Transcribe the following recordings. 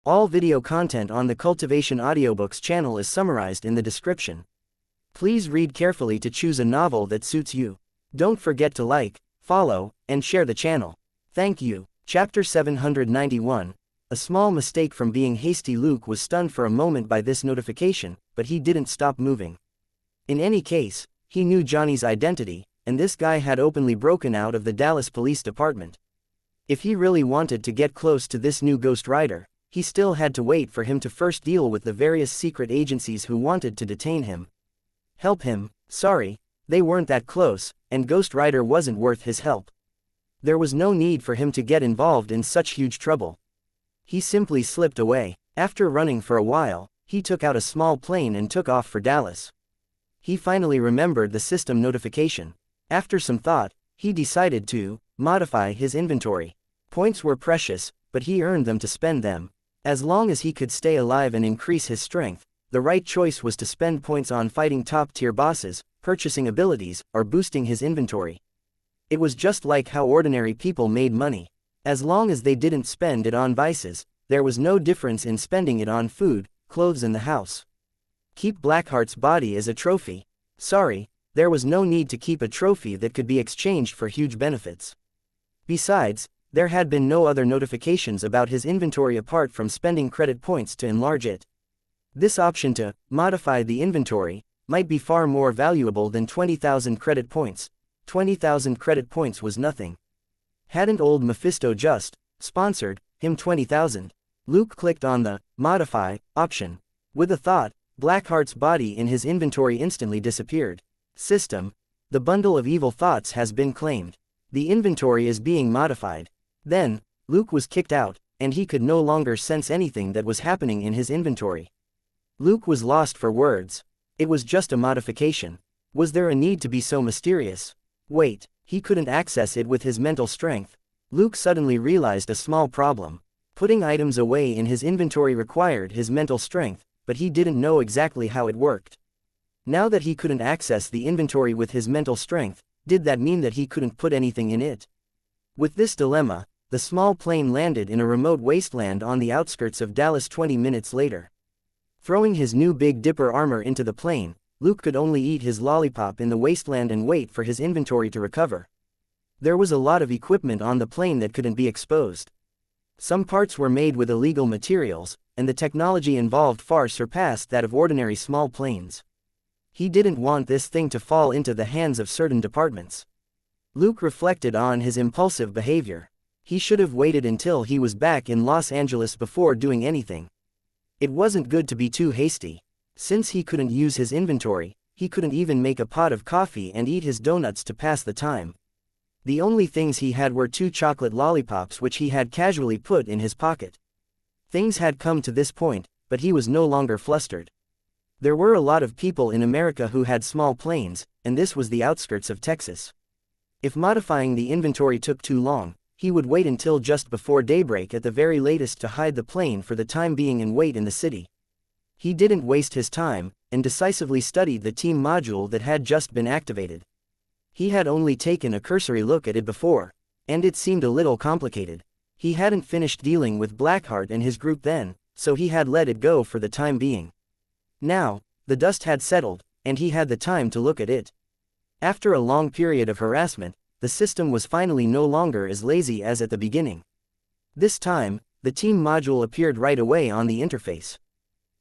All video content on the Cultivation Audiobooks channel is summarized in the description. Please read carefully to choose a novel that suits you. Don't forget to like, follow, and share the channel. Thank you. Chapter 791. A small mistake from being hasty. Luke was stunned for a moment by this notification, but he didn't stop moving. In any case, he knew Johnny's identity, and this guy had openly broken out of the Dallas Police Department. If he really wanted to get close to this new Ghost Rider, he still had to wait for him to first deal with the various secret agencies who wanted to detain him. Help him? Sorry, they weren't that close, and Ghost Rider wasn't worth his help. There was no need for him to get involved in such huge trouble. He simply slipped away. After running for a while, he took out a small plane and took off for Dallas. He finally remembered the system notification. After some thought, he decided to modify his inventory. Points were precious, but he earned them to spend them. As long as he could stay alive and increase his strength, the right choice was to spend points on fighting top-tier bosses, purchasing abilities, or boosting his inventory. It was just like how ordinary people made money. As long as they didn't spend it on vices, there was no difference in spending it on food, clothes and the house. Keep Blackheart's body as a trophy. Sorry, there was no need to keep a trophy that could be exchanged for huge benefits. Besides, there had been no other notifications about his inventory apart from spending credit points to enlarge it. This option to modify the inventory might be far more valuable than 20,000 credit points. 20,000 credit points was nothing. Hadn't old Mephisto just sponsored him 20,000? Luke clicked on the modify option. With a thought, Blackheart's body in his inventory instantly disappeared. System: the bundle of evil thoughts has been claimed. The inventory is being modified. Then, Luke was kicked out, and he could no longer sense anything that was happening in his inventory. Luke was lost for words. It was just a modification. Was there a need to be so mysterious? Wait, he couldn't access it with his mental strength. Luke suddenly realized a small problem. Putting items away in his inventory required his mental strength, but he didn't know exactly how it worked. Now that he couldn't access the inventory with his mental strength, did that mean that he couldn't put anything in it? With this dilemma, the small plane landed in a remote wasteland on the outskirts of Dallas 20 minutes later. Throwing his new Big Dipper armor into the plane, Luke could only eat his lollipop in the wasteland and wait for his inventory to recover. There was a lot of equipment on the plane that couldn't be exposed. Some parts were made with illegal materials, and the technology involved far surpassed that of ordinary small planes. He didn't want this thing to fall into the hands of certain departments. Luke reflected on his impulsive behavior. He should have waited until he was back in Los Angeles before doing anything. It wasn't good to be too hasty. Since he couldn't use his inventory, he couldn't even make a pot of coffee and eat his donuts to pass the time. The only things he had were 2 chocolate lollipops which he had casually put in his pocket. Things had come to this point, but he was no longer flustered. There were a lot of people in America who had small planes, and this was the outskirts of Texas. If modifying the inventory took too long, he would wait until just before daybreak at the very latest to hide the plane for the time being and wait in the city. He didn't waste his time, and decisively studied the team module that had just been activated. He had only taken a cursory look at it before, and it seemed a little complicated. He hadn't finished dealing with Blackheart and his group then, so he had let it go for the time being. Now, the dust had settled, and he had the time to look at it. After a long period of harassment, the system was finally no longer as lazy as at the beginning. This time, the team module appeared right away on the interface.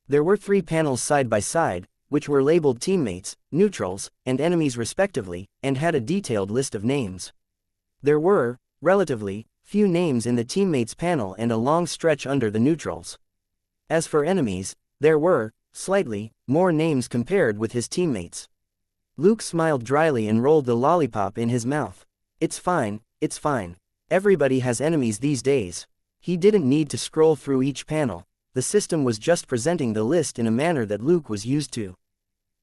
There were 3 panels side by side, which were labeled teammates, neutrals, and enemies respectively, and had a detailed list of names. There were, relatively, few names in the teammates panel and a long stretch under the neutrals. As for enemies, there were, slightly, more names compared with his teammates. Luke smiled dryly and rolled the lollipop in his mouth. It's fine, it's fine. Everybody has enemies these days. He didn't need to scroll through each panel. The system was just presenting the list in a manner that Luke was used to.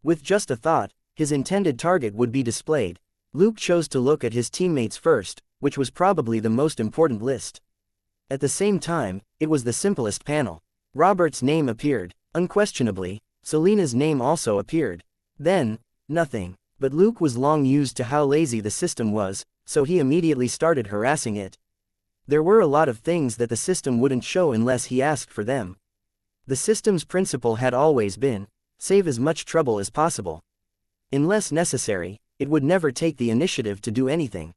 With just a thought, his intended target would be displayed. Luke chose to look at his teammates first, which was probably the most important list. At the same time, it was the simplest panel. Robert's name appeared. Unquestionably, Selena's name also appeared. Then, nothing. But Luke was long used to how lazy the system was, so he immediately started harassing it. There were a lot of things that the system wouldn't show unless he asked for them. The system's principle had always been, save as much trouble as possible. Unless necessary, it would never take the initiative to do anything.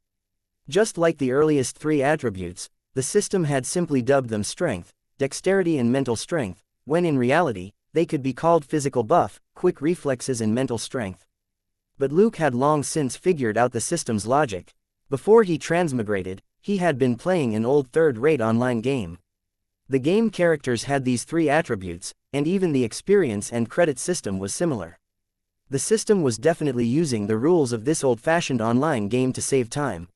Just like the earliest three attributes, the system had simply dubbed them strength, dexterity and mental strength, when in reality, they could be called physical buff, quick reflexes and mental strength. But Luke had long since figured out the system's logic. Before he transmigrated, he had been playing an old third-rate online game. The game characters had these three attributes, and even the experience and credit system was similar. The system was definitely using the rules of this old-fashioned online game to save time.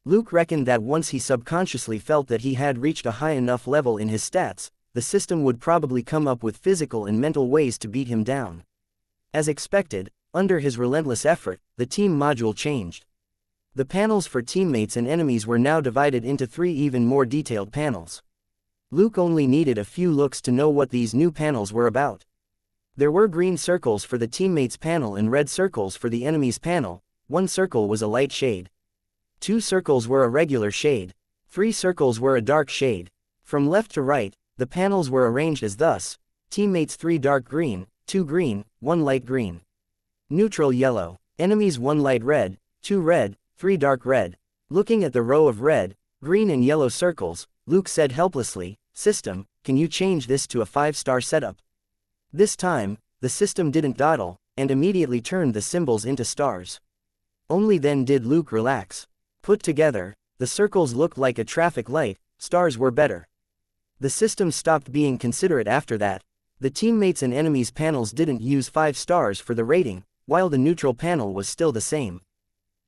Luke reckoned that once he subconsciously felt that he had reached a high enough level in his stats, the system would probably come up with physical and mental ways to beat him down. As expected, under his relentless effort, the team module changed. The panels for teammates and enemies were now divided into 3 even more detailed panels. Luke only needed a few looks to know what these new panels were about. There were green circles for the teammates panel and red circles for the enemies panel. 1 circle was a light shade. 2 circles were a regular shade. 3 circles were a dark shade. From left to right, the panels were arranged as thus: teammates 3 dark green, 2 green, 1 light green. Neutral yellow. Enemies 1 light red, 2 red, 3 dark red. Looking at the row of red, green and yellow circles, Luke said helplessly, "System, can you change this to a 5-star setup?" This time, the system didn't dawdle, and immediately turned the symbols into stars. Only then did Luke relax. Put together, the circles looked like a traffic light, stars were better. The system stopped being considerate after that. The teammates and enemies panels didn't use 5 stars for the rating, while the neutral panel was still the same.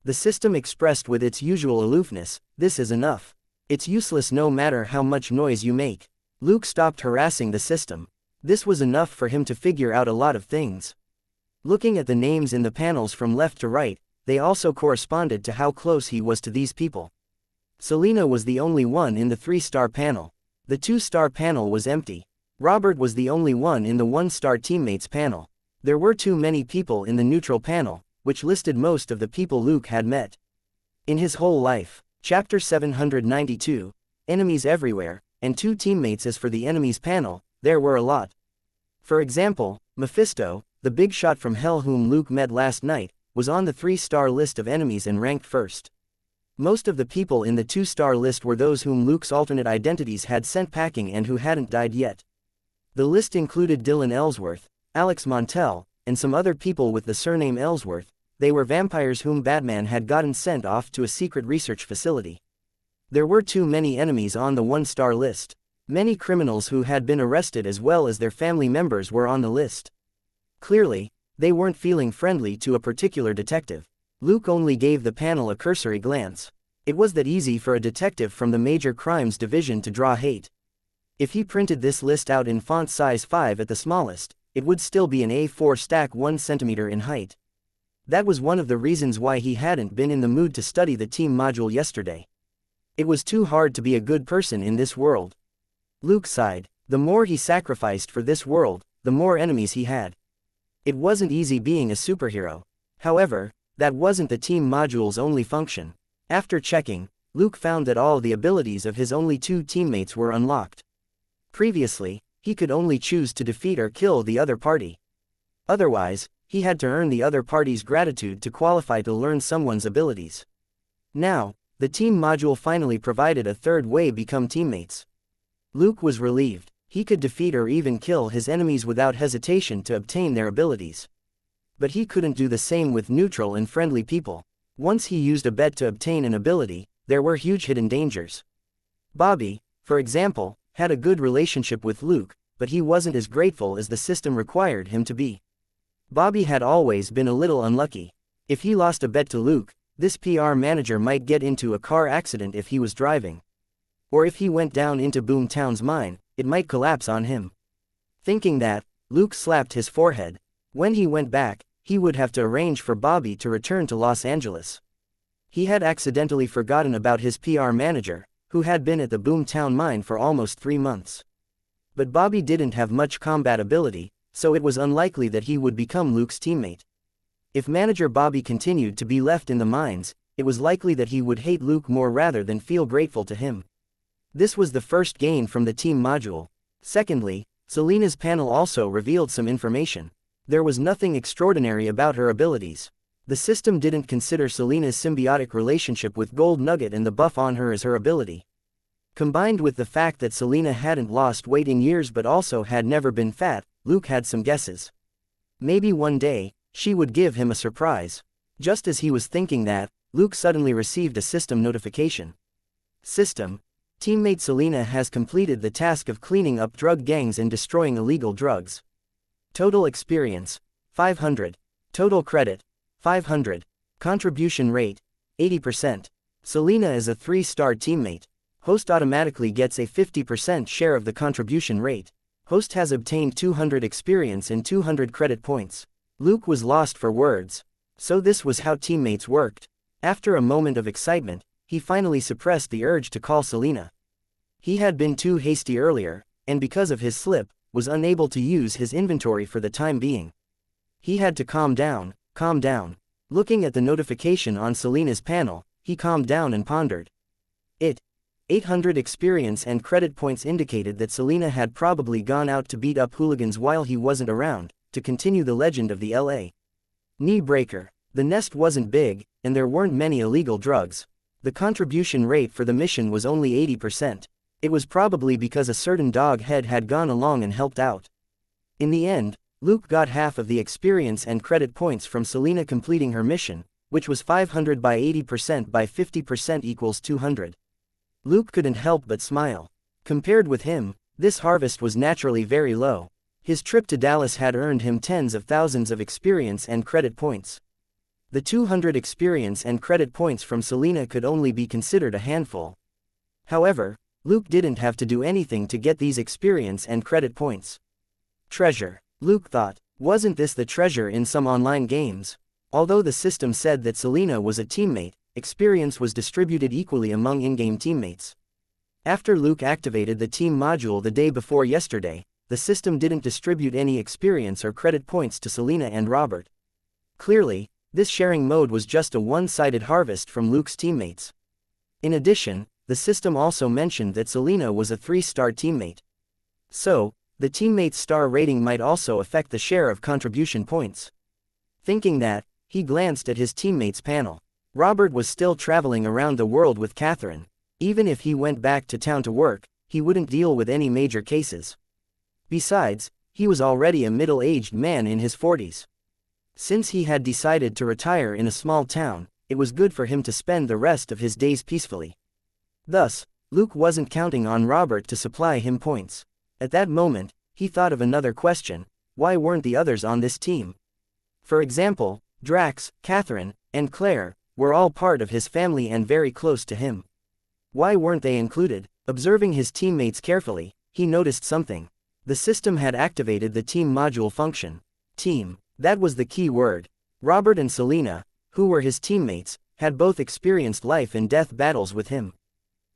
The system expressed with its usual aloofness, "This is enough. It's useless no matter how much noise you make." Luke stopped harassing the system. This was enough for him to figure out a lot of things. Looking at the names in the panels from left to right, they also corresponded to how close he was to these people. Selena was the only one in the 3-star panel. The 2-star panel was empty. Robert was the only one in the 1-star teammates panel. There were too many people in the neutral panel, which listed most of the people Luke had met in his whole life. Chapter 792, Enemies Everywhere, and 2 teammates. As for the enemies panel, there were a lot. For example, Mephisto, the big shot from hell whom Luke met last night, was on the 3-star list of enemies and ranked first. Most of the people in the 2-star list were those whom Luke's alternate identities had sent packing and who hadn't died yet. The list included Dylan Ellsworth, Alex Montel, and some other people with the surname Ellsworth. They were vampires whom Batman had gotten sent off to a secret research facility. There were too many enemies on the 1-star list. Many criminals who had been arrested as well as their family members were on the list. Clearly, they weren't feeling friendly to a particular detective. Luke only gave the panel a cursory glance. It was that easy for a detective from the Major Crimes Division to draw hate. If he printed this list out in font size 5 at the smallest, it would still be an A4 stack 1 centimeter in height. That was one of the reasons why he hadn't been in the mood to study the team module yesterday. It was too hard to be a good person in this world. Luke sighed. The more he sacrificed for this world, the more enemies he had. It wasn't easy being a superhero. However, that wasn't the team module's only function. After checking, Luke found that all the abilities of his only 2 teammates were unlocked. Previously, he could only choose to defeat or kill the other party. Otherwise, he had to earn the other party's gratitude to qualify to learn someone's abilities. Now, the team module finally provided a third way: become teammates. Luke was relieved. He could defeat or even kill his enemies without hesitation to obtain their abilities. But he couldn't do the same with neutral and friendly people. Once he used a bet to obtain an ability, there were huge hidden dangers. Bobby, for example, had a good relationship with Luke, but he wasn't as grateful as the system required him to be. Bobby had always been a little unlucky. If he lost a bet to Luke, this PR manager might get into a car accident if he was driving. Or if he went down into Boomtown's mine, it might collapse on him. Thinking that, Luke slapped his forehead. When he went back, he would have to arrange for Bobby to return to Los Angeles. He had accidentally forgotten about his PR manager, who had been at the Boomtown mine for almost 3 months. But Bobby didn't have much combat ability, so it was unlikely that he would become Luke's teammate. If manager Bobby continued to be left in the mines, it was likely that he would hate Luke more rather than feel grateful to him. This was the first gain from the team module. Secondly, Selena's panel also revealed some information. There was nothing extraordinary about her abilities. The system didn't consider Selena's symbiotic relationship with Gold Nugget and the buff on her as her ability. Combined with the fact that Selena hadn't lost weight in years but also had never been fat, Luke had some guesses. Maybe one day, she would give him a surprise. Just as he was thinking that, Luke suddenly received a system notification. System: teammate Selena has completed the task of cleaning up drug gangs and destroying illegal drugs. Total experience: 500. Total credit: 500. Contribution rate: 80%. Selena is a 3-star teammate. Host automatically gets a 50% share of the contribution rate. Host has obtained 200 experience and 200 credit points. Luke was lost for words. So this was how teammates worked. After a moment of excitement, he finally suppressed the urge to call Selena. He had been too hasty earlier, and because of his slip, was unable to use his inventory for the time being. He had to calm down. Looking at the notification on Selena's panel, he calmed down and pondered. 800 experience and credit points indicated that Selena had probably gone out to beat up hooligans while he wasn't around, to continue the legend of the L.A. knee breaker. The nest wasn't big, and there weren't many illegal drugs. The contribution rate for the mission was only 80%. It was probably because a certain dog head had gone along and helped out. In the end, Luke got half of the experience and credit points from Selena completing her mission, which was 500 by 80% by 50% equals 200. Luke couldn't help but smile. Compared with him, this harvest was naturally very low. His trip to Dallas had earned him tens of thousands of experience and credit points. The 200 experience and credit points from Selena could only be considered a handful. However, Luke didn't have to do anything to get these experience and credit points. Treasure. Luke thought, wasn't this the treasure in some online games? Although the system said that Selena was a teammate, experience was distributed equally among in-game teammates. After Luke activated the team module the day before yesterday, the system didn't distribute any experience or credit points to Selena and Robert. Clearly, this sharing mode was just a one-sided harvest from Luke's teammates. In addition, the system also mentioned that Selena was a 3-star teammate. So, the teammate's star rating might also affect the share of contribution points. Thinking that, he glanced at his teammates' panel. Robert was still traveling around the world with Catherine. Even if he went back to town to work, he wouldn't deal with any major cases. Besides, he was already a middle-aged man in his 40s. Since he had decided to retire in a small town, it was good for him to spend the rest of his days peacefully. Thus, Luke wasn't counting on Robert to supply him points. At that moment, he thought of another question: why weren't the others on this team? For example, Drax, Catherine, and Claire were all part of his family and very close to him. Why weren't they included? Observing his teammates carefully, he noticed something. The system had activated the team module function. Team. That was the key word. Robert and Selena, who were his teammates, had both experienced life and death battles with him.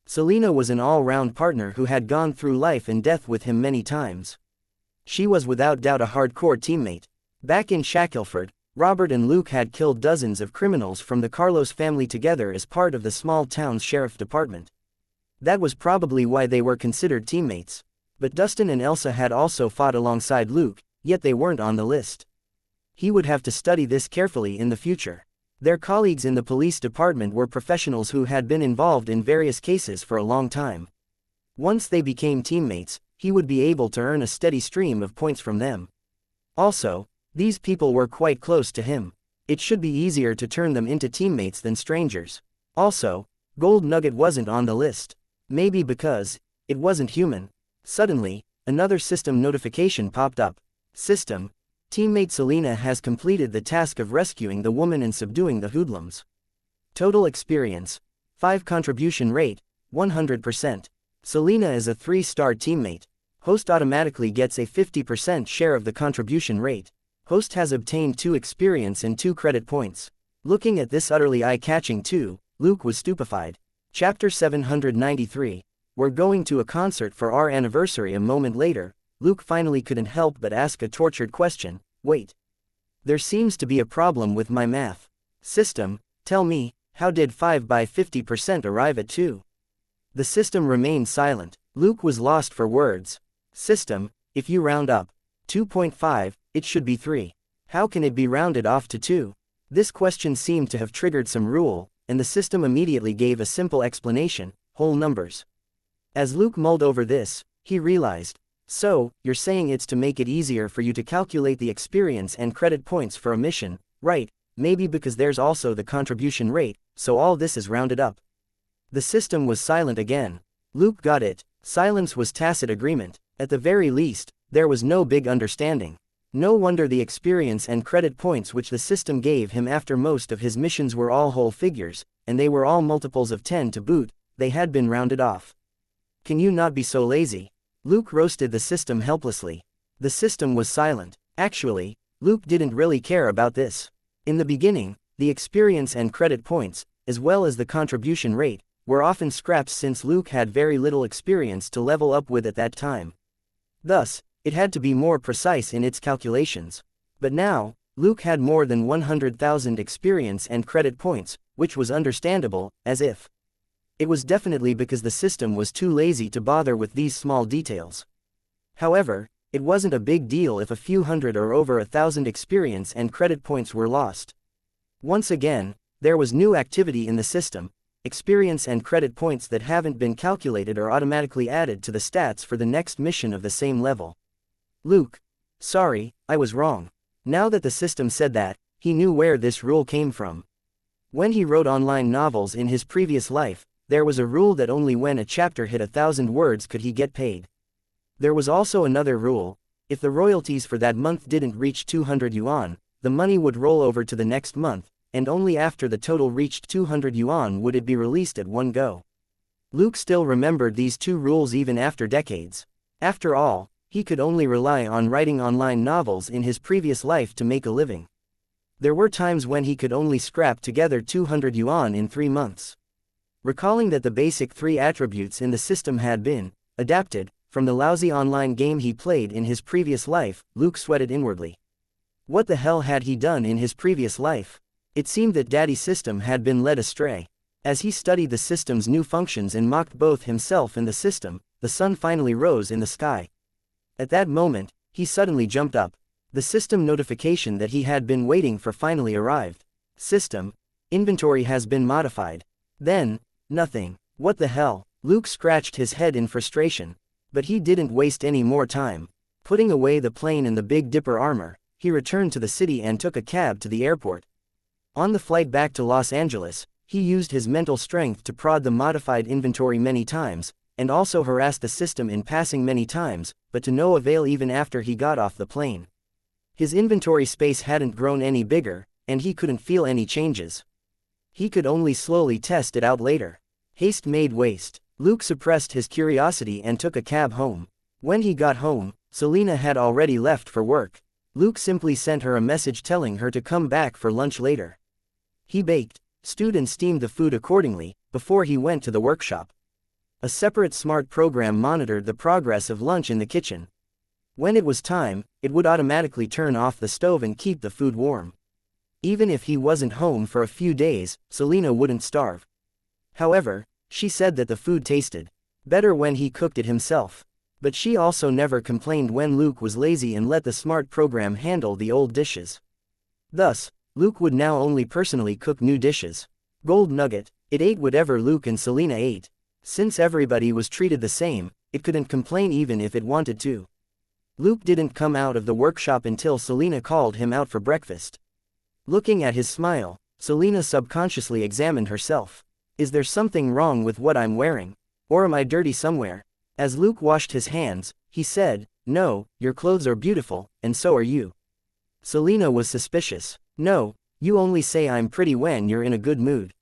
Selena was an all-round partner who had gone through life and death with him many times. She was without doubt a hardcore teammate. Back in Shackelford, Robert and Luke had killed dozens of criminals from the Carlos family together as part of the small town's sheriff department. That was probably why they were considered teammates. But Dustin and Elsa had also fought alongside Luke, yet they weren't on the list. He would have to study this carefully in the future. Their colleagues in the police department were professionals who had been involved in various cases for a long time. Once they became teammates, he would be able to earn a steady stream of points from them. Also, these people were quite close to him. It should be easier to turn them into teammates than strangers. Also, Gold Nugget wasn't on the list. Maybe because it wasn't human. Suddenly, another system notification popped up. System: teammate Selena has completed the task of rescuing the woman and subduing the hoodlums. Total experience: 5. Contribution rate: 100%. Selena is a 3-star teammate. Host automatically gets a 50% share of the contribution rate. Host has obtained 2 experience and 2 credit points. Looking at this utterly eye-catching too, Luke was stupefied. Chapter 793. We're going to a concert for our anniversary. A moment later, Luke finally couldn't help but ask a tortured question. Wait. There seems to be a problem with my math. System, tell me, how did 5 by 50% arrive at 2? The system remained silent. Luke was lost for words. System, if you round up 2.5, it should be 3. How can it be rounded off to 2? This question seemed to have triggered some rule, and the system immediately gave a simple explanation: whole numbers. As Luke mulled over this, he realized, so, you're saying it's to make it easier for you to calculate the experience and credit points for a mission, right? Maybe because there's also the contribution rate, so all this is rounded up. The system was silent again. Luke got it. Silence was tacit agreement. At the very least, there was no big understanding. No wonder the experience and credit points which the system gave him after most of his missions were all whole figures, and they were all multiples of 10 to boot. They had been rounded off. Can you not be so lazy? Luke roasted the system helplessly. The system was silent. Actually, Luke didn't really care about this. In the beginning, the experience and credit points, as well as the contribution rate, were often scraps since Luke had very little experience to level up with at that time. Thus, it had to be more precise in its calculations. But now, Luke had more than 100,000 experience and credit points, which was understandable, as if it was definitely because the system was too lazy to bother with these small details. However, it wasn't a big deal if a few hundred or over 1,000 experience and credit points were lost. Once again, there was new activity in the system. Experience and credit points that haven't been calculated are automatically added to the stats for the next mission of the same level. Luke. Sorry, I was wrong. Now that the system said that, he knew where this rule came from. When he wrote online novels in his previous life, there was a rule that only when a chapter hit 1,000 words could he get paid. There was also another rule: if the royalties for that month didn't reach 200 yuan, the money would roll over to the next month, and only after the total reached 200 yuan would it be released at one go. Luke still remembered these two rules even after decades. After all, he could only rely on writing online novels in his previous life to make a living. There were times when he could only scrap together 200 yuan in 3 months. Recalling that the basic 3 attributes in the system had been adapted from the lousy online game he played in his previous life, Luke sweated inwardly. What the hell had he done in his previous life? It seemed that Daddy's system had been led astray. As he studied the system's new functions and mocked both himself and the system, the sun finally rose in the sky. At that moment, he suddenly jumped up. The system notification that he had been waiting for finally arrived. System: inventory has been modified. Then, nothing. What the hell? Luke scratched his head in frustration. But he didn't waste any more time. Putting away the plane and the Big Dipper armor, he returned to the city and took a cab to the airport. On the flight back to Los Angeles, he used his mental strength to prod the modified inventory many times, and also harassed the system in passing many times, but to no avail even after he got off the plane. His inventory space hadn't grown any bigger, and he couldn't feel any changes. He could only slowly test it out later. Haste made waste. Luke suppressed his curiosity and took a cab home. When he got home, Selena had already left for work. Luke simply sent her a message telling her to come back for lunch later. He baked, stewed and steamed the food accordingly, before he went to the workshop. A separate smart program monitored the progress of lunch in the kitchen. When it was time, it would automatically turn off the stove and keep the food warm. Even if he wasn't home for a few days, Selena wouldn't starve. However, she said that the food tasted better when he cooked it himself. But she also never complained when Luke was lazy and let the smart program handle the old dishes. Thus, Luke would now only personally cook new dishes. Gold Nugget, it ate whatever Luke and Selena ate. Since everybody was treated the same, it couldn't complain even if it wanted to. Luke didn't come out of the workshop until Selena called him out for breakfast. Looking at his smile, Selena subconsciously examined herself. Is there something wrong with what I'm wearing? Or am I dirty somewhere? As Luke washed his hands, he said, No, your clothes are beautiful, and so are you. Selena was suspicious. No, you only say I'm pretty when you're in a good mood.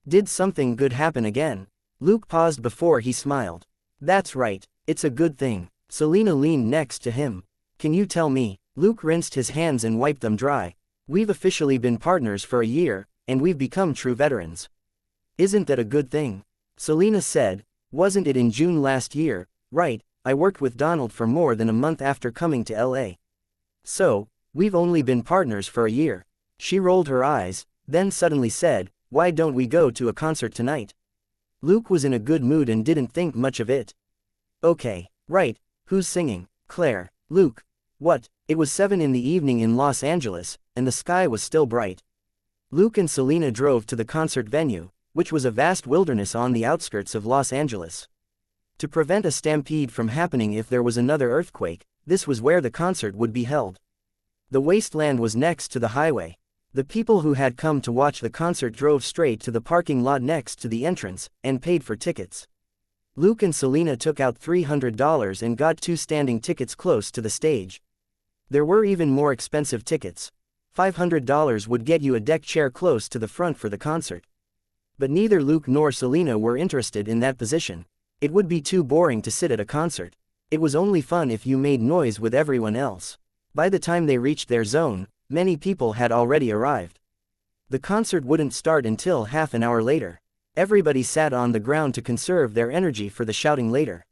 Did something good happen again? Luke paused before he smiled. That's right, it's a good thing. Selena leaned next to him. Can you tell me? Luke rinsed his hands and wiped them dry. We've officially been partners for a year, and we've become true veterans. Isn't that a good thing? Selena said, Wasn't it in June last year? Right, I worked with Donald for more than a month after coming to LA. So, we've only been partners for a year. She rolled her eyes, then suddenly said, Why don't we go to a concert tonight? Luke was in a good mood and didn't think much of it. Okay, right, who's singing? Claire. Luke. What? It was 7 in the evening in Los Angeles, and the sky was still bright. Luke and Selena drove to the concert venue, which was a vast wilderness on the outskirts of Los Angeles. To prevent a stampede from happening if there was another earthquake, this was where the concert would be held. The wasteland was next to the highway. The people who had come to watch the concert drove straight to the parking lot next to the entrance, and paid for tickets. Luke and Selena took out $300 and got 2 standing tickets close to the stage. There were even more expensive tickets. $500 would get you a deck chair close to the front for the concert. But neither Luke nor Selena were interested in that position. It would be too boring to sit at a concert. It was only fun if you made noise with everyone else. By the time they reached their zone, many people had already arrived. The concert wouldn't start until half an hour later. Everybody sat on the ground to conserve their energy for the shouting later.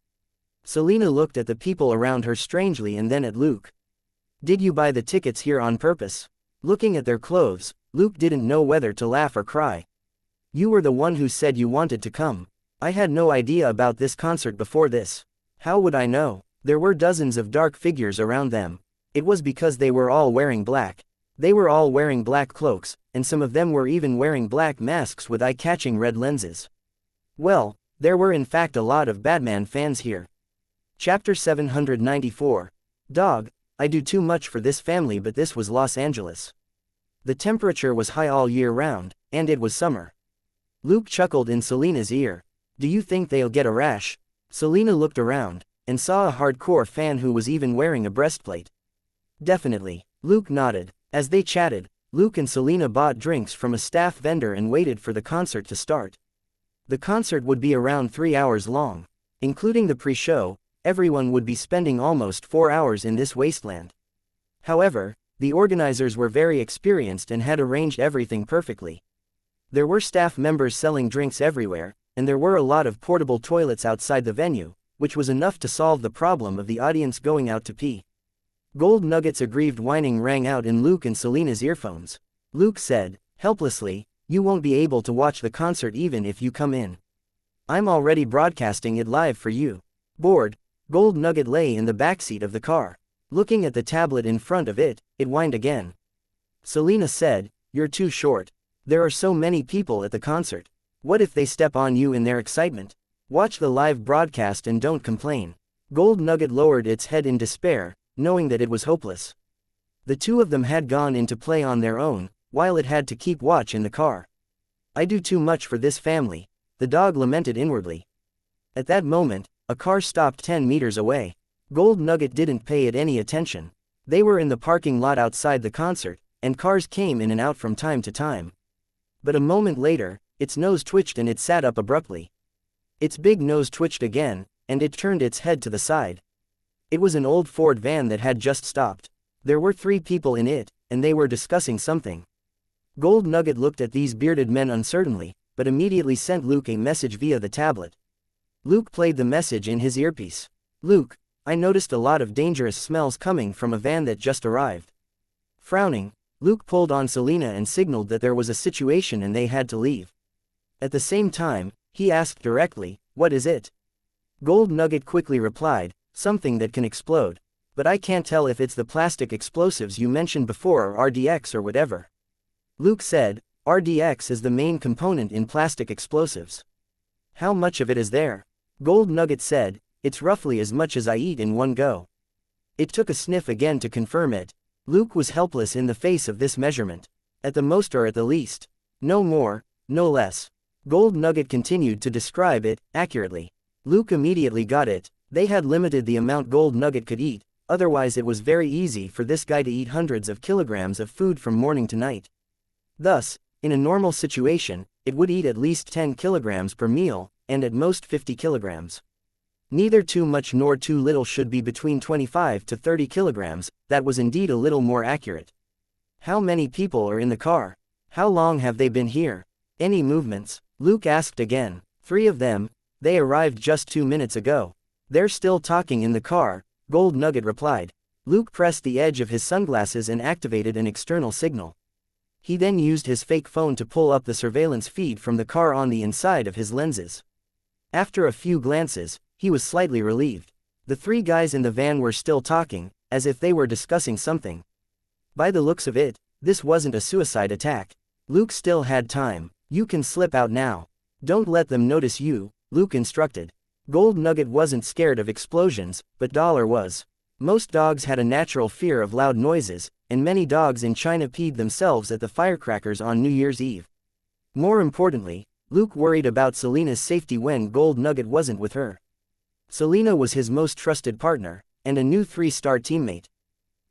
Selena looked at the people around her strangely and then at Luke. Did you buy the tickets here on purpose? Looking at their clothes, Luke didn't know whether to laugh or cry. You were the one who said you wanted to come. I had no idea about this concert before this. How would I know? There were dozens of dark figures around them. It was because they were all wearing black. They were all wearing black cloaks, and some of them were even wearing black masks with eye-catching red lenses. Well, there were in fact a lot of Batman fans here. Chapter 794. Dog, I do too much for this family, but this was Los Angeles. The temperature was high all year round, and it was summer. Luke chuckled in Selena's ear. Do you think they'll get a rash? Selena looked around, and saw a hardcore fan who was even wearing a breastplate. Definitely. Luke nodded. As they chatted, Luke and Selena bought drinks from a staff vendor and waited for the concert to start. The concert would be around 3 hours long. Including the pre-show, everyone would be spending almost 4 hours in this wasteland. However, the organizers were very experienced and had arranged everything perfectly. There were staff members selling drinks everywhere, and there were a lot of portable toilets outside the venue, which was enough to solve the problem of the audience going out to pee. Gold Nugget's aggrieved whining rang out in Luke and Selena's earphones. Luke said, helplessly, you won't be able to watch the concert even if you come in. I'm already broadcasting it live for you. Bored, Gold Nugget lay in the backseat of the car. Looking at the tablet in front of it, it whined again. Selena said, you're too short. There are so many people at the concert. What if they step on you in their excitement? Watch the live broadcast and don't complain. Gold Nugget lowered its head in despair, knowing that it was hopeless. The two of them had gone into play on their own, while it had to keep watch in the car. I do too much for this family, the dog lamented inwardly. At that moment, a car stopped 10 meters away. Gold Nugget didn't pay it any attention. They were in the parking lot outside the concert, and cars came in and out from time to time. But a moment later, its nose twitched and it sat up abruptly. Its big nose twitched again, and it turned its head to the side. It was an old Ford van that had just stopped. There were 3 people in it, and they were discussing something. Gold Nugget looked at these bearded men uncertainly, but immediately sent Luke a message via the tablet. Luke played the message in his earpiece. Luke, I noticed a lot of dangerous smells coming from a van that just arrived. Frowning, Luke pulled on Selena and signaled that there was a situation and they had to leave. At the same time, he asked directly, what is it? Gold Nugget quickly replied, something that can explode. But I can't tell if it's the plastic explosives you mentioned before or RDX or whatever. Luke said, RDX is the main component in plastic explosives. How much of it is there? Gold Nugget said, it's roughly as much as I eat in one go. It took a sniff again to confirm it. Luke was helpless in the face of this measurement. At the most or at the least. No more, no less. Gold Nugget continued to describe it, accurately. Luke immediately got it. They had limited the amount Gold Nugget could eat, otherwise it was very easy for this guy to eat hundreds of kilograms of food from morning to night. Thus, in a normal situation, it would eat at least 10 kilograms per meal, and at most 50 kilograms. Neither too much nor too little should be between 25 to 30 kilograms, that was indeed a little more accurate. How many people are in the car? How long have they been here? Any movements? Luke asked again. 3 of them, they arrived just 2 minutes ago. They're still talking in the car, Gold Nugget replied. Luke pressed the edge of his sunglasses and activated an external signal. He then used his fake phone to pull up the surveillance feed from the car on the inside of his lenses. After a few glances, he was slightly relieved. The three guys in the van were still talking, as if they were discussing something. By the looks of it, this wasn't a suicide attack. Luke still had time. You can slip out now. Don't let them notice you, Luke instructed. Gold Nugget wasn't scared of explosions, but Dollar was. Most dogs had a natural fear of loud noises, and many dogs in China peed themselves at the firecrackers on New Year's Eve. More importantly, Luke worried about Selena's safety when Gold Nugget wasn't with her. Selena was his most trusted partner, and a new 3-star teammate.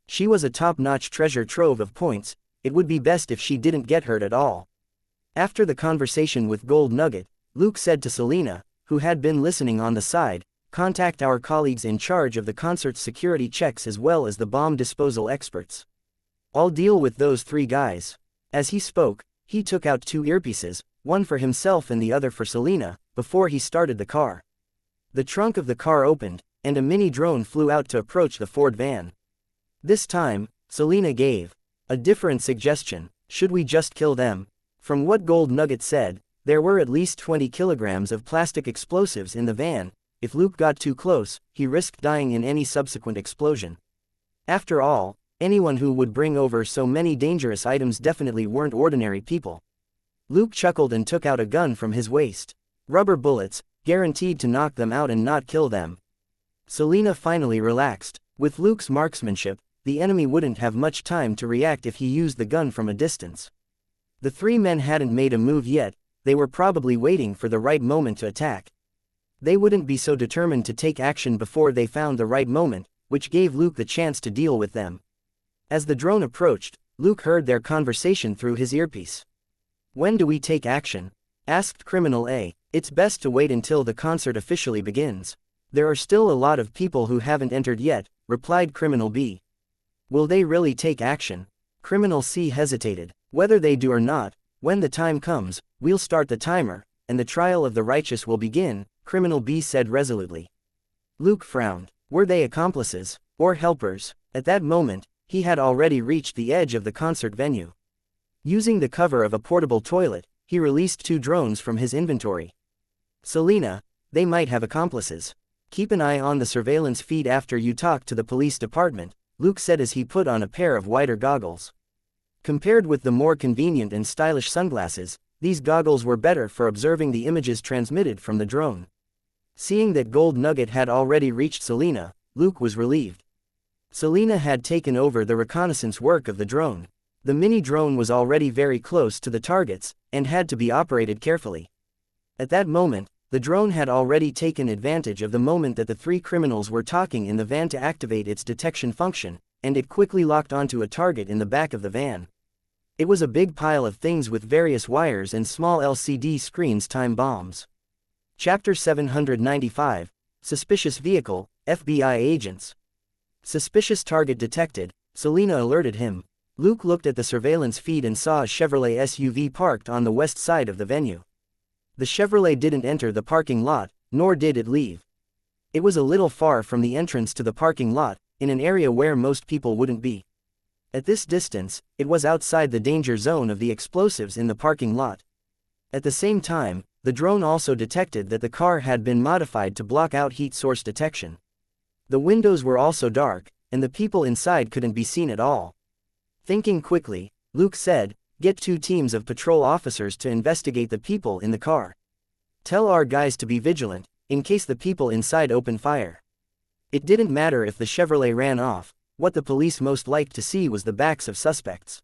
She was a top-notch treasure trove of points. It would be best if she didn't get hurt at all. After the conversation with Gold Nugget, Luke said to Selena, who had been listening on the side, "Contact our colleagues in charge of the concert's security checks as well as the bomb disposal experts. I'll deal with those 3 guys." As he spoke, he took out 2 earpieces, one for himself and the other for Selena, before he started the car. The trunk of the car opened, and a mini drone flew out to approach the Ford van. This time, Selena gave a different suggestion. Should we just kill them? From what Gold Nugget said, there were at least 20 kilograms of plastic explosives in the van. If Luke got too close, he risked dying in any subsequent explosion. After all, anyone who would bring over so many dangerous items definitely weren't ordinary people. Luke chuckled and took out a gun from his waist. Rubber bullets, guaranteed to knock them out and not kill them. Selena finally relaxed. With Luke's marksmanship, the enemy wouldn't have much time to react if he used the gun from a distance. The 3 men hadn't made a move yet. They were probably waiting for the right moment to attack. They wouldn't be so determined to take action before they found the right moment, which gave Luke the chance to deal with them. As the drone approached, Luke heard their conversation through his earpiece. "When do we take action?" asked Criminal A. "It's best to wait until the concert officially begins. There are still a lot of people who haven't entered yet," replied Criminal B. "Will they really take action?" Criminal C hesitated. "Whether they do or not, when the time comes, we'll start the timer, and the trial of the righteous will begin," Criminal B said resolutely. Luke frowned. Were they accomplices, or helpers? At that moment, he had already reached the edge of the concert venue. Using the cover of a portable toilet, he released 2 drones from his inventory. "Selena, they might have accomplices. Keep an eye on the surveillance feed after you talk to the police department," Luke said as he put on a pair of wider goggles. Compared with the more convenient and stylish sunglasses, these goggles were better for observing the images transmitted from the drone. Seeing that Gold Nugget had already reached Selena, Luke was relieved. Selena had taken over the reconnaissance work of the drone. The mini-drone was already very close to the targets, and had to be operated carefully. At that moment, the drone had already taken advantage of the moment that the 3 criminals were talking in the van to activate its detection function, and it quickly locked onto a target in the back of the van. It was a big pile of things with various wires and small LCD screens, time bombs. Chapter 795, Suspicious Vehicle, FBI Agents. Suspicious target detected, Selena alerted him. Luke looked at the surveillance feed and saw a Chevrolet SUV parked on the west side of the venue. The Chevrolet didn't enter the parking lot, nor did it leave. It was a little far from the entrance to the parking lot, in an area where most people wouldn't be. At this distance, it was outside the danger zone of the explosives in the parking lot. At the same time, the drone also detected that the car had been modified to block out heat source detection. The windows were also dark, and the people inside couldn't be seen at all. Thinking quickly, Luke said, "Get 2 teams of patrol officers to investigate the people in the car. Tell our guys to be vigilant, in case the people inside open fire." It didn't matter if the Chevrolet ran off. What the police most liked to see was the backs of suspects.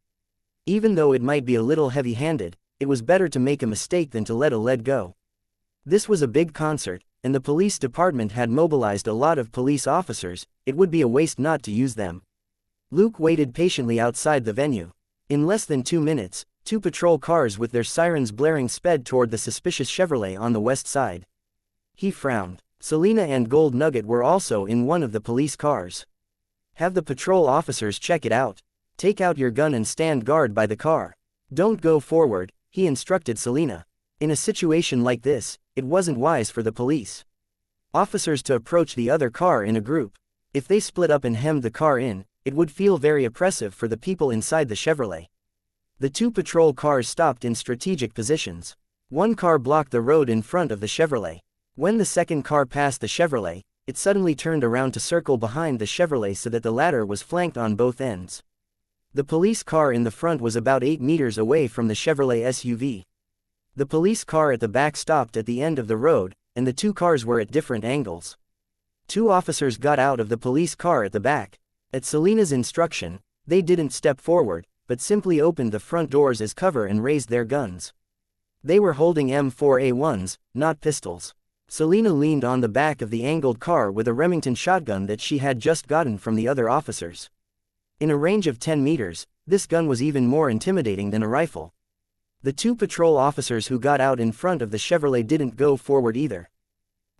Even though it might be a little heavy-handed, it was better to make a mistake than to let a lead go. This was a big concert, and the police department had mobilized a lot of police officers. It would be a waste not to use them. Luke waited patiently outside the venue. In less than 2 minutes, 2 patrol cars with their sirens blaring sped toward the suspicious Chevrolet on the west side. He frowned. Selena and Gold Nugget were also in one of the police cars. "Have the patrol officers check it out. Take out your gun and stand guard by the car. Don't go forward," he instructed Selena. In a situation like this, it wasn't wise for the police officers to approach the other car in a group. If they split up and hemmed the car in, it would feel very oppressive for the people inside the Chevrolet. The 2 patrol cars stopped in strategic positions. One car blocked the road in front of the Chevrolet. When the second car passed the Chevrolet, it suddenly turned around to circle behind the Chevrolet so that the latter was flanked on both ends. The police car in the front was about 8 meters away from the Chevrolet SUV. The police car at the back stopped at the end of the road, and the two cars were at different angles. Two officers got out of the police car at the back. At Selina's instruction, they didn't step forward, but simply opened the front doors as cover and raised their guns. They were holding M4A1s, not pistols. Selina leaned on the back of the angled car with a Remington shotgun that she had just gotten from the other officers. In a range of 10 meters, this gun was even more intimidating than a rifle. The two patrol officers who got out in front of the Chevrolet didn't go forward either.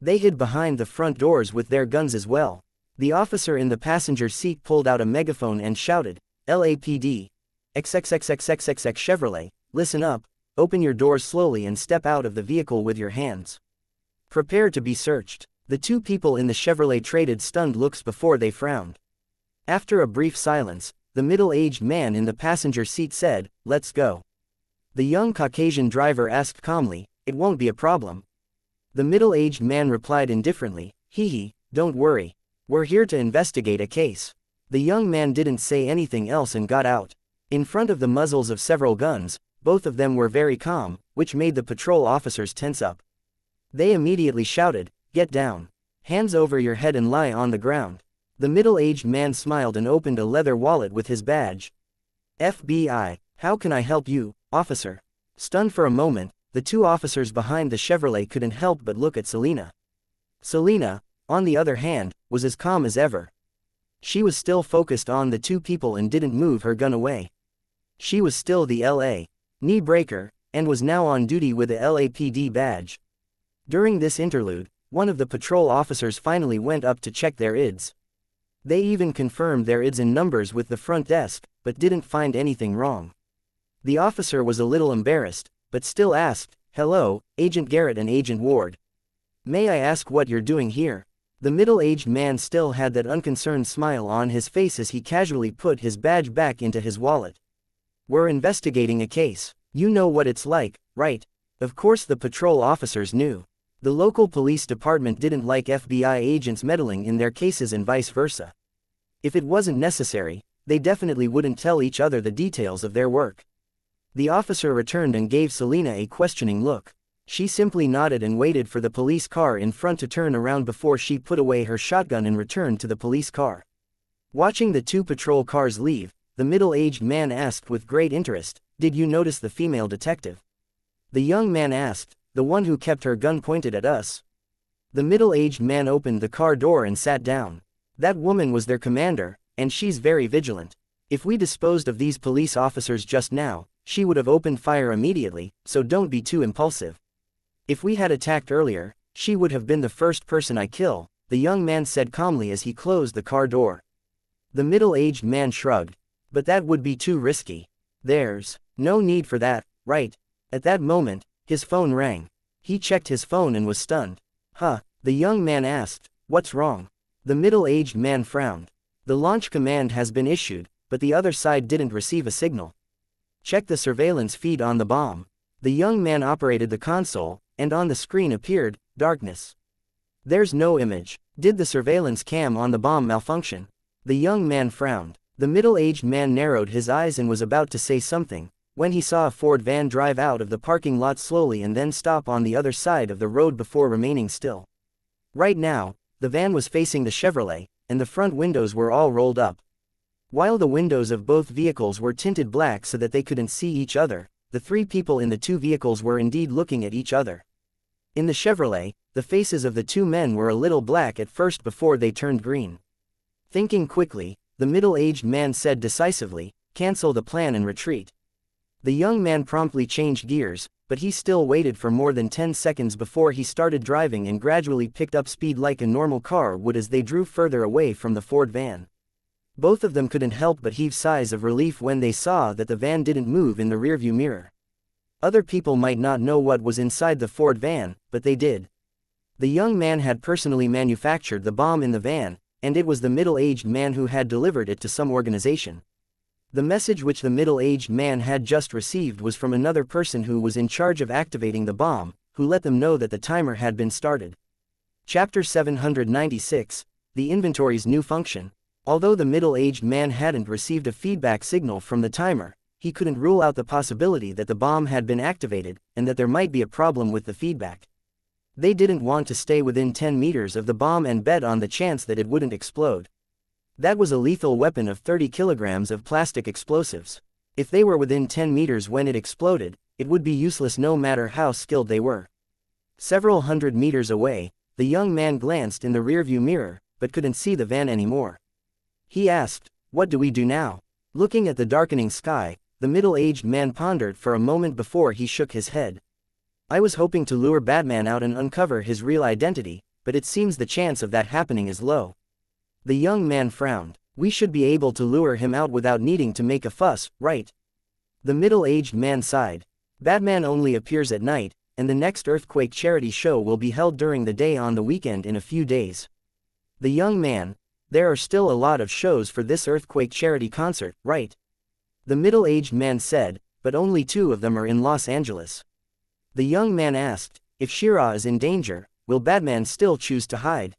They hid behind the front doors with their guns as well. The officer in the passenger seat pulled out a megaphone and shouted, "LAPD. XXXXXXX Chevrolet, listen up, open your doors slowly and step out of the vehicle with your hands. Prepare to be searched." The two people in the Chevrolet traded stunned looks before they frowned. After a brief silence, the middle-aged man in the passenger seat said, "Let's go." The young Caucasian driver asked calmly, "It won't be a problem." The middle-aged man replied indifferently, "Hee, don't worry. We're here to investigate a case." The young man didn't say anything else and got out. In front of the muzzles of several guns, both of them were very calm, which made the patrol officers tense up. They immediately shouted, "Get down. Hands over your head and lie on the ground." The middle-aged man smiled and opened a leather wallet with his badge. "FBI, how can I help you, officer?" Stunned for a moment, the two officers behind the Chevrolet couldn't help but look at Selina. Selina, on the other hand, was as calm as ever. She was still focused on the two people and didn't move her gun away. She was still the LA knee breaker, and was now on duty with the LAPD badge. During this interlude, one of the patrol officers finally went up to check their IDs. They even confirmed their IDs and numbers with the front desk, but didn't find anything wrong. The officer was a little embarrassed, but still asked, "Hello, Agent Garrett and Agent Ward. May I ask what you're doing here?" The middle-aged man still had that unconcerned smile on his face as he casually put his badge back into his wallet. "We're investigating a case. You know what it's like, right?" Of course the patrol officers knew. The local police department didn't like FBI agents meddling in their cases and vice versa. If it wasn't necessary, they definitely wouldn't tell each other the details of their work. The officer returned and gave Selina a questioning look. She simply nodded and waited for the police car in front to turn around before she put away her shotgun and returned to the police car. Watching the two patrol cars leave, the middle-aged man asked with great interest, "Did you notice the female detective?" The young man asked, "The one who kept her gun pointed at us?" The middle-aged man opened the car door and sat down. "That woman was their commander, and she's very vigilant. If we disposed of these police officers just now, she would have opened fire immediately, so don't be too impulsive. If we had attacked earlier, she would have been the first person I kill," the young man said calmly as he closed the car door. The middle-aged man shrugged. "But that would be too risky. There's no need for that, right?" At that moment, his phone rang. He checked his phone and was stunned. "Huh?" the young man asked. "What's wrong?" The middle-aged man frowned. "The launch command has been issued, but the other side didn't receive a signal. Check the surveillance feed on the bomb." The young man operated the console, and on the screen appeared, darkness. "There's no image. Did the surveillance cam on the bomb malfunction?" The young man frowned. The middle-aged man narrowed his eyes and was about to say something, when he saw a Ford van drive out of the parking lot slowly and then stop on the other side of the road before remaining still. Right now, the van was facing the Chevrolet, and the front windows were all rolled up. While the windows of both vehicles were tinted black so that they couldn't see each other, the three people in the two vehicles were indeed looking at each other. In the Chevrolet, the faces of the two men were a little black at first before they turned green. Thinking quickly, the middle-aged man said decisively, "Cancel the plan and retreat." The young man promptly changed gears, but he still waited for more than 10 seconds before he started driving and gradually picked up speed like a normal car would as they drew further away from the Ford van. Both of them couldn't help but heave sighs of relief when they saw that the van didn't move in the rearview mirror. Other people might not know what was inside the Ford van, but they did. The young man had personally manufactured the bomb in the van, and it was the middle-aged man who had delivered it to some organization. The message which the middle-aged man had just received was from another person who was in charge of activating the bomb, who let them know that the timer had been started. Chapter 796, The Inventory's New Function. Although the middle-aged man hadn't received a feedback signal from the timer, he couldn't rule out the possibility that the bomb had been activated, and that there might be a problem with the feedback. They didn't want to stay within 10 meters of the bomb and bet on the chance that it wouldn't explode. That was a lethal weapon of 30 kilograms of plastic explosives. If they were within 10 meters when it exploded, it would be useless no matter how skilled they were. Several hundred meters away, the young man glanced in the rearview mirror, but couldn't see the van anymore. He asked, "What do we do now?" Looking at the darkening sky, the middle-aged man pondered for a moment before he shook his head. "I was hoping to lure Batman out and uncover his real identity, but it seems the chance of that happening is low." The young man frowned. "We should be able to lure him out without needing to make a fuss, right?" The middle-aged man sighed. "Batman only appears at night, and the next earthquake charity show will be held during the day on the weekend in a few days." The young man: "There are still a lot of shows for this earthquake charity concert, right?" The middle-aged man said, "But only 2 of them are in Los Angeles." The young man asked, "If Shira is in danger, will Batman still choose to hide?"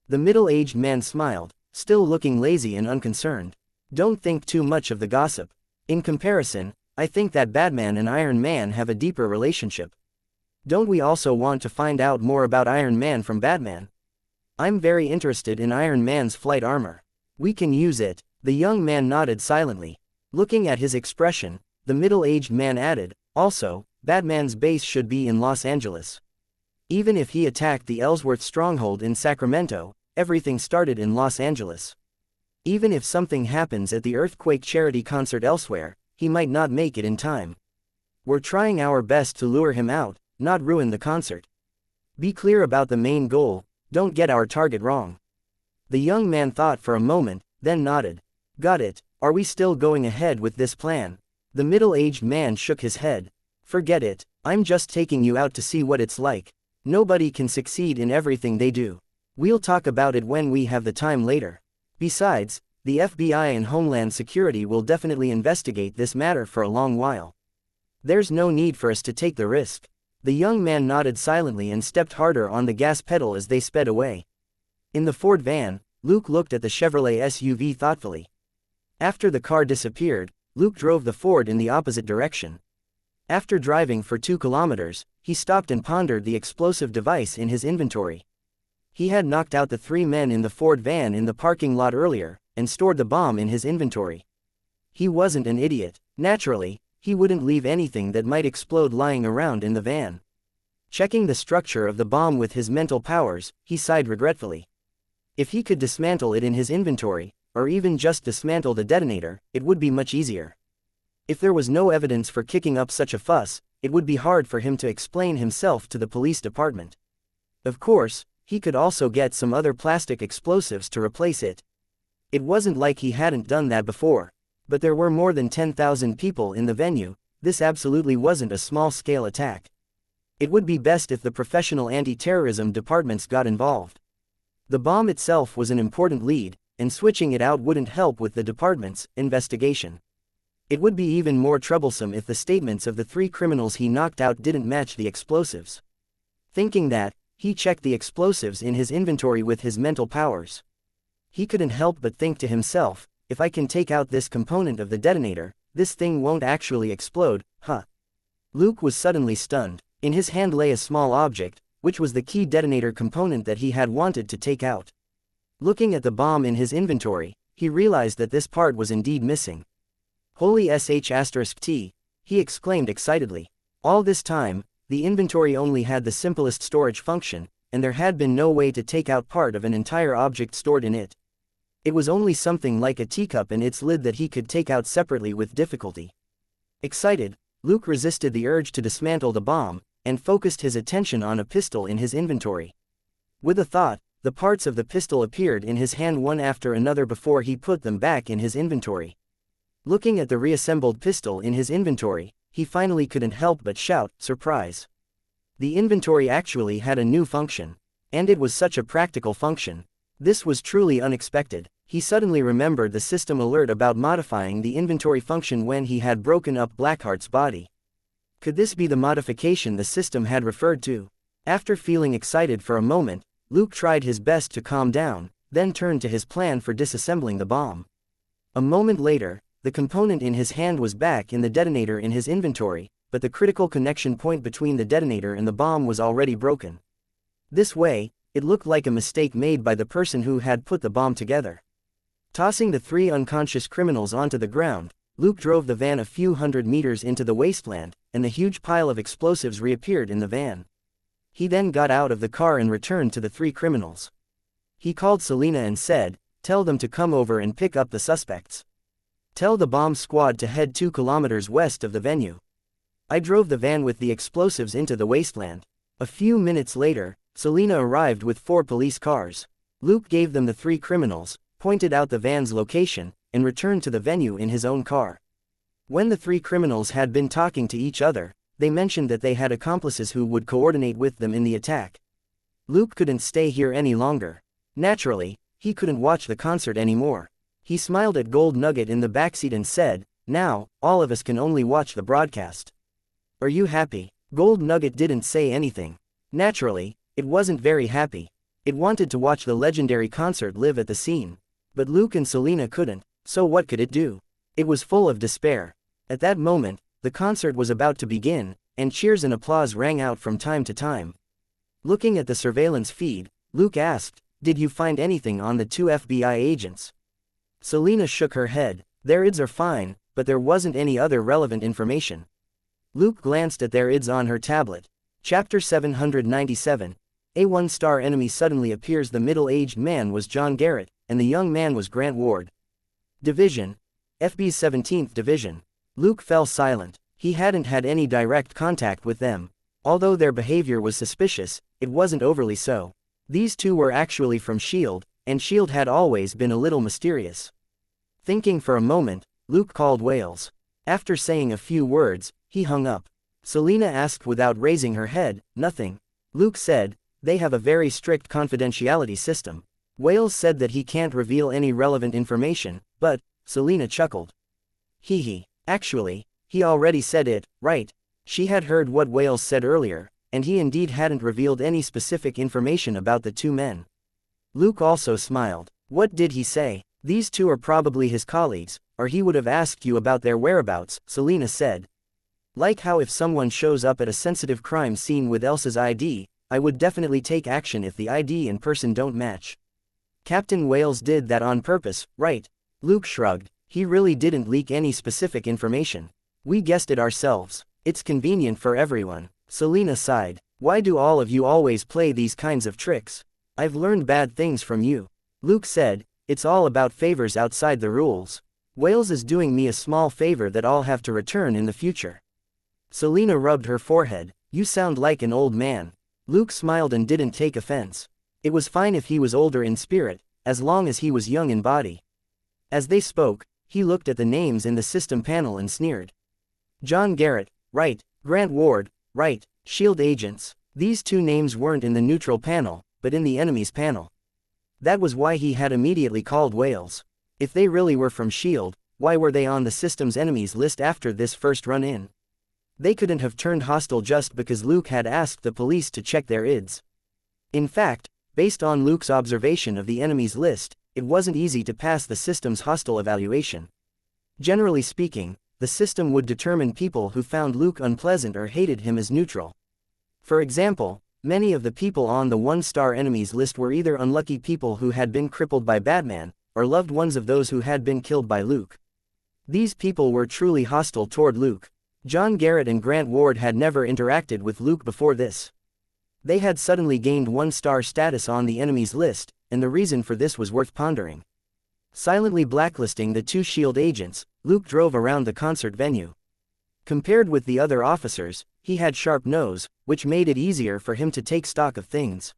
The middle-aged man smiled, still looking lazy and unconcerned. "Don't think too much of the gossip. In comparison, I think that Batman and Iron Man have a deeper relationship. Don't we also want to find out more about Iron Man from Batman? I'm very interested in Iron Man's flight armor. We can use it." The young man nodded silently. Looking at his expression, the middle-aged man added, "Also, Batman's base should be in Los Angeles. Even if he attacked the Ellsworth stronghold in Sacramento, everything started in Los Angeles. Even if something happens at the earthquake charity concert elsewhere, he might not make it in time. We're trying our best to lure him out, not ruin the concert. Be clear about the main goal, don't get our target wrong." The young man thought for a moment, then nodded. "Got it. Are we still going ahead with this plan?" The middle-aged man shook his head. "Forget it, I'm just taking you out to see what it's like. Nobody can succeed in everything they do. We'll talk about it when we have the time later. Besides, the FBI and Homeland Security will definitely investigate this matter for a long while. There's no need for us to take the risk." The young man nodded silently and stepped harder on the gas pedal as they sped away. In the Ford van, Luke looked at the Chevrolet SUV thoughtfully. After the car disappeared, Luke drove the Ford in the opposite direction. After driving for 2 kilometers, he stopped and pondered the explosive device in his inventory. He had knocked out the 3 men in the Ford van in the parking lot earlier, and stored the bomb in his inventory. He wasn't an idiot. Naturally, he wouldn't leave anything that might explode lying around in the van. Checking the structure of the bomb with his mental powers, he sighed regretfully. If he could dismantle it in his inventory, or even just dismantle the detonator, it would be much easier. If there was no evidence for kicking up such a fuss, it would be hard for him to explain himself to the police department. Of course, he could also get some other plastic explosives to replace it. It wasn't like he hadn't done that before. But there were more than 10,000 people in the venue. This absolutely wasn't a small-scale attack. It would be best if the professional anti-terrorism departments got involved. The bomb itself was an important lead, and switching it out wouldn't help with the department's investigation. It would be even more troublesome if the statements of the 3 criminals he knocked out didn't match the explosives. Thinking that, he checked the explosives in his inventory with his mental powers. He couldn't help but think to himself, if I can take out this component of the detonator, this thing won't actually explode, huh? Luke was suddenly stunned. In his hand lay a small object, which was the key detonator component that he had wanted to take out. Looking at the bomb in his inventory, he realized that this part was indeed missing. "Holy sh*t," he exclaimed excitedly. All this time, the inventory only had the simplest storage function, and there had been no way to take out part of an entire object stored in it. It was only something like a teacup and its lid that he could take out separately with difficulty. Excited, Luke resisted the urge to dismantle the bomb, and focused his attention on a pistol in his inventory. With a thought, the parts of the pistol appeared in his hand one after another before he put them back in his inventory. Looking at the reassembled pistol in his inventory, he finally couldn't help but shout, "Surprise!" The inventory actually had a new function. And it was such a practical function. This was truly unexpected. He suddenly remembered the system alert about modifying the inventory function when he had broken up Blackheart's body. Could this be the modification the system had referred to? After feeling excited for a moment, Luke tried his best to calm down, then turned to his plan for disassembling the bomb. A moment later, the component in his hand was back in the detonator in his inventory, but the critical connection point between the detonator and the bomb was already broken. This way, it looked like a mistake made by the person who had put the bomb together. Tossing the 3 unconscious criminals onto the ground, Luke drove the van a few hundred meters into the wasteland, and the huge pile of explosives reappeared in the van. He then got out of the car and returned to the 3 criminals. He called Selena and said, "Tell them to come over and pick up the suspects. Tell the bomb squad to head 2 kilometers west of the venue." I drove the van with the explosives into the wasteland. A few minutes later, Selena arrived with 4 police cars. Luke gave them the 3 criminals, pointed out the van's location, and returned to the venue in his own car. When the 3 criminals had been talking to each other, they mentioned that they had accomplices who would coordinate with them in the attack. Luke couldn't stay here any longer. Naturally, he couldn't watch the concert anymore. He smiled at Gold Nugget in the backseat and said, "Now, all of us can only watch the broadcast. Are you happy?" Gold Nugget didn't say anything. Naturally, it wasn't very happy. It wanted to watch the legendary concert live at the scene. But Luke and Selena couldn't, so what could it do? It was full of despair. At that moment, the concert was about to begin, and cheers and applause rang out from time to time. Looking at the surveillance feed, Luke asked, "Did you find anything on the 2 FBI agents?" Selena shook her head. "Their IDs are fine, but there wasn't any other relevant information." Luke glanced at their IDs on her tablet. Chapter 797. A 1-star enemy suddenly appears. The middle-aged man was John Garrett, and the young man was Grant Ward. Division. FB's 17th Division. Luke fell silent. He hadn't had any direct contact with them. Although their behavior was suspicious, it wasn't overly so. These 2 were actually from S.H.I.E.L.D., and S.H.I.E.L.D. had always been a little mysterious. Thinking for a moment, Luke called Wales. After saying a few words, he hung up. Selena asked without raising her head, "Nothing." Luke said, "They have a very strict confidentiality system." Wales said that he can't reveal any relevant information, but, Selena chuckled. Hee. Actually, he already said it, right? She had heard what Wales said earlier, and he indeed hadn't revealed any specific information about the 2 men. Luke also smiled. "What did he say?" "These 2 are probably his colleagues, or he would have asked you about their whereabouts," Selena said. "Like how if someone shows up at a sensitive crime scene with Elsa's ID, I would definitely take action if the ID and person don't match. Captain Wales did that on purpose, right?" Luke shrugged. He really didn't leak any specific information. "We guessed it ourselves. It's convenient for everyone." Selena sighed. "Why do all of you always play these kinds of tricks? I've learned bad things from you." Luke said, "It's all about favors outside the rules. Wales is doing me a small favor that I'll have to return in the future." Selena rubbed her forehead. "You sound like an old man." Luke smiled and didn't take offense. It was fine if he was older in spirit, as long as he was young in body. As they spoke, he looked at the names in the system panel and sneered. John Garrett, right. Grant Ward, right. S.H.I.E.L.D. agents. These 2 names weren't in the neutral panel, but in the enemies panel. That was why he had immediately called Wales. If they really were from S.H.I.E.L.D., why were they on the system's enemies list after this first run-in? They couldn't have turned hostile just because Luke had asked the police to check their IDs. In fact, based on Luke's observation of the enemies list, it wasn't easy to pass the system's hostile evaluation. Generally speaking, the system would determine people who found Luke unpleasant or hated him as neutral. For example, many of the people on the 1-star enemies list were either unlucky people who had been crippled by Batman, or loved ones of those who had been killed by Luke. These people were truly hostile toward Luke. John Garrett and Grant Ward had never interacted with Luke before this. They had suddenly gained 1-star status on the enemies list, and the reason for this was worth pondering. Silently blacklisting the 2 S.H.I.E.L.D. agents, Luke drove around the concert venue. Compared with the other officers, he had sharp nose, which made it easier for him to take stock of things.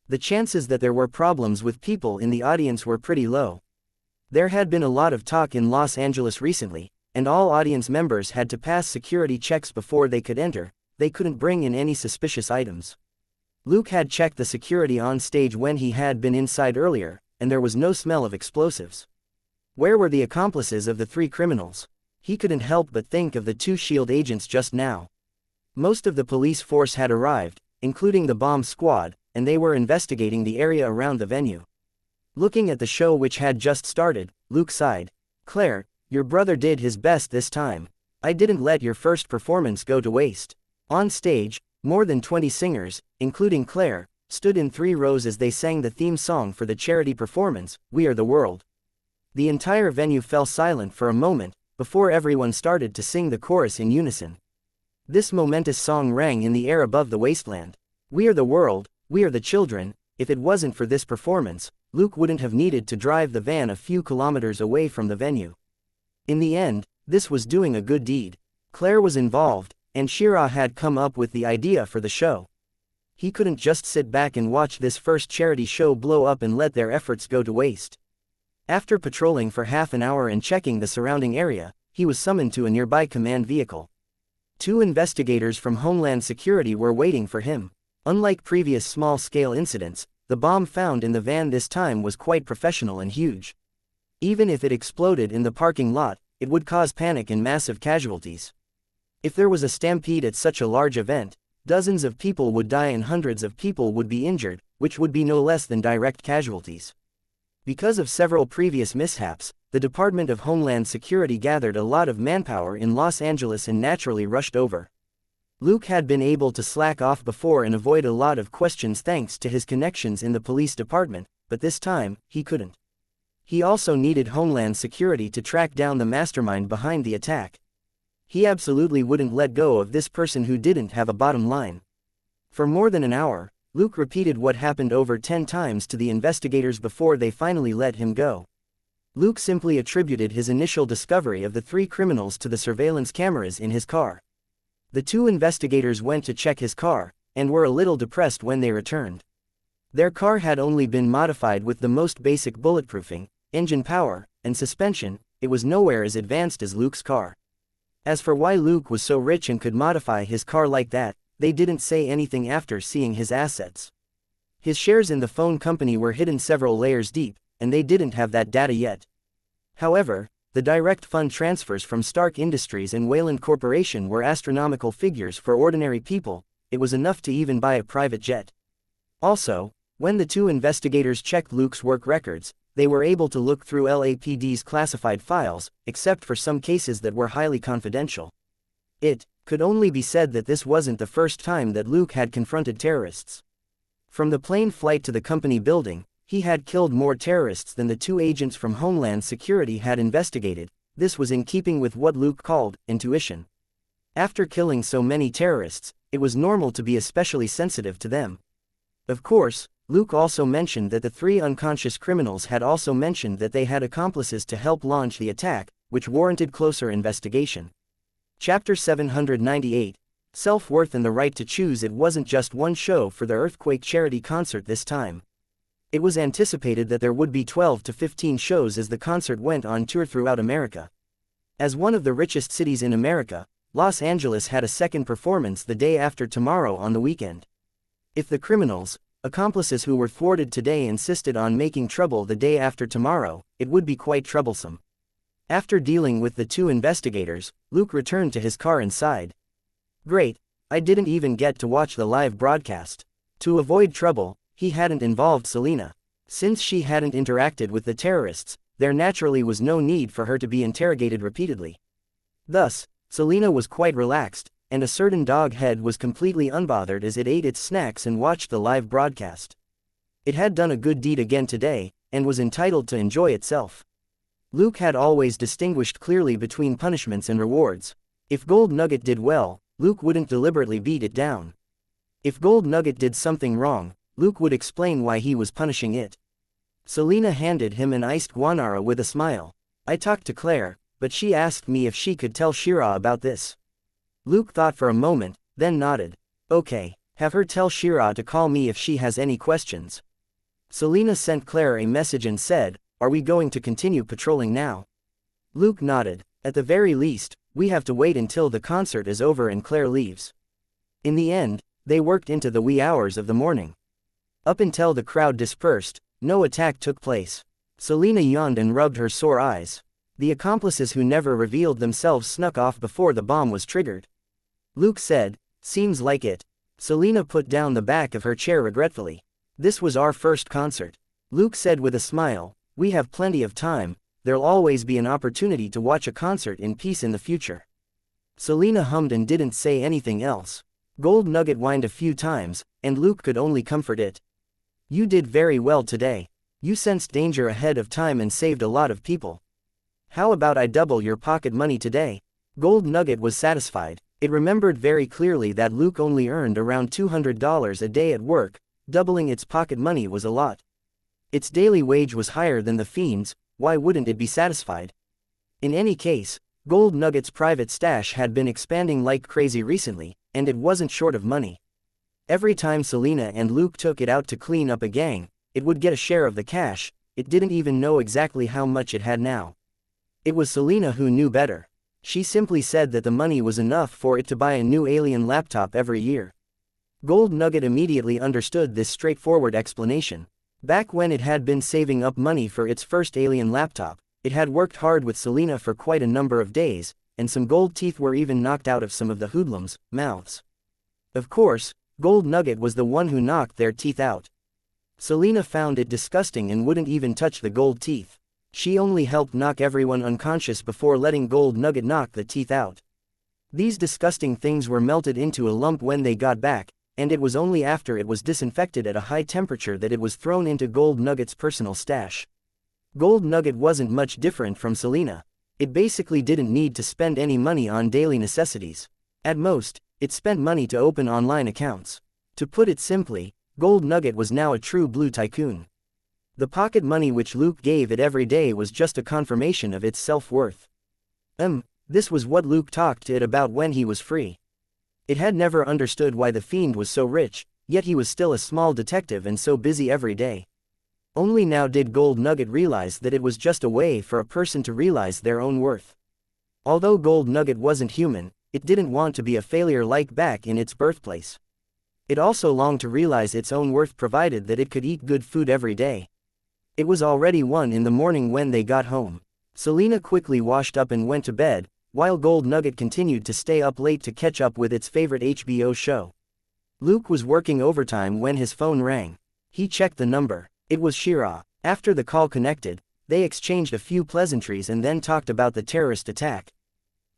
The chances that there were problems with people in the audience were pretty low. There had been a lot of talk in Los Angeles recently, and all audience members had to pass security checks before they could enter. They couldn't bring in any suspicious items. Luke had checked the security on stage when he had been inside earlier, and there was no smell of explosives. Where were the accomplices of the 3 criminals? He couldn't help but think of the 2 S.H.I.E.L.D. agents just now. Most of the police force had arrived, including the bomb squad, and they were investigating the area around the venue. Looking at the show which had just started, Luke sighed. "Claire, your brother did his best this time. I didn't let your first performance go to waste." On stage, more than 20 singers, including Claire, stood in 3 rows as they sang the theme song for the charity performance, "We Are the World." The entire venue fell silent for a moment, before everyone started to sing the chorus in unison. This momentous song rang in the air above the wasteland. "We are the world, we are the children." If it wasn't for this performance, Luke wouldn't have needed to drive the van a few kilometers away from the venue. In the end, this was doing a good deed. Claire was involved, and Shira had come up with the idea for the show. He couldn't just sit back and watch this first charity show blow up and let their efforts go to waste. After patrolling for half an hour and checking the surrounding area, he was summoned to a nearby command vehicle. 2 investigators from Homeland Security were waiting for him. Unlike previous small-scale incidents, the bomb found in the van this time was quite professional and huge. Even if it exploded in the parking lot, it would cause panic and massive casualties. If there was a stampede at such a large event, dozens of people would die and hundreds of people would be injured, which would be no less than direct casualties. Because of several previous mishaps, the Department of Homeland Security gathered a lot of manpower in Los Angeles and naturally rushed over. Luke had been able to slack off before and avoid a lot of questions thanks to his connections in the police department, but this time, he couldn't. He also needed Homeland Security to track down the mastermind behind the attack. He absolutely wouldn't let go of this person who didn't have a bottom line. For more than an hour, Luke repeated what happened over 10 times to the investigators before they finally let him go. Luke simply attributed his initial discovery of the 3 criminals to the surveillance cameras in his car. The 2 investigators went to check his car, and were a little depressed when they returned. Their car had only been modified with the most basic bulletproofing, engine power, and suspension. It was nowhere as advanced as Luke's car. As for why Luke was so rich and could modify his car like that, they didn't say anything after seeing his assets. His shares in the phone company were hidden several layers deep, and they didn't have that data yet. However, the direct fund transfers from Stark Industries and Wayland Corporation were astronomical figures for ordinary people. It was enough to even buy a private jet. Also, when the 2 investigators checked Luke's work records, they were able to look through LAPD's classified files, except for some cases that were highly confidential. It could only be said that this wasn't the first time that Luke had confronted terrorists. From the plane flight to the company building, he had killed more terrorists than the 2 agents from Homeland Security had investigated. This was in keeping with what Luke called intuition. After killing so many terrorists, it was normal to be especially sensitive to them. Of course, Luke also mentioned that the 3 unconscious criminals had also mentioned that they had accomplices to help launch the attack, which warranted closer investigation. Chapter 798. Self-worth and the right to choose. It wasn't just one show for the Earthquake charity concert this time. It was anticipated that there would be 12 to 15 shows as the concert went on tour throughout America. As one of the richest cities in America, Los Angeles had a second performance the day after tomorrow on the weekend. If the criminals, accomplices who were thwarted today insisted on making trouble the day after tomorrow, it would be quite troublesome. After dealing with the 2 investigators, Luke returned to his car and sighed. Great, I didn't even get to watch the live broadcast. To avoid trouble, he hadn't involved Selena. Since she hadn't interacted with the terrorists, there naturally was no need for her to be interrogated repeatedly. Thus, Selena was quite relaxed, and a certain dog head was completely unbothered as it ate its snacks and watched the live broadcast. It had done a good deed again today, and was entitled to enjoy itself. Luke had always distinguished clearly between punishments and rewards. If Gold Nugget did well, Luke wouldn't deliberately beat it down. If Gold Nugget did something wrong, Luke would explain why he was punishing it. Selena handed him an iced guanara with a smile. I talked to Claire, but she asked me if she could tell Shira about this. Luke thought for a moment, then nodded. Okay, have her tell Shira to call me if she has any questions. Selena sent Claire a message and said, are we going to continue patrolling now? Luke nodded. At the very least, we have to wait until the concert is over and Claire leaves. In the end, they worked into the wee hours of the morning. Up until the crowd dispersed, no attack took place. Selena yawned and rubbed her sore eyes. The accomplices who never revealed themselves snuck off before the bomb was triggered. Luke said, seems like it. Selena put down the back of her chair regretfully. This was our first concert. Luke said with a smile, we have plenty of time, there'll always be an opportunity to watch a concert in peace in the future. Selena hummed and didn't say anything else. Gold Nugget whined a few times, and Luke could only comfort it. You did very well today. You sensed danger ahead of time and saved a lot of people. How about I double your pocket money today? Gold Nugget was satisfied. It remembered very clearly that Luke only earned around $200 a day at work. Doubling its pocket money was a lot. Its daily wage was higher than the Fiend's, why wouldn't it be satisfied? In any case, Gold Nugget's private stash had been expanding like crazy recently, and it wasn't short of money. Every time Selena and Luke took it out to clean up a gang, it would get a share of the cash. It didn't even know exactly how much it had now. It was Selena who knew better. She simply said that the money was enough for it to buy a new alien laptop every year. Gold Nugget immediately understood this straightforward explanation. Back when it had been saving up money for its first alien laptop, it had worked hard with Selena for quite a number of days, and some gold teeth were even knocked out of some of the hoodlums' mouths. Of course, Gold Nugget was the one who knocked their teeth out. Selena found it disgusting and wouldn't even touch the gold teeth. She only helped knock everyone unconscious before letting Gold Nugget knock the teeth out. These disgusting things were melted into a lump when they got back, and it was only after it was disinfected at a high temperature that it was thrown into Gold Nugget's personal stash. Gold Nugget wasn't much different from Selena. It basically didn't need to spend any money on daily necessities. At most, it spent money to open online accounts. To put it simply, Gold Nugget was now a true blue tycoon. The pocket money which Luke gave it every day was just a confirmation of its self-worth. This was what Luke talked to it about when he was free. It had never understood why the Fiend was so rich, yet he was still a small detective and so busy every day. Only now did Gold Nugget realize that it was just a way for a person to realize their own worth. Although Gold Nugget wasn't human, it didn't want to be a failure like back in its birthplace. It also longed to realize its own worth provided that it could eat good food every day. It was already 1 in the morning when they got home. Selena quickly washed up and went to bed, while Gold Nugget continued to stay up late to catch up with its favorite HBO show. Luke was working overtime when his phone rang. He checked the number. It was Shira. After the call connected, they exchanged a few pleasantries and then talked about the terrorist attack.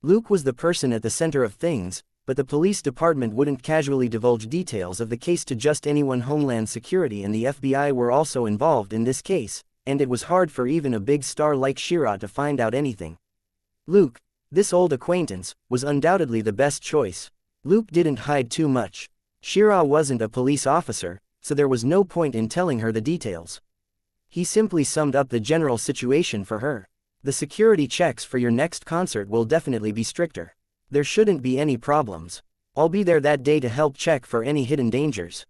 Luke was the person at the center of things, but the police department wouldn't casually divulge details of the case to just anyone. Homeland Security and the FBI were also involved in this case, and it was hard for even a big star like Shira to find out anything. Luke, this old acquaintance, was undoubtedly the best choice. Luke didn't hide too much. Shira wasn't a police officer, so there was no point in telling her the details. He simply summed up the general situation for her. The security checks for your next concert will definitely be stricter. There shouldn't be any problems. I'll be there that day to help check for any hidden dangers.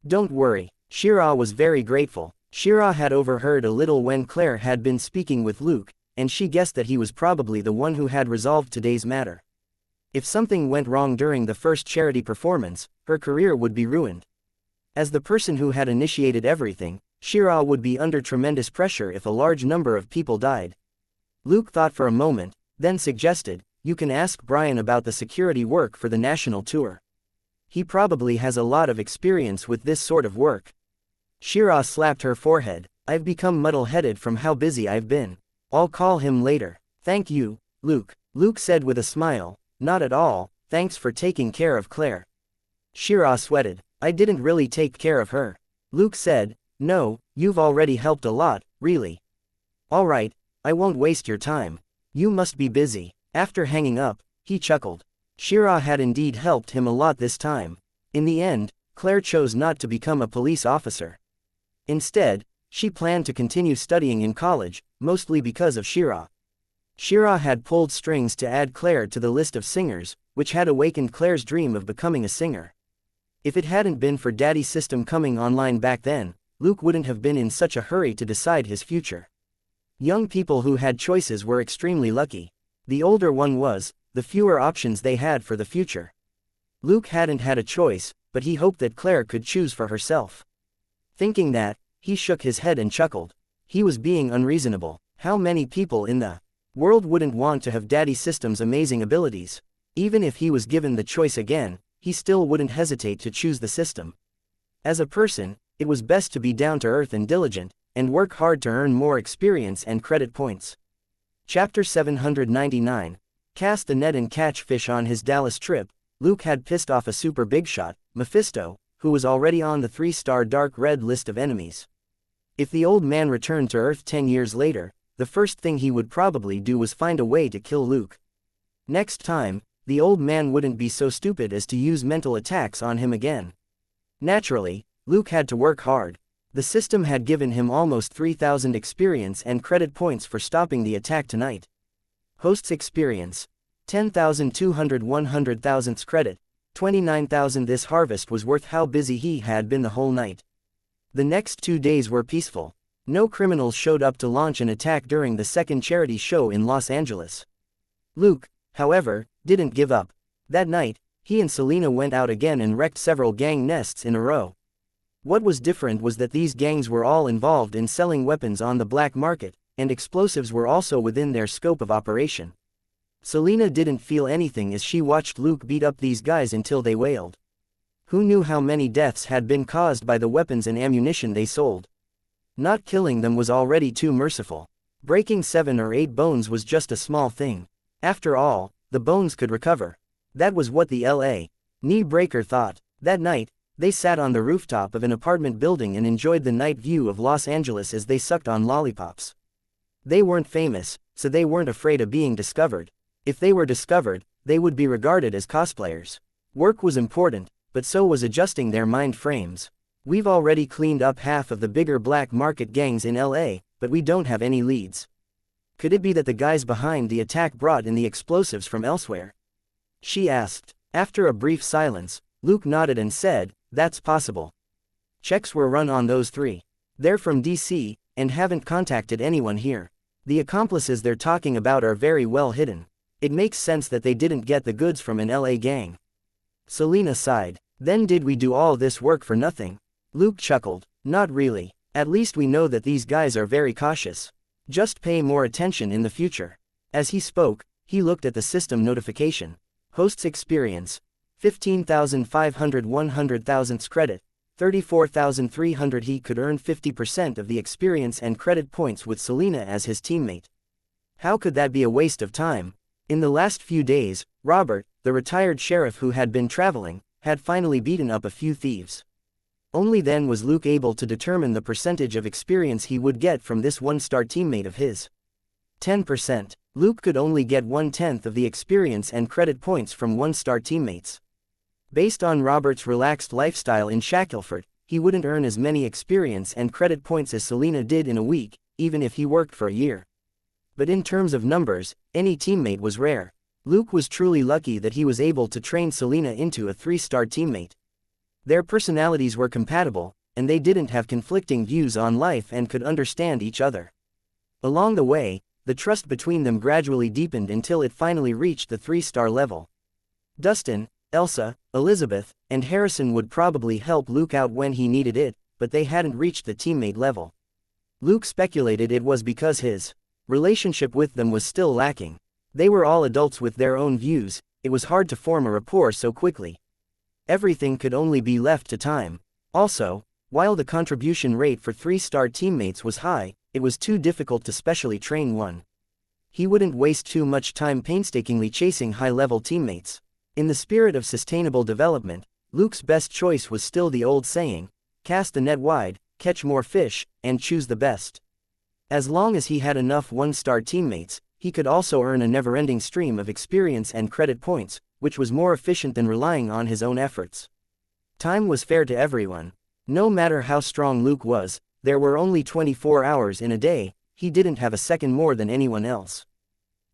Don't worry. Shira was very grateful. Shira had overheard a little when Claire had been speaking with Luke, and she guessed that he was probably the one who had resolved today's matter. If something went wrong during the first charity performance, her career would be ruined. As the person who had initiated everything, Shira would be under tremendous pressure if a large number of people died. Luke thought for a moment, then suggested, you can ask Brian about the security work for the national tour. He probably has a lot of experience with this sort of work. Shira slapped her forehead. I've become muddle-headed from how busy I've been. I'll call him later. Thank you, Luke. Luke said with a smile. Not at all, thanks for taking care of Claire. Shira sweated. I didn't really take care of her. Luke said, no, you've already helped a lot, really. All right, I won't waste your time. You must be busy. After hanging up, he chuckled. Shira had indeed helped him a lot this time. In the end, Claire chose not to become a police officer. Instead, she planned to continue studying in college, mostly because of Shira. Shira had pulled strings to add Claire to the list of singers, which had awakened Claire's dream of becoming a singer. If it hadn't been for Daddy's system coming online back then, Luke wouldn't have been in such a hurry to decide his future. Young people who had choices were extremely lucky. The older one was, the fewer options they had for the future. Luke hadn't had a choice, but he hoped that Claire could choose for herself. Thinking that, he shook his head and chuckled. He was being unreasonable. How many people in the world wouldn't want to have Daddy System's amazing abilities? Even if he was given the choice again, he still wouldn't hesitate to choose the system. As a person, it was best to be down to earth and diligent, and work hard to earn more experience and credit points. Chapter 799. Cast the net and catch fish. On his Dallas trip, Luke had pissed off a super big shot, Mephisto, who was already on the 3-star dark red list of enemies. If the old man returned to Earth 10 years later, the first thing he would probably do was find a way to kill Luke. Next time, the old man wouldn't be so stupid as to use mental attacks on him again. Naturally, Luke had to work hard. The system had given him almost 3,000 experience and credit points for stopping the attack tonight. Host's experience: 10,200. 100,000 credit, 29,000. This harvest was worth how busy he had been the whole night. The next 2 days were peaceful. No criminals showed up to launch an attack during the second charity show in Los Angeles. Luke, however, didn't give up. That night, he and Selena went out again and wrecked several gang nests in a row. What was different was that these gangs were all involved in selling weapons on the black market, and explosives were also within their scope of operation. Selena didn't feel anything as she watched Luke beat up these guys until they wailed. Who knew how many deaths had been caused by the weapons and ammunition they sold? Not killing them was already too merciful. Breaking 7 or 8 bones was just a small thing. After all, the bones could recover. That was what the L.A. knee breaker thought. That night, they sat on the rooftop of an apartment building and enjoyed the night view of Los Angeles as they sucked on lollipops. They weren't famous, so they weren't afraid of being discovered. If they were discovered, they would be regarded as cosplayers. Work was important, but so was adjusting their mind frames. We've already cleaned up half of the bigger black market gangs in LA, but we don't have any leads. Could it be that the guys behind the attack brought in the explosives from elsewhere? She asked. After a brief silence, Luke nodded and said, "That's possible. Checks were run on those 3. They're from DC, and haven't contacted anyone here. The accomplices they're talking about are very well hidden. It makes sense that they didn't get the goods from an LA gang." Selena sighed. "Then did we do all this work for nothing?" Luke chuckled. "Not really. At least we know that these guys are very cautious. Just pay more attention in the future." As he spoke, he looked at the system notification. Host's experience: 15,500. 100,000 credit, 34,300. He could earn 50% of the experience and credit points with Selena as his teammate. How could that be a waste of time? In the last few days, Robert, the retired sheriff who had been traveling, had finally beaten up a few thieves. Only then was Luke able to determine the percentage of experience he would get from this 1-star teammate of his. 10%. Luke could only get 1/10 of the experience and credit points from 1-star teammates. Based on Robert's relaxed lifestyle in Shackelford, he wouldn't earn as many experience and credit points as Selena did in a week, even if he worked for a year. But in terms of numbers, any teammate was rare. Luke was truly lucky that he was able to train Selena into a 3-star teammate. Their personalities were compatible, and they didn't have conflicting views on life and could understand each other. Along the way, the trust between them gradually deepened until it finally reached the 3-star level. Dustin, Elsa, Elizabeth, and Harrison would probably help Luke out when he needed it, but they hadn't reached the teammate level. Luke speculated it was because his relationship with them was still lacking. They were all adults with their own views. It was hard to form a rapport so quickly. Everything could only be left to time. Also, while the contribution rate for 3-star teammates was high, it was too difficult to specially train one. He wouldn't waste too much time painstakingly chasing high-level teammates. In the spirit of sustainable development, Luke's best choice was still the old saying: cast the net wide, catch more fish, and choose the best. As long as he had enough 1-star teammates, he could also earn a never-ending stream of experience and credit points, which was more efficient than relying on his own efforts. Time was fair to everyone. No matter how strong Luke was, there were only 24 hours in a day. He didn't have a second more than anyone else.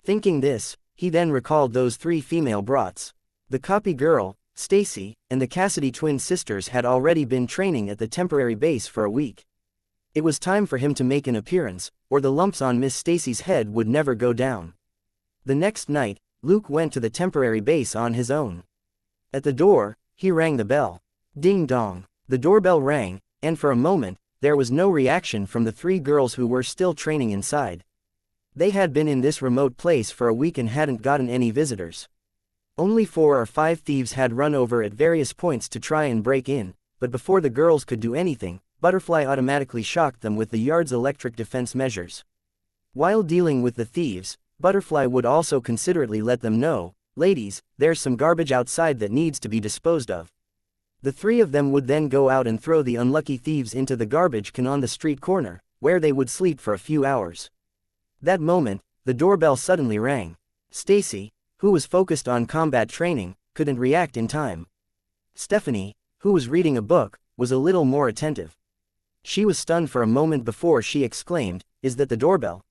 Thinking this, he then recalled those 3 female brats. The copy girl, Stacy, and the Cassidy twin sisters had already been training at the temporary base for a week. It was time for him to make an appearance, or the lumps on Miss Stacy's head would never go down. The next night, Luke went to the temporary base on his own. At the door, he rang the bell. Ding dong. The doorbell rang, and for a moment, there was no reaction from the 3 girls who were still training inside. They had been in this remote place for a week and hadn't gotten any visitors. Only 4 or 5 thieves had run over at various points to try and break in, but before the girls could do anything, Butterfly automatically shocked them with the yard's electric defense measures. While dealing with the thieves, Butterfly would also considerately let them know, "Ladies, there's some garbage outside that needs to be disposed of." The three of them would then go out and throw the unlucky thieves into the garbage can on the street corner, where they would sleep for a few hours. That moment, the doorbell suddenly rang. Stacy, who was focused on combat training, couldn't react in time. Stephanie, who was reading a book, was a little more attentive. She was stunned for a moment before she exclaimed, "Is that the doorbell?"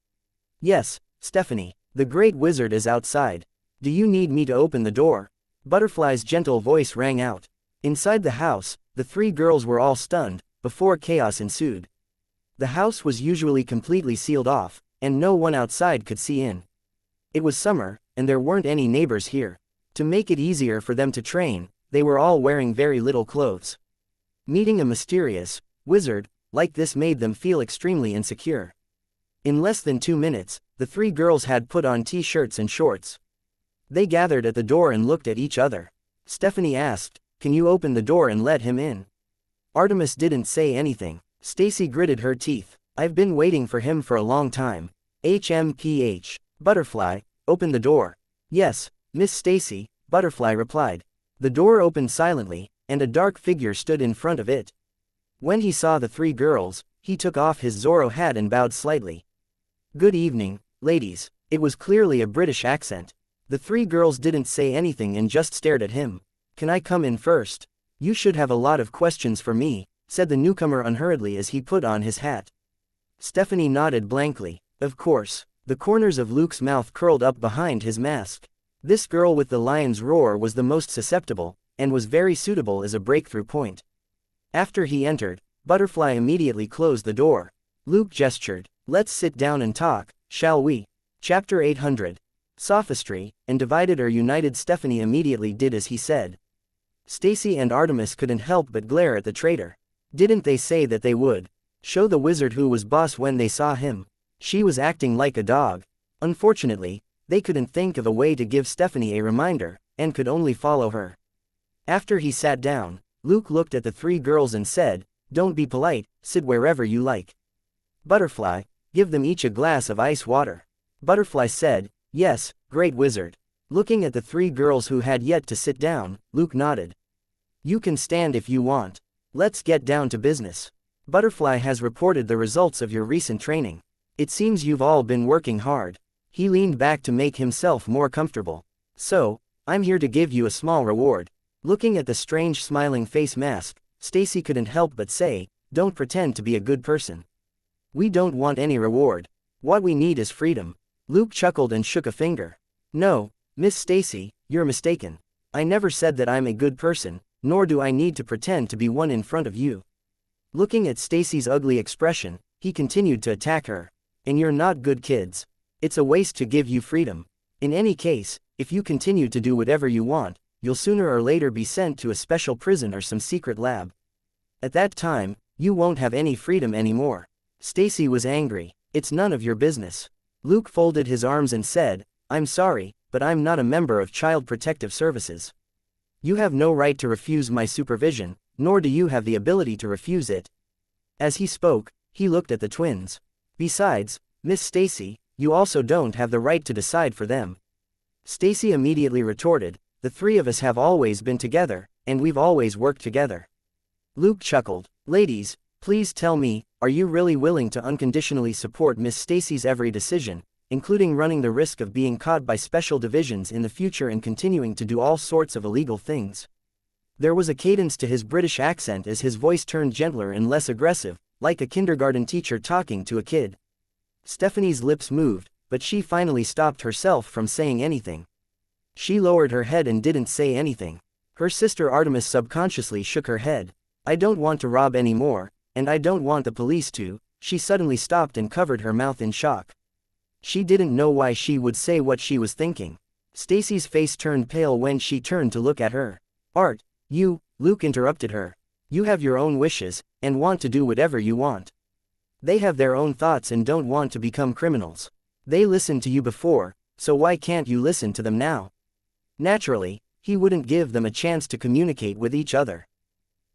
"Yes, Stephanie, the great wizard is outside. Do you need me to open the door?" Butterfly's gentle voice rang out. Inside the house, the three girls were all stunned, before chaos ensued. The house was usually completely sealed off, and no one outside could see in. It was summer, and there weren't any neighbors here. To make it easier for them to train, they were all wearing very little clothes. Meeting a mysterious wizard like this made them feel extremely insecure. In less than 2 minutes, the three girls had put on t-shirts and shorts. They gathered at the door and looked at each other. Stephanie asked, "Can you open the door and let him in?" Artemis didn't say anything. Stacy gritted her teeth. "I've been waiting for him for a long time. HMPH. Butterfly, open the door." "Yes, Miss Stacy," Butterfly replied. The door opened silently, and a dark figure stood in front of it. When he saw the three girls, he took off his Zorro hat and bowed slightly. "Good evening, ladies." It was clearly a British accent. The three girls didn't say anything and just stared at him. "Can I come in first? You should have a lot of questions for me," said the newcomer unhurriedly as he put on his hat. Stephanie nodded blankly. "Of course." The corners of Luke's mouth curled up behind his mask. This girl with the lion's roar was the most susceptible, and was very suitable as a breakthrough point. After he entered, Butterfly immediately closed the door. Luke gestured. "Let's sit down and talk, shall we?" Chapter 800. Sophistry, and divided or united. Stephanie immediately did as he said. Stacy and Artemis couldn't help but glare at the traitor. Didn't they say that they would show the wizard who was boss when they saw him? She was acting like a dog. Unfortunately, they couldn't think of a way to give Stephanie a reminder, and could only follow her. After he sat down, Luke looked at the three girls and said, "Don't be polite, sit wherever you like. Butterfly, give them each a glass of ice water." Butterfly said, "Yes, great wizard." Looking at the three girls who had yet to sit down, Luke nodded. "You can stand if you want. Let's get down to business. Butterfly has reported the results of your recent training. It seems you've all been working hard." He leaned back to make himself more comfortable. "So, I'm here to give you a small reward." Looking at the strange smiling face mask, Stacy couldn't help but say, "Don't pretend to be a good person. We don't want any reward. What we need is freedom." Luke chuckled and shook a finger. "No, Miss Stacy, you're mistaken. I never said that I'm a good person, nor do I need to pretend to be one in front of you." Looking at Stacy's ugly expression, he continued to attack her. "And you're not good kids. It's a waste to give you freedom. In any case, if you continue to do whatever you want, you'll sooner or later be sent to a special prison or some secret lab. At that time, you won't have any freedom anymore." Stacy was angry. "It's none of your business." Luke folded his arms and said, "I'm sorry, but I'm not a member of Child Protective Services. You have no right to refuse my supervision, nor do you have the ability to refuse it." As he spoke, he looked at the twins. "Besides, Miss Stacy, you also don't have the right to decide for them." Stacy immediately retorted, "The three of us have always been together, and we've always worked together." Luke chuckled. "Ladies, please tell me, are you really willing to unconditionally support Miss Stacy's every decision, including running the risk of being caught by special divisions in the future and continuing to do all sorts of illegal things?" There was a cadence to his British accent as his voice turned gentler and less aggressive, like a kindergarten teacher talking to a kid. Stephanie's lips moved, but she finally stopped herself from saying anything. She lowered her head and didn't say anything. Her sister Artemis subconsciously shook her head. "I don't want to rob anymore, and I don't want the police to." She suddenly stopped and covered her mouth in shock. She didn't know why she would say what she was thinking. Stacy's face turned pale when she turned to look at her. "Art, you," Luke interrupted her. "You have your own wishes, and want to do whatever you want. They have their own thoughts and don't want to become criminals. They listened to you before, so why can't you listen to them now?" Naturally, he wouldn't give them a chance to communicate with each other.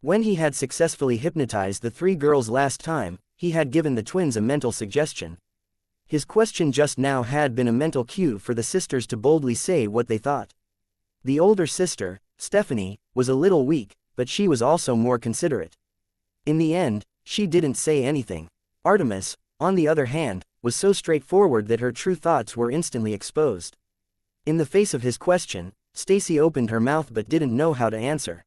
When he had successfully hypnotized the three girls last time, he had given the twins a mental suggestion. His question just now had been a mental cue for the sisters to boldly say what they thought. The older sister, Stephanie, was a little weak, but she was also more considerate. In the end, she didn't say anything. Artemis, on the other hand, was so straightforward that her true thoughts were instantly exposed. In the face of his question, Stacy opened her mouth but didn't know how to answer.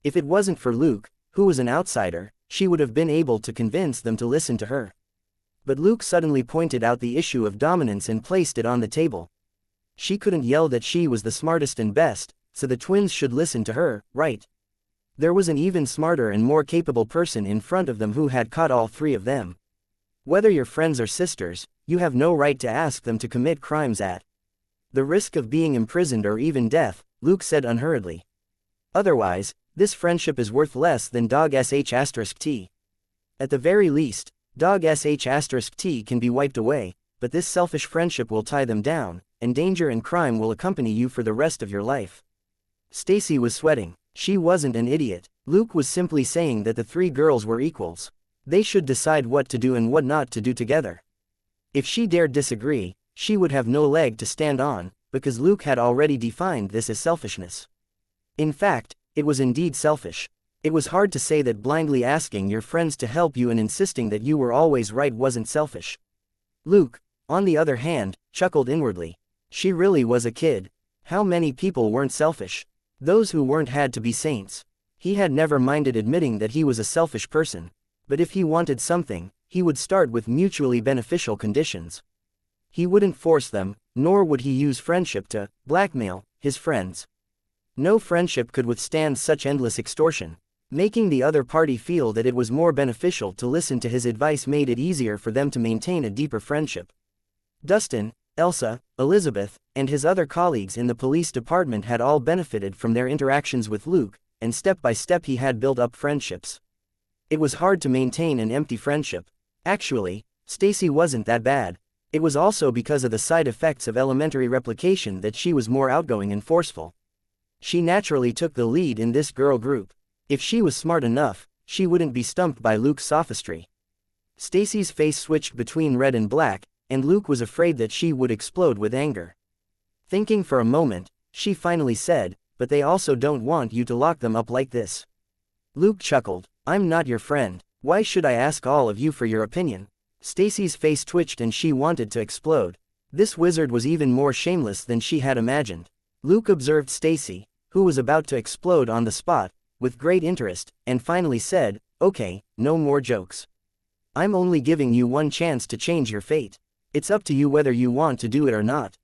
If it wasn't for Luke, who was an outsider, she would have been able to convince them to listen to her. But Luke suddenly pointed out the issue of dominance and placed it on the table. She couldn't yell that she was the smartest and best, so the twins should listen to her, right? There was an even smarter and more capable person in front of them who had caught all three of them. Whether you're friends or sisters, you have no right to ask them to commit crimes at the risk of being imprisoned or even death, Luke said unhurriedly. Otherwise, this friendship is worth less than dog sh*t. At the very least, dog sh*t can be wiped away, but this selfish friendship will tie them down, and danger and crime will accompany you for the rest of your life. Stacy was sweating. She wasn't an idiot. Luke was simply saying that the three girls were equals. They should decide what to do and what not to do together. If she dared disagree, she would have no leg to stand on, because Luke had already defined this as selfishness. In fact, it was indeed selfish. It was hard to say that blindly asking your friends to help you and insisting that you were always right wasn't selfish. Luke, on the other hand, chuckled inwardly. She really was a kid. How many people weren't selfish? Those who weren't had to be saints. He had never minded admitting that he was a selfish person. But if he wanted something, he would start with mutually beneficial conditions. He wouldn't force them, nor would he use friendship to blackmail his friends. No friendship could withstand such endless extortion. Making the other party feel that it was more beneficial to listen to his advice made it easier for them to maintain a deeper friendship. Dustin, Elsa, Elizabeth, and his other colleagues in the police department had all benefited from their interactions with Luke, and step by step he had built up friendships. It was hard to maintain an empty friendship. Actually, Stacy wasn't that bad. It was also because of the side effects of elementary replication that she was more outgoing and forceful. She naturally took the lead in this girl group. If she was smart enough, she wouldn't be stumped by Luke's sophistry. Stacy's face switched between red and black, and Luke was afraid that she would explode with anger. Thinking for a moment, she finally said, "But they also don't want you to lock them up like this." Luke chuckled. "I'm not your friend. Why should I ask all of you for your opinion?" Stacy's face twitched and she wanted to explode. This wizard was even more shameless than she had imagined. Luke observed Stacy, who was about to explode on the spot, with great interest, and finally said, "Okay, no more jokes. I'm only giving you one chance to change your fate. It's up to you whether you want to do it or not.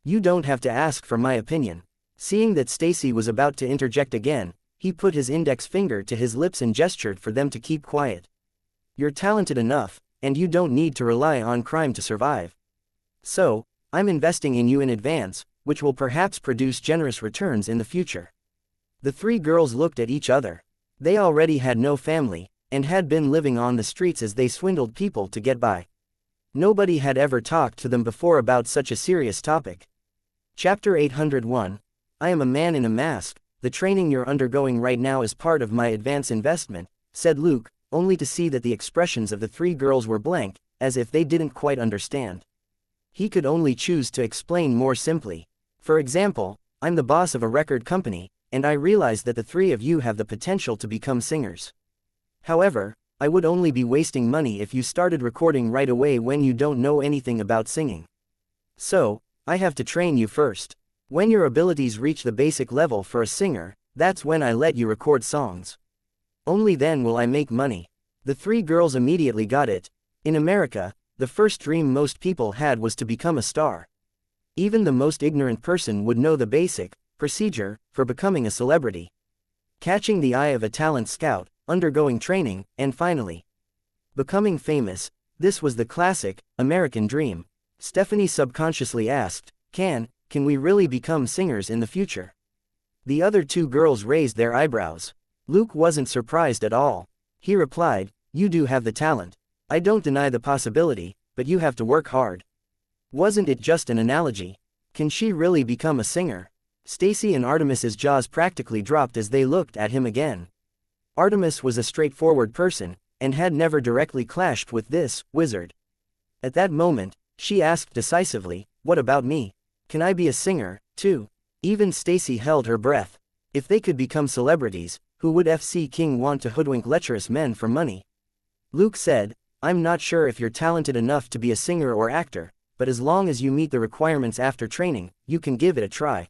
You don't have to ask for my opinion." Seeing that Stacy was about to interject again, he put his index finger to his lips and gestured for them to keep quiet. "You're talented enough, and you don't need to rely on crime to survive. So, I'm investing in you in advance, which will perhaps produce generous returns in the future." The three girls looked at each other. They already had no family, and had been living on the streets as they swindled people to get by. Nobody had ever talked to them before about such a serious topic. Chapter 801. I am a man in a mask. The training you're undergoing right now is part of my advance investment, said Luke, only to see that the expressions of the three girls were blank, as if they didn't quite understand. He could only choose to explain more simply. For example, I'm the boss of a record company, and I realize that the three of you have the potential to become singers. However, I would only be wasting money if you started recording right away when you don't know anything about singing. So, I have to train you first. When your abilities reach the basic level for a singer, that's when I let you record songs. Only then will I make money. The three girls immediately got it. In America, the first dream most people had was to become a star. Even the most ignorant person would know the basic procedure for becoming a celebrity. Catching the eye of a talent scout, undergoing training, and finally becoming famous. This was the classic American dream. Stephanie subconsciously asked, Can we really become singers in the future?" The other two girls raised their eyebrows. Luke wasn't surprised at all. He replied, "You do have the talent. I don't deny the possibility, but you have to work hard." Wasn't it just an analogy? Can she really become a singer? Stacy and Artemis's jaws practically dropped as they looked at him again. Artemis was a straightforward person, and had never directly clashed with this wizard. At that moment, she asked decisively, "What about me? Can I be a singer, too?" Even Stacy held her breath. If they could become celebrities, who would FC King want to hoodwink lecherous men for money? Luke said, "I'm not sure if you're talented enough to be a singer or actor, but as long as you meet the requirements after training, you can give it a try."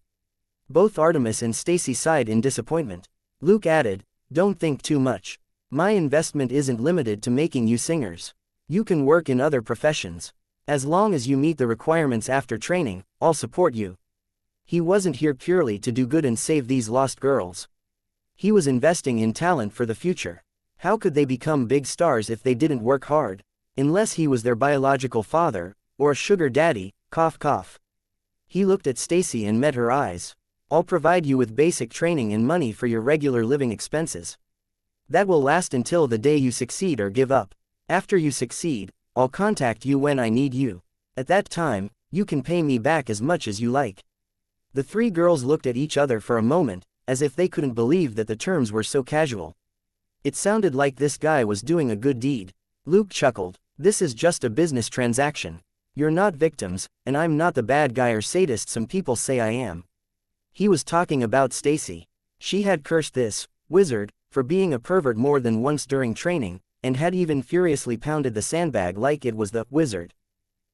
Both Artemis and Stacy sighed in disappointment. Luke added, "Don't think too much. My investment isn't limited to making you singers. You can work in other professions. As long as you meet the requirements after training, I'll support you." He wasn't here purely to do good and save these lost girls. He was investing in talent for the future. How could they become big stars if they didn't work hard? Unless he was their biological father, or a sugar daddy, cough cough. He looked at Stacy and met her eyes. "I'll provide you with basic training and money for your regular living expenses. That will last until the day you succeed or give up. After you succeed, I'll contact you when I need you. At that time, you can pay me back as much as you like." The three girls looked at each other for a moment, as if they couldn't believe that the terms were so casual. It sounded like this guy was doing a good deed. Luke chuckled, "This is just a business transaction. You're not victims, and I'm not the bad guy or sadist some people say I am." He was talking about Stacy. She had cursed this wizard for being a pervert more than once during training, and had even furiously pounded the sandbag like it was the wizard.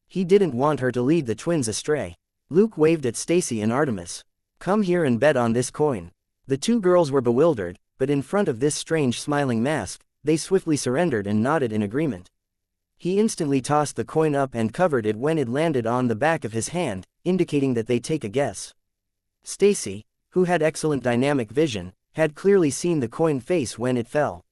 He didn't want her to lead the twins astray. Luke waved at Stacy and Artemis. "Come here and bet on this coin." The two girls were bewildered, but in front of this strange smiling mask, they swiftly surrendered and nodded in agreement. He instantly tossed the coin up and covered it when it landed on the back of his hand, indicating that they take a guess. Stacy, who had excellent dynamic vision, had clearly seen the coin face when it fell.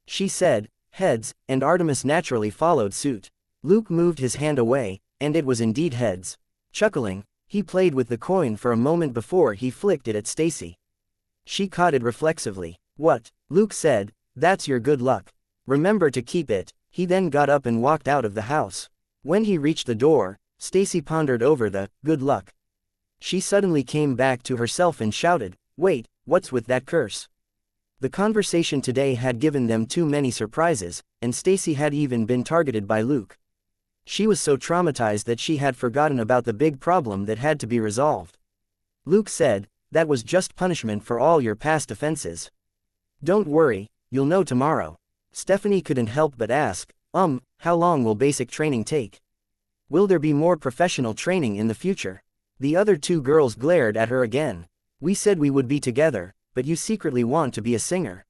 She said, "Heads," and Artemis naturally followed suit. Luke moved his hand away, and it was indeed heads. Chuckling, he played with the coin for a moment before he flicked it at Stacy. She caught it reflexively. "What?" Luke said, "That's your good luck. Remember to keep it." He then got up and walked out of the house. When he reached the door, Stacy pondered over the good luck. She suddenly came back to herself and shouted, "Wait, what's with that curse?" The conversation today had given them too many surprises, and Stacy had even been targeted by Luke. She was so traumatized that she had forgotten about the big problem that had to be resolved. Luke said, "That was just punishment for all your past offenses. Don't worry, you'll know tomorrow." Stephanie couldn't help but ask, how long will basic training take? Will there be more professional training in the future?" The other two girls glared at her again. "We said we would be together, but you secretly want to be a singer."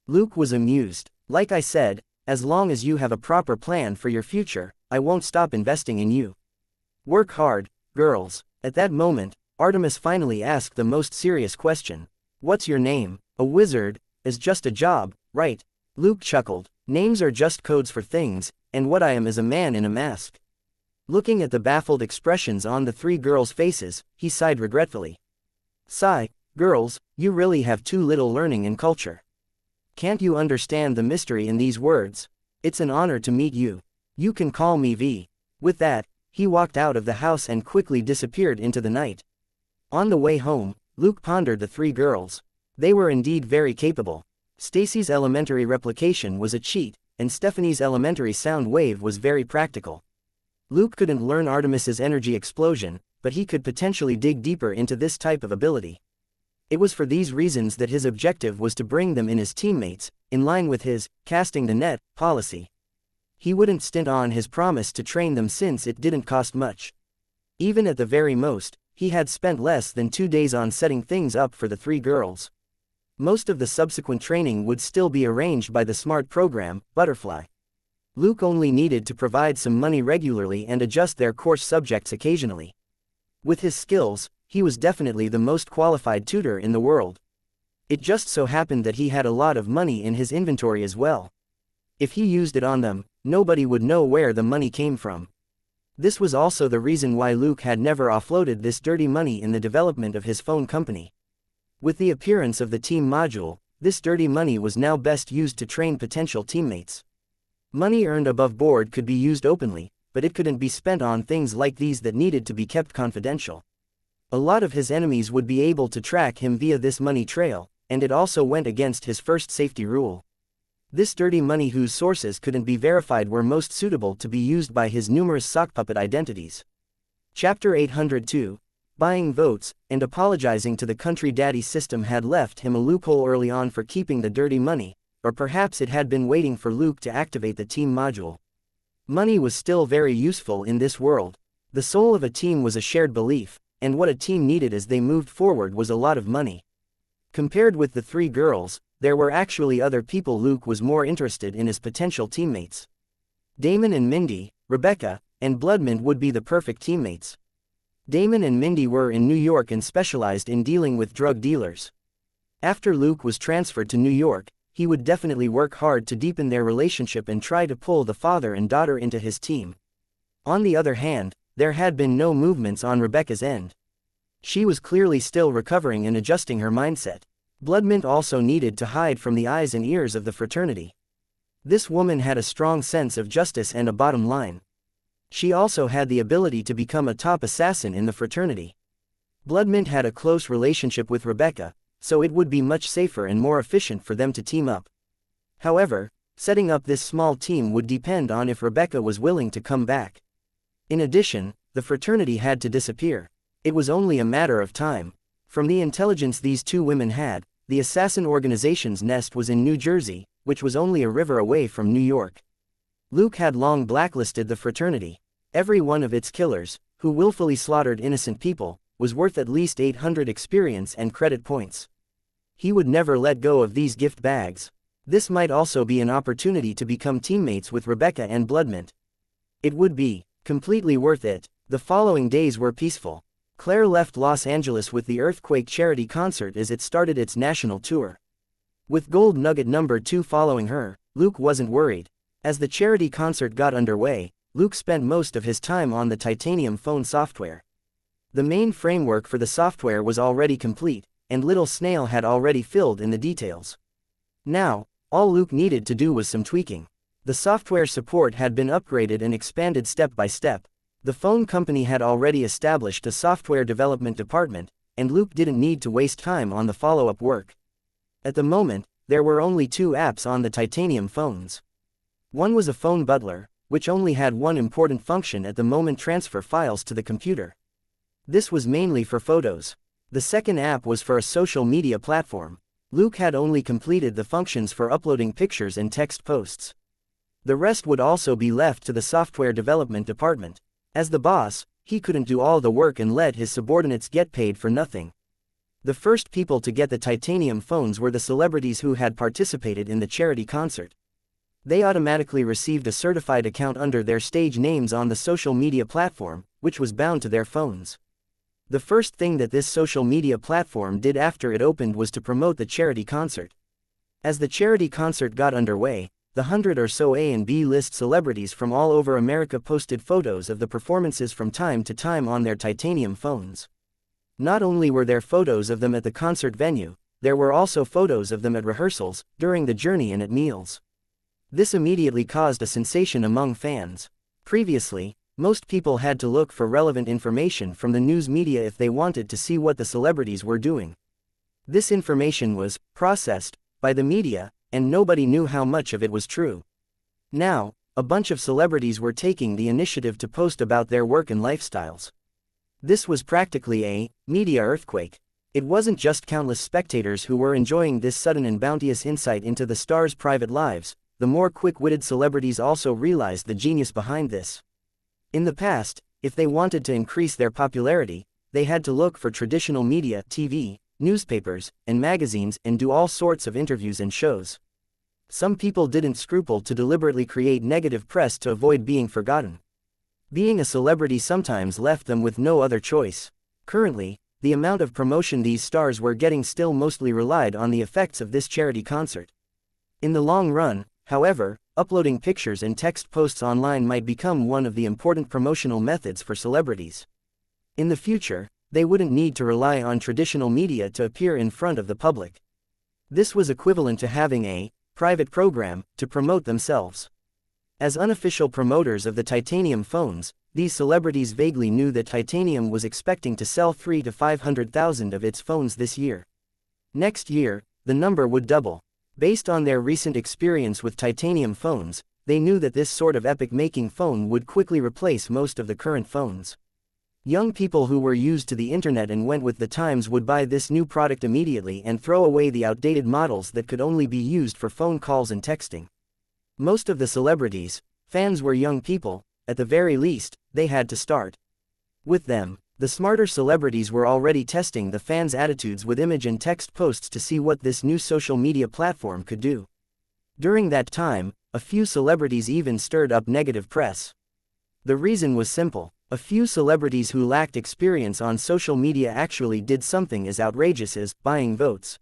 Luke was amused. "Like I said, as long as you have a proper plan for your future, I won't stop investing in you. Work hard, girls." At that moment, Artemis finally asked the most serious question. "What's your name?" "A wizard is just a job, right?" Luke chuckled. "Names are just codes for things, and what I am is a man in a mask." Looking at the baffled expressions on the three girls' faces, he sighed regretfully. "Sigh, girls, you really have too little learning and culture. Can't you understand the mystery in these words? It's an honor to meet you. You can call me V." With that, he walked out of the house and quickly disappeared into the night. On the way home, Luke pondered the three girls. They were indeed very capable. Stacy's elementary replication was a cheat, and Stephanie's elementary sound wave was very practical. Luke couldn't learn Artemis's energy explosion, but he could potentially dig deeper into this type of ability. It was for these reasons that his objective was to bring them in as teammates, in line with his casting the net policy. He wouldn't stint on his promise to train them since it didn't cost much. Even at the very most, he had spent less than 2 days on setting things up for the three girls. Most of the subsequent training would still be arranged by the smart program, Butterfly. Luke only needed to provide some money regularly and adjust their course subjects occasionally. With his skills, he was definitely the most qualified tutor in the world. It just so happened that he had a lot of money in his inventory as well. If he used it on them, nobody would know where the money came from. This was also the reason why Luke had never offloaded this dirty money in the development of his phone company. With the appearance of the team module, this dirty money was now best used to train potential teammates. Money earned above board could be used openly, but it couldn't be spent on things like these that needed to be kept confidential. A lot of his enemies would be able to track him via this money trail, and it also went against his first safety rule. This dirty money whose sources couldn't be verified were most suitable to be used by his numerous sock puppet identities. Chapter 802. Buying votes, and apologizing to the country daddy system had left him a loophole early on for keeping the dirty money, or perhaps it had been waiting for Luke to activate the team module. Money was still very useful in this world. The soul of a team was a shared belief, and what a team needed as they moved forward was a lot of money. Compared with the three girls, there were actually other people Luke was more interested in as potential teammates. Damon and Mindy, Rebecca, and Bloodmint would be the perfect teammates. Damon and Mindy were in New York and specialized in dealing with drug dealers. After Luke was transferred to New York, he would definitely work hard to deepen their relationship and try to pull the father and daughter into his team. On the other hand, there had been no movements on Rebecca's end. She was clearly still recovering and adjusting her mindset. Bloodmint also needed to hide from the eyes and ears of the fraternity. This woman had a strong sense of justice and a bottom line. She also had the ability to become a top assassin in the fraternity. Bloodmint had a close relationship with Rebecca, so it would be much safer and more efficient for them to team up. However, setting up this small team would depend on if Rebecca was willing to come back. In addition, the fraternity had to disappear. It was only a matter of time. From the intelligence these two women had, the assassin organization's nest was in New Jersey, which was only a river away from New York. Luke had long blacklisted the fraternity. Every one of its killers, who willfully slaughtered innocent people, was worth at least 800 experience and credit points. He would never let go of these gift bags. This might also be an opportunity to become teammates with Rebecca and Bloodmint. It would be completely worth it. The following days were peaceful. Claire left Los Angeles with the Earthquake charity concert as it started its national tour. With Gold Nugget number 2 following her, Luke wasn't worried. As the charity concert got underway, Luke spent most of his time on the Titanium phone software. The main framework for the software was already complete, and Little Snail had already filled in the details. Now, all Luke needed to do was some tweaking. The software support had been upgraded and expanded step by step. The phone company had already established a software development department, and Luke didn't need to waste time on the follow-up work. At the moment, there were only 2 apps on the Titanium phones. One was a phone butler, which only had one important function at the moment: transfer files to the computer. This was mainly for photos. The second app was for a social media platform. Luke had only completed the functions for uploading pictures and text posts. The rest would also be left to the software development department. As the boss, he couldn't do all the work and let his subordinates get paid for nothing. The first people to get the Titanium phones were the celebrities who had participated in the charity concert. They automatically received a certified account under their stage names on the social media platform, which was bound to their phones. The first thing that this social media platform did after it opened was to promote the charity concert. As the charity concert got underway, the 100 or so A and B list celebrities from all over America posted photos of the performances from time to time on their Titanium phones. Not only were there photos of them at the concert venue, there were also photos of them at rehearsals, during the journey and at meals. This immediately caused a sensation among fans. Previously, most people had to look for relevant information from the news media if they wanted to see what the celebrities were doing. This information was processed by the media, and nobody knew how much of it was true. Now, a bunch of celebrities were taking the initiative to post about their work and lifestyles. This was practically a media earthquake. It wasn't just countless spectators who were enjoying this sudden and bounteous insight into the stars' private lives. The more quick-witted celebrities also realized the genius behind this. In the past, if they wanted to increase their popularity, they had to look for traditional media, TV, newspapers, and magazines, and do all sorts of interviews and shows. Some people didn't scruple to deliberately create negative press to avoid being forgotten. Being a celebrity sometimes left them with no other choice. Currently, the amount of promotion these stars were getting still mostly relied on the effects of this charity concert. In the long run, however, uploading pictures and text posts online might become one of the important promotional methods for celebrities. In the future, they wouldn't need to rely on traditional media to appear in front of the public. This was equivalent to having a private program to promote themselves. As unofficial promoters of the Titanium phones, these celebrities vaguely knew that Titanium was expecting to sell 300,000 to 500,000 of its phones this year. Next year, the number would double. Based on their recent experience with titanium phones, they knew that this sort of epic-making phone would quickly replace most of the current phones. Young people who were used to the internet and went with the times would buy this new product immediately and throw away the outdated models that could only be used for phone calls and texting. Most of the celebrities, fans were young people. At the very least, they had to start with them. The smarter celebrities were already testing the fans' attitudes with image and text posts to see what this new social media platform could do. During that time, a few celebrities even stirred up negative press. The reason was simple. A few celebrities who lacked experience on social media actually did something as outrageous as buying votes.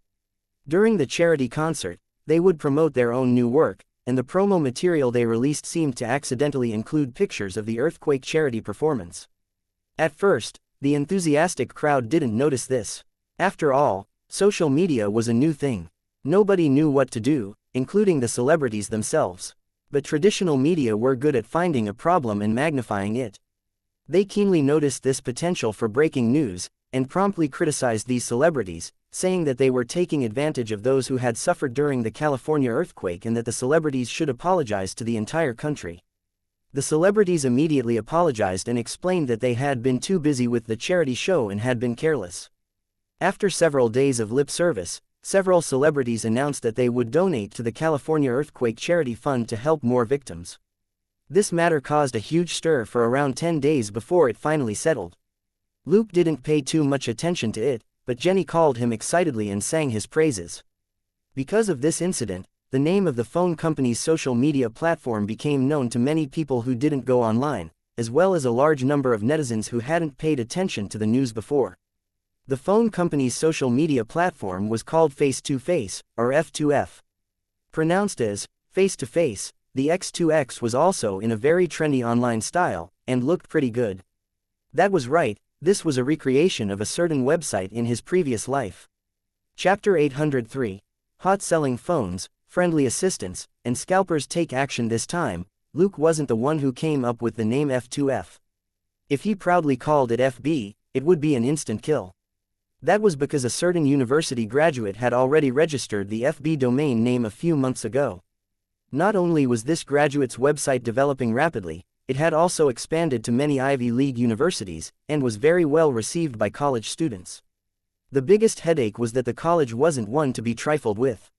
During the charity concert, they would promote their own new work, and the promo material they released seemed to accidentally include pictures of the earthquake charity performance. At first, the enthusiastic crowd didn't notice this. After all, social media was a new thing. Nobody knew what to do, including the celebrities themselves. But traditional media were good at finding a problem and magnifying it. They keenly noticed this potential for breaking news, and promptly criticized these celebrities, saying that they were taking advantage of those who had suffered during the California earthquake and that the celebrities should apologize to the entire country. The celebrities immediately apologized and explained that they had been too busy with the charity show and had been careless. After several days of lip service, several celebrities announced that they would donate to the California Earthquake Charity Fund to help more victims. This matter caused a huge stir for around 10 days before it finally settled. Luke didn't pay too much attention to it, but Jenny called him excitedly and sang his praises. Because of this incident, the name of the phone company's social media platform became known to many people who didn't go online, as well as a large number of netizens who hadn't paid attention to the news before. The phone company's social media platform was called Face-to-Face, or F2F. Pronounced as face-to-face, the X2X was also in a very trendy online style, and looked pretty good. That was right, this was a recreation of a certain website in his previous life. Chapter 803. Hot-selling phones, friendly assistants, and scalpers take action. This time, Luke wasn't the one who came up with the name F2F. If he proudly called it FB, it would be an instant kill. That was because a certain university graduate had already registered the FB domain name a few months ago. Not only was this graduate's website developing rapidly, it had also expanded to many Ivy League universities, and was very well received by college students. The biggest headache was that the college wasn't one to be trifled with.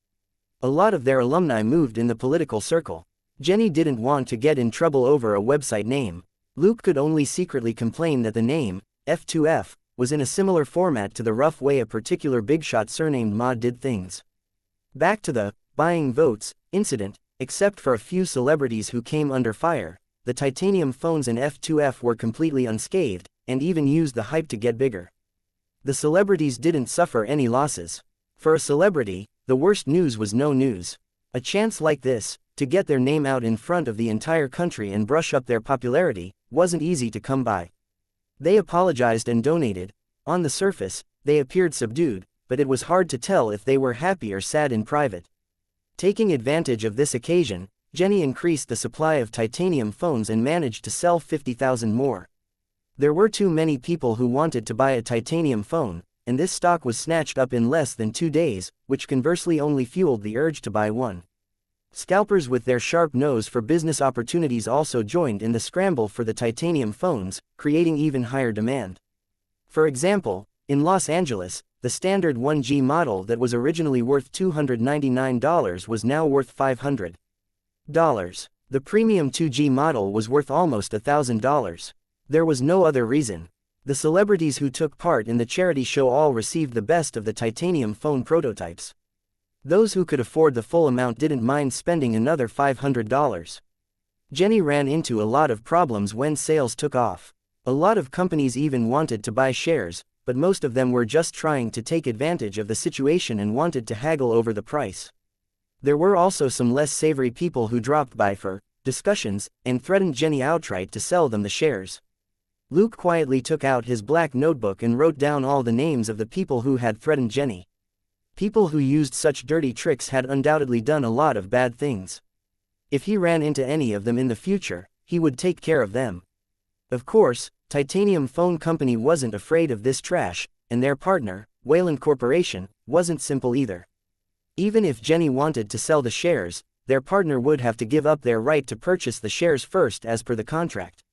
A lot of their alumni moved in the political circle. Jenny didn't want to get in trouble over a website name. Luke could only secretly complain that the name, F2F, was in a similar format to the rough way a particular bigshot surnamed Ma did things. Back to the buying votes incident, except for a few celebrities who came under fire, the titanium phones and F2F were completely unscathed, and even used the hype to get bigger. The celebrities didn't suffer any losses. For a celebrity, the worst news was no news. A chance like this, to get their name out in front of the entire country and brush up their popularity, wasn't easy to come by. They apologized and donated. On the surface, they appeared subdued, but it was hard to tell if they were happy or sad in private. Taking advantage of this occasion, Jenny increased the supply of titanium phones and managed to sell 50,000 more. There were too many people who wanted to buy a titanium phone, and this stock was snatched up in less than 2 days, which conversely only fueled the urge to buy one. Scalpers with their sharp nose for business opportunities also joined in the scramble for the titanium phones, creating even higher demand. For example, in Los Angeles, the standard 1G model that was originally worth $299 was now worth $500. The premium 2G model was worth almost $1,000. There was no other reason. The celebrities who took part in the charity show all received the best of the titanium phone prototypes. Those who could afford the full amount didn't mind spending another $500. Jenny ran into a lot of problems when sales took off. A lot of companies even wanted to buy shares, but most of them were just trying to take advantage of the situation and wanted to haggle over the price. There were also some less savory people who dropped by for discussions and threatened Jenny outright to sell them the shares. Luke quietly took out his black notebook and wrote down all the names of the people who had threatened Jenny. People who used such dirty tricks had undoubtedly done a lot of bad things. If he ran into any of them in the future, he would take care of them. Of course, Titanium Phone Company wasn't afraid of this trash, and their partner, Wayland Corporation, wasn't simple either. Even if Jenny wanted to sell the shares, their partner would have to give up their right to purchase the shares first as per the contract.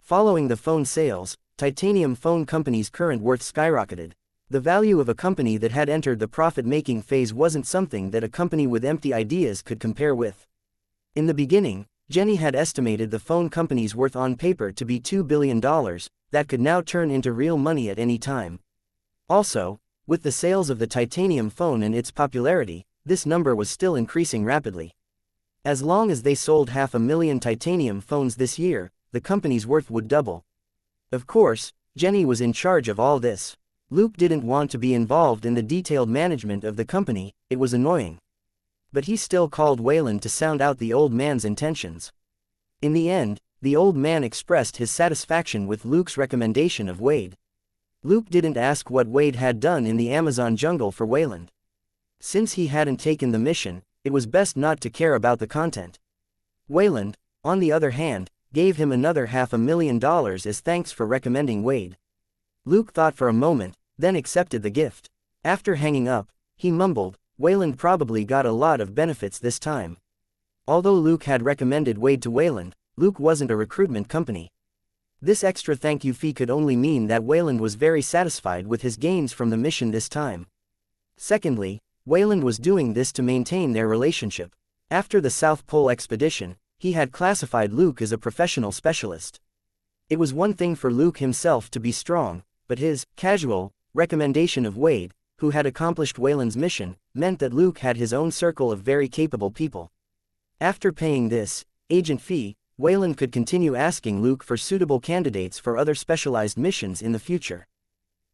Following the phone sales, Titanium Phone Company's current worth skyrocketed. The value of a company that had entered the profit-making phase wasn't something that a company with empty ideas could compare with. In the beginning, Jenny had estimated the phone company's worth on paper to be $2 billion, that could now turn into real money at any time. Also, with the sales of the Titanium phone and its popularity, this number was still increasing rapidly. As long as they sold 500,000 Titanium phones this year, the company's worth would double. Of course, Jenny was in charge of all this. Luke didn't want to be involved in the detailed management of the company, it was annoying. But he still called Wayland to sound out the old man's intentions. In the end, the old man expressed his satisfaction with Luke's recommendation of Wade. Luke didn't ask what Wade had done in the Amazon jungle for Wayland. Since he hadn't taken the mission, it was best not to care about the content. Wayland, on the other hand, gave him another $500,000 as thanks for recommending Wade. Luke thought for a moment, then accepted the gift. After hanging up, he mumbled, Wayland probably got a lot of benefits this time. Although Luke had recommended Wade to Wayland, Luke wasn't a recruitment company. This extra thank you fee could only mean that Wayland was very satisfied with his gains from the mission this time. Secondly, Wayland was doing this to maintain their relationship. After the South Pole expedition, he had classified Luke as a professional specialist. It was one thing for Luke himself to be strong, but his casual recommendation of Wade, who had accomplished Wayland's mission, meant that Luke had his own circle of very capable people. After paying this agent fee, Wayland could continue asking Luke for suitable candidates for other specialized missions in the future.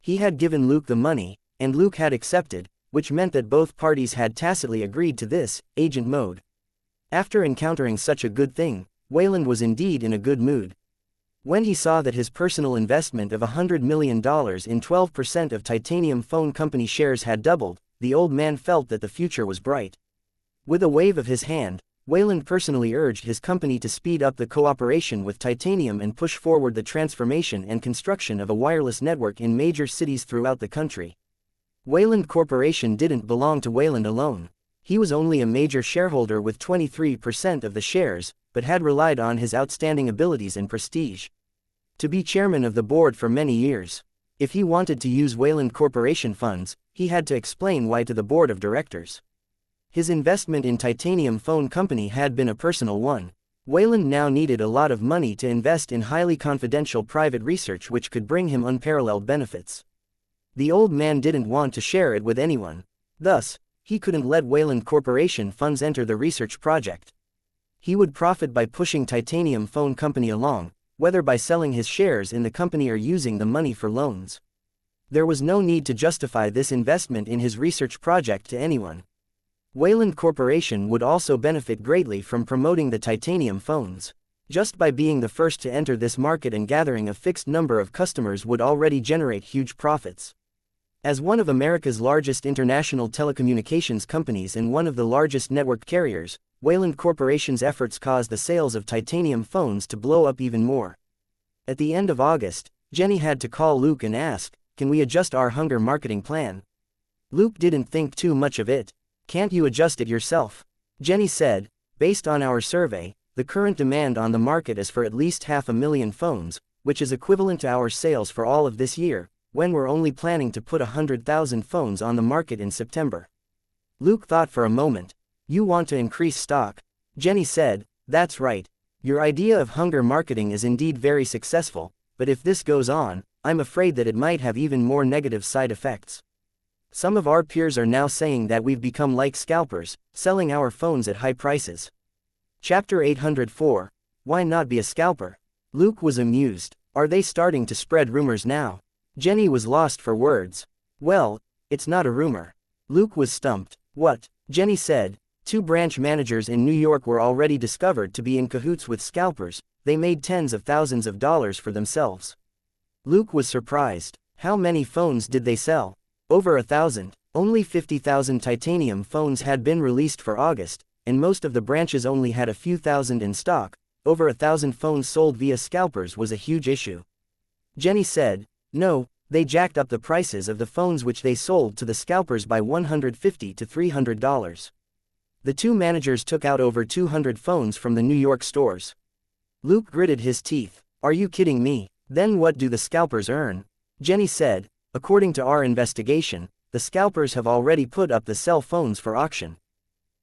He had given Luke the money, and Luke had accepted, which meant that both parties had tacitly agreed to this agent mode. After encountering such a good thing, Wayland was indeed in a good mood. When he saw that his personal investment of $100 million in 12% of Titanium Phone Company shares had doubled, the old man felt that the future was bright. With a wave of his hand, Wayland personally urged his company to speed up the cooperation with Titanium and push forward the transformation and construction of a wireless network in major cities throughout the country. Wayland Corporation didn't belong to Wayland alone. He was only a major shareholder with 23% of the shares, but had relied on his outstanding abilities and prestige to be chairman of the board for many years. If he wanted to use Wayland Corporation funds, he had to explain why to the board of directors. His investment in Titanium Phone Company had been a personal one. Wayland now needed a lot of money to invest in highly confidential private research which could bring him unparalleled benefits. The old man didn't want to share it with anyone. Thus, he couldn't let Wayland Corporation funds enter the research project. He would profit by pushing Titanium Phone Company along, whether by selling his shares in the company or using the money for loans. There was no need to justify this investment in his research project to anyone. Wayland Corporation would also benefit greatly from promoting the Titanium phones. Just by being the first to enter this market and gathering a fixed number of customers would already generate huge profits. As one of America's largest international telecommunications companies and one of the largest network carriers, Wayland Corporation's efforts caused the sales of Titanium phones to blow up even more. At the end of August, Jenny had to call Luke and ask, "Can we adjust our hunger marketing plan?" Luke didn't think too much of it. "Can't you adjust it yourself?" Jenny said, "Based on our survey, the current demand on the market is for at least 500,000 phones, which is equivalent to our sales for all of this year, when we're only planning to put 100,000 phones on the market in September." Luke thought for a moment. "You want to increase stock?" Jenny said, "That's right. Your idea of hunger marketing is indeed very successful, but if this goes on, I'm afraid that it might have even more negative side effects. Some of our peers are now saying that we've become like scalpers, selling our phones at high prices." Chapter 804. Why not be a scalper? Luke was amused. Are they starting to spread rumors now? Jenny was lost for words. "Well, it's not a rumor." Luke was stumped. "What?" Jenny said. "Two branch managers in New York were already discovered to be in cahoots with scalpers. They made tens of thousands of dollars for themselves." Luke was surprised. How many phones did they sell? Over 1,000. Only 50,000 Titanium phones had been released for August, and most of the branches only had a few thousand in stock. Over 1,000 phones sold via scalpers was a huge issue. Jenny said, "No, They jacked up the prices of the phones which they sold to the scalpers by $150 to $300. The two managers took out over 200 phones from the New York stores. Luke gritted his teeth. Are you kidding me? Then what do the scalpers earn? Jenny said, according to our investigation, the scalpers have already put up the cell phones for auction.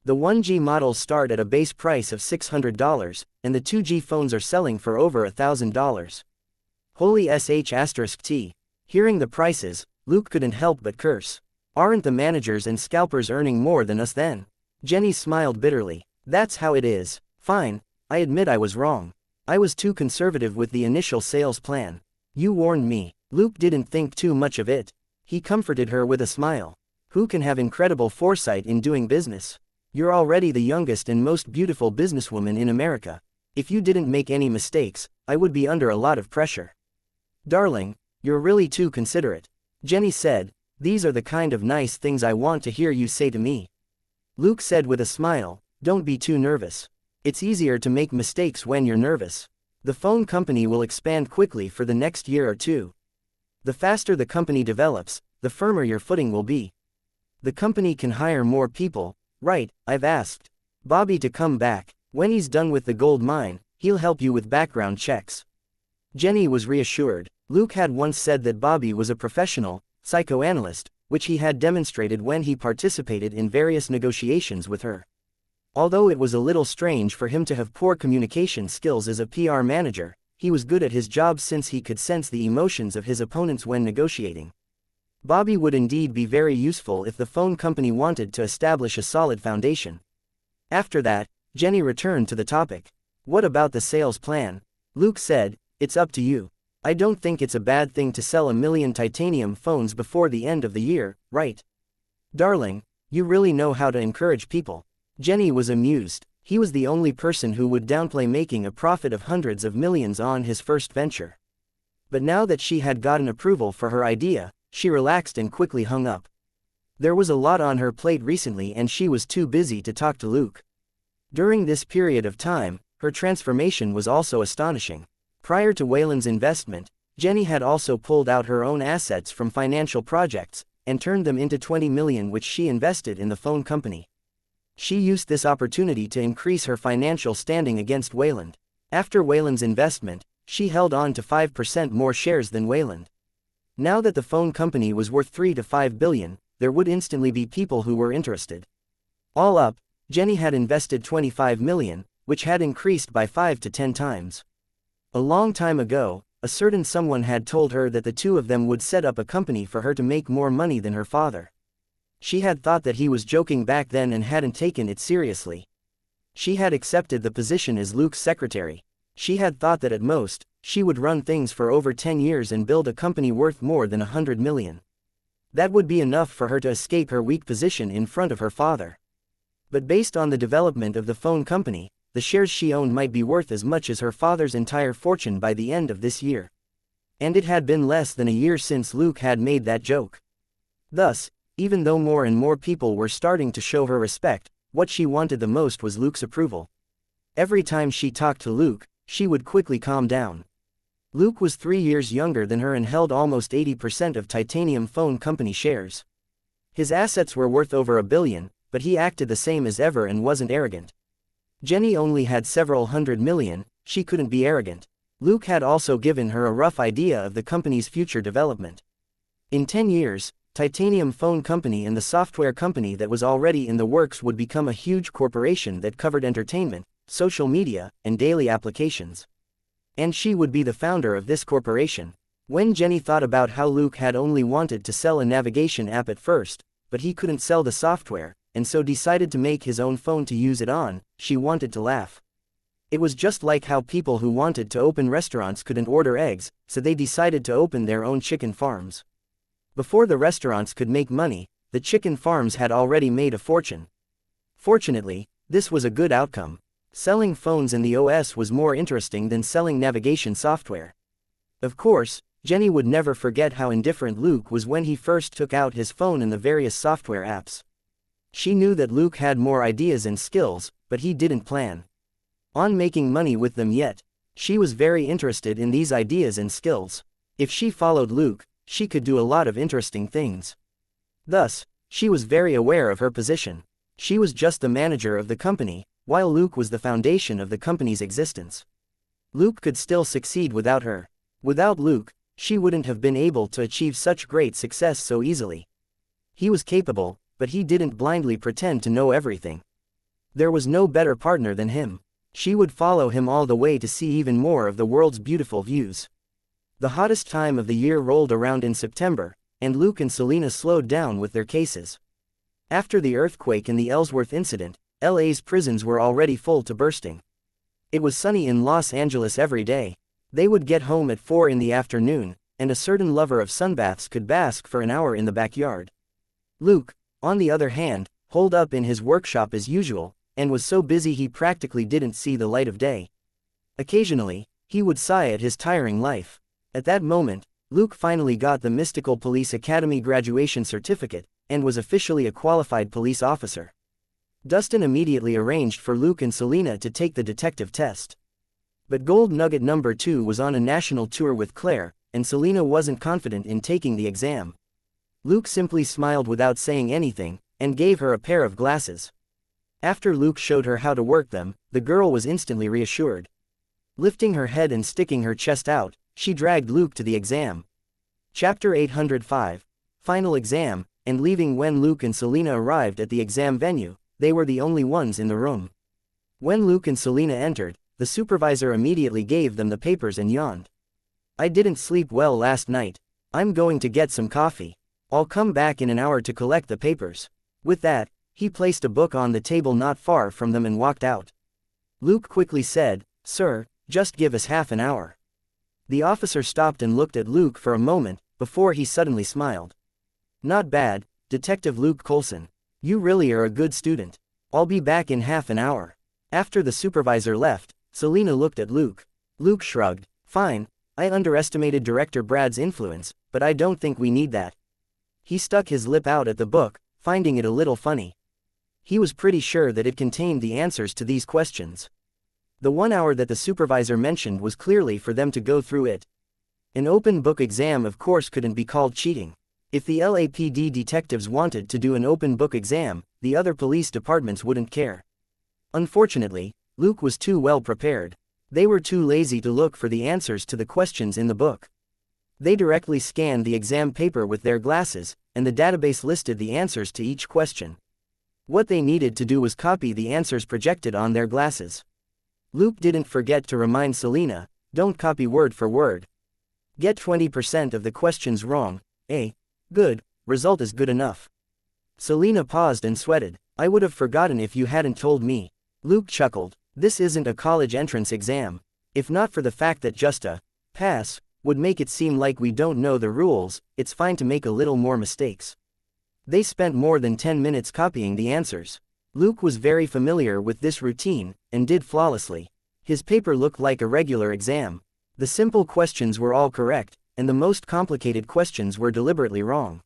The 1G models start at a base price of $600, and the 2G phones are selling for over $1,000. Holy sh*t. Hearing the prices, Luke couldn't help but curse. Aren't the managers and scalpers earning more than us then? Jenny smiled bitterly. That's how it is. Fine, I admit I was wrong. I was too conservative with the initial sales plan. You warned me. Luke didn't think too much of it. He comforted her with a smile. Who can have incredible foresight in doing business? You're already the youngest and most beautiful businesswoman in America. If you didn't make any mistakes, I would be under a lot of pressure. Darling, you're really too considerate. Jenny said, these are the kind of nice things I want to hear you say to me. Luke said with a smile, don't be too nervous. It's easier to make mistakes when you're nervous. The phone company will expand quickly for the next year or two. The faster the company develops, the firmer your footing will be. The company can hire more people, right? I've asked Bobby to come back. When he's done with the gold mine, he'll help you with background checks. Jenny was reassured. Luke had once said that Bobby was a professional psychoanalyst, which he had demonstrated when he participated in various negotiations with her. Although it was a little strange for him to have poor communication skills as a PR manager, he was good at his job since he could sense the emotions of his opponents when negotiating. Bobby would indeed be very useful if the phone company wanted to establish a solid foundation. After that, Jenny returned to the topic. What about the sales plan? Luke said, it's up to you. I don't think it's a bad thing to sell 1 million titanium phones before the end of the year, right? Darling, you really know how to encourage people. Jenny was amused. He was the only person who would downplay making a profit of hundreds of millions on his first venture. But now that she had gotten approval for her idea, she relaxed and quickly hung up. There was a lot on her plate recently and she was too busy to talk to Luke. During this period of time, her transformation was also astonishing. Prior to Wayland's investment, Jenny had also pulled out her own assets from financial projects, and turned them into $20 million which she invested in the phone company. She used this opportunity to increase her financial standing against Wayland. After Wayland's investment, she held on to 5% more shares than Wayland. Now that the phone company was worth $3 to $5 billion, there would instantly be people who were interested. All up, Jenny had invested $25 million, which had increased by 5 to 10 times. A long time ago, a certain someone had told her that the two of them would set up a company for her to make more money than her father. She had thought that he was joking back then and hadn't taken it seriously. She had accepted the position as Luke's secretary. She had thought that at most, she would run things for over 10 years and build a company worth more than $100 million. That would be enough for her to escape her weak position in front of her father. But based on the development of the phone company, the shares she owned might be worth as much as her father's entire fortune by the end of this year. And it had been less than a year since Luke had made that joke. Thus, even though more and more people were starting to show her respect, what she wanted the most was Luke's approval. Every time she talked to Luke, she would quickly calm down. Luke was 3 years younger than her and held almost 80% of Titanium Phone Company shares. His assets were worth over $1 billion, but he acted the same as ever and wasn't arrogant. Jenny only had several $100 million, she couldn't be arrogant. Luke had also given her a rough idea of the company's future development. In 10 years, Titanium Phone Company and the software company that was already in the works would become a huge corporation that covered entertainment, social media, and daily applications. And she would be the founder of this corporation. When Jenny thought about how Luke had only wanted to sell a navigation app at first, but he couldn't sell the software, and so decided to make his own phone to use it on, she wanted to laugh. It was just like how people who wanted to open restaurants couldn't order eggs, so they decided to open their own chicken farms. Before the restaurants could make money, the chicken farms had already made a fortune. Fortunately, this was a good outcome. Selling phones and the OS was more interesting than selling navigation software. Of course, Jenny would never forget how indifferent Luke was when he first took out his phone and the various software apps. She knew that Luke had more ideas and skills, but he didn't plan on making money with them yet. She was very interested in these ideas and skills. If she followed Luke, she could do a lot of interesting things. Thus, she was very aware of her position. She was just the manager of the company, while Luke was the foundation of the company's existence. Luke could still succeed without her. Without Luke, she wouldn't have been able to achieve such great success so easily. He was capable, but he didn't blindly pretend to know everything. There was no better partner than him. She would follow him all the way to see even more of the world's beautiful views. The hottest time of the year rolled around in September, and Luke and Selena slowed down with their cases. After the earthquake and the Ellsworth incident, LA's prisons were already full to bursting. It was sunny in Los Angeles every day. They would get home at 4 in the afternoon, and a certain lover of sunbaths could bask for an hour in the backyard. Luke, on the other hand, holed up in his workshop as usual, and was so busy he practically didn't see the light of day. Occasionally, he would sigh at his tiring life. At that moment, Luke finally got the Mystical Police Academy graduation certificate, and was officially a qualified police officer. Dustin immediately arranged for Luke and Selena to take the detective test. But Gold Nugget number 2 was on a national tour with Claire, and Selena wasn't confident in taking the exam. Luke simply smiled without saying anything, and gave her a pair of glasses. After Luke showed her how to work them, the girl was instantly reassured. Lifting her head and sticking her chest out, she dragged Luke to the exam. Chapter 805. Final exam, and leaving. When Luke and Selena arrived at the exam venue, they were the only ones in the room. When Luke and Selena entered, the supervisor immediately gave them the papers and yawned. "I didn't sleep well last night. I'm going to get some coffee. I'll come back in an hour to collect the papers." With that, he placed a book on the table not far from them and walked out. Luke quickly said, "Sir, just give us half an hour." The officer stopped and looked at Luke for a moment, before he suddenly smiled. "Not bad, Detective Luke Coulson. You really are a good student. I'll be back in half an hour." After the supervisor left, Selena looked at Luke. Luke shrugged. "Fine, I underestimated Director Brad's influence, but I don't think we need that." He stuck his lip out at the book, finding it a little funny. He was pretty sure that it contained the answers to these questions. The 1 hour that the supervisor mentioned was clearly for them to go through it. An open book exam of course couldn't be called cheating. If the LAPD detectives wanted to do an open book exam, the other police departments wouldn't care. Unfortunately, Luke was too well prepared. They were too lazy to look for the answers to the questions in the book. They directly scanned the exam paper with their glasses, and the database listed the answers to each question. What they needed to do was copy the answers projected on their glasses. Luke didn't forget to remind Selena, "Don't copy word for word. Get 20% of the questions wrong. Good, result is good enough." Selena paused and sweated. "I would have forgotten if you hadn't told me." Luke chuckled. "This isn't a college entrance exam. If not for the fact that just a pass would make it seem like we don't know the rules, it's fine to make a little more mistakes." They spent more than 10 minutes copying the answers. Luke was very familiar with this routine, and did flawlessly. His paper looked like a regular exam. The simple questions were all correct, and the most complicated questions were deliberately wrong.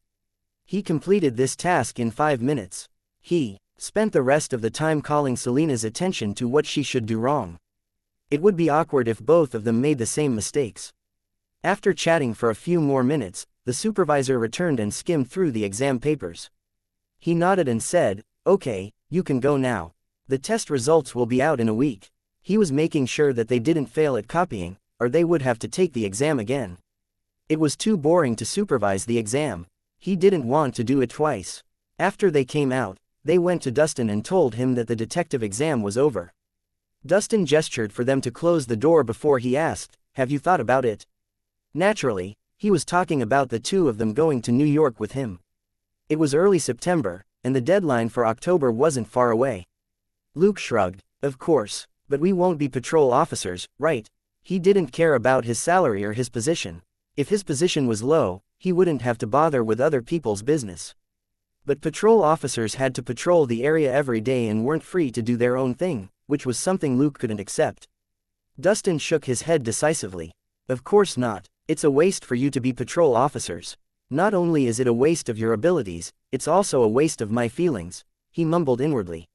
He completed this task in 5 minutes. He spent the rest of the time calling Selena's attention to what she should do wrong. It would be awkward if both of them made the same mistakes. After chatting for a few more minutes, the supervisor returned and skimmed through the exam papers. He nodded and said, "Okay, you can go now. The test results will be out in a week." He was making sure that they didn't fail at copying, or they would have to take the exam again. It was too boring to supervise the exam. He didn't want to do it twice. After they came out, they went to Dustin and told him that the detective exam was over. Dustin gestured for them to close the door before he asked, "Have you thought about it?" Naturally, he was talking about the two of them going to New York with him. It was early September, and the deadline for October wasn't far away. Luke shrugged. "Of course, but we won't be patrol officers, right?" He didn't care about his salary or his position. If his position was low, he wouldn't have to bother with other people's business. But patrol officers had to patrol the area every day and weren't free to do their own thing, which was something Luke couldn't accept. Dustin shook his head decisively. "Of course not. It's a waste for you to be patrol officers. Not only is it a waste of your abilities, it's also a waste of my feelings," he mumbled inwardly.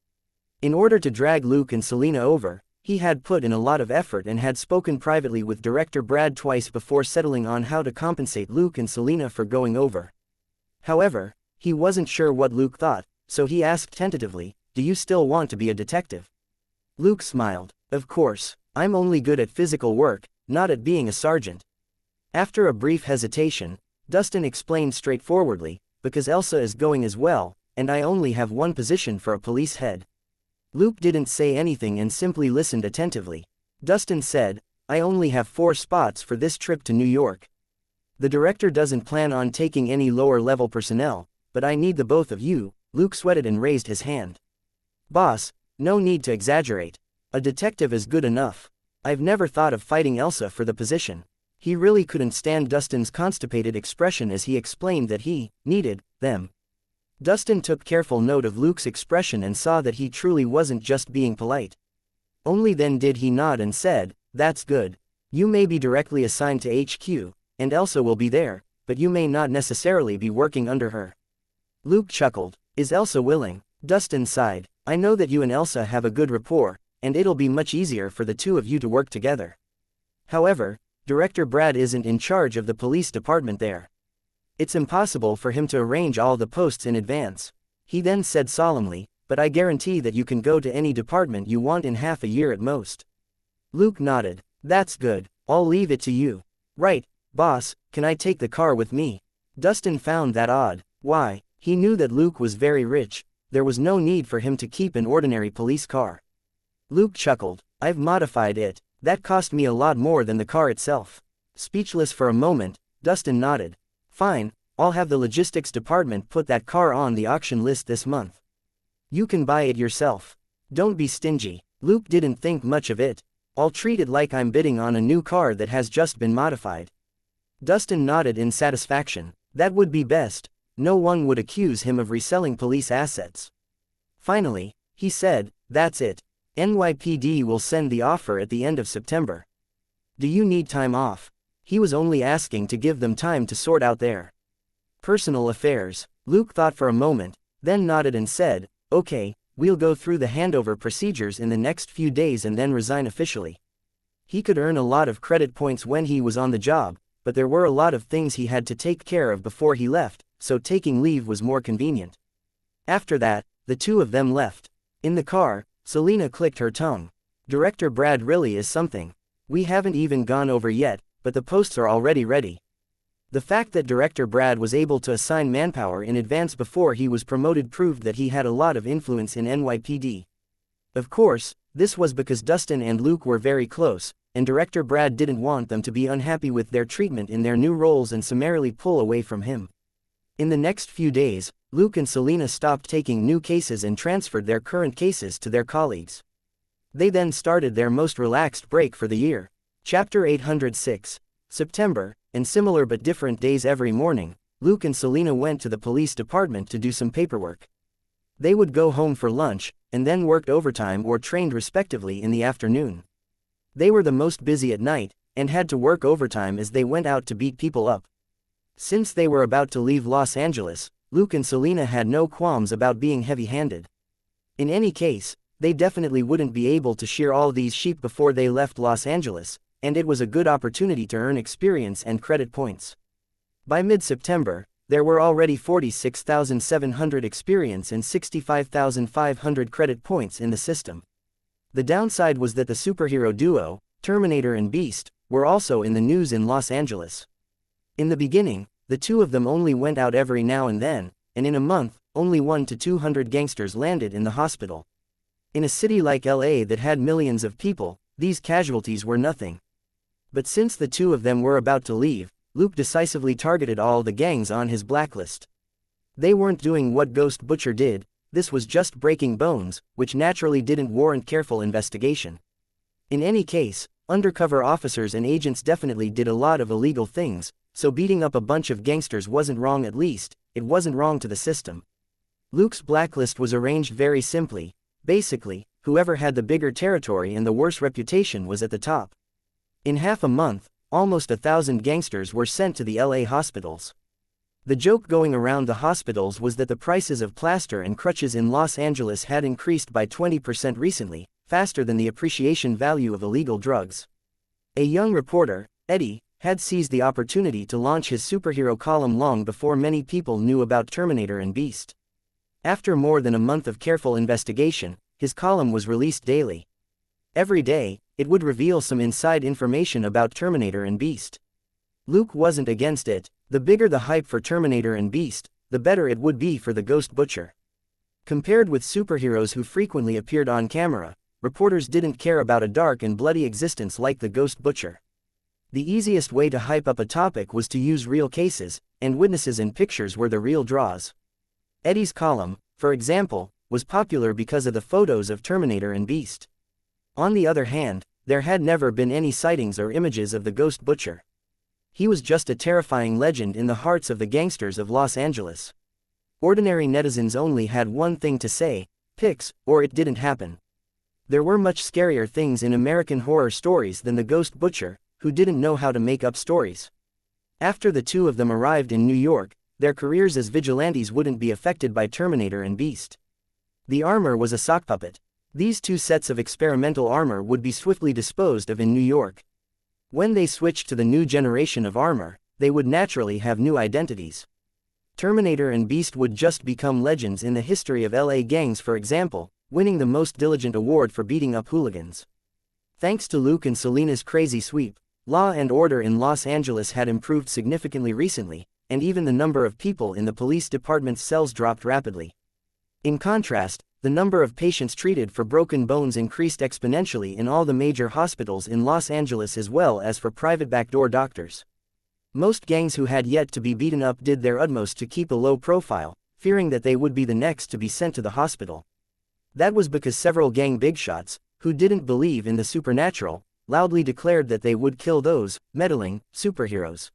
In order to drag Luke and Selena over, He had put in a lot of effort and had spoken privately with Director Brad twice before settling on how to compensate Luke and Selena for going over. However, he wasn't sure what Luke thought, so he asked tentatively, "Do you still want to be a detective?" Luke smiled. "Of course, I'm only good at physical work, not at being a sergeant." After a brief hesitation, Dustin explained straightforwardly, "Because Elsa is going as well, and I only have one position for a police head." Luke didn't say anything and simply listened attentively. Dustin said, "I only have 4 spots for this trip to New York. The director doesn't plan on taking any lower-level personnel, but I need the both of you." Luke sweated and raised his hand. "Boss, no need to exaggerate. A detective is good enough. I've never thought of fighting Elsa for the position." He really couldn't stand Dustin's constipated expression as he explained that he needed them. Dustin took careful note of Luke's expression and saw that he truly wasn't just being polite. Only then did he nod and said, "That's good. You may be directly assigned to HQ, and Elsa will be there, but you may not necessarily be working under her." Luke chuckled. "Is Elsa willing?" Dustin sighed. "I know that you and Elsa have a good rapport, and it'll be much easier for the two of you to work together. However, Director Brad isn't in charge of the police department there. It's impossible for him to arrange all the posts in advance." He then said solemnly, "But I guarantee that you can go to any department you want in half a year at most." Luke nodded. "That's good. I'll leave it to you." "Right, boss, can I take the car with me?" Dustin found that odd. Why? He knew that Luke was very rich. There was no need for him to keep an ordinary police car. Luke chuckled. "I've modified it. That cost me a lot more than the car itself." Speechless for a moment, Dustin nodded. "Fine, I'll have the logistics department put that car on the auction list this month. You can buy it yourself. Don't be stingy." Luke didn't think much of it. "I'll treat it like I'm bidding on a new car that has just been modified." Dustin nodded in satisfaction. That would be best. No one would accuse him of reselling police assets. Finally, he said, "That's it. NYPD will send the offer at the end of September. Do you need time off?" He was only asking to give them time to sort out their personal affairs. Luke thought for a moment, then nodded and said, "Okay, we'll go through the handover procedures in the next few days and then resign officially." He could earn a lot of credit points when he was on the job, but there were a lot of things he had to take care of before he left, so taking leave was more convenient. After that, the two of them left. In the car, Selena clicked her tongue. "Director Brad really is something. We haven't even gone over yet, but the posts are already ready." The fact that Director Brad was able to assign manpower in advance before he was promoted proved that he had a lot of influence in NYPD. Of course, this was because Dustin and Luke were very close, and Director Brad didn't want them to be unhappy with their treatment in their new roles and summarily pull away from him. In the next few days, Luke and Selena stopped taking new cases and transferred their current cases to their colleagues. They then started their most relaxed break for the year. Chapter 806. September, and similar but different days every morning, Luke and Selena went to the police department to do some paperwork. They would go home for lunch, and then worked overtime or trained respectively in the afternoon. They were the most busy at night, and had to work overtime as they went out to beat people up. Since they were about to leave Los Angeles, Luke and Selena had no qualms about being heavy-handed. In any case, they definitely wouldn't be able to shear all these sheep before they left Los Angeles, and it was a good opportunity to earn experience and credit points. By mid-September, there were already 46,700 experience and 65,500 credit points in the system. The downside was that the superhero duo, Terminator and Beast, were also in the news in Los Angeles. In the beginning, the two of them only went out every now and then, and in a month, only 1 to 200 gangsters landed in the hospital. In a city like LA that had millions of people, these casualties were nothing. But since the two of them were about to leave, Luke decisively targeted all the gangs on his blacklist. They weren't doing what Ghost Butcher did, this was just breaking bones, which naturally didn't warrant careful investigation. In any case, undercover officers and agents definitely did a lot of illegal things, so beating up a bunch of gangsters wasn't wrong. At least, it wasn't wrong to the system. Luke's blacklist was arranged very simply. Basically, whoever had the bigger territory and the worse reputation was at the top. In half a month, almost 1,000 gangsters were sent to the LA hospitals. The joke going around the hospitals was that the prices of plaster and crutches in Los Angeles had increased by 20% recently, faster than the appreciation value of illegal drugs. A young reporter, Eddie, had seized the opportunity to launch his superhero column long before many people knew about Terminator and Beast. After more than a month of careful investigation, his column was released daily. Every day, it would reveal some inside information about Terminator and Beast. Luke wasn't against it. The bigger the hype for Terminator and Beast, the better it would be for the Ghost Butcher. Compared with superheroes who frequently appeared on camera, reporters didn't care about a dark and bloody existence like the Ghost Butcher. The easiest way to hype up a topic was to use real cases, and witnesses and pictures were the real draws. Eddie's column, for example, was popular because of the photos of Terminator and Beast. On the other hand, there had never been any sightings or images of the Ghost Butcher. He was just a terrifying legend in the hearts of the gangsters of Los Angeles. Ordinary netizens only had one thing to say: pics, or it didn't happen. There were much scarier things in American horror stories than the Ghost Butcher, who didn't know how to make up stories. After the two of them arrived in New York, their careers as vigilantes wouldn't be affected by Terminator and Beast. The armor was a sock puppet. These two sets of experimental armor would be swiftly disposed of in New York. When they switched to the new generation of armor, they would naturally have new identities. Terminator and Beast would just become legends in the history of LA gangs, for example, winning the Most Diligent award for beating up hooligans. Thanks to Luke and Selina's crazy sweep, law and order in Los Angeles had improved significantly recently, and even the number of people in the police department's cells dropped rapidly. In contrast, the number of patients treated for broken bones increased exponentially in all the major hospitals in Los Angeles as well as for private backdoor doctors. Most gangs who had yet to be beaten up did their utmost to keep a low profile, fearing that they would be the next to be sent to the hospital. That was because several gang bigshots, who didn't believe in the supernatural, loudly declared that they would kill those meddling superheroes.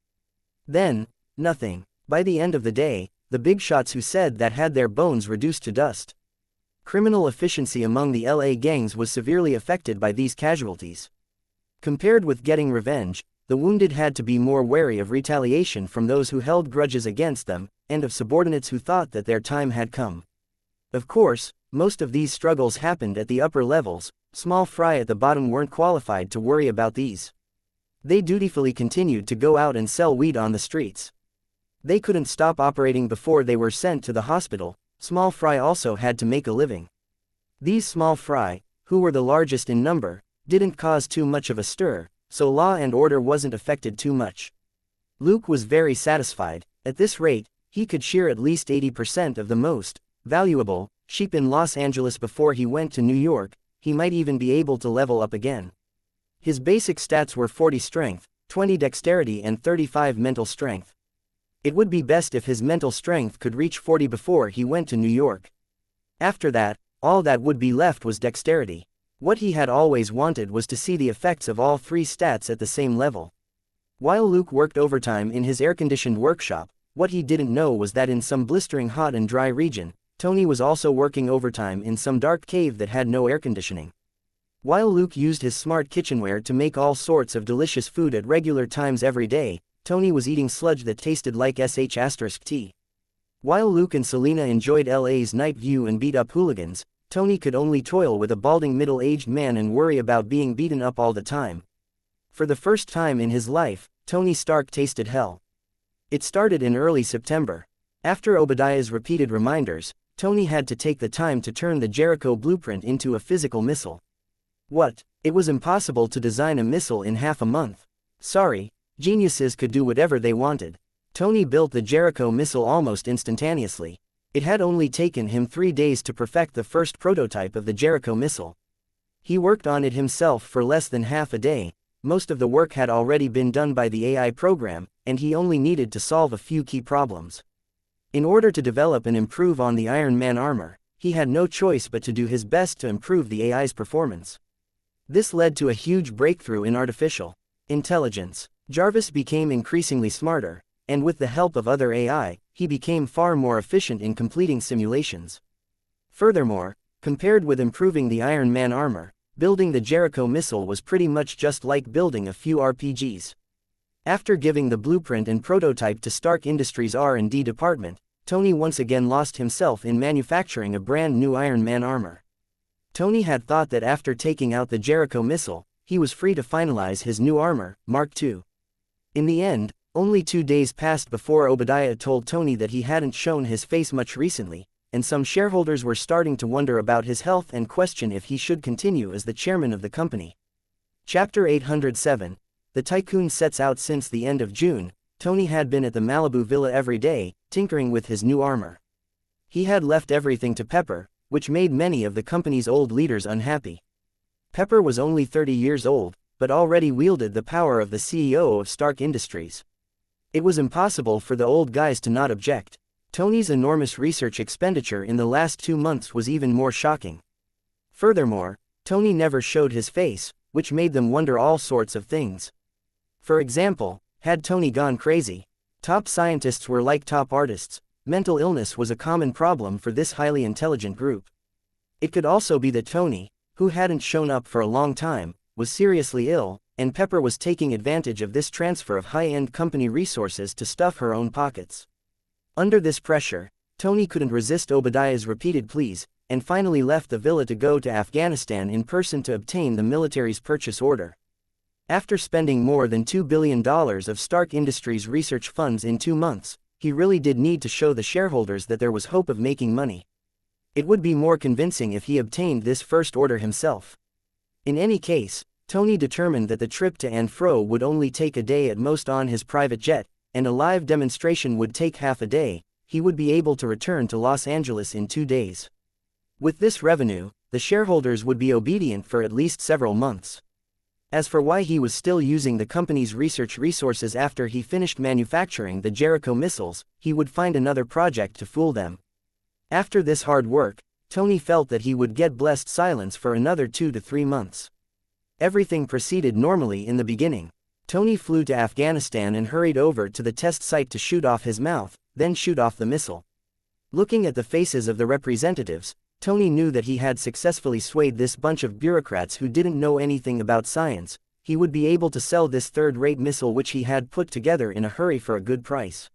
Then, nothing. By the end of the day, the bigshots who said that had their bones reduced to dust. Criminal efficiency among the LA gangs was severely affected by these casualties. Compared with getting revenge, the wounded had to be more wary of retaliation from those who held grudges against them, and of subordinates who thought that their time had come. Of course, most of these struggles happened at the upper levels. Small fry at the bottom weren't qualified to worry about these. They dutifully continued to go out and sell weed on the streets. They couldn't stop operating before they were sent to the hospital. Small fry also had to make a living. These small fry, who were the largest in number, didn't cause too much of a stir, so law and order wasn't affected too much. Luke was very satisfied. At this rate, he could shear at least 80% of the most valuable sheep in Los Angeles before he went to New York. He might even be able to level up again. His basic stats were 40 strength, 20 dexterity and 35 mental strength. It would be best if his mental strength could reach 40 before he went to New York. After that, all that would be left was dexterity. What he had always wanted was to see the effects of all three stats at the same level. While Luke worked overtime in his air-conditioned workshop, what he didn't know was that in some blistering hot and dry region, Tony was also working overtime in some dark cave that had no air conditioning. While Luke used his smart kitchenware to make all sorts of delicious food at regular times every day, Tony was eating sludge that tasted like sh*t. While Luke and Selina enjoyed LA's night view and beat up hooligans, Tony could only toil with a balding middle-aged man and worry about being beaten up all the time. For the first time in his life, Tony Stark tasted hell. It started in early September. After Obadiah's repeated reminders, Tony had to take the time to turn the Jericho blueprint into a physical missile. What? It was impossible to design a missile in half a month. Sorry, geniuses could do whatever they wanted. Tony built the Jericho missile almost instantaneously. It had only taken him 3 days to perfect the first prototype of the Jericho missile. He worked on it himself for less than half a day. Most of the work had already been done by the AI program, and he only needed to solve a few key problems. In order to develop and improve on the Iron Man armor, he had no choice but to do his best to improve the AI's performance. This led to a huge breakthrough in artificial intelligence. Jarvis became increasingly smarter, and with the help of other AI, he became far more efficient in completing simulations. Furthermore, compared with improving the Iron Man armor, building the Jericho missile was pretty much just like building a few RPGs. After giving the blueprint and prototype to Stark Industries' R&D department, Tony once again lost himself in manufacturing a brand new Iron Man armor. Tony had thought that after taking out the Jericho missile, he was free to finalize his new armor, Mark II. In the end, only 2 days passed before Obadiah told Tony that he hadn't shown his face much recently, and some shareholders were starting to wonder about his health and question if he should continue as the chairman of the company. Chapter 807. The Tycoon sets out. Since the end of June, Tony had been at the Malibu villa every day, tinkering with his new armor. He had left everything to Pepper, which made many of the company's old leaders unhappy. Pepper was only 30 years old, but already wielded the power of the CEO of Stark Industries. It was impossible for the old guys to not object. Tony's enormous research expenditure in the last 2 months was even more shocking. Furthermore, Tony never showed his face, which made them wonder all sorts of things. For example, had Tony gone crazy? Top scientists were like top artists. Mental illness was a common problem for this highly intelligent group. It could also be that Tony, who hadn't shown up for a long time, was seriously ill, and Pepper was taking advantage of this transfer of high-end company resources to stuff her own pockets. Under this pressure, Tony couldn't resist Obadiah's repeated pleas, and finally left the villa to go to Afghanistan in person to obtain the military's purchase order. After spending more than $2 billion of Stark Industries research funds in 2 months, he really did need to show the shareholders that there was hope of making money. It would be more convincing if he obtained this first order himself. In any case, Tony determined that the trip to and fro would only take a day at most on his private jet, and a live demonstration would take half a day. He would be able to return to Los Angeles in 2 days. With this revenue, the shareholders would be obedient for at least several months. As for why he was still using the company's research resources after he finished manufacturing the Jericho missiles, he would find another project to fool them. After this hard work, Tony felt that he would get blessed silence for another 2 to 3 months. Everything proceeded normally in the beginning. Tony flew to Afghanistan and hurried over to the test site to shoot off his mouth, then shoot off the missile. Looking at the faces of the representatives, Tony knew that he had successfully swayed this bunch of bureaucrats who didn't know anything about science. He would be able to sell this third-rate missile which he had put together in a hurry for a good price.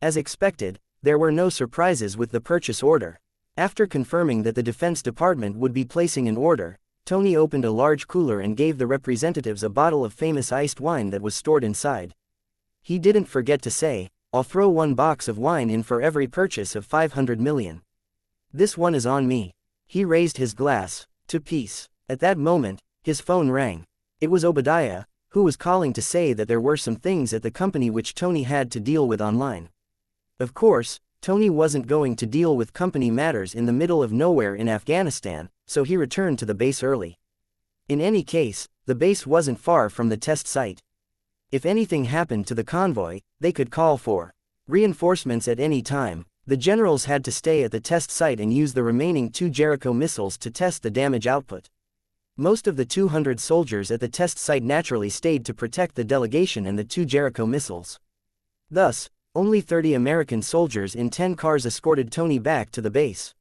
As expected, there were no surprises with the purchase order. After confirming that the Defense Department would be placing an order, Tony opened a large cooler and gave the representatives a bottle of famous iced wine that was stored inside. He didn't forget to say, "I'll throw 1 box of wine in for every purchase of 500 million. This one is on me." He raised his glass, to peace. At that moment, his phone rang. It was Obadiah, who was calling to say that there were some things at the company which Tony had to deal with online. Of course, Tony wasn't going to deal with company matters in the middle of nowhere in Afghanistan, so he returned to the base early. In any case, the base wasn't far from the test site. If anything happened to the convoy, they could call for reinforcements at any time. The generals had to stay at the test site and use the remaining 2 Jericho missiles to test the damage output. Most of the 200 soldiers at the test site naturally stayed to protect the delegation and the 2 Jericho missiles. Thus, only 30 American soldiers in 10 cars escorted Tony back to the base.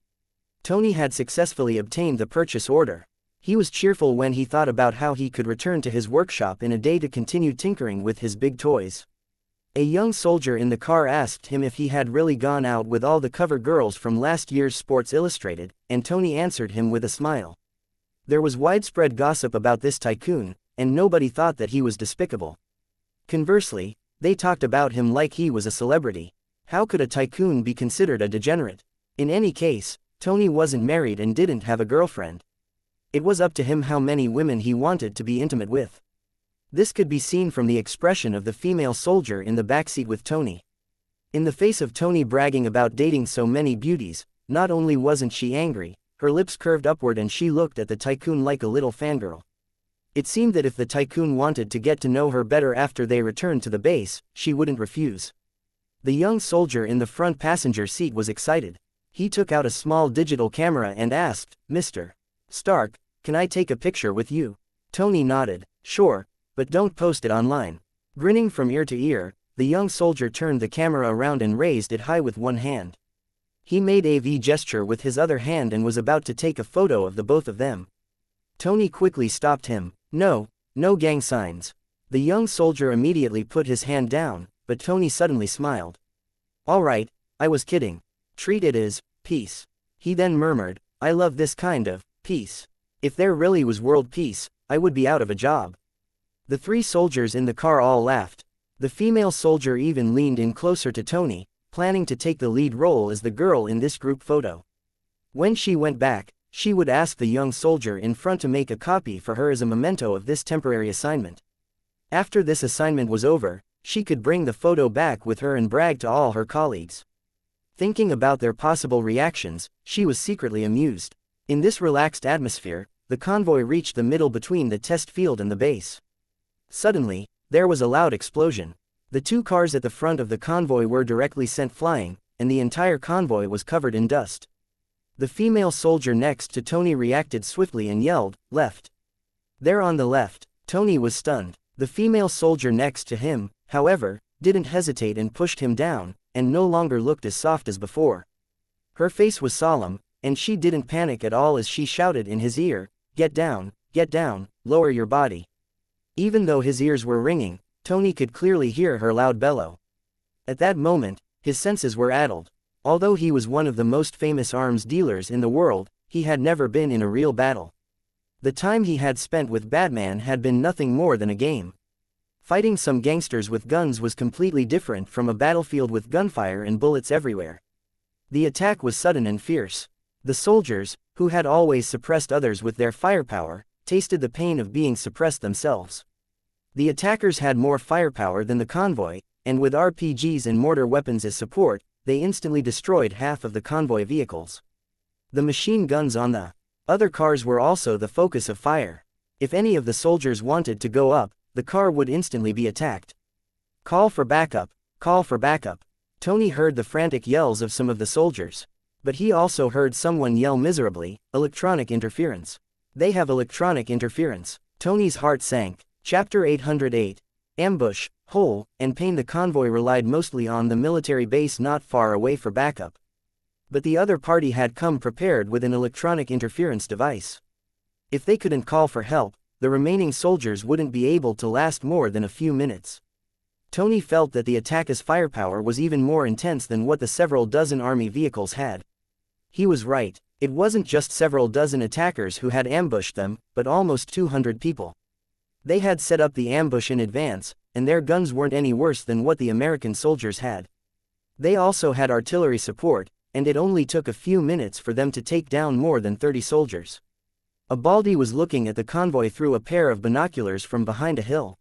Tony had successfully obtained the purchase order. He was cheerful when he thought about how he could return to his workshop in a day to continue tinkering with his big toys. A young soldier in the car asked him if he had really gone out with all the cover girls from last year's Sports Illustrated, and Tony answered him with a smile. There was widespread gossip about this tycoon, and nobody thought that he was despicable. Conversely, they talked about him like he was a celebrity. How could a tycoon be considered a degenerate? In any case, Tony wasn't married and didn't have a girlfriend. It was up to him how many women he wanted to be intimate with. This could be seen from the expression of the female soldier in the backseat with Tony. In the face of Tony bragging about dating so many beauties, not only wasn't she angry, her lips curved upward and she looked at the tycoon like a little fangirl. It seemed that if the tycoon wanted to get to know her better after they returned to the base, she wouldn't refuse. The young soldier in the front passenger seat was excited. He took out a small digital camera and asked, "Mr. Stark, can I take a picture with you?" Tony nodded. "Sure, but don't post it online." Grinning from ear to ear, the young soldier turned the camera around and raised it high with one hand. He made a V gesture with his other hand and was about to take a photo of the both of them. Tony quickly stopped him. "No, no gang signs." The young soldier immediately put his hand down, but Tony suddenly smiled. "All right, I was kidding. Treat it as peace." He then murmured, "I love this kind of Peace. If there really was world peace, I would be out of a job. The three soldiers in the car all laughed. The female soldier even leaned in closer to Tony, planning to take the lead role as the girl in this group photo. When she went back, she would ask the young soldier in front to make a copy for her as a memento of this temporary assignment. After this assignment was over, she could bring the photo back with her and brag to all her colleagues. Thinking about their possible reactions, she was secretly amused. In this relaxed atmosphere, the convoy reached the middle between the test field and the base. Suddenly, there was a loud explosion. The two cars at the front of the convoy were directly sent flying, and the entire convoy was covered in dust. The female soldier next to Tony reacted swiftly and yelled, "Left!" There on the left, Tony was stunned. The female soldier next to him, however, didn't hesitate and pushed him down, and no longer looked as soft as before. Her face was solemn, and she didn't panic at all as she shouted in his ear, get down, lower your body." Even though his ears were ringing, Tony could clearly hear her loud bellow. At that moment, his senses were addled. Although he was one of the most famous arms dealers in the world, he had never been in a real battle. The time he had spent with Batman had been nothing more than a game. Fighting some gangsters with guns was completely different from a battlefield with gunfire and bullets everywhere. The attack was sudden and fierce. The soldiers, who had always suppressed others with their firepower, tasted the pain of being suppressed themselves. The attackers had more firepower than the convoy, and with RPGs and mortar weapons as support, they instantly destroyed half of the convoy vehicles. The machine guns on the other cars were also the focus of fire. If any of the soldiers wanted to go up, the car would instantly be attacked. Call for backup, call for backup. Tony heard the frantic yells of some of the soldiers. But he also heard someone yell miserably, "Electronic interference. They have electronic interference." Tony's heart sank. Chapter 808. Ambush, hole, and pain. The convoy relied mostly on the military base not far away for backup. But the other party had come prepared with an electronic interference device. If they couldn't call for help, the remaining soldiers wouldn't be able to last more than a few minutes. Tony felt that the attack's firepower was even more intense than what the several dozen army vehicles had. He was right, it wasn't just several dozen attackers who had ambushed them, but almost 200 people. They had set up the ambush in advance, and their guns weren't any worse than what the American soldiers had. They also had artillery support, and it only took a few minutes for them to take down more than 30 soldiers. A Baldy was looking at the convoy through a pair of binoculars from behind a hill.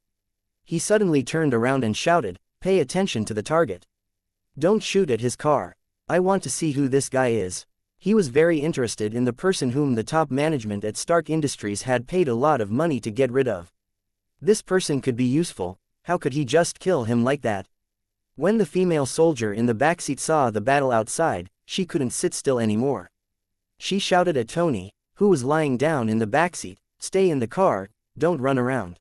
He suddenly turned around and shouted, "Pay attention to the target. Don't shoot at his car. I want to see who this guy is." He was very interested in the person whom the top management at Stark Industries had paid a lot of money to get rid of. This person could be useful. How could he just kill him like that? When the female soldier in the backseat saw the battle outside, she couldn't sit still anymore. She shouted at Tony, who was lying down in the backseat, "Stay in the car, don't run around."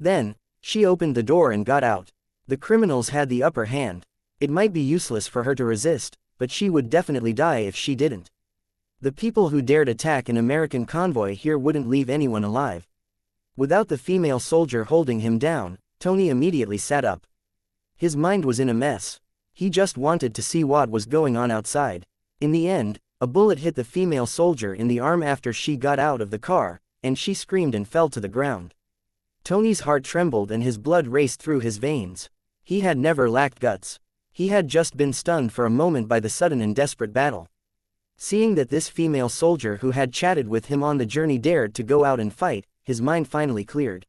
Then, she opened the door and got out. The criminals had the upper hand. It might be useless for her to resist, but she would definitely die if she didn't. The people who dared attack an American convoy here wouldn't leave anyone alive. Without the female soldier holding him down, Tony immediately sat up. His mind was in a mess. He just wanted to see what was going on outside. In the end, a bullet hit the female soldier in the arm after she got out of the car, and she screamed and fell to the ground. Tony's heart trembled and his blood raced through his veins. He had never lacked guts. He had just been stunned for a moment by the sudden and desperate battle. Seeing that this female soldier who had chatted with him on the journey dared to go out and fight, his mind finally cleared.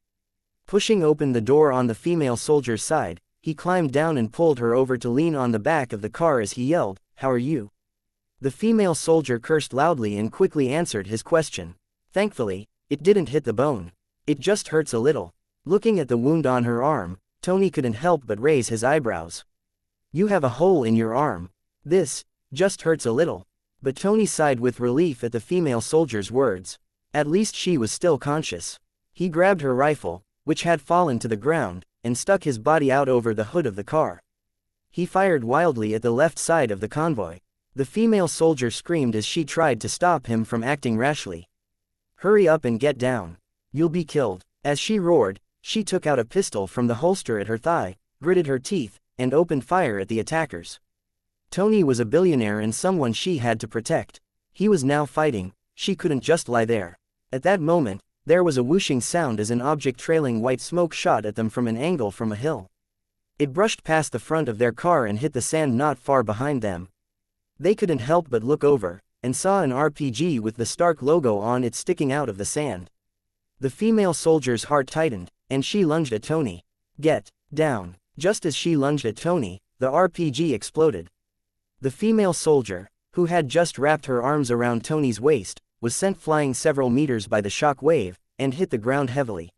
Pushing open the door on the female soldier's side, he climbed down and pulled her over to lean on the back of the car as he yelled, "How are you?" The female soldier cursed loudly and quickly answered his question. Thankfully, it didn't hit the bone. It just hurts a little. Looking at the wound on her arm, Tony couldn't help but raise his eyebrows. "You have a hole in your arm. This just hurts a little." But Tony sighed with relief at the female soldier's words. At least she was still conscious. He grabbed her rifle, which had fallen to the ground, and stuck his body out over the hood of the car. He fired wildly at the left side of the convoy. The female soldier screamed as she tried to stop him from acting rashly. "Hurry up and get down. You'll be killed." As she roared, she took out a pistol from the holster at her thigh, gritted her teeth, and opened fire at the attackers. Tony was a billionaire and someone she had to protect. He was now fighting, she couldn't just lie there. At that moment, there was a whooshing sound as an object trailing white smoke shot at them from an angle from a hill. It brushed past the front of their car and hit the sand not far behind them. They couldn't help but look over, and saw an RPG with the Stark logo on it sticking out of the sand. The female soldier's heart tightened, and she lunged at Tony. "Get down." Just as she lunged at Tony, the RPG exploded. The female soldier, who had just wrapped her arms around Tony's waist, was sent flying several meters by the shock wave, and hit the ground heavily.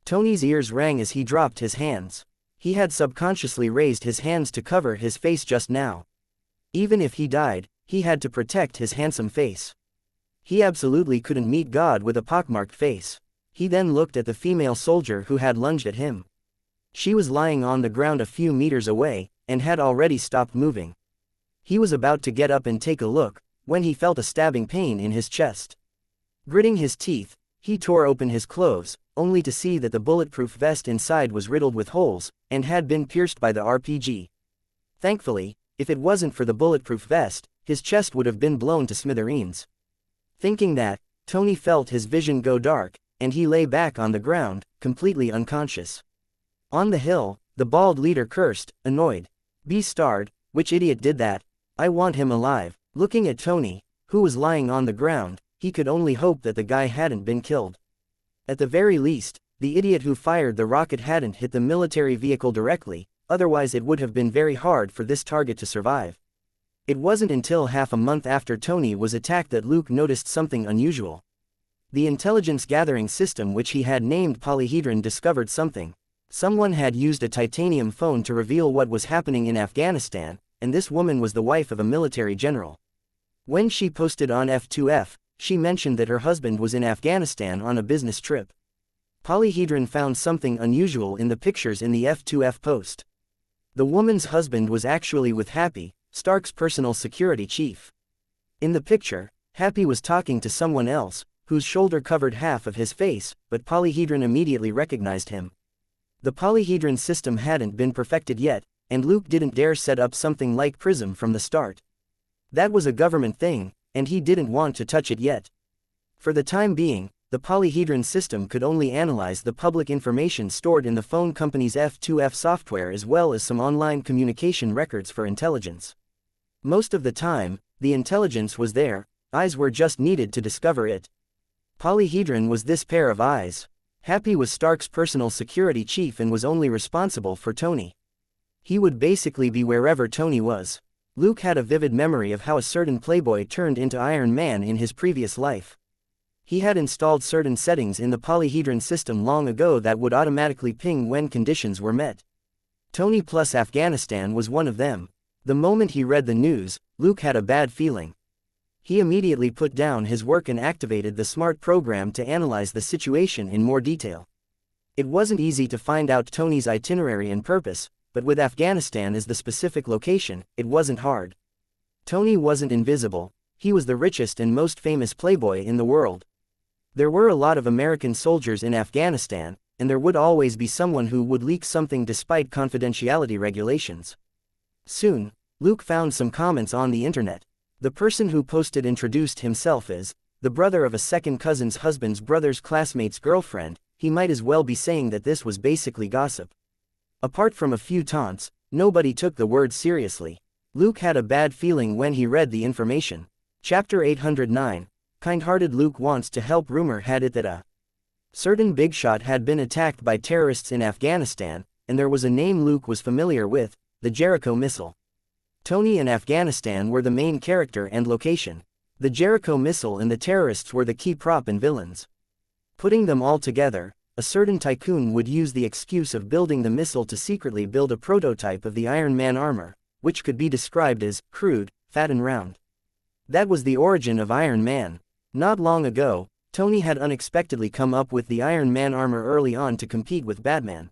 Tony's ears rang as he dropped his hands. He had subconsciously raised his hands to cover his face just now. Even if he died, he had to protect his handsome face. He absolutely couldn't meet God with a pockmarked face. He then looked at the female soldier who had lunged at him. She was lying on the ground a few meters away, and had already stopped moving. He was about to get up and take a look, when he felt a stabbing pain in his chest. Gritting his teeth, he tore open his clothes, only to see that the bulletproof vest inside was riddled with holes, and had been pierced by the RPG. Thankfully, if it wasn't for the bulletproof vest, his chest would have been blown to smithereens. Thinking that, Tony felt his vision go dark, and he lay back on the ground, completely unconscious. On the hill, the bald leader cursed, annoyed. "Be-starred, which idiot did that? I want him alive." Looking at Tony, who was lying on the ground, he could only hope that the guy hadn't been killed. At the very least, the idiot who fired the rocket hadn't hit the military vehicle directly, otherwise it would have been very hard for this target to survive. It wasn't until half a month after Tony was attacked that Luke noticed something unusual. The intelligence gathering system which he had named Polyhedron discovered something. Someone had used a titanium phone to reveal what was happening in Afghanistan, and this woman was the wife of a military general. When she posted on F2F, she mentioned that her husband was in Afghanistan on a business trip. Polyhedron found something unusual in the pictures in the F2F post. The woman's husband was actually with Happy, Stark's personal security chief. In the picture, Happy was talking to someone else, whose shoulder covered half of his face, but Polyhedron immediately recognized him. The Polyhedron system hadn't been perfected yet, and Luke didn't dare set up something like Prism from the start. That was a government thing, and he didn't want to touch it yet. For the time being, the Polyhedron system could only analyze the public information stored in the phone company's F2F software as well as some online communication records for intelligence. Most of the time, the intelligence was there, eyes were just needed to discover it. Polyhedron was this pair of eyes. Happy was Stark's personal security chief and was only responsible for Tony. He would basically be wherever Tony was. Luke had a vivid memory of how a certain playboy turned into Iron Man in his previous life. He had installed certain settings in the Polyhedron system long ago that would automatically ping when conditions were met. Tony plus Afghanistan was one of them. The moment he read the news, Luke had a bad feeling. He immediately put down his work and activated the smart program to analyze the situation in more detail. It wasn't easy to find out Tony's itinerary and purpose, but with Afghanistan as the specific location, it wasn't hard. Tony wasn't invisible, he was the richest and most famous playboy in the world. There were a lot of American soldiers in Afghanistan, and there would always be someone who would leak something despite confidentiality regulations. Soon, Luke found some comments on the internet. The person who posted introduced himself as the brother of a second cousin's husband's brother's classmate's girlfriend. He might as well be saying that this was basically gossip. Apart from a few taunts, nobody took the word seriously. Luke had a bad feeling when he read the information. Chapter 809. Kind-hearted Luke wants to help. Rumor had it that a certain big shot had been attacked by terrorists in Afghanistan, and there was a name Luke was familiar with, the Jericho missile. Tony and Afghanistan were the main character and location. The Jericho missile and the terrorists were the key prop and villains. Putting them all together, a certain tycoon would use the excuse of building the missile to secretly build a prototype of the Iron Man armor, which could be described as crude, fat and round. That was the origin of Iron Man. Not long ago, Tony had unexpectedly come up with the Iron Man armor early on to compete with Batman.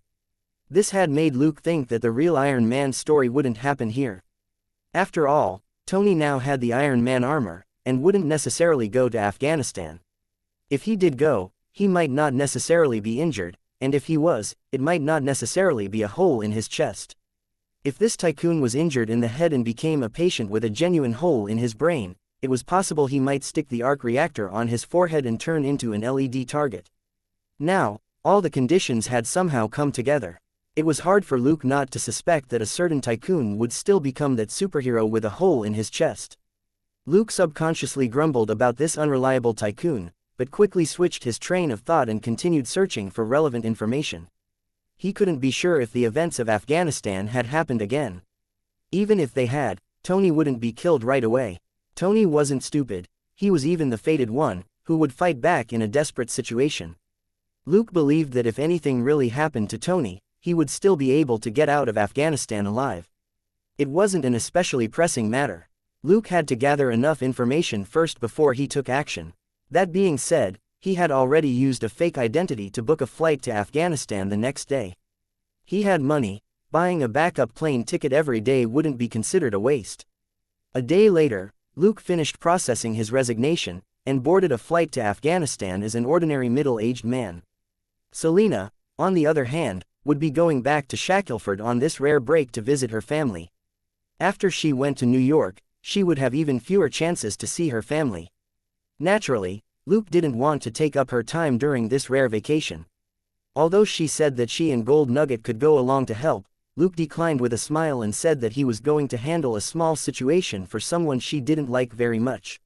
This had made Luke think that the real Iron Man story wouldn't happen here. After all, Tony now had the Iron Man armor, and wouldn't necessarily go to Afghanistan. If he did go, he might not necessarily be injured, and if he was, it might not necessarily be a hole in his chest. If this tycoon was injured in the head and became a patient with a genuine hole in his brain, it was possible he might stick the arc reactor on his forehead and turn into an LED target. Now, all the conditions had somehow come together. It was hard for Luke not to suspect that a certain tycoon would still become that superhero with a hole in his chest. Luke subconsciously grumbled about this unreliable tycoon, but quickly switched his train of thought and continued searching for relevant information. He couldn't be sure if the events of Afghanistan had happened again. Even if they had, Tony wouldn't be killed right away. Tony wasn't stupid, he was even the fated one, who would fight back in a desperate situation. Luke believed that if anything really happened to Tony, he would still be able to get out of Afghanistan alive. It wasn't an especially pressing matter. Luke had to gather enough information first before he took action. That being said, he had already used a fake identity to book a flight to Afghanistan the next day. He had money, buying a backup plane ticket every day wouldn't be considered a waste. A day later, Luke finished processing his resignation, and boarded a flight to Afghanistan as an ordinary middle-aged man. Selina, on the other hand, would be going back to Shackelford on this rare break to visit her family. After she went to New York, she would have even fewer chances to see her family. Naturally, Luke didn't want to take up her time during this rare vacation. Although she said that she and Gold Nugget could go along to help, Luke declined with a smile and said that he was going to handle a small situation for someone she didn't like very much.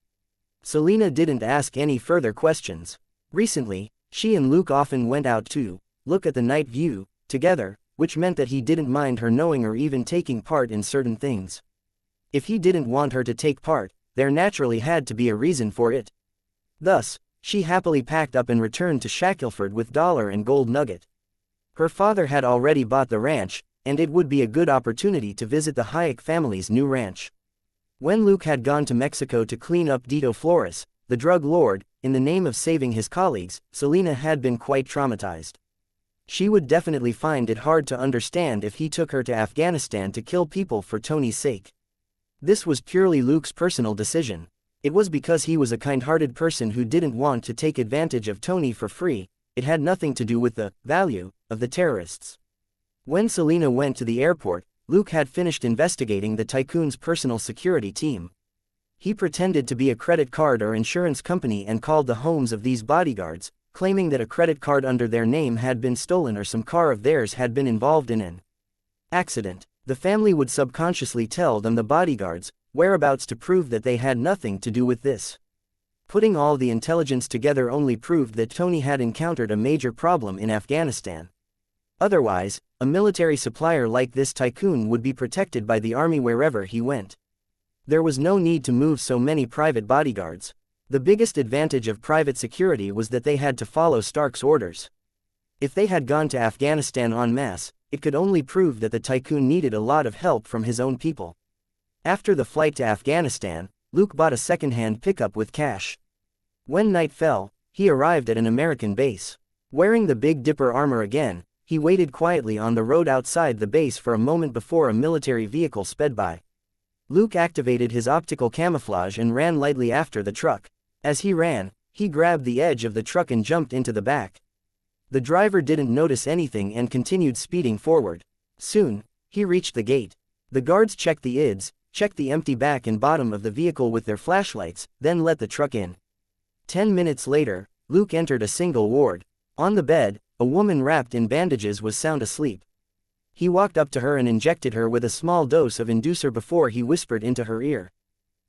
Selina didn't ask any further questions. Recently, she and Luke often went out to look at the night view together, which meant that he didn't mind her knowing or even taking part in certain things. If he didn't want her to take part, there naturally had to be a reason for it. Thus, she happily packed up and returned to Shackelford with Dollar and Gold Nugget. Her father had already bought the ranch, and it would be a good opportunity to visit the Hayek family's new ranch. When Luke had gone to Mexico to clean up Dito Flores, the drug lord, in the name of saving his colleagues, Selina had been quite traumatized. She would definitely find it hard to understand if he took her to Afghanistan to kill people for Tony's sake. This was purely Luke's personal decision. It was because he was a kind-hearted person who didn't want to take advantage of Tony for free. It had nothing to do with the value of the terrorists. When Selina went to the airport, Luke had finished investigating the tycoon's personal security team. He pretended to be a credit card or insurance company and called the homes of these bodyguards, claiming that a credit card under their name had been stolen or some car of theirs had been involved in an accident. The family would subconsciously tell them the bodyguards' whereabouts to prove that they had nothing to do with this. Putting all the intelligence together only proved that Tony had encountered a major problem in Afghanistan. Otherwise, a military supplier like this tycoon would be protected by the army wherever he went. There was no need to move so many private bodyguards. The biggest advantage of private security was that they had to follow Stark's orders. If they had gone to Afghanistan en masse, it could only prove that the tycoon needed a lot of help from his own people. After the flight to Afghanistan, Luke bought a second-hand pickup with cash. When night fell, he arrived at an American base. Wearing the Big Dipper armor again, he waited quietly on the road outside the base for a moment before a military vehicle sped by. Luke activated his optical camouflage and ran lightly after the truck. As he ran, he grabbed the edge of the truck and jumped into the back. The driver didn't notice anything and continued speeding forward. Soon, he reached the gate. The guards checked the IDs, checked the empty back and bottom of the vehicle with their flashlights, then let the truck in. 10 minutes later, Luke entered a single ward. On the bed, a woman wrapped in bandages was sound asleep. He walked up to her and injected her with a small dose of inducer before he whispered into her ear.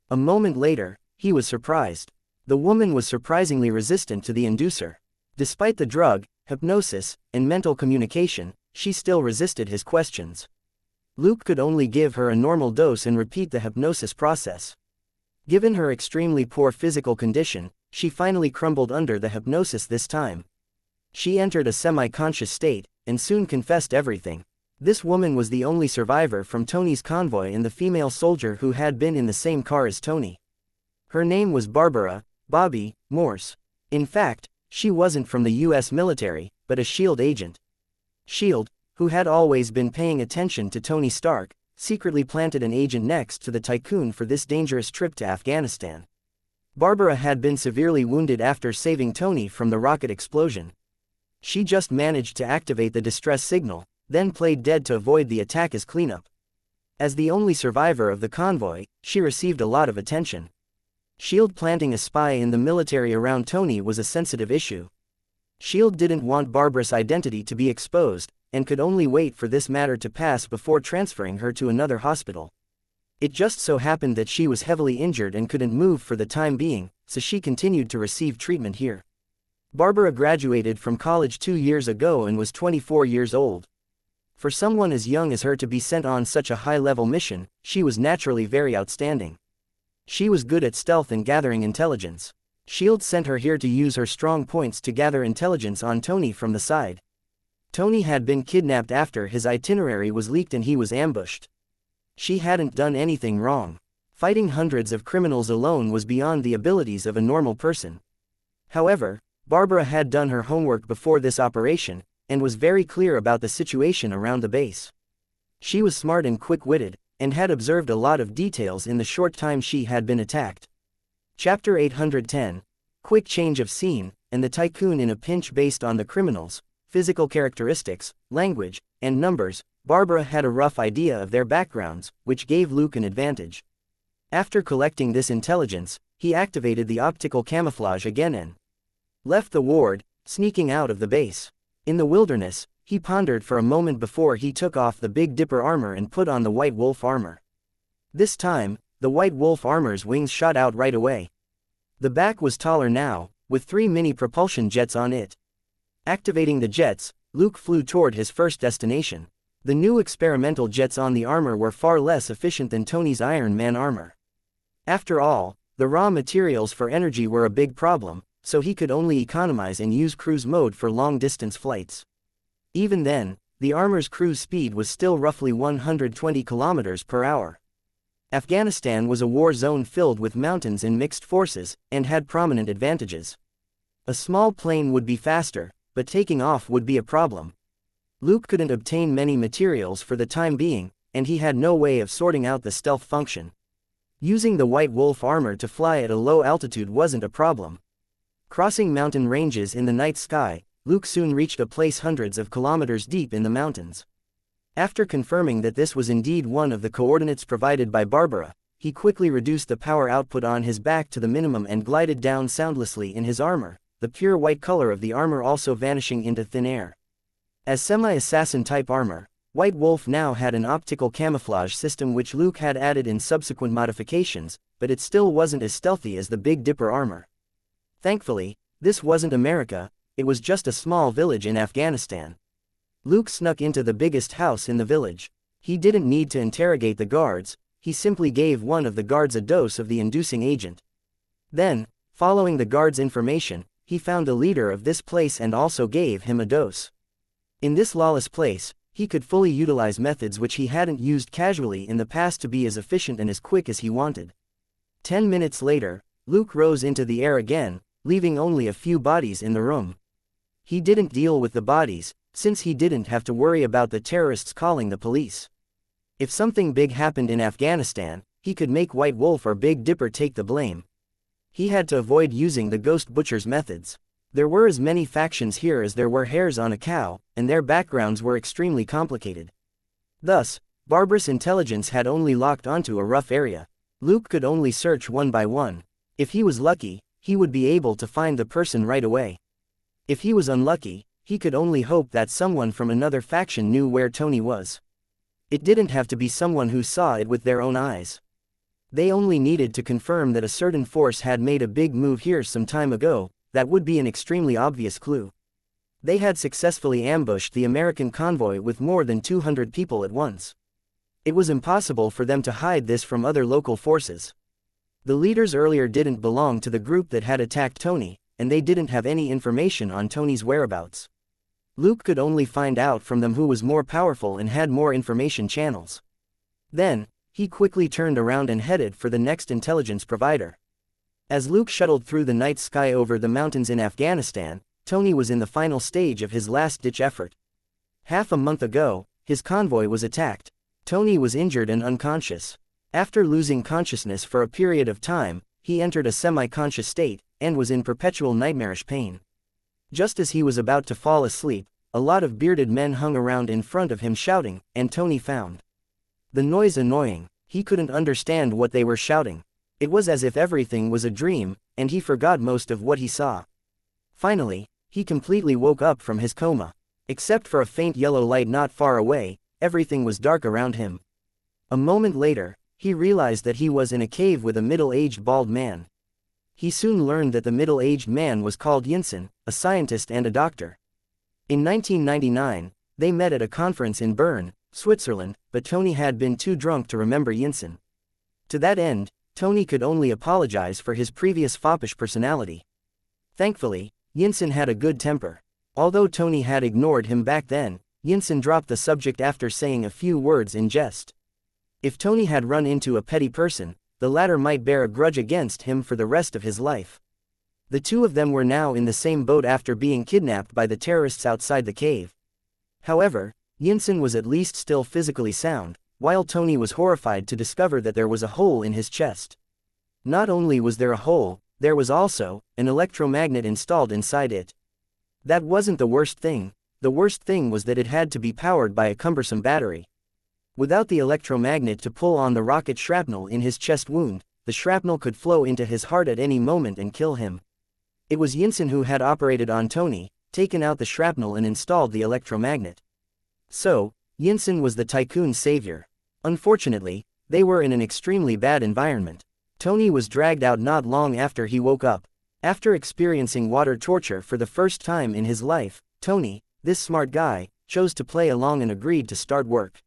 A moment later, he was surprised. The woman was surprisingly resistant to the inducer. Despite the drug, hypnosis, and mental communication, she still resisted his questions. Luke could only give her a normal dose and repeat the hypnosis process. Given her extremely poor physical condition, she finally crumbled under the hypnosis this time. She entered a semi-conscious state, and soon confessed everything. This woman was the only survivor from Tony's convoy and the female soldier who had been in the same car as Tony. Her name was Barbara, Bobby, Morse. In fact, she wasn't from the US military, but a SHIELD agent. SHIELD, who had always been paying attention to Tony Stark, secretly planted an agent next to the tycoon for this dangerous trip to Afghanistan. Barbara had been severely wounded after saving Tony from the rocket explosion. She just managed to activate the distress signal, then played dead to avoid the attack as cleanup. As the only survivor of the convoy, she received a lot of attention. S.H.I.E.L.D. planting a spy in the military around Tony was a sensitive issue. S.H.I.E.L.D. didn't want Barbara's identity to be exposed, and could only wait for this matter to pass before transferring her to another hospital. It just so happened that she was heavily injured and couldn't move for the time being, so she continued to receive treatment here. Barbara graduated from college 2 years ago and was 24 years old. For someone as young as her to be sent on such a high-level mission, she was naturally very outstanding. She was good at stealth and gathering intelligence. S.H.I.E.L.D. sent her here to use her strong points to gather intelligence on Tony from the side. Tony had been kidnapped after his itinerary was leaked and he was ambushed. She hadn't done anything wrong. Fighting hundreds of criminals alone was beyond the abilities of a normal person. However, Barbara had done her homework before this operation, and was very clear about the situation around the base. She was smart and quick-witted, and had observed a lot of details in the short time she had been attacked. Chapter 810. Quick change of scene, and the tycoon in a pinch based on the criminals, physical characteristics, language, and numbers. Barbara had a rough idea of their backgrounds, which gave Luke an advantage. After collecting this intelligence, he activated the optical camouflage again and left the ward, sneaking out of the base. In the wilderness, he pondered for a moment before he took off the Big Dipper armor and put on the White Wolf armor. This time, the White Wolf armor's wings shot out right away. The back was taller now, with 3 mini propulsion jets on it. Activating the jets, Luke flew toward his first destination. The new experimental jets on the armor were far less efficient than Tony's Iron Man armor. After all, the raw materials for energy were a big problem, so he could only economize and use cruise mode for long-distance flights. Even then, the armor's cruise speed was still roughly 120 kilometers per hour. Afghanistan was a war zone filled with mountains and mixed forces, and had prominent advantages. A small plane would be faster, but taking off would be a problem. Luke couldn't obtain many materials for the time being, and he had no way of sorting out the stealth function. Using the White Wolf armor to fly at a low altitude wasn't a problem. Crossing mountain ranges in the night sky, Luke soon reached a place hundreds of kilometers deep in the mountains. After confirming that this was indeed one of the coordinates provided by Barbara, he quickly reduced the power output on his back to the minimum and glided down soundlessly in his armor, the pure white color of the armor also vanishing into thin air. As semi-assassin type armor, White Wolf now had an optical camouflage system which Luke had added in subsequent modifications, but it still wasn't as stealthy as the Big Dipper armor. Thankfully, this wasn't America, it was just a small village in Afghanistan. Luke snuck into the biggest house in the village. He didn't need to interrogate the guards, he simply gave one of the guards a dose of the inducing agent. Then, following the guard's information, he found the leader of this place and also gave him a dose. In this lawless place, he could fully utilize methods which he hadn't used casually in the past to be as efficient and as quick as he wanted. 10 minutes later, Luke rose into the air again, leaving only a few bodies in the room. He didn't deal with the bodies, since he didn't have to worry about the terrorists calling the police. If something big happened in Afghanistan, he could make White Wolf or Big Dipper take the blame. He had to avoid using the Ghost Butcher's methods. There were as many factions here as there were hairs on a cow, and their backgrounds were extremely complicated. Thus, Barbara's intelligence had only locked onto a rough area. Luke could only search one by one. If he was lucky, he would be able to find the person right away. If he was unlucky, he could only hope that someone from another faction knew where Tony was. It didn't have to be someone who saw it with their own eyes. They only needed to confirm that a certain force had made a big move here some time ago. That would be an extremely obvious clue. They had successfully ambushed the American convoy with more than 200 people at once. It was impossible for them to hide this from other local forces. The leaders earlier didn't belong to the group that had attacked Tony, and they didn't have any information on Tony's whereabouts. Luke could only find out from them who was more powerful and had more information channels. Then, he quickly turned around and headed for the next intelligence provider. As Luke shuttled through the night sky over the mountains in Afghanistan, Tony was in the final stage of his last-ditch effort. Half a month ago, his convoy was attacked. Tony was injured and unconscious. After losing consciousness for a period of time, he entered a semi-conscious state, and was in perpetual nightmarish pain. Just as he was about to fall asleep, a lot of bearded men hung around in front of him shouting, and Tony found the noise annoying. He couldn't understand what they were shouting. It was as if everything was a dream, and he forgot most of what he saw. Finally, he completely woke up from his coma. Except for a faint yellow light not far away, everything was dark around him. A moment later, he realized that he was in a cave with a middle-aged bald man. He soon learned that the middle-aged man was called Yinsen, a scientist and a doctor. In 1999, they met at a conference in Bern, Switzerland, but Tony had been too drunk to remember Yinsen. To that end, Tony could only apologize for his previous foppish personality. Thankfully, Yinsen had a good temper. Although Tony had ignored him back then, Yinsen dropped the subject after saying a few words in jest. If Tony had run into a petty person, the latter might bear a grudge against him for the rest of his life. The two of them were now in the same boat after being kidnapped by the terrorists outside the cave. However, Yinsen was at least still physically sound, while Tony was horrified to discover that there was a hole in his chest. Not only was there a hole, there was also an electromagnet installed inside it. That wasn't the worst thing. The worst thing was that it had to be powered by a cumbersome battery. Without the electromagnet to pull on the rocket shrapnel in his chest wound, the shrapnel could flow into his heart at any moment and kill him. It was Yinsen who had operated on Tony, taken out the shrapnel and installed the electromagnet. So, Yinsen was the tycoon's savior. Unfortunately, they were in an extremely bad environment. Tony was dragged out not long after he woke up. After experiencing water torture for the first time in his life, Tony, this smart guy, chose to play along and agreed to start work.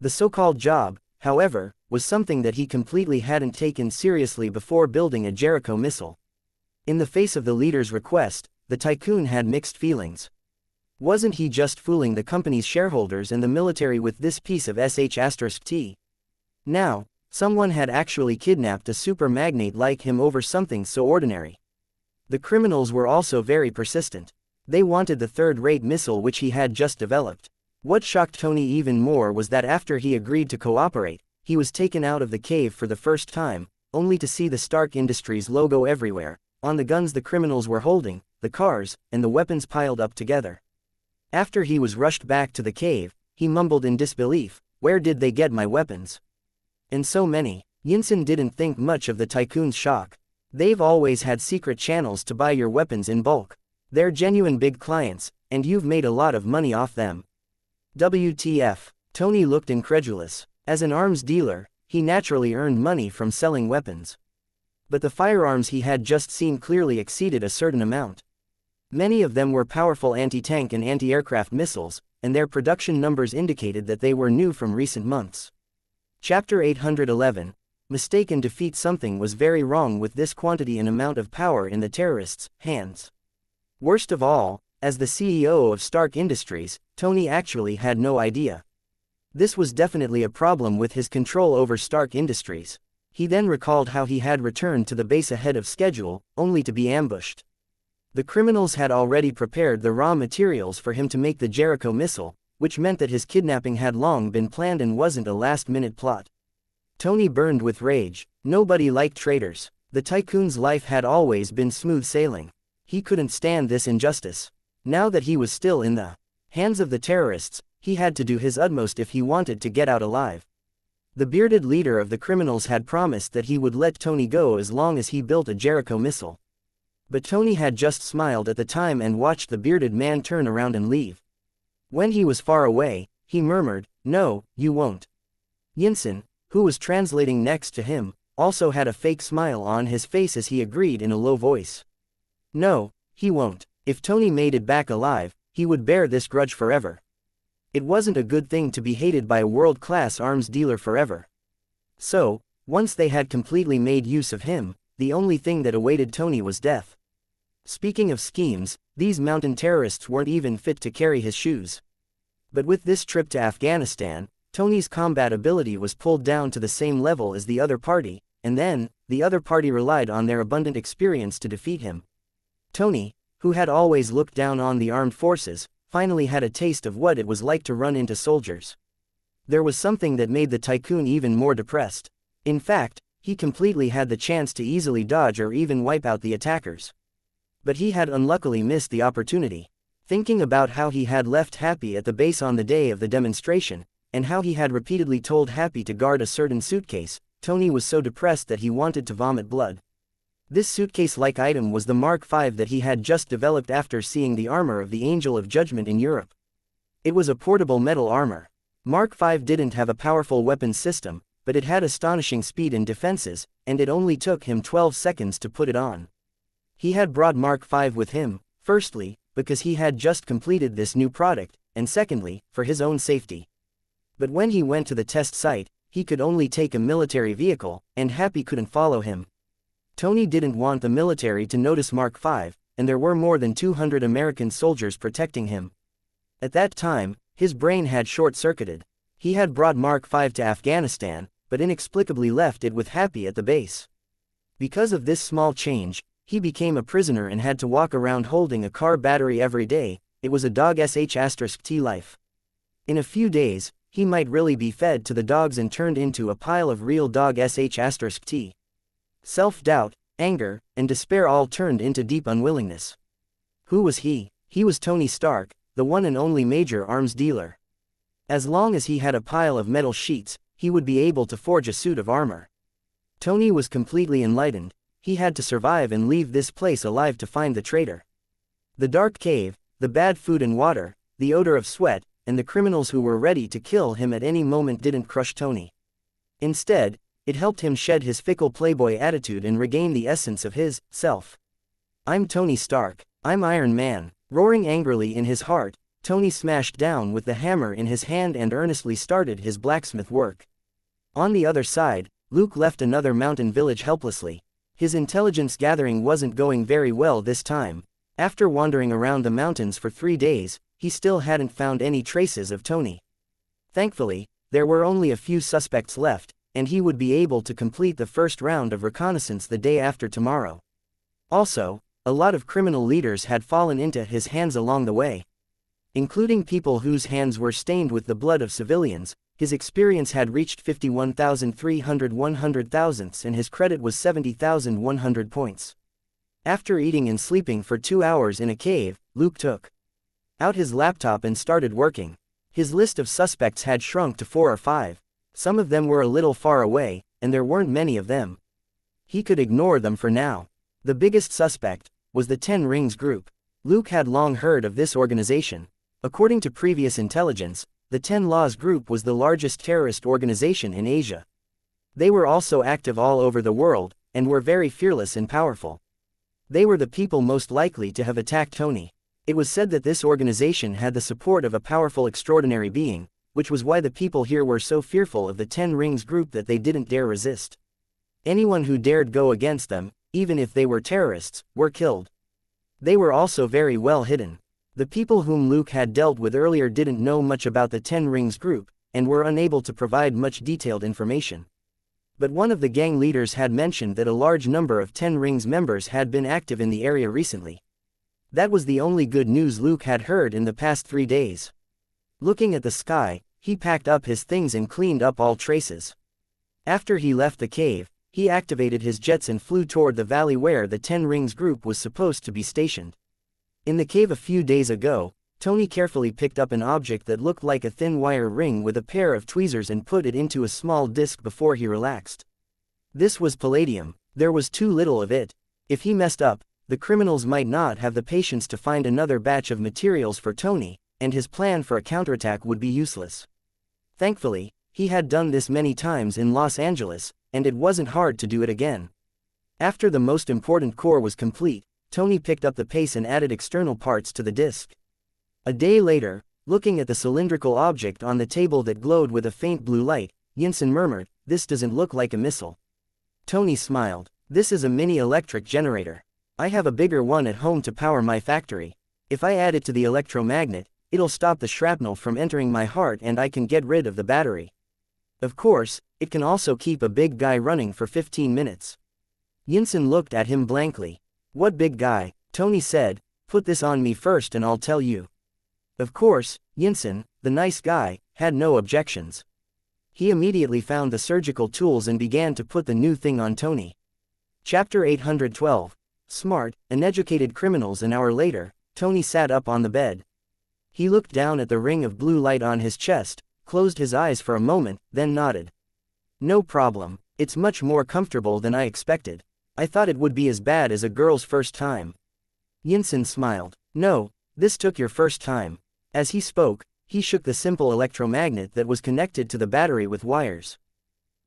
The so-called job, however, was something that he completely hadn't taken seriously before building a Jericho missile. In the face of the leader's request, the tycoon had mixed feelings. Wasn't he just fooling the company's shareholders and the military with this piece of sh*t? Now, someone had actually kidnapped a super magnate like him over something so ordinary. The criminals were also very persistent. They wanted the third-rate missile which he had just developed. What shocked Tony even more was that after he agreed to cooperate, he was taken out of the cave for the first time, only to see the Stark Industries logo everywhere, on the guns the criminals were holding, the cars, and the weapons piled up together. After he was rushed back to the cave, he mumbled in disbelief, "Where did they get my weapons?" And so many. Yinsen didn't think much of the tycoon's shock. They've always had secret channels to buy your weapons in bulk. They're genuine big clients, and you've made a lot of money off them. WTF? Tony looked incredulous. As an arms dealer, he naturally earned money from selling weapons. But the firearms he had just seen clearly exceeded a certain amount. Many of them were powerful anti-tank and anti-aircraft missiles, and their production numbers indicated that they were new from recent months. Chapter 811. Mistaken defeat. Something was very wrong with this quantity and amount of power in the terrorists' hands. Worst of all, as the CEO of Stark Industries, Tony actually had no idea. This was definitely a problem with his control over Stark Industries. He then recalled how he had returned to the base ahead of schedule, only to be ambushed. The criminals had already prepared the raw materials for him to make the Jericho missile, which meant that his kidnapping had long been planned and wasn't a last-minute plot. Tony burned with rage. Nobody liked traitors. The tycoon's life had always been smooth sailing. He couldn't stand this injustice. Now that he was still in the hands of the terrorists, he had to do his utmost if he wanted to get out alive. The bearded leader of the criminals had promised that he would let Tony go as long as he built a Jericho missile. But Tony had just smiled at the time and watched the bearded man turn around and leave. When he was far away, he murmured, "No, you won't." Yinsen, who was translating next to him, also had a fake smile on his face as he agreed in a low voice. No, he won't. If Tony made it back alive, he would bear this grudge forever. It wasn't a good thing to be hated by a world-class arms dealer forever. So, once they had completely made use of him, the only thing that awaited Tony was death. Speaking of schemes, these mountain terrorists weren't even fit to carry his shoes. But with this trip to Afghanistan, Tony's combat ability was pulled down to the same level as the other party, and then, the other party relied on their abundant experience to defeat him. Tony, who had always looked down on the armed forces, finally had a taste of what it was like to run into soldiers. There was something that made the tycoon even more depressed. In fact, he completely had the chance to easily dodge or even wipe out the attackers. But he had unluckily missed the opportunity. Thinking about how he had left Happy at the base on the day of the demonstration, and how he had repeatedly told Happy to guard a certain suitcase, Tony was so depressed that he wanted to vomit blood. This suitcase-like item was the Mark V that he had just developed after seeing the armor of the Angel of Judgment in Europe. It was a portable metal armor. Mark V didn't have a powerful weapons system, but it had astonishing speed and defenses, and it only took him 12 seconds to put it on. He had brought Mark V with him, firstly, because he had just completed this new product, and secondly, for his own safety. But when he went to the test site, he could only take a military vehicle, and Happy couldn't follow him. Tony didn't want the military to notice Mark V, and there were more than 200 American soldiers protecting him. At that time, his brain had short-circuited. He had brought Mark V to Afghanistan, but inexplicably left it with Happy at the base. Because of this small change, he became a prisoner and had to walk around holding a car battery every day. It was a dog sh*t life. In a few days, he might really be fed to the dogs and turned into a pile of real dog sh*t. Self-doubt, anger, and despair all turned into deep unwillingness. Who was he? He was Tony Stark, the one and only major arms dealer. As long as he had a pile of metal sheets, he would be able to forge a suit of armor. Tony was completely enlightened. He had to survive and leave this place alive to find the traitor. The dark cave, the bad food and water, the odor of sweat, and the criminals who were ready to kill him at any moment didn't crush Tony. Instead, it helped him shed his fickle playboy attitude and regain the essence of his self. I'm Tony Stark. I'm Iron Man. Roaring angrily in his heart, Tony smashed down with the hammer in his hand and earnestly started his blacksmith work. On the other side, Luke left another mountain village helplessly. His intelligence gathering wasn't going very well this time. After wandering around the mountains for 3 days, he still hadn't found any traces of Tony. Thankfully, there were only a few suspects left, and he would be able to complete the first round of reconnaissance the day after tomorrow. Also, a lot of criminal leaders had fallen into his hands along the way. Including people whose hands were stained with the blood of civilians, his experience had reached 51,300 100,000ths and his credit was 70,100 points. After eating and sleeping for 2 hours in a cave, Luke took out his laptop and started working. His list of suspects had shrunk to 4 or 5. Some of them were a little far away, and there weren't many of them. He could ignore them for now. The biggest suspect was the 10 Rings group. Luke had long heard of this organization. According to previous intelligence, the 10 Laws group was the largest terrorist organization in Asia. They were also active all over the world, and were very fearless and powerful. They were the people most likely to have attacked Tony. It was said that this organization had the support of a powerful extraordinary being, which was why the people here were so fearful of the 10 Rings group that they didn't dare resist. Anyone who dared go against them, even if they were terrorists, were killed. They were also very well hidden. The people whom Luke had dealt with earlier didn't know much about the 10 Rings group, and were unable to provide much detailed information. But one of the gang leaders had mentioned that a large number of 10 Rings members had been active in the area recently. That was the only good news Luke had heard in the past 3 days. Looking at the sky, he packed up his things and cleaned up all traces. After he left the cave, he activated his jets and flew toward the valley where the 10 Rings group was supposed to be stationed. In the cave a few days ago, Tony carefully picked up an object that looked like a thin wire ring with a pair of tweezers and put it into a small disc before he relaxed. This was palladium. There was too little of it. If he messed up, the criminals might not have the patience to find another batch of materials for Tony, and his plan for a counterattack would be useless. Thankfully, he had done this many times in Los Angeles, and it wasn't hard to do it again. After the most important core was complete, Tony picked up the pace and added external parts to the disc. A day later, looking at the cylindrical object on the table that glowed with a faint blue light, Yinsen murmured, "This doesn't look like a missile." Tony smiled. "This is a mini electric generator. I have a bigger one at home to power my factory. If I add it to the electromagnet, it'll stop the shrapnel from entering my heart and I can get rid of the battery. Of course, it can also keep a big guy running for 15 minutes. Yinsen looked at him blankly. "What big guy?" Tony said. "Put this on me first and I'll tell you." Of course, Yinsen, the nice guy, had no objections. He immediately found the surgical tools and began to put the new thing on Tony. Chapter 812. Smart, uneducated criminals. An hour later, Tony sat up on the bed. He looked down at the ring of blue light on his chest, closed his eyes for a moment, then nodded. "No problem. It's much more comfortable than I expected. I thought it would be as bad as a girl's first time. Yinsen smiled. No, this took your first time. As he spoke, he shook the simple electromagnet that was connected to the battery with wires.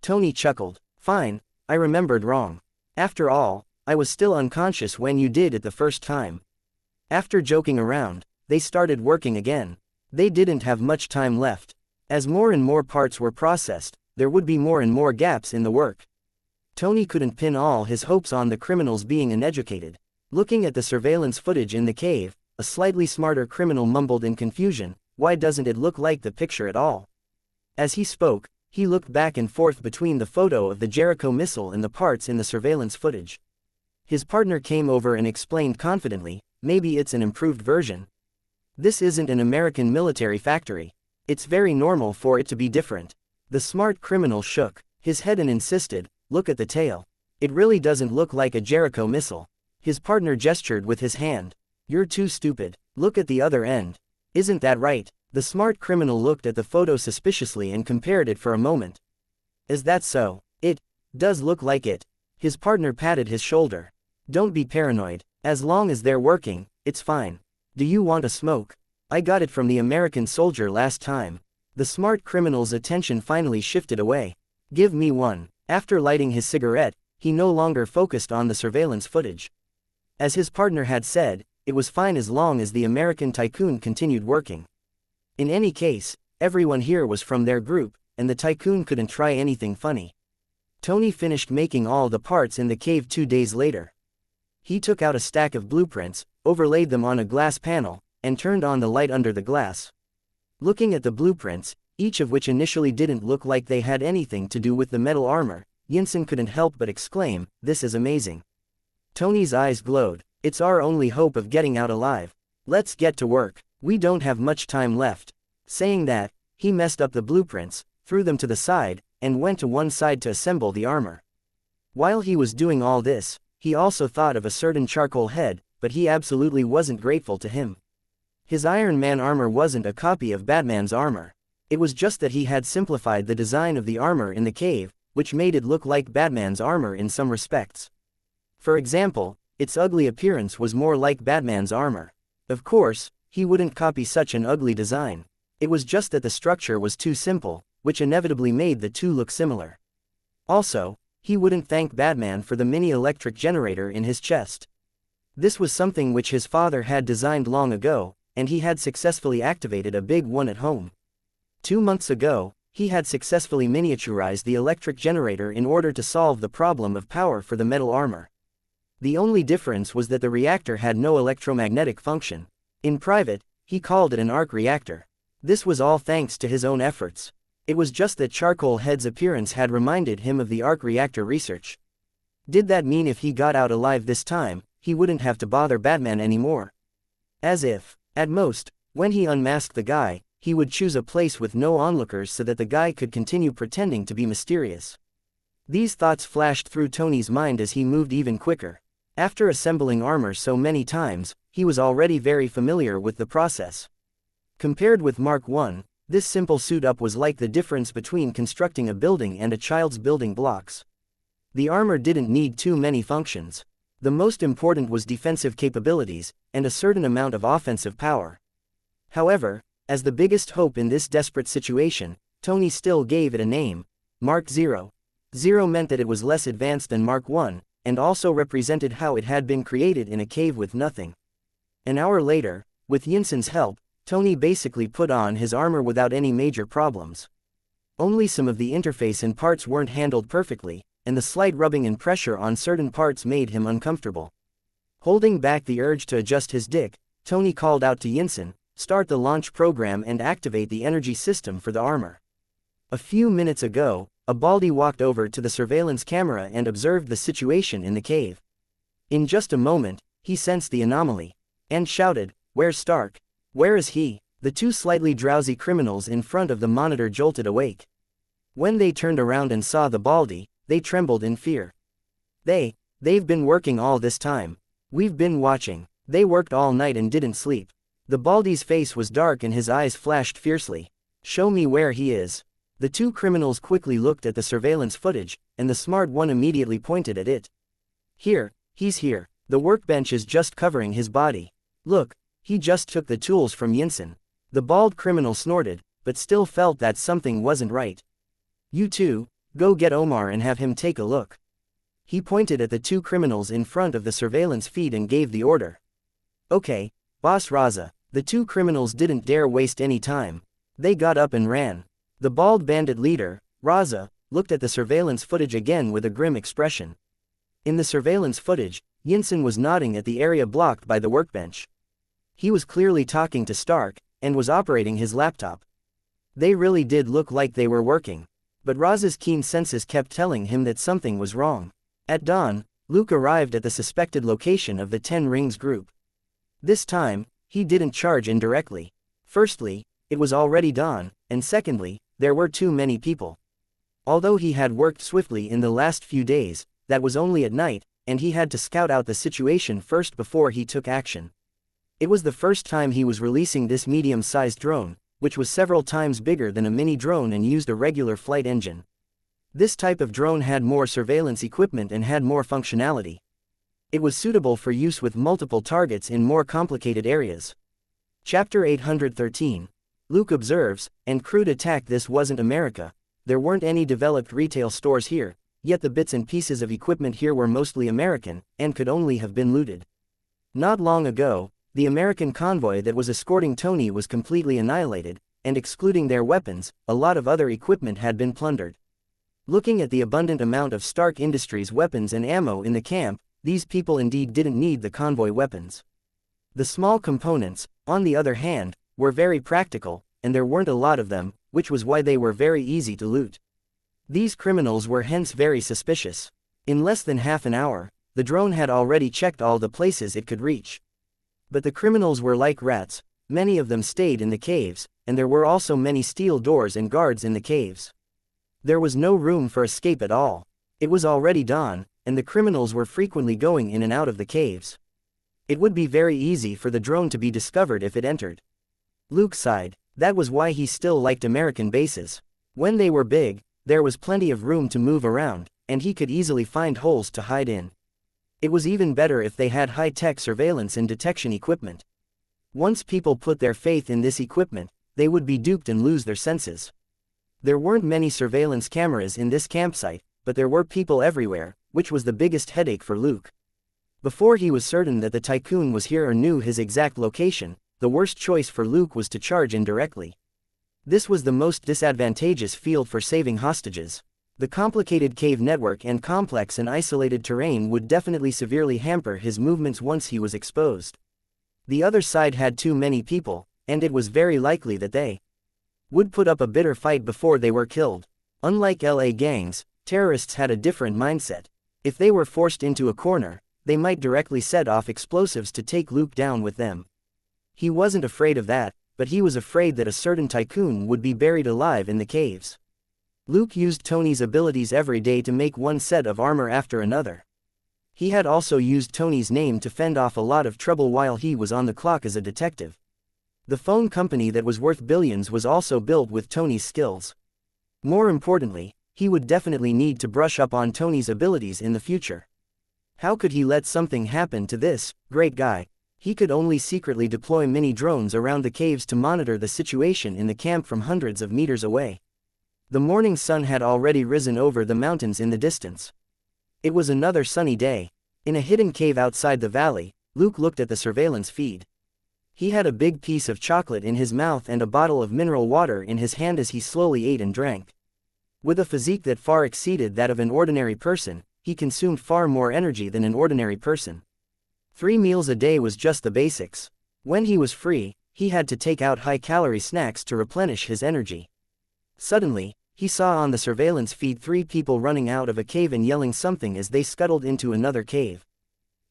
Tony chuckled. Fine, I remembered wrong. After all, I was still unconscious when you did it the first time. After joking around, they started working again. They didn't have much time left. As more and more parts were processed, there would be more and more gaps in the work. Tony couldn't pin all his hopes on the criminals being uneducated. Looking at the surveillance footage in the cave, a slightly smarter criminal mumbled in confusion, why doesn't it look like the picture at all? As he spoke, he looked back and forth between the photo of the Jericho missile and the parts in the surveillance footage. His partner came over and explained confidently, maybe it's an improved version. This isn't an American military factory. It's very normal for it to be different. The smart criminal shook his head and insisted, look at the tail. It really doesn't look like a Jericho missile. His partner gestured with his hand. You're too stupid. Look at the other end. Isn't that right? The smart criminal looked at the photo suspiciously and compared it for a moment. Is that so? It does look like it. His partner patted his shoulder. Don't be paranoid. As long as they're working, it's fine. Do you want a smoke? I got it from the American soldier last time. The smart criminal's attention finally shifted away. Give me one. After lighting his cigarette, he no longer focused on the surveillance footage. As his partner had said, it was fine as long as the American tycoon continued working. In any case, everyone here was from their group, and the tycoon couldn't try anything funny. Tony finished making all the parts in the cave 2 days later. He took out a stack of blueprints, overlaid them on a glass panel, and turned on the light under the glass. Looking at the blueprints, each of which initially didn't look like they had anything to do with the metal armor, Yinsen couldn't help but exclaim, this is amazing. Tony's eyes glowed. It's our only hope of getting out alive. Let's get to work. We don't have much time left. Saying that, he messed up the blueprints, threw them to the side, and went to one side to assemble the armor. While he was doing all this, he also thought of a certain charcoal head, but he absolutely wasn't grateful to him. His Iron Man armor wasn't a copy of Batman's armor. It was just that he had simplified the design of the armor in the cave, which made it look like Batman's armor in some respects. For example, its ugly appearance was more like Batman's armor. Of course, he wouldn't copy such an ugly design. It was just that the structure was too simple, which inevitably made the two look similar. Also, he wouldn't thank Batman for the mini electric generator in his chest. This was something which his father had designed long ago, and he had successfully activated a big one at home. 2 months ago, he had successfully miniaturized the electric generator in order to solve the problem of power for the metal armor. The only difference was that the reactor had no electromagnetic function. In private, he called it an arc reactor. This was all thanks to his own efforts. It was just that Charcoal Head's appearance had reminded him of the arc reactor research. Did that mean if he got out alive this time, he wouldn't have to bother Batman anymore? As if, at most, when he unmasked the guy, he would choose a place with no onlookers so that the guy could continue pretending to be mysterious. These thoughts flashed through Tony's mind as he moved even quicker. After assembling armor so many times, he was already very familiar with the process. Compared with Mark I, this simple suit-up was like the difference between constructing a building and a child's building blocks. The armor didn't need too many functions. The most important was defensive capabilities, and a certain amount of offensive power. However, as the biggest hope in this desperate situation, Tony still gave it a name, Mark 0. 0 meant that it was less advanced than Mark I, and also represented how it had been created in a cave with nothing. An hour later, with Yinsen's help, Tony basically put on his armor without any major problems. Only some of the interface and parts weren't handled perfectly, and the slight rubbing and pressure on certain parts made him uncomfortable. Holding back the urge to adjust his dick, Tony called out to Yinsen, start the launch program and activate the energy system for the armor. A few minutes ago, a Baldy walked over to the surveillance camera and observed the situation in the cave. In just a moment, he sensed the anomaly, and shouted, "Where's Stark? Where is he?" The two slightly drowsy criminals in front of the monitor jolted awake. When they turned around and saw the Baldy, they trembled in fear. They've been working all this time. We've been watching. They worked all night and didn't sleep. The Baldy's face was dark and his eyes flashed fiercely. Show me where he is. The two criminals quickly looked at the surveillance footage, and the smart one immediately pointed at it. Here, he's here. The workbench is just covering his body. Look, he just took the tools from Yinsen. The bald criminal snorted, but still felt that something wasn't right. You two, go get Omar and have him take a look. He pointed at the two criminals in front of the surveillance feed and gave the order. Okay, Boss Raza. The two criminals didn't dare waste any time. They got up and ran. The bald bandit leader, Raza, looked at the surveillance footage again with a grim expression. In the surveillance footage, Yinsen was nodding at the area blocked by the workbench. He was clearly talking to Stark, and was operating his laptop. They really did look like they were working. But Raza's keen senses kept telling him that something was wrong. At dawn, Luke arrived at the suspected location of the 10 Rings group. This time, he didn't charge indirectly. Firstly, it was already dawn, and secondly, there were too many people. Although he had worked swiftly in the last few days, that was only at night, and he had to scout out the situation first before he took action. It was the first time he was releasing this medium-sized drone, which was several times bigger than a mini drone and used a regular flight engine. This type of drone had more surveillance equipment and had more functionality. It was suitable for use with multiple targets in more complicated areas. Chapter 813. Luke observes, and crude attack. This wasn't America. There weren't any developed retail stores here, yet the bits and pieces of equipment here were mostly American, and could only have been looted. Not long ago, the American convoy that was escorting Tony was completely annihilated, and excluding their weapons, a lot of other equipment had been plundered. Looking at the abundant amount of Stark Industries weapons and ammo in the camp, these people indeed didn't need the convoy weapons. The small components, on the other hand, were very practical, and there weren't a lot of them, which was why they were very easy to loot. These criminals were hence very suspicious. In less than half an hour, the drone had already checked all the places it could reach. But the criminals were like rats. Many of them stayed in the caves, and there were also many steel doors and guards in the caves. There was no room for escape at all. It was already dawn, and the criminals were frequently going in and out of the caves. It would be very easy for the drone to be discovered if it entered. Luke sighed. That was why he still liked American bases. When they were big, there was plenty of room to move around, and he could easily find holes to hide in. It was even better if they had high-tech surveillance and detection equipment. Once people put their faith in this equipment, they would be duped and lose their senses. There weren't many surveillance cameras in this campsite, but there were people everywhere, which was the biggest headache for Luke. Before he was certain that the tycoon was here or knew his exact location, the worst choice for Luke was to charge indirectly. This was the most disadvantageous field for saving hostages. The complicated cave network and complex and isolated terrain would definitely severely hamper his movements once he was exposed. The other side had too many people, and it was very likely that they would put up a bitter fight before they were killed. Unlike LA gangs, terrorists had a different mindset. If they were forced into a corner, they might directly set off explosives to take Luke down with them. He wasn't afraid of that, but he was afraid that a certain tycoon would be buried alive in the caves. Luke used Tony's abilities every day to make one set of armor after another. He had also used Tony's name to fend off a lot of trouble while he was on the clock as a detective. The phone company that was worth billions was also built with Tony's skills. More importantly, he would definitely need to brush up on Tony's abilities in the future. How could he let something happen to this great guy? He could only secretly deploy mini drones around the caves to monitor the situation in the camp from hundreds of meters away. The morning sun had already risen over the mountains in the distance. It was another sunny day. In a hidden cave outside the valley, Luke looked at the surveillance feed. He had a big piece of chocolate in his mouth and a bottle of mineral water in his hand as he slowly ate and drank. With a physique that far exceeded that of an ordinary person, he consumed far more energy than an ordinary person. 3 meals a day was just the basics. When he was free, he had to take out high-calorie snacks to replenish his energy. Suddenly, he saw on the surveillance feed 3 people running out of a cave and yelling something as they scuttled into another cave.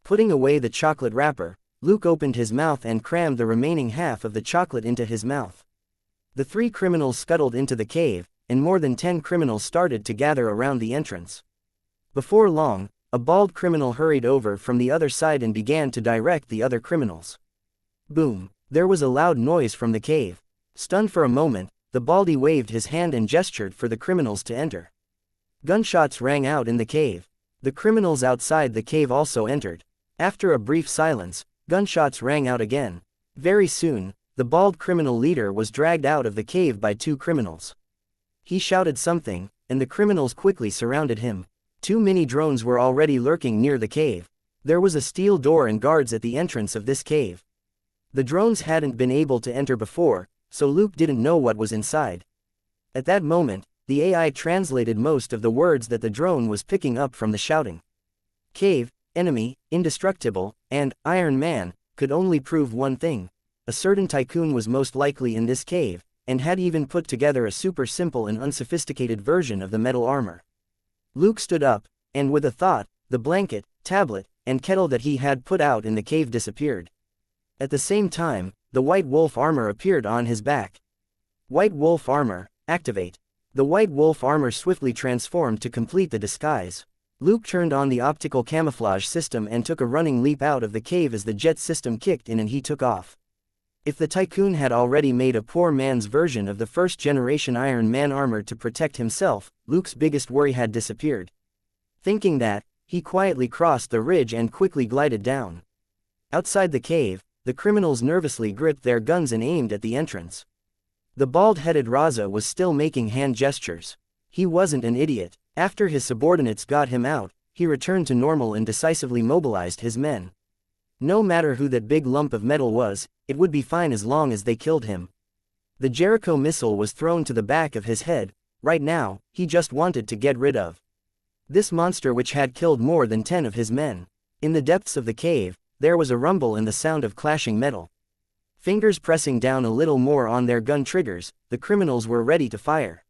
Putting away the chocolate wrapper, Luke opened his mouth and crammed the remaining half of the chocolate into his mouth. The 3 criminals scuttled into the cave, and more than 10 criminals started to gather around the entrance. Before long, a bald criminal hurried over from the other side and began to direct the other criminals. Boom! There was a loud noise from the cave. Stunned for a moment, the Baldy waved his hand and gestured for the criminals to enter. Gunshots rang out in the cave. The criminals outside the cave also entered. After a brief silence, gunshots rang out again. Very soon, the bald criminal leader was dragged out of the cave by two criminals. He shouted something, and the criminals quickly surrounded him. Two mini-drones were already lurking near the cave. There was a steel door and guards at the entrance of this cave. The drones hadn't been able to enter before, so Luke didn't know what was inside. At that moment, the AI translated most of the words that the drone was picking up from the shouting. Cave, enemy, indestructible, and Iron Man could only prove one thing. A certain tycoon was most likely in this cave, and had even put together a super simple and unsophisticated version of the metal armor. Luke stood up, and with a thought, the blanket, tablet, and kettle that he had put out in the cave disappeared. At the same time, the White Wolf armor appeared on his back. White Wolf armor, activate. The White Wolf armor swiftly transformed to complete the disguise. Luke turned on the optical camouflage system and took a running leap out of the cave as the jet system kicked in and he took off. If the tycoon had already made a poor man's version of the first-generation Iron Man armor to protect himself, Luke's biggest worry had disappeared. Thinking that, he quietly crossed the ridge and quickly glided down. Outside the cave, the criminals nervously gripped their guns and aimed at the entrance. The bald-headed Raza was still making hand gestures. He wasn't an idiot. After his subordinates got him out, he returned to normal and decisively mobilized his men. No matter who that big lump of metal was, it would be fine as long as they killed him. The Jericho missile was thrown to the back of his head. Right now, he just wanted to get rid of this monster which had killed more than 10 of his men. In the depths of the cave, there was a rumble and the sound of clashing metal. Fingers pressing down a little more on their gun triggers, the criminals were ready to fire.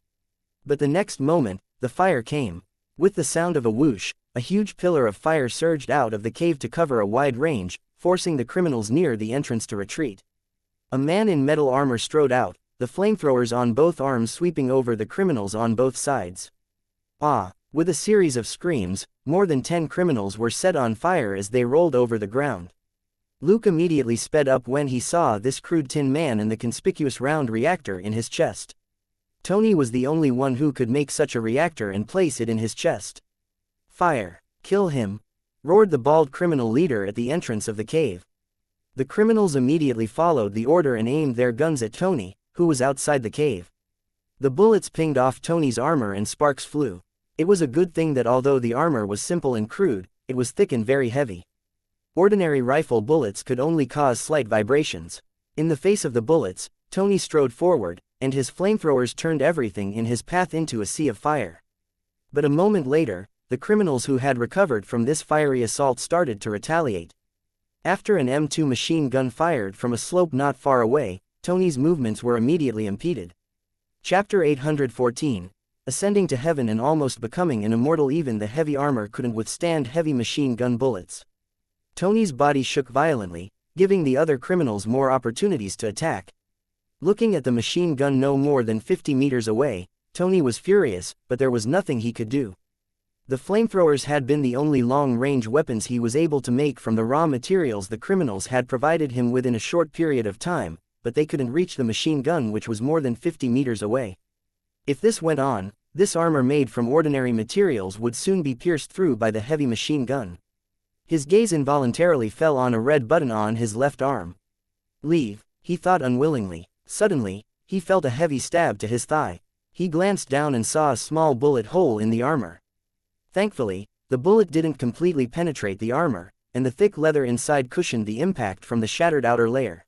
But the next moment, the fire came. With the sound of a whoosh, a huge pillar of fire surged out of the cave to cover a wide range, forcing the criminals near the entrance to retreat. A man in metal armor strode out, the flamethrowers on both arms sweeping over the criminals on both sides. Ah! With a series of screams, more than 10 criminals were set on fire as they rolled over the ground. Luke immediately sped up when he saw this crude tin man and the conspicuous round reactor in his chest. Tony was the only one who could make such a reactor and place it in his chest. Fire! Kill him! Roared the bald criminal leader at the entrance of the cave. The criminals immediately followed the order and aimed their guns at Tony, who was outside the cave. The bullets pinged off Tony's armor and sparks flew. It was a good thing that although the armor was simple and crude, it was thick and very heavy. Ordinary rifle bullets could only cause slight vibrations. In the face of the bullets, Tony strode forward, and his flamethrowers turned everything in his path into a sea of fire. But a moment later, the criminals who had recovered from this fiery assault started to retaliate. After an M2 machine gun fired from a slope not far away, Tony's movements were immediately impeded. Chapter 814. Ascending to heaven and almost becoming an immortal. Even the heavy armor couldn't withstand heavy machine gun bullets. Tony's body shook violently, giving the other criminals more opportunities to attack. Looking at the machine gun no more than 50 meters away, Tony was furious, but there was nothing he could do. The flamethrowers had been the only long-range weapons he was able to make from the raw materials the criminals had provided him with in a short period of time, but they couldn't reach the machine gun which was more than 50 meters away. If this went on, this armor made from ordinary materials would soon be pierced through by the heavy machine gun. His gaze involuntarily fell on a red button on his left arm. Leave, he thought unwillingly. Suddenly, he felt a heavy stab to his thigh. He glanced down and saw a small bullet hole in the armor. Thankfully, the bullet didn't completely penetrate the armor, and the thick leather inside cushioned the impact from the shattered outer layer.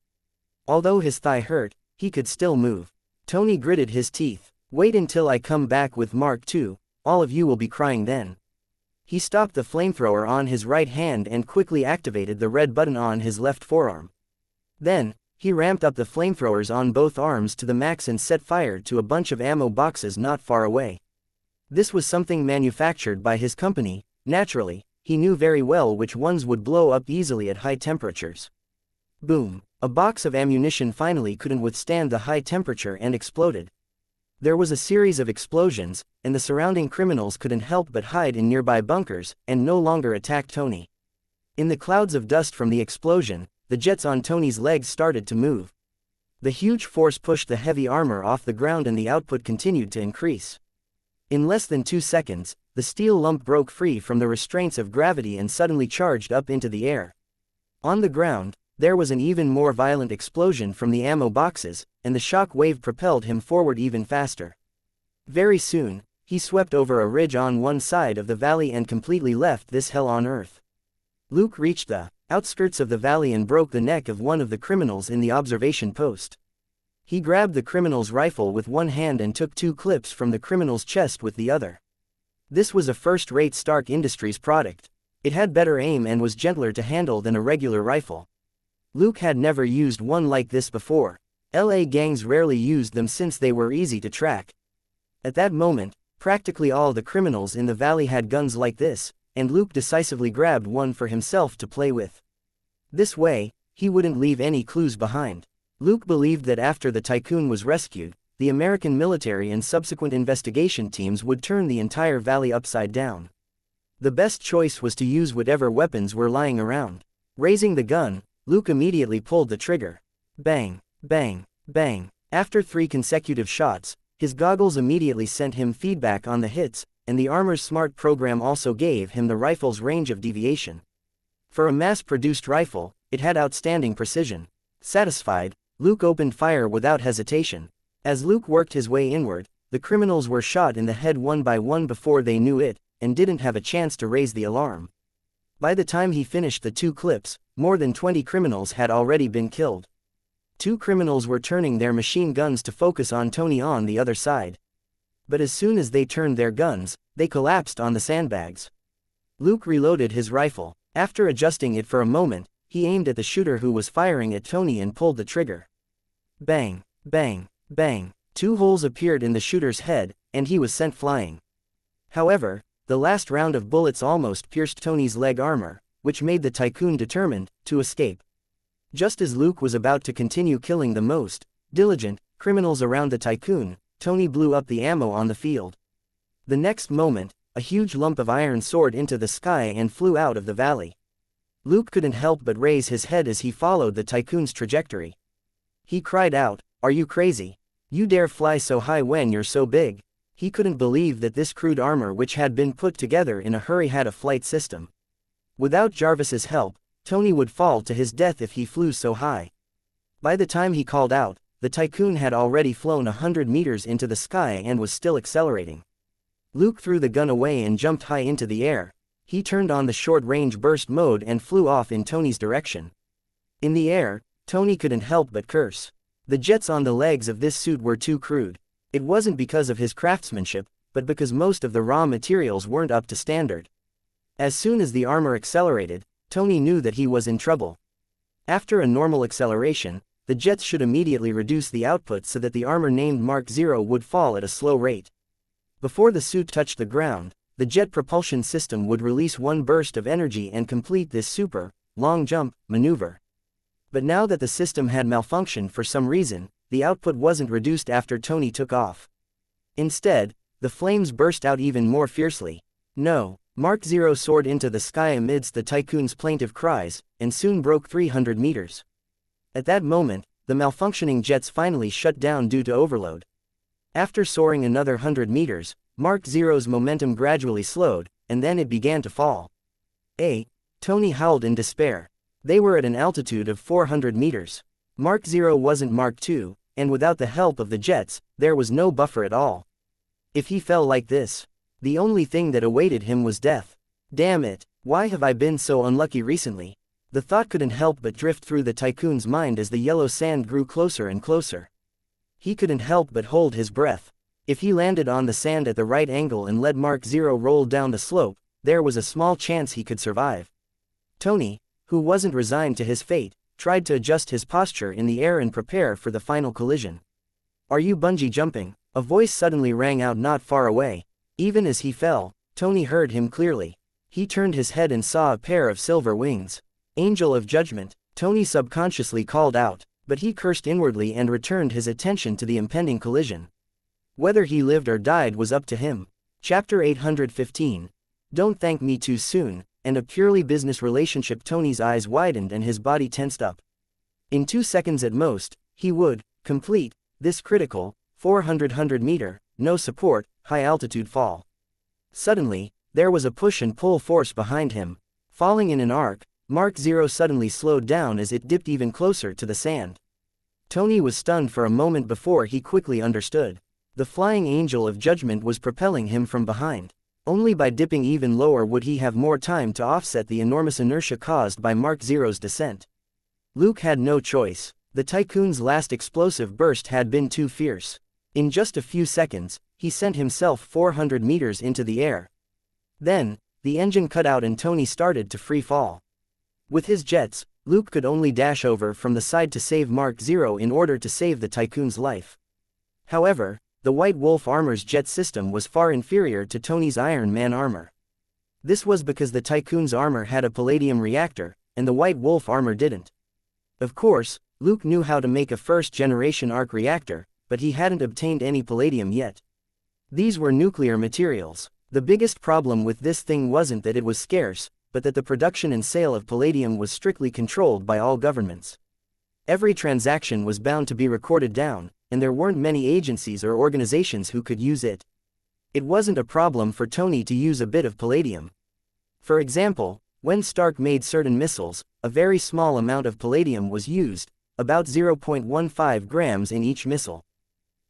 Although his thigh hurt, he could still move. Tony gritted his teeth. Wait until I come back with Mark II, all of you will be crying then. He stopped the flamethrower on his right hand and quickly activated the red button on his left forearm. Then, he ramped up the flamethrowers on both arms to the max and set fire to a bunch of ammo boxes not far away. This was something manufactured by his company. Naturally, he knew very well which ones would blow up easily at high temperatures. Boom! A box of ammunition finally couldn't withstand the high temperature and exploded. There was a series of explosions, and the surrounding criminals couldn't help but hide in nearby bunkers, and no longer attack Tony. In the clouds of dust from the explosion, the jets on Tony's legs started to move. The huge force pushed the heavy armor off the ground and the output continued to increase. In less than 2 seconds, the steel lump broke free from the restraints of gravity and suddenly charged up into the air. On the ground, there was an even more violent explosion from the ammo boxes, and the shock wave propelled him forward even faster. Very soon, he swept over a ridge on one side of the valley and completely left this hell on earth. Luke reached the outskirts of the valley and broke the neck of one of the criminals in the observation post. He grabbed the criminal's rifle with one hand and took 2 clips from the criminal's chest with the other. This was a first-rate Stark Industries product. It had better aim and was gentler to handle than a regular rifle. Luke had never used one like this before. LA gangs rarely used them since they were easy to track. At that moment, practically all the criminals in the valley had guns like this, and Luke decisively grabbed one for himself to play with. This way, he wouldn't leave any clues behind. Luke believed that after the Tycoon was rescued, the American military and subsequent investigation teams would turn the entire valley upside down. The best choice was to use whatever weapons were lying around. Raising the gun, Luke immediately pulled the trigger. Bang, bang, bang. After 3 consecutive shots, his goggles immediately sent him feedback on the hits, and the armor's smart program also gave him the rifle's range of deviation. For a mass-produced rifle, it had outstanding precision. Satisfied, Luke opened fire without hesitation. As Luke worked his way inward, the criminals were shot in the head one by one before they knew it, and didn't have a chance to raise the alarm. By the time he finished the 2 clips, more than 20 criminals had already been killed. 2 criminals were turning their machine guns to focus on Tony on the other side. But as soon as they turned their guns, they collapsed on the sandbags. Luke reloaded his rifle. After adjusting it for a moment, he aimed at the shooter who was firing at Tony and pulled the trigger. Bang, bang, bang. 2 holes appeared in the shooter's head, and he was sent flying. However, the last round of bullets almost pierced Tony's leg armor, which made the Tycoon determined to escape. Just as Luke was about to continue killing the most diligent criminals around the Tycoon, Tony blew up the ammo on the field. The next moment, a huge lump of iron soared into the sky and flew out of the valley. Luke couldn't help but raise his head as he followed the Tycoon's trajectory. He cried out, "Are you crazy? You dare fly so high when you're so big?" He couldn't believe that this crude armor which had been put together in a hurry had a flight system. Without Jarvis's help, Tony would fall to his death if he flew so high. By the time he called out, the Tycoon had already flown 100 meters into the sky and was still accelerating. Luke threw the gun away and jumped high into the air. He turned on the short-range burst mode and flew off in Tony's direction. In the air, Tony couldn't help but curse. The jets on the legs of this suit were too crude. It wasn't because of his craftsmanship, but because most of the raw materials weren't up to standard. As soon as the armor accelerated, Tony knew that he was in trouble. After a normal acceleration, the jets should immediately reduce the output so that the armor named Mark 0 would fall at a slow rate. Before the suit touched the ground, the jet propulsion system would release one burst of energy and complete this super, long jump, maneuver. But now that the system had malfunctioned for some reason, the output wasn't reduced after Tony took off. Instead, the flames burst out even more fiercely. No, Mark 0 soared into the sky amidst the Tycoon's plaintive cries, and soon broke 300 meters. At that moment, the malfunctioning jets finally shut down due to overload. After soaring another 100 meters, Mark 0's momentum gradually slowed, and then it began to fall. Tony howled in despair. They were at an altitude of 400 meters. Mark 0 wasn't Mark 2, and without the help of the jets, there was no buffer at all. If he fell like this, the only thing that awaited him was death. Damn it, why have I been so unlucky recently? The thought couldn't help but drift through the Tycoon's mind as the yellow sand grew closer and closer. He couldn't help but hold his breath. If he landed on the sand at the right angle and let Mark 0 roll down the slope, there was a small chance he could survive. Tony, who wasn't resigned to his fate, tried to adjust his posture in the air and prepare for the final collision. "Are you bungee jumping?" A voice suddenly rang out not far away. Even as he fell, Tony heard him clearly. He turned his head and saw a pair of silver wings. "Angel of Judgment," Tony subconsciously called out, but he cursed inwardly and returned his attention to the impending collision. Whether he lived or died was up to him. Chapter 815. Don't thank me too soon, and a purely business relationship. Tony's eyes widened and his body tensed up. In 2 seconds at most, he would Complete, this critical, 400 meter, no support, high-altitude fall. Suddenly, there was a push and pull force behind him. Falling in an arc, Mark 0 suddenly slowed down as it dipped even closer to the sand. Tony was stunned for a moment before he quickly understood. The flying angel of judgment was propelling him from behind. Only by dipping even lower would he have more time to offset the enormous inertia caused by Mark 0's descent. Luke had no choice. The Tycoon's last explosive burst had been too fierce. In just a few seconds, he sent himself 400 meters into the air. Then, the engine cut out and Tony started to free fall. With his jets, Luke could only dash over from the side to save Mark 0 in order to save the Tycoon's life. However, the White Wolf armor's jet system was far inferior to Tony's Iron Man armor. This was because the Tycoon's armor had a palladium reactor, and the White Wolf armor didn't. Of course, Luke knew how to make a first-generation arc reactor, but he hadn't obtained any palladium yet. These were nuclear materials. The biggest problem with this thing wasn't that it was scarce, but that the production and sale of palladium was strictly controlled by all governments. Every transaction was bound to be recorded down, and there weren't many agencies or organizations who could use it. It wasn't a problem for Tony to use a bit of palladium. For example, when Stark made certain missiles, a very small amount of palladium was used, about 0.15 grams in each missile.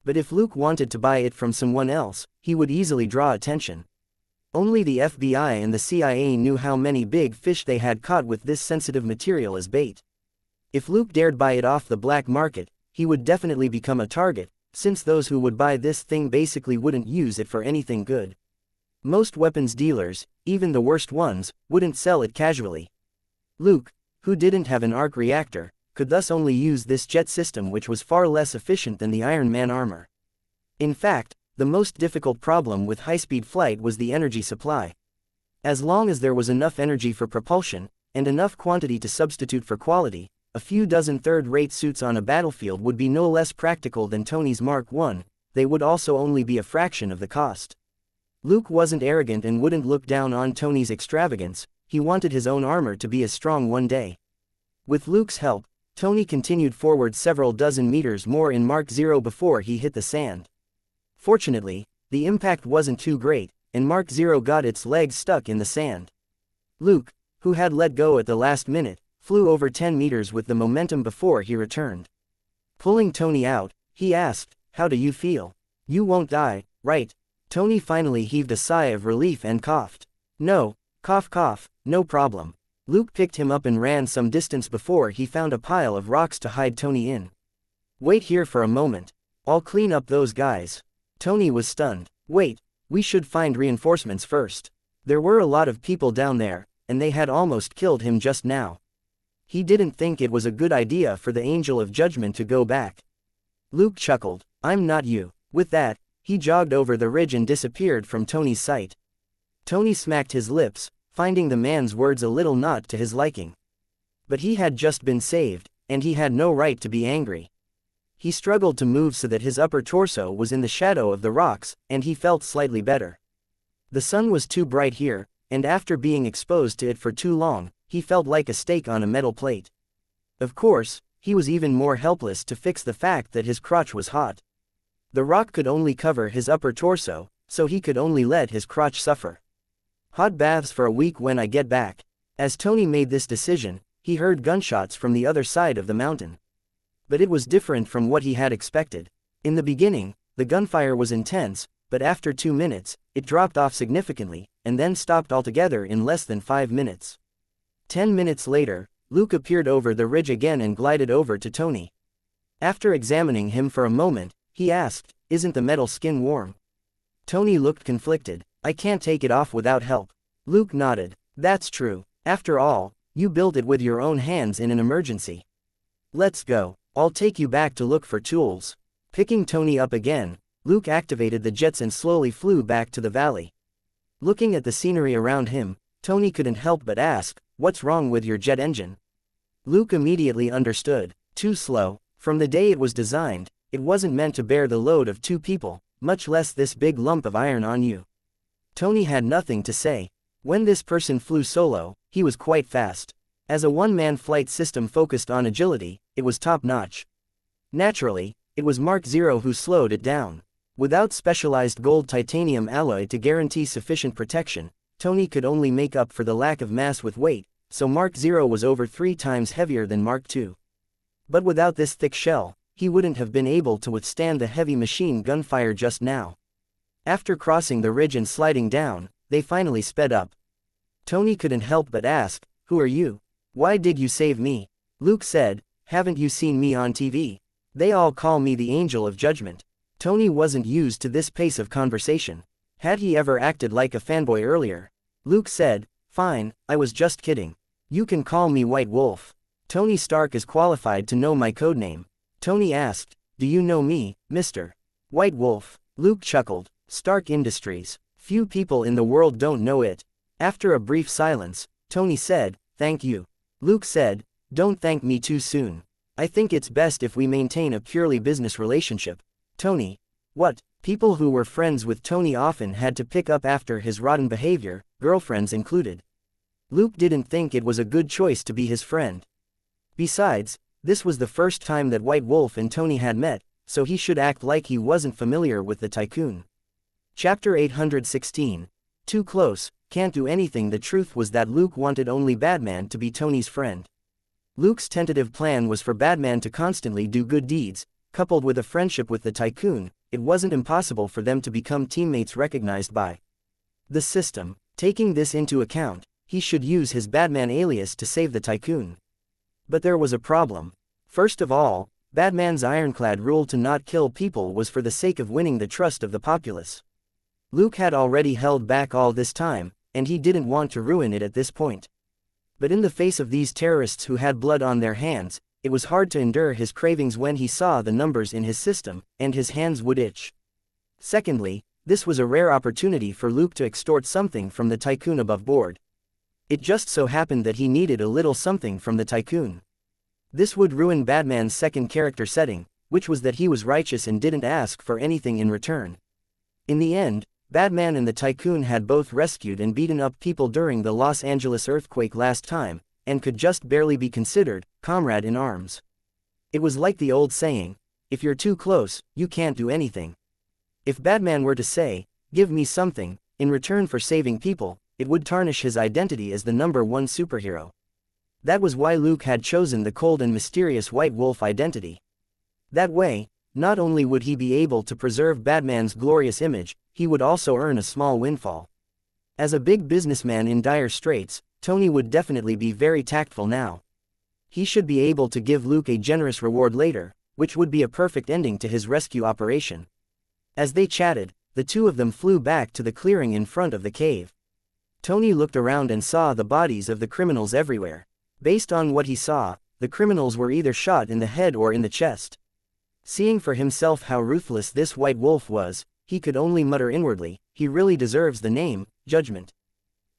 But if Luke wanted to buy it from someone else, he would easily draw attention. Only the FBI and the CIA knew how many big fish they had caught with this sensitive material as bait. If Luke dared buy it off the black market, he would definitely become a target, since those who would buy this thing basically wouldn't use it for anything good. Most weapons dealers, even the worst ones, wouldn't sell it casually. Luke, who didn't have an arc reactor, could thus only use this jet system, which was far less efficient than the Iron Man armor. In fact, the most difficult problem with high-speed flight was the energy supply. As long as there was enough energy for propulsion, and enough quantity to substitute for quality, a few dozen third-rate suits on a battlefield would be no less practical than Tony's Mark I. They would also only be a fraction of the cost. Luke wasn't arrogant and wouldn't look down on Tony's extravagance. He wanted his own armor to be as strong one day. With Luke's help, Tony continued forward several dozen meters more in Mark 0 before he hit the sand. Fortunately, the impact wasn't too great, and Mark 0 got its legs stuck in the sand. Luke, who had let go at the last minute, flew over 10 meters with the momentum before he returned. Pulling Tony out, he asked, "How do you feel? You won't die, right?" Tony finally heaved a sigh of relief and coughed. "No, cough cough, no problem." Luke picked him up and ran some distance before he found a pile of rocks to hide Tony in. "Wait here for a moment. I'll clean up those guys." Tony was stunned. "Wait, we should find reinforcements first. There were a lot of people down there, and they had almost killed him just now." He didn't think it was a good idea for the Angel of Judgment to go back. Luke chuckled, "I'm not you." With that, he jogged over the ridge and disappeared from Tony's sight. Tony smacked his lips, finding the man's words a little not to his liking. But he had just been saved, and he had no right to be angry. He struggled to move so that his upper torso was in the shadow of the rocks, and he felt slightly better. The sun was too bright here, and after being exposed to it for too long, he felt like a steak on a metal plate. Of course, he was even more helpless to fix the fact that his crotch was hot. The rock could only cover his upper torso, so he could only let his crotch suffer. "Hot baths for a week when I get back." As Tony made this decision, he heard gunshots from the other side of the mountain. But it was different from what he had expected. In the beginning, the gunfire was intense, but after 2 minutes, it dropped off significantly, and then stopped altogether in less than 5 minutes. 10 minutes later, Luke appeared over the ridge again and glided over to Tony. After examining him for a moment, he asked, "Isn't the metal skin warm?" Tony looked conflicted. "I can't take it off without help." Luke nodded. "That's true. After all, you built it with your own hands in an emergency. Let's go. I'll take you back to look for tools." Picking Tony up again, Luke activated the jets and slowly flew back to the valley. Looking at the scenery around him, Tony couldn't help but ask, "What's wrong with your jet engine?" Luke immediately understood. Too slow. From the day it was designed, it wasn't meant to bear the load of 2 people, much less this big lump of iron on you. Tony had nothing to say. When this person flew solo, he was quite fast. As a one-man flight system focused on agility, it was top-notch. Naturally, It was Mark Zero who slowed it down. Without specialized gold titanium alloy to guarantee sufficient protection, Tony could only make up for the lack of mass with weight, so Mark Zero was over 3 times heavier than Mark II. But without this thick shell, he wouldn't have been able to withstand the heavy machine gun fire just now. After crossing the ridge and sliding down, they finally sped up. Tony couldn't help but ask, "Who are you? Why did you save me?" Luke said, "Haven't you seen me on TV? They all call me the Angel of Judgment." Tony wasn't used to this pace of conversation. Had he ever acted like a fanboy earlier? Luke said, "Fine, I was just kidding. You can call me White Wolf. Tony Stark is qualified to know my codename." Tony asked, "Do you know me, Mr. White Wolf?" Luke chuckled. "Stark Industries. Few people in the world don't know it." After a brief silence, Tony said, "Thank you." Luke said, "Don't thank me too soon. I think it's best if we maintain a purely business relationship." Tony. What? People who were friends with Tony often had to pick up after his rotten behavior, girlfriends included. Luke didn't think it was a good choice to be his friend. Besides, this was the first time that White Wolf and Tony had met, so he should act like he wasn't familiar with the tycoon. Chapter 816. Too close, can't do anything. The truth was that Luke wanted only Batman to be Tony's friend. Luke's tentative plan was for Batman to constantly do good deeds. Coupled with a friendship with the tycoon, it wasn't impossible for them to become teammates recognized by the system. Taking this into account, he should use his Batman alias to save the tycoon. But there was a problem. First of all, Batman's ironclad rule to not kill people was for the sake of winning the trust of the populace. Luke had already held back all this time, and he didn't want to ruin it at this point. But in the face of these terrorists who had blood on their hands, it was hard to endure his cravings when he saw the numbers in his system, and his hands would itch. Secondly, this was a rare opportunity for Luke to extort something from the tycoon above board. It just so happened that he needed a little something from the tycoon. This would ruin Batman's second character setting, which was that he was righteous and didn't ask for anything in return. In the end, Batman and the tycoon had both rescued and beaten up people during the Los Angeles earthquake last time, and could just barely be considered comrade in arms. It was like the old saying, if you're too close, you can't do anything. If Batman were to say, "Give me something," in return for saving people, it would tarnish his identity as the #1 superhero. That was why Luke had chosen the cold and mysterious White Wolf identity. That way, not only would he be able to preserve Batman's glorious image, he would also earn a small windfall. As a big businessman in dire straits, Tony would definitely be very tactful now. He should be able to give Luke a generous reward later, which would be a perfect ending to his rescue operation. As they chatted, the two of them flew back to the clearing in front of the cave. Tony looked around and saw the bodies of the criminals everywhere. Based on what he saw, the criminals were either shot in the head or in the chest. Seeing for himself how ruthless this White Wolf was, he could only mutter inwardly, "He really deserves the name, Judgment.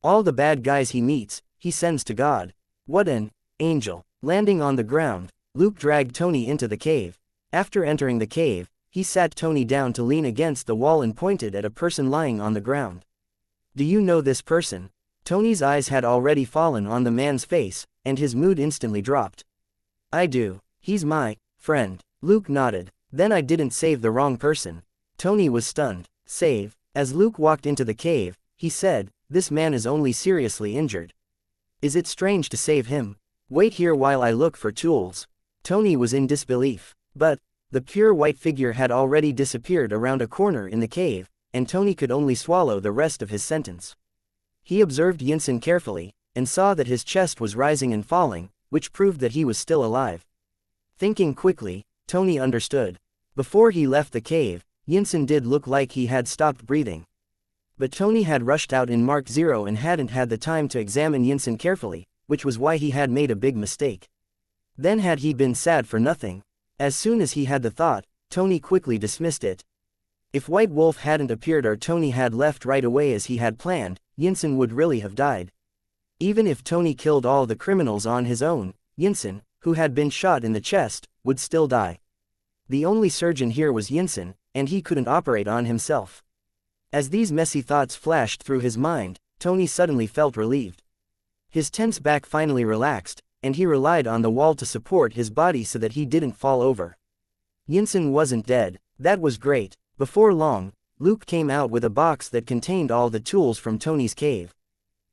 All the bad guys he meets, he sends to God. What an angel." Landing on the ground, Luke dragged Tony into the cave. After entering the cave, he sat Tony down to lean against the wall and pointed at a person lying on the ground. "Do you know this person?" Tony's eyes had already fallen on the man's face, and his mood instantly dropped. "I do. He's my friend." Luke nodded. "Then I didn't save the wrong person." Tony was stunned. "Save?" As Luke walked into the cave, he said, "This man is only seriously injured. Is it strange to save him? Wait here while I look for tools." Tony was in disbelief. But the pure white figure had already disappeared around a corner in the cave, and Tony could only swallow the rest of his sentence. He observed Yinsen carefully, and saw that his chest was rising and falling, which proved that he was still alive. Thinking quickly, Tony understood. Before he left the cave, Yinsen did look like he had stopped breathing. But Tony had rushed out in Mark Zero and hadn't had the time to examine Yinsen carefully, which was why he had made a big mistake. Then had he been sad for nothing? As soon as he had the thought, Tony quickly dismissed it. If White Wolf hadn't appeared or Tony had left right away as he had planned, Yinsen would really have died. Even if Tony killed all the criminals on his own, Yinsen, who had been shot in the chest, would still die. The only surgeon here was Yinsen, and he couldn't operate on himself. As these messy thoughts flashed through his mind, Tony suddenly felt relieved. His tense back finally relaxed, and he relied on the wall to support his body so that he didn't fall over. Yinsen wasn't dead. That was great. Before long, Luke came out with a box that contained all the tools from Tony's cave.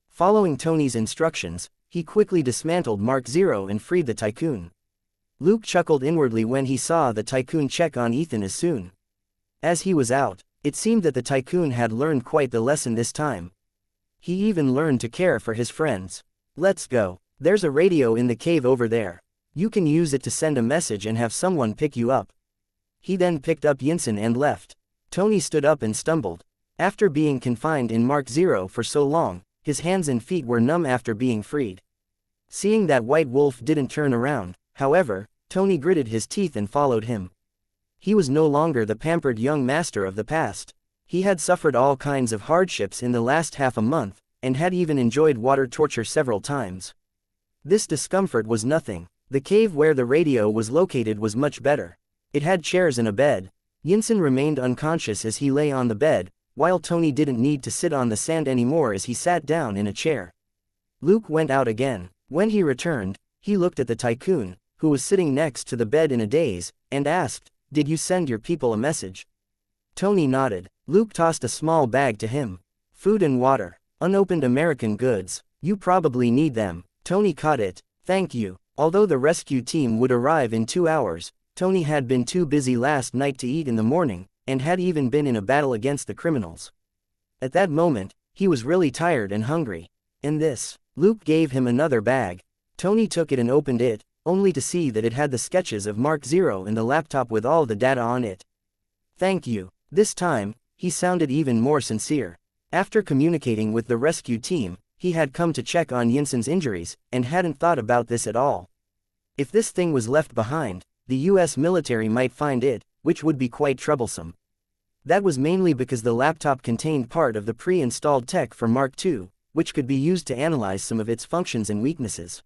Following Tony's instructions, he quickly dismantled Mark Zero and freed the tycoon. Luke chuckled inwardly when he saw the tycoon check on Ethan as soon as he was out. It seemed that the tycoon had learned quite the lesson this time. He even learned to care for his friends. Let's go. There's a radio in the cave over there. You can use it to send a message and have someone pick you up. He then picked up Yinsen and left. Tony stood up and stumbled. After being confined in Mark Zero for so long, his hands and feet were numb after being freed. Seeing that White Wolf didn't turn around, however, Tony gritted his teeth and followed him. He was no longer the pampered young master of the past. He had suffered all kinds of hardships in the last half a month, and had even enjoyed water torture several times. This discomfort was nothing. The cave where the radio was located was much better. It had chairs and a bed. Yinsen remained unconscious as he lay on the bed, while Tony didn't need to sit on the sand anymore as he sat down in a chair. Luke went out again. When he returned, he looked at the tycoon, who was sitting next to the bed in a daze, and asked, "Did you send your people a message?" Tony nodded. Luke tossed a small bag to him. "Food and water. Unopened American goods. You probably need them." Tony caught it. "Thank you." Although the rescue team would arrive in 2 hours, Tony had been too busy last night to eat in the morning, and had even been in a battle against the criminals. At that moment, he was really tired and hungry. "And this." Luke gave him another bag. Tony took it and opened it, only to see that it had the sketches of Mark Zero and the laptop with all the data on it. "Thank you." This time, he sounded even more sincere. After communicating with the rescue team, he had come to check on Yinsen's injuries, and hadn't thought about this at all. If this thing was left behind, the US military might find it, which would be quite troublesome. That was mainly because the laptop contained part of the pre-installed tech for Mark II, which could be used to analyze some of its functions and weaknesses.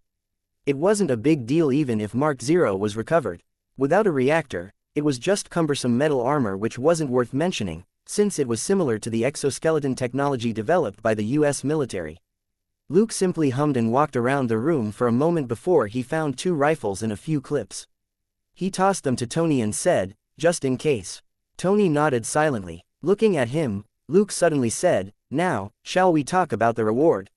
It wasn't a big deal even if Mark Zero was recovered. Without a reactor, it was just cumbersome metal armor which wasn't worth mentioning, since it was similar to the exoskeleton technology developed by the US military. Luke simply hummed and walked around the room for a moment before he found 2 rifles and a few clips. He tossed them to Tony and said, "Just in case." Tony nodded silently. Looking at him, Luke suddenly said, "Now, shall we talk about the reward?"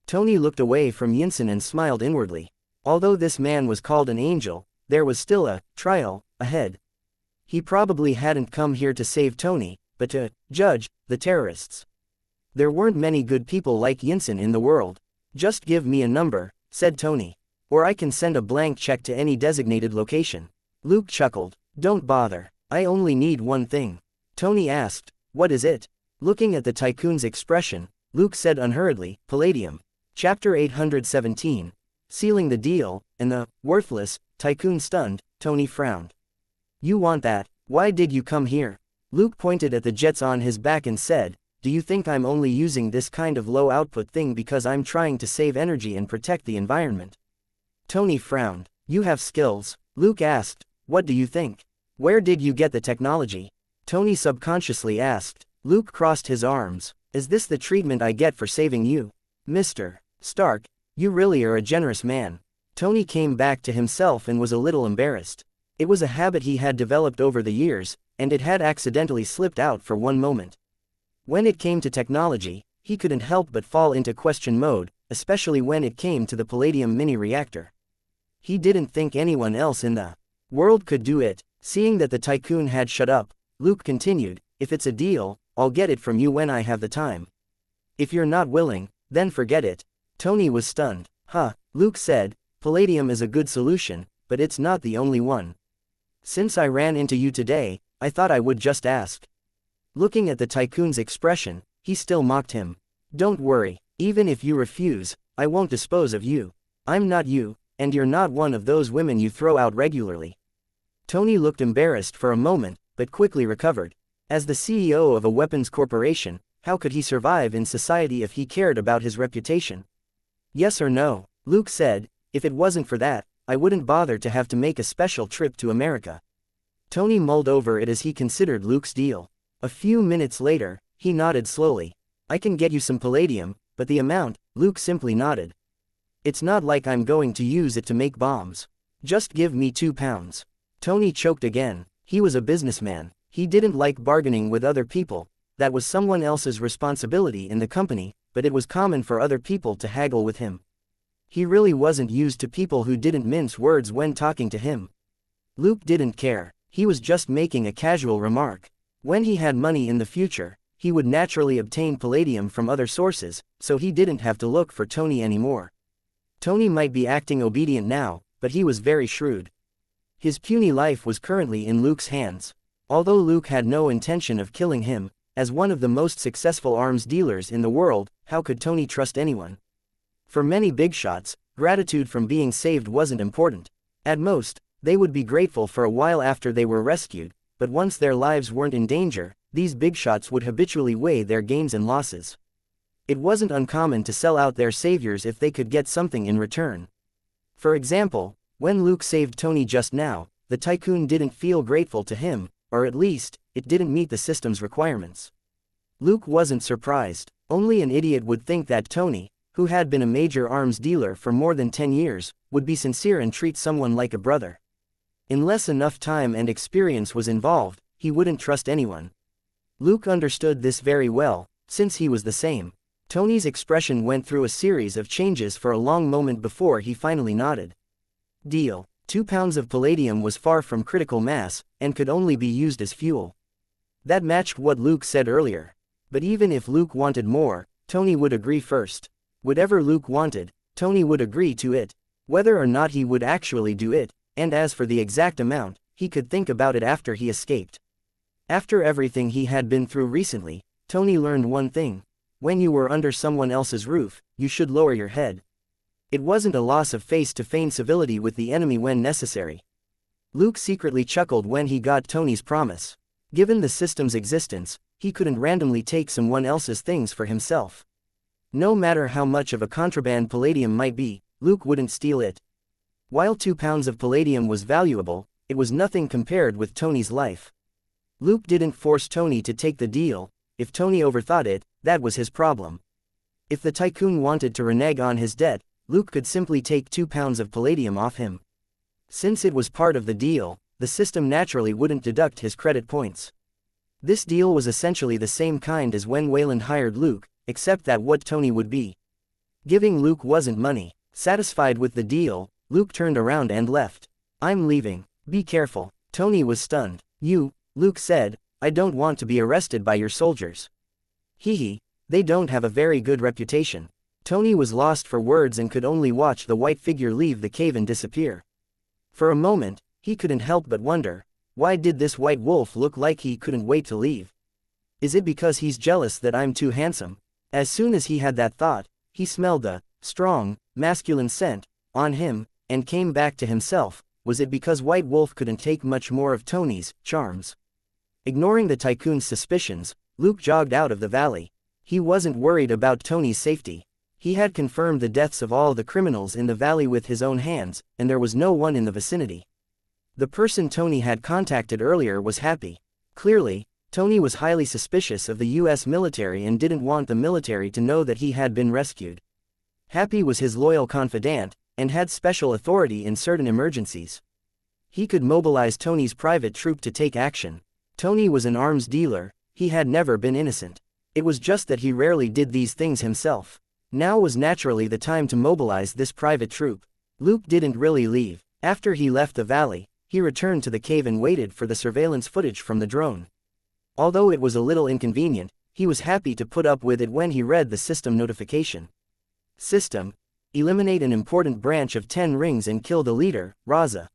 Tony looked away from Yinsen and smiled inwardly. Although this man was called an angel, there was still a trial ahead. He probably hadn't come here to save Tony, but to judge the terrorists. There weren't many good people like Yinsen in the world. "Just give me a number," said Tony. "Or I can send a blank check to any designated location." Luke chuckled. "Don't bother. I only need one thing." Tony asked, "What is it?" Looking at the tycoon's expression, Luke said unhurriedly, "Palladium." Chapter 817. Sealing the deal, and the worthless tycoon stunned. Tony frowned. "You want that? Why did you come here?" Luke pointed at the jets on his back and said, "Do you think I'm only using this kind of low output thing because I'm trying to save energy and protect the environment?" Tony frowned. "You have skills." Luke asked, "What do you think? Where did you get the technology?" Tony subconsciously asked. Luke crossed his arms. "Is this the treatment I get for saving you? Mr. Stark, you really are a generous man." Tony came back to himself and was a little embarrassed. It was a habit he had developed over the years, and it had accidentally slipped out for one moment. When it came to technology, he couldn't help but fall into question mode, especially when it came to the Palladium mini-reactor. He didn't think anyone else in the world could do it. Seeing that the tycoon had shut up, Luke continued, "If it's a deal, I'll get it from you when I have the time. If you're not willing, then forget it." Tony was stunned. "Huh," Luke said, "Palladium is a good solution, but it's not the only one. Since I ran into you today, I thought I would just ask." Looking at the tycoon's expression, he still mocked him. "Don't worry, even if you refuse, I won't dispose of you. I'm not you, and you're not one of those women you throw out regularly." Tony looked embarrassed for a moment, but quickly recovered. As the CEO of a weapons corporation, how could he survive in society if he cared about his reputation? "Yes or no?" Luke said. "If it wasn't for that, I wouldn't bother to have to make a special trip to America." Tony mulled over it as he considered Luke's deal. A few minutes later, he nodded slowly. "I can get you some palladium, but the amount," Luke simply nodded. "It's not like I'm going to use it to make bombs. Just give me £2. Tony choked again. He was a businessman. He didn't like bargaining with other people. That was someone else's responsibility in the company, but it was common for other people to haggle with him. He really wasn't used to people who didn't mince words when talking to him. Luke didn't care. He was just making a casual remark. When he had money in the future, he would naturally obtain palladium from other sources, so he didn't have to look for Tony anymore. Tony might be acting obedient now, but he was very shrewd. His puny life was currently in Luke's hands. Although Luke had no intention of killing him, as one of the most successful arms dealers in the world, how could Tony trust anyone? For many big shots, gratitude from being saved wasn't important. At most, they would be grateful for a while after they were rescued, but once their lives weren't in danger, these big shots would habitually weigh their gains and losses. It wasn't uncommon to sell out their saviors if they could get something in return. For example, when Luke saved Tony just now, the tycoon didn't feel grateful to him, or at least, it didn't meet the system's requirements. Luke wasn't surprised. Only an idiot would think that Tony, who had been a major arms dealer for more than 10 years, would be sincere and treat someone like a brother. Unless enough time and experience was involved, he wouldn't trust anyone. Luke understood this very well, since he was the same. Tony's expression went through a series of changes for a long moment before he finally nodded. Deal. 2 pounds of palladium was far from critical mass, and could only be used as fuel. That matched what Luke said earlier. But even if Luke wanted more, Tony would agree first. Whatever Luke wanted, Tony would agree to it. Whether or not he would actually do it, and as for the exact amount, he could think about it after he escaped. After everything he had been through recently, Tony learned one thing. When you were under someone else's roof, you should lower your head. It wasn't a loss of face to feign civility with the enemy when necessary. Luke secretly chuckled when he got Tony's promise. Given the system's existence, he couldn't randomly take someone else's things for himself. No matter how much of a contraband palladium might be, Luke wouldn't steal it. While 2 pounds of palladium was valuable, it was nothing compared with Tony's life. Luke didn't force Tony to take the deal. If Tony overthought it, that was his problem. If the tycoon wanted to renege on his debt, Luke could simply take 2 pounds of palladium off him. Since it was part of the deal, the system naturally wouldn't deduct his credit points. This deal was essentially the same kind as when Wayland hired Luke, except that what Tony would be giving Luke wasn't money. Satisfied with the deal, Luke turned around and left. "I'm leaving. Be careful." Tony was stunned. "You," Luke said, "I don't want to be arrested by your soldiers." "Hee, they don't have a very good reputation." Tony was lost for words and could only watch the white figure leave the cave and disappear. For a moment, he couldn't help but wonder, why did this white wolf look like he couldn't wait to leave? Is it because he's jealous that I'm too handsome? As soon as he had that thought, he smelled the strong, masculine scent on him, and came back to himself. Was it because White Wolf couldn't take much more of Tony's charms? Ignoring the tycoon's suspicions, Luke jogged out of the valley. He wasn't worried about Tony's safety. He had confirmed the deaths of all the criminals in the valley with his own hands, and there was no one in the vicinity. The person Tony had contacted earlier was Happy. Clearly, Tony was highly suspicious of the US military and didn't want the military to know that he had been rescued. Happy was his loyal confidant, and had special authority in certain emergencies. He could mobilize Tony's private troop to take action. Tony was an arms dealer, he had never been innocent. It was just that he rarely did these things himself. Now was naturally the time to mobilize this private troop. Luke didn't really leave. After he left the valley, he returned to the cave and waited for the surveillance footage from the drone. Although it was a little inconvenient, he was happy to put up with it when he read the system notification. System: eliminate an important branch of 10 rings and kill the leader, Raza.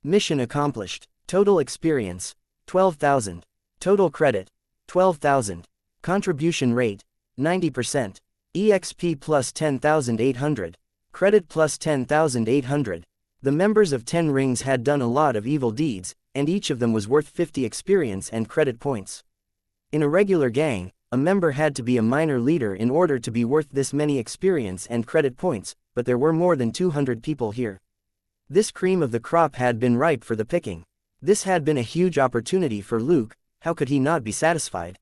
Mission accomplished. Total experience: 12,000. Total credit: 12,000. Contribution rate: 90%. EXP plus 10,800. Credit plus 10,800. The members of 10 rings had done a lot of evil deeds, and each of them was worth 50 experience and credit points. In a regular gang, a member had to be a minor leader in order to be worth this many experience and credit points, but there were more than 200 people here. This cream of the crop had been ripe for the picking. This had been a huge opportunity for Luke. How could he not be satisfied?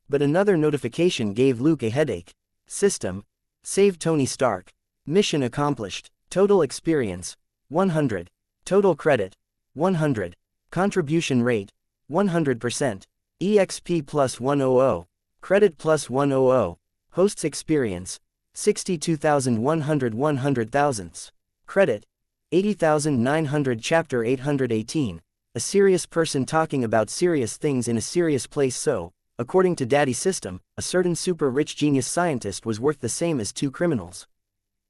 But another notification gave Luke a headache. System: save Tony Stark. Mission accomplished. Total experience: 100. Total credit: 100. Contribution rate, 100%. EXP plus 100. Credit plus 100. Hosts experience, 62,100 100,000ths. Credit, 80,900. Chapter 818. A serious person talking about serious things in a serious place. So, according to Daddy System, a certain super-rich genius scientist was worth the same as 2 criminals.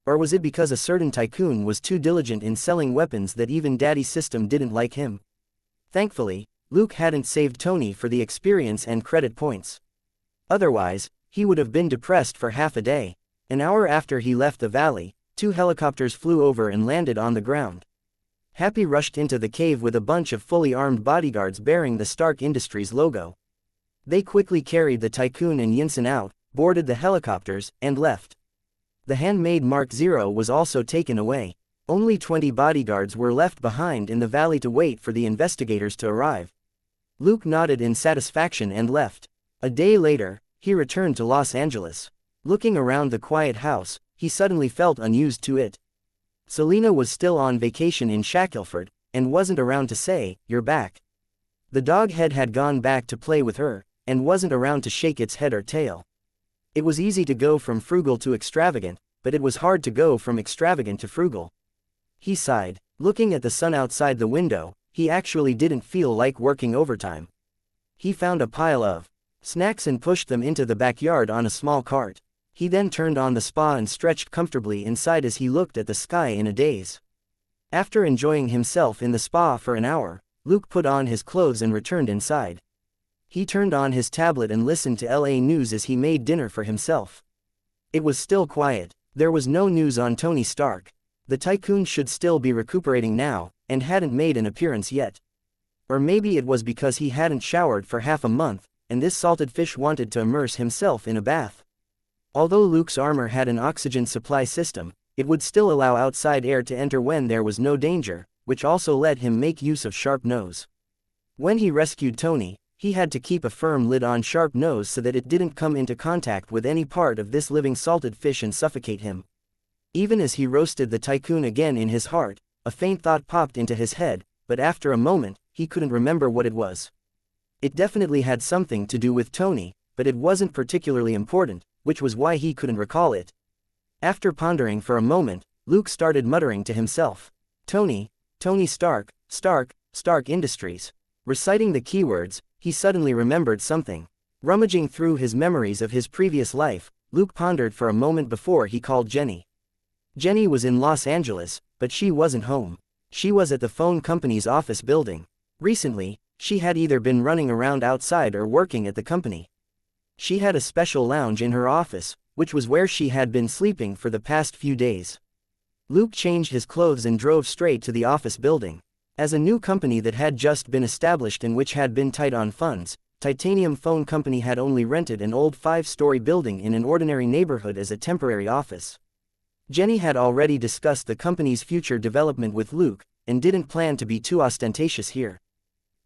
Or was it because a certain tycoon was too diligent in selling weapons that even Daddy System didn't like him? Thankfully, Luke hadn't saved Tony for the experience and credit points. Otherwise, he would have been depressed for half a day. An hour after he left the valley, 2 helicopters flew over and landed on the ground. Happy rushed into the cave with a bunch of fully armed bodyguards bearing the Stark Industries logo. They quickly carried the tycoon and Yinsen out, boarded the helicopters, and left. The handmade Mark 0 was also taken away. Only 20 bodyguards were left behind in the valley to wait for the investigators to arrive. Luke nodded in satisfaction and left. A day later, he returned to Los Angeles. Looking around the quiet house, he suddenly felt unused to it. Selena was still on vacation in Shackelford, and wasn't around to say, "You're back." The dog head had gone back to play with her, and wasn't around to shake its head or tail. It was easy to go from frugal to extravagant, but it was hard to go from extravagant to frugal. He sighed. Looking at the sun outside the window, he actually didn't feel like working overtime. He found a pile of snacks and pushed them into the backyard on a small cart. He then turned on the spa and stretched comfortably inside as he looked at the sky in a daze. After enjoying himself in the spa for an hour, Luke put on his clothes and returned inside. He turned on his tablet and listened to LA news as he made dinner for himself. It was still quiet. There was no news on Tony Stark. The tycoon should still be recuperating now, and hadn't made an appearance yet. Or maybe it was because he hadn't showered for half a month, and this salted fish wanted to immerse himself in a bath. Although Luke's armor had an oxygen supply system, it would still allow outside air to enter when there was no danger, which also let him make use of Sharp Nose. When he rescued Tony, he had to keep a firm lid on Sharp Nose so that it didn't come into contact with any part of this living salted fish and suffocate him. Even as he roasted the tycoon again in his heart, a faint thought popped into his head, but after a moment, he couldn't remember what it was. It definitely had something to do with Tony, but it wasn't particularly important, which was why he couldn't recall it. After pondering for a moment, Luke started muttering to himself. Tony Stark, Stark Industries. Reciting the keywords, he suddenly remembered something. Rummaging through his memories of his previous life, Luke pondered for a moment before he called Jenny. Jenny was in Los Angeles, but she wasn't home. She was at the phone company's office building. Recently, she had either been running around outside or working at the company. She had a special lounge in her office, which was where she had been sleeping for the past few days. Luke changed his clothes and drove straight to the office building. As a new company that had just been established and which had been tight on funds, Titanium Phone Company had only rented an old 5-story building in an ordinary neighborhood as a temporary office. Jenny had already discussed the company's future development with Luke, and didn't plan to be too ostentatious here.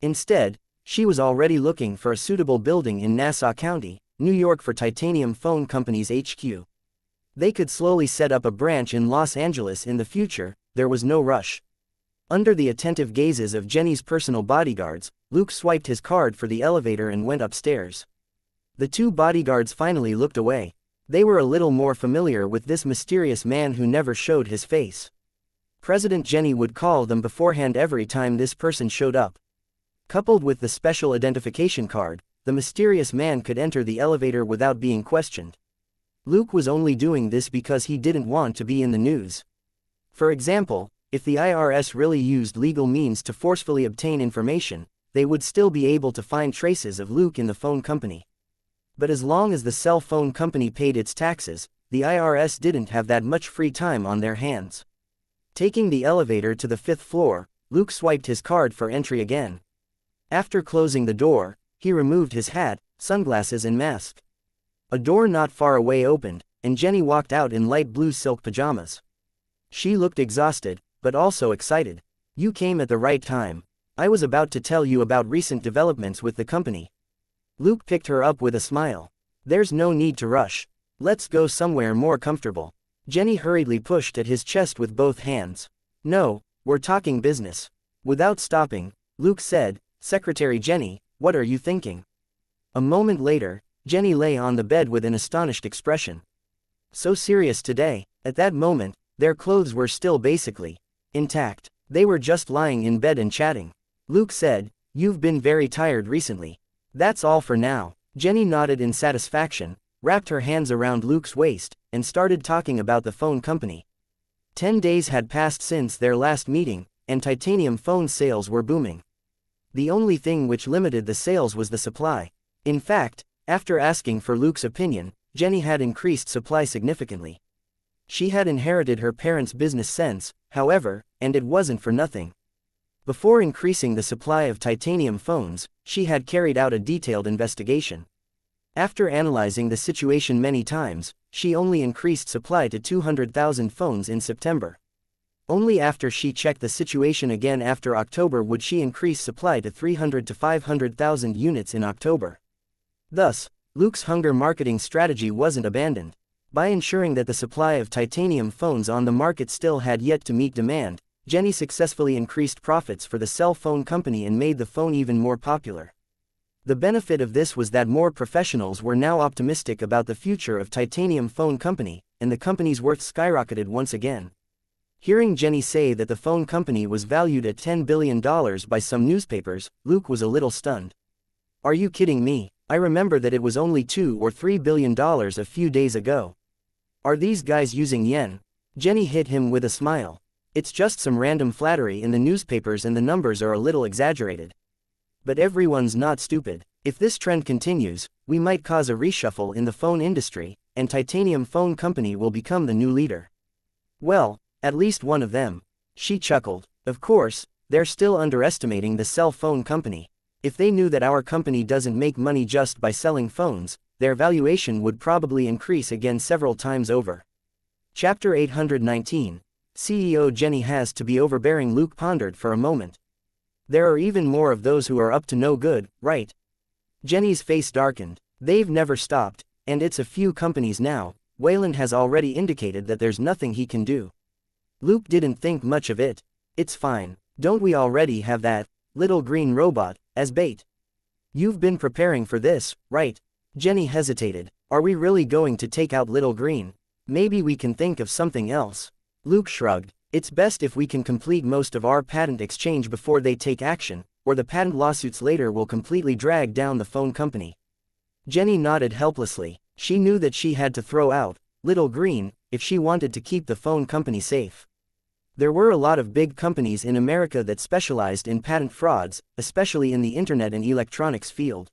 Instead, she was already looking for a suitable building in Nassau County, New York for Titanium Phone Company's HQ. They could slowly set up a branch in Los Angeles in the future, there was no rush. Under the attentive gazes of Jenny's personal bodyguards, Luke swiped his card for the elevator and went upstairs. The 2 bodyguards finally looked away. They were a little more familiar with this mysterious man who never showed his face. President Jenny would call them beforehand every time this person showed up. Coupled with the special identification card, the mysterious man could enter the elevator without being questioned. Luke was only doing this because he didn't want to be in the news. For example, if the IRS really used legal means to forcefully obtain information, they would still be able to find traces of Luke in the phone company. But as long as the cell phone company paid its taxes, the IRS didn't have that much free time on their hands. Taking the elevator to the 5th floor, Luke swiped his card for entry again. After closing the door, he removed his hat, sunglasses and mask. A door not far away opened, and Jenny walked out in light blue silk pajamas. She looked exhausted, but also excited. You came at the right time. I was about to tell you about recent developments with the company. Luke picked her up with a smile. There's no need to rush. Let's go somewhere more comfortable. Jenny hurriedly pushed at his chest with both hands. No, we're talking business. Without stopping, Luke said, "Secretary Jenny, what are you thinking?" A moment later, Jenny lay on the bed with an astonished expression. So serious today. At that moment, their clothes were still basically intact. They were just lying in bed and chatting. Luke said, "You've been very tired recently." "That's all for now." Jenny nodded in satisfaction, wrapped her hands around Luke's waist, and started talking about the phone company. 10 days had passed since their last meeting, and titanium phone sales were booming. The only thing which limited the sales was the supply. In fact, after asking for Luke's opinion, Jenny had increased supply significantly. She had inherited her parents' business sense, however, and it wasn't for nothing. Before increasing the supply of titanium phones, she had carried out a detailed investigation. After analyzing the situation many times, she only increased supply to 200,000 phones in September. Only after she checked the situation again after October would she increase supply to 300 to 500,000 units in October. Thus, Luke's hunger marketing strategy wasn't abandoned. By ensuring that the supply of titanium phones on the market still had yet to meet demand, Jenny successfully increased profits for the cell phone company and made the phone even more popular. The benefit of this was that more professionals were now optimistic about the future of titanium phone company, and the company's worth skyrocketed once again. Hearing Jenny say that the phone company was valued at $10 billion by some newspapers, Luke was a little stunned. "Are you kidding me? I remember that it was only $2 or $3 billion a few days ago. Are these guys using yen?" Jenny hit him with a smile. "It's just some random flattery in the newspapers and the numbers are a little exaggerated. But everyone's not stupid. If this trend continues, we might cause a reshuffle in the phone industry, and titanium phone company will become the new leader." "Well, at least one of them." She chuckled. "Of course, they're still underestimating the cell phone company. If they knew that our company doesn't make money just by selling phones, their valuation would probably increase again several times over." Chapter 819. CEO Jenny has to be overbearing. Luke pondered for a moment. "There are even more of those who are up to no good, right?" Jenny's face darkened. "They've never stopped, and it's a few companies now. Wayland has already indicated that there's nothing he can do." Luke didn't think much of it. "It's fine. Don't we already have that little green robot as bait? You've been preparing for this, right?" Jenny hesitated. "Are we really going to take out Little Green? Maybe we can think of something else." Luke shrugged. "It's best if we can complete most of our patent exchange before they take action, or the patent lawsuits later will completely drag down the phone company." Jenny nodded helplessly. She knew that she had to throw out Little Green if she wanted to keep the phone company safe. There were a lot of big companies in America that specialized in patent frauds, especially in the internet and electronics field.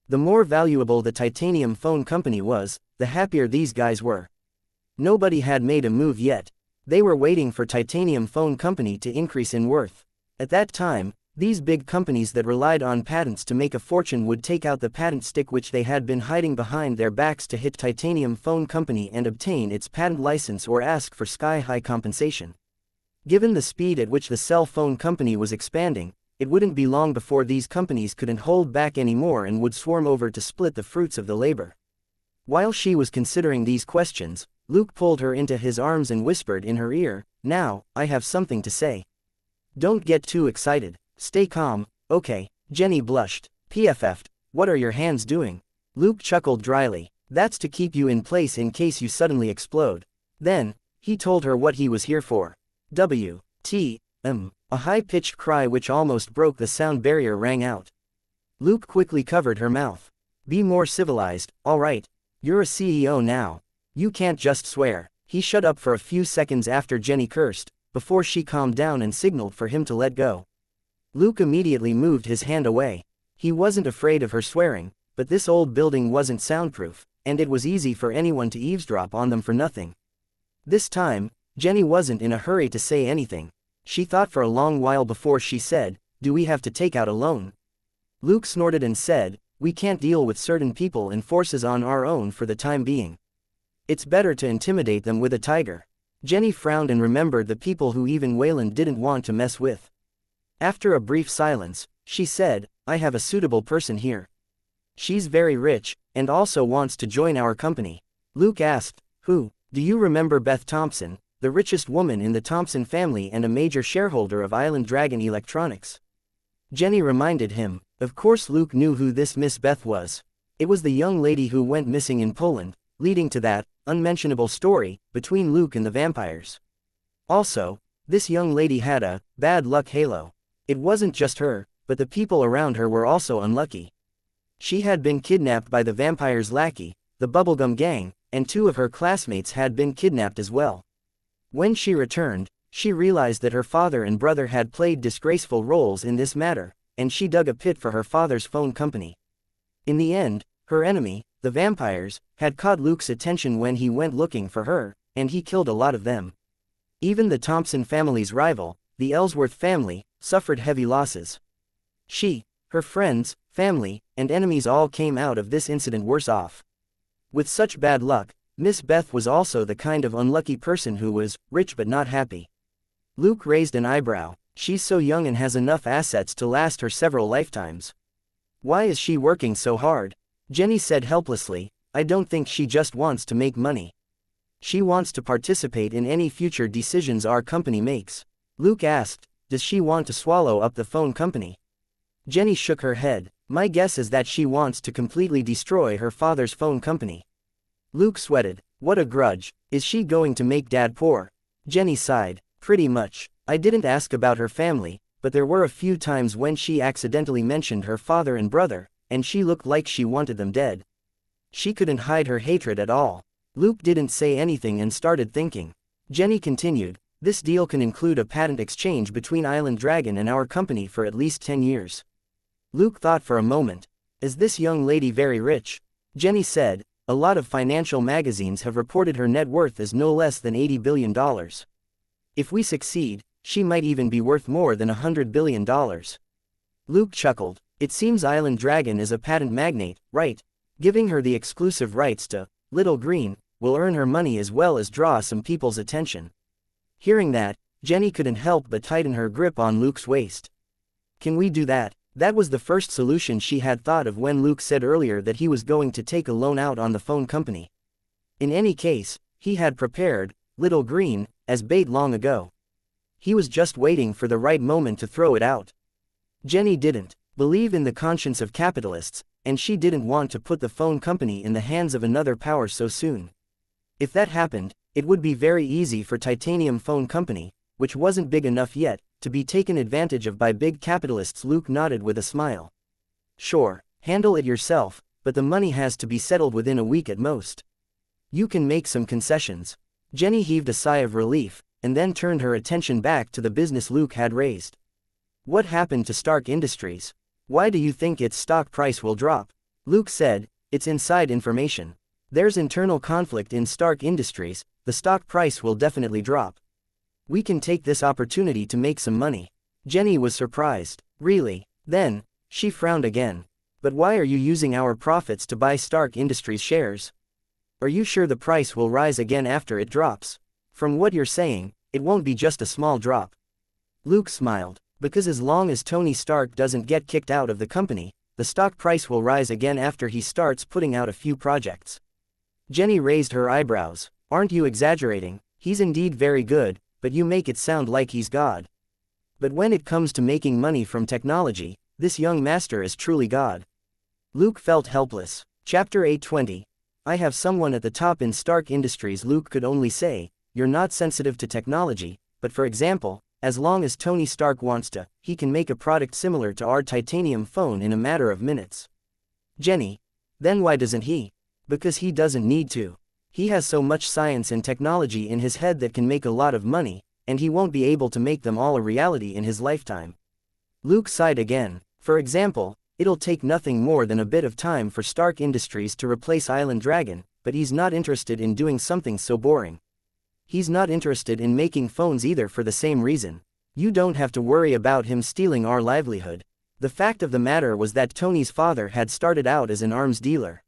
The more valuable the titanium phone company was, the happier these guys were. Nobody had made a move yet. They were waiting for titanium phone company to increase in worth. At that time, these big companies that relied on patents to make a fortune would take out the patent stick which they had been hiding behind their backs to hit titanium phone company and obtain its patent license or ask for sky-high compensation. Given the speed at which the cell phone company was expanding, it wouldn't be long before these companies couldn't hold back anymore and would swarm over to split the fruits of the labor. While she was considering these questions, Luke pulled her into his arms and whispered in her ear, "Now, I have something to say. Don't get too excited. Stay calm, okay?" Jenny blushed. "PFF'd, what are your hands doing?" Luke chuckled dryly. "That's to keep you in place in case you suddenly explode." Then, he told her what he was here for. A high-pitched cry which almost broke the sound barrier rang out. Luke quickly covered her mouth. "Be more civilized, all right? You're a CEO now. You can't just swear." He shut up for a few seconds after Jenny cursed, before she calmed down and signaled for him to let go. Luke immediately moved his hand away. He wasn't afraid of her swearing, but this old building wasn't soundproof, and it was easy for anyone to eavesdrop on them for nothing. This time, Jenny wasn't in a hurry to say anything. She thought for a long while before she said, "Do we have to take out a loan?" Luke snorted and said, "We can't deal with certain people and forces on our own for the time being. It's better to intimidate them with a tiger." Jenny frowned and remembered the people who even Wayland didn't want to mess with. After a brief silence, she said, "I have a suitable person here. She's very rich, and also wants to join our company." Luke asked, "Who?" "Do you remember Beth Thompson, the richest woman in the Thompson family and a major shareholder of Island Dragon Electronics?" Jenny reminded him. Of course Luke knew who this Miss Beth was. It was the young lady who went missing in Poland, leading to that unmentionable story between Luke and the vampires. Also, this young lady had a bad luck halo. It wasn't just her, but the people around her were also unlucky. She had been kidnapped by the vampire's lackey, the bubblegum gang, and 2 of her classmates had been kidnapped as well. When she returned, she realized that her father and brother had played disgraceful roles in this matter, and she dug a pit for her father's phone company. In the end, her enemy, the vampires, had caught Luke's attention when he went looking for her, and he killed a lot of them. Even the Thompson family's rival, the Ellsworth family, suffered heavy losses. She, her friends, family, and enemies all came out of this incident worse off. With such bad luck, Miss Beth was also the kind of unlucky person who was rich but not happy. Luke raised an eyebrow. She's so young and has enough assets to last her several lifetimes. Why is she working so hard? Jenny said helplessly, I don't think she just wants to make money. She wants to participate in any future decisions our company makes. Luke asked, does she want to swallow up the phone company? Jenny shook her head. My guess is that she wants to completely destroy her father's phone company. Luke sweated. What a grudge. Is she going to make Dad poor? Jenny sighed. Pretty much. I didn't ask about her family, but there were a few times when she accidentally mentioned her father and brother, and she looked like she wanted them dead. She couldn't hide her hatred at all. Luke didn't say anything and started thinking. Jenny continued, this deal can include a patent exchange between Island Dragon and our company for at least 10 years. Luke thought for a moment. Is this young lady very rich? Jenny said, a lot of financial magazines have reported her net worth as no less than $80 billion. If we succeed, she might even be worth more than $100 billion. Luke chuckled. It seems Island Dragon is a patent magnate, right? Giving her the exclusive rights to Little Green will earn her money as well as draw some people's attention. Hearing that, Jenny couldn't help but tighten her grip on Luke's waist. Can we do that? That was the first solution she had thought of when Luke said earlier that he was going to take a loan out on the phone company. In any case, he had prepared Little Green as bait long ago. He was just waiting for the right moment to throw it out. Jenny didn't believe in the conscience of capitalists, and she didn't want to put the phone company in the hands of another power so soon. If that happened, it would be very easy for Titanium Phone Company, which wasn't big enough yet, to be taken advantage of by big capitalists. Luke nodded with a smile. Sure, handle it yourself, but the money has to be settled within a week at most. You can make some concessions. Jenny heaved a sigh of relief, and then turned her attention back to the business Luke had raised. What happened to Stark Industries? Why do you think its stock price will drop? Luke said, it's inside information. There's internal conflict in Stark Industries, the stock price will definitely drop. We can take this opportunity to make some money. Jenny was surprised. Really? Then, she frowned again. But why are you using our profits to buy Stark Industries shares? Are you sure the price will rise again after it drops? From what you're saying, it won't be just a small drop. Luke smiled. Because as long as Tony Stark doesn't get kicked out of the company, the stock price will rise again after he starts putting out a few projects. Jenny raised her eyebrows. Aren't you exaggerating? He's indeed very good, but you make it sound like he's God. But when it comes to making money from technology, this young master is truly God. Luke felt helpless. Chapter 820. I have someone at the top in Stark Industries. Luke could only say, you're not sensitive to technology, but for example, as long as Tony Stark wants to, he can make a product similar to our titanium phone in a matter of minutes. Jenny. Then why doesn't he? Because he doesn't need to. He has so much science and technology in his head that can make a lot of money, and he won't be able to make them all a reality in his lifetime. Luke sighed again. For example, it'll take nothing more than a bit of time for Stark Industries to replace Island Dragon, but he's not interested in doing something so boring. He's not interested in making phones either for the same reason. You don't have to worry about him stealing our livelihood. The fact of the matter was that Tony's father had started out as an arms dealer.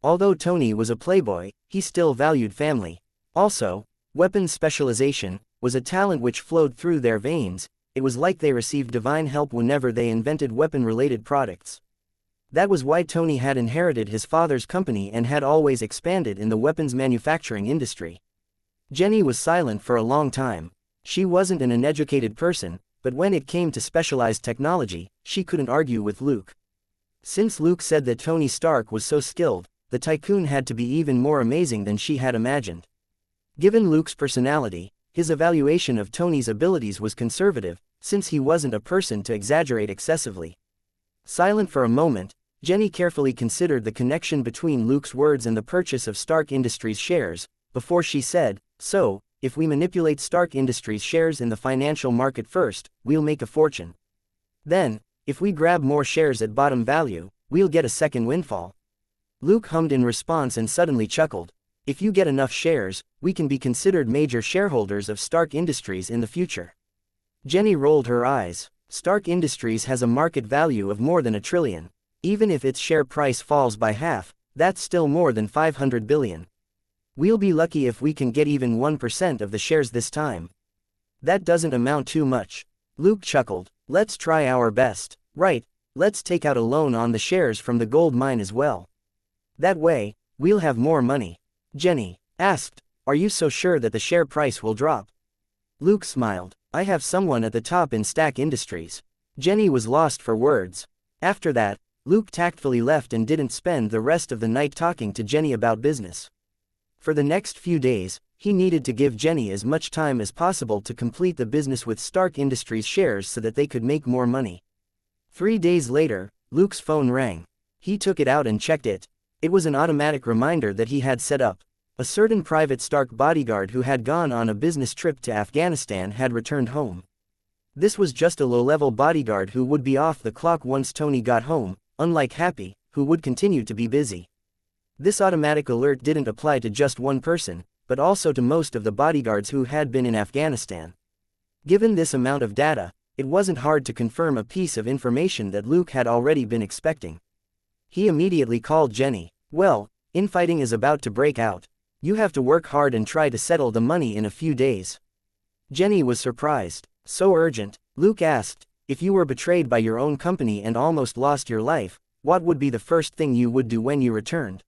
Although Tony was a playboy, he still valued family. Also, weapons specialization was a talent which flowed through their veins. It was like they received divine help whenever they invented weapon-related products. That was why Tony had inherited his father's company and had always expanded in the weapons manufacturing industry. Jenny was silent for a long time. She wasn't an uneducated person, but when it came to specialized technology, she couldn't argue with Luke. Since Luke said that Tony Stark was so skilled, the tycoon had to be even more amazing than she had imagined. Given Luke's personality, his evaluation of Tony's abilities was conservative, since he wasn't a person to exaggerate excessively. Silent for a moment, Jenny carefully considered the connection between Luke's words and the purchase of Stark Industries shares, before she said, "So, if we manipulate Stark Industries shares in the financial market first, we'll make a fortune. Then, if we grab more shares at bottom value, we'll get a second windfall." Luke hummed in response and suddenly chuckled. "If you get enough shares, we can be considered major shareholders of Stark Industries in the future." Jenny rolled her eyes. Stark Industries has a market value of more than $1 trillion. Even if its share price falls by half, that's still more than $500 billion. We'll be lucky if we can get even 1% of the shares this time. That doesn't amount too much. Luke chuckled. "Let's try our best. Right, let's take out a loan on the shares from the gold mine as well. That way, we'll have more money." Jenny asked, "Are you so sure that the share price will drop?" Luke smiled. "I have someone at the top in Stark Industries." Jenny was lost for words. After that, Luke tactfully left and didn't spend the rest of the night talking to Jenny about business. For the next few days, he needed to give Jenny as much time as possible to complete the business with Stark Industries shares so that they could make more money. 3 days later, Luke's phone rang. He took it out and checked it. It was an automatic reminder that he had set up. A certain private Stark bodyguard who had gone on a business trip to Afghanistan had returned home. This was just a low-level bodyguard who would be off the clock once Tony got home, unlike Happy, who would continue to be busy. This automatic alert didn't apply to just one person, but also to most of the bodyguards who had been in Afghanistan. Given this amount of data, it wasn't hard to confirm a piece of information that Luke had already been expecting. He immediately called Jenny. "Well, infighting is about to break out. You have to work hard and try to settle the money in a few days." Jenny was surprised. "So urgent?" Luke asked. "If you were betrayed by your own company and almost lost your life, what would be the first thing you would do when you returned?"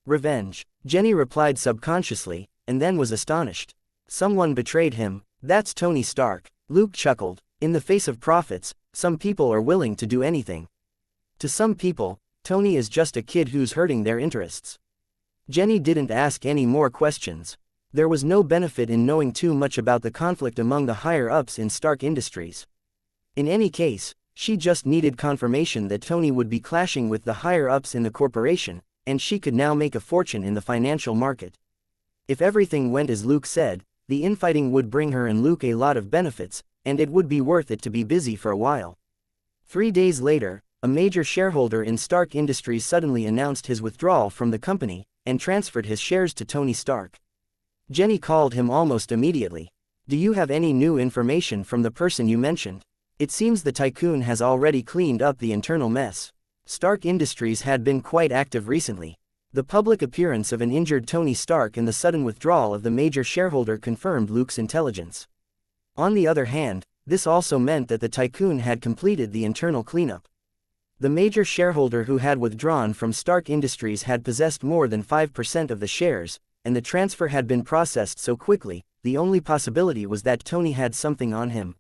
"Revenge," Jenny replied subconsciously, and then was astonished. "Someone betrayed him. That's Tony Stark." Luke chuckled. "In the face of profits, some people are willing to do anything. To some people, Tony is just a kid who's hurting their interests." Jenny didn't ask any more questions. There was no benefit in knowing too much about the conflict among the higher-ups in Stark Industries. In any case, she just needed confirmation that Tony would be clashing with the higher-ups in the corporation, and she could now make a fortune in the financial market. If everything went as Luke said, the infighting would bring her and Luke a lot of benefits, and it would be worth it to be busy for a while. 3 days later, a major shareholder in Stark Industries suddenly announced his withdrawal from the company, and transferred his shares to Tony Stark. Jenny called him almost immediately. "Do you have any new information from the person you mentioned? It seems the tycoon has already cleaned up the internal mess." Stark Industries had been quite active recently. The public appearance of an injured Tony Stark and the sudden withdrawal of the major shareholder confirmed Luke's intelligence. On the other hand, this also meant that the tycoon had completed the internal cleanup. The major shareholder who had withdrawn from Stark Industries had possessed more than 5% of the shares, and the transfer had been processed so quickly, the only possibility was that Tony had something on him.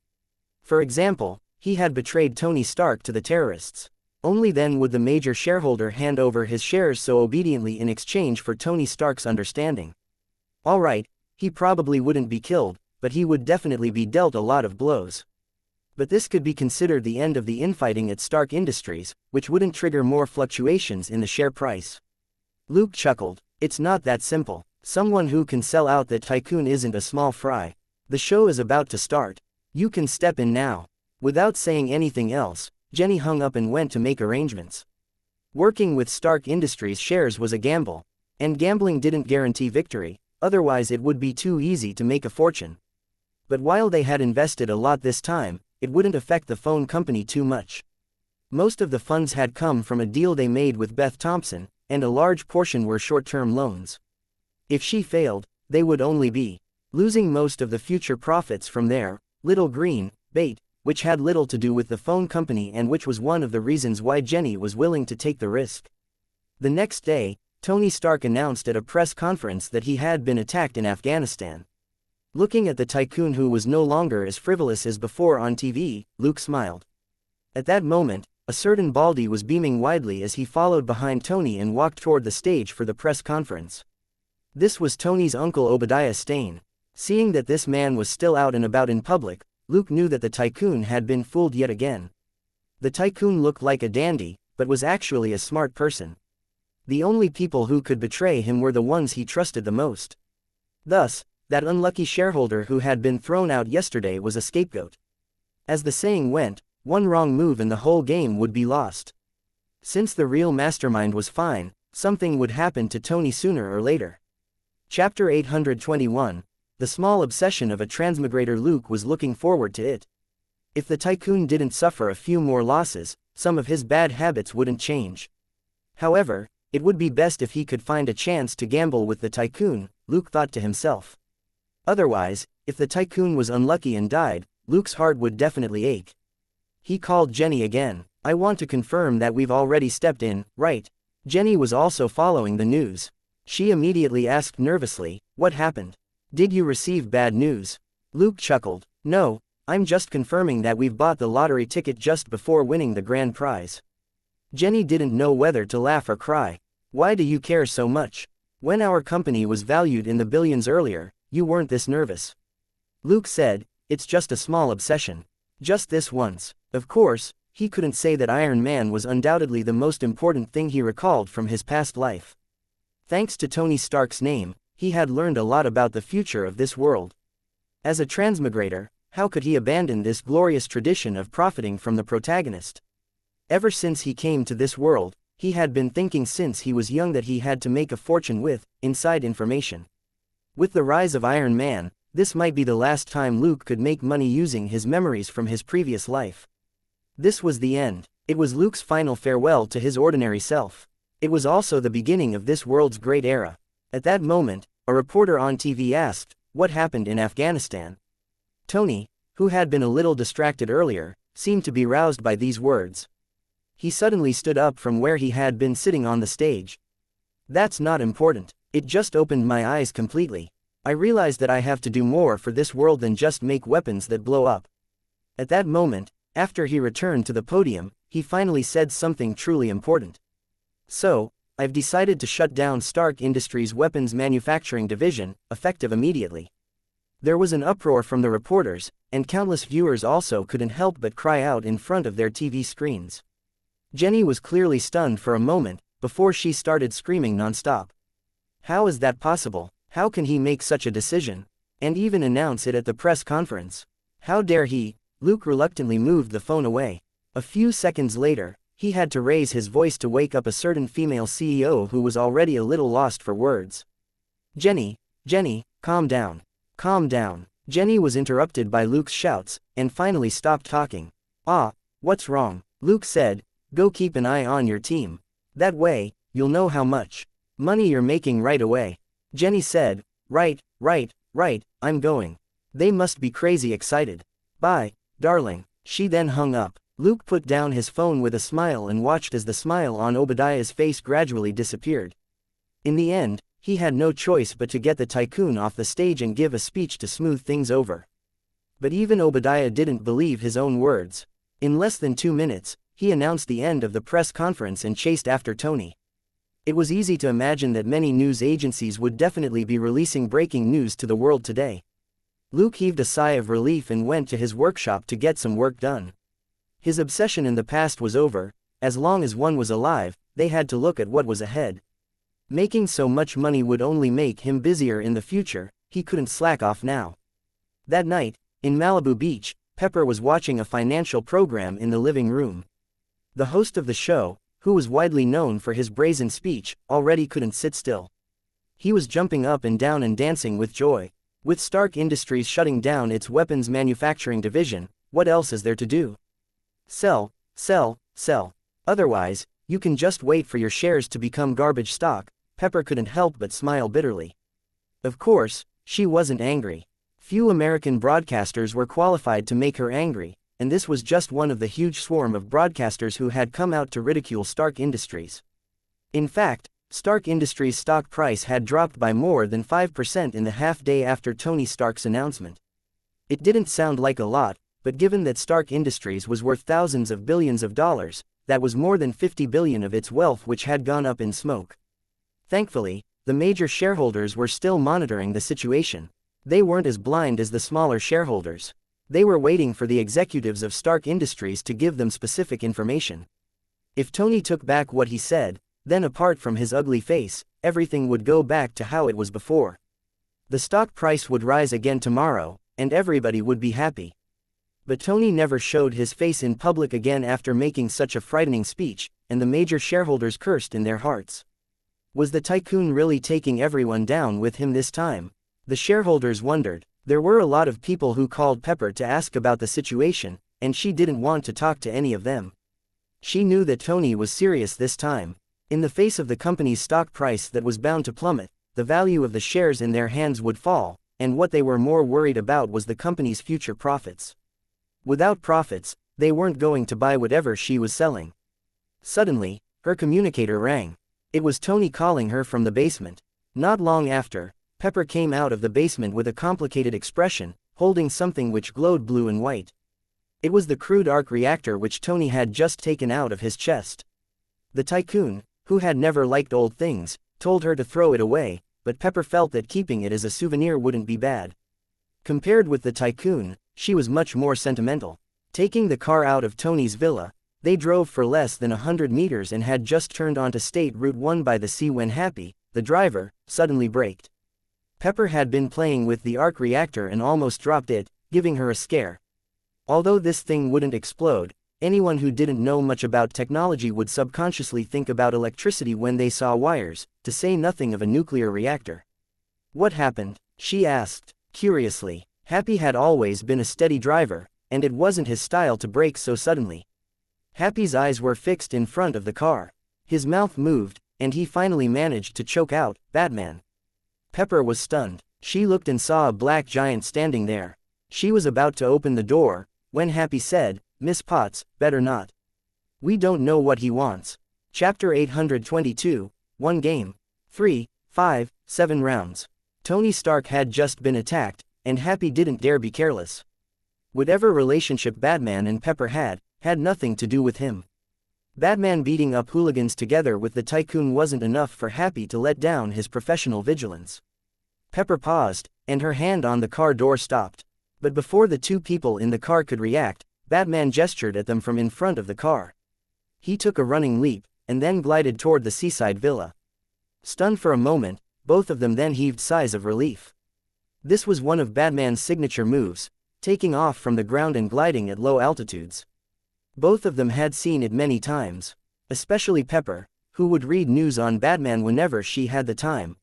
For example, he had betrayed Tony Stark to the terrorists. Only then would the major shareholder hand over his shares so obediently in exchange for Tony Stark's understanding. Alright, he probably wouldn't be killed, but he would definitely be dealt a lot of blows. But this could be considered the end of the infighting at Stark Industries, which wouldn't trigger more fluctuations in the share price. Luke chuckled. "It's not that simple. Someone who can sell out that tycoon isn't a small fry. The show is about to start. You can step in now." Without saying anything else, Jenny hung up and went to make arrangements. Working with Stark Industries shares was a gamble. And gambling didn't guarantee victory, otherwise it would be too easy to make a fortune. But while they had invested a lot this time, it wouldn't affect the phone company too much. Most of the funds had come from a deal they made with Beth Thompson, and a large portion were short-term loans. If she failed, they would only be losing most of the future profits from their little green bait, which had little to do with the phone company and which was one of the reasons why Jenny was willing to take the risk. The next day, Tony Stark announced at a press conference that he had been attacked in Afghanistan. Looking at the tycoon who was no longer as frivolous as before on TV, Luke smiled. At that moment, a certain Baldy was beaming widely as he followed behind Tony and walked toward the stage for the press conference. This was Tony's uncle Obadiah Stane. Seeing that this man was still out and about in public, Luke knew that the tycoon had been fooled yet again. The tycoon looked like a dandy, but was actually a smart person. The only people who could betray him were the ones he trusted the most. Thus, that unlucky shareholder who had been thrown out yesterday was a scapegoat. As the saying went, one wrong move and the whole game would be lost. Since the real mastermind was fine, something would happen to Tony sooner or later. Chapter 821, The Small Obsession of a Transmigrator. Luke was looking forward to it. If the tycoon didn't suffer a few more losses, some of his bad habits wouldn't change. However, it would be best if he could find a chance to gamble with the tycoon, Luke thought to himself. Otherwise, if the tycoon was unlucky and died, Luke's heart would definitely ache. He called Jenny again. I want to confirm that we've already stepped in, right? Jenny was also following the news. She immediately asked nervously, what happened? Did you receive bad news? Luke chuckled. No, I'm just confirming that we've bought the lottery ticket just before winning the grand prize. Jenny didn't know whether to laugh or cry. Why do you care so much? When our company was valued in the billions earlier, you weren't this nervous. Luke said, it's just a small obsession. Just this once. Of course, he couldn't say that Iron Man was undoubtedly the most important thing he recalled from his past life. Thanks to Tony Stark's name, he had learned a lot about the future of this world. As a transmigrator, how could he abandon this glorious tradition of profiting from the protagonist? Ever since he came to this world, he had been thinking since he was young that he had to make a fortune with inside information. With the rise of Iron Man, this might be the last time Luke could make money using his memories from his previous life. This was the end. It was Luke's final farewell to his ordinary self. It was also the beginning of this world's great era. At that moment, a reporter on TV asked, what happened in Afghanistan? Tony, who had been a little distracted earlier, seemed to be roused by these words. He suddenly stood up from where he had been sitting on the stage. That's not important. It just opened my eyes completely. I realized that I have to do more for this world than just make weapons that blow up. At that moment, after he returned to the podium, he finally said something truly important. So, I've decided to shut down Stark Industries' weapons manufacturing division, effective immediately. There was an uproar from the reporters, and countless viewers also couldn't help but cry out in front of their TV screens. Jenny was clearly stunned for a moment, before she started screaming non-stop. How is that possible? How can he make such a decision? And even announce it at the press conference? How dare he? Luke reluctantly moved the phone away. A few seconds later, he had to raise his voice to wake up a certain female CEO who was already a little lost for words. Jenny, calm down. Calm down. Jenny was interrupted by Luke's shouts, and finally stopped talking. What's wrong? Luke said, go keep an eye on your team. That way, you'll know how much money you're making right away. Jenny said, right, I'm going. They must be crazy excited. Bye, darling. She then hung up. Luke put down his phone with a smile and watched as the smile on Obadiah's face gradually disappeared. In the end, he had no choice but to get the tycoon off the stage and give a speech to smooth things over. But even Obadiah didn't believe his own words. In less than 2 minutes, he announced the end of the press conference and chased after Tony. It was easy to imagine that many news agencies would definitely be releasing breaking news to the world today. Luke heaved a sigh of relief and went to his workshop to get some work done. His obsession in the past was over. As long as one was alive, they had to look at what was ahead. Making so much money would only make him busier in the future. He couldn't slack off now. That night, in Malibu Beach, Pepper was watching a financial program in the living room. The host of the show, who was widely known for his brazen speech, already couldn't sit still. He was jumping up and down and dancing with joy. With Stark Industries shutting down its weapons manufacturing division, what else is there to do? Sell. Otherwise, you can just wait for your shares to become garbage stock. Pepper couldn't help but smile bitterly. Of course, she wasn't angry. Few American broadcasters were qualified to make her angry, and this was just one of the huge swarm of broadcasters who had come out to ridicule Stark Industries. In fact, Stark Industries' stock price had dropped by more than 5% in the half-day after Tony Stark's announcement. It didn't sound like a lot, but given that Stark Industries was worth thousands of billions of dollars, that was more than 50 billion of its wealth which had gone up in smoke. Thankfully, the major shareholders were still monitoring the situation. They weren't as blind as the smaller shareholders. They were waiting for the executives of Stark Industries to give them specific information. If Tony took back what he said, then apart from his ugly face, everything would go back to how it was before. The stock price would rise again tomorrow, and everybody would be happy. But Tony never showed his face in public again after making such a frightening speech, and the major shareholders cursed in their hearts. Was the tycoon really taking everyone down with him this time? The shareholders wondered. There were a lot of people who called Pepper to ask about the situation, and she didn't want to talk to any of them. She knew that Tony was serious this time. In the face of the company's stock price that was bound to plummet, the value of the shares in their hands would fall, and what they were more worried about was the company's future profits. Without profits, they weren't going to buy whatever she was selling. Suddenly, her communicator rang. It was Tony calling her from the basement. Not long after, Pepper came out of the basement with a complicated expression, holding something which glowed blue and white. It was the crude arc reactor which Tony had just taken out of his chest. The tycoon, who had never liked old things, told her to throw it away, but Pepper felt that keeping it as a souvenir wouldn't be bad. Compared with the tycoon, she was much more sentimental. Taking the car out of Tony's villa, they drove for less than 100 meters and had just turned onto State Route 1 by the sea when Happy, the driver, suddenly braked. Pepper had been playing with the arc reactor and almost dropped it, giving her a scare. Although this thing wouldn't explode, anyone who didn't know much about technology would subconsciously think about electricity when they saw wires, to say nothing of a nuclear reactor. What happened? She asked, curiously. Happy had always been a steady driver, and it wasn't his style to brake so suddenly. Happy's eyes were fixed in front of the car. His mouth moved, and he finally managed to choke out, "Batman." Pepper was stunned. She looked and saw a black giant standing there. She was about to open the door, when Happy said, "Miss Potts, better not. We don't know what he wants." Chapter 822, 1 game. 3, 5, 7 rounds. Tony Stark had just been attacked, and Happy didn't dare be careless. Whatever relationship Batman and Pepper had nothing to do with him. Batman beating up hooligans together with the tycoon wasn't enough for Happy to let down his professional vigilance. Pepper paused, and her hand on the car door stopped. But before the two people in the car could react, Batman gestured at them from in front of the car. He took a running leap, and then glided toward the seaside villa. Stunned for a moment, both of them then heaved sighs of relief. This was one of Batman's signature moves, taking off from the ground and gliding at low altitudes. Both of them had seen it many times. Especially Pepper, who would read news on Batman whenever she had the time.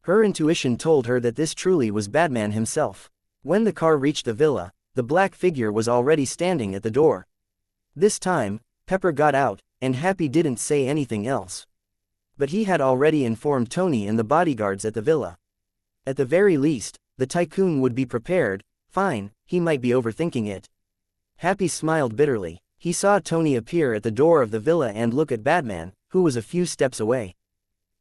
Her intuition told her that this truly was Batman himself. When the car reached the villa, the black figure was already standing at the door. This time, Pepper got out, and Happy didn't say anything else. But he had already informed Tony and the bodyguards at the villa. At the very least, the tycoon would be prepared. Fine, he might be overthinking it. Happy smiled bitterly. He saw Tony appear at the door of the villa and look at Batman, who was a few steps away.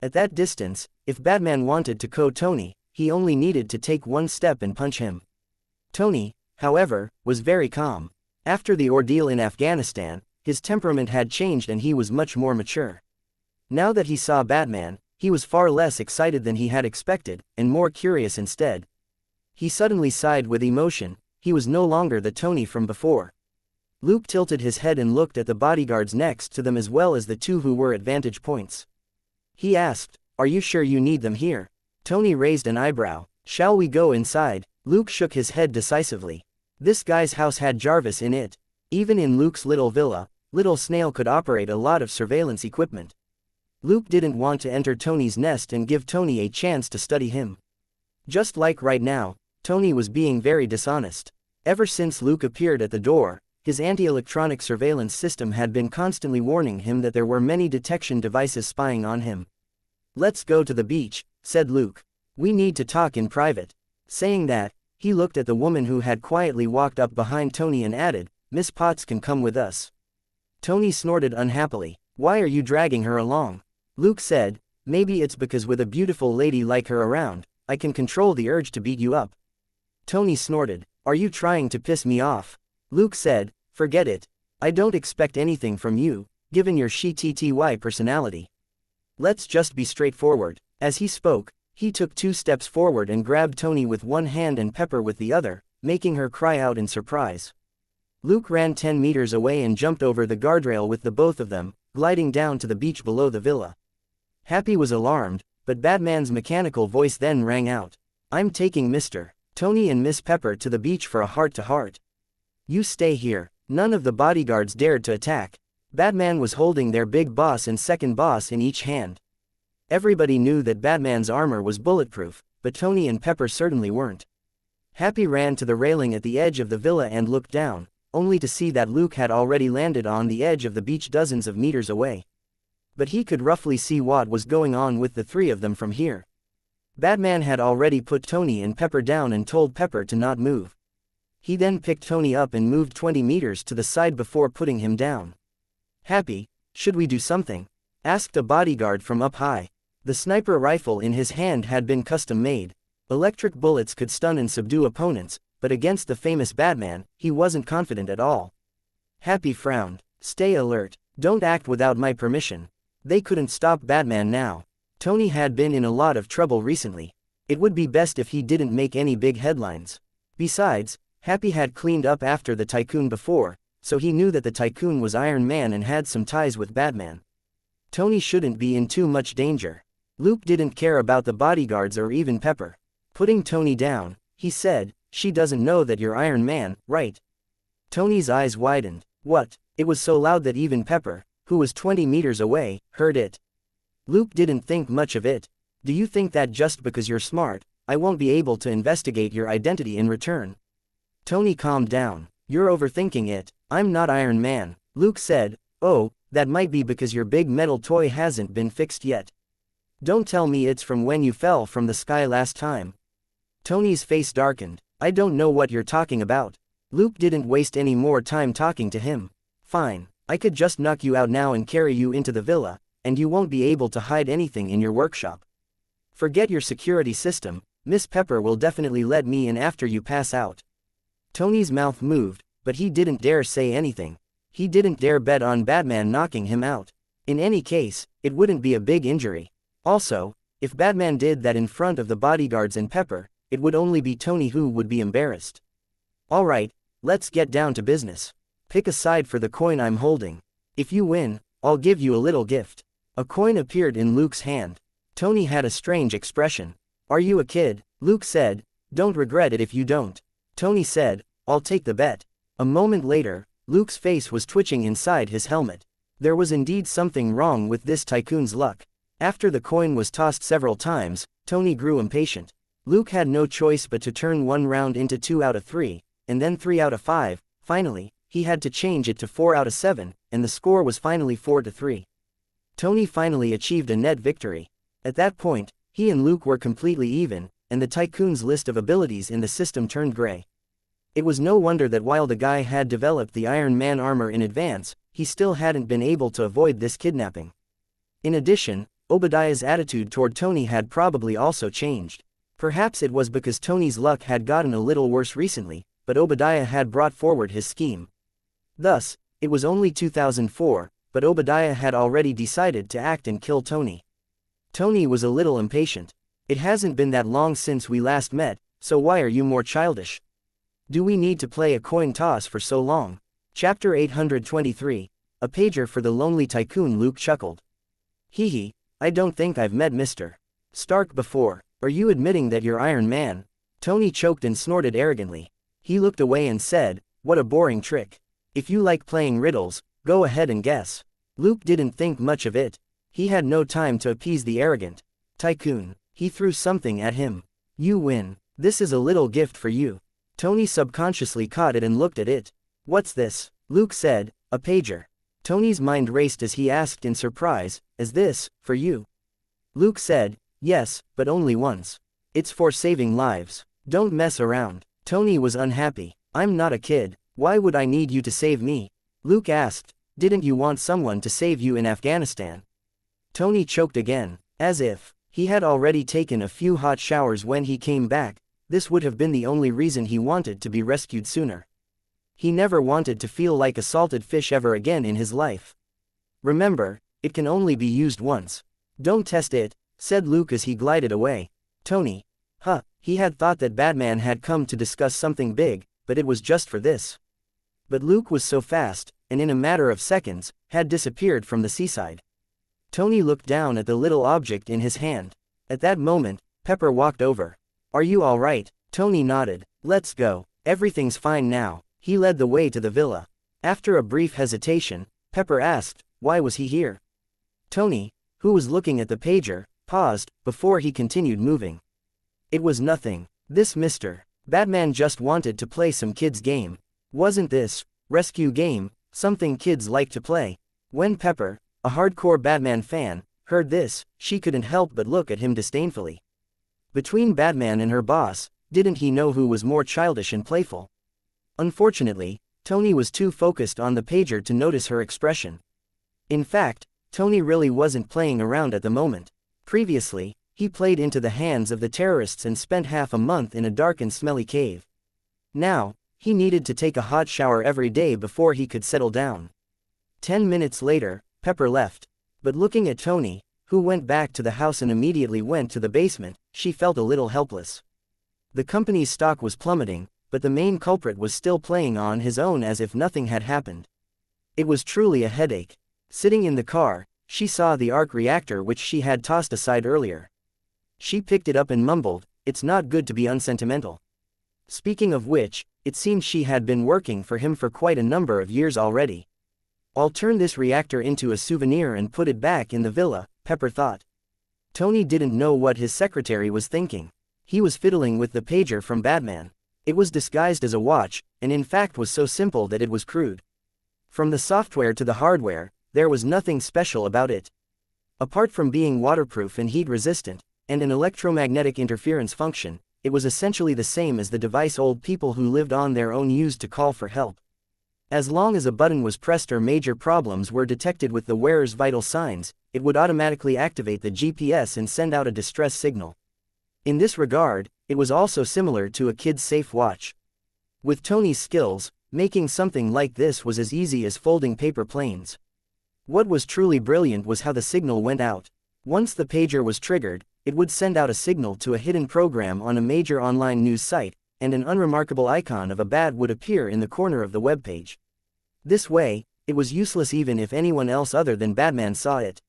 At that distance, if Batman wanted to KO Tony, he only needed to take one step and punch him. Tony, however, was very calm. After the ordeal in Afghanistan, his temperament had changed and he was much more mature. Now that he saw Batman, he was far less excited than he had expected, and more curious instead. He suddenly sighed with emotion. He was no longer the Tony from before. Luke tilted his head and looked at the bodyguards next to them as well as the two who were at vantage points. He asked, "Are you sure you need them here?" Tony raised an eyebrow. "Shall we go inside?" Luke shook his head decisively. This guy's house had Jarvis in it. Even in Luke's little villa, Little Snail could operate a lot of surveillance equipment. Luke didn't want to enter Tony's nest and give Tony a chance to study him. Just like right now, Tony was being very dishonest. Ever since Luke appeared at the door, his anti-electronic surveillance system had been constantly warning him that there were many detection devices spying on him. "Let's go to the beach," said Luke. "We need to talk in private." Saying that, he looked at the woman who had quietly walked up behind Tony and added, "Miss Potts can come with us." Tony snorted unhappily. "Why are you dragging her along?" Luke said, Maybe it's because with a beautiful lady like her around, I can control the urge to beat you up. Tony snorted. Are you trying to piss me off? Luke said, forget it. I don't expect anything from you, given your xianxia personality. Let's just be straightforward. As he spoke, he took 2 steps forward and grabbed Tony with one hand and Pepper with the other, making her cry out in surprise. Luke ran 10 meters away and jumped over the guardrail with the both of them, gliding down to the beach below the villa. Happy was alarmed, but Batman's mechanical voice then rang out. I'm taking Mr. Tony and Miss Pepper to the beach for a heart-to-heart. You stay here. None of the bodyguards dared to attack. Batman was holding their big boss and second boss in each hand. Everybody knew that Batman's armor was bulletproof, but Tony and Pepper certainly weren't. Happy ran to the railing at the edge of the villa and looked down, only to see that Luke had already landed on the edge of the beach dozens of meters away. But he could roughly see what was going on with the 3 of them from here. Batman had already put Tony and Pepper down and told Pepper to not move. He then picked Tony up and moved 20 meters to the side before putting him down. Happy, should we do something? Asked a bodyguard from up high. The sniper rifle in his hand had been custom-made. Electric bullets could stun and subdue opponents, but against the famous Batman, he wasn't confident at all. Happy frowned. Stay alert. Don't act without my permission. They couldn't stop Batman now. Tony had been in a lot of trouble recently. It would be best if he didn't make any big headlines. Besides, Happy had cleaned up after the Tycoon before, so he knew that the Tycoon was Iron Man and had some ties with Batman. Tony shouldn't be in too much danger. Luke didn't care about the bodyguards or even Pepper. Putting Tony down, he said, she doesn't know that you're Iron Man, right? Tony's eyes widened. What? It was so loud that even Pepper, who was 20 meters away, heard it. Luke didn't think much of it. Do you think that just because you're smart, I won't be able to investigate your identity in return? Tony calmed down. You're overthinking it. I'm not Iron Man. Luke said, oh, that might be because your big metal toy hasn't been fixed yet. Don't tell me it's from when you fell from the sky last time. Tony's face darkened. I don't know what you're talking about. Luke didn't waste any more time talking to him. Fine, I could just knock you out now and carry you into the villa, and you won't be able to hide anything in your workshop. Forget your security system, Miss Pepper will definitely let me in after you pass out. Tony's mouth moved, but he didn't dare say anything. He didn't dare bet on Batman knocking him out. In any case, it wouldn't be a big injury. Also, if Batman did that in front of the bodyguards and Pepper, it would only be Tony who would be embarrassed. Alright, let's get down to business. Pick a side for the coin I'm holding. If you win, I'll give you a little gift. A coin appeared in Luke's hand. Tony had a strange expression. Are you a kid? Luke said, don't regret it if you don't. Tony said, I'll take the bet. A moment later, Luke's face was twitching inside his helmet. There was indeed something wrong with this Tycoon's luck. After the coin was tossed several times, Tony grew impatient. Luke had no choice but to turn 1 round into 2 out of 3, and then 3 out of 5, finally, he had to change it to 4 out of 7, and the score was finally 4-3. Tony finally achieved a net victory. At that point, he and Luke were completely even, and the Tycoon's list of abilities in the system turned gray. It was no wonder that while the guy had developed the Iron Man armor in advance, he still hadn't been able to avoid this kidnapping. In addition, Obadiah's attitude toward Tony had probably also changed. Perhaps it was because Tony's luck had gotten a little worse recently, but Obadiah had brought forward his scheme. Thus, it was only 2004, but Obadiah had already decided to act and kill Tony. Tony was a little impatient. It hasn't been that long since we last met, so why are you more childish? Do we need to play a coin toss for so long? Chapter 823. A pager for the lonely Tycoon. Luke chuckled. Hee, I don't think I've met Mr. Stark before. Are you admitting that you're Iron Man? Tony choked and snorted arrogantly. He looked away and said, what a boring trick. If you like playing riddles, go ahead and guess. Luke didn't think much of it. He had no time to appease the arrogant Tycoon. He threw something at him. You win. This is a little gift for you. Tony subconsciously caught it and looked at it. What's this? Luke said, a pager. Tony's mind raced as he asked in surprise, is this, for you? Luke said, yes, but only once. It's for saving lives. Don't mess around. Tony was unhappy. I'm not a kid. Why would I need you to save me? Luke asked, didn't you want someone to save you in Afghanistan? Tony choked again. As if he had already taken a few hot showers when he came back, this would have been the only reason he wanted to be rescued sooner. He never wanted to feel like a salted fish ever again in his life. Remember, it can only be used once. Don't test it, said Luke as he glided away. Tony. He had thought that Batman had come to discuss something big, but it was just for this. But Luke was so fast, and in a matter of seconds, had disappeared from the seaside. Tony looked down at the little object in his hand. At that moment, Pepper walked over. Are you all right? Tony nodded. Let's go. Everything's fine now. He led the way to the villa. After a brief hesitation, Pepper asked, why was he here? Tony, who was looking at the pager, paused, before he continued moving. It was nothing. This Mr. Batman just wanted to play some kids' game. Wasn't this rescue game something kids like to play? When Pepper, a hardcore Batman fan, heard this, she couldn't help but look at him disdainfully. Between Batman and her boss, didn't he know who was more childish and playful? Unfortunately, Tony was too focused on the pager to notice her expression. In fact, Tony really wasn't playing around at the moment. Previously, he played into the hands of the terrorists and spent half a month in a dark and smelly cave. Now, he needed to take a hot shower every day before he could settle down. 10 minutes later, Pepper left. But looking at Tony, who went back to the house and immediately went to the basement, she felt a little helpless. The company's stock was plummeting, but the main culprit was still playing on his own as if nothing had happened. It was truly a headache. Sitting in the car, she saw the arc reactor which she had tossed aside earlier. She picked it up and mumbled, it's not good to be unsentimental. Speaking of which, it seemed she had been working for him for quite a number of years already. I'll turn this reactor into a souvenir and put it back in the villa, Pepper thought. Tony didn't know what his secretary was thinking. He was fiddling with the pager from Batman. It was disguised as a watch, and in fact was so simple that it was crude. From the software to the hardware, there was nothing special about it. Apart from being waterproof and heat-resistant, and an electromagnetic interference function, it was essentially the same as the device old people who lived on their own used to call for help. As long as a button was pressed or major problems were detected with the wearer's vital signs, it would automatically activate the GPS and send out a distress signal. In this regard, it was also similar to a kid's safe watch. With Tony's skills, making something like this was as easy as folding paper planes. What was truly brilliant was how the signal went out. Once the pager was triggered, it would send out a signal to a hidden program on a major online news site, and an unremarkable icon of a bat would appear in the corner of the web page. This way, it was useless even if anyone else other than Batman saw it.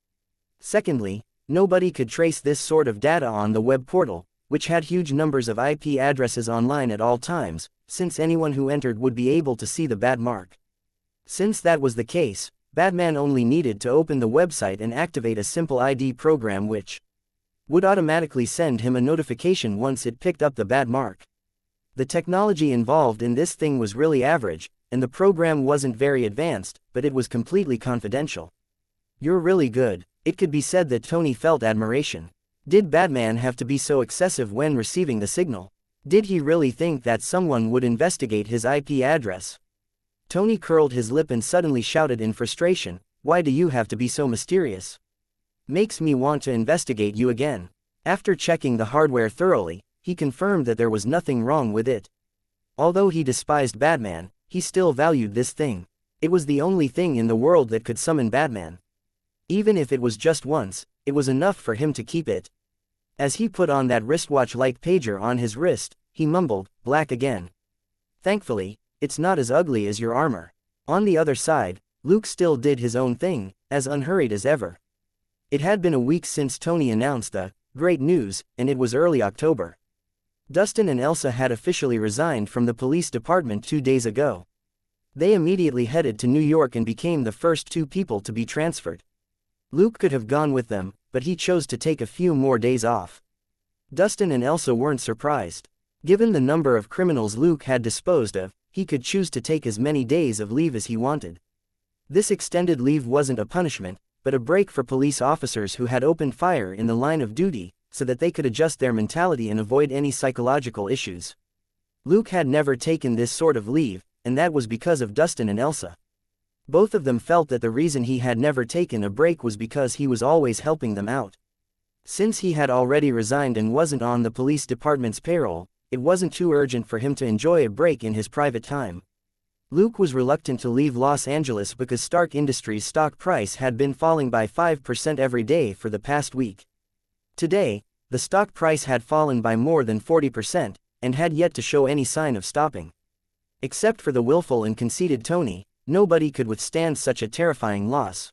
Secondly, nobody could trace this sort of data on the web portal, which had huge numbers of IP addresses online at all times, since anyone who entered would be able to see the bat mark. Since that was the case, Batman only needed to open the website and activate a simple ID program which would automatically send him a notification once it picked up the bat mark. The technology involved in this thing was really average, and the program wasn't very advanced, but it was completely confidential. You're really good. It could be said that Tony felt admiration. Did Batman have to be so excessive when receiving the signal? Did he really think that someone would investigate his IP address? Tony curled his lip and suddenly shouted in frustration, "Why do you have to be so mysterious? Makes me want to investigate you again." After checking the hardware thoroughly, he confirmed that there was nothing wrong with it. Although he despised Batman, he still valued this thing. It was the only thing in the world that could summon Batman. Even if it was just once, it was enough for him to keep it. As he put on that wristwatch-like pager on his wrist, he mumbled, "Black again. Thankfully, it's not as ugly as your armor." On the other side, Luke still did his own thing, as unhurried as ever. It had been a week since Tony announced the great news, and it was early October. Dustin and Elsa had officially resigned from the police department 2 days ago. They immediately headed to New York and became the first 2 people to be transferred. Luke could have gone with them, but he chose to take a few more days off. Dustin and Elsa weren't surprised. Given the number of criminals Luke had disposed of, he could choose to take as many days of leave as he wanted. This extended leave wasn't a punishment, but a break for police officers who had opened fire in the line of duty, so that they could adjust their mentality and avoid any psychological issues. Luke had never taken this sort of leave, and that was because of Dustin and Elsa. Both of them felt that the reason he had never taken a break was because he was always helping them out. Since he had already resigned and wasn't on the police department's payroll, it wasn't too urgent for him to enjoy a break in his private time. Luke was reluctant to leave Los Angeles because Stark Industries' stock price had been falling by 5% every day for the past week. Today, the stock price had fallen by more than 40%, and had yet to show any sign of stopping. Except for the willful and conceited Tony, nobody could withstand such a terrifying loss.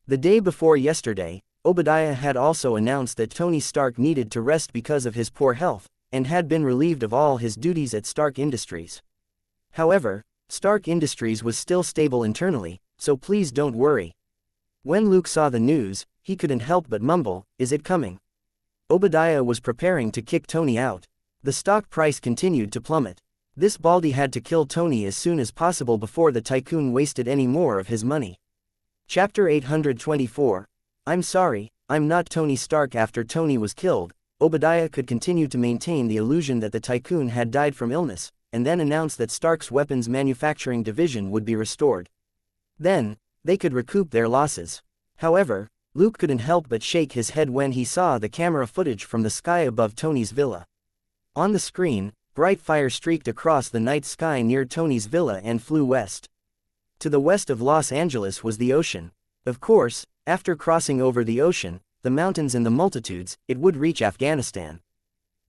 The day before yesterday, Obadiah had also announced that Tony Stark needed to rest because of his poor health, and had been relieved of all his duties at Stark Industries. However, Stark Industries was still stable internally, so please don't worry. When Luke saw the news, he couldn't help but mumble, "Is it coming?" Obadiah was preparing to kick Tony out. The stock price continued to plummet. This baldy had to kill Tony as soon as possible before the tycoon wasted any more of his money. Chapter 824. I'm sorry, I'm not Tony Stark. After Tony was killed, Obadiah could continue to maintain the illusion that the tycoon had died from illness, and then announce that Stark's weapons manufacturing division would be restored. Then, they could recoup their losses. However, Luke couldn't help but shake his head when he saw the camera footage from the sky above Tony's villa. On the screen, bright fire streaked across the night sky near Tony's villa and flew west. To the west of Los Angeles was the ocean. Of course, after crossing over the ocean, the mountains and the multitudes, it would reach Afghanistan.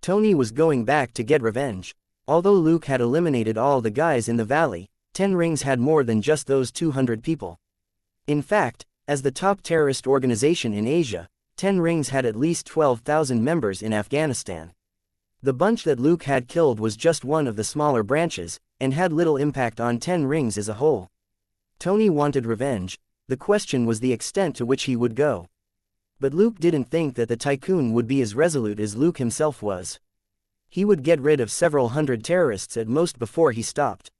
Tony was going back to get revenge. Although Luke had eliminated all the guys in the valley, 10 Rings had more than just those 200 people. In fact, as the top terrorist organization in Asia, 10 Rings had at least 12,000 members in Afghanistan. The bunch that Luke had killed was just one of the smaller branches, and had little impact on 10 Rings as a whole. Tony wanted revenge. The question was the extent to which he would go. But Luke didn't think that the tycoon would be as resolute as Luke himself was. He would get rid of several hundred terrorists at most before he stopped.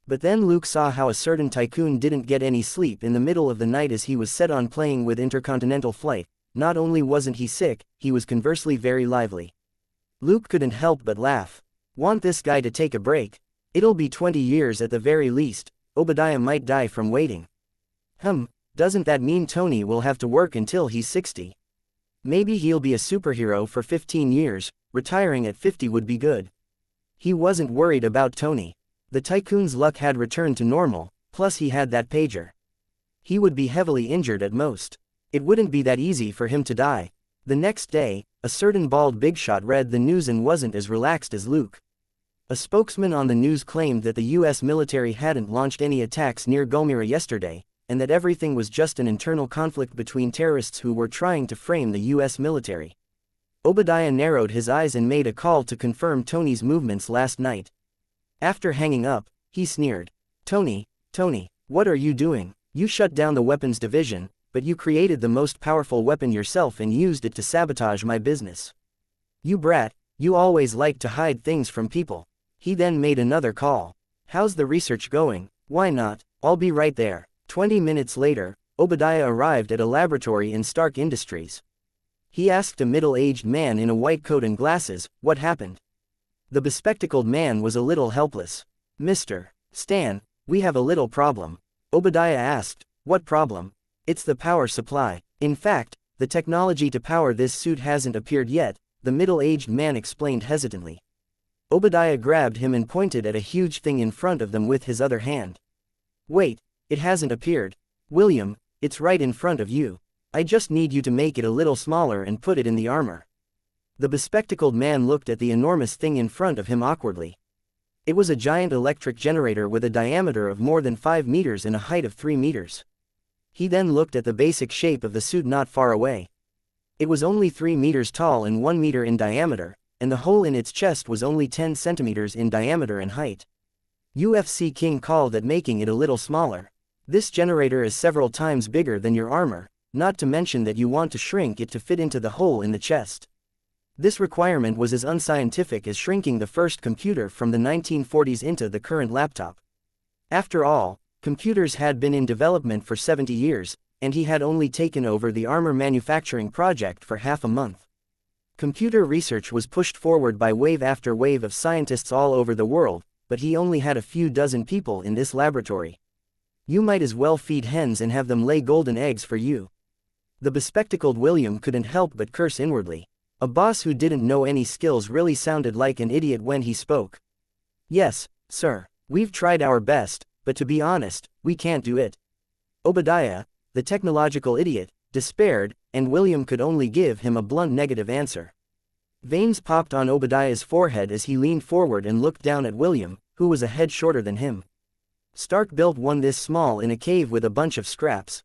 But then Luke saw how a certain tycoon didn't get any sleep in the middle of the night as he was set on playing with intercontinental flight. Not only wasn't he sick, he was conversely very lively. Luke couldn't help but laugh. Want this guy to take a break? It'll be 20 years at the very least. Obadiah might die from waiting. Doesn't that mean Tony will have to work until he's 60? Maybe he'll be a superhero for 15 years, retiring at 50 would be good. He wasn't worried about Tony. The tycoon's luck had returned to normal, plus he had that pager. He would be heavily injured at most. It wouldn't be that easy for him to die. The next day, a certain bald bigshot read the news and wasn't as relaxed as Luke. A spokesman on the news claimed that the US military hadn't launched any attacks near Gulmira yesterday, and that everything was just an internal conflict between terrorists who were trying to frame the US military. Obadiah narrowed his eyes and made a call to confirm Tony's movements last night. After hanging up, he sneered. Tony, what are you doing? You shut down the weapons division, but you created the most powerful weapon yourself and used it to sabotage my business. You brat, you always like to hide things from people. He then made another call. How's the research going? Why not? I'll be right there. 20 minutes later, Obadiah arrived at a laboratory in Stark Industries. He asked a middle-aged man in a white coat and glasses, what happened? The bespectacled man was a little helpless. Mr. Stan, we have a little problem. Obadiah asked, what problem? It's the power supply. In fact, the technology to power this suit hasn't appeared yet, the middle-aged man explained hesitantly. Obadiah grabbed him and pointed at a huge thing in front of them with his other hand. Wait, it hasn't appeared. William, it's right in front of you. I just need you to make it a little smaller and put it in the armor. The bespectacled man looked at the enormous thing in front of him awkwardly. It was a giant electric generator with a diameter of more than 5 meters and a height of 3 meters. He then looked at the basic shape of the suit not far away. It was only 3 meters tall and 1 meter in diameter, and the hole in its chest was only 10 centimeters in diameter and height. UFC King called at making it a little smaller. This generator is several times bigger than your armor, not to mention that you want to shrink it to fit into the hole in the chest. This requirement was as unscientific as shrinking the first computer from the 1940s into the current laptop. After all, computers had been in development for 70 years, and he had only taken over the armor manufacturing project for half a month. Computer research was pushed forward by wave after wave of scientists all over the world, but he only had a few dozen people in this laboratory. You might as well feed hens and have them lay golden eggs for you. The bespectacled William couldn't help but curse inwardly. A boss who didn't know any skills really sounded like an idiot when he spoke. Yes, sir. We've tried our best, but to be honest, we can't do it. Obadiah, the technological idiot, despaired, and William could only give him a blunt negative answer. Veins popped on Obadiah's forehead as he leaned forward and looked down at William, who was a head shorter than him. Stark built one this small in a cave with a bunch of scraps.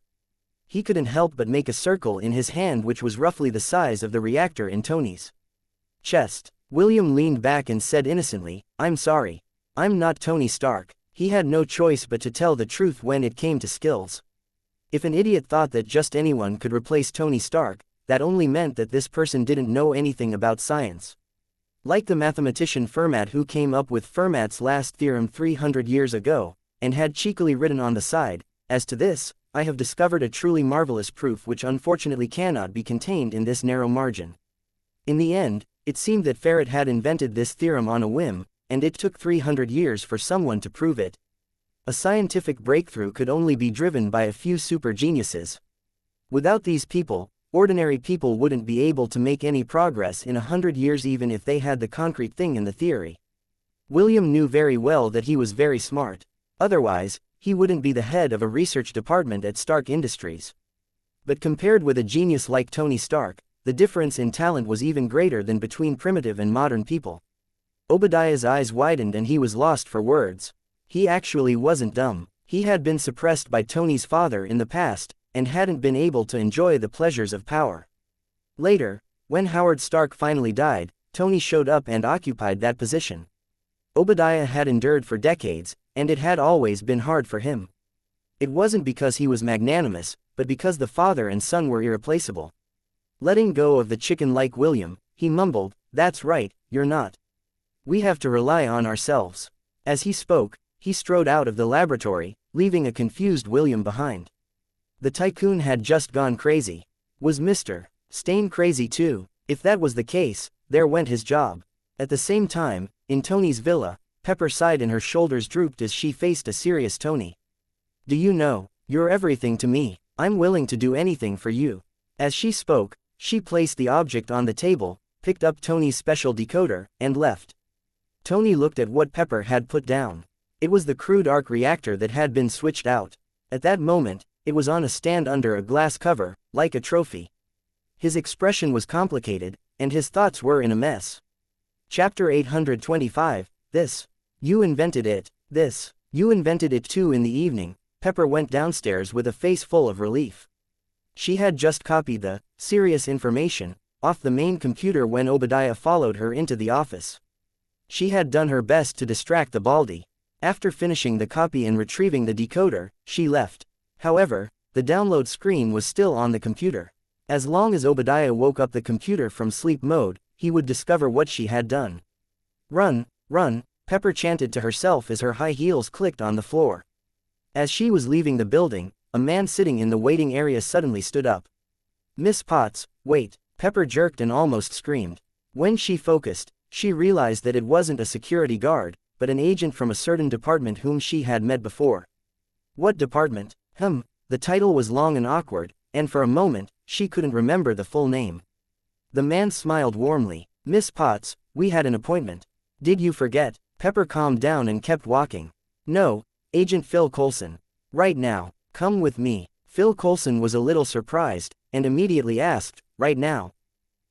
He couldn't help but make a circle in his hand which was roughly the size of the reactor in Tony's chest. William leaned back and said innocently, "I'm sorry. I'm not Tony Stark." He had no choice but to tell the truth when it came to skills. If an idiot thought that just anyone could replace Tony Stark, that only meant that this person didn't know anything about science. Like the mathematician Fermat who came up with Fermat's last theorem 300 years ago, and had cheekily written on the side, "As to this, I have discovered a truly marvelous proof which unfortunately cannot be contained in this narrow margin." In the end, it seemed that Fermat had invented this theorem on a whim, and it took 300 years for someone to prove it. A scientific breakthrough could only be driven by a few super geniuses. Without these people, ordinary people wouldn't be able to make any progress in 100 years even if they had the concrete thing in the theory. William knew very well that he was very smart. Otherwise, he wouldn't be the head of a research department at Stark Industries. But compared with a genius like Tony Stark, the difference in talent was even greater than between primitive and modern people. Obadiah's eyes widened and he was lost for words. He actually wasn't dumb. He had been suppressed by Tony's father in the past, and hadn't been able to enjoy the pleasures of power. Later, when Howard Stark finally died, Tony showed up and occupied that position. Obadiah had endured for decades, and it had always been hard for him. It wasn't because he was magnanimous, but because the father and son were irreplaceable. Letting go of the chicken-like William, he mumbled, "That's right, you're not. We have to rely on ourselves." As he spoke, he strode out of the laboratory, leaving a confused William behind. The tycoon had just gone crazy. Was Mr. Stain crazy too? If that was the case, there went his job. At the same time, in Tony's villa, Pepper sighed and her shoulders drooped as she faced a serious Tony. "Do you know, you're everything to me. I'm willing to do anything for you." As she spoke, she placed the object on the table, picked up Tony's special decoder, and left. Tony looked at what Pepper had put down. It was the crude arc reactor that had been switched out. At that moment, it was on a stand under a glass cover, like a trophy. His expression was complicated, and his thoughts were in a mess. Chapter 825, This. You invented it. This. You invented it too. In the evening, Pepper went downstairs with a face full of relief. She had just copied the serious information off the main computer when Obadiah followed her into the office. She had done her best to distract the baldy. After finishing the copy and retrieving the decoder, she left. However, the download screen was still on the computer. As long as Obadiah woke up the computer from sleep mode, he would discover what she had done. "Run, run," Pepper chanted to herself as her high heels clicked on the floor. As she was leaving the building, a man sitting in the waiting area suddenly stood up. "Miss Potts, wait," Pepper jerked and almost screamed. When she focused, she realized that it wasn't a security guard, but an agent from a certain department whom she had met before. What department? The title was long and awkward, and for a moment, she couldn't remember the full name. The man smiled warmly. "Miss Potts, we had an appointment. Did you forget?" Pepper calmed down and kept walking. "No, Agent Phil Coulson. Right now, come with me." Phil Coulson was a little surprised, and immediately asked, "Right now?"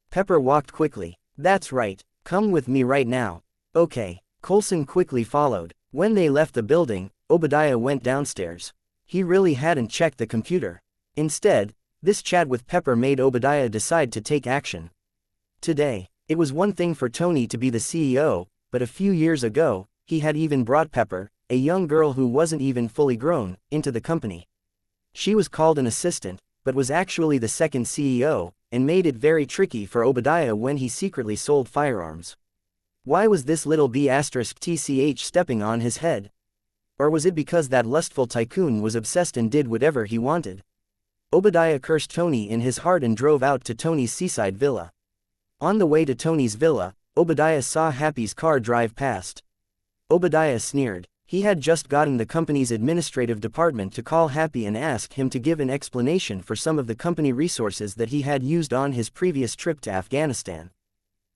Pepper walked quickly. "That's right, come with me right now." "Okay." Coulson quickly followed. When they left the building, Obadiah went downstairs. He really hadn't checked the computer. Instead, this chat with Pepper made Obadiah decide to take action. Today, it was one thing for Tony to be the CEO, but a few years ago, he had even brought Pepper, a young girl who wasn't even fully grown, into the company. She was called an assistant, but was actually the second CEO, and made it very tricky for Obadiah when he secretly sold firearms. Why was this little B*TCH stepping on his head? Or was it because that lustful tycoon was obsessed and did whatever he wanted? Obadiah cursed Tony in his heart and drove out to Tony's seaside villa. On the way to Tony's villa, Obadiah saw Happy's car drive past. Obadiah sneered. He had just gotten the company's administrative department to call Happy and ask him to give an explanation for some of the company resources that he had used on his previous trip to Afghanistan.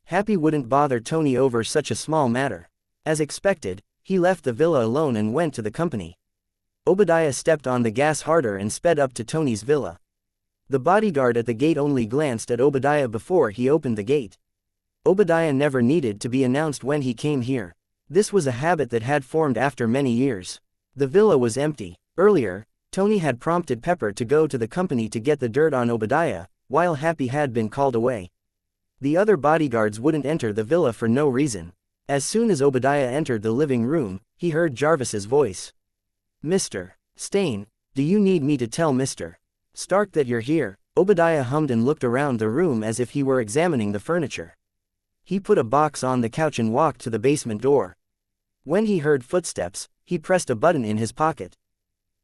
Happy wouldn't bother Tony over such a small matter. As expected, he left the villa alone and went to the company. Obadiah stepped on the gas harder and sped up to Tony's villa. The bodyguard at the gate only glanced at Obadiah before he opened the gate. Obadiah never needed to be announced when he came here. This was a habit that had formed after many years. The villa was empty. Earlier, Tony had prompted Pepper to go to the company to get the dirt on Obadiah, while Happy had been called away. The other bodyguards wouldn't enter the villa for no reason. As soon as Obadiah entered the living room, he heard Jarvis's voice. "Mr. Stain, do you need me to tell Mr. Stark that you're here?" Obadiah hummed and looked around the room as if he were examining the furniture. He put a box on the couch and walked to the basement door. When he heard footsteps, he pressed a button in his pocket.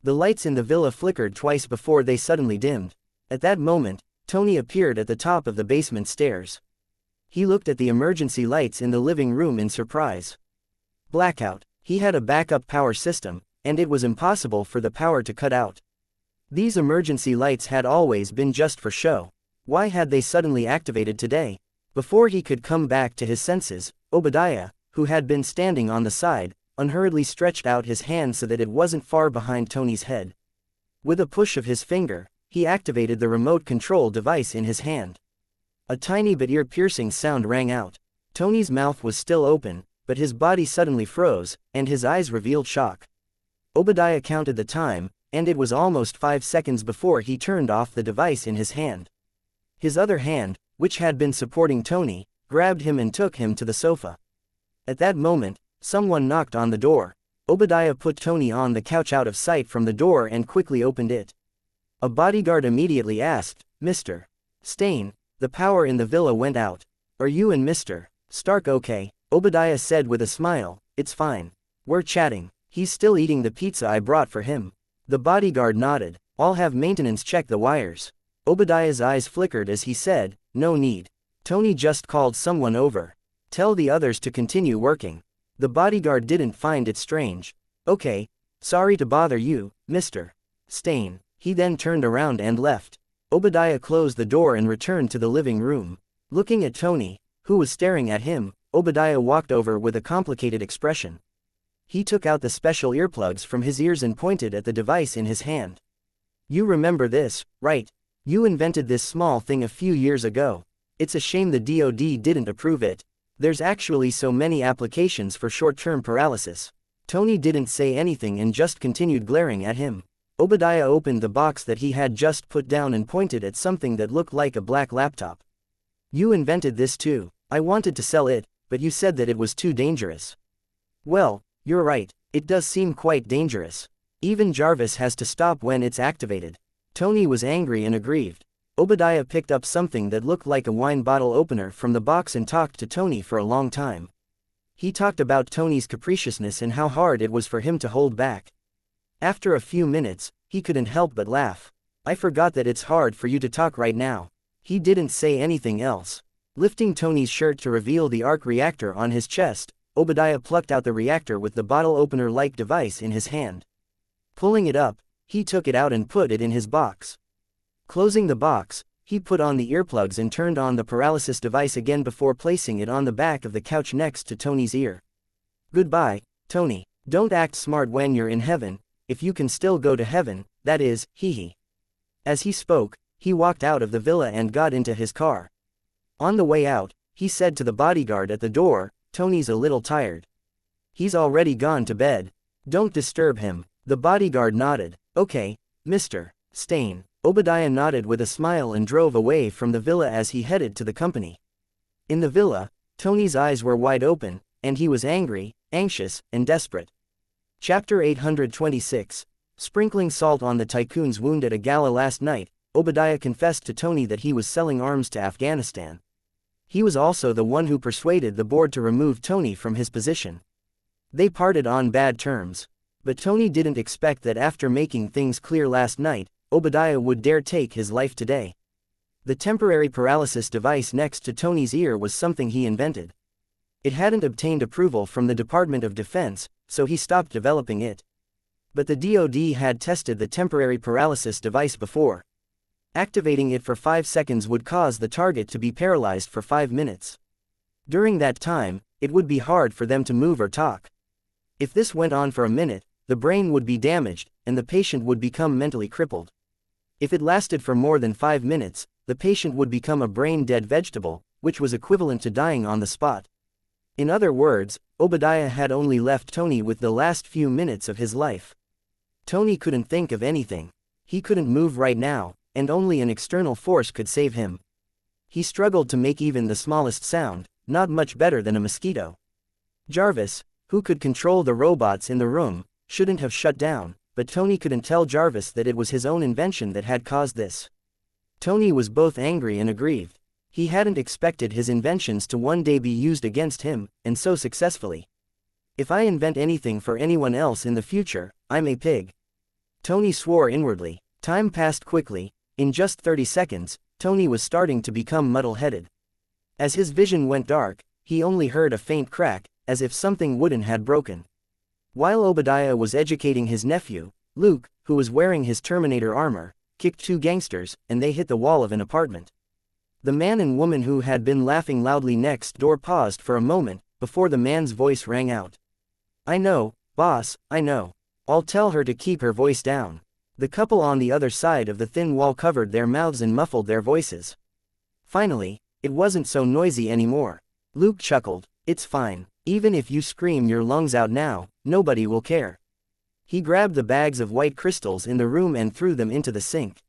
The lights in the villa flickered twice before they suddenly dimmed. At that moment, Tony appeared at the top of the basement stairs. He looked at the emergency lights in the living room in surprise. Blackout. He had a backup power system, and it was impossible for the power to cut out. These emergency lights had always been just for show. Why had they suddenly activated today? Before he could come back to his senses, Obadiah, who had been standing on the side, unhurriedly stretched out his hand so that it wasn't far behind Tony's head. With a push of his finger, he activated the remote control device in his hand. A tiny but ear-piercing sound rang out. Tony's mouth was still open, but his body suddenly froze, and his eyes revealed shock. Obadiah counted the time, and it was almost 5 seconds before he turned off the device in his hand. His other hand, which had been supporting Tony, grabbed him and took him to the sofa. At that moment, someone knocked on the door. Obadiah put Tony on the couch out of sight from the door and quickly opened it. A bodyguard immediately asked, "Mr. Stain, the power in the villa went out. Are you and Mr. Stark okay?" Obadiah said with a smile, "It's fine. We're chatting. He's still eating the pizza I brought for him." The bodyguard nodded. "I'll have maintenance check the wires." Obadiah's eyes flickered as he said, "No need. Tony just called someone over. Tell the others to continue working." The bodyguard didn't find it strange. "Okay. Sorry to bother you, Mr. Stain." He then turned around and left. Obadiah closed the door and returned to the living room. Looking at Tony, who was staring at him, Obadiah walked over with a complicated expression. He took out the special earplugs from his ears and pointed at the device in his hand. "You remember this, right? You invented this small thing a few years ago. It's a shame the DoD didn't approve it. There's actually so many applications for short-term paralysis." Tony didn't say anything and just continued glaring at him. Obadiah opened the box that he had just put down and pointed at something that looked like a black laptop. "You invented this too. I wanted to sell it, but you said that it was too dangerous." "Well, you're right, it does seem quite dangerous. Even Jarvis has to stop when it's activated." Tony was angry and aggrieved. Obadiah picked up something that looked like a wine bottle opener from the box and talked to Tony for a long time. He talked about Tony's capriciousness and how hard it was for him to hold back. After a few minutes, he couldn't help but laugh. "I forgot that it's hard for you to talk right now." He didn't say anything else. Lifting Tony's shirt to reveal the arc reactor on his chest, Obadiah plucked out the reactor with the bottle opener-like device in his hand. Pulling it up, he took it out and put it in his box. Closing the box, he put on the earplugs and turned on the paralysis device again before placing it on the back of the couch next to Tony's ear. "Goodbye, Tony. Don't act smart when you're in heaven, if you can still go to heaven, that is, hee." As he spoke, he walked out of the villa and got into his car. On the way out, he said to the bodyguard at the door, "Tony's a little tired. He's already gone to bed. Don't disturb him." The bodyguard nodded. "Okay, Mr. Stain." Obadiah nodded with a smile and drove away from the villa as he headed to the company. In the villa, Tony's eyes were wide open, and he was angry, anxious, and desperate. Chapter 826. Sprinkling salt on the tycoon's wound at a gala last night, Obadiah confessed to Tony that he was selling arms to Afghanistan. He was also the one who persuaded the board to remove Tony from his position. They parted on bad terms. But Tony didn't expect that after making things clear last night, Obadiah would dare take his life today. The temporary paralysis device next to Tony's ear was something he invented. It hadn't obtained approval from the Department of Defense, so he stopped developing it. But the DoD had tested the temporary paralysis device before. Activating it for 5 seconds would cause the target to be paralyzed for 5 minutes. During that time, it would be hard for them to move or talk. If this went on for a minute, the brain would be damaged, and the patient would become mentally crippled. If it lasted for more than 5 minutes, the patient would become a brain-dead vegetable, which was equivalent to dying on the spot. In other words, Obadiah had only left Tony with the last few minutes of his life. Tony couldn't think of anything. He couldn't move right now, and only an external force could save him. He struggled to make even the smallest sound, not much better than a mosquito. Jarvis, who could control the robots in the room, shouldn't have shut down, but Tony couldn't tell Jarvis that it was his own invention that had caused this. Tony was both angry and aggrieved. He hadn't expected his inventions to one day be used against him, and so successfully. If I invent anything for anyone else in the future, I'm a pig. Tony swore inwardly. Time passed quickly. In just 30 seconds, Tony was starting to become muddle-headed. As his vision went dark, he only heard a faint crack, as if something wooden had broken. While Obadiah was educating his nephew, Luke, who was wearing his Terminator armor, kicked 2 gangsters, and they hit the wall of an apartment. The man and woman who had been laughing loudly next door paused for a moment, before the man's voice rang out. "I know, boss, I know. I'll tell her to keep her voice down." The couple on the other side of the thin wall covered their mouths and muffled their voices. Finally, it wasn't so noisy anymore. Luke chuckled. "It's fine. Even if you scream your lungs out now, nobody will care." He grabbed the bags of white crystals in the room and threw them into the sink.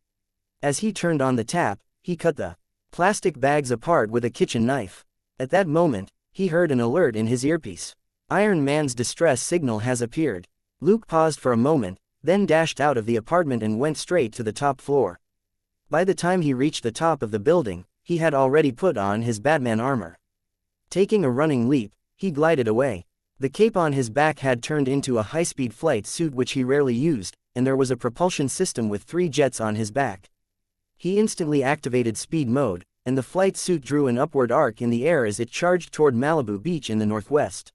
As he turned on the tap, he cut the plastic bags apart with a kitchen knife. At that moment, he heard an alert in his earpiece. "Iron Man's distress signal has appeared." Luke paused for a moment, then dashed out of the apartment and went straight to the top floor. By the time he reached the top of the building, he had already put on his Batman armor. Taking a running leap, he glided away. The cape on his back had turned into a high-speed flight suit which he rarely used, and there was a propulsion system with 3 jets on his back. He instantly activated speed mode, and the flight suit drew an upward arc in the air as it charged toward Malibu Beach in the northwest.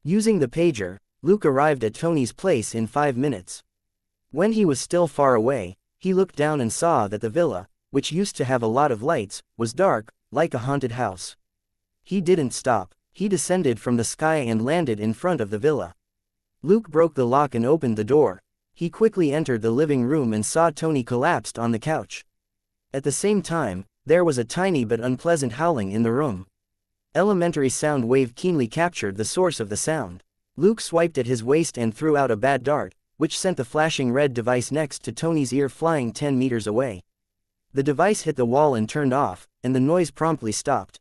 Using the pager, Luke arrived at Tony's place in 5 minutes. When he was still far away, he looked down and saw that the villa, which used to have a lot of lights, was dark, like a haunted house. He didn't stop. He descended from the sky and landed in front of the villa. Luke broke the lock and opened the door. He quickly entered the living room and saw Tony collapsed on the couch. At the same time, there was a tiny but unpleasant howling in the room. Elementary sound wave keenly captured the source of the sound. Luke swiped at his waist and threw out a bad dart, which sent the flashing red device next to Tony's ear flying 10 meters away. The device hit the wall and turned off, and the noise promptly stopped.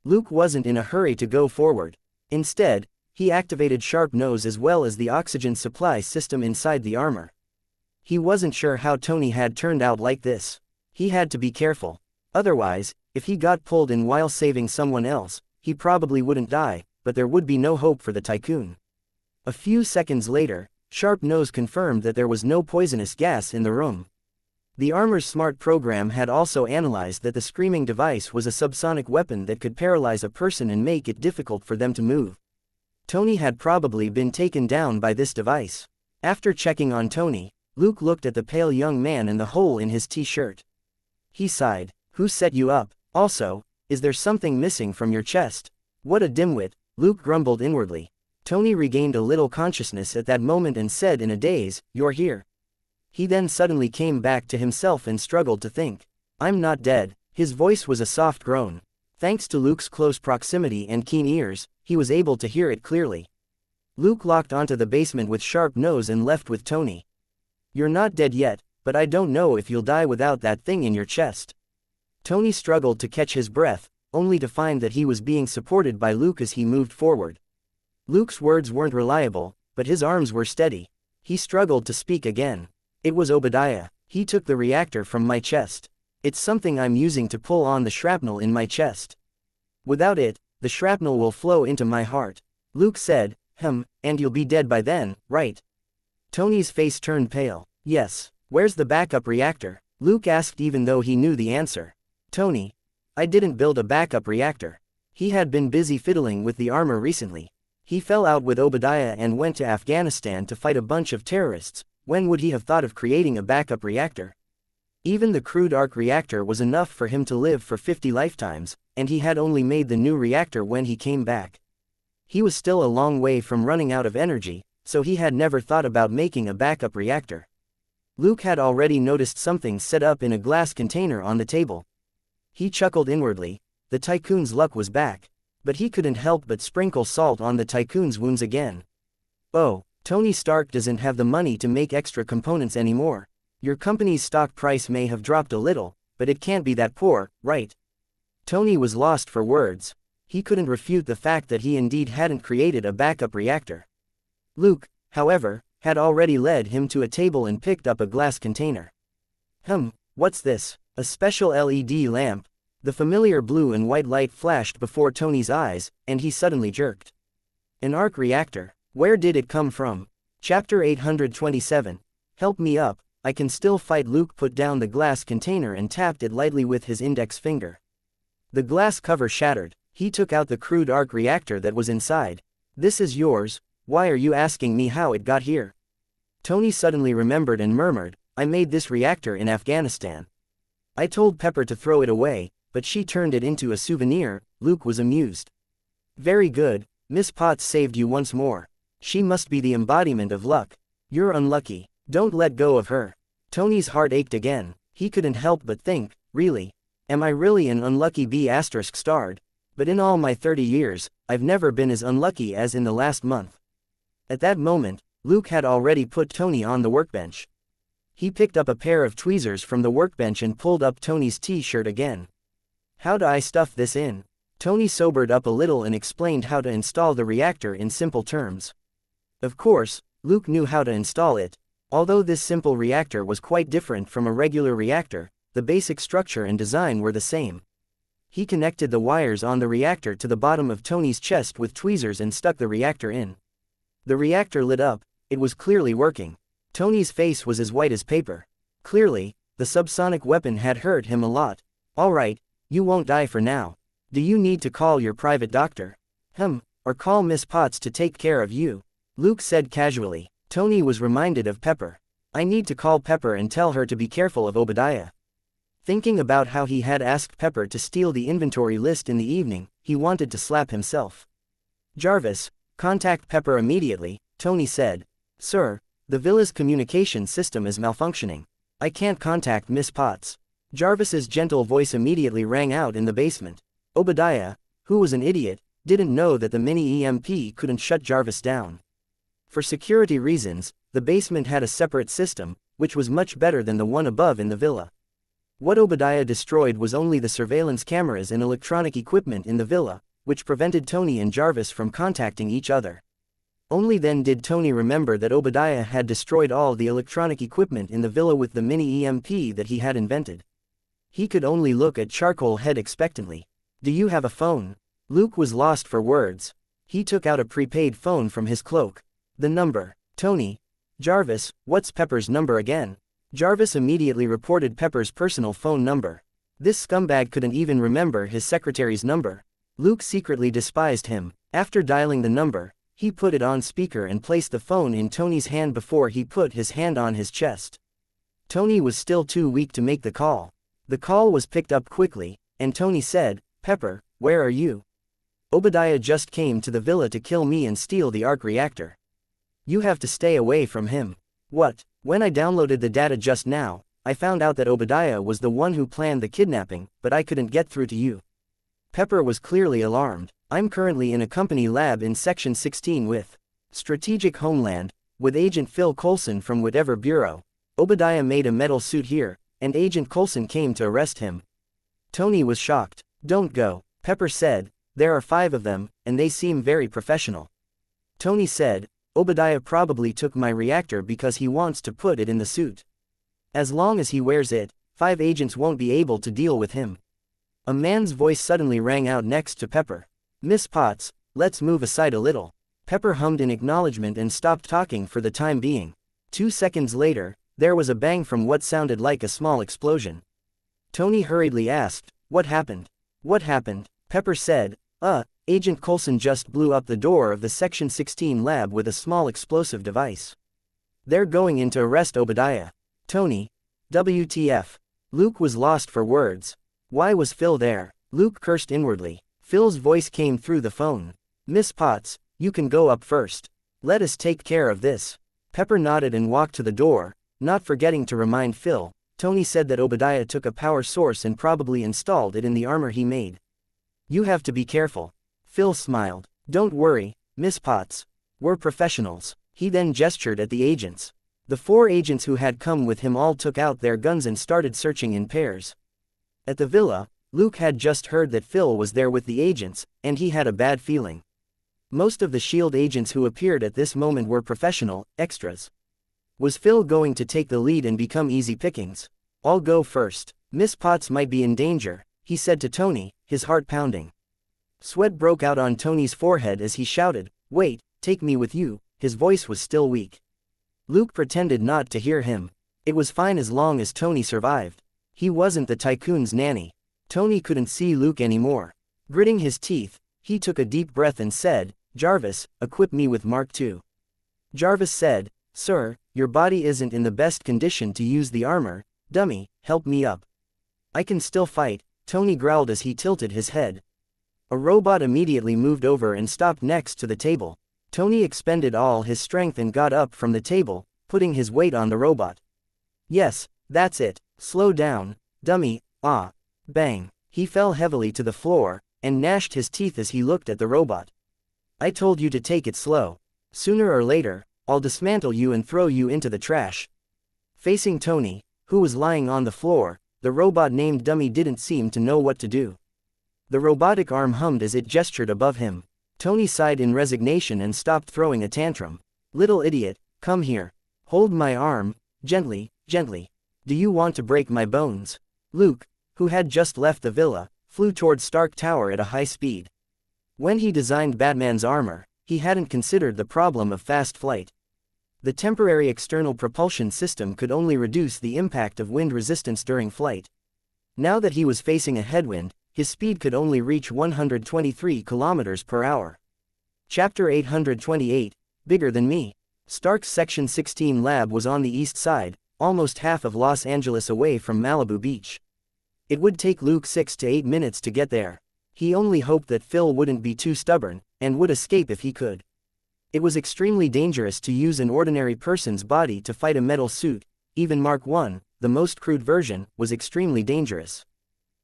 Luke wasn't in a hurry to go forward. Instead, he activated Sharp Nose as well as the oxygen supply system inside the armor. He wasn't sure how Tony had turned out like this. He had to be careful. Otherwise, if he got pulled in while saving someone else, he probably wouldn't die, but there would be no hope for the tycoon. A few seconds later, Sharp Nose confirmed that there was no poisonous gas in the room. The armor's smart program had also analyzed that the screaming device was a subsonic weapon that could paralyze a person and make it difficult for them to move. Tony had probably been taken down by this device. After checking on Tony, Luke looked at the pale young man and the hole in his t-shirt. He sighed. "Who set you up? Also, is there something missing from your chest?" "What a dimwit," Luke grumbled inwardly. Tony regained a little consciousness at that moment and said in a daze, "You're here." He then suddenly came back to himself and struggled to think. "I'm not dead." His voice was a soft groan. Thanks to Luke's close proximity and keen ears, he was able to hear it clearly. Luke locked onto the basement with Sharp Nose and left with Tony. "You're not dead yet, but I don't know if you'll die without that thing in your chest." Tony struggled to catch his breath, only to find that he was being supported by Luke as he moved forward. Luke's words weren't reliable, but his arms were steady. He struggled to speak again. "It was Obadiah. He took the reactor from my chest. It's something I'm using to pull on the shrapnel in my chest. Without it, the shrapnel will flow into my heart." Luke said, "And you'll be dead by then, right?" Tony's face turned pale. "Yes. Where's the backup reactor?" Luke asked even though he knew the answer. "I didn't build a backup reactor." He had been busy fiddling with the armor recently. He fell out with Obadiah and went to Afghanistan to fight a bunch of terrorists. When would he have thought of creating a backup reactor? Even the crude arc reactor was enough for him to live for 50 lifetimes, and he had only made the new reactor when he came back. He was still a long way from running out of energy, so he had never thought about making a backup reactor. Luke had already noticed something set up in a glass container on the table. He chuckled inwardly. The tycoon's luck was back. But he couldn't help but sprinkle salt on the tycoon's wounds again. Oh, Tony Stark doesn't have the money to make extra components anymore. Your company's stock price may have dropped a little, but it can't be that poor, right? Tony was lost for words. He couldn't refute the fact that he indeed hadn't created a backup reactor. Luke, however, had already led him to a table and picked up a glass container. What's this? A special LED lamp. The familiar blue and white light flashed before Tony's eyes, and he suddenly jerked. An arc reactor. Where did it come from? Chapter 827. Help me up, I can still fight. Luke put down the glass container and tapped it lightly with his index finger. The glass cover shattered. He took out the crude arc reactor that was inside. This is yours. Why are you asking me how it got here? Tony suddenly remembered and murmured, I made this reactor in Afghanistan. I told Pepper to throw it away, but she turned it into a souvenir. Luke was amused. Very good, Miss Potts saved you once more. She must be the embodiment of luck. You're unlucky. Don't let go of her. Tony's heart ached again. He couldn't help but think, really? Am I really an unlucky B*****? But in all my 30 years, I've never been as unlucky as in the last month. At that moment, Luke had already put Tony on the workbench. He picked up a pair of tweezers from the workbench and pulled up Tony's t-shirt again. How do I stuff this in? Tony sobered up a little and explained how to install the reactor in simple terms. Of course, Luke knew how to install it. Although this simple reactor was quite different from a regular reactor, the basic structure and design were the same. He connected the wires on the reactor to the bottom of Tony's chest with tweezers and stuck the reactor in. The reactor lit up. It was clearly working. Tony's face was as white as paper. Clearly, the subsonic weapon had hurt him a lot. All right, you won't die for now. Do you need to call your private doctor? Or call Miss Potts to take care of you? Luke said casually. Tony was reminded of Pepper. I need to call Pepper and tell her to be careful of Obadiah. Thinking about how he had asked Pepper to steal the inventory list in the evening, he wanted to slap himself. Jarvis, contact Pepper immediately, Tony said. Sir, the villa's communication system is malfunctioning. I can't contact Miss Potts. Jarvis's gentle voice immediately rang out in the basement. Obadiah, who was an idiot, didn't know that the mini EMP couldn't shut Jarvis down. For security reasons, the basement had a separate system, which was much better than the one above in the villa. What Obadiah destroyed was only the surveillance cameras and electronic equipment in the villa, which prevented Tony and Jarvis from contacting each other. Only then did Tony remember that Obadiah had destroyed all the electronic equipment in the villa with the mini EMP that he had invented. He could only look at Charcoal Head expectantly. Do you have a phone? Luke was lost for words. He took out a prepaid phone from his cloak. The number. Tony. Jarvis, what's Pepper's number again? Jarvis immediately reported Pepper's personal phone number. This scumbag couldn't even remember his secretary's number. Luke secretly despised him. After dialing the number, he put it on speaker and placed the phone in Tony's hand before he put his hand on his chest. Tony was still too weak to make the call. The call was picked up quickly, and Tony said, Pepper, where are you? Obadiah just came to the villa to kill me and steal the arc reactor. You have to stay away from him. What? When I downloaded the data just now, I found out that Obadiah was the one who planned the kidnapping, but I couldn't get through to you. Pepper was clearly alarmed. I'm currently in a company lab in Section 16 with Strategic Homeland, with Agent Phil Coulson from whatever bureau. Obadiah made a metal suit here, and Agent Coulson came to arrest him. Tony was shocked. Don't go, Pepper said. There are 5 of them, and they seem very professional. Tony said, Obadiah probably took my reactor because he wants to put it in the suit. As long as he wears it, 5 agents won't be able to deal with him. A man's voice suddenly rang out next to Pepper. Miss Potts, let's move aside a little. Pepper hummed in acknowledgement and stopped talking for the time being. 2 seconds later, there was a bang from what sounded like a small explosion. Tony hurriedly asked, What happened? What happened? Pepper said, Agent Coulson just blew up the door of the Section 16 lab with a small explosive device. They're going in to arrest Obadiah. Tony. WTF. Luke was lost for words. Why was Phil there? Luke cursed inwardly. Phil's voice came through the phone. Miss Potts, you can go up first. Let us take care of this. Pepper nodded and walked to the door, not forgetting to remind Phil. Tony said that Obadiah took a power source and probably installed it in the armor he made. You have to be careful. Phil smiled. Don't worry, Miss Potts. We're professionals. He then gestured at the agents. The 4 agents who had come with him all took out their guns and started searching in pairs. At the villa, Luke had just heard that Phil was there with the agents, and he had a bad feeling. Most of the SHIELD agents who appeared at this moment were professional, extras. Was Phil going to take the lead and become easy pickings? I'll go first. Miss Potts might be in danger, he said to Tony, his heart pounding. Sweat broke out on Tony's forehead as he shouted, "Wait, take me with you." His voice was still weak. Luke pretended not to hear him. It was fine as long as Tony survived. He wasn't the tycoon's nanny. Tony couldn't see Luke anymore. Gritting his teeth, he took a deep breath and said, "Jarvis, equip me with Mark II." Jarvis said, "Sir, your body isn't in the best condition to use the armor. Dummy, help me up." "I can still fight," Tony growled as he tilted his head. A robot immediately moved over and stopped next to the table. Tony expended all his strength and got up from the table, putting his weight on the robot. "Yes, that's it. Slow down, dummy." Bang. He fell heavily to the floor, and gnashed his teeth as he looked at the robot. "I told you to take it slow. Sooner or later, I'll dismantle you and throw you into the trash." Facing Tony, who was lying on the floor, the robot named Dummy didn't seem to know what to do. The robotic arm hummed as it gestured above him. Tony sighed in resignation and stopped throwing a tantrum. "Little idiot, come here. Hold my arm, gently, gently. Do you want to break my bones?" Luke, who had just left the villa, flew toward Stark Tower at a high speed. When he designed Batman's armor, he hadn't considered the problem of fast flight. The temporary external propulsion system could only reduce the impact of wind resistance during flight. Now that he was facing a headwind, his speed could only reach 123 km per hour. Chapter 828, Bigger Than Me. Stark's Section 16 lab was on the east side, almost half of Los Angeles away from Malibu Beach. It would take Luke 6 to 8 minutes to get there. He only hoped that Phil wouldn't be too stubborn, and would escape if he could. It was extremely dangerous to use an ordinary person's body to fight a metal suit. Even Mark I, the most crude version, was extremely dangerous.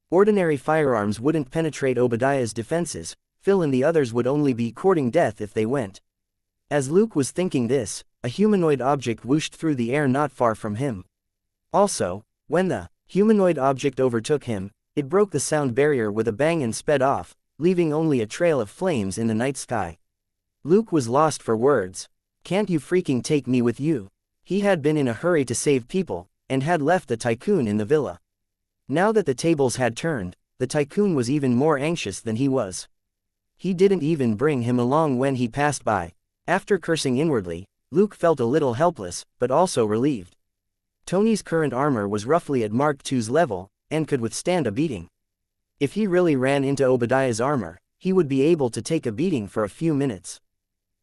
Ordinary firearms wouldn't penetrate Obadiah's defenses. Phil and the others would only be courting death if they went. As Luke was thinking this, a humanoid object whooshed through the air not far from him. Also, when the humanoid object overtook him, it broke the sound barrier with a bang and sped off, leaving only a trail of flames in the night sky. Luke was lost for words. "Can't you freaking take me with you?" He had been in a hurry to save people, and had left the tycoon in the villa. Now that the tables had turned, the tycoon was even more anxious than he was. He didn't even bring him along when he passed by. After cursing inwardly, Luke felt a little helpless, but also relieved. Tony's current armor was roughly at Mark II's level, and could withstand a beating. If he really ran into Obadiah's armor, he would be able to take a beating for a few minutes.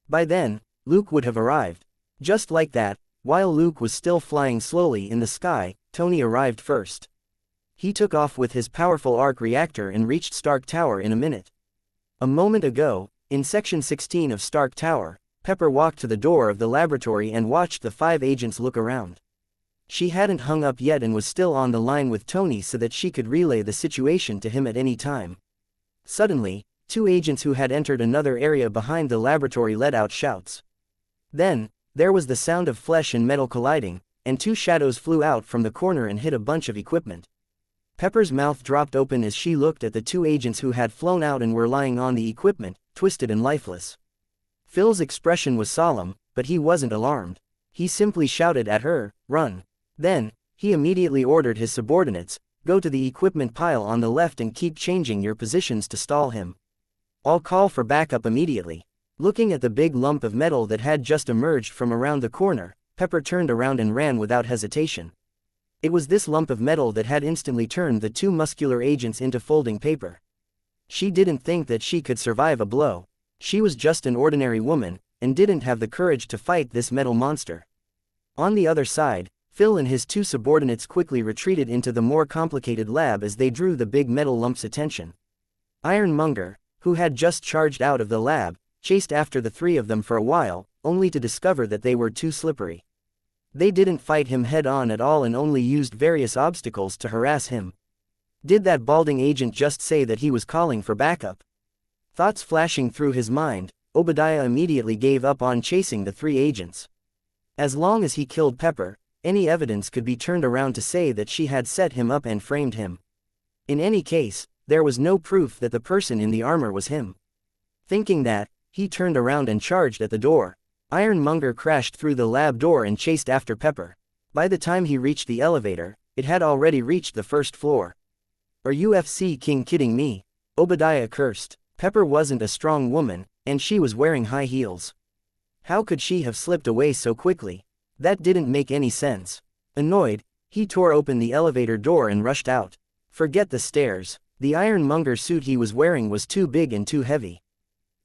By then, Luke would have arrived. Just like that, while Luke was still flying slowly in the sky, Tony arrived first. He took off with his powerful arc reactor and reached Stark Tower in a minute. A moment ago, in Section 16 of Stark Tower, Pepper walked to the door of the laboratory and watched the 5 agents look around. She hadn't hung up yet and was still on the line with Tony so that she could relay the situation to him at any time. Suddenly, 2 agents who had entered another area behind the laboratory let out shouts. Then, there was the sound of flesh and metal colliding, and 2 shadows flew out from the corner and hit a bunch of equipment. Pepper's mouth dropped open as she looked at the 2 agents who had flown out and were lying on the equipment, twisted and lifeless. Phil's expression was solemn, but he wasn't alarmed. He simply shouted at her, "Run." Then, he immediately ordered his subordinates, "Go to the equipment pile on the left and keep changing your positions to stall him. I'll call for backup immediately." Looking at the big lump of metal that had just emerged from around the corner, Pepper turned around and ran without hesitation. It was this lump of metal that had instantly turned the 2 muscular agents into folding paper. She didn't think that she could survive a blow. She was just an ordinary woman, and didn't have the courage to fight this metal monster. On the other side, Phil and his two subordinates quickly retreated into the more complicated lab as they drew the big metal lump's attention. Ironmonger, who had just charged out of the lab, chased after the three of them for a while, only to discover that they were too slippery. They didn't fight him head-on at all and only used various obstacles to harass him. Did that balding agent just say that he was calling for backup? Thoughts flashing through his mind, Obadiah immediately gave up on chasing the three agents. As long as he killed Pepper, any evidence could be turned around to say that she had set him up and framed him. In any case, there was no proof that the person in the armor was him. Thinking that, he turned around and charged at the door. Ironmonger crashed through the lab door and chased after Pepper. By the time he reached the elevator, it had already reached the first floor. "Are UFC King kidding me?" Obadiah cursed. Pepper wasn't a strong woman, and she was wearing high heels. How could she have slipped away so quickly? That didn't make any sense. Annoyed, he tore open the elevator door and rushed out. Forget the stairs. The ironmonger suit he was wearing was too big and too heavy.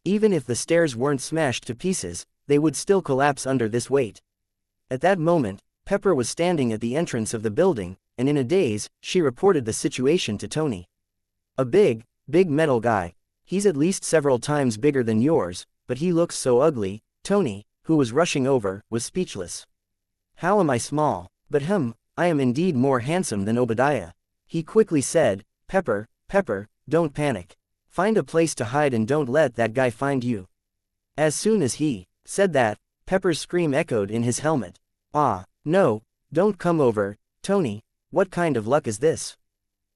Even if the stairs weren't smashed to pieces, they would still collapse under this weight. At that moment, Pepper was standing at the entrance of the building, and in a daze, she reported the situation to Tony. "A big metal guy. He's at least several times bigger than yours, but he looks so ugly." Tony, who was rushing over, was speechless. "How am I small? But I am indeed more handsome than Obadiah," he quickly said. Pepper, don't panic. Find a place to hide and don't let that guy find you." As soon as he said that, Pepper's scream echoed in his helmet. "Ah, no, don't come over, Tony, what kind of luck is this?"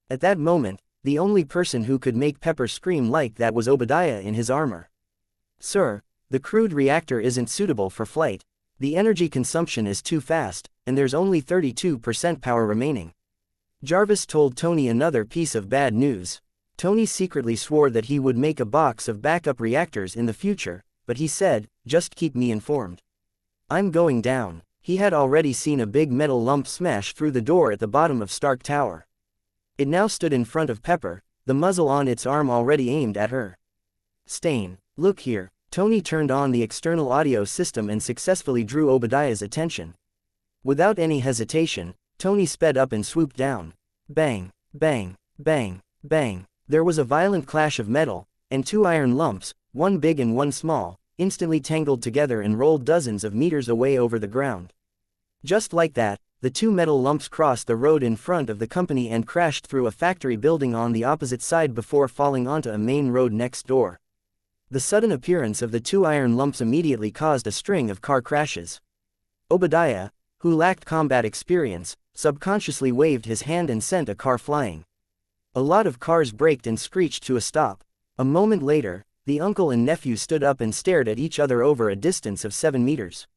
At that moment, the only person who could make Pepper scream like that was Obadiah in his armor. "Sir, the crude reactor isn't suitable for flight. The energy consumption is too fast, and there's only 32% power remaining." Jarvis told Tony another piece of bad news. Tony secretly swore that he would make a box of backup reactors in the future, but he said, "Just keep me informed. I'm going down." He had already seen a big metal lump smash through the door at the bottom of Stark Tower. It now stood in front of Pepper, the muzzle on its arm already aimed at her. "Stain, look here." Tony turned on the external audio system and successfully drew Obadiah's attention. Without any hesitation, Tony sped up and swooped down. Bang, bang, bang, bang. There was a violent clash of metal, and two iron lumps, one big and one small, instantly tangled together and rolled dozens of meters away over the ground. Just like that, the two metal lumps crossed the road in front of the company and crashed through a factory building on the opposite side before falling onto a main road next door. The sudden appearance of the two iron lumps immediately caused a string of car crashes. Obadiah, who lacked combat experience, subconsciously waved his hand and sent a car flying. A lot of cars braked and screeched to a stop. A moment later, the uncle and nephew stood up and stared at each other over a distance of 7 meters.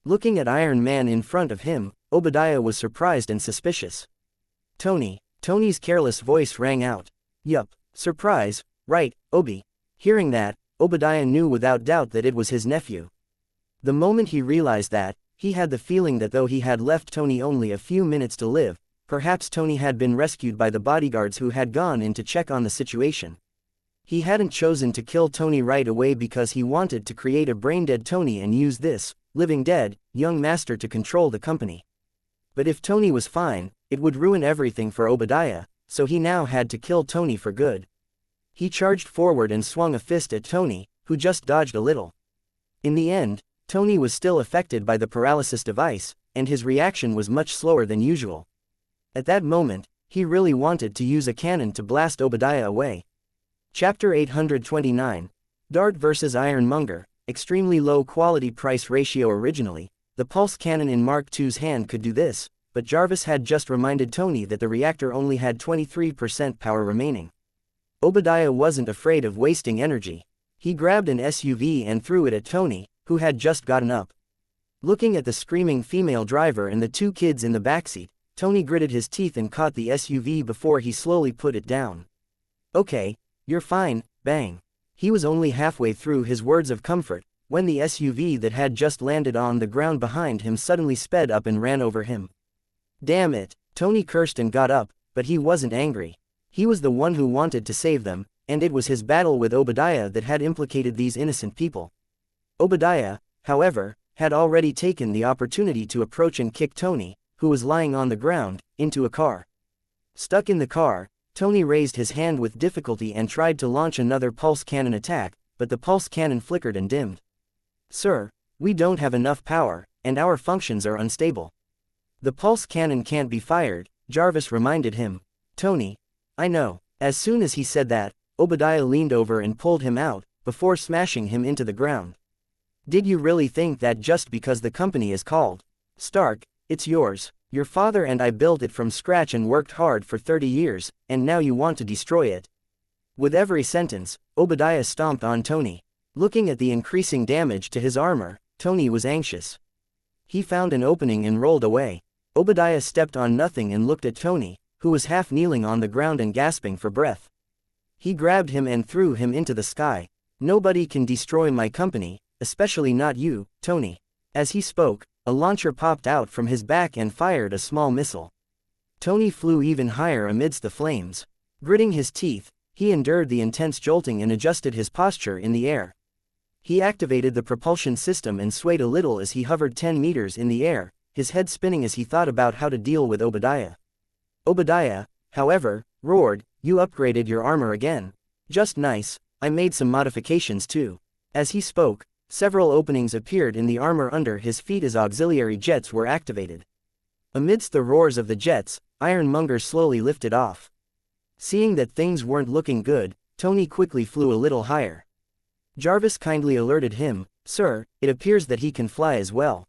Looking at Iron Man in front of him, Obadiah was surprised and suspicious. Tony's careless voice rang out. "Yup, surprise, right, Obi." Hearing that, Obadiah knew without doubt that it was his nephew. The moment he realized that, he had the feeling that though he had left Tony only a few minutes to live, perhaps Tony had been rescued by the bodyguards who had gone in to check on the situation. He hadn't chosen to kill Tony right away because he wanted to create a brain-dead Tony and use this, living dead, young master to control the company. But if Tony was fine, it would ruin everything for Obadiah, so he now had to kill Tony for good. He charged forward and swung a fist at Tony, who just dodged a little. In the end, Tony was still affected by the paralysis device, and his reaction was much slower than usual. At that moment, he really wanted to use a cannon to blast Obadiah away. Chapter 829, Dart vs. Ironmonger. Extremely low quality price ratio. Originally, the pulse cannon in Mark II's hand could do this, but Jarvis had just reminded Tony that the reactor only had 23% power remaining. Obadiah wasn't afraid of wasting energy. He grabbed an SUV and threw it at Tony, who had just gotten up. Looking at the screaming female driver and the two kids in the backseat, Tony gritted his teeth and caught the SUV before he slowly put it down. "Okay, you're fine, bang." He was only halfway through his words of comfort, when the SUV that had just landed on the ground behind him suddenly sped up and ran over him. "Damn it," Tony cursed and got up, but he wasn't angry. He was the one who wanted to save them, and it was his battle with Obadiah that had implicated these innocent people. Obadiah, however, had already taken the opportunity to approach and kick Tony, who was lying on the ground, into a car. Stuck in the car, Tony raised his hand with difficulty and tried to launch another pulse cannon attack, but the pulse cannon flickered and dimmed. "Sir, we don't have enough power, and our functions are unstable. The pulse cannon can't be fired," Jarvis reminded him. "Tony, I know." As soon as he said that, Obadiah leaned over and pulled him out, before smashing him into the ground. "Did you really think that just because the company is called Stark, it's yours? Your father and I built it from scratch and worked hard for 30 years, and now you want to destroy it?" With every sentence, Obadiah stomped on Tony. Looking at the increasing damage to his armor, Tony was anxious. He found an opening and rolled away. Obadiah stepped on nothing and looked at Tony, who was half kneeling on the ground and gasping for breath. He grabbed him and threw him into the sky. "Nobody can destroy my company, especially not you, Tony." As he spoke, a launcher popped out from his back and fired a small missile. Tony flew even higher amidst the flames. Gritting his teeth, he endured the intense jolting and adjusted his posture in the air. He activated the propulsion system and swayed a little as he hovered 10 meters in the air, his head spinning as he thought about how to deal with Obadiah. Obadiah, however, roared, "You upgraded your armor again. Just nice, I made some modifications too." As he spoke, several openings appeared in the armor under his feet as auxiliary jets were activated. Amidst the roars of the jets, Ironmonger slowly lifted off. Seeing that things weren't looking good, Tony quickly flew a little higher. Jarvis kindly alerted him, "Sir, it appears that he can fly as well."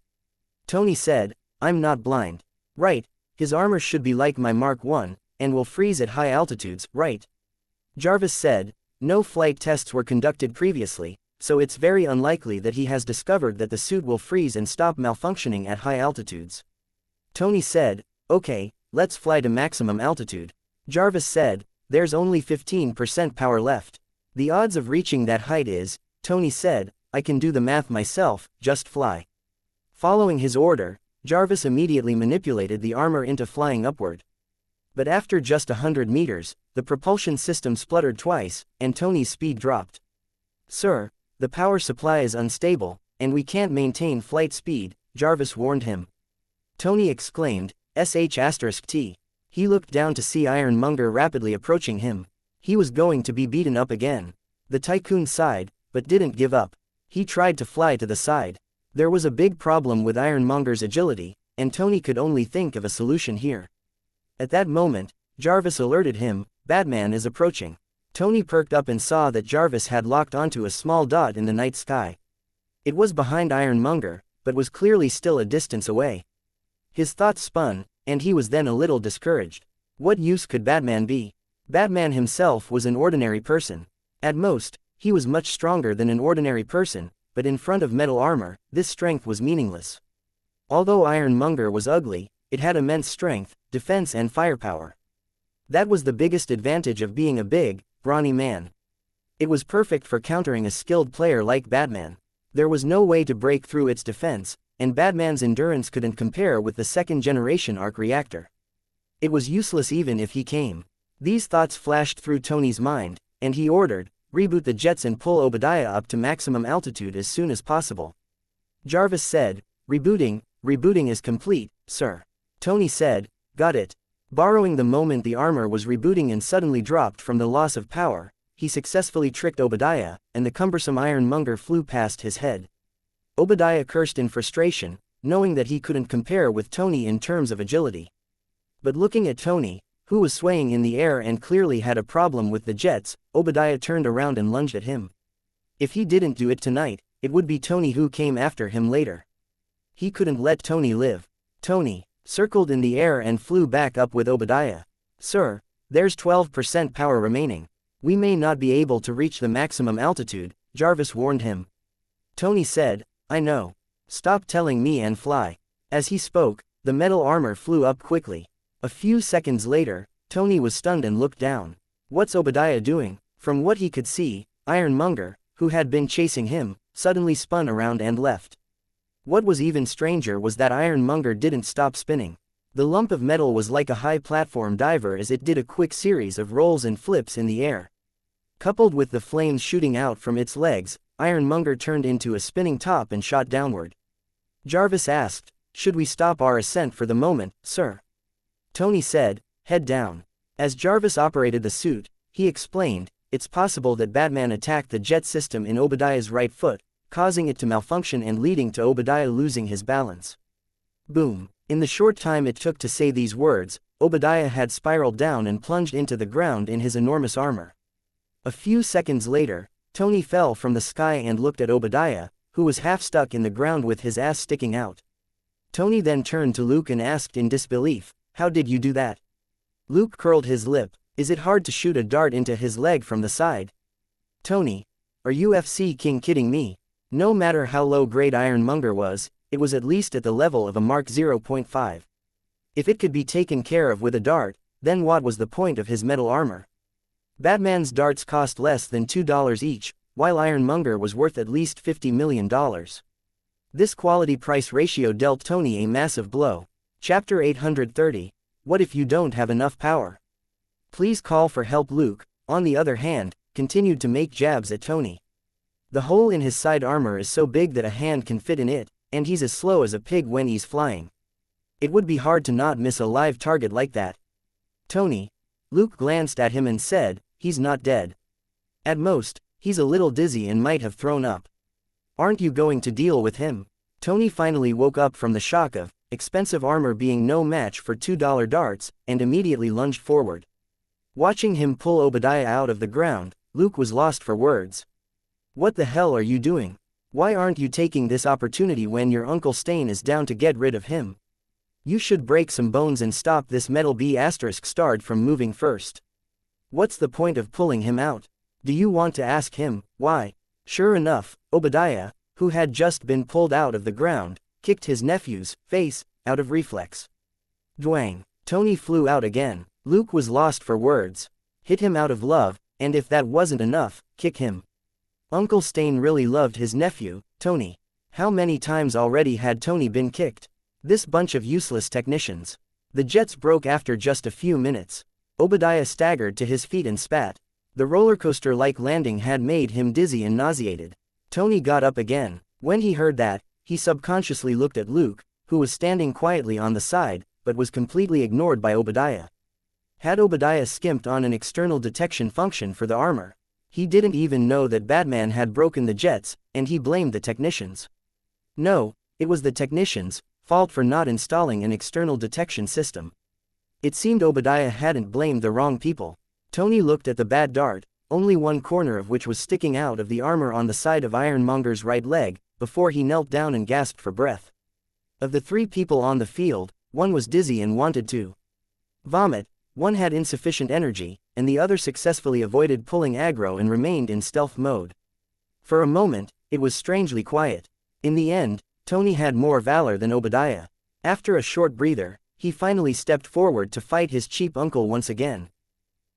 Tony said, "I'm not blind. Right, his armor should be like my Mark I, and will freeze at high altitudes, right?" Jarvis said, "No flight tests were conducted previously, so it's very unlikely that he has discovered that the suit will freeze and stop malfunctioning at high altitudes." Tony said, "Okay, let's fly to maximum altitude." Jarvis said, "There's only 15% power left. The odds of reaching that height is," Tony said, "I can do the math myself, just fly." Following his order, Jarvis immediately manipulated the armor into flying upward. But after just 100 meters, the propulsion system spluttered twice, and Tony's speed dropped. "Sir, the power supply is unstable, and we can't maintain flight speed," Jarvis warned him. Tony exclaimed, "SH*T. He looked down to see Ironmonger rapidly approaching him. He was going to be beaten up again. The Tycoon sighed, but didn't give up. He tried to fly to the side. There was a big problem with Ironmonger's agility, and Tony could only think of a solution here. At that moment, Jarvis alerted him, "Batman is approaching." Tony perked up and saw that Jarvis had locked onto a small dot in the night sky. It was behind Ironmonger, but was clearly still a distance away. His thoughts spun, and he was then a little discouraged. What use could Batman be? Batman himself was an ordinary person. At most, he was much stronger than an ordinary person, but in front of metal armor, this strength was meaningless. Although Ironmonger was ugly, it had immense strength, defense and firepower. That was the biggest advantage of being a big, brawny man. It was perfect for countering a skilled player like Batman. There was no way to break through its defense, and Batman's endurance couldn't compare with the second-generation arc reactor. It was useless even if he came. These thoughts flashed through Tony's mind, and he ordered, "Reboot the jets and pull Obadiah up to maximum altitude as soon as possible." Jarvis said, Rebooting is complete, sir." Tony said, "Got it." Borrowing the moment the armor was rebooting and suddenly dropped from the loss of power, he successfully tricked Obadiah, and the cumbersome Ironmonger flew past his head. Obadiah cursed in frustration, knowing that he couldn't compare with Tony in terms of agility. But looking at Tony, who was swaying in the air and clearly had a problem with the jets, Obadiah turned around and lunged at him. If he didn't do it tonight, it would be Tony who came after him later. He couldn't let Tony live. Tony circled in the air and flew back up with Obadiah. "Sir, there's 12% power remaining. We may not be able to reach the maximum altitude," Jarvis warned him. Tony said, "I know. Stop telling me and fly." As he spoke, the metal armor flew up quickly. A few seconds later, Tony was stunned and looked down. What's Obadiah doing? From what he could see, Ironmonger, who had been chasing him, suddenly spun around and left. What was even stranger was that Ironmonger didn't stop spinning. The lump of metal was like a high platform diver as it did a quick series of rolls and flips in the air. Coupled with the flames shooting out from its legs, Ironmonger turned into a spinning top and shot downward. Jarvis asked, "Should we stop our ascent for the moment, sir?" Tony said, "Head down." As Jarvis operated the suit, he explained, "It's possible that Batman attacked the jet system in Obadiah's right foot, causing it to malfunction and leading to Obadiah losing his balance." Boom. In the short time it took to say these words, Obadiah had spiraled down and plunged into the ground in his enormous armor. A few seconds later, Tony fell from the sky and looked at Obadiah, who was half stuck in the ground with his ass sticking out. Tony then turned to Luke and asked in disbelief, "How did you do that?" Luke curled his lip. "Is it hard to shoot a dart into his leg from the side?" Tony, "Are UFC King kidding me?" No matter how low grade Ironmonger was, it was at least at the level of a Mark 0.5. If it could be taken care of with a dart, then what was the point of his metal armor? Batman's darts cost less than $2 each, while Ironmonger was worth at least $50 million. This quality-price ratio dealt Tony a massive blow. Chapter 830. What if you don't have enough power? Please call for help. Luke, on the other hand, continued to make jabs at Tony. The hole in his side armor is so big that a hand can fit in it, and he's as slow as a pig when he's flying. It would be hard to not miss a live target like that. Tony. Luke glanced at him and said, "He's not dead. At most, he's a little dizzy and might have thrown up. Aren't you going to deal with him?" Tony finally woke up from the shock of expensive armor being no match for $2 darts, and immediately lunged forward. Watching him pull Obadiah out of the ground, Luke was lost for words. "What the hell are you doing? Why aren't you taking this opportunity when your Uncle Stain is down to get rid of him? You should break some bones and stop this metal B***starred from moving first. What's the point of pulling him out? Do you want to ask him why?" Sure enough, Obadiah, who had just been pulled out of the ground, kicked his nephew's face out of reflex. Dwang. Tony flew out again. Luke was lost for words. Hit him out of love, and if that wasn't enough, kick him. Uncle Stain really loved his nephew, Tony. How many times already had Tony been kicked? This bunch of useless technicians. The jets broke after just a few minutes. Obadiah staggered to his feet and spat. The rollercoaster-like landing had made him dizzy and nauseated. Tony got up again. When he heard that, he subconsciously looked at Luke, who was standing quietly on the side, but was completely ignored by Obadiah. Had Obadiah skimped on an external detection function for the armor? He didn't even know that Batman had broken the jets, and he blamed the technicians. No, it was the technicians' fault for not installing an external detection system. It seemed Obadiah hadn't blamed the wrong people. Tony looked at the bad dart, only one corner of which was sticking out of the armor on the side of Ironmonger's right leg, before he knelt down and gasped for breath. Of the three people on the field, one was dizzy and wanted to vomit, one had insufficient energy, and the other successfully avoided pulling aggro and remained in stealth mode. For a moment, it was strangely quiet. In the end, Tony had more valor than Obadiah. After a short breather, he finally stepped forward to fight his cheap uncle once again.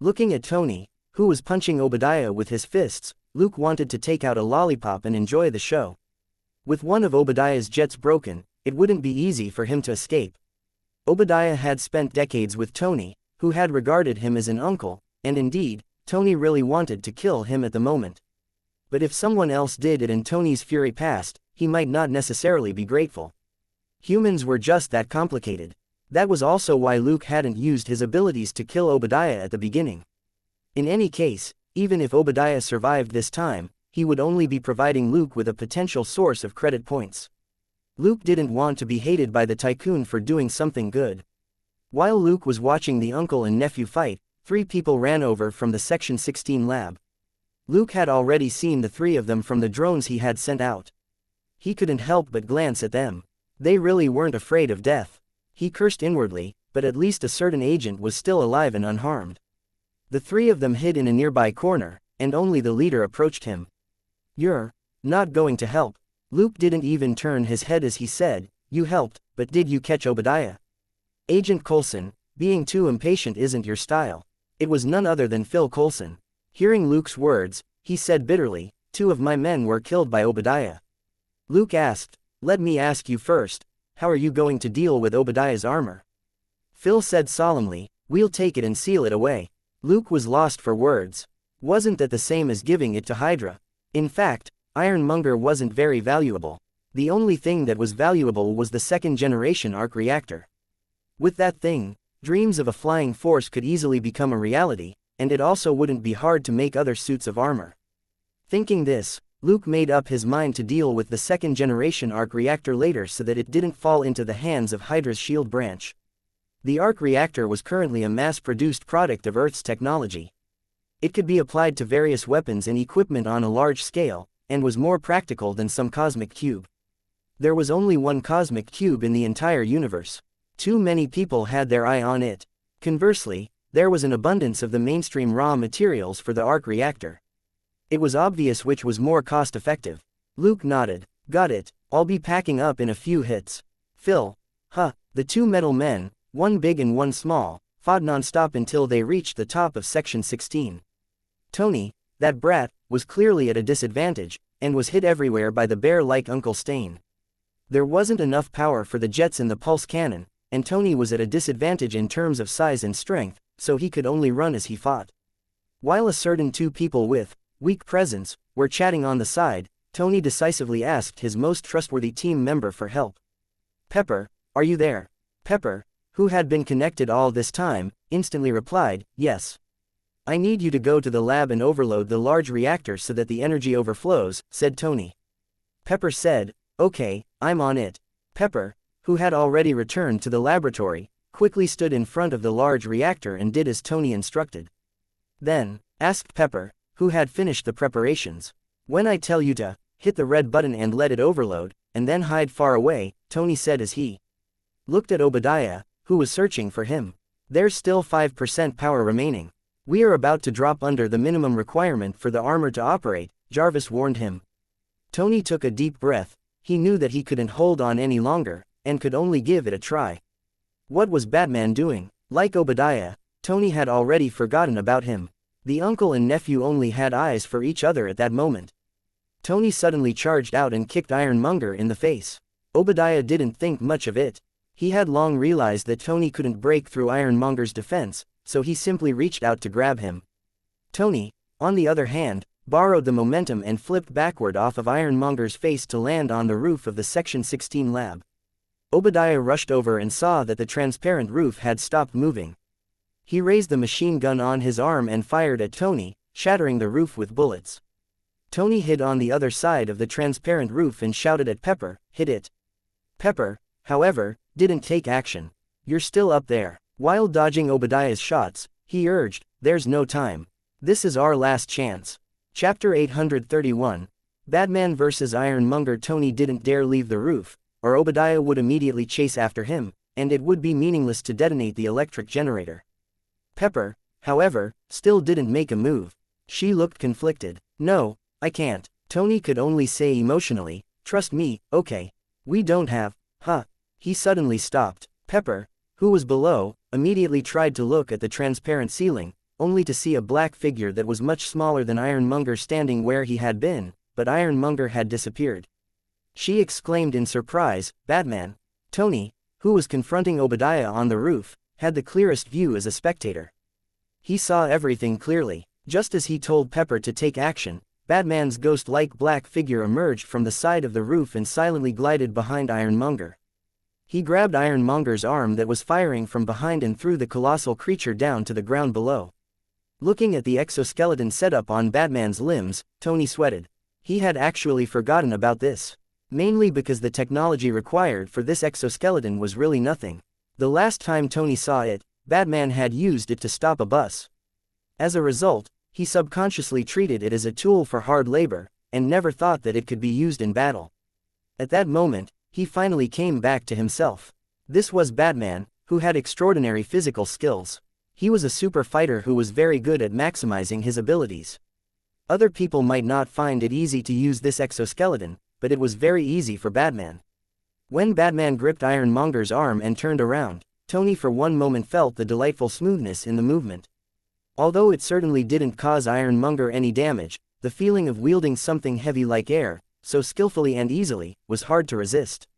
Looking at Tony, who was punching Obadiah with his fists, Luke wanted to take out a lollipop and enjoy the show. With one of Obadiah's jets broken, it wouldn't be easy for him to escape. Obadiah had spent decades with Tony, who had regarded him as an uncle, and indeed, Tony really wanted to kill him at the moment. But if someone else did it and Tony's fury passed, he might not necessarily be grateful. Humans were just that complicated. That was also why Luke hadn't used his abilities to kill Obadiah at the beginning. In any case, even if Obadiah survived this time, he would only be providing Luke with a potential source of credit points. Luke didn't want to be hated by the tycoon for doing something good. While Luke was watching the uncle and nephew fight, three people ran over from the Section 16 lab. Luke had already seen the three of them from the drones he had sent out. He couldn't help but glance at them. They really weren't afraid of death. He cursed inwardly, but at least a certain agent was still alive and unharmed. The three of them hid in a nearby corner, and only the leader approached him. "You're not going to help." Luke didn't even turn his head as he said, "You helped, but did you catch Obadiah?" "Agent Coulson, being too impatient isn't your style." It was none other than Phil Coulson. Hearing Luke's words, he said bitterly, "Two of my men were killed by Obadiah." Luke asked, "Let me ask you first, how are you going to deal with Obadiah's armor?" Phil said solemnly, "We'll take it and seal it away." Luke was lost for words. Wasn't that the same as giving it to Hydra? In fact, Ironmonger wasn't very valuable. The only thing that was valuable was the second-generation arc reactor. With that thing, dreams of a flying force could easily become a reality, and it also wouldn't be hard to make other suits of armor. Thinking this, Luke made up his mind to deal with the second-generation arc reactor later so that it didn't fall into the hands of Hydra's shield branch. The arc reactor was currently a mass-produced product of Earth's technology. It could be applied to various weapons and equipment on a large scale, and was more practical than some cosmic cube. There was only one cosmic cube in the entire universe. Too many people had their eye on it. Conversely, there was an abundance of the mainstream raw materials for the arc reactor. It was obvious which was more cost-effective. Luke nodded. Got it, I'll be packing up in a few hits. Phil. The two metal men, one big and one small, fought non-stop until they reached the top of Section 16. Tony, that brat, was clearly at a disadvantage, and was hit everywhere by the bear-like Uncle Stain. There wasn't enough power for the jets in the pulse cannon, and Tony was at a disadvantage in terms of size and strength, so he could only run as he fought. While a certain two people with weak presence were chatting on the side, Tony decisively asked his most trustworthy team member for help. Pepper, are you there? Pepper, who had been connected all this time, instantly replied, yes. I need you to go to the lab and overload the large reactor so that the energy overflows, said Tony. Pepper said, okay, I'm on it. Pepper, who had already returned to the laboratory, quickly stood in front of the large reactor and did as Tony instructed. Then, asked Pepper, who had finished the preparations. When I tell you to hit the red button and let it overload, and then hide far away, Tony said as he looked at Obadiah, who was searching for him. There's still 5% power remaining. We are about to drop under the minimum requirement for the armor to operate, Jarvis warned him. Tony took a deep breath. He knew that he couldn't hold on any longer, and could only give it a try. What was Batman doing? Like Obadiah, Tony had already forgotten about him. The uncle and nephew only had eyes for each other at that moment. Tony suddenly charged out and kicked Ironmonger in the face. Obadiah didn't think much of it. He had long realized that Tony couldn't break through Ironmonger's defense, so he simply reached out to grab him. Tony, on the other hand, borrowed the momentum and flipped backward off of Ironmonger's face to land on the roof of the Section 16 lab. Obadiah rushed over and saw that the transparent roof had stopped moving. He raised the machine gun on his arm and fired at Tony, shattering the roof with bullets. Tony hid on the other side of the transparent roof and shouted at Pepper, hit it. Pepper, however, didn't take action. You're still up there. While dodging Obadiah's shots, he urged, there's no time. This is our last chance. Chapter 831. Batman vs. Ironmonger. Tony didn't dare leave the roof, or Obadiah would immediately chase after him, and it would be meaningless to detonate the electric generator. Pepper, however, still didn't make a move. She looked conflicted. No, I can't. Tony could only say emotionally, trust me, okay. We don't have, He suddenly stopped. Pepper, who was below, immediately tried to look at the transparent ceiling, only to see a black figure that was much smaller than Ironmonger standing where he had been, but Ironmonger had disappeared. She exclaimed in surprise, Batman. Tony, who was confronting Obadiah on the roof, had the clearest view as a spectator. He saw everything clearly. Just as he told Pepper to take action, Batman's ghost-like black figure emerged from the side of the roof and silently glided behind Ironmonger. He grabbed Ironmonger's arm that was firing from behind and threw the colossal creature down to the ground below. Looking at the exoskeleton setup on Batman's limbs, Tony sweated. He had actually forgotten about this. Mainly because the technology required for this exoskeleton was really nothing. The last time Tony saw it, Batman had used it to stop a bus. As a result, he subconsciously treated it as a tool for hard labor, and never thought that it could be used in battle. At that moment, he finally came back to himself. This was Batman, who had extraordinary physical skills. He was a super fighter who was very good at maximizing his abilities. Other people might not find it easy to use this exoskeleton, but it was very easy for Batman. When Batman gripped Ironmonger's arm and turned around, Tony for one moment felt the delightful smoothness in the movement. Although it certainly didn't cause Ironmonger any damage, the feeling of wielding something heavy like air, so skillfully and easily, was hard to resist.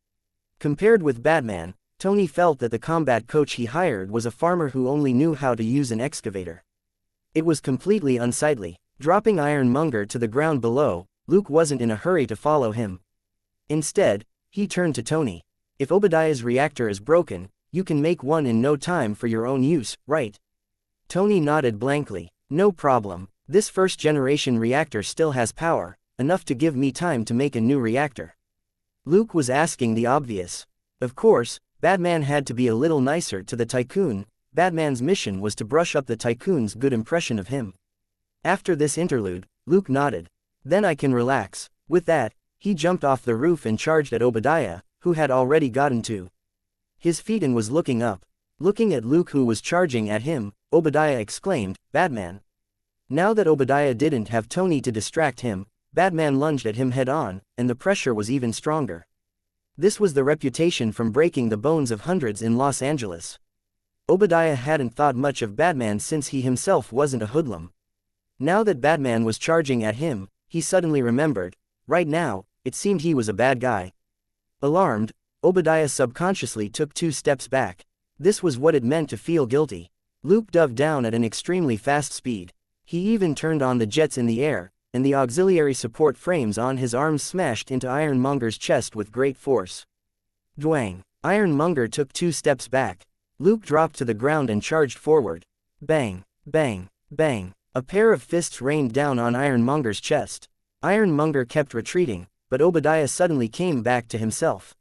Compared with Batman, Tony felt that the combat coach he hired was a farmer who only knew how to use an excavator. It was completely unsightly. Dropping Ironmonger to the ground below, Luke wasn't in a hurry to follow him. Instead, he turned to Tony. If Obadiah's reactor is broken, you can make one in no time for your own use, right? Tony nodded blankly. No problem. This first-generation reactor still has power, enough to give me time to make a new reactor. Luke was asking the obvious. Of course, Batman had to be a little nicer to the Tycoon. Batman's mission was to brush up the Tycoon's good impression of him. After this interlude, Luke nodded. Then I can relax. With that, he jumped off the roof and charged at Obadiah, who had already gotten to his feet and was looking up. Looking at Luke, who was charging at him, Obadiah exclaimed, "Batman." Now that Obadiah didn't have Tony to distract him, Batman lunged at him head-on, and the pressure was even stronger. This was the reputation from breaking the bones of hundreds in Los Angeles. Obadiah hadn't thought much of Batman since he himself wasn't a hoodlum. Now that Batman was charging at him, he suddenly remembered. Right now, it seemed he was a bad guy. Alarmed, Obadiah subconsciously took 2 steps back. This was what it meant to feel guilty. Luke dove down at an extremely fast speed. He even turned on the jets in the air, and the auxiliary support frames on his arms smashed into Ironmonger's chest with great force. Dwang! Ironmonger took 2 steps back. Luke dropped to the ground and charged forward. Bang! Bang! Bang! A pair of fists rained down on Ironmonger's chest. Ironmonger kept retreating, but Obadiah suddenly came back to himself.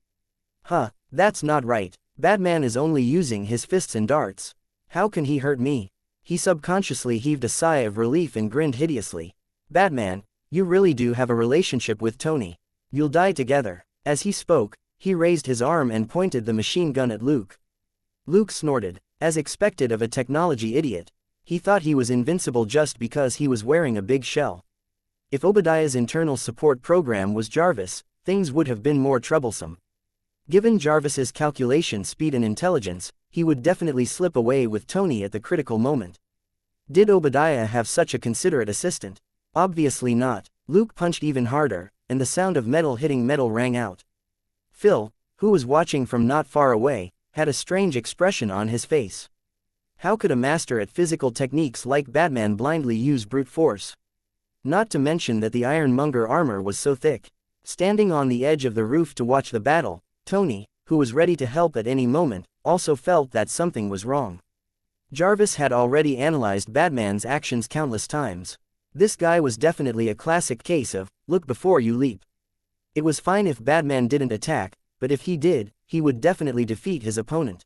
Huh, that's not right. Batman is only using his fists and darts. How can he hurt me? He subconsciously heaved a sigh of relief and grinned hideously. Batman, you really do have a relationship with Tony. You'll die together. As he spoke, he raised his arm and pointed the machine gun at Luke. Luke snorted. As expected of a technology idiot, he thought he was invincible just because he was wearing a big shell. If Obadiah's internal support program was Jarvis, things would have been more troublesome. Given Jarvis's calculation speed and intelligence, he would definitely slip away with Tony at the critical moment. Did Obadiah have such a considerate assistant? Obviously not. Luke punched even harder, and the sound of metal hitting metal rang out. Phil, who was watching from not far away, had a strange expression on his face. How could a master at physical techniques like Batman blindly use brute force? Not to mention that the Ironmonger armor was so thick. Standing on the edge of the roof to watch the battle, Tony, who was ready to help at any moment, also felt that something was wrong. Jarvis had already analyzed Batman's actions countless times. This guy was definitely a classic case of, look before you leap. It was fine if Batman didn't attack, but if he did, he would definitely defeat his opponent.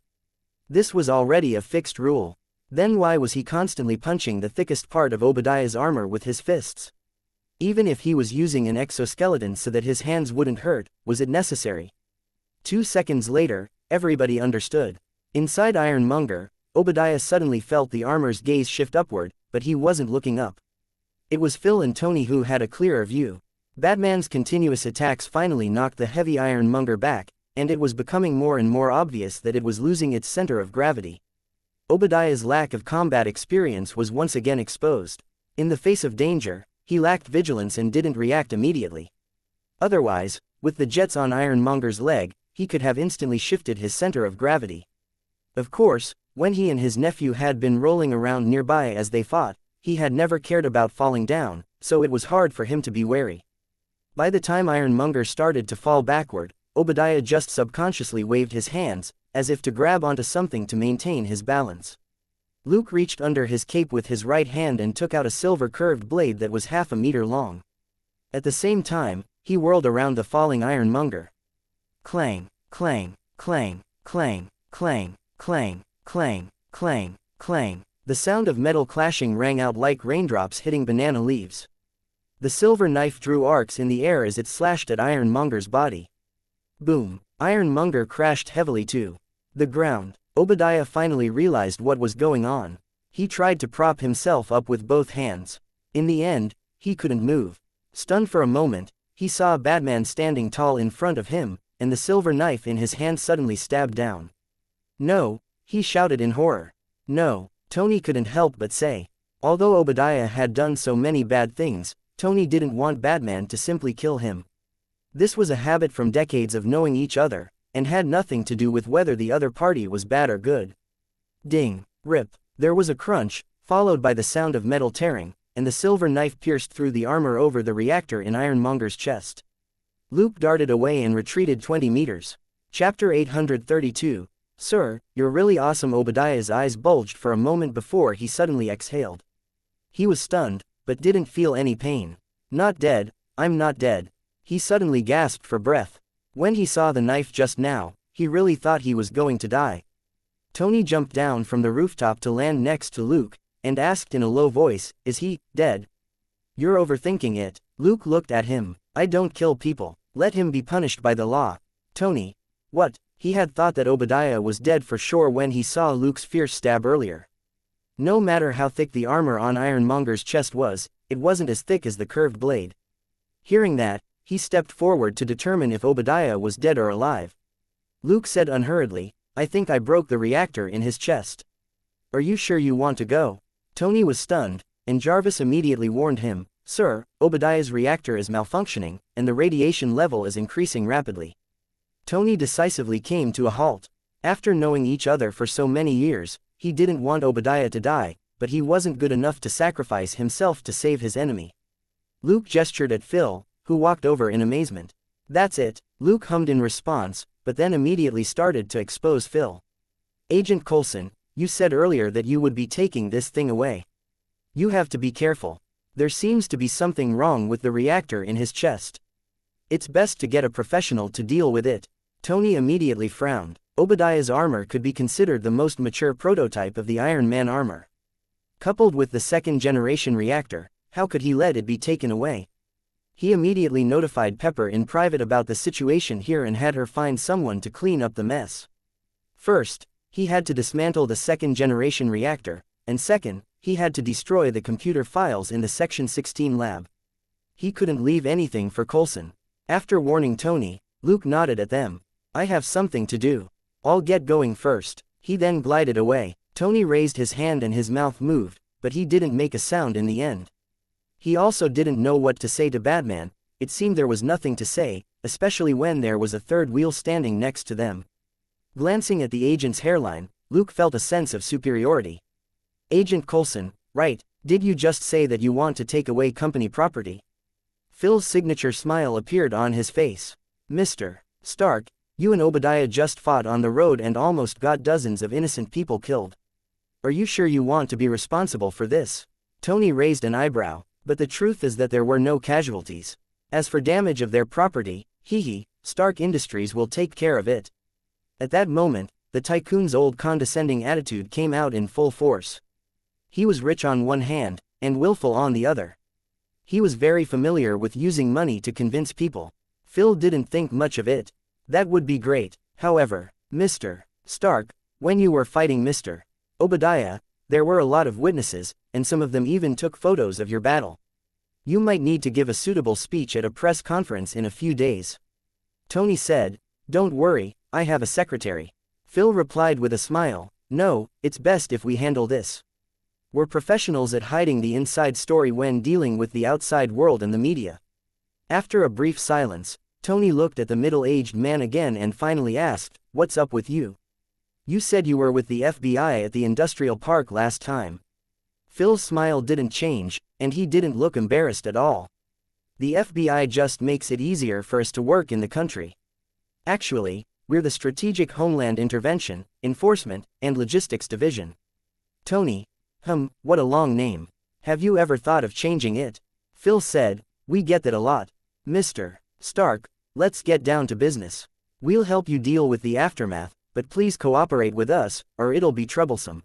This was already a fixed rule. Then why was he constantly punching the thickest part of Obadiah's armor with his fists? Even if he was using an exoskeleton so that his hands wouldn't hurt, was it necessary? 2 seconds later, everybody understood. Inside Ironmonger, Obadiah suddenly felt the armor's gaze shift upward, but he wasn't looking up. It was Phil and Tony who had a clearer view. Batman's continuous attacks finally knocked the heavy Ironmonger back, and it was becoming more and more obvious that it was losing its center of gravity. Obadiah's lack of combat experience was once again exposed. In the face of danger, he lacked vigilance and didn't react immediately. Otherwise, with the jets on Ironmonger's leg, he could have instantly shifted his center of gravity. Of course, when he and his nephew had been rolling around nearby as they fought, he had never cared about falling down, so it was hard for him to be wary. By the time Ironmonger started to fall backward, Obadiah just subconsciously waved his hands, as if to grab onto something to maintain his balance. Luke reached under his cape with his right hand and took out a silver curved blade that was half a meter long. At the same time, he whirled around the falling Ironmonger. Clang, clang, clang, clang, clang, clang, clang, clang, clang. The sound of metal clashing rang out like raindrops hitting banana leaves. The silver knife drew arcs in the air as it slashed at Ironmonger's body. Boom! Ironmonger crashed heavily to the ground. Obadiah finally realized what was going on. He tried to prop himself up with both hands. In the end, he couldn't move. Stunned for a moment, he saw Batman standing tall in front of him, and the silver knife in his hand suddenly stabbed down. No! He shouted in horror. No! Tony couldn't help but say. Although Obadiah had done so many bad things, Tony didn't want Batman to simply kill him. This was a habit from decades of knowing each other, and had nothing to do with whether the other party was bad or good. Ding! Rip! There was a crunch, followed by the sound of metal tearing, and the silver knife pierced through the armor over the reactor in Ironmonger's chest. Luke darted away and retreated 20 meters. Chapter 832. Sir, you're really awesome. Obadiah's eyes bulged for a moment before he suddenly exhaled. He was stunned, but didn't feel any pain. Not dead, I'm not dead. He suddenly gasped for breath. When he saw the knife just now, he really thought he was going to die. Tony jumped down from the rooftop to land next to Luke, and asked in a low voice, "Is he dead?" "You're overthinking it." Luke looked at him. "I don't kill people. Let him be punished by the law." Tony. What? He had thought that Obadiah was dead for sure when he saw Luke's fierce stab earlier. No matter how thick the armor on Ironmonger's chest was, it wasn't as thick as the curved blade. Hearing that, he stepped forward to determine if Obadiah was dead or alive. Luke said unhurriedly, "I think I broke the reactor in his chest." "Are you sure you want to go?" Tony was stunned, and Jarvis immediately warned him, "Sir, Obadiah's reactor is malfunctioning, and the radiation level is increasing rapidly." Tony decisively came to a halt. After knowing each other for so many years, he didn't want Obadiah to die, but he wasn't good enough to sacrifice himself to save his enemy. Luke gestured at Phil, who walked over in amazement. "That's it," Luke hummed in response, but then immediately started to expose Phil. "Agent Coulson, you said earlier that you would be taking this thing away. You have to be careful. There seems to be something wrong with the reactor in his chest. It's best to get a professional to deal with it." Tony immediately frowned. Obadiah's armor could be considered the most mature prototype of the Iron Man armor. Coupled with the second-generation reactor, how could he let it be taken away? He immediately notified Pepper in private about the situation here and had her find someone to clean up the mess. First, he had to dismantle the second-generation reactor, and second, he had to destroy the computer files in the Section 16 lab. He couldn't leave anything for Coulson. After warning Tony, Luke nodded at them. "I have something to do. I'll get going first." He then glided away. Tony raised his hand and his mouth moved, but he didn't make a sound in the end. He also didn't know what to say to Batman. It seemed there was nothing to say, especially when there was a third wheel standing next to them. Glancing at the agent's hairline, Luke felt a sense of superiority. "Agent Coulson, right, did you just say that you want to take away company property?" Phil's signature smile appeared on his face. "Mr. Stark, you and Obadiah just fought on the road and almost got dozens of innocent people killed. Are you sure you want to be responsible for this?" Tony raised an eyebrow, but the truth is that there were no casualties. As for damage of their property, Stark Industries will take care of it. At that moment, the tycoon's old condescending attitude came out in full force. He was rich on one hand, and willful on the other. He was very familiar with using money to convince people. Phil didn't think much of it. That would be great. However, Mr. Stark, when you were fighting Mr. Obadiah, there were a lot of witnesses, and some of them even took photos of your battle. You might need to give a suitable speech at a press conference in a few days. Tony said, "Don't worry, I have a secretary." Phil replied with a smile, "No, it's best if we handle this. We're professionals at hiding the inside story when dealing with the outside world and the media." After a brief silence, Tony looked at the middle-aged man again and finally asked, "What's up with you? You said you were with the FBI at the industrial park last time." Phil's smile didn't change, and he didn't look embarrassed at all. "The FBI just makes it easier for us to work in the country. Actually, we're the Strategic Homeland Intervention, Enforcement, and Logistics Division." Tony. What a long name. Have you ever thought of changing it? Phil said, "We get that a lot. Mr. Stark, let's get down to business. We'll help you deal with the aftermath, but please cooperate with us, or it'll be troublesome.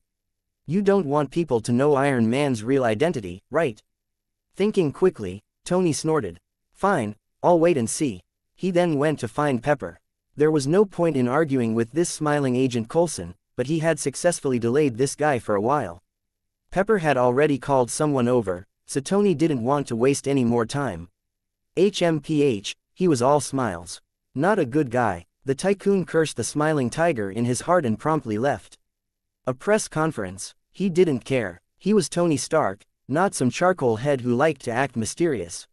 You don't want people to know Iron Man's real identity, right?" Thinking quickly, Tony snorted. "Fine, I'll wait and see." He then went to find Pepper. There was no point in arguing with this smiling Agent Coulson, but he had successfully delayed this guy for a while. Pepper had already called someone over, so Tony didn't want to waste any more time. HMPH, he was all smiles. Not a good guy. The tycoon cursed the smiling tiger in his heart and promptly left. A press conference. He didn't care. He was Tony Stark, not some charcoal head who liked to act mysterious.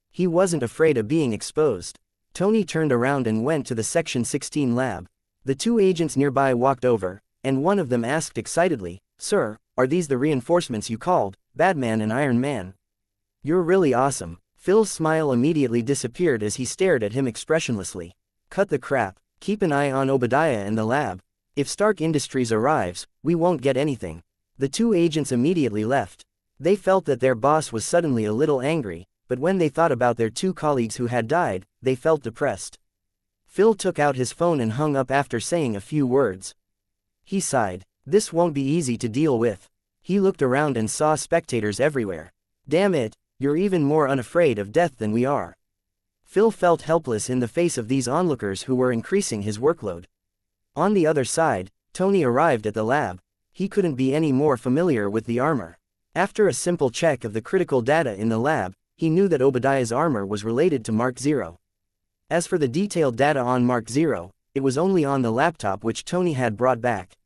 He wasn't afraid of being exposed. Tony turned around and went to the Section 16 lab. The two agents nearby walked over, and one of them asked excitedly, "Sir, are these the reinforcements you called, Batman and Iron Man. You're really awesome. Phil's smile immediately disappeared as he stared at him expressionlessly. Cut the crap, keep an eye on Obadiah and the lab. If Stark Industries arrives, we won't get anything. The two agents immediately left. They felt that their boss was suddenly a little angry, but when they thought about their two colleagues who had died, they felt depressed. Phil took out his phone and hung up after saying a few words. He sighed. This won't be easy to deal with. He looked around and saw spectators everywhere. Damn it, you're even more unafraid of death than we are. Phil felt helpless in the face of these onlookers who were increasing his workload. On the other side, Tony arrived at the lab. He couldn't be any more familiar with the armor. After a simple check of the critical data in the lab, he knew that Obadiah's armor was related to Mark 0. As for the detailed data on Mark 0, it was only on the laptop which Tony had brought back.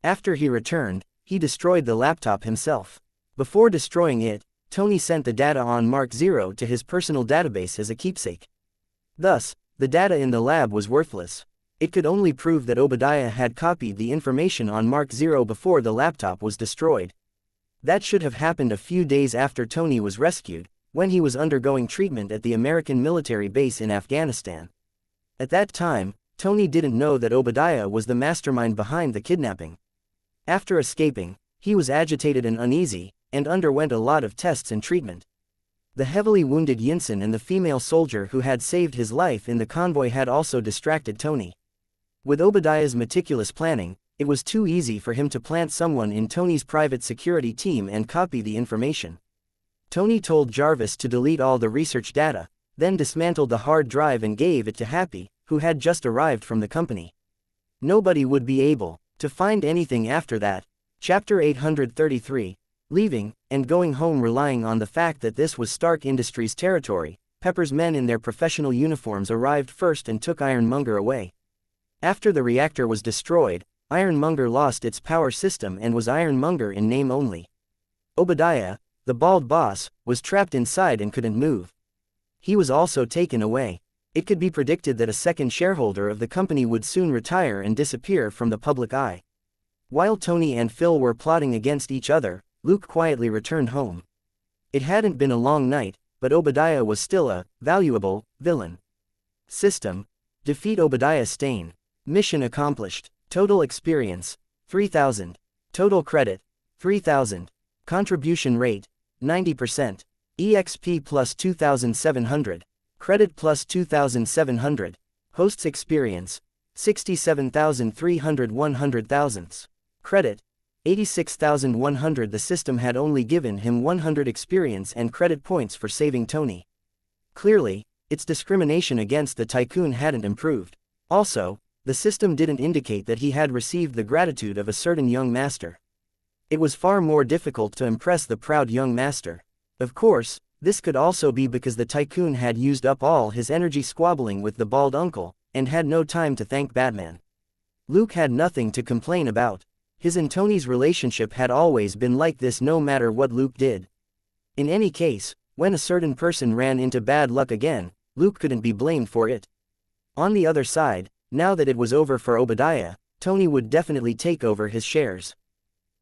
After he returned, he destroyed the laptop himself. Before destroying it, Tony sent the data on Mark 0 to his personal database as a keepsake. Thus, the data in the lab was worthless. It could only prove that Obadiah had copied the information on Mark 0 before the laptop was destroyed. That should have happened a few days after Tony was rescued, when he was undergoing treatment at the American military base in Afghanistan. At that time, Tony didn't know that Obadiah was the mastermind behind the kidnapping. After escaping, he was agitated and uneasy, and underwent a lot of tests and treatment. The heavily wounded Yinsen and the female soldier who had saved his life in the convoy had also distracted Tony. With Obadiah's meticulous planning, it was too easy for him to plant someone in Tony's private security team and copy the information. Tony told Jarvis to delete all the research data, then dismantled the hard drive and gave it to Happy, who had just arrived from the company. Nobody would be able to find anything after that. Chapter 833. Leaving, and going home relying on the fact that this was Stark Industries territory, Pepper's men in their professional uniforms arrived first and took Ironmonger away. After the reactor was destroyed, Ironmonger lost its power system and was Ironmonger in name only. Obadiah, the bald boss, was trapped inside and couldn't move. He was also taken away. It could be predicted that a second shareholder of the company would soon retire and disappear from the public eye. While Tony and Phil were plotting against each other, Luke quietly returned home. It hadn't been a long night, but Obadiah was still a valuable villain. System: defeat Obadiah Stane. Mission accomplished. Total experience: 3,000. Total credit: 3,000. Contribution rate: 90%. EXP plus 2,700. Credit plus 2,700. Host's experience: 67,300 100,000ths. Credit: 86,100. The system had only given him 100 experience and credit points for saving Tony. Clearly, its discrimination against the tycoon hadn't improved. Also, the system didn't indicate that he had received the gratitude of a certain young master. It was far more difficult to impress the proud young master. Of course, this could also be because the tycoon had used up all his energy squabbling with the bald uncle, and had no time to thank Batman. Luke had nothing to complain about. His and Tony's relationship had always been like this no matter what Luke did. In any case, when a certain person ran into bad luck again, Luke couldn't be blamed for it. On the other side, now that it was over for Obadiah, Tony would definitely take over his shares.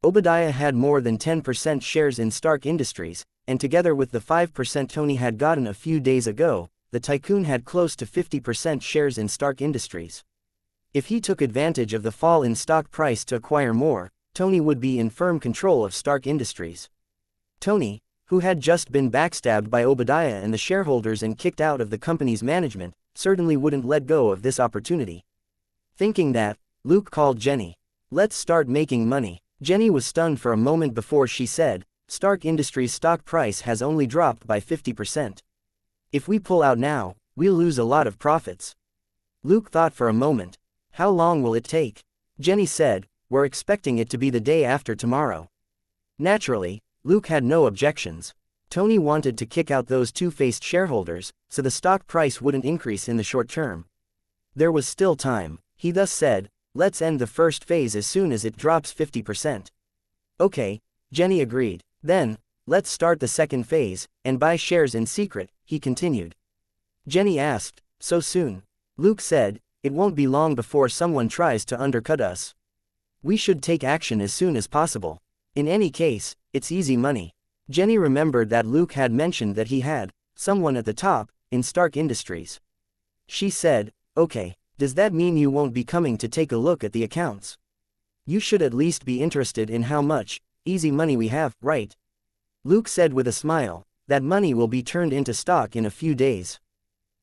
Obadiah had more than 10% shares in Stark Industries, and together with the 5% Tony had gotten a few days ago, the tycoon had close to 50% shares in Stark Industries. If he took advantage of the fall in stock price to acquire more, Tony would be in firm control of Stark Industries. Tony, who had just been backstabbed by Obadiah and the shareholders and kicked out of the company's management, certainly wouldn't let go of this opportunity. Thinking that, Luke called Jenny. "Let's start making money." Jenny was stunned for a moment before she said, "Stark Industries' stock price has only dropped by 50%. If we pull out now, we'll lose a lot of profits." Luke thought for a moment. "How long will it take?" Jenny said, "We're expecting it to be the day after tomorrow." Naturally, Luke had no objections. Tony wanted to kick out those two-faced shareholders, so the stock price wouldn't increase in the short term. There was still time. He thus said, "Let's end the first phase as soon as it drops 50%. "Okay," Jenny agreed. "Then, let's start the second phase, and buy shares in secret," he continued. Jenny asked, "So soon?" Luke said, "It won't be long before someone tries to undercut us. We should take action as soon as possible. In any case, it's easy money." Jenny remembered that Luke had mentioned that he had someone at the top in Stark Industries. She said, "Okay, does that mean you won't be coming to take a look at the accounts? You should at least be interested in how much easy money we have, right?" Luke said with a smile, "That money will be turned into stock in a few days.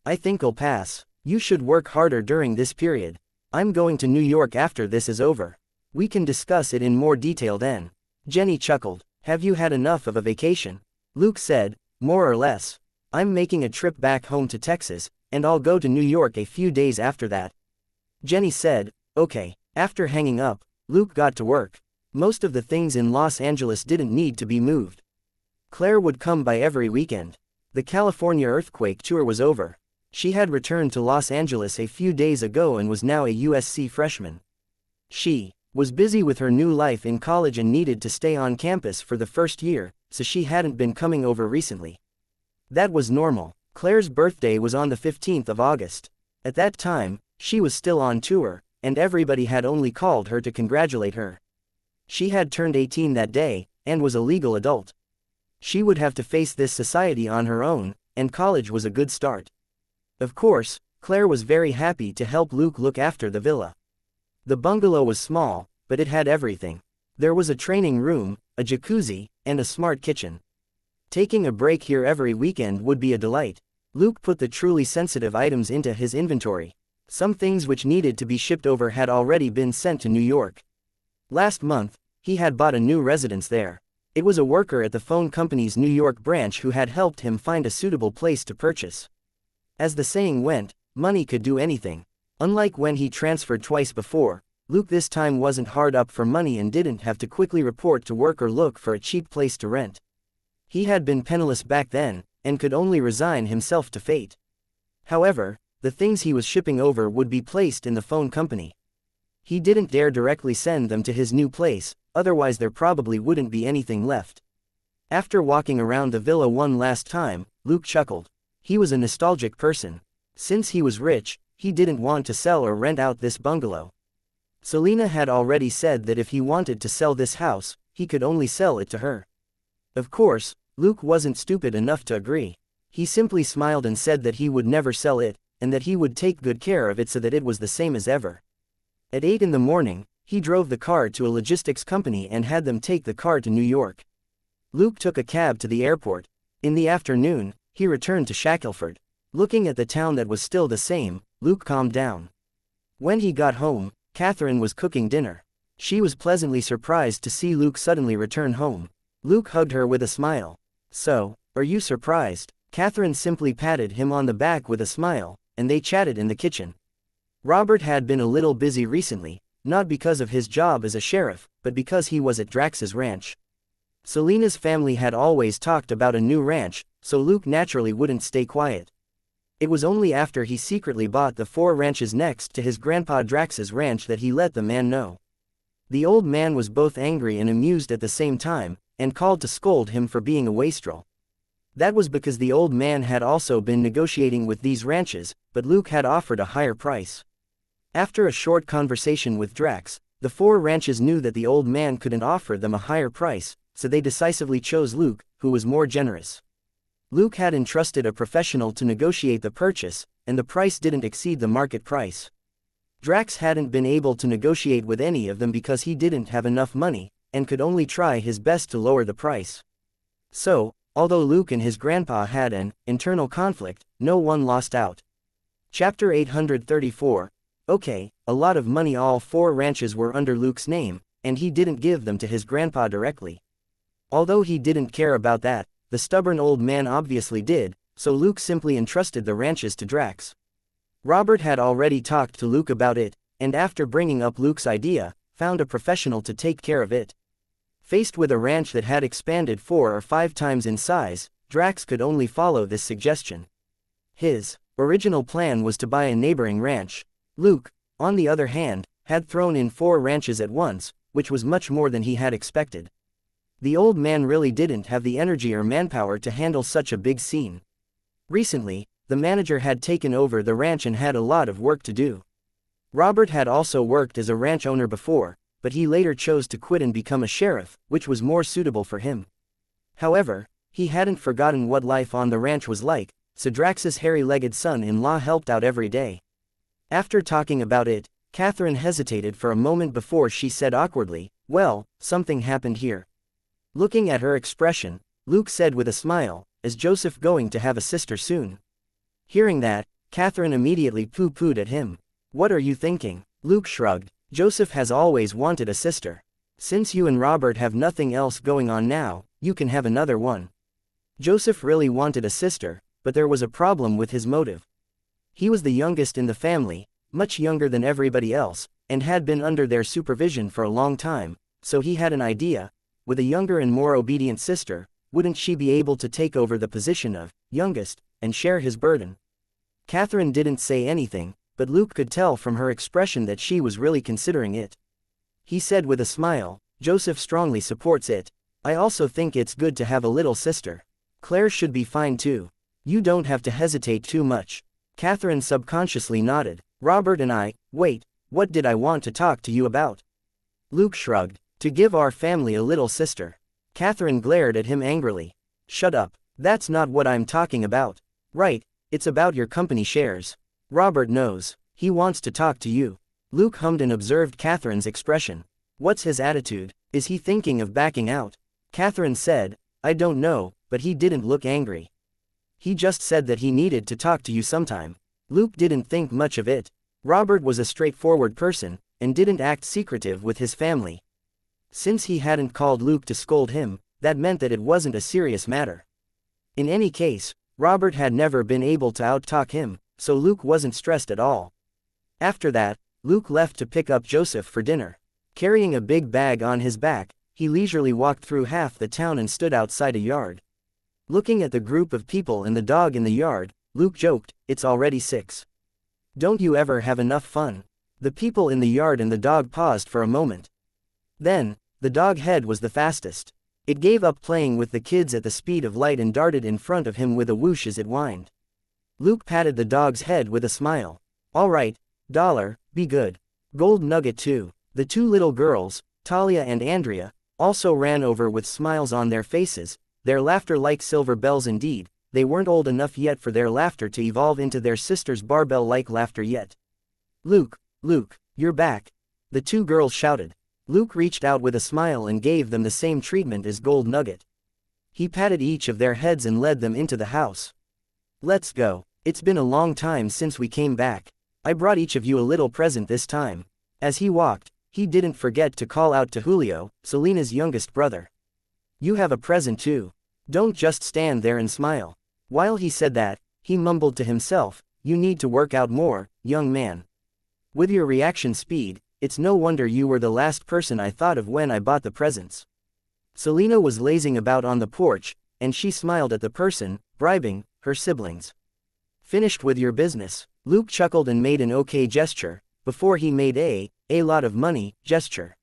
I think I'll pass. You should work harder during this period. I'm going to New York after this is over. We can discuss it in more detail then." Jenny chuckled. "Have you had enough of a vacation?" Luke said, "More or less. I'm making a trip back home to Texas, and I'll go to New York a few days after that." Jenny said, "Okay." After hanging up, Luke got to work. Most of the things in Los Angeles didn't need to be moved. Claire would come by every weekend. The California earthquake tour was over. She had returned to Los Angeles a few days ago and was now a USC freshman. She was busy with her new life in college and needed to stay on campus for the first year, so she hadn't been coming over recently. That was normal. Claire's birthday was on the 15th of August. At that time, she was still on tour, and everybody had only called her to congratulate her. She had turned 18 that day, and was a legal adult. She would have to face this society on her own, and college was a good start. Of course, Claire was very happy to help Luke look after the villa. The bungalow was small, but it had everything. There was a training room, a jacuzzi, and a smart kitchen. Taking a break here every weekend would be a delight. Luke put the truly sensitive items into his inventory. Some things which needed to be shipped over had already been sent to New York. Last month, he had bought a new residence there. It was a worker at the phone company's New York branch who had helped him find a suitable place to purchase. As the saying went, money could do anything. Unlike when he transferred twice before, Luke this time wasn't hard up for money and didn't have to quickly report to work or look for a cheap place to rent. He had been penniless back then, and could only resign himself to fate. However, the things he was shipping over would be placed in the phone company. He didn't dare directly send them to his new place, otherwise there probably wouldn't be anything left. After walking around the villa one last time, Luke chuckled. He was a nostalgic person. Since he was rich, he didn't want to sell or rent out this bungalow. Selena had already said that if he wanted to sell this house, he could only sell it to her. Of course, Luke wasn't stupid enough to agree. He simply smiled and said that he would never sell it, and that he would take good care of it so that it was the same as ever. At 8 in the morning, he drove the car to a logistics company and had them take the car to New York. Luke took a cab to the airport. In the afternoon, he returned to Shackelford. Looking at the town that was still the same, Luke calmed down. When he got home, Catherine was cooking dinner. She was pleasantly surprised to see Luke suddenly return home. Luke hugged her with a smile. "So, are you surprised?" Catherine simply patted him on the back with a smile, and they chatted in the kitchen. Robert had been a little busy recently, not because of his job as a sheriff, but because he was at Drax's ranch. Selena's family had always talked about a new ranch, so Luke naturally wouldn't stay quiet. It was only after he secretly bought the 4 ranches next to his grandpa Drax's ranch that he let the man know. The old man was both angry and amused at the same time, and called to scold him for being a wastrel. That was because the old man had also been negotiating with these ranches, but Luke had offered a higher price. After a short conversation with Drax, the 4 ranches knew that the old man couldn't offer them a higher price, so they decisively chose Luke, who was more generous. Luke had entrusted a professional to negotiate the purchase, and the price didn't exceed the market price. Drax hadn't been able to negotiate with any of them because he didn't have enough money, and could only try his best to lower the price. So, although Luke and his grandpa had an internal conflict, no one lost out. Chapter 834. Okay, a lot of money. All 4 ranches were under Luke's name, and he didn't give them to his grandpa directly. Although he didn't care about that, the stubborn old man obviously did, so Luke simply entrusted the ranches to Drax. Robert had already talked to Luke about it, and after bringing up Luke's idea, found a professional to take care of it. Faced with a ranch that had expanded 4 or 5 times in size, Drax could only follow this suggestion. His original plan was to buy a neighboring ranch. Luke, on the other hand, had thrown in 4 ranches at once, which was much more than he had expected. The old man really didn't have the energy or manpower to handle such a big scene. Recently, the manager had taken over the ranch and had a lot of work to do. Robert had also worked as a ranch owner before, but he later chose to quit and become a sheriff, which was more suitable for him. However, he hadn't forgotten what life on the ranch was like, so Drax's hairy-legged son-in-law helped out every day. After talking about it, Catherine hesitated for a moment before she said awkwardly, "Well, something happened here." Looking at her expression, Luke said with a smile, "Is Joseph going to have a sister soon?" Hearing that, Catherine immediately pooh-poohed at him. "What are you thinking?" Luke shrugged. "Joseph has always wanted a sister. Since you and Robert have nothing else going on now, you can have another one." Joseph really wanted a sister, but there was a problem with his motive. He was the youngest in the family, much younger than everybody else, and had been under their supervision for a long time, so he had an idea: with a younger and more obedient sister, wouldn't she be able to take over the position of youngest, and share his burden? Catherine didn't say anything, but Luke could tell from her expression that she was really considering it. He said with a smile, "Joseph strongly supports it. I also think it's good to have a little sister. Claire should be fine too. You don't have to hesitate too much." Catherine subconsciously nodded. "Robert and I, wait, what did I want to talk to you about?" Luke shrugged. "To give our family a little sister." Catherine glared at him angrily. "Shut up, that's not what I'm talking about." "Right, it's about your company shares. Robert knows. He wants to talk to you." Luke hummed and observed Catherine's expression. "What's his attitude? Is he thinking of backing out?" Catherine said, "I don't know, but he didn't look angry. He just said that he needed to talk to you sometime." Luke didn't think much of it. Robert was a straightforward person, and didn't act secretive with his family. Since he hadn't called Luke to scold him, that meant that it wasn't a serious matter. In any case, Robert had never been able to out-talk him, so Luke wasn't stressed at all. After that, Luke left to pick up Joseph for dinner. Carrying a big bag on his back, he leisurely walked through half the town and stood outside a yard. Looking at the group of people and the dog in the yard, Luke joked, "It's already 6. Don't you ever have enough fun?" The people in the yard and the dog paused for a moment. Then, the dog head was the fastest. It gave up playing with the kids at the speed of light and darted in front of him with a whoosh as it whined. Luke patted the dog's head with a smile. "All right, Dollar, be good. Gold Nugget too." The two little girls, Talia and Andrea, also ran over with smiles on their faces, their laughter like silver bells indeed. They weren't old enough yet for their laughter to evolve into their sister's barbell-like laughter yet. Luke, you're back!" the two girls shouted. Luke reached out with a smile and gave them the same treatment as Gold Nugget. He patted each of their heads and led them into the house. "Let's go. It's been a long time since we came back. I brought each of you a little present this time." As he walked, he didn't forget to call out to Julio, Selena's youngest brother. "You have a present too. Don't just stand there and smile." While he said that, he mumbled to himself, "You need to work out more, young man. With your reaction speed, it's no wonder you were the last person I thought of when I bought the presents." Selena was lazing about on the porch, and she smiled at the person bribing her siblings. "Finished with your business?" Luke chuckled and made an okay gesture, before he made a lot of money gesture.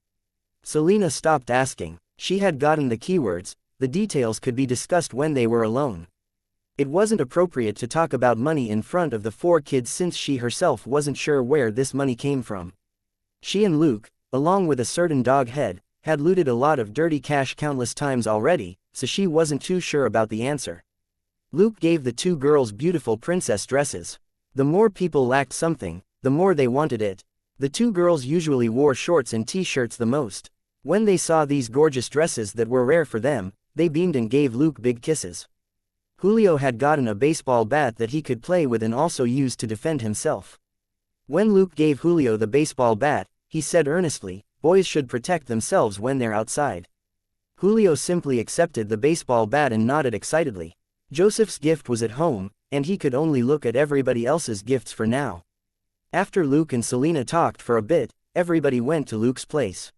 Selena stopped asking. She had gotten the keywords. The details could be discussed when they were alone. It wasn't appropriate to talk about money in front of the 4 kids since she herself wasn't sure where this money came from. She and Luke, along with a certain dog head, had looted a lot of dirty cash countless times already, so she wasn't too sure about the answer. Luke gave the 2 girls beautiful princess dresses. The more people lacked something, the more they wanted it. The 2 girls usually wore shorts and t-shirts the most. When they saw these gorgeous dresses that were rare for them, they beamed and gave Luke big kisses. Julio had gotten a baseball bat that he could play with and also use to defend himself. When Luke gave Julio the baseball bat, he said earnestly, "Boys should protect themselves when they're outside." Julio simply accepted the baseball bat and nodded excitedly. Joseph's gift was at home, and he could only look at everybody else's gifts for now. After Luke and Selena talked for a bit, everybody went to Luke's place.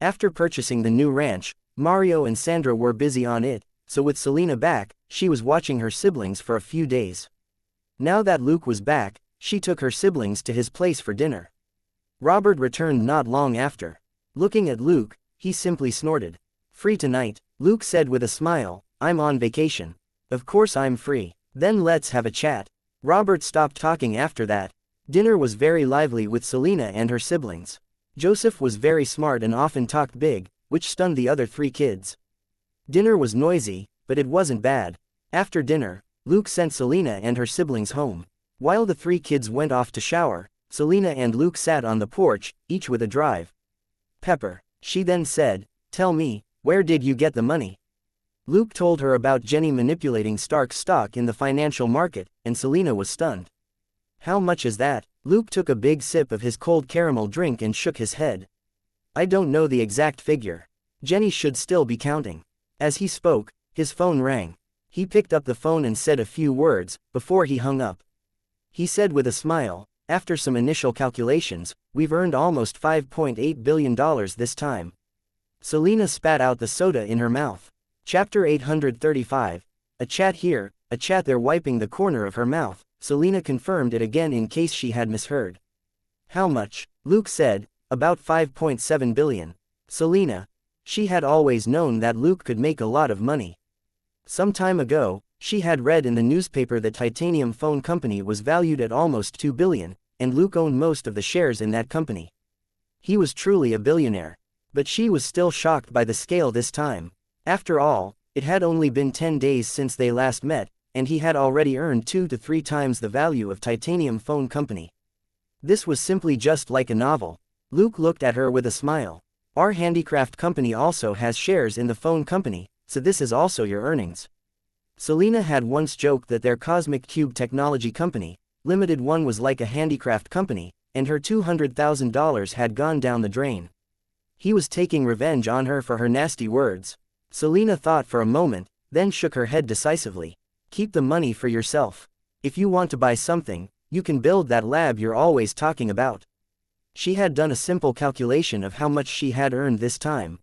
After purchasing the new ranch, Mario and Sandra were busy on it, so with Selena back, she was watching her siblings for a few days. Now that Luke was back, she took her siblings to his place for dinner. Robert returned not long after. Looking at Luke, he simply snorted. "Free tonight," Luke said with a smile. "I'm on vacation." "Of course I'm free. Then let's have a chat." Robert stopped talking after that. Dinner was very lively with Selena and her siblings. Joseph was very smart and often talked big, which stunned the other 3 kids. Dinner was noisy, but it wasn't bad. After dinner, Luke sent Selena and her siblings home. While the three kids went off to shower, Selena and Luke sat on the porch, each with a drive. Pepper, she then said, tell me, where did you get the money? Luke told her about Jenny manipulating Stark's stock in the financial market, and Selena was stunned. How much is that? Luke took a big sip of his cold caramel drink and shook his head. I don't know the exact figure. Jenny should still be counting. As he spoke, his phone rang. He picked up the phone and said a few words, before he hung up. He said with a smile, after some initial calculations, we've earned almost $5.8 billion this time. Selena spat out the soda in her mouth. Chapter 835. A chat here, a chat there. Wiping the corner of her mouth, Selena confirmed it again in case she had misheard. How much? Luke said, about 5.7 billion. Selena. She had always known that Luke could make a lot of money. Some time ago, she had read in the newspaper that Titanium Phone Company was valued at almost 2 billion, and Luke owned most of the shares in that company. He was truly a billionaire. But she was still shocked by the scale this time. After all, it had only been 10 days since they last met, and he had already earned 2 to 3 times the value of Titanium Phone Company. This was simply just like a novel. Luke looked at her with a smile. Our handicraft company also has shares in the phone company, so this is also your earnings. Selena had once joked that their Cosmic Cube Technology Company, Limited One was like a handicraft company, and her $200,000 had gone down the drain. He was taking revenge on her for her nasty words. Selena thought for a moment, then shook her head decisively. Keep the money for yourself. If you want to buy something, you can build that lab you're always talking about. She had done a simple calculation of how much she had earned this time.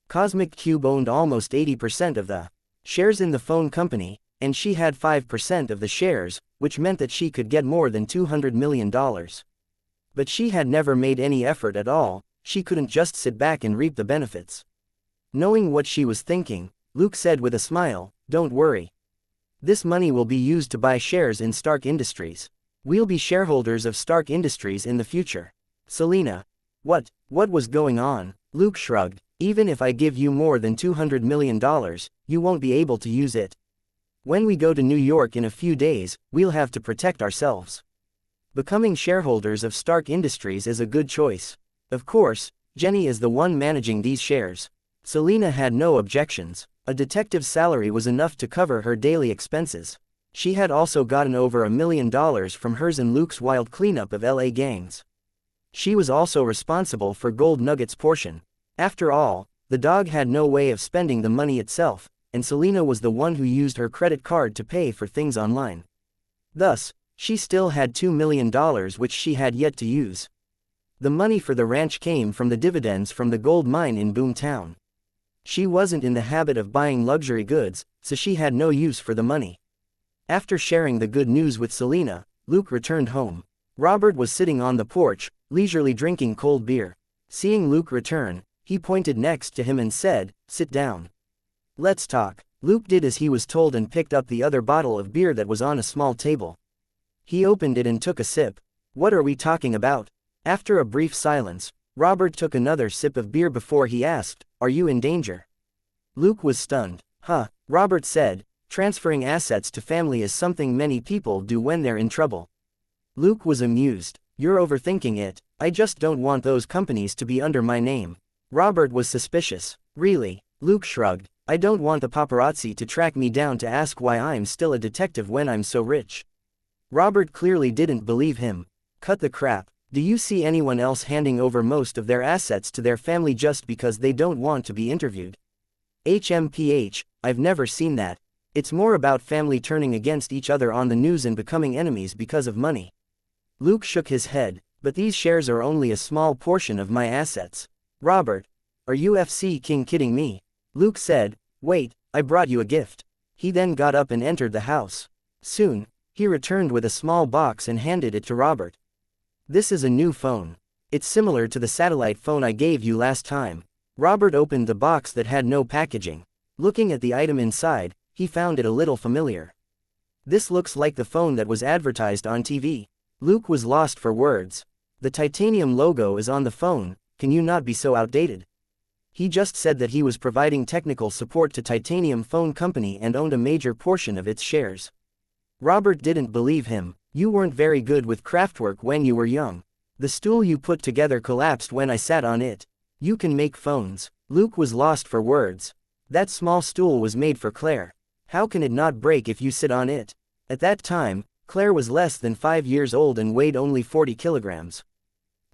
Cosmic Cube owned almost 80% of the shares in the phone company, and she had 5% of the shares, which meant that she could get more than $200 million. But she had never made any effort at all. She couldn't just sit back and reap the benefits. Knowing what she was thinking, Luke said with a smile, don't worry. This money will be used to buy shares in Stark Industries. We'll be shareholders of Stark Industries in the future. Selena. What was going on? Luke shrugged. Even if I give you more than $200 million, you won't be able to use it. When we go to New York in a few days, we'll have to protect ourselves. Becoming shareholders of Stark Industries is a good choice. Of course, Jenny is the one managing these shares. Selena had no objections. A detective's salary was enough to cover her daily expenses. She had also gotten over $1 million from hers and Luke's wild cleanup of LA gangs. She was also responsible for Gold Nugget's portion. After all, the dog had no way of spending the money itself, and Selena was the one who used her credit card to pay for things online. Thus, she still had $2 million which she had yet to use. The money for the ranch came from the dividends from the gold mine in Boomtown. She wasn't in the habit of buying luxury goods, so she had no use for the money. After sharing the good news with Selena, Luke returned home. Robert was sitting on the porch, leisurely drinking cold beer. Seeing Luke return, he pointed next to him and said, sit down. Let's talk. Luke did as he was told and picked up the other bottle of beer that was on a small table. He opened it and took a sip. What are we talking about? After a brief silence, Robert took another sip of beer before he asked, are you in danger? Luke was stunned. Robert said, transferring assets to family is something many people do when they're in trouble. Luke was amused. You're overthinking it. I just don't want those companies to be under my name. Robert was suspicious. Really? Luke shrugged. I don't want the paparazzi to track me down to ask why I'm still a detective when I'm so rich. Robert clearly didn't believe him. Cut the crap. Do you see anyone else handing over most of their assets to their family just because they don't want to be interviewed? I've never seen that. It's more about family turning against each other on the news and becoming enemies because of money. Luke shook his head. But these shares are only a small portion of my assets. Robert. Are UFC King kidding me? Luke said, wait, I brought you a gift. He then got up and entered the house. Soon, he returned with a small box and handed it to Robert. This is a new phone. It's similar to the satellite phone I gave you last time. Robert opened the box that had no packaging. Looking at the item inside, he found it a little familiar. This looks like the phone that was advertised on TV. Luke was lost for words. The titanium logo is on the phone, can you not be so outdated? He just said that he was providing technical support to Titanium Phone Company and owned a major portion of its shares. Robert didn't believe him. You weren't very good with craftwork when you were young. The stool you put together collapsed when I sat on it. You can make phones. Luke was lost for words. That small stool was made for Claire. How can it not break if you sit on it? At that time, Claire was less than 5 years old and weighed only 40 kilograms.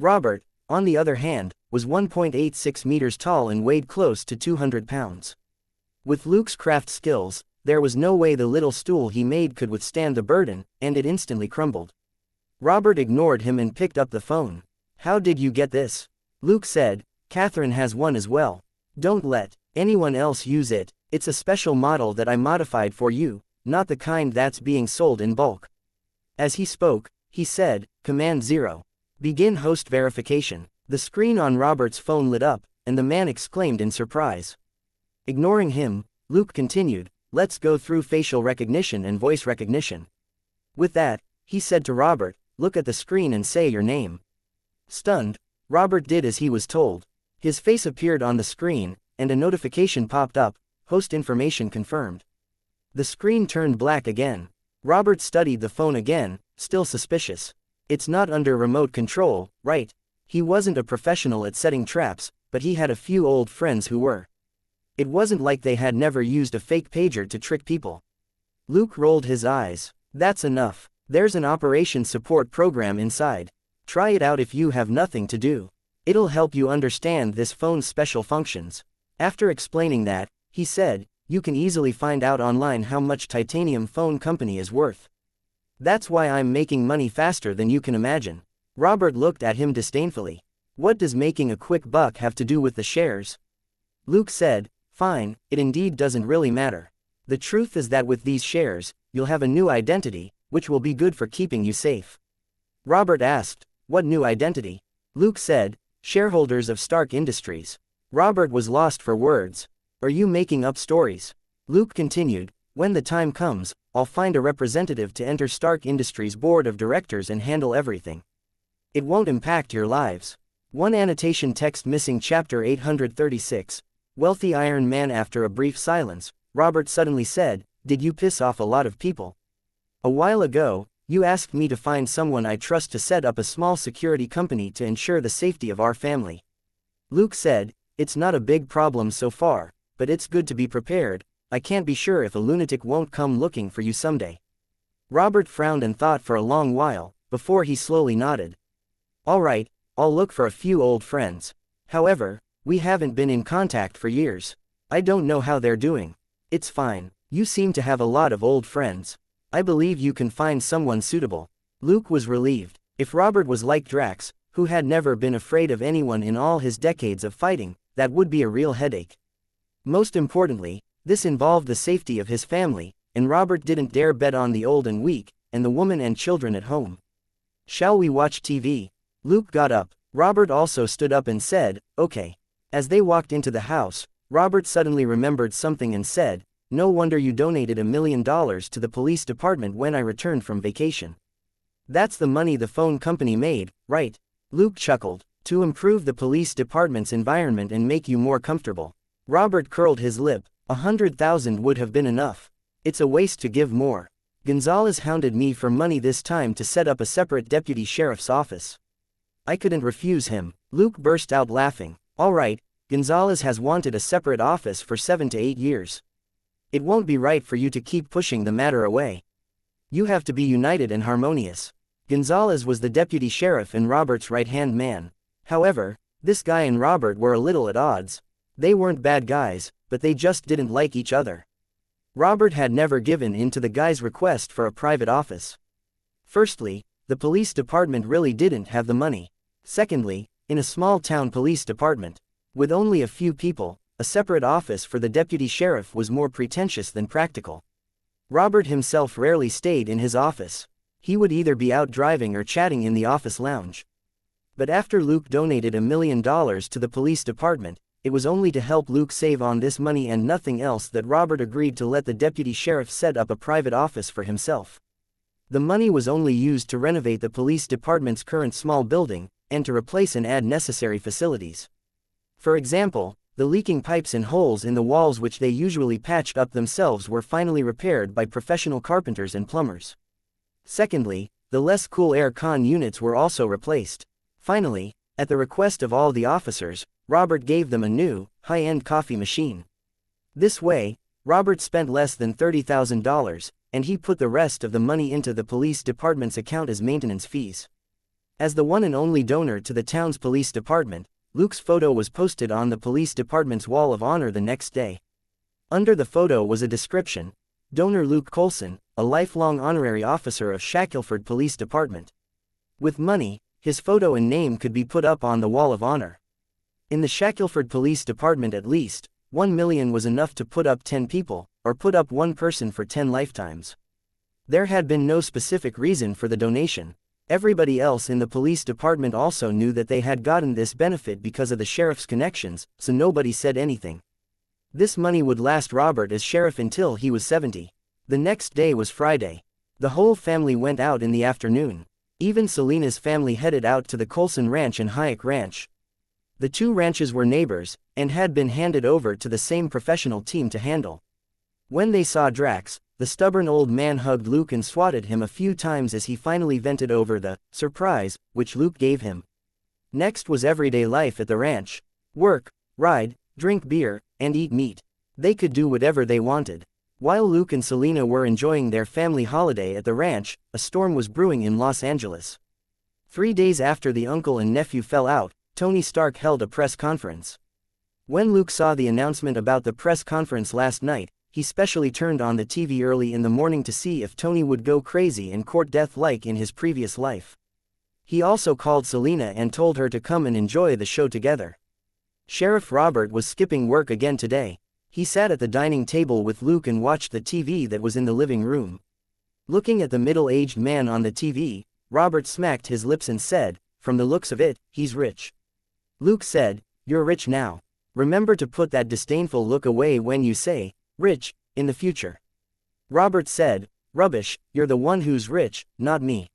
Robert, on the other hand, was 1.86 meters tall and weighed close to 200 pounds. With Luke's craft skills, there was no way the little stool he made could withstand the burden, and it instantly crumbled. Robert ignored him and picked up the phone. How did you get this? Luke said, Catherine has one as well. Don't let anyone else use it. It's a special model that I modified for you, not the kind that's being sold in bulk. As he spoke, he said, Command 0. Begin host verification. The screen on Robert's phone lit up, and the man exclaimed in surprise. Ignoring him, Luke continued, let's go through facial recognition and voice recognition. With that, he said to Robert, look at the screen and say your name. Stunned, Robert did as he was told. His face appeared on the screen, and a notification popped up, host information confirmed. The screen turned black again. Robert studied the phone again, still suspicious. It's not under remote control, right? He wasn't a professional at setting traps, but he had a few old friends who were. It wasn't like they had never used a fake pager to trick people. Luke rolled his eyes. That's enough. There's an operation support program inside. Try it out if you have nothing to do. It'll help you understand this phone's special functions. After explaining that, he said, you can easily find out online how much Titanium Phone Company is worth. That's why I'm making money faster than you can imagine. Robert looked at him disdainfully. What does making a quick buck have to do with the shares? Luke said, fine, it indeed doesn't really matter. The truth is that with these shares, you'll have a new identity, which will be good for keeping you safe. Robert asked, what new identity? Luke said, shareholders of Stark Industries. Robert was lost for words. Are you making up stories? Luke continued, when the time comes, I'll find a representative to enter Stark Industries' board of directors and handle everything. It won't impact your lives. One annotation text missing chapter 836. Wealthy Iron Man. After a brief silence, Robert suddenly said, did you piss off a lot of people? A while ago, you asked me to find someone I trust to set up a small security company to ensure the safety of our family. Luke said, it's not a big problem so far, but it's good to be prepared. I can't be sure if a lunatic won't come looking for you someday. Robert frowned and thought for a long while, before he slowly nodded. All right, I'll look for a few old friends. However, we haven't been in contact for years. I don't know how they're doing. It's fine. You seem to have a lot of old friends. I believe you can find someone suitable. Luke was relieved. If Robert was like Drax, who had never been afraid of anyone in all his decades of fighting, that would be a real headache. Most importantly, this involved the safety of his family, and Robert didn't dare bet on the old and weak, and the woman and children at home. Shall we watch TV? Luke got up. Robert also stood up and said, okay. As they walked into the house, Robert suddenly remembered something and said, no wonder you donated $1 million to the police department when I returned from vacation. That's the money the phone company made, right? Luke chuckled. To improve the police department's environment and make you more comfortable. Robert curled his lip. 100,000 would have been enough. It's a waste to give more. Gonzalez hounded me for money this time to set up a separate deputy sheriff's office. I couldn't refuse him. Luke burst out laughing. All right, Gonzalez has wanted a separate office for 7 to 8 years. It won't be right for you to keep pushing the matter away. You have to be united and harmonious. Gonzalez was the deputy sheriff and Robert's right-hand man. However, this guy and Robert were a little at odds. They weren't bad guys, but they just didn't like each other. Robert had never given in to the guy's request for a private office. Firstly, the police department really didn't have the money. Secondly, in a small-town police department, with only a few people, a separate office for the deputy sheriff was more pretentious than practical. Robert himself rarely stayed in his office. He would either be out driving or chatting in the office lounge. But after Luke donated $1 million to the police department, it was only to help Luke save on this money and nothing else that Robert agreed to let the deputy sheriff set up a private office for himself. The money was only used to renovate the police department's current small building, and to replace and add necessary facilities. For example, the leaking pipes and holes in the walls which they usually patched up themselves were finally repaired by professional carpenters and plumbers. Secondly, the less cool air con units were also replaced. Finally, at the request of all the officers, Robert gave them a new, high-end coffee machine. This way, Robert spent less than $30,000, and he put the rest of the money into the police department's account as maintenance fees. As the one and only donor to the town's police department, Luke's photo was posted on the police department's wall of honor the next day. Under the photo was a description: Donor Luke Colson, a lifelong honorary officer of Shackelford Police Department. With money, his photo and name could be put up on the wall of honor. In the Shackelford Police Department at least, 1 million was enough to put up 10 people, or put up one person for 10 lifetimes. There had been no specific reason for the donation. Everybody else in the police department also knew that they had gotten this benefit because of the sheriff's connections, so nobody said anything. This money would last Robert as sheriff until he was 70. The next day was Friday. The whole family went out in the afternoon. Even Selena's family headed out to the Colson Ranch and Hayek Ranch. The two ranches were neighbors, and had been handed over to the same professional team to handle. When they saw Drax, the stubborn old man hugged Luke and swatted him a few times as he finally vented over the surprise which Luke gave him. Next was everyday life at the ranch. Work, ride, drink beer, and eat meat. They could do whatever they wanted. While Luke and Selena were enjoying their family holiday at the ranch, a storm was brewing in Los Angeles. 3 days after the uncle and nephew fell out, Tony Stark held a press conference. When Luke saw the announcement about the press conference last night, he specially turned on the TV early in the morning to see if Tony would go crazy and court death like in his previous life. He also called Selena and told her to come and enjoy the show together. Sheriff Robert was skipping work again today. He sat at the dining table with Luke and watched the TV that was in the living room. Looking at the middle-aged man on the TV, Robert smacked his lips and said, "From the looks of it, he's rich." Luke said, "You're rich now. Remember to put that disdainful look away when you say, rich, in the future." Robert said, "Rubbish, you're the one who's rich, not me."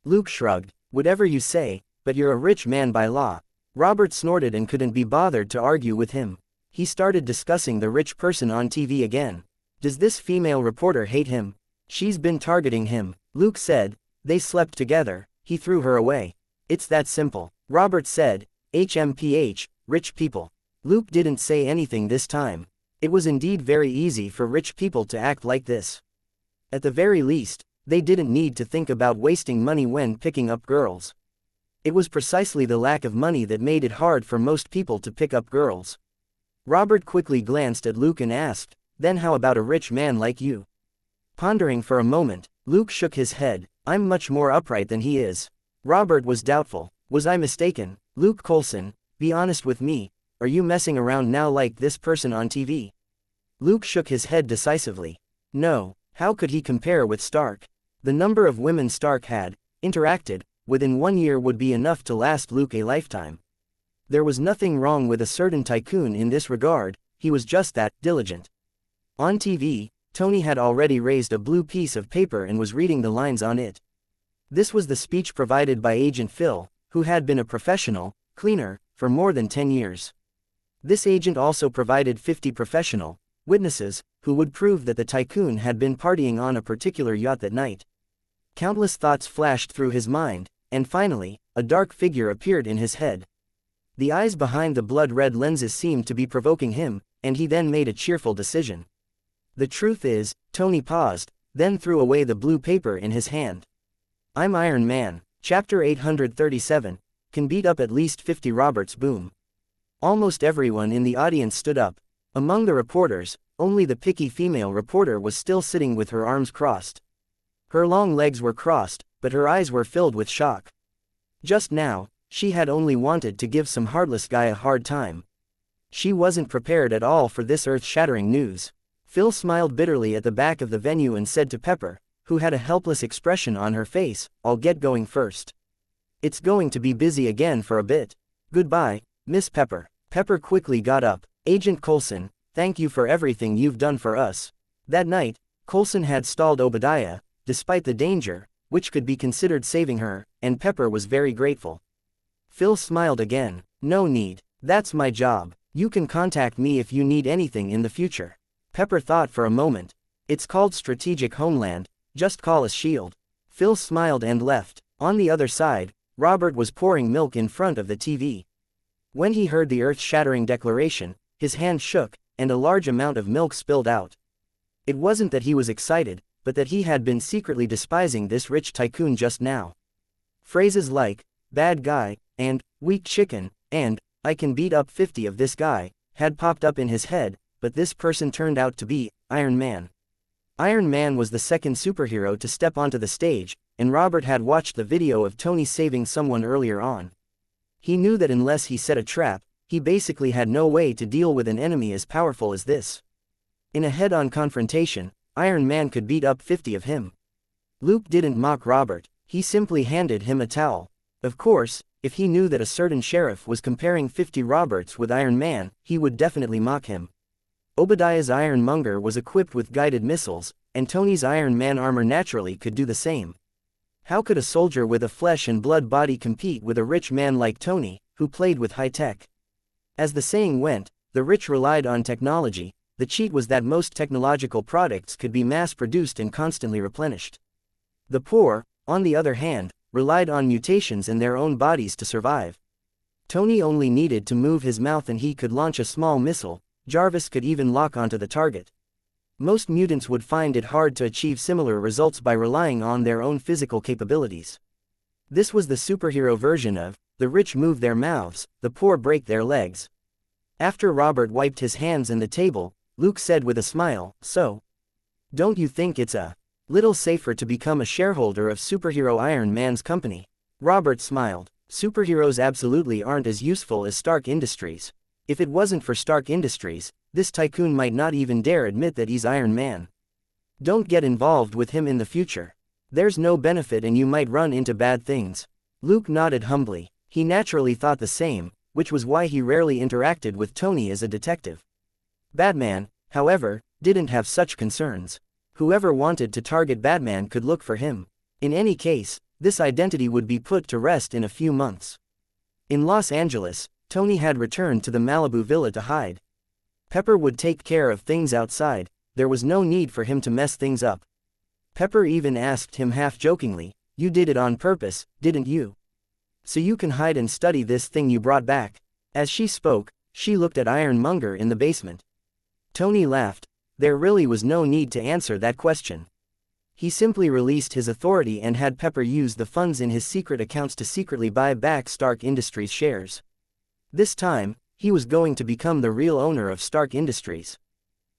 Luke shrugged, "Whatever you say, but you're a rich man by law." Robert snorted and couldn't be bothered to argue with him. He started discussing the rich person on TV again. "Does this female reporter hate him? She's been targeting him." Luke said, "They slept together, he threw her away. It's that simple." Robert said, "HMPH, rich people." Luke didn't say anything this time. It was indeed very easy for rich people to act like this. At the very least, they didn't need to think about wasting money when picking up girls. It was precisely the lack of money that made it hard for most people to pick up girls. Robert quickly glanced at Luke and asked, "Then how about a rich man like you?" Pondering for a moment, Luke shook his head. "I'm much more upright than he is." Robert was doubtful. "Was I mistaken? Luke Colson, be honest with me, are you messing around now like this person on TV?" Luke shook his head decisively. No, how could he compare with Stark? The number of women Stark had interacted within 1 year would be enough to last Luke a lifetime. There was nothing wrong with a certain tycoon in this regard, he was just that diligent. On TV, Tony had already raised a blue piece of paper and was reading the lines on it. This was the speech provided by Agent Phil, who had been a professional cleaner for more than 10 years. This agent also provided 50 professional witnesses who would prove that the tycoon had been partying on a particular yacht that night. Countless thoughts flashed through his mind, and finally, a dark figure appeared in his head. The eyes behind the blood-red lenses seemed to be provoking him, and he then made a cheerful decision. "The truth is," Tony paused, then threw away the blue paper in his hand. "I'm Iron Man." Chapter 837, can beat up at least 50 Roberts boom. Almost everyone in the audience stood up. Among the reporters, only the picky female reporter was still sitting with her arms crossed. Her long legs were crossed, but her eyes were filled with shock. Just now, she had only wanted to give some heartless guy a hard time. She wasn't prepared at all for this earth-shattering news. Phil smiled bitterly at the back of the venue and said to Pepper, who had a helpless expression on her face, "I'll get going first. It's going to be busy again for a bit. Goodbye, Miss Pepper." Pepper quickly got up. "Agent Colson, thank you for everything you've done for us." That night, Colson had stalled Obadiah, despite the danger, which could be considered saving her, and Pepper was very grateful. Phil smiled again. "No need. That's my job." You can contact me if you need anything in the future. Pepper thought for a moment. It's called Strategic Homeland, just call us SHIELD. Phil smiled and left. On the other side, Robert was pouring milk in front of the TV. When he heard the earth-shattering declaration, his hand shook, and a large amount of milk spilled out. It wasn't that he was excited, but that he had been secretly despising this rich tycoon just now. Phrases like, bad guy, and, weak chicken, and, I can beat up 50 of this guy, had popped up in his head, but this person turned out to be Iron Man. Iron Man was the second superhero to step onto the stage, and Robert had watched the video of Tony saving someone earlier on. He knew that unless he set a trap, he basically had no way to deal with an enemy as powerful as this. In a head-on confrontation, Iron Man could beat up 50 of him. Luke didn't mock Robert, he simply handed him a towel. Of course, if he knew that a certain sheriff was comparing 50 Roberts with Iron Man, he would definitely mock him. Obadiah's Ironmonger was equipped with guided missiles, and Tony's Iron Man armor naturally could do the same. How could a soldier with a flesh and blood body compete with a rich man like Tony, who played with high tech? As the saying went, the rich relied on technology. The cheat was that most technological products could be mass-produced and constantly replenished. The poor, on the other hand, relied on mutations in their own bodies to survive. Tony only needed to move his mouth and he could launch a small missile. Jarvis could even lock onto the target. Most mutants would find it hard to achieve similar results by relying on their own physical capabilities. This was the superhero version of, the rich move their mouths, the poor break their legs. After Robert wiped his hands and the table, Luke said with a smile, so, don't you think it's a little safer to become a shareholder of superhero Iron Man's company? Robert smiled. Superheroes absolutely aren't as useful as Stark Industries. If it wasn't for Stark Industries, this tycoon might not even dare admit that he's Iron Man. Don't get involved with him in the future. There's no benefit and you might run into bad things. Luke nodded humbly. He naturally thought the same, which was why he rarely interacted with Tony as a detective. Batman, however, didn't have such concerns. Whoever wanted to target Batman could look for him. In any case, this identity would be put to rest in a few months. In Los Angeles, Tony had returned to the Malibu villa to hide. Pepper would take care of things outside, there was no need for him to mess things up. Pepper even asked him half-jokingly, you did it on purpose, didn't you? So you can hide and study this thing you brought back. As she spoke, she looked at Ironmonger in the basement. Tony laughed. There really was no need to answer that question. He simply released his authority and had Pepper use the funds in his secret accounts to secretly buy back Stark Industries shares. This time, he was going to become the real owner of Stark Industries.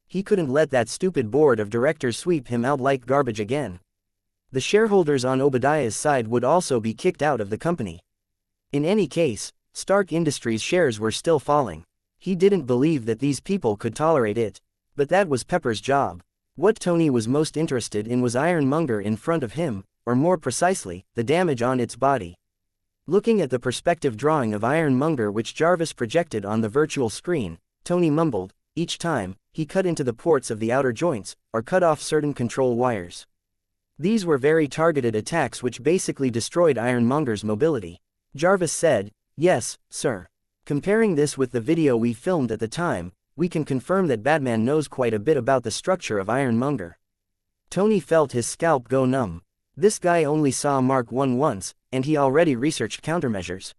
He couldn't let that stupid board of directors sweep him out like garbage again. The shareholders on Obadiah's side would also be kicked out of the company. In any case, Stark Industries shares were still falling. He didn't believe that these people could tolerate it. But that was Pepper's job. What Tony was most interested in was Ironmonger in front of him, or more precisely, the damage on its body. Looking at the perspective drawing of Ironmonger which Jarvis projected on the virtual screen, Tony mumbled, each time, he cut into the ports of the outer joints, or cut off certain control wires. These were very targeted attacks which basically destroyed Ironmonger's mobility. Jarvis said, yes, sir. Comparing this with the video we filmed at the time, we can confirm that Batman knows quite a bit about the structure of Ironmonger. Tony felt his scalp go numb. This guy only saw Mark 1 once, and he already researched countermeasures.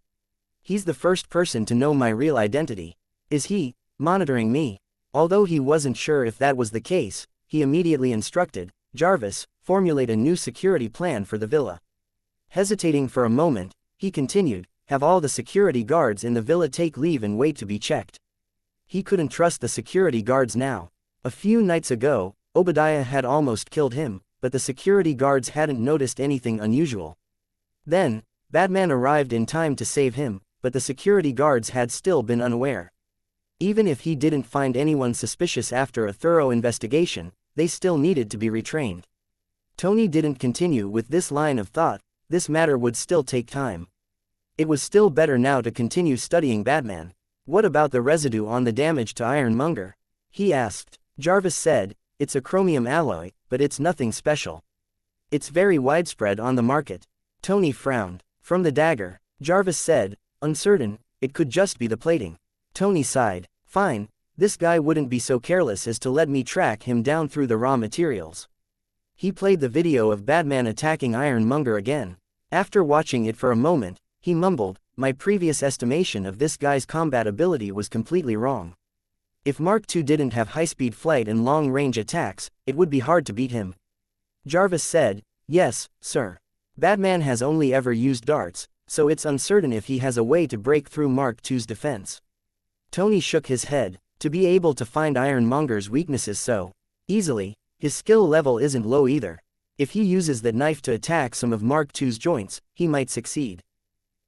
He's the first person to know my real identity. Is he monitoring me? Although he wasn't sure if that was the case, he immediately instructed, Jarvis, formulate a new security plan for the villa. Hesitating for a moment, he continued, have all the security guards in the villa take leave and wait to be checked. He couldn't trust the security guards now. A few nights ago, Obadiah had almost killed him, but the security guards hadn't noticed anything unusual. Then, Batman arrived in time to save him, but the security guards had still been unaware. Even if he didn't find anyone suspicious after a thorough investigation, they still needed to be retrained. Tony didn't continue with this line of thought, this matter would still take time. It was still better now to continue studying Batman. What about the residue on the damage to Ironmonger? He asked. Jarvis said, it's a chromium alloy, but it's nothing special. It's very widespread on the market. Tony frowned. From the dagger, Jarvis said, uncertain, it could just be the plating. Tony sighed. Fine, this guy wouldn't be so careless as to let me track him down through the raw materials. He played the video of Batman attacking Ironmonger again. After watching it for a moment, he mumbled, "My previous estimation of this guy's combat ability was completely wrong. If Mark II didn't have high-speed flight and long-range attacks, it would be hard to beat him." Jarvis said, "Yes, sir. Batman has only ever used darts, so it's uncertain if he has a way to break through Mark II's defense." Tony shook his head. To be able to find Ironmonger's weaknesses so easily, his skill level isn't low either. If he uses that knife to attack some of Mark II's joints, he might succeed.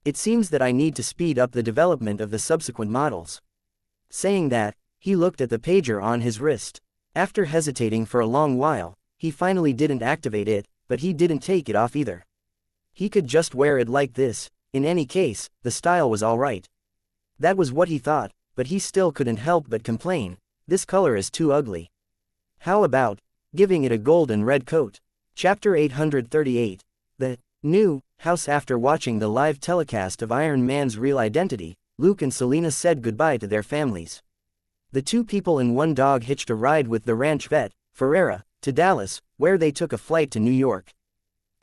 It seems that I need to speed up the development of the subsequent models. Saying that, he looked at the pager on his wrist. After hesitating for a long while, he finally didn't activate it, but he didn't take it off either. He could just wear it like this. In any case, the style was alright. That was what he thought, but he still couldn't help but complain, "This color is too ugly. How about giving it a gold and red coat?" Chapter 838. The new house. After watching the live telecast of Iron Man's real identity, Luke and Selina said goodbye to their families. The two people and one dog hitched a ride with the ranch vet, Ferreira, to Dallas, where they took a flight to New York.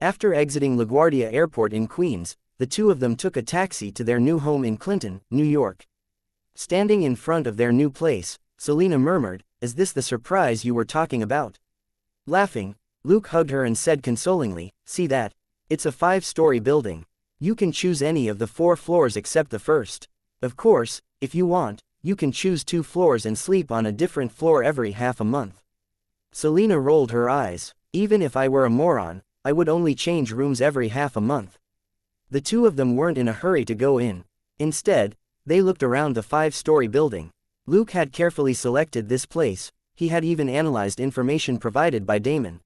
After exiting LaGuardia Airport in Queens, the two of them took a taxi to their new home in Clinton, New York. Standing in front of their new place, Selina murmured, "Is this the surprise you were talking about?" Laughing, Luke hugged her and said consolingly, "See that? It's a 5-story building. You can choose any of the 4 floors except the first. Of course, if you want, you can choose 2 floors and sleep on a different floor every half a month." Selina rolled her eyes. "Even if I were a moron, I would only change rooms every half a month." The two of them weren't in a hurry to go in. Instead, they looked around the 5-story building. Luke had carefully selected this place. He had even analyzed information provided by Damon.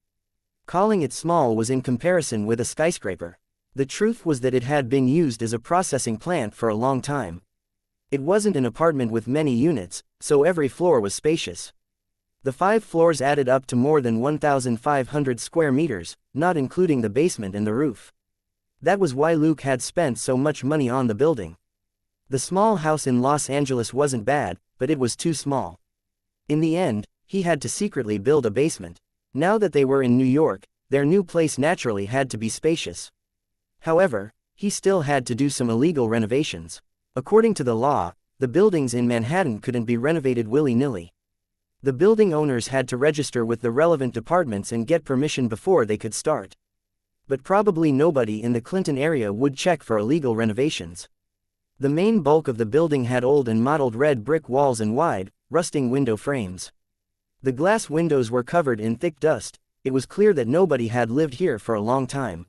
Calling it small was in comparison with a skyscraper. The truth was that it had been used as a processing plant for a long time. It wasn't an apartment with many units, so every floor was spacious. The 5 floors added up to more than 1,500 square meters, not including the basement and the roof. That was why Luke had spent so much money on the building. The small house in Los Angeles wasn't bad, but it was too small. In the end, he had to secretly build a basement. Now that they were in New York, their new place naturally had to be spacious. However, he still had to do some illegal renovations. According to the law, the buildings in Manhattan couldn't be renovated willy-nilly. The building owners had to register with the relevant departments and get permission before they could start. But probably nobody in the Clinton area would check for illegal renovations. The main bulk of the building had old and mottled red brick walls and wide, rusting window frames. The glass windows were covered in thick dust. It was clear that nobody had lived here for a long time.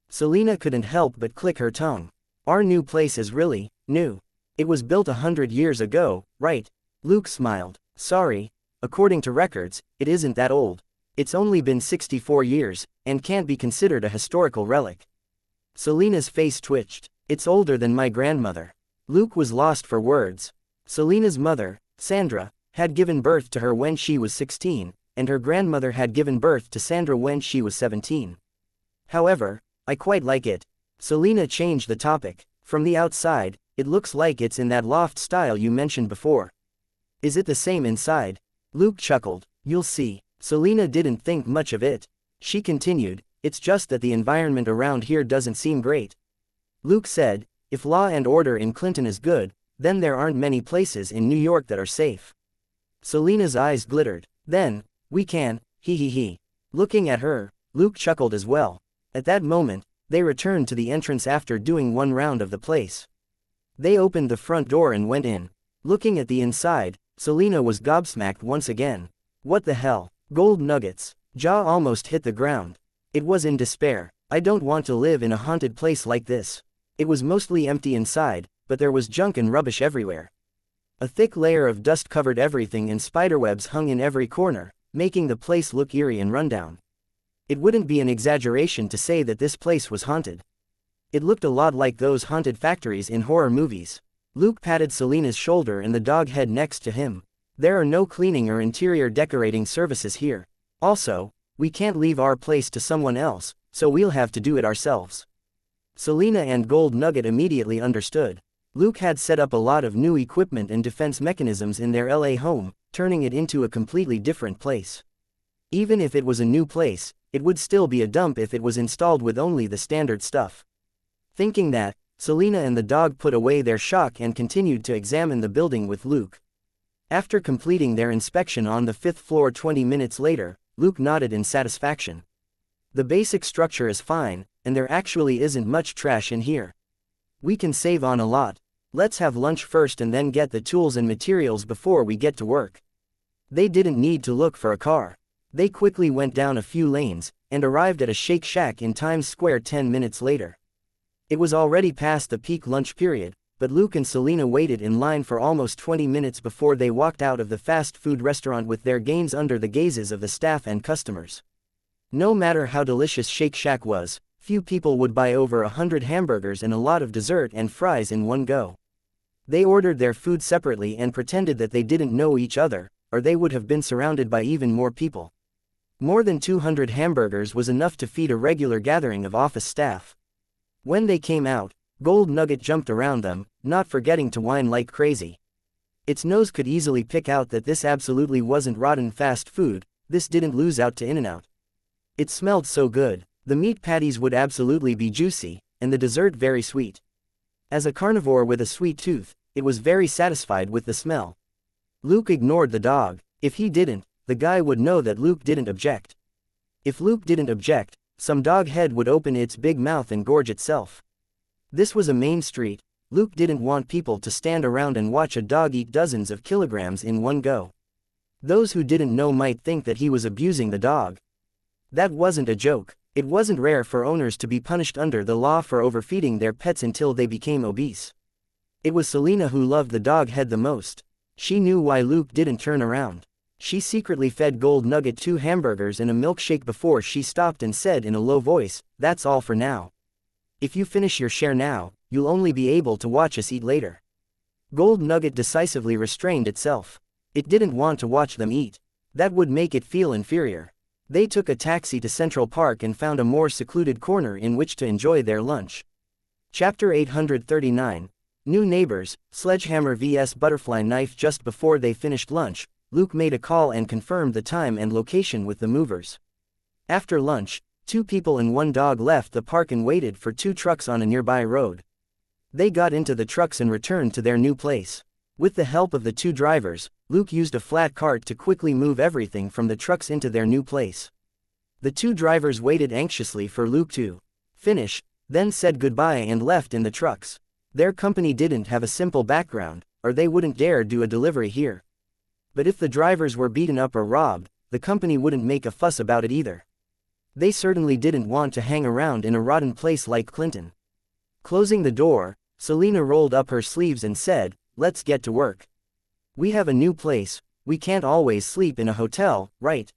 Selina couldn't help but click her tongue. "Our new place is really new. It was built 100 years ago, right?" Luke smiled. "Sorry, according to records, it isn't that old. It's only been 64 years, and can't be considered a historical relic." Selina's face twitched. "It's older than my grandmother." Luke was lost for words. Selina's mother, Sandra, had given birth to her when she was 16, and her grandmother had given birth to Sandra when she was 17. "However, I quite like it." Selina changed the topic. "From the outside, it looks like it's in that loft style you mentioned before. Is it the same inside?" Luke chuckled. "You'll see." Selina didn't think much of it. She continued, "It's just that the environment around here doesn't seem great." Luke said, "If law and order in Clinton is good, then there aren't many places in New York that are safe." Selina's eyes glittered. "Then, we can, he. Looking at her, Luke chuckled as well. At that moment, they returned to the entrance after doing one round of the place. They opened the front door and went in. Looking at the inside, Selina was gobsmacked once again. "What the hell? Gold nuggets." Jaw almost hit the ground. It was in despair. "I don't want to live in a haunted place like this." It was mostly empty inside, but there was junk and rubbish everywhere. A thick layer of dust covered everything and spiderwebs hung in every corner, making the place look eerie and rundown. It wouldn't be an exaggeration to say that this place was haunted. It looked a lot like those haunted factories in horror movies. Luke patted Selina's shoulder and the dog head next to him. "There are no cleaning or interior decorating services here. Also, we can't leave our place to someone else, so we'll have to do it ourselves." Selina and Gold Nugget immediately understood. Luke had set up a lot of new equipment and defense mechanisms in their LA home, turning it into a completely different place. Even if it was a new place, it would still be a dump if it was installed with only the standard stuff. Thinking that, Selena and the dog put away their shock and continued to examine the building with Luke. After completing their inspection on the 5th floor 20 minutes later, Luke nodded in satisfaction. The basic structure is fine, and there actually isn't much trash in here. We can save on a lot. Let's have lunch first and then get the tools and materials before we get to work. They didn't need to look for a car. They quickly went down a few lanes, and arrived at a Shake Shack in Times Square 10 minutes later. It was already past the peak lunch period, but Luke and Selena waited in line for almost 20 minutes before they walked out of the fast food restaurant with their gains under the gazes of the staff and customers. No matter how delicious Shake Shack was, few people would buy over 100 hamburgers and a lot of dessert and fries in one go. They ordered their food separately and pretended that they didn't know each other, or they would have been surrounded by even more people. More than 200 hamburgers was enough to feed a regular gathering of office staff. When they came out, Gold Nugget jumped around them, not forgetting to whine like crazy. Its nose could easily pick out that this absolutely wasn't rotten fast food, this didn't lose out to In-N-Out. It smelled so good. The meat patties would absolutely be juicy, and the dessert very sweet. As a carnivore with a sweet tooth, it was very satisfied with the smell. Luke ignored the dog. If he didn't, the guy would know that Luke didn't object. If Luke didn't object, some dog head would open its big mouth and gorge itself. This was a main street. Luke didn't want people to stand around and watch a dog eat dozens of kilograms in one go. Those who didn't know might think that he was abusing the dog. That wasn't a joke. It wasn't rare for owners to be punished under the law for overfeeding their pets until they became obese. It was Selena who loved the dog head the most. She knew why Luke didn't turn around. She secretly fed Gold Nugget 2 hamburgers and a milkshake before she stopped and said in a low voice, "That's all for now. If you finish your share now, you'll only be able to watch us eat later." Gold Nugget decisively restrained itself. It didn't want to watch them eat. That would make it feel inferior. They took a taxi to Central Park and found a more secluded corner in which to enjoy their lunch. Chapter 839. New Neighbors, Sledgehammer vs. Butterfly Knife. Just before they finished lunch, Luke made a call and confirmed the time and location with the movers. After lunch, 2 people and 1 dog left the park and waited for 2 trucks on a nearby road. They got into the trucks and returned to their new place. With the help of the 2 drivers, Luke used a flat cart to quickly move everything from the trucks into their new place. The 2 drivers waited anxiously for Luke to finish, then said goodbye and left in the trucks. Their company didn't have a simple background, or they wouldn't dare do a delivery here. But if the drivers were beaten up or robbed, the company wouldn't make a fuss about it either. They certainly didn't want to hang around in a rotten place like Clinton. Closing the door, Selena rolled up her sleeves and said, "Let's get to work. We have a new place, we can't always sleep in a hotel, right?"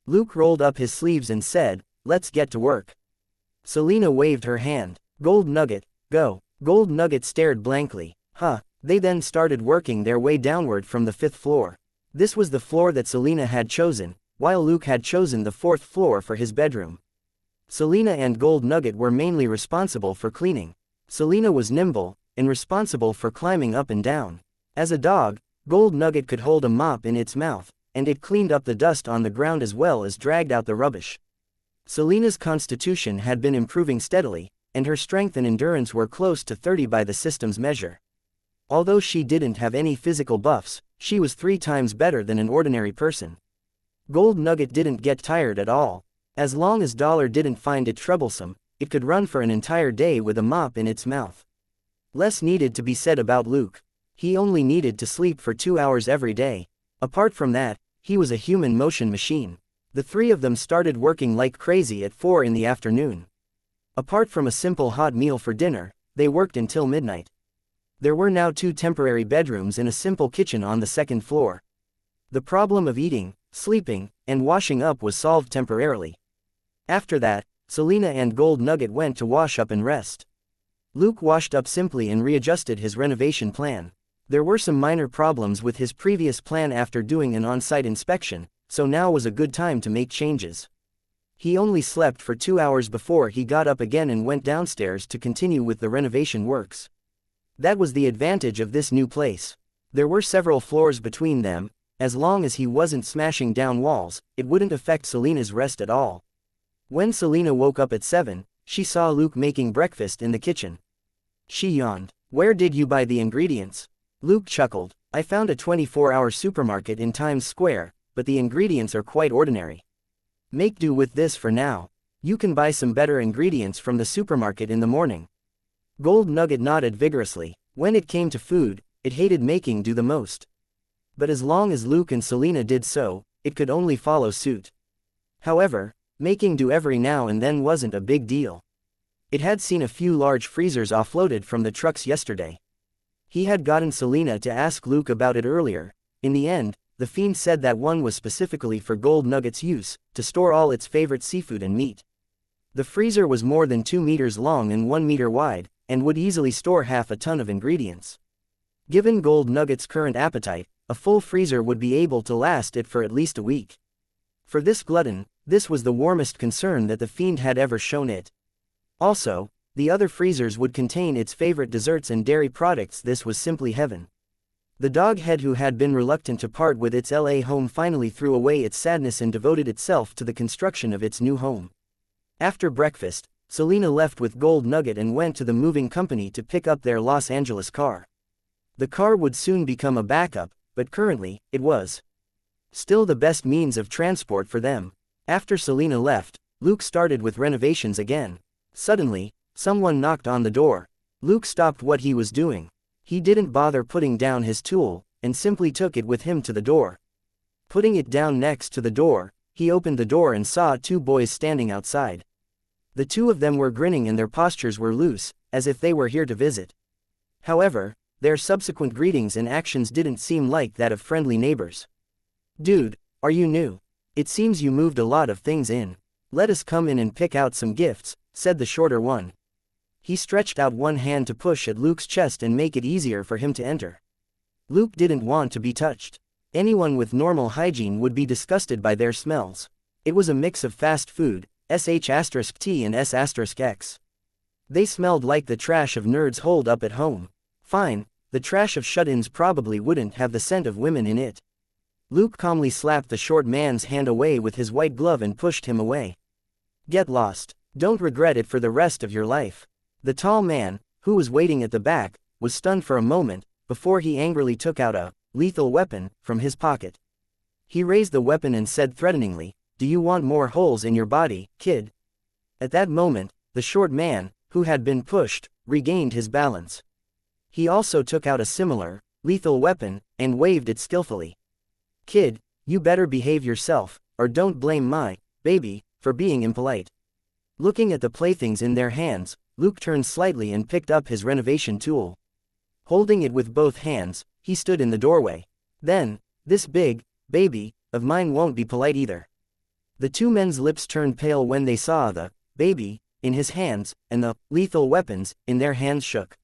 Luke rolled up his sleeves and said, "Let's get to work." Selena waved her hand. "Gold Nugget, go." Gold Nugget stared blankly. "Huh." They then started working their way downward from the 5th floor. This was the floor that Selena had chosen, while Luke had chosen the 4th floor for his bedroom. Selena and Gold Nugget were mainly responsible for cleaning. Selena was nimble, and responsible for climbing up and down. As a dog, Gold Nugget could hold a mop in its mouth, and it cleaned up the dust on the ground as well as dragged out the rubbish. Selena's constitution had been improving steadily, and her strength and endurance were close to 30 by the system's measure. Although she didn't have any physical buffs, she was 3 times better than an ordinary person. Gold Nugget didn't get tired at all. As long as Dollar didn't find it troublesome, it could run for an entire day with a mop in its mouth. Less needed to be said about Luke. He only needed to sleep for 2 hours every day. Apart from that, he was a human motion machine. The 3 of them started working like crazy at 4 in the afternoon. Apart from a simple hot meal for dinner, they worked until midnight. There were now 2 temporary bedrooms and a simple kitchen on the 2nd floor. The problem of eating, sleeping, and washing up was solved temporarily. After that, Selena and Gold Nugget went to wash up and rest. Luke washed up simply and readjusted his renovation plan. There were some minor problems with his previous plan after doing an on-site inspection, so now was a good time to make changes. He only slept for 2 hours before he got up again and went downstairs to continue with the renovation works. That was the advantage of this new place. There were several floors between them. As long as he wasn't smashing down walls, it wouldn't affect Selena's rest at all. When Selena woke up at 7, she saw Luke making breakfast in the kitchen. She yawned. "Where did you buy the ingredients?" Luke chuckled. "I found a 24-hour supermarket in Times Square, but the ingredients are quite ordinary. Make do with this for now. You can buy some better ingredients from the supermarket in the morning." Gold Nugget nodded vigorously. When it came to food, it hated making do the most. But as long as Luke and Selena did so, it could only follow suit. However, making do every now and then wasn't a big deal. It had seen a few large freezers offloaded from the trucks yesterday. He had gotten Selena to ask Luke about it earlier. In the end, the fiend said that one was specifically for Gold Nugget's use, to store all its favorite seafood and meat. The freezer was more than 2 meters long and 1 meter wide, and would easily store half a ton of ingredients. Given Gold Nugget's current appetite, a full freezer would be able to last it for at least a week. For this glutton, this was the warmest concern that the fiend had ever shown it. Also, the other freezers would contain its favorite desserts and dairy products. This was simply heaven. The dog head, who had been reluctant to part with its LA home, finally threw away its sadness and devoted itself to the construction of its new home. After breakfast, Selena left with Gold Nugget and went to the moving company to pick up their Los Angeles car. The car would soon become a backup, but currently, it was still the best means of transport for them. After Selena left, Luke started with renovations again. Suddenly, someone knocked on the door. Luke stopped what he was doing. He didn't bother putting down his tool, and simply took it with him to the door. Putting it down next to the door, he opened the door and saw 2 boys standing outside. The 2 of them were grinning and their postures were loose, as if they were here to visit. However, their subsequent greetings and actions didn't seem like that of friendly neighbors. "Dude, are you new? It seems you moved a lot of things in. Let us come in and pick out some gifts," said the shorter one. He stretched out one hand to push at Luke's chest and make it easier for him to enter. Luke didn't want to be touched. Anyone with normal hygiene would be disgusted by their smells. It was a mix of fast food, sh*t and s*x. They smelled like the trash of nerds holed up at home. Fine, the trash of shut-ins probably wouldn't have the scent of women in it. Luke calmly slapped the short man's hand away with his white glove and pushed him away. "Get lost. Don't regret it for the rest of your life." The tall man, who was waiting at the back, was stunned for a moment, before he angrily took out a lethal weapon from his pocket. He raised the weapon and said threateningly, "Do you want more holes in your body, kid?" At that moment, the short man, who had been pushed, regained his balance. He also took out a similar, lethal weapon, and waved it skillfully. "Kid, you better behave yourself, or don't blame my baby for being impolite." Looking at the playthings in their hands, Luke turned slightly and picked up his renovation tool. Holding it with both hands, he stood in the doorway. "Then, this big baby of mine won't be polite either." The 2 men's lips turned pale when they saw the baby in his hands, and the lethal weapons in their hands shook.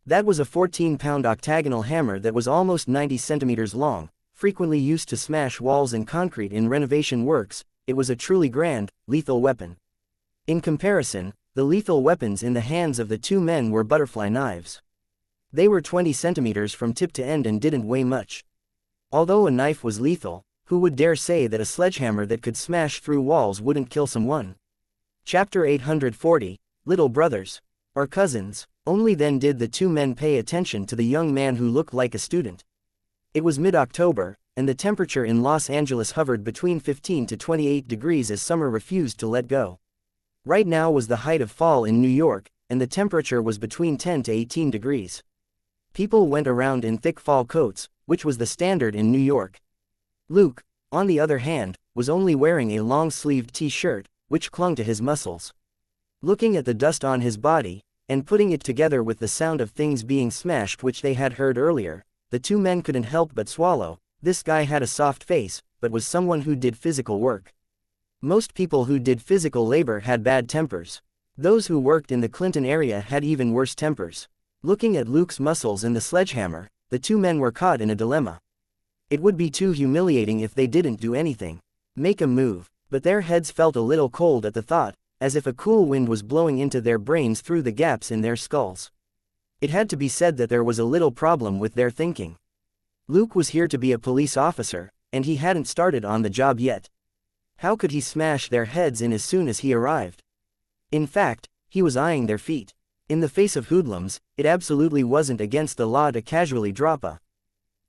That was a 14-pound octagonal hammer that was almost 90 centimeters long, frequently used to smash walls and concrete in renovation works. It was a truly grand, lethal weapon. In comparison, the lethal weapons in the hands of the 2 men were butterfly knives. They were 20 centimeters from tip to end and didn't weigh much. Although a knife was lethal, who would dare say that a sledgehammer that could smash through walls wouldn't kill someone? Chapter 840, Little Brothers. Or Cousins. Only then did the 2 men pay attention to the young man who looked like a student. It was mid-October, and the temperature in Los Angeles hovered between 15 to 28 degrees as summer refused to let go. Right now was the height of fall in New York, and the temperature was between 10 to 18 degrees. People went around in thick fall coats, which was the standard in New York. Luke, on the other hand, was only wearing a long-sleeved t-shirt, which clung to his muscles. Looking at the dust on his body, and putting it together with the sound of things being smashed which they had heard earlier, the 2 men couldn't help but swallow. This guy had a soft face, but was someone who did physical work. Most people who did physical labor had bad tempers. Those who worked in the Clinton area had even worse tempers. Looking at Luke's muscles and the sledgehammer, the 2 men were caught in a dilemma. It would be too humiliating if they didn't do anything. Make a move, but their heads felt a little cold at the thought, as if a cool wind was blowing into their brains through the gaps in their skulls. It had to be said that there was a little problem with their thinking. Luke was here to be a police officer, and he hadn't started on the job yet. How could he smash their heads in as soon as he arrived? In fact, he was eyeing their feet. In the face of hoodlums, it absolutely wasn't against the law to casually drop a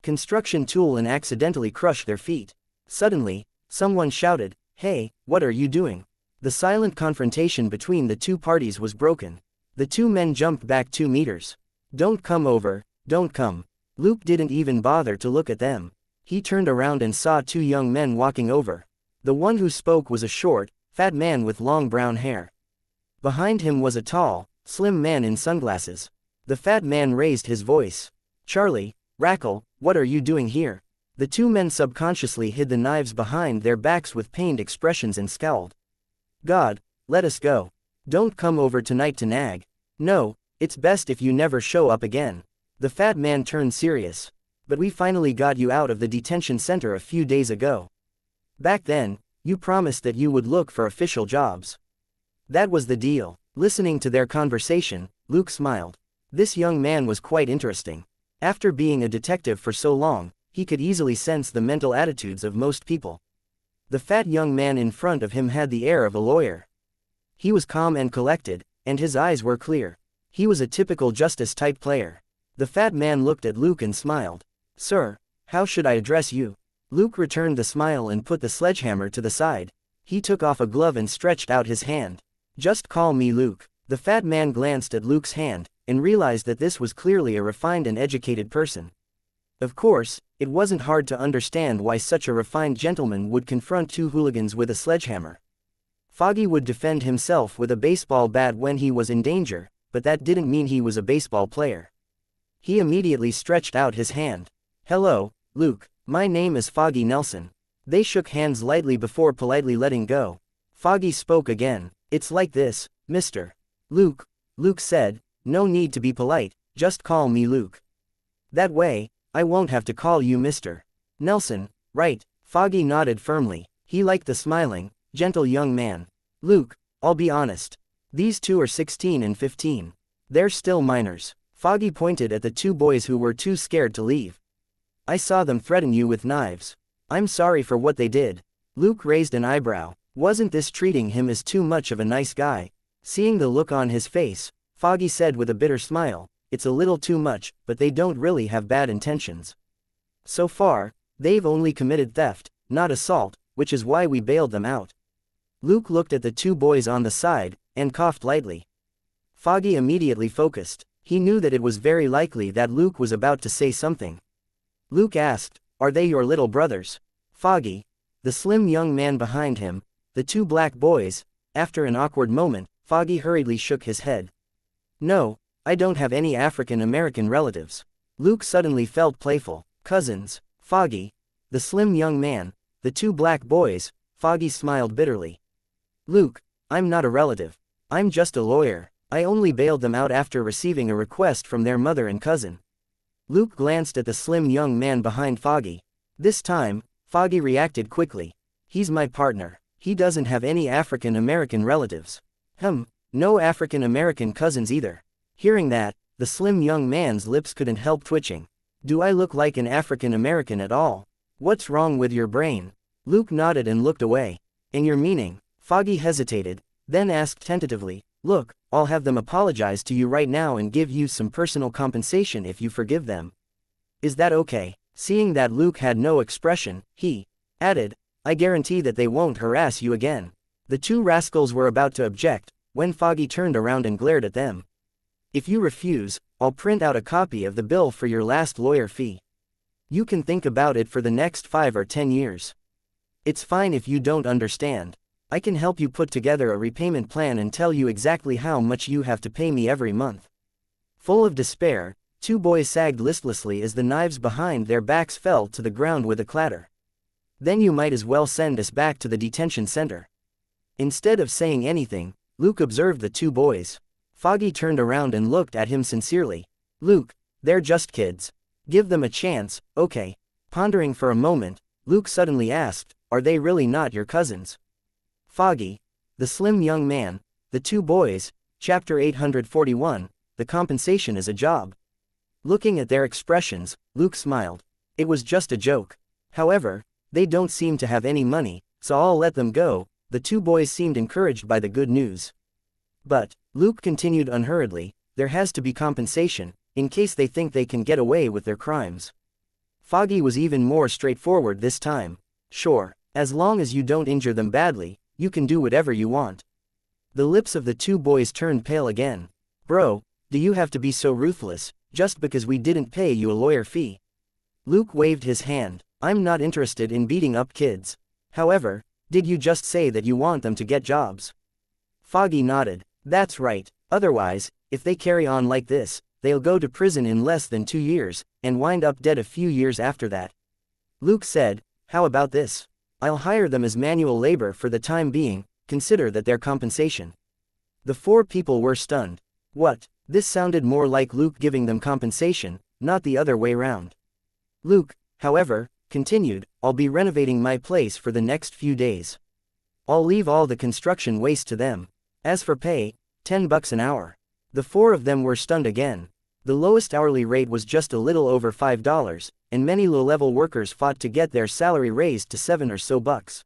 construction tool and accidentally crush their feet. Suddenly, someone shouted, "Hey, what are you doing?" The silent confrontation between the two parties was broken. The two men jumped back 2 meters. "Don't come over, don't come." Luke didn't even bother to look at them. He turned around and saw 2 young men walking over. The one who spoke was a short, fat man with long brown hair. Behind him was a tall, slim man in sunglasses. The fat man raised his voice. "Charlie, Rackle, what are you doing here?" The 2 men subconsciously hid the knives behind their backs with pained expressions and scowled. "God, let us go. Don't come over tonight to nag. No, it's best if you never show up again." The fat man turned serious. "But we finally got you out of the detention center a few days ago. Back then, you promised that you would look for official jobs. That was the deal." Listening to their conversation, Luke smiled. This young man was quite interesting. After being a detective for so long, he could easily sense the mental attitudes of most people. The fat young man in front of him had the air of a lawyer. He was calm and collected, and his eyes were clear. He was a typical justice-type player. The fat man looked at Luke and smiled. "Sir, how should I address you?" Luke returned the smile and put the sledgehammer to the side. He took off a glove and stretched out his hand. "Just call me Luke." The fat man glanced at Luke's hand, and realized that this was clearly a refined and educated person. Of course, it wasn't hard to understand why such a refined gentleman would confront 2 hooligans with a sledgehammer. Foggy would defend himself with a baseball bat when he was in danger, but that didn't mean he was a baseball player. He immediately stretched out his hand. "Hello, Luke, my name is Foggy Nelson." They shook hands lightly before politely letting go. Foggy spoke again. "It's like this, Mr. Luke," Luke said. "No need to be polite, just call me Luke. That way, I won't have to call you Mr. Nelson, right?" Foggy nodded firmly. He liked the smiling, gentle young man. "Luke, I'll be honest. These 2 are 16 and 15. They're still minors." Foggy pointed at the 2 boys who were too scared to leave. "I saw them threaten you with knives. I'm sorry for what they did." Luke raised an eyebrow. Wasn't this treating him as too much of a nice guy? Seeing the look on his face, Foggy said with a bitter smile, "It's a little too much, but they don't really have bad intentions. So far, they've only committed theft, not assault, which is why we bailed them out." Luke looked at the 2 boys on the side, and coughed lightly. Foggy immediately focused. He knew that it was very likely that Luke was about to say something. Luke asked, "Are they your little brothers?" Foggy, the slim young man behind him, the 2 black boys. After an awkward moment, Foggy hurriedly shook his head. "No, I don't have any African American relatives." Luke suddenly felt playful. "Cousins." Foggy, the slim young man, the 2 black boys. Foggy smiled bitterly. "Luke, I'm not a relative. I'm just a lawyer. I only bailed them out after receiving a request from their mother and cousin." Luke glanced at the slim young man behind Foggy. This time, Foggy reacted quickly. "He's my partner. He doesn't have any African American relatives." No African American cousins either." Hearing that, the slim young man's lips couldn't help twitching. "Do I look like an African American at all? What's wrong with your brain?" Luke nodded and looked away. "And your meaning?" Foggy hesitated, then asked tentatively, "Look, I'll have them apologize to you right now and give you some personal compensation if you forgive them. Is that okay?" Seeing that Luke had no expression, he added, "I guarantee that they won't harass you again." The 2 rascals were about to object, when Foggy turned around and glared at them. "If you refuse, I'll print out a copy of the bill for your last lawyer fee. You can think about it for the next 5 or 10 years. It's fine if you don't understand. I can help you put together a repayment plan and tell you exactly how much you have to pay me every month." Full of despair, 2 boys sagged listlessly as the knives behind their backs fell to the ground with a clatter. "Then you might as well send us back to the detention center." Instead of saying anything, Luke observed the 2 boys. Foggy turned around and looked at him sincerely. "Luke, they're just kids. Give them a chance, okay?" Pondering for a moment, Luke suddenly asked, "Are they really not your cousins?" Foggy, the slim young man, the 2 boys, Chapter 841, the compensation is a job. Looking at their expressions, Luke smiled. It was just a joke. However, they don't seem to have any money, so I'll let them go. The two boys seemed encouraged by the good news. But, Luke continued unhurriedly, there has to be compensation, in case they think they can get away with their crimes. Foggy was even more straightforward this time. Sure, as long as you don't injure them badly, you can do whatever you want. The lips of the two boys turned pale again. Bro, do you have to be so ruthless, just because we didn't pay you a lawyer fee? Luke waved his hand. I'm not interested in beating up kids. However, did you just say that you want them to get jobs? Foggy nodded. That's right, otherwise, if they carry on like this, they'll go to prison in less than 2 years, and wind up dead a few years after that. Luke said, how about this? I'll hire them as manual labor for the time being, consider that their compensation. The 4 people were stunned. What? This sounded more like Luke giving them compensation, not the other way round. Luke, however, continued, I'll be renovating my place for the next few days. I'll leave all the construction waste to them. As for pay, $10 an hour. The 4 of them were stunned again. The lowest hourly rate was just a little over $5, and many low-level workers fought to get their salary raised to $7 or so bucks.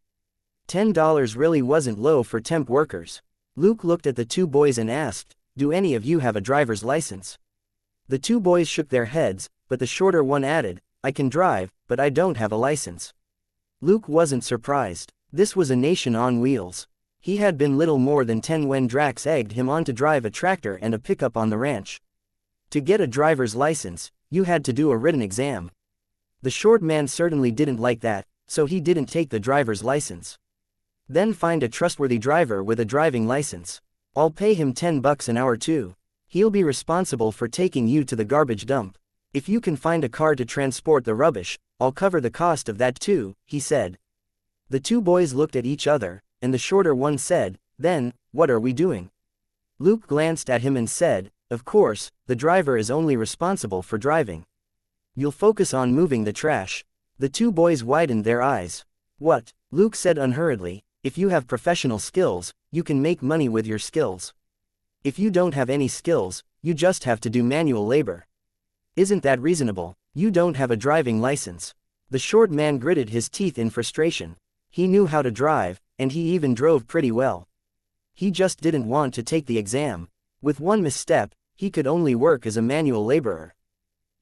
$10 really wasn't low for temp workers. Luke looked at the two boys and asked, do any of you have a driver's license? The two boys shook their heads, but the shorter one added, I can drive, but I don't have a license. Luke wasn't surprised. This was a nation on wheels. He had been little more than 10 when Drax egged him on to drive a tractor and a pickup on the ranch. To get a driver's license, you had to do a written exam. The short man certainly didn't like that, so he didn't take the driver's license. Then find a trustworthy driver with a driving license. I'll pay him $10 an hour too. He'll be responsible for taking you to the garbage dump. If you can find a car to transport the rubbish, I'll cover the cost of that too, he said. The two boys looked at each other, and the shorter one said, then, what are we doing? Luke glanced at him and said, of course, the driver is only responsible for driving. You'll focus on moving the trash. The two boys widened their eyes. What? Luke said unhurriedly, if you have professional skills, you can make money with your skills. If you don't have any skills, you just have to do manual labor. Isn't that reasonable? You don't have a driving license. The short man gritted his teeth in frustration. He knew how to drive, and he even drove pretty well. He just didn't want to take the exam. With one misstep, he could only work as a manual laborer.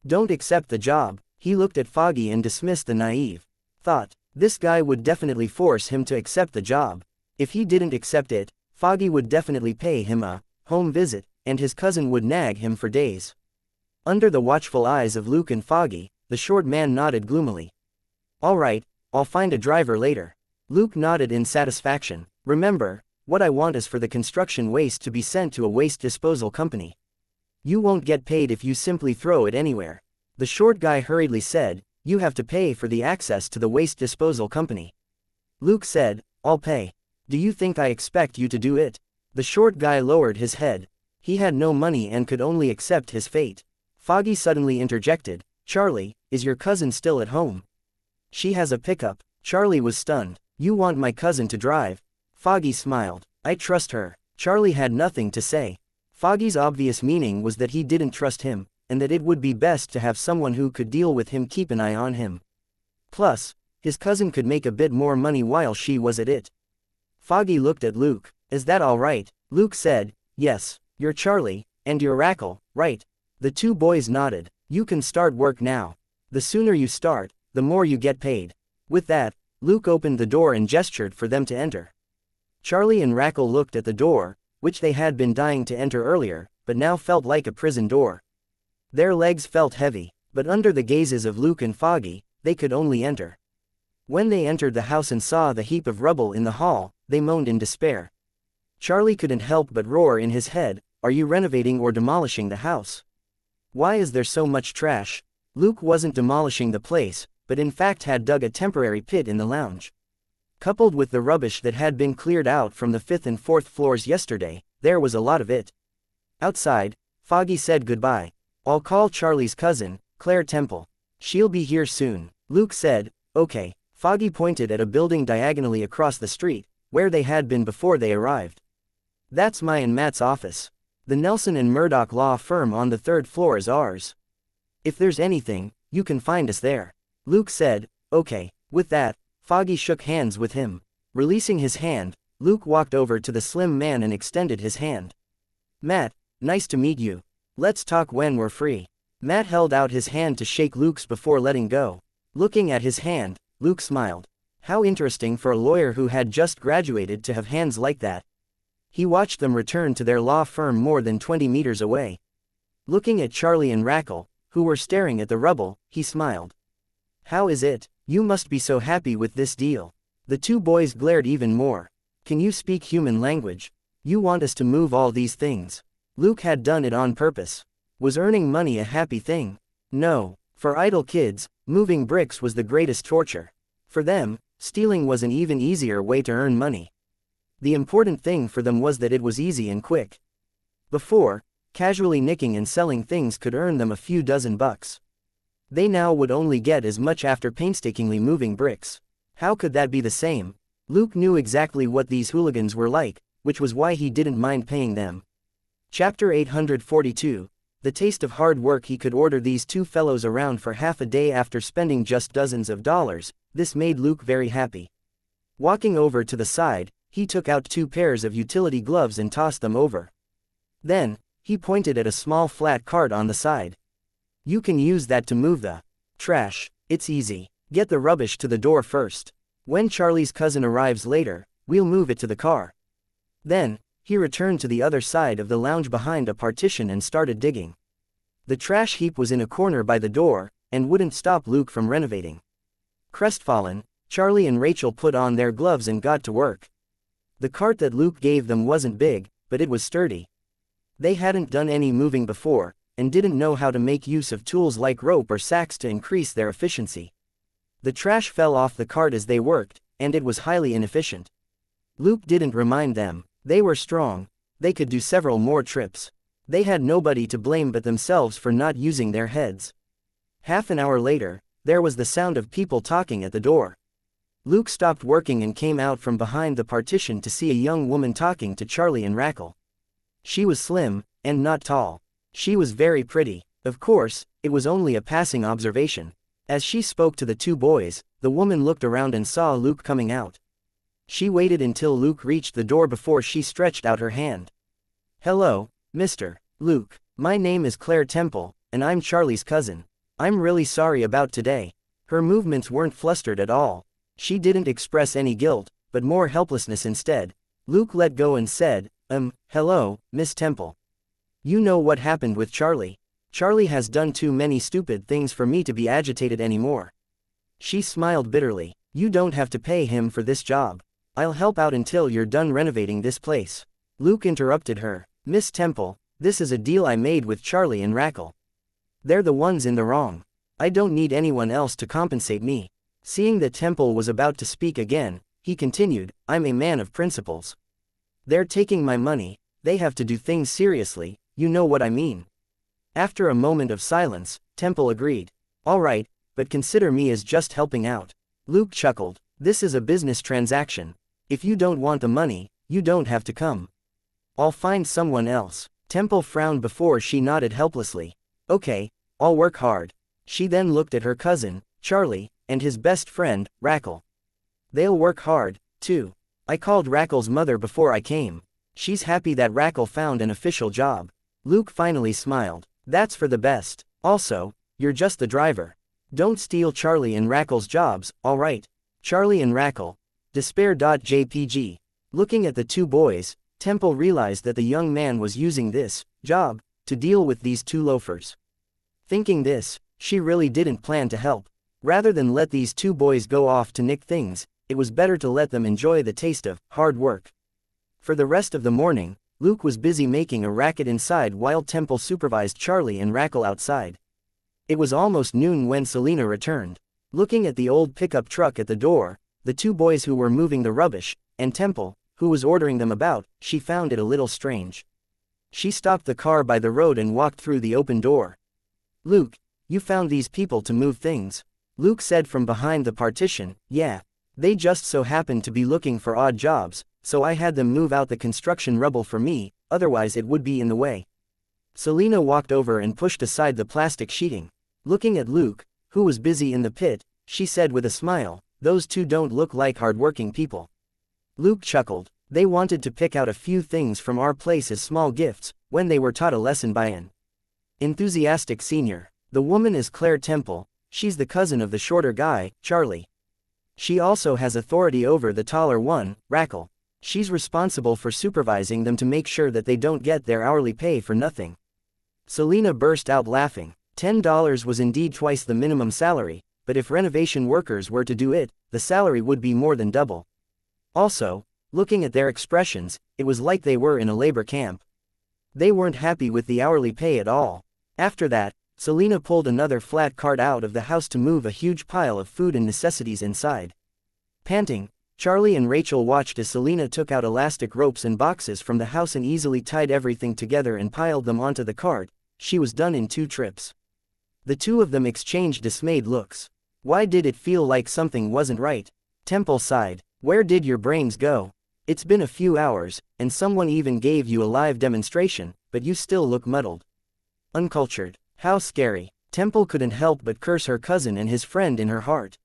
Don't accept the job. He looked at Foggy and dismissed the naive thought. This guy would definitely force him to accept the job. If he didn't accept it, Foggy would definitely pay him a home visit, and his cousin would nag him for days. Under the watchful eyes of Luke and Foggy, the short man nodded gloomily. All right, I'll find a driver later. Luke nodded in satisfaction. Remember, what I want is for the construction waste to be sent to a waste disposal company. You won't get paid if you simply throw it anywhere. The short guy hurriedly said, you have to pay for the access to the waste disposal company. Luke said, I'll pay. Do you think I expect you to do it? The short guy lowered his head. He had no money and could only accept his fate. Foggy suddenly interjected, Charlie, is your cousin still at home? She has a pickup. Charlie was stunned. You want my cousin to drive? Foggy smiled. I trust her. Charlie had nothing to say. Foggy's obvious meaning was that he didn't trust him, and that it would be best to have someone who could deal with him keep an eye on him. Plus, his cousin could make a bit more money while she was at it. Foggy looked at Luke. Is that all right? Luke said, yes, you're Charlie, and you're Rackle, right? The two boys nodded. You can start work now. The sooner you start, the more you get paid. With that, Luke opened the door and gestured for them to enter. Charlie and Rackle looked at the door, which they had been dying to enter earlier, but now felt like a prison door. Their legs felt heavy, but under the gazes of Luke and Foggy, they could only enter. When they entered the house and saw the heap of rubble in the hall, they moaned in despair. Charlie couldn't help but roar in his head, are you renovating or demolishing the house? Why is there so much trash? Luke wasn't demolishing the place, but in fact had dug a temporary pit in the lounge. Coupled with the rubbish that had been cleared out from the 5th and 4th floors yesterday, there was a lot of it. Outside, Foggy said goodbye. I'll call Charlie's cousin, Claire Temple. She'll be here soon. Luke said, okay. Foggy pointed at a building diagonally across the street, where they had been before they arrived. That's my and Matt's office. The Nelson and Murdoch law firm on the 3rd floor is ours. If there's anything, you can find us there. Luke said, okay. With that, Foggy shook hands with him. Releasing his hand, Luke walked over to the slim man and extended his hand. Matt, nice to meet you. Let's talk when we're free. Matt held out his hand to shake Luke's before letting go. Looking at his hand, Luke smiled. How interesting for a lawyer who had just graduated to have hands like that. He watched them return to their law firm more than 20 meters away. Looking at Charlie and Rackle, who were staring at the rubble, he smiled. How is it? You must be so happy with this deal. The two boys glared even more. Can you speak human language? You want us to move all these things? Luke had done it on purpose. Was earning money a happy thing? No. For idle kids, moving bricks was the greatest torture. For them, stealing was an even easier way to earn money. The important thing for them was that it was easy and quick. Before, casually nicking and selling things could earn them a few dozen bucks. They now would only get as much after painstakingly moving bricks. How could that be the same? Luke knew exactly what these hooligans were like, which was why he didn't mind paying them. Chapter 842. The taste of hard work. He could order these two fellows around for half a day after spending just dozens of dollars. This made Luke very happy. Walking over to the side, he took out 2 pairs of utility gloves and tossed them over. Then, he pointed at a small flat cart on the side. You can use that to move the trash. It's easy. Get the rubbish to the door first. When Charlie's cousin arrives later, we'll move it to the car. Then, he returned to the other side of the lounge behind a partition and started digging. The trash heap was in a corner by the door, and wouldn't stop Luke from renovating. Crestfallen, Charlie and Rachel put on their gloves and got to work. The cart that Luke gave them wasn't big, but it was sturdy. They hadn't done any moving before, and didn't know how to make use of tools like rope or sacks to increase their efficiency. The trash fell off the cart as they worked, and it was highly inefficient. Luke didn't remind them. They were strong. They could do several more trips. They had nobody to blame but themselves for not using their heads. Half an hour later, there was the sound of people talking at the door. Luke stopped working and came out from behind the partition to see a young woman talking to Charlie and Rackle. She was slim, and not tall. She was very pretty. Of course, it was only a passing observation. As she spoke to the two boys, the woman looked around and saw Luke coming out. She waited until Luke reached the door before she stretched out her hand. Hello, Mr. Luke. My name is Claire Temple, and I'm Charlie's cousin. I'm really sorry about today. Her movements weren't flustered at all. She didn't express any guilt, but more helplessness instead. Luke let go and said, hello, Miss Temple. You know what happened with Charlie. Charlie has done too many stupid things for me to be agitated anymore. She smiled bitterly. You don't have to pay him for this job. I'll help out until you're done renovating this place. Luke interrupted her. Miss Temple, this is a deal I made with Charlie and Rackle. They're the ones in the wrong. I don't need anyone else to compensate me. Seeing that Temple was about to speak again, he continued, I'm a man of principles. They're taking my money, they have to do things seriously, you know what I mean. After a moment of silence, Temple agreed. All right, but consider me as just helping out. Luke chuckled. This is a business transaction. If you don't want the money, you don't have to come. I'll find someone else. Temple frowned before she nodded helplessly. Okay, I'll work hard. She then looked at her cousin, Charlie, and his best friend, Rackle. They'll work hard, too. I called Rackle's mother before I came. She's happy that Rackle found an official job. Luke finally smiled. That's for the best. Also, you're just the driver. Don't steal Charlie and Rackle's jobs, alright? Charlie and Rackle. Despair.jpg. Looking at the two boys, Temple realized that the young man was using this job to deal with these two loafers. Thinking this, she really didn't plan to help. Rather than let these two boys go off to nick things, it was better to let them enjoy the taste of hard work. For the rest of the morning, Luke was busy making a racket inside while Temple supervised Charlie and Rackle outside. It was almost noon when Selena returned. Looking at the old pickup truck at the door, the two boys who were moving the rubbish, and Temple, who was ordering them about, she found it a little strange. She stopped the car by the road and walked through the open door. Luke, you found these people to move things? Luke said from behind the partition. Yeah. They just so happened to be looking for odd jobs, so I had them move out the construction rubble for me, otherwise it would be in the way. Selena walked over and pushed aside the plastic sheeting. Looking at Luke, who was busy in the pit, she said with a smile, "Those two don't look like hard-working people." Luke chuckled. They wanted to pick out a few things from our place as small gifts, when they were taught a lesson by an enthusiastic senior. The woman is Claire Temple, she's the cousin of the shorter guy, Charlie. She also has authority over the taller one, Rackle. She's responsible for supervising them to make sure that they don't get their hourly pay for nothing. Selena burst out laughing. $10 was indeed twice the minimum salary, but if renovation workers were to do it, the salary would be more than double. Also, looking at their expressions, it was like they were in a labor camp. They weren't happy with the hourly pay at all. After that, Selena pulled another flat cart out of the house to move a huge pile of food and necessities inside. Panting, Charlie and Rachel watched as Selena took out elastic ropes and boxes from the house and easily tied everything together and piled them onto the cart. She was done in 2 trips. The two of them exchanged dismayed looks. Why did it feel like something wasn't right? Temple sighed. Where did your brains go? It's been a few hours, and someone even gave you a live demonstration, but you still look muddled. Uncultured. How scary. Temple couldn't help but curse her cousin and his friend in her heart.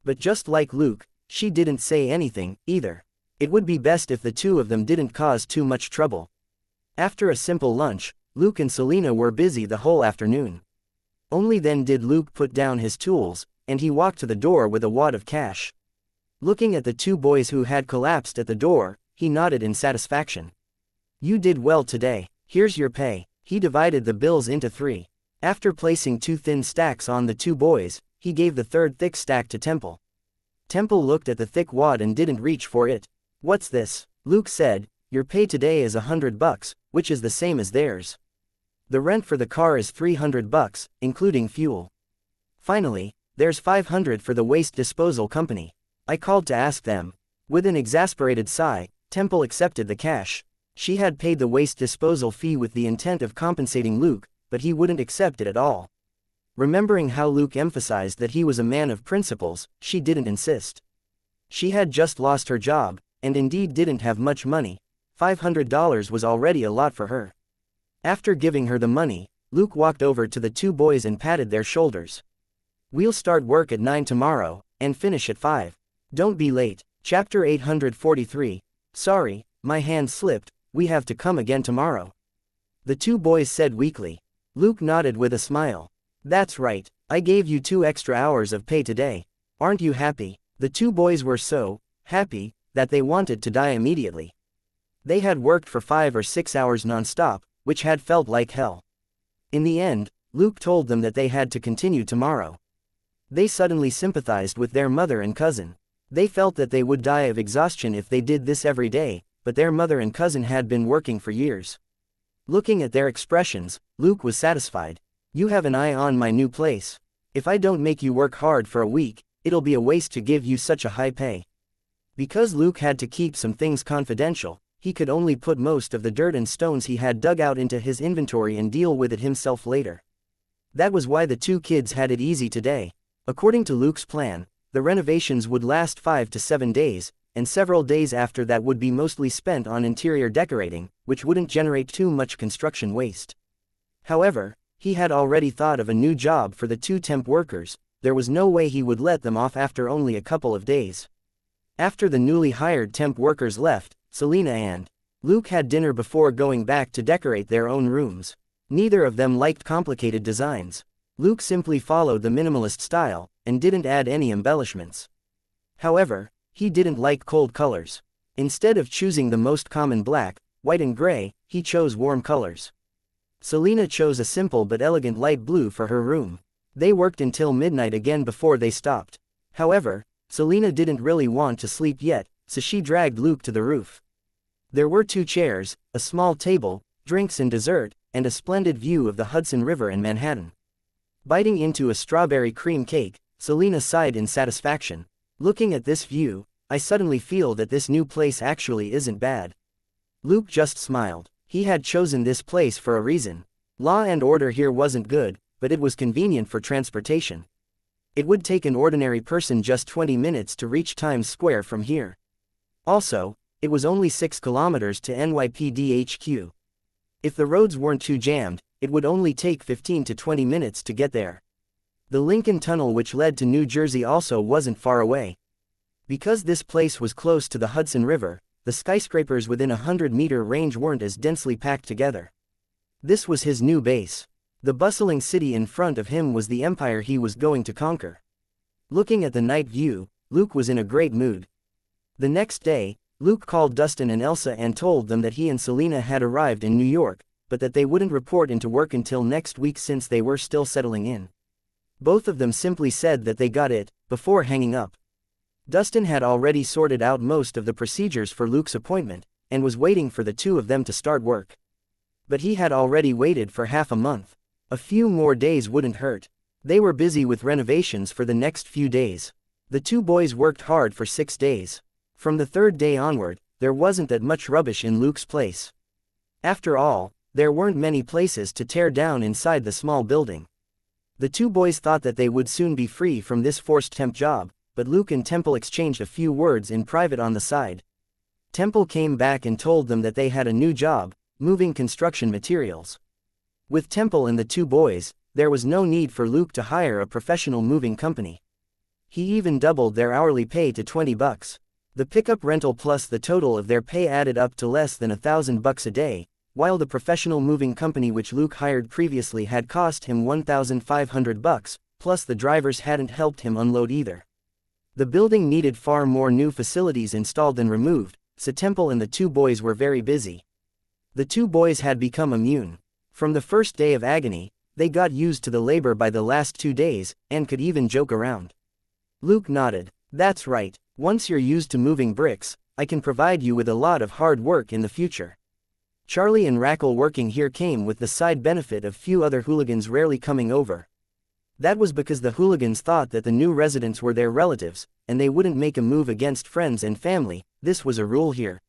But just like Luke, she didn't say anything, either. It would be best if the two of them didn't cause too much trouble. After a simple lunch, Luke and Selena were busy the whole afternoon. Only then did Luke put down his tools, and he walked to the door with a wad of cash. Looking at the two boys who had collapsed at the door, he nodded in satisfaction. "You did well today. Here's your pay." He divided the bills into 3. After placing 2 thin stacks on the 2 boys, he gave the 3rd thick stack to Temple. Temple looked at the thick wad and didn't reach for it. "What's this?" Luke said. "Your pay today is $100, which is the same as theirs. The rent for the car is $300, including fuel. Finally, there's $500 for the waste disposal company. I called to ask them." With an exasperated sigh, Temple accepted the cash. She had paid the waste disposal fee with the intent of compensating Luke, but he wouldn't accept it at all. Remembering how Luke emphasized that he was a man of principles, she didn't insist. She had just lost her job, and indeed didn't have much money. $500 was already a lot for her. After giving her the money, Luke walked over to the 2 boys and patted their shoulders. "We'll start work at 9 tomorrow, and finish at 5. Don't be late." Chapter 843. "Sorry, my hand slipped, we have to come again tomorrow," the 2 boys said weakly. Luke nodded with a smile. "That's right, I gave you 2 extra hours of pay today. Aren't you happy?" The 2 boys were so happy that they wanted to die immediately. They had worked for 5 or 6 hours non-stop, which had felt like hell. In the end, Luke told them that they had to continue tomorrow. They suddenly sympathized with their mother and cousin. They felt that they would die of exhaustion if they did this every day, but their mother and cousin had been working for years. Looking at their expressions, Luke was satisfied. "You have an eye on my new place. If I don't make you work hard for a week, it'll be a waste to give you such a high pay." Because Luke had to keep some things confidential, he could only put most of the dirt and stones he had dug out into his inventory and deal with it himself later. That was why the 2 kids had it easy today. According to Luke's plan, the renovations would last 5 to 7 days, and several days after that would be mostly spent on interior decorating, which wouldn't generate too much construction waste. However, he had already thought of a new job for the 2 temp workers. There was no way he would let them off after only a couple of days. After the newly hired temp workers left, Selena and Luke had dinner before going back to decorate their own rooms. Neither of them liked complicated designs. Luke simply followed the minimalist style, and didn't add any embellishments. However, he didn't like cold colors. Instead of choosing the most common black, white and gray, he chose warm colors. Selena chose a simple but elegant light blue for her room. They worked until midnight again before they stopped. However, Selena didn't really want to sleep yet, so she dragged Luke to the roof. There were 2 chairs, a small table, drinks and dessert, and a splendid view of the Hudson River and Manhattan. Biting into a strawberry cream cake, Selena sighed in satisfaction. "Looking at this view, I suddenly feel that this new place actually isn't bad." Luke just smiled. He had chosen this place for a reason. Law and order here wasn't good, but it was convenient for transportation. It would take an ordinary person just 20 minutes to reach Times Square from here. Also, it was only 6 kilometers to NYPD HQ. If the roads weren't too jammed, it would only take 15 to 20 minutes to get there. The Lincoln Tunnel which led to New Jersey also wasn't far away. Because this place was close to the Hudson River, the skyscrapers within a 100-meter range weren't as densely packed together. This was his new base. The bustling city in front of him was the empire he was going to conquer. Looking at the night view, Luke was in a great mood. The next day, Luke called Dustin and Elsa and told them that he and Selena had arrived in New York, but that they wouldn't report into work until next week since they were still settling in. Both of them simply said that they got it, before hanging up. Dustin had already sorted out most of the procedures for Luke's appointment, and was waiting for the two of them to start work. But he had already waited for half a month. A few more days wouldn't hurt. They were busy with renovations for the next few days. The two boys worked hard for 6 days. From the 3rd day onward, there wasn't that much rubbish in Luke's place. After all, there weren't many places to tear down inside the small building. The two boys thought that they would soon be free from this forced temp job, but Luke and Temple exchanged a few words in private on the side. Temple came back and told them that they had a new job, moving construction materials. With Temple and the two boys, there was no need for Luke to hire a professional moving company. He even doubled their hourly pay to $20. The pickup rental plus the total of their pay added up to less than $1,000 a day, while the professional moving company which Luke hired previously had cost him $1,500, plus the drivers hadn't helped him unload either. The building needed far more new facilities installed than removed, so Temple and the two boys were very busy. The two boys had become immune. From the first day of agony, they got used to the labor by the last 2 days, and could even joke around. Luke nodded. That's right, once you're used to moving bricks, I can provide you with a lot of hard work in the future. Charlie and Rackle working here came with the side benefit of few other hooligans rarely coming over. That was because the hooligans thought that the new residents were their relatives, and they wouldn't make a move against friends and family. This was a rule here.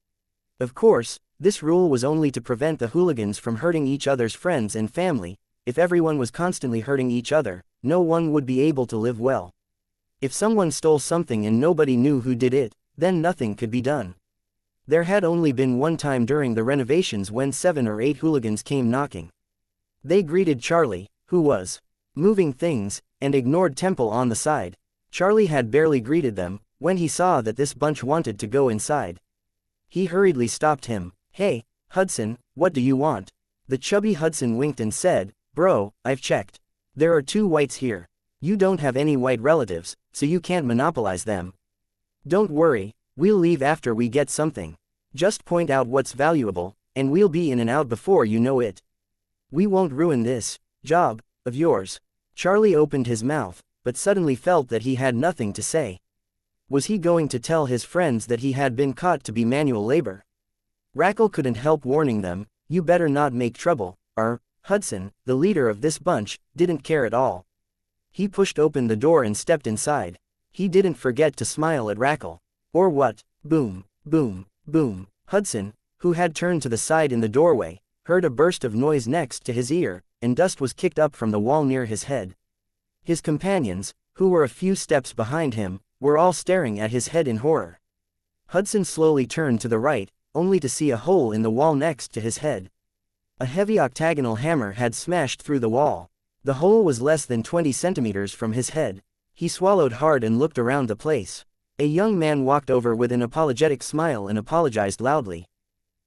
Of course, this rule was only to prevent the hooligans from hurting each other's friends and family. If everyone was constantly hurting each other, no one would be able to live well. If someone stole something and nobody knew who did it, then nothing could be done. There had only been one time during the renovations when 7 or 8 hooligans came knocking. They greeted Charlie, who was moving things, and ignored Temple on the side. Charlie had barely greeted them, when he saw that this bunch wanted to go inside. He hurriedly stopped him. Hey, Hudson, what do you want? The chubby Hudson winked and said, Bro, I've checked. There are 2 whites here. You don't have any white relatives, so you can't monopolize them. Don't worry, we'll leave after we get something. Just point out what's valuable, and we'll be in and out before you know it. We won't ruin this job of yours. Charlie opened his mouth, but suddenly felt that he had nothing to say. Was he going to tell his friends that he had been caught to be manual labor? Rackle couldn't help warning them, you better not make trouble. Hudson, the leader of this bunch, didn't care at all. He pushed open the door and stepped inside. He didn't forget to smile at Rackle. Or what? Boom, boom, boom. Hudson, who had turned to the side in the doorway, heard a burst of noise next to his ear, and dust was kicked up from the wall near his head. His companions, who were a few steps behind him, were all staring at his head in horror. Hudson slowly turned to the right, only to see a hole in the wall next to his head. A heavy octagonal hammer had smashed through the wall. The hole was less than 20 centimeters from his head. He swallowed hard and looked around the place. A young man walked over with an apologetic smile and apologized loudly.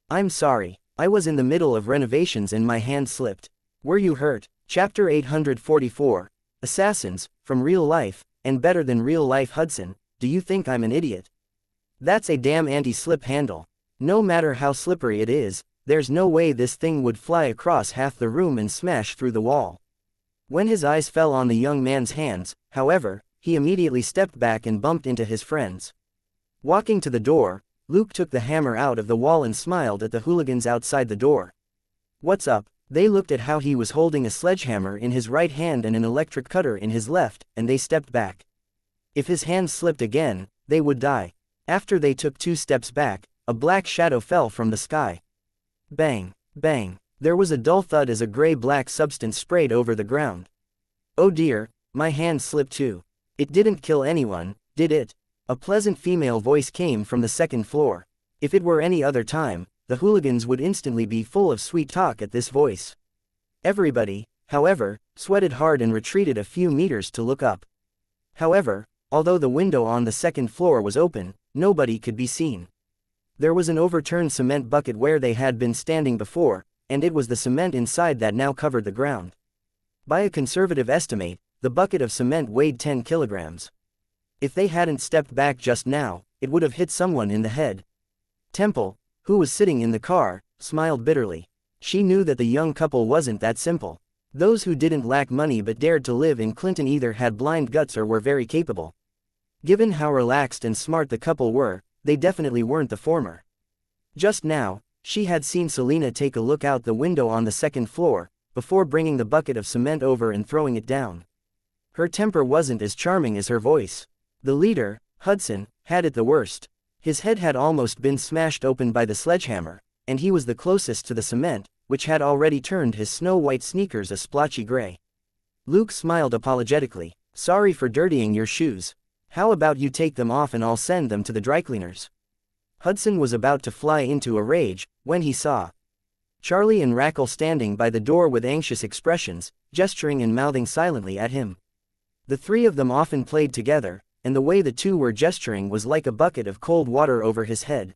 I'm sorry, I was in the middle of renovations and my hand slipped. Were you hurt? Chapter 844. Assassins, from real life, and better than real life. Hudson, do you think I'm an idiot? That's a damn anti-slip handle. No matter how slippery it is, there's no way this thing would fly across half the room and smash through the wall. When his eyes fell on the young man's hands, however, he immediately stepped back and bumped into his friends. Walking to the door, Luke took the hammer out of the wall and smiled at the hooligans outside the door. What's up? They looked at how he was holding a sledgehammer in his right hand and an electric cutter in his left, and they stepped back. If his hand slipped again, they would die. After they took 2 steps back, a black shadow fell from the sky. Bang, bang. There was a dull thud as a gray-black substance sprayed over the ground. Oh dear, my hand slipped too. It didn't kill anyone, did it? A pleasant female voice came from the second floor. If it were any other time, the hooligans would instantly be full of sweet talk at this voice. Everybody, however, sweated hard and retreated a few meters to look up. However, although the window on the second floor was open, nobody could be seen. There was an overturned cement bucket where they had been standing before, and it was the cement inside that now covered the ground. By a conservative estimate, the bucket of cement weighed 10 kilograms. If they hadn't stepped back just now, it would have hit someone in the head. Temple, who was sitting in the car, smiled bitterly. She knew that the young couple wasn't that simple. Those who didn't lack money but dared to live in Clinton either had blind guts or were very capable. Given how relaxed and smart the couple were, they definitely weren't the former. Just now, she had seen Selena take a look out the window on the second floor, before bringing the bucket of cement over and throwing it down. Her temper wasn't as charming as her voice. The leader, Hudson, had it the worst. His head had almost been smashed open by the sledgehammer, and he was the closest to the cement, which had already turned his snow-white sneakers a splotchy gray. Luke smiled apologetically. "Sorry for dirtying your shoes. How about you take them off and I'll send them to the dry cleaners?" Hudson was about to fly into a rage, when he saw Charlie and Rackle standing by the door with anxious expressions, gesturing and mouthing silently at him. The three of them often played together, and the way the two were gesturing was like a bucket of cold water over his head.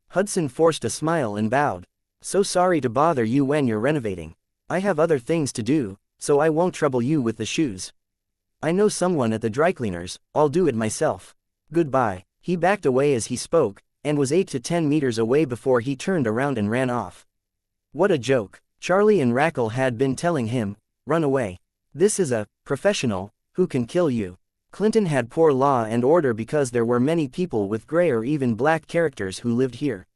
Hudson forced a smile and bowed. "So sorry to bother you when you're renovating. I have other things to do, so I won't trouble you with the shoes. I know someone at the dry cleaners, I'll do it myself. Goodbye." He backed away as he spoke, and was 8 to 10 meters away before he turned around and ran off. What a joke. Charlie and Rackle had been telling him, "Run away. This is a professional who can kill you." Clinton had poor law and order because there were many people with gray or even black characters who lived here.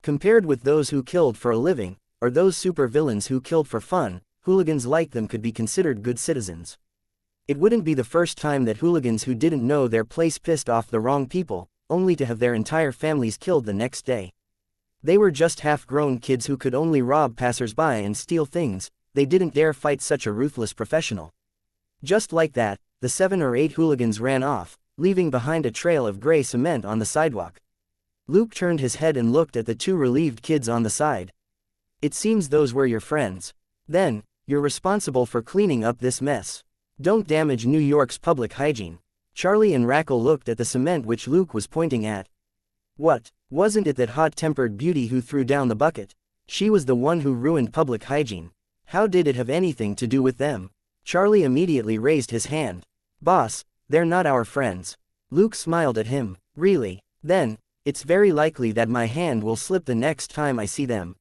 Compared with those who killed for a living, or those supervillains who killed for fun, hooligans like them could be considered good citizens. It wouldn't be the first time that hooligans who didn't know their place pissed off the wrong people, only to have their entire families killed the next day. They were just half-grown kids who could only rob passers-by and steal things. They didn't dare fight such a ruthless professional. Just like that, the 7 or 8 hooligans ran off, leaving behind a trail of gray cement on the sidewalk. Luke turned his head and looked at the 2 relieved kids on the side. "It seems those were your friends. Then, you're responsible for cleaning up this mess. Don't damage New York's public hygiene." Charlie and Rackle looked at the cement which Luke was pointing at. What, wasn't it that hot-tempered beauty who threw down the bucket? She was the one who ruined public hygiene. How did it have anything to do with them? Charlie immediately raised his hand. "Boss, they're not our friends." Luke smiled at him. "Really? Then, it's very likely that my hand will slip the next time I see them."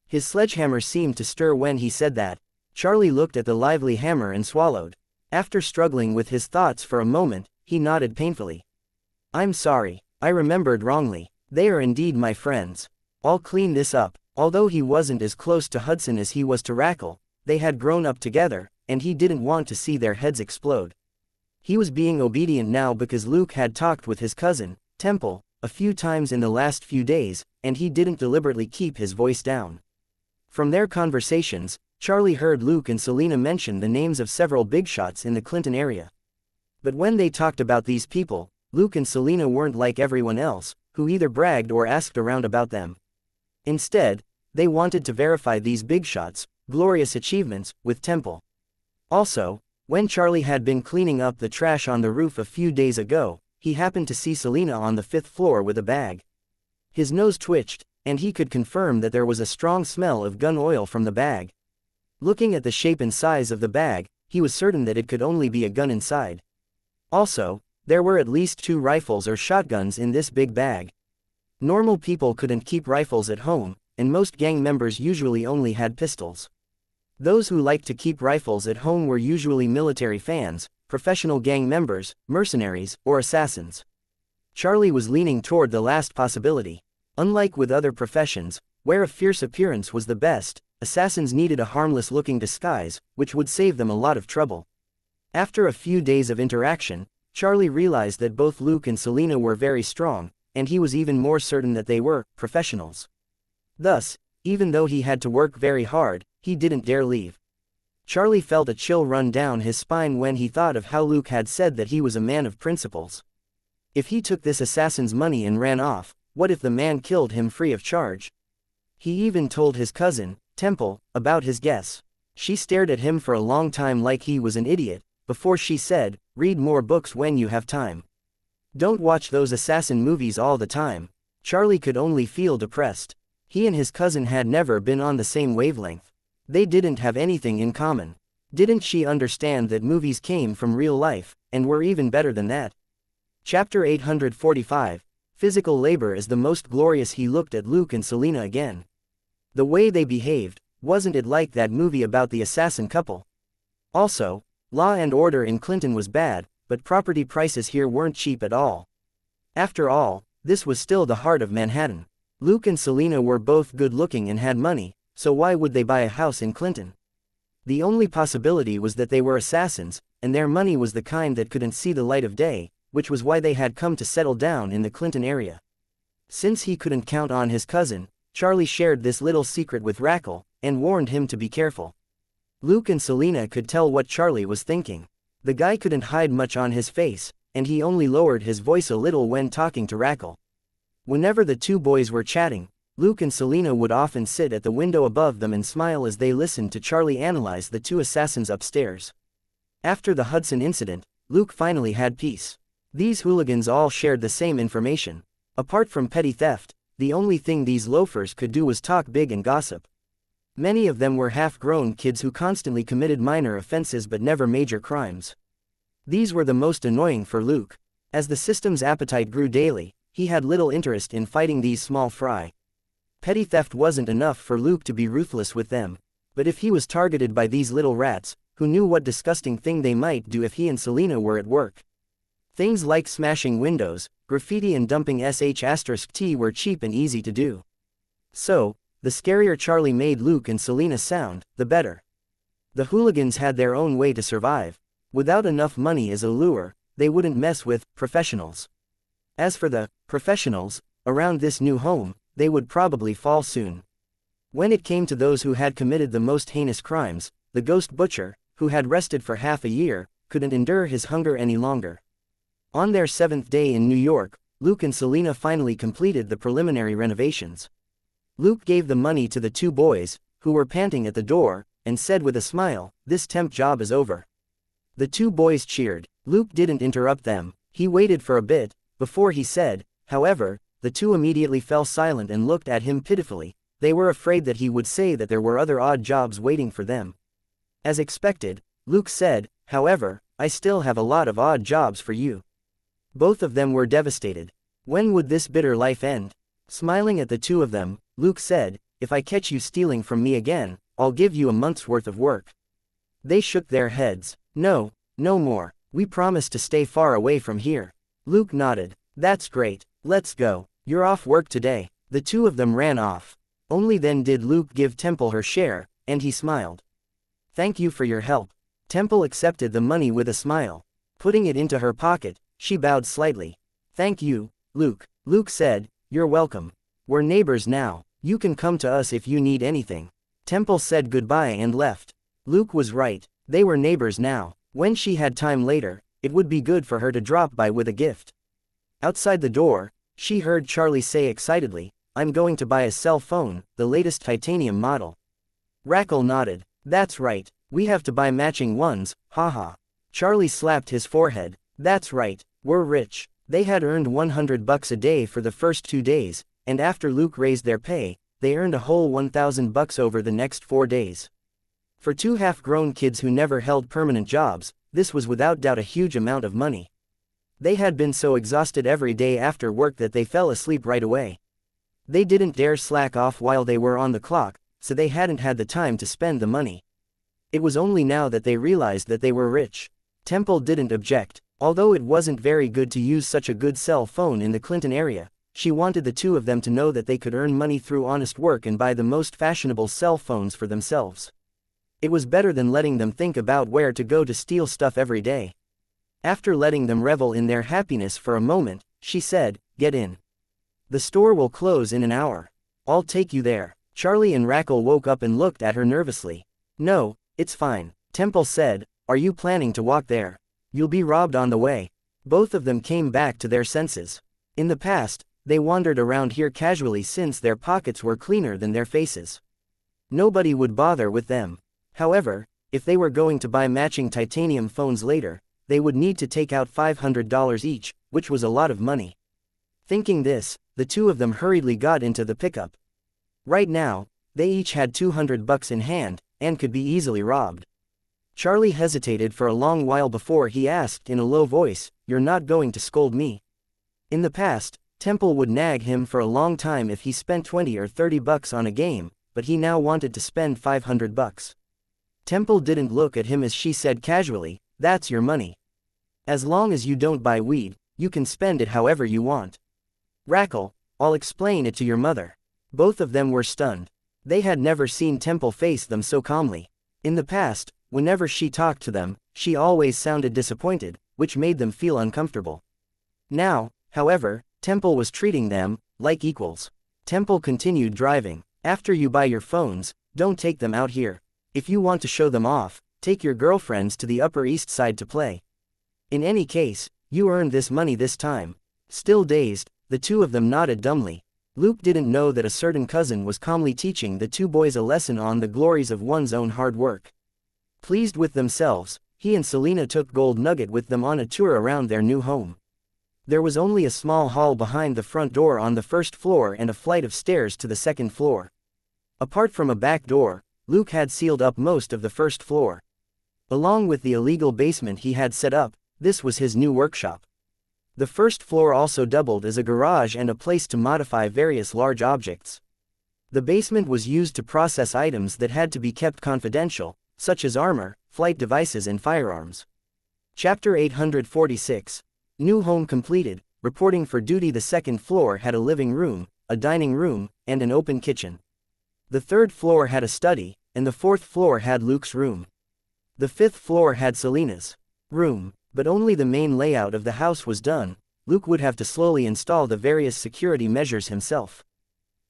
His sledgehammer seemed to stir when he said that. Charlie looked at the lively hammer and swallowed. After struggling with his thoughts for a moment, he nodded painfully. "I'm sorry, I remembered wrongly. They are indeed my friends. I'll clean this up." Although he wasn't as close to Hudson as he was to Rackle, they had grown up together, and he didn't want to see their heads explode. He was being obedient now because Luke had talked with his cousin, Temple, a few times in the last few days, and he didn't deliberately keep his voice down. From their conversations, Charlie heard Luke and Selena mention the names of several big shots in the Clinton area. But when they talked about these people, Luke and Selena weren't like everyone else, who either bragged or asked around about them. Instead, they wanted to verify these big shots, glorious achievements, with Temple. Also, when Charlie had been cleaning up the trash on the roof a few days ago, he happened to see Selena on the 5th floor with a bag. His nose twitched, and he could confirm that there was a strong smell of gun oil from the bag. Looking at the shape and size of the bag, he was certain that it could only be a gun inside. Also, there were at least 2 rifles or shotguns in this big bag. Normal people couldn't keep rifles at home, and most gang members usually only had pistols. Those who liked to keep rifles at home were usually military fans, professional gang members, mercenaries, or assassins. Charlie was leaning toward the last possibility. Unlike with other professions, where a fierce appearance was the best, assassins needed a harmless-looking disguise, which would save them a lot of trouble. After a few days of interaction, Charlie realized that both Luke and Selena were very strong, and he was even more certain that they were professionals. Thus, even though he had to work very hard, he didn't dare leave. Charlie felt a chill run down his spine when he thought of how Luke had said that he was a man of principles. If he took this assassin's money and ran off, what if the man killed him free of charge? He even told his cousin, Temple, about his guess. She stared at him for a long time like he was an idiot, before she said, "Read more books when you have time. Don't watch those assassin movies all the time." Charlie could only feel depressed. He and his cousin had never been on the same wavelength. They didn't have anything in common. Didn't she understand that movies came from real life, and were even better than that? Chapter 845, Physical Labor is the Most Glorious. He looked at Luke and Selena again. The way they behaved, wasn't it like that movie about the assassin couple? Also, law and order in Clinton was bad, but property prices here weren't cheap at all. After all, this was still the heart of Manhattan. Luke and Selena were both good-looking and had money, so why would they buy a house in Clinton? The only possibility was that they were assassins, and their money was the kind that couldn't see the light of day, which was why they had come to settle down in the Clinton area. Since he couldn't count on his cousin, Charlie shared this little secret with Rackle, and warned him to be careful. Luke and Selena could tell what Charlie was thinking. The guy couldn't hide much on his face, and he only lowered his voice a little when talking to Rackle. Whenever the two boys were chatting, Luke and Selena would often sit at the window above them and smile as they listened to Charlie analyze the two assassins upstairs. After the Hudson incident, Luke finally had peace. These hooligans all shared the same information. Apart from petty theft, the only thing these loafers could do was talk big and gossip. Many of them were half-grown kids who constantly committed minor offenses but never major crimes. These were the most annoying for Luke. As the system's appetite grew daily, he had little interest in fighting these small fry. Petty theft wasn't enough for Luke to be ruthless with them. But if he was targeted by these little rats, who knew what disgusting thing they might do if he and Selena were at work? Things like smashing windows, graffiti and dumping sh*t were cheap and easy to do. So, the scarier Charlie made Luke and Selena sound, the better. The hooligans had their own way to survive. Without enough money as a lure, they wouldn't mess with professionals. As for the professionals around this new home, they would probably fall soon. When it came to those who had committed the most heinous crimes, the ghost butcher, who had rested for half a year, couldn't endure his hunger any longer. On their 7th day in New York, Luke and Selena finally completed the preliminary renovations. Luke gave the money to the two boys, who were panting at the door, and said with a smile, "This temp job is over." The two boys cheered. Luke didn't interrupt them. He waited for a bit, before he said, however. The two immediately fell silent and looked at him pitifully. They were afraid that he would say that there were other odd jobs waiting for them. As expected, Luke said, "However, I still have a lot of odd jobs for you." Both of them were devastated. When would this bitter life end? Smiling at the two of them, Luke said, "If I catch you stealing from me again, I'll give you a month's worth of work." They shook their heads. "No, no more. We promise to stay far away from here." Luke nodded. "That's great. Let's go. You're off work today." The two of them ran off. Only then did Luke give Temple her share, and he smiled. "Thank you for your help." Temple accepted the money with a smile. Putting it into her pocket, she bowed slightly. "Thank you, Luke." Luke said, "You're welcome. We're neighbors now. You can come to us if you need anything." Temple said goodbye and left. Luke was right. They were neighbors now. When she had time later, it would be good for her to drop by with a gift. Outside the door, she heard Charlie say excitedly, "I'm going to buy a cell phone, the latest titanium model." Rackle nodded. "That's right. We have to buy matching ones, haha." Charlie slapped his forehead. "That's right. We're rich." They had earned $100 a day for the first 2 days, and after Luke raised their pay, they earned a whole $1,000 over the next 4 days. For two half-grown kids who never held permanent jobs, this was without doubt a huge amount of money. They had been so exhausted every day after work that they fell asleep right away. They didn't dare slack off while they were on the clock, so they hadn't had the time to spend the money. It was only now that they realized that they were rich. Temple didn't object. Although it wasn't very good to use such a good cell phone in the Clinton area, she wanted the two of them to know that they could earn money through honest work and buy the most fashionable cell phones for themselves. It was better than letting them think about where to go to steal stuff every day. After letting them revel in their happiness for a moment, she said, "Get in. The store will close in an hour. I'll take you there." Charlie and Rackle woke up and looked at her nervously. "No, It's fine, Temple said. Are you planning to walk there? You'll be robbed on the way. Both of them came back to their senses. In the past, they wandered around here casually since their pockets were cleaner than their faces. Nobody would bother with them. However, if they were going to buy matching titanium phones later, they would need to take out $500 each, which was a lot of money. Thinking this, the two of them hurriedly got into the pickup. Right now, they each had $200 in hand, and could be easily robbed. Charlie hesitated for a long while before he asked in a low voice, "You're not going to scold me?" In the past, Temple would nag him for a long time if he spent $20 or $30 on a game, but he now wanted to spend $500. Temple didn't look at him as she said casually, "That's your money. As long as you don't buy weed, you can spend it however you want." "Rackle, I'll explain it to your mother." Both of them were stunned. They had never seen Temple face them so calmly. In the past, whenever she talked to them, she always sounded disappointed, which made them feel uncomfortable. Now, however, Temple was treating them like equals. Temple continued driving. "After you buy your phones, don't take them out here. If you want to show them off, take your girlfriends to the Upper East Side to play. In any case, you earned this money this time." Still dazed, the two of them nodded dumbly. Luke didn't know that a certain cousin was calmly teaching the two boys a lesson on the glories of one's own hard work. Pleased with themselves, he and Selena took Gold Nugget with them on a tour around their new home. There was only a small hall behind the front door on the first floor and a flight of stairs to the second floor. Apart from a back door, Luke had sealed up most of the first floor. Along with the illegal basement he had set up, this was his new workshop. The first floor also doubled as a garage and a place to modify various large objects. The basement was used to process items that had to be kept confidential, such as armor, flight devices and firearms. Chapter 846. New home completed. Reporting for duty. The second floor had a living room, a dining room, and an open kitchen. The third floor had a study, and the fourth floor had Luke's room. The fifth floor had Selena's room, but only the main layout of the house was done. Luke would have to slowly install the various security measures himself.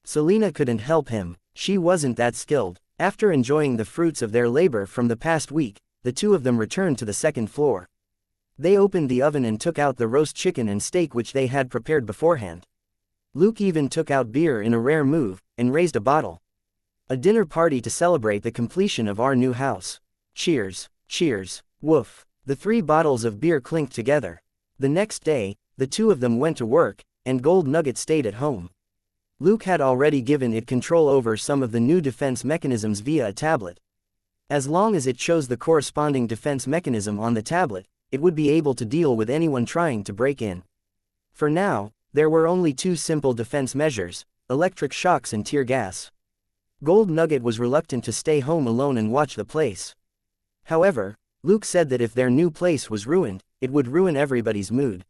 Selena couldn't help him, she wasn't that skilled. After enjoying the fruits of their labor from the past week, the two of them returned to the second floor. They opened the oven and took out the roast chicken and steak which they had prepared beforehand. Luke even took out beer in a rare move, and raised a bottle. "A dinner party to celebrate the completion of our new house. Cheers, cheers, woof." The 3 bottles of beer clinked together. The next day, the two of them went to work, and Gold Nugget stayed at home. Luke had already given it control over some of the new defense mechanisms via a tablet. As long as it chose the corresponding defense mechanism on the tablet, it would be able to deal with anyone trying to break in. For now, there were only 2 simple defense measures: electric shocks and tear gas. Gold Nugget was reluctant to stay home alone and watch the place. However, Luke said that if their new place was ruined, it would ruin everybody's mood.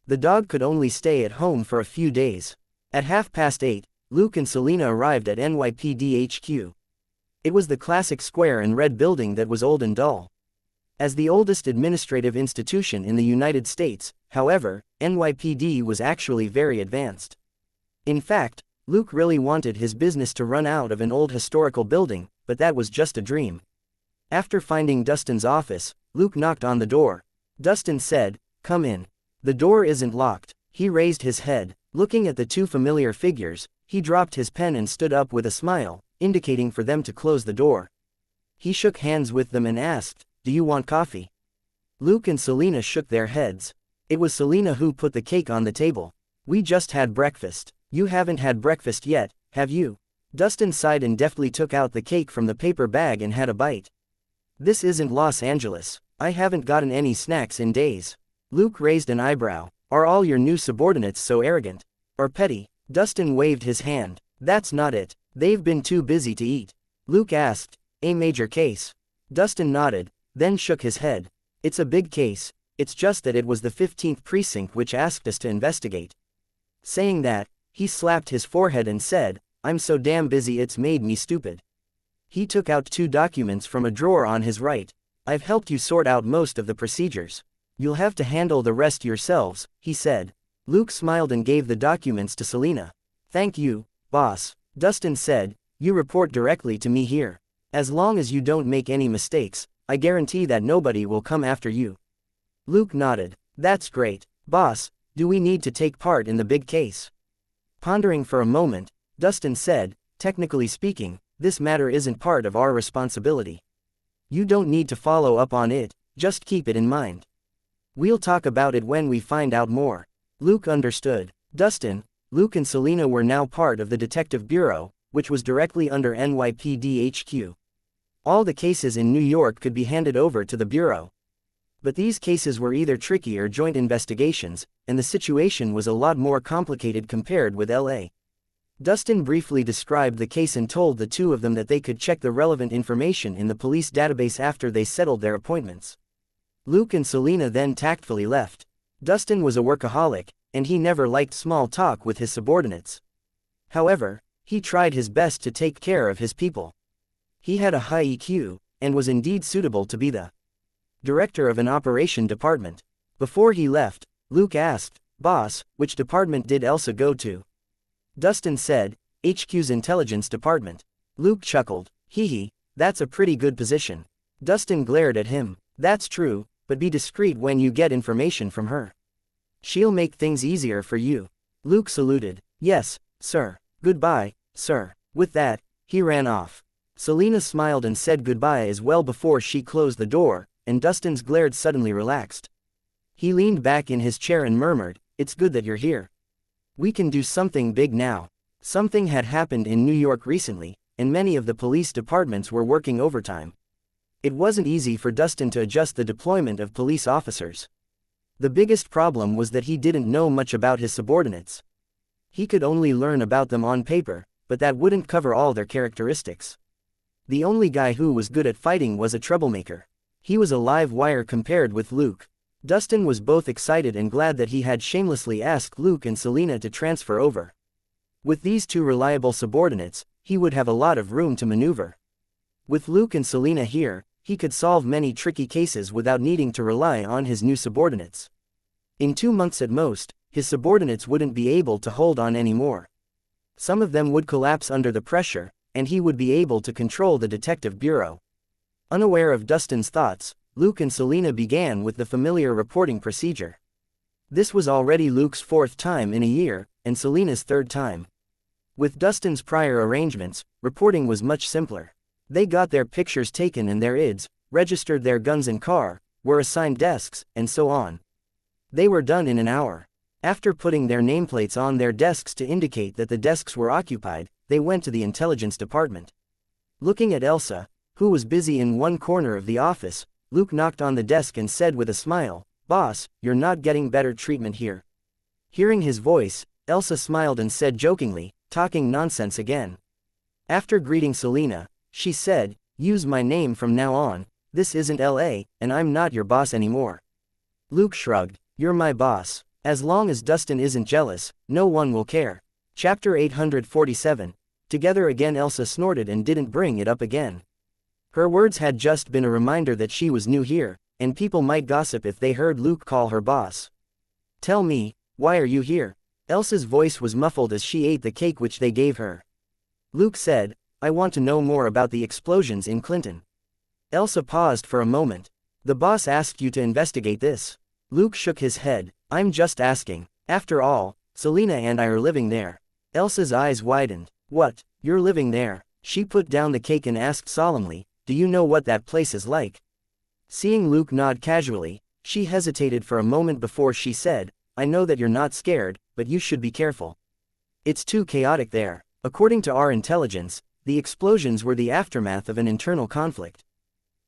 The dog could only stay at home for a few days. At 8:30, Luke and Selena arrived at NYPD HQ. It was the classic square and red building that was old and dull. As the oldest administrative institution in the United States, however, NYPD was actually very advanced. In fact, Luke really wanted his business to run out of an old historical building, but that was just a dream. After finding Dustin's office, Luke knocked on the door. Dustin said, "Come in." "The door isn't locked." He raised his head. Looking at the 2 familiar figures, he dropped his pen and stood up with a smile, indicating for them to close the door. He shook hands with them and asked, "Do you want coffee?" Luke and Selena shook their heads. It was Selena who put the cake on the table. "We just had breakfast." "You haven't had breakfast yet, have you?" Dustin sighed and deftly took out the cake from the paper bag and had a bite. "This isn't Los Angeles. I haven't gotten any snacks in days." Luke raised an eyebrow. "Are all your new subordinates so arrogant? Or petty?" Dustin waved his hand. "That's not it. They've been too busy to eat." Luke asked, "A major case?" Dustin nodded, then shook his head. "It's a big case. It's just that it was the 15th precinct which asked us to investigate." Saying that, he slapped his forehead and said, "I'm so damn busy it's made me stupid." He took out 2 documents from a drawer on his right. "I've helped you sort out most of the procedures. You'll have to handle the rest yourselves," he said. Luke smiled and gave the documents to Selena. "Thank you, boss." Dustin said, "You report directly to me here." As long as you don't make any mistakes, I guarantee that nobody will come after you. Luke nodded. That's great. Boss, do we need to take part in the big case? Pondering for a moment, Dustin said, technically speaking, this matter isn't part of our responsibility. You don't need to follow up on it, just keep it in mind. We'll talk about it when we find out more. Luke understood. Dustin, Luke and Selena were now part of the Detective Bureau, which was directly under NYPD HQ. All the cases in New York could be handed over to the Bureau. But these cases were either tricky or joint investigations, and the situation was a lot more complicated compared with LA. Dustin briefly described the case and told the two of them that they could check the relevant information in the police database after they settled their appointments. Luke and Selena then tactfully left. Dustin was a workaholic, and he never liked small talk with his subordinates. However, he tried his best to take care of his people. He had a high EQ, and was indeed suitable to be the director of an operation department. Before he left, Luke asked, "Boss, which department did Elsa go to?" Dustin said, "HQ's intelligence department." Luke chuckled, "Hee, that's a pretty good position." Dustin glared at him. "That's true, but be discreet when you get information from her. She'll make things easier for you." Luke saluted. "Yes, sir. Goodbye, sir." With that, he ran off. Selena smiled and said goodbye as well before she closed the door, and Dustin's glare suddenly relaxed. He leaned back in his chair and murmured, "It's good that you're here. We can do something big now." Something had happened in New York recently, and many of the police departments were working overtime. It wasn't easy for Dustin to adjust the deployment of police officers. The biggest problem was that he didn't know much about his subordinates. He could only learn about them on paper, but that wouldn't cover all their characteristics. The only guy who was good at fighting was a troublemaker. He was a live wire compared with Luke. Dustin was both excited and glad that he had shamelessly asked Luke and Selena to transfer over. With these two reliable subordinates, he would have a lot of room to maneuver. With Luke and Selena here, he could solve many tricky cases without needing to rely on his new subordinates. In 2 months at most, his subordinates wouldn't be able to hold on anymore. Some of them would collapse under the pressure, and he would be able to control the Detective Bureau. Unaware of Dustin's thoughts, Luke and Selena began with the familiar reporting procedure. This was already Luke's 4th time in a year, and Selena's 3rd time. With Dustin's prior arrangements, reporting was much simpler. They got their pictures taken and their IDs, registered their guns and car, were assigned desks, and so on. They were done in an hour. After putting their nameplates on their desks to indicate that the desks were occupied, they went to the intelligence department. Looking at Elsa, who was busy in one corner of the office, Luke knocked on the desk and said with a smile, "Boss, you're not getting better treatment here." Hearing his voice, Elsa smiled and said jokingly, "Talking nonsense again." After greeting Selena, she said, "Use my name from now on, this isn't LA, and I'm not your boss anymore." Luke shrugged, "You're my boss. As long as Dustin isn't jealous, no one will care." Chapter 847. Together again. Elsa snorted and didn't bring it up again. Her words had just been a reminder that she was new here, and people might gossip if they heard Luke call her boss. "Tell me, why are you here?" Elsa's voice was muffled as she ate the cake which they gave her. Luke said, "I want to know more about the explosions in Clinton." Elsa paused for a moment. "The boss asked you to investigate this." Luke shook his head, "I'm just asking. After all, Selena and I are living there." Elsa's eyes widened. "What, you're living there?" She put down the cake and asked solemnly, "Do you know what that place is like?" Seeing Luke nod casually, she hesitated for a moment before she said, "I know that you're not scared, but you should be careful. It's too chaotic there. According to our intelligence, the explosions were the aftermath of an internal conflict.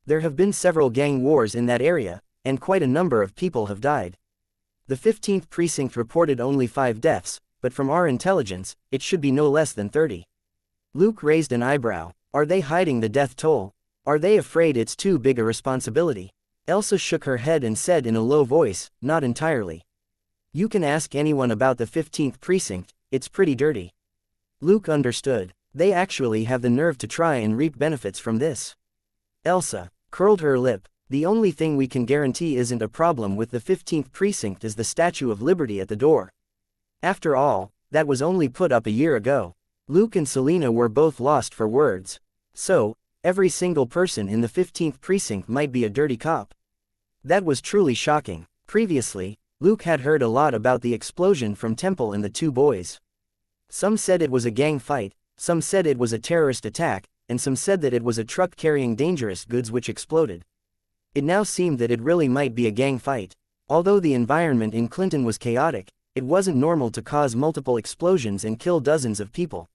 There have been several gang wars in that area, and quite a number of people have died. The 15th precinct reported only 5 deaths, but from our intelligence, it should be no less than 30. Luke raised an eyebrow. "Are they hiding the death toll? Are they afraid it's too big a responsibility?" Elsa shook her head and said in a low voice, "Not entirely. You can ask anyone about the 15th precinct, it's pretty dirty." Luke understood. They actually have the nerve to try and reap benefits from this. Elsa curled her lip. "The only thing we can guarantee isn't a problem with the 15th precinct is the Statue of Liberty at the door. After all, that was only put up a year ago." Luke and Selena were both lost for words. "So, Every single person in the 15th precinct might be a dirty cop. That was truly shocking. Previously, Luke had heard a lot about the explosion from Temple and the two boys. Some said it was a gang fight, some said it was a terrorist attack, and some said that it was a truck carrying dangerous goods which exploded. It now seemed that it really might be a gang fight. Although the environment in Clinton was chaotic, it wasn't normal to cause multiple explosions and kill dozens of people.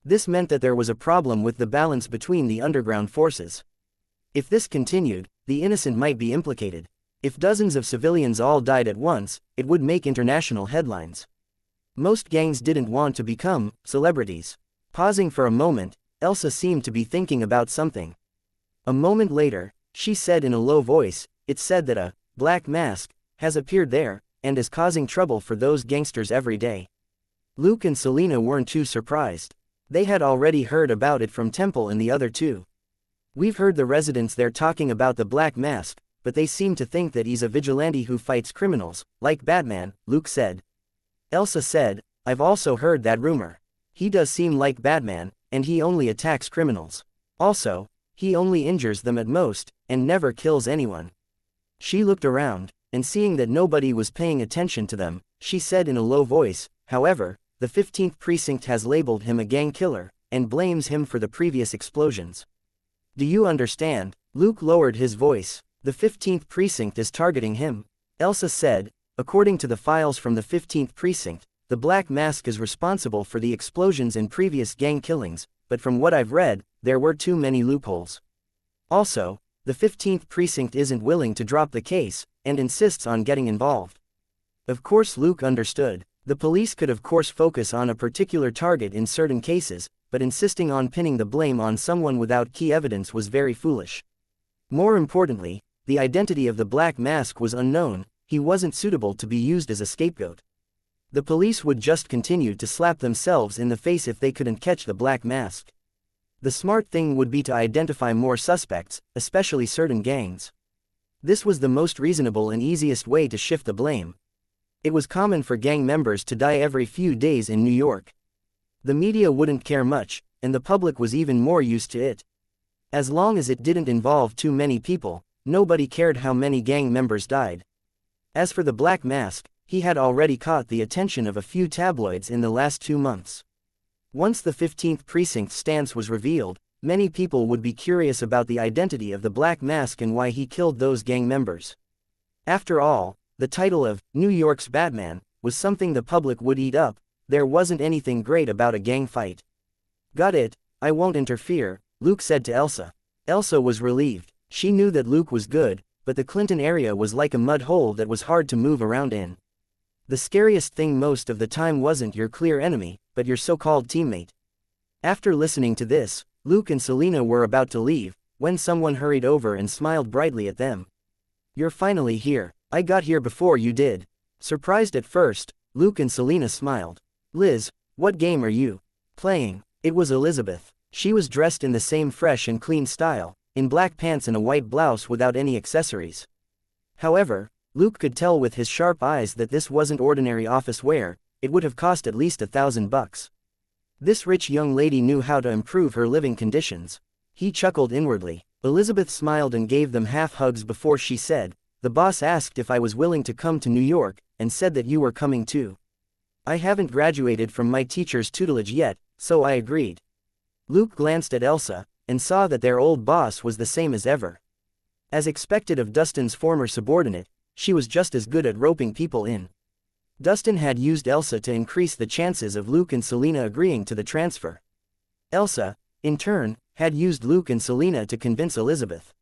This meant that there was a problem with the balance between the underground forces. If this continued, the innocent might be implicated. If dozens of civilians all died at once, it would make international headlines. Most gangs didn't want to become celebrities. Pausing for a moment, Elsa seemed to be thinking about something. A moment later, she said in a low voice, "It's said that a black mask has appeared there, and is causing trouble for those gangsters every day." Luke and Selena weren't too surprised. They had already heard about it from Temple and the other two. "We've heard the residents there talking about the Black Mask, but they seem to think that he's a vigilante who fights criminals, like Batman," Luke said. Elsa said, "I've also heard that rumor. He does seem like Batman, and he only attacks criminals. Also, he only injures them at most, and never kills anyone." She looked around, and seeing that nobody was paying attention to them, she said in a low voice, "However, the 15th precinct has labeled him a gang killer, and blames him for the previous explosions. Do you understand?" Luke lowered his voice. "The 15th precinct is targeting him," Elsa said. "According to the files from the 15th precinct, the Black Mask is responsible for the explosions and previous gang killings, but from what I've read, there were too many loopholes. Also, the 15th precinct isn't willing to drop the case, and insists on getting involved." Of course Luke understood. The police could of course focus on a particular target in certain cases, but insisting on pinning the blame on someone without key evidence was very foolish. More importantly, the identity of the Black Mask was unknown. He wasn't suitable to be used as a scapegoat. The police would just continue to slap themselves in the face if they couldn't catch the Black Mask. The smart thing would be to identify more suspects, especially certain gangs. This was the most reasonable and easiest way to shift the blame. It was common for gang members to die every few days in New York. The media wouldn't care much, and the public was even more used to it. As long as it didn't involve too many people, nobody cared how many gang members died. As for the Black Mask, he had already caught the attention of a few tabloids in the last 2 months. Once the 15th precinct's stance was revealed, many people would be curious about the identity of the Black Mask and why he killed those gang members. After all, the title of New York's Batman was something the public would eat up. There wasn't anything great about a gang fight. "Got it, I won't interfere," Luke said to Elsa. Elsa was relieved. She knew that Luke was good, but the Clinton area was like a mud hole that was hard to move around in. The scariest thing most of the time wasn't your clear enemy, but your so-called teammate. After listening to this, Luke and Selena were about to leave, when someone hurried over and smiled brightly at them. "You're finally here. I got here before you did." Surprised at first, Luke and Selena smiled. "Liz, what game are you playing?" It was Elizabeth. She was dressed in the same fresh and clean style, in black pants and a white blouse without any accessories. However, Luke could tell with his sharp eyes that this wasn't ordinary office wear. It would have cost at least $1,000. This rich young lady knew how to improve her living conditions. He chuckled inwardly. Elizabeth smiled and gave them half hugs before she said, "The boss asked if I was willing to come to New York, and said that you were coming too. I haven't graduated from my teacher's tutelage yet, so I agreed." Luke glanced at Elsa, and saw that their old boss was the same as ever. As expected of Dustin's former subordinate, she was just as good at roping people in. Dustin had used Elsa to increase the chances of Luke and Selena agreeing to the transfer. Elsa, in turn, had used Luke and Selena to convince Elizabeth.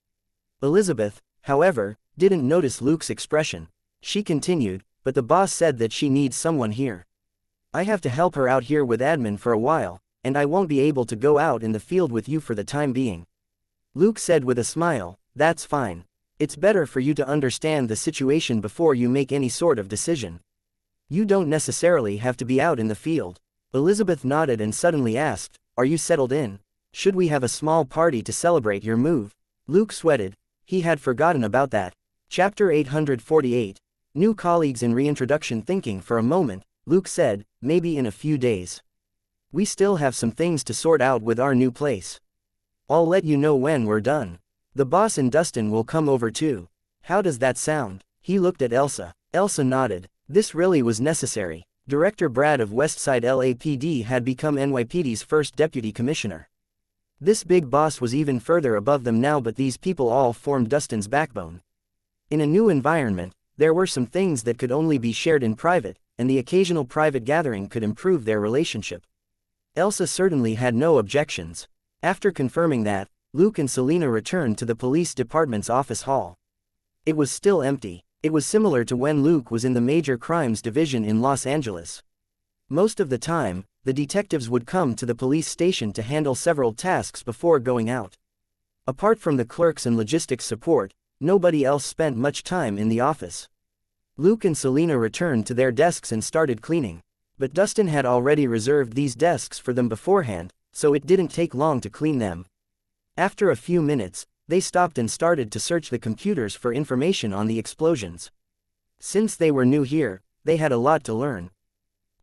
Elizabeth, however, didn't notice Luke's expression. She continued, "But the boss said that she needs someone here. I have to help her out here with admin for a while, and I won't be able to go out in the field with you for the time being." Luke said with a smile, "That's fine. It's better for you to understand the situation before you make any sort of decision. You don't necessarily have to be out in the field." Elizabeth nodded and suddenly asked, "Are you settled in? Should we have a small party to celebrate your move?" Luke sweated. He had forgotten about that. Chapter 848. New colleagues in reintroduction. Thinking for a moment, Luke said, "Maybe in a few days. We still have some things to sort out with our new place." I'll let you know when we're done. The boss and Dustin will come over too. How does that sound? He looked at Elsa. Elsa nodded. This really was necessary. Director Brad of Westside LAPD had become NYPD's first deputy commissioner. This big boss was even further above them now, but these people all formed Dustin's backbone. In a new environment, there were some things that could only be shared in private, and the occasional private gathering could improve their relationship. Elsa certainly had no objections. After confirming that, Luke and Selena returned to the police department's office hall. It was still empty. It was similar to when Luke was in the Major Crimes Division in Los Angeles. Most of the time, the detectives would come to the police station to handle several tasks before going out. Apart from the clerks and logistics support, nobody else spent much time in the office. Luke and Selena returned to their desks and started cleaning. But Dustin had already reserved these desks for them beforehand, so it didn't take long to clean them. After a few minutes, they stopped and started to search the computers for information on the explosions. Since they were new here, they had a lot to learn.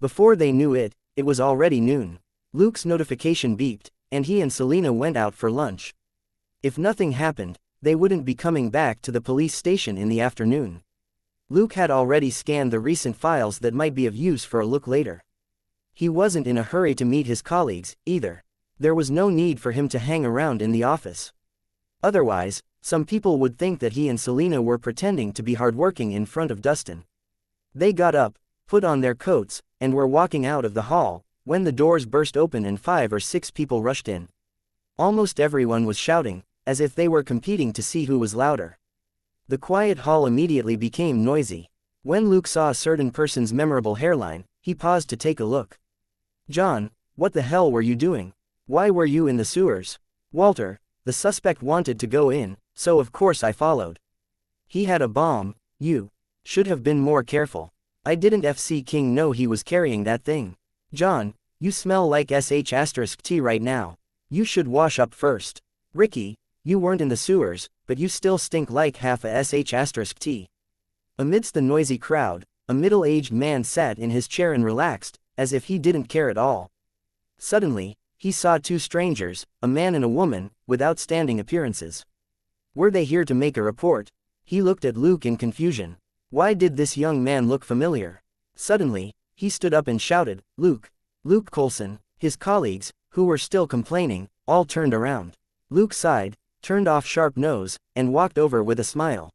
Before they knew it, it was already noon. Luke's notification beeped, and he and Selena went out for lunch. If nothing happened, they wouldn't be coming back to the police station in the afternoon. Luke had already scanned the recent files that might be of use for a look later. He wasn't in a hurry to meet his colleagues, either. There was no need for him to hang around in the office. Otherwise, some people would think that he and Selena were pretending to be hardworking in front of Dustin. They got up, put on their coats, and were walking out of the hall, when the doors burst open and 5 or 6 people rushed in. Almost everyone was shouting, as if they were competing to see who was louder. The quiet hall immediately became noisy. When Luke saw a certain person's memorable hairline, he paused to take a look. "John, what the hell were you doing? Why were you in the sewers?" "Walter, the suspect wanted to go in, so of course I followed. He had a bomb. You should have been more careful. I didn't FC King know he was carrying that thing." "John, you smell like sh*t right now. You should wash up first." "Ricky, you weren't in the sewers, but you still stink like half a sh*t." Amidst the noisy crowd, a middle-aged man sat in his chair and relaxed, as if he didn't care at all. Suddenly, he saw 2 strangers, a man and a woman, with outstanding appearances. Were they here to make a report? He looked at Luke in confusion. Why did this young man look familiar? Suddenly, he stood up and shouted, "Luke! Luke Coulson!" His colleagues, who were still complaining, all turned around. Luke sighed, turned off sharp nose, and walked over with a smile.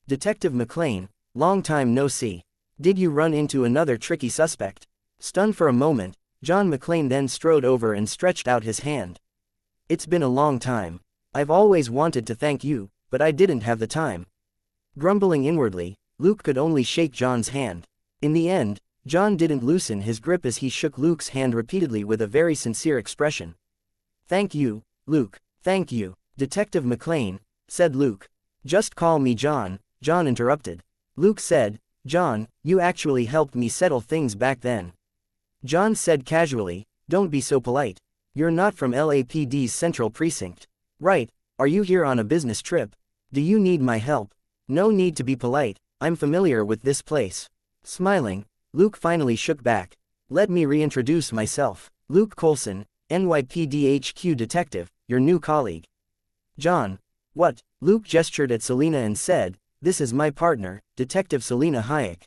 "Detective McLean, long time no see. Did you run into another tricky suspect?" Stunned for a moment, John McLean then strode over and stretched out his hand. "It's been a long time. I've always wanted to thank you, but I didn't have the time." Grumbling inwardly, Luke could only shake John's hand. In the end, John didn't loosen his grip as he shook Luke's hand repeatedly with a very sincere expression. "Thank you, Luke. Thank you, Detective McLean," said Luke. "Just call me John," John interrupted. Luke said, "John, you actually helped me settle things back then." John said casually, "Don't be so polite. You're not from LAPD's Central Precinct. Right? Are you here on a business trip? Do you need my help?" "No need to be polite, I'm familiar with this place." Smiling, Luke finally shook back. "Let me reintroduce myself. Luke Coulson, NYPD HQ detective, your new colleague." "John." "What?" Luke gestured at Selena and said, "This is my partner, Detective Selena Hayek.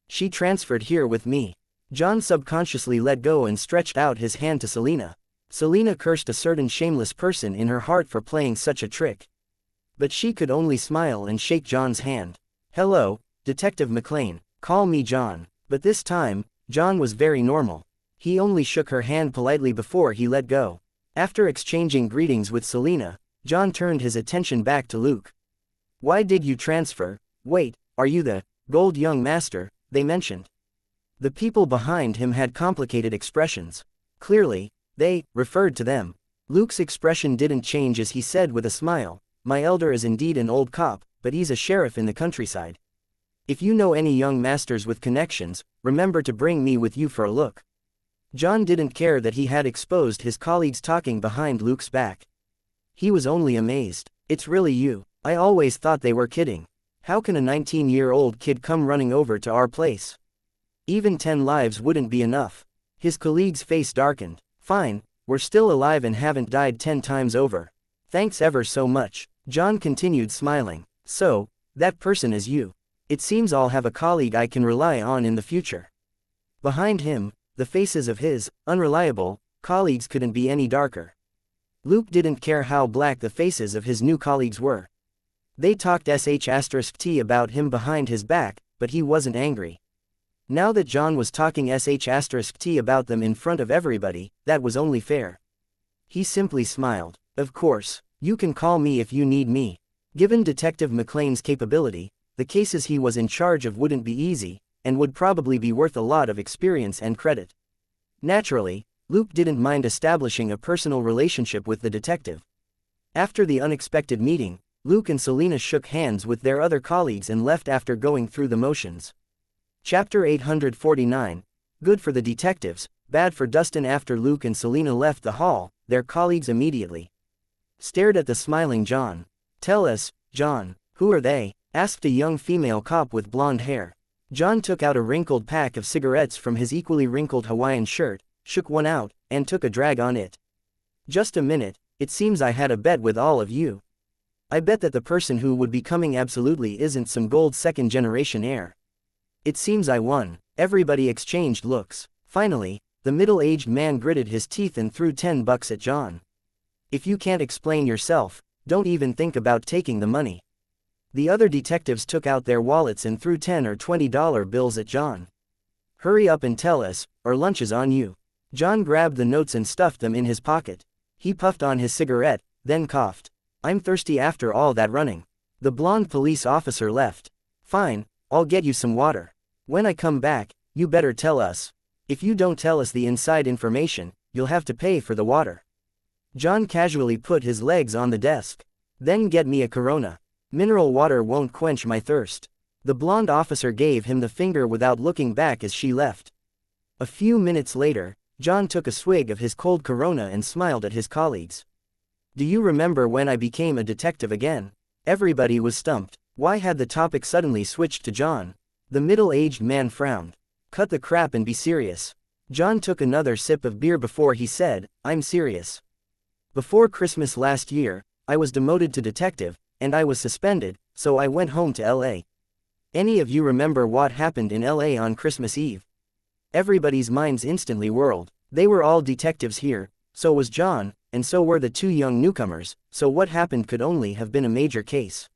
She transferred here with me." John subconsciously let go and stretched out his hand to Selena. Selena cursed a certain shameless person in her heart for playing such a trick. But she could only smile and shake John's hand. "Hello, Detective McLean, call me John." But this time, John was very normal. He only shook her hand politely before he let go. After exchanging greetings with Selena, John turned his attention back to Luke. "Why did you transfer? Wait, are you the gold young master they mentioned?" The people behind him had complicated expressions. Clearly, they referred to them. Luke's expression didn't change as he said with a smile, "My elder is indeed an old cop, but he's a sheriff in the countryside. If you know any young masters with connections, remember to bring me with you for a look." John didn't care that he had exposed his colleagues talking behind Luke's back. He was only amazed. "It's really you. I always thought they were kidding. How can a 19-year-old kid come running over to our place? Even 10 lives wouldn't be enough." His colleague's face darkened. "Fine, we're still alive and haven't died 10 times over. Thanks ever so much. John continued smiling. So, that person is you. It seems I'll have a colleague I can rely on in the future. Behind him, the faces of his unreliable colleagues couldn't be any darker. Luke didn't care how black the faces of his new colleagues were. They talked sh*t about him behind his back, but he wasn't angry. Now that John was talking sh*t about them in front of everybody, that was only fair. He simply smiled. Of course, you can call me if you need me. Given Detective McLean's capability, the cases he was in charge of wouldn't be easy, and would probably be worth a lot of experience and credit. Naturally, Luke didn't mind establishing a personal relationship with the detective. After the unexpected meeting, Luke and Selena shook hands with their other colleagues and left after going through the motions. Chapter 849. Good for the detectives, bad for Dustin. After Luke and Selena left the hall, their colleagues immediately stared at the smiling John. Tell us, John, who are they? Asked a young female cop with blonde hair. John took out a wrinkled pack of cigarettes from his equally wrinkled Hawaiian shirt, shook one out, and took a drag on it. Just a minute, it seems I had a bet with all of you. I bet that the person who would be coming absolutely isn't some gold second-generation heir. It seems I won. Everybody exchanged looks. Finally, the middle-aged man gritted his teeth and threw $10 at John. If you can't explain yourself, don't even think about taking the money. The other detectives took out their wallets and threw $10 or $20 bills at John. Hurry up and tell us, or lunch is on you. John grabbed the notes and stuffed them in his pocket. He puffed on his cigarette, then coughed. I'm thirsty after all that running. The blonde police officer left. Fine, I'll get you some water. When I come back, you better tell us. If you don't tell us the inside information, you'll have to pay for the water. John casually put his legs on the desk. Then get me a Corona. Mineral water won't quench my thirst. The blonde officer gave him the finger without looking back as she left. A few minutes later, John took a swig of his cold Corona and smiled at his colleagues. Do you remember when I became a detective again? Everybody was stumped. Why had the topic suddenly switched to John? The middle-aged man frowned. Cut the crap and be serious. John took another sip of beer before he said, I'm serious. Before Christmas last year, I was demoted to detective, and I was suspended, so I went home to LA. Any of you remember what happened in LA on Christmas Eve? Everybody's minds instantly whirled. They were all detectives here, so was John, and so were the two young newcomers, so what happened could only have been a major case.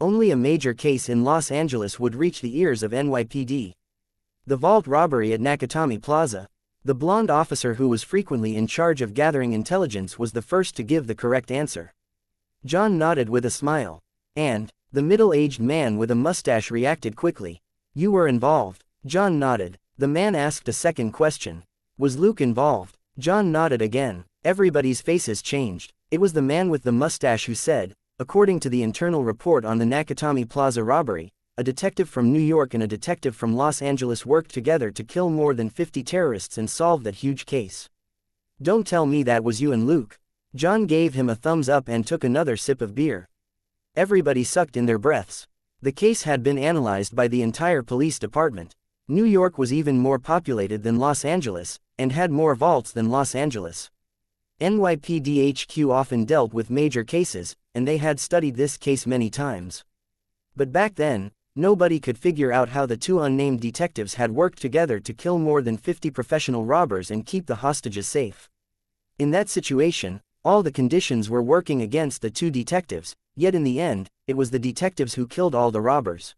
Only a major case in Los Angeles would reach the ears of NYPD. The vault robbery at Nakatomi Plaza. The blonde officer who was frequently in charge of gathering intelligence was the first to give the correct answer. John nodded with a smile. And, the middle-aged man with a mustache reacted quickly. You were involved. John nodded. The man asked a second question. Was Luke involved? John nodded again. Everybody's faces changed. It was the man with the mustache who said, according to the internal report on the Nakatomi Plaza robbery, a detective from New York and a detective from Los Angeles worked together to kill more than 50 terrorists and solve that huge case. Don't tell me that was you and Luke. John gave him a thumbs up and took another sip of beer. Everybody sucked in their breaths. The case had been analyzed by the entire police department. New York was even more populated than Los Angeles, and had more vaults than Los Angeles. NYPD HQ often dealt with major cases, and they had studied this case many times. But back then, nobody could figure out how the two unnamed detectives had worked together to kill more than 50 professional robbers and keep the hostages safe. In that situation, all the conditions were working against the two detectives, yet in the end, it was the detectives who killed all the robbers.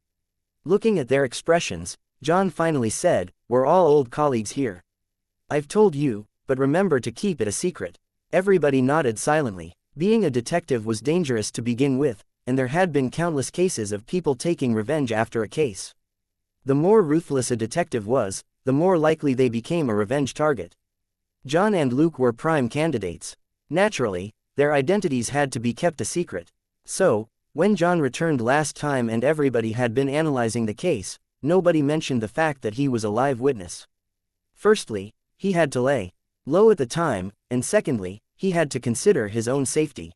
Looking at their expressions, John finally said, we're all old colleagues here. I've told you, but remember to keep it a secret. Everybody nodded silently. Being a detective was dangerous to begin with, and there had been countless cases of people taking revenge after a case. The more ruthless a detective was, the more likely they became a revenge target. John and Luke were prime candidates. Naturally, their identities had to be kept a secret. So, when John returned last time and everybody had been analyzing the case, nobody mentioned the fact that he was a live witness. Firstly, he had to lay low at the time, and secondly, he had to consider his own safety.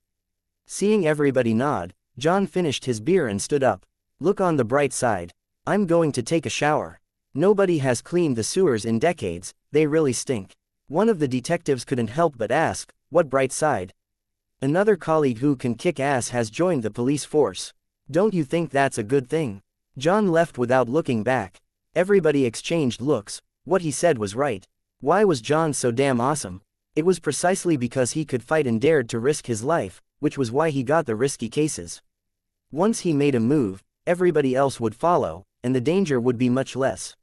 Seeing everybody nod, John finished his beer and stood up. Look on the bright side. I'm going to take a shower. Nobody has cleaned the sewers in decades, they really stink. One of the detectives couldn't help but ask, what bright side? Another colleague who can kick ass has joined the police force. Don't you think that's a good thing? John left without looking back. Everybody exchanged looks. What he said was right. Why was John so damn awesome? It was precisely because he could fight and dared to risk his life, which was why he got the risky cases. Once he made a move, everybody else would follow, and the danger would be much less.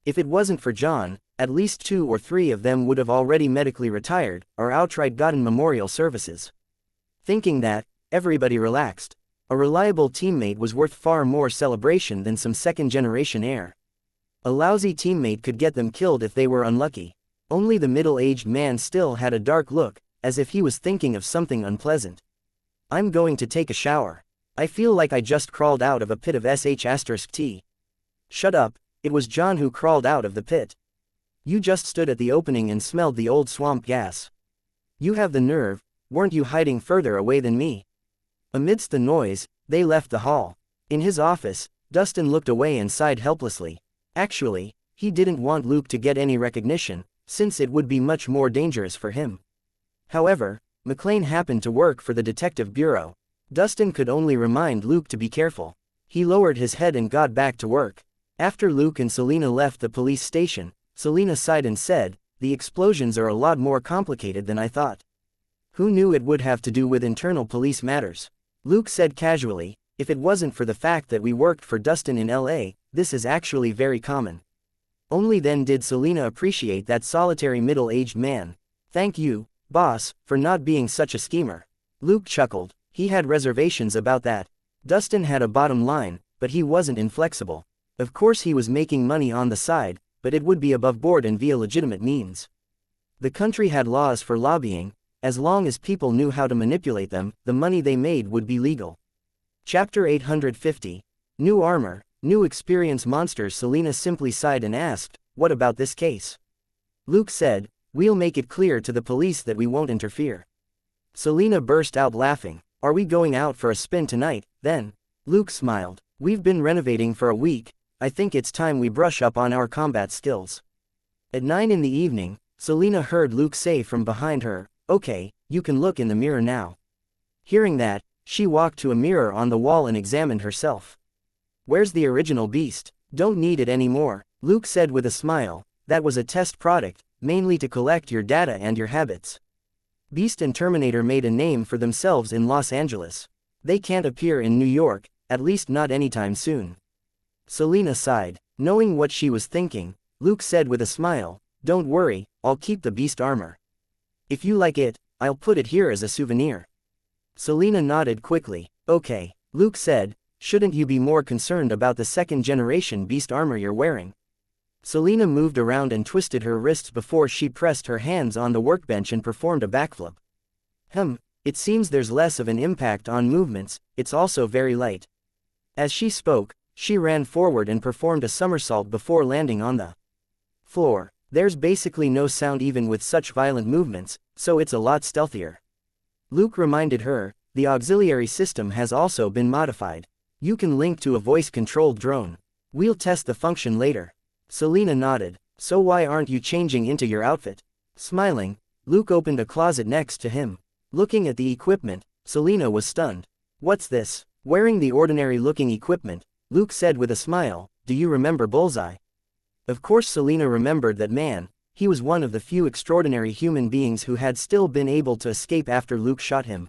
If it wasn't for John, at least 2 or 3 of them would have already medically retired, or outright gotten memorial services. Thinking that, everybody relaxed. A reliable teammate was worth far more celebration than some second-generation heir. A lousy teammate could get them killed if they were unlucky. Only the middle-aged man still had a dark look, as if he was thinking of something unpleasant. I'm going to take a shower. I feel like I just crawled out of a pit of sh*t. Shut up, it was John who crawled out of the pit. You just stood at the opening and smelled the old swamp gas. You have the nerve, weren't you hiding further away than me? Amidst the noise, they left the hall. In his office, Dustin looked away and sighed helplessly. Actually, he didn't want Luke to get any recognition, since it would be much more dangerous for him. However, McLean happened to work for the detective bureau. Dustin could only remind Luke to be careful. He lowered his head and got back to work. After Luke and Selena left the police station, Selena sighed and said, "The explosions are a lot more complicated than I thought. Who knew it would have to do with internal police matters?" Luke said casually, "If it wasn't for the fact that we worked for Dustin in LA, this is actually very common." Only then did Selena appreciate that solitary middle-aged man. "Thank you, boss, for not being such a schemer." Luke chuckled. He had reservations about that. Dustin had a bottom line, but he wasn't inflexible. Of course he was making money on the side, but it would be above board and via legitimate means. The country had laws for lobbying. As long as people knew how to manipulate them, the money they made would be legal. Chapter 850. New armor, new experience monsters. Selena simply sighed and asked, "What about this case?" Luke said, "We'll make it clear to the police that we won't interfere." Selena burst out laughing. "Are we going out for a spin tonight, then?" Luke smiled. "We've been renovating for a week. I think it's time we brush up on our combat skills." At 9 in the evening, Selena heard Luke say from behind her, "Okay, you can look in the mirror now." Hearing that, she walked to a mirror on the wall and examined herself. "Where's the original beast? Don't need it anymore," Luke said with a smile. "That was a test product, mainly to collect your data and your habits." Beast and Terminator made a name for themselves in Los Angeles. They can't appear in New York, at least not anytime soon. Selena sighed. Knowing what she was thinking, Luke said with a smile, "Don't worry, I'll keep the beast armor. If you like it, I'll put it here as a souvenir." Selena nodded quickly. "Okay," Luke said, "shouldn't you be more concerned about the second-generation beast armor you're wearing?" Selena moved around and twisted her wrists before she pressed her hands on the workbench and performed a backflip. It seems there's less of an impact on movements, it's also very light." As she spoke, she ran forward and performed a somersault before landing on the floor. There's basically no sound even with such violent movements, so it's a lot stealthier. Luke reminded her, "The auxiliary system has also been modified. You can link to a voice-controlled drone. We'll test the function later." Selena nodded. "So why aren't you changing into your outfit?" Smiling, Luke opened a closet next to him. Looking at the equipment, Selena was stunned. "What's this?" Wearing the ordinary-looking equipment, Luke said with a smile, "Do you remember Bullseye?" Of course Selena remembered that man. He was one of the few extraordinary human beings who had still been able to escape after Luke shot him.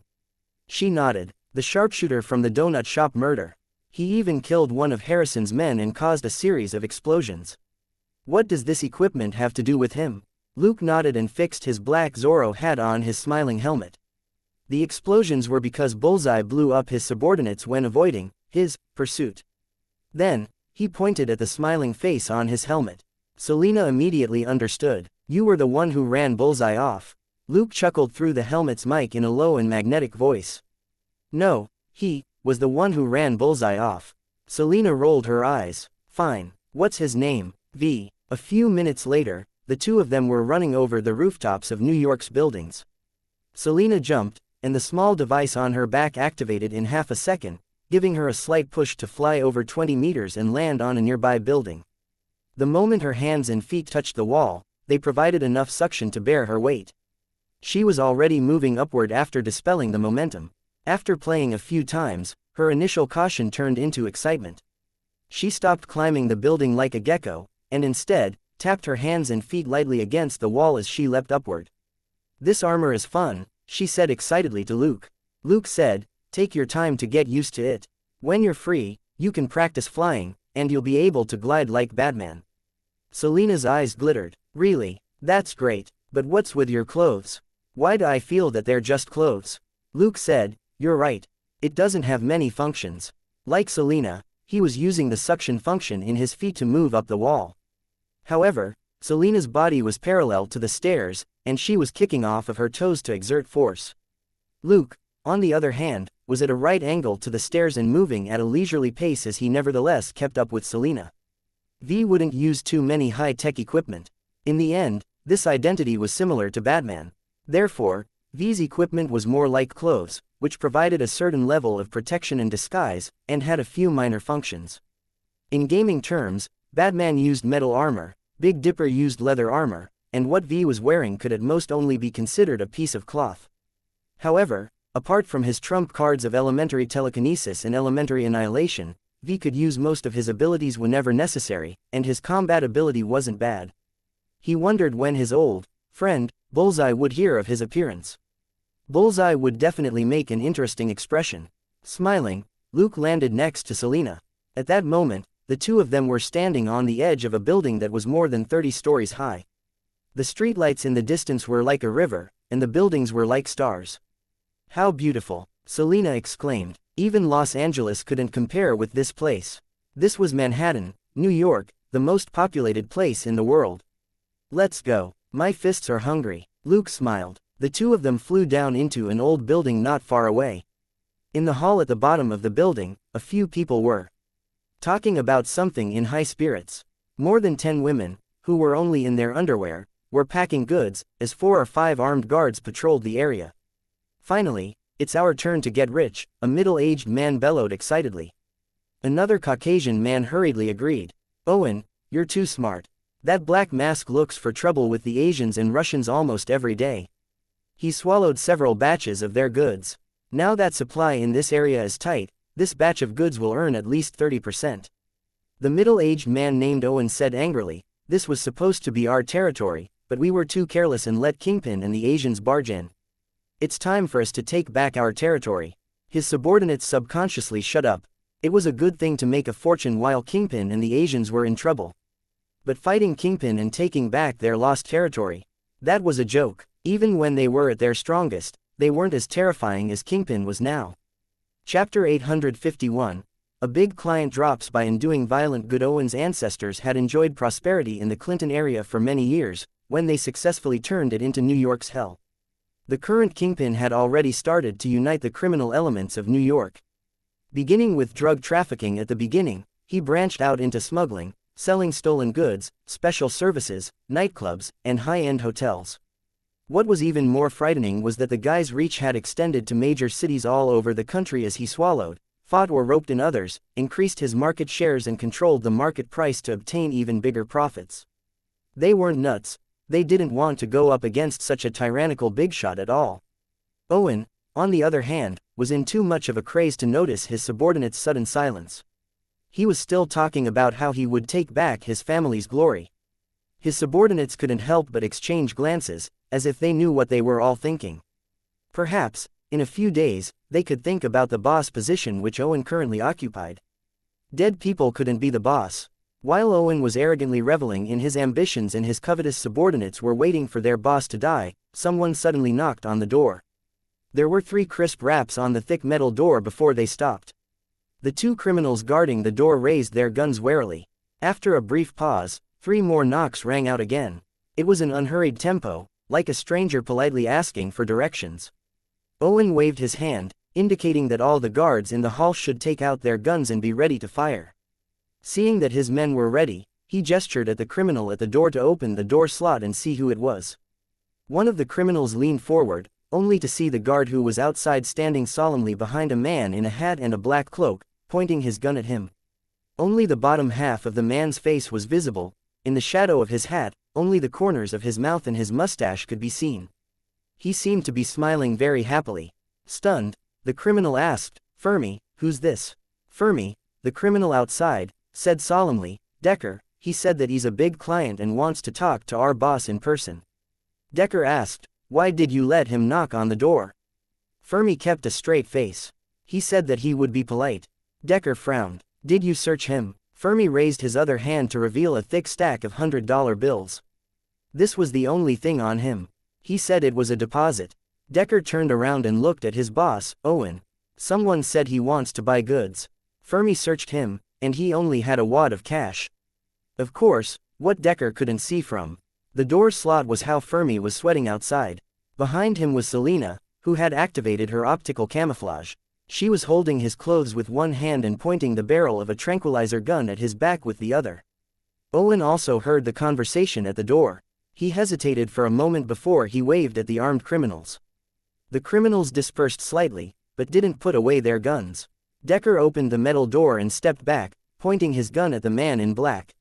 She nodded. "The sharpshooter from the donut shop murder. He even killed one of Harrison's men and caused a series of explosions. What does this equipment have to do with him?" Luke nodded and fixed his black Zorro hat on his smiling helmet. "The explosions were because Bullseye blew up his subordinates when avoiding his pursuit." Then, he pointed at the smiling face on his helmet. Selena immediately understood. "You were the one who ran Bullseye off." Luke chuckled through the helmet's mic in a low and magnetic voice. "No, he was the one who ran Bullseye off." Selena rolled her eyes. "Fine, what's his name?" A few minutes later, the two of them were running over the rooftops of New York's buildings. Selena jumped, and the small device on her back activated in half a second, giving her a slight push to fly over 20 meters and land on a nearby building. The moment her hands and feet touched the wall, they provided enough suction to bear her weight. She was already moving upward after dispelling the momentum. After playing a few times, her initial caution turned into excitement. She stopped climbing the building like a gecko, and instead, tapped her hands and feet lightly against the wall as she leapt upward. "This armor is fun," she said excitedly to Luke. Luke said, "Take your time to get used to it. When you're free, you can practice flying, and you'll be able to glide like Batman." Selena's eyes glittered. "Really? That's great, but what's with your clothes? Why do I feel that they're just clothes?" Luke said, "You're right. It doesn't have many functions." Like Selena, he was using the suction function in his feet to move up the wall. However, Selena's body was parallel to the stairs, and she was kicking off of her toes to exert force. Luke, on the other hand, was at a right angle to the stairs and moving at a leisurely pace as he nevertheless kept up with Selena. V wouldn't use too many high-tech equipment. In the end, this identity was similar to Batman. Therefore, V's equipment was more like clothes, which provided a certain level of protection and disguise, and had a few minor functions. In gaming terms, Batman used metal armor, Big Dipper used leather armor, and what V was wearing could at most only be considered a piece of cloth. However, apart from his trump cards of elementary telekinesis and elementary annihilation, V could use most of his abilities whenever necessary, and his combat ability wasn't bad. He wondered when his old friend, Bullseye, would hear of his appearance. Bullseye would definitely make an interesting expression. Smiling, Luke landed next to Selena. At that moment, the two of them were standing on the edge of a building that was more than 30 stories high. The streetlights in the distance were like a river, and the buildings were like stars. "How beautiful," Selena exclaimed. "Even Los Angeles couldn't compare with this place." This was Manhattan, New York, the most populated place in the world. "Let's go. My fists are hungry." Luke smiled. The two of them flew down into an old building not far away. In the hall at the bottom of the building, a few people were talking about something in high spirits. More than 10 women, who were only in their underwear, were packing goods, as 4 or 5 armed guards patrolled the area. "Finally, it's our turn to get rich," a middle-aged man bellowed excitedly. Another Caucasian man hurriedly agreed. "Owen, you're too smart. That black mask looks for trouble with the Asians and Russians almost every day." He swallowed several batches of their goods. "Now that supply in this area is tight, this batch of goods will earn at least 30%. The middle-aged man named Owen said angrily, "This was supposed to be our territory, but we were too careless and let Kingpin and the Asians barge in. It's time for us to take back our territory." His subordinates subconsciously shut up. It was a good thing to make a fortune while Kingpin and the Asians were in trouble. But fighting Kingpin and taking back their lost territory, that was a joke. Even when they were at their strongest, they weren't as terrifying as Kingpin was now. Chapter 851. A big client drops by and doing violent good. Owen's ancestors had enjoyed prosperity in the Clinton area for many years, when they successfully turned it into New York's hell. The current Kingpin had already started to unite the criminal elements of New York. Beginning with drug trafficking at the beginning, he branched out into smuggling, selling stolen goods, special services, nightclubs, and high-end hotels. What was even more frightening was that the guy's reach had extended to major cities all over the country as he swallowed, fought or roped in others, increased his market shares and controlled the market price to obtain even bigger profits. They weren't nuts. They didn't want to go up against such a tyrannical big shot at all. Owen, on the other hand, was in too much of a craze to notice his subordinate's sudden silence. He was still talking about how he would take back his family's glory. His subordinates couldn't help but exchange glances, as if they knew what they were all thinking. Perhaps, in a few days, they could think about the boss position which Owen currently occupied. Dead people couldn't be the boss. While Owen was arrogantly reveling in his ambitions and his covetous subordinates were waiting for their boss to die, someone suddenly knocked on the door. There were 3 crisp raps on the thick metal door before they stopped. The 2 criminals guarding the door raised their guns warily. After a brief pause, 3 more knocks rang out again. It was an unhurried tempo, like a stranger politely asking for directions. Owen waved his hand, indicating that all the guards in the hall should take out their guns and be ready to fire. Seeing that his men were ready, he gestured at the criminal at the door to open the door slot and see who it was. One of the criminals leaned forward, only to see the guard who was outside standing solemnly behind a man in a hat and a black cloak, pointing his gun at him. Only the bottom half of the man's face was visible. In the shadow of his hat, only the corners of his mouth and his mustache could be seen. He seemed to be smiling very happily. Stunned, the criminal asked, "Fermi, who's this?" Fermi, the criminal outside, said solemnly, "Decker, he said that he's a big client and wants to talk to our boss in person." Decker asked, "Why did you let him knock on the door?" Fermi kept a straight face. He said that he would be polite. Decker frowned. "Did you search him?" Fermi raised his other hand to reveal a thick stack of $100 bills. This was the only thing on him. He said it was a deposit. Decker turned around and looked at his boss, Owen. "Someone said he wants to buy goods." Fermi searched him, and he only had a wad of cash. Of course, what Decker couldn't see from the door slot was how Fermi was sweating outside. Behind him was Selena, who had activated her optical camouflage. She was holding his clothes with one hand and pointing the barrel of a tranquilizer gun at his back with the other. Owen also heard the conversation at the door. He hesitated for a moment before he waved at the armed criminals. The criminals dispersed slightly, but didn't put away their guns. Decker opened the metal door and stepped back, pointing his gun at the man in black.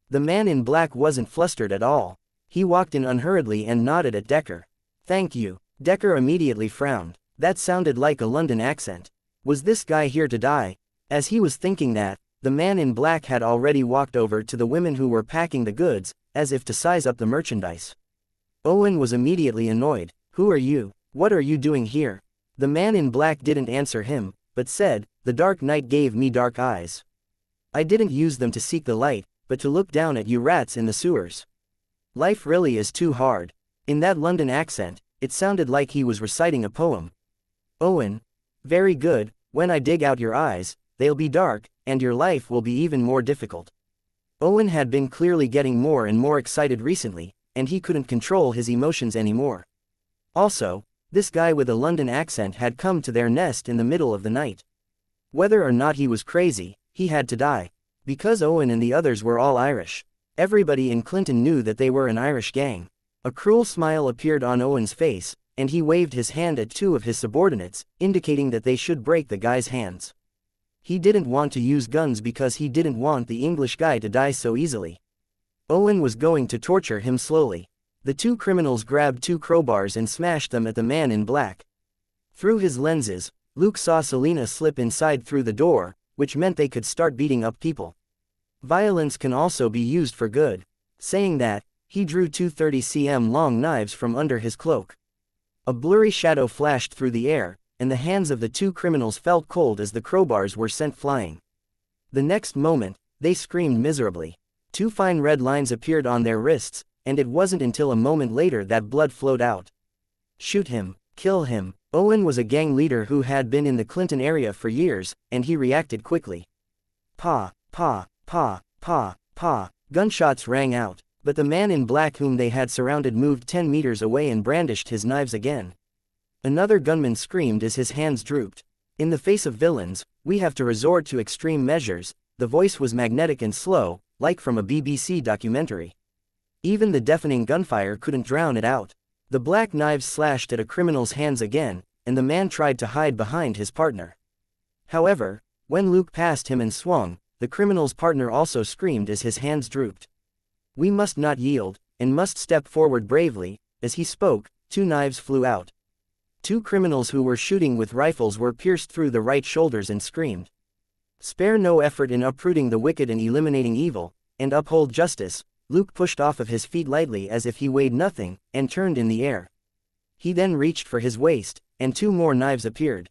The man in black wasn't flustered at all. He walked in unhurriedly and nodded at Decker. "Thank you." Decker immediately frowned. That sounded like a London accent. Was this guy here to die? As he was thinking that, the man in black had already walked over to the women who were packing the goods, as if to size up the merchandise. Owen was immediately annoyed. "Who are you? What are you doing here?" The man in black didn't answer him, but said, "The dark night gave me dark eyes. I didn't use them to seek the light, but to look down at you rats in the sewers. Life really is too hard." In that London accent, it sounded like he was reciting a poem. "Owen. Very good, when I dig out your eyes, they'll be dark, and your life will be even more difficult." Owen had been clearly getting more and more excited recently, and he couldn't control his emotions anymore. Also, this guy with a London accent had come to their nest in the middle of the night. Whether or not he was crazy, he had to die. Because Owen and the others were all Irish. Everybody in Clinton knew that they were an Irish gang. A cruel smile appeared on Owen's face, and he waved his hand at two of his subordinates, indicating that they should break the guy's hands. He didn't want to use guns because he didn't want the English guy to die so easily. Owen was going to torture him slowly. The two criminals grabbed two crowbars and smashed them at the man in black. Through his lenses, Luke saw Selena slip inside through the door, which meant they could start beating up people. Violence can also be used for good. Saying that, he drew two 30 cm long knives from under his cloak. A blurry shadow flashed through the air, and the hands of the two criminals felt cold as the crowbars were sent flying. The next moment, they screamed miserably. Two fine red lines appeared on their wrists, and it wasn't until a moment later that blood flowed out. "Shoot him, kill him." Owen was a gang leader who had been in the Clinton area for years, and he reacted quickly. Pa, pa, pa, pa, pa. Gunshots rang out, but the man in black whom they had surrounded moved 10 meters away and brandished his knives again. Another gunman screamed as his hands drooped. "In the face of villains, we have to resort to extreme measures." The voice was magnetic and slow, like from a BBC documentary. Even the deafening gunfire couldn't drown it out. The black knives slashed at a criminal's hands again, and the man tried to hide behind his partner. However, when Luke passed him and swung, the criminal's partner also screamed as his hands drooped. "We must not yield, and must step forward bravely." As he spoke, two knives flew out. Two criminals who were shooting with rifles were pierced through the right shoulders and screamed. "Spare no effort in uprooting the wicked and eliminating evil, and uphold justice." Luke pushed off of his feet lightly as if he weighed nothing, and turned in the air. He then reached for his waist, and two more knives appeared.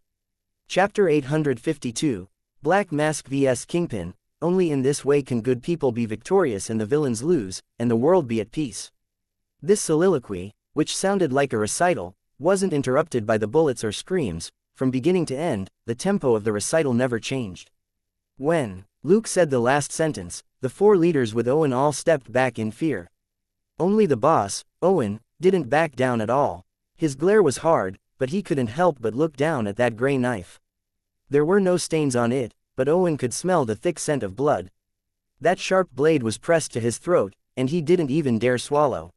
Chapter 852, Black Mask vs. Kingpin. Only in this way can good people be victorious and the villains lose, and the world be at peace. This soliloquy, which sounded like a recital, wasn't interrupted by the bullets or screams. From beginning to end, the tempo of the recital never changed. When Luke said the last sentence, the four leaders with Owen all stepped back in fear. Only the boss, Owen, didn't back down at all. His glare was hard, but he couldn't help but look down at that gray knife. There were no stains on it, but Owen could smell the thick scent of blood. That sharp blade was pressed to his throat, and he didn't even dare swallow.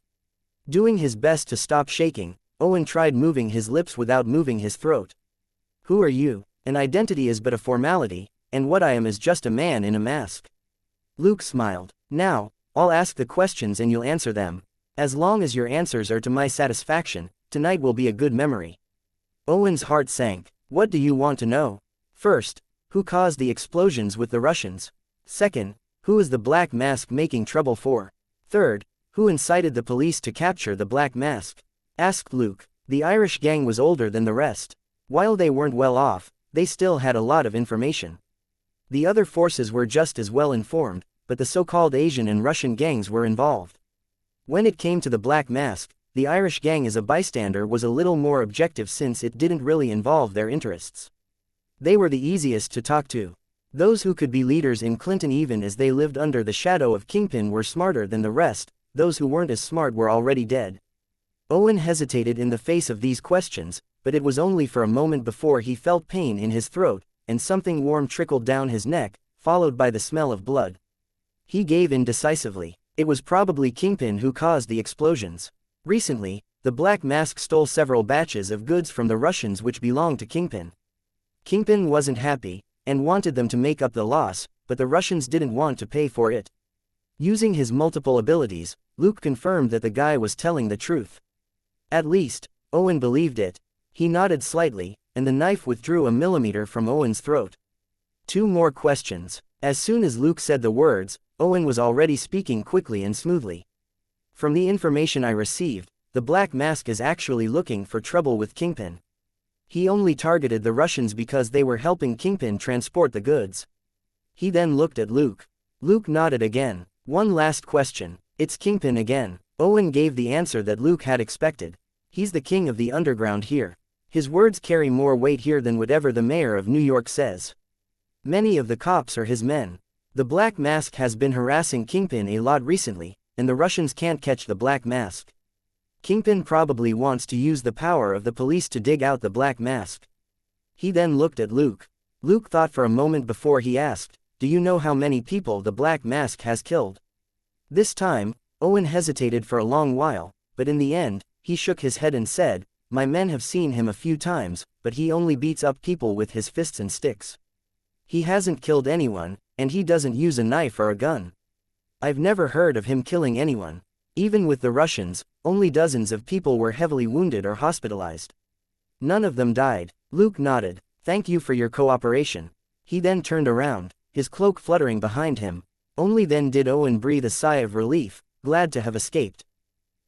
Doing his best to stop shaking, Owen tried moving his lips without moving his throat. "Who are you? An identity is but a formality, and what I am is just a man in a mask." Luke smiled. "Now, I'll ask the questions and you'll answer them. As long as your answers are to my satisfaction, Tonight will be a good memory. Owen's heart sank. What do you want to know? First, who caused the explosions with the Russians? Second, who is the Black Mask making trouble for? Third, who incited the police to capture the Black Mask? Asked Luke. The Irish gang was older than the rest. While they weren't well off, they still had a lot of information. The other forces were just as well informed, but the so-called Asian and Russian gangs were involved. When it came to the Black Mask, the Irish gang as a bystander was a little more objective since it didn't really involve their interests. They were the easiest to talk to. Those who could be leaders in Clinton even as they lived under the shadow of Kingpin were smarter than the rest, those who weren't as smart were already dead. Owen hesitated in the face of these questions, but it was only for a moment before he felt pain in his throat, and something warm trickled down his neck, followed by the smell of blood. He gave in decisively. It was probably Kingpin who caused the explosions. Recently, the Black Mask stole several batches of goods from the Russians which belonged to Kingpin. Kingpin wasn't happy, and wanted them to make up the loss, but the Russians didn't want to pay for it. Using his multiple abilities, Luke confirmed that the guy was telling the truth. At least, Owen believed it. He nodded slightly, and the knife withdrew a millimeter from Owen's throat. 2 more questions. As soon as Luke said the words, Owen was already speaking quickly and smoothly. From the information I received, the Black Mask is actually looking for trouble with Kingpin. He only targeted the Russians because they were helping Kingpin transport the goods. He then looked at Luke. Luke nodded again. 1 last question. It's Kingpin again. Owen gave the answer that Luke had expected. He's the king of the underground here. His words carry more weight here than whatever the mayor of New York says. Many of the cops are his men. The Black Mask has been harassing Kingpin a lot recently, and the Russians can't catch the Black Mask. Kingpin probably wants to use the power of the police to dig out the Black Mask. He then looked at Luke. Luke thought for a moment before he asked, "Do you know how many people the Black Mask has killed?" This time, Owen hesitated for a long while, but in the end, he shook his head and said, "My men have seen him a few times, but he only beats up people with his fists and sticks. He hasn't killed anyone, and he doesn't use a knife or a gun. I've never heard of him killing anyone. Even with the Russians, only dozens of people were heavily wounded or hospitalized. None of them died." Luke nodded. "Thank you for your cooperation." He then turned around, his cloak fluttering behind him. Only then did Owen breathe a sigh of relief, glad to have escaped.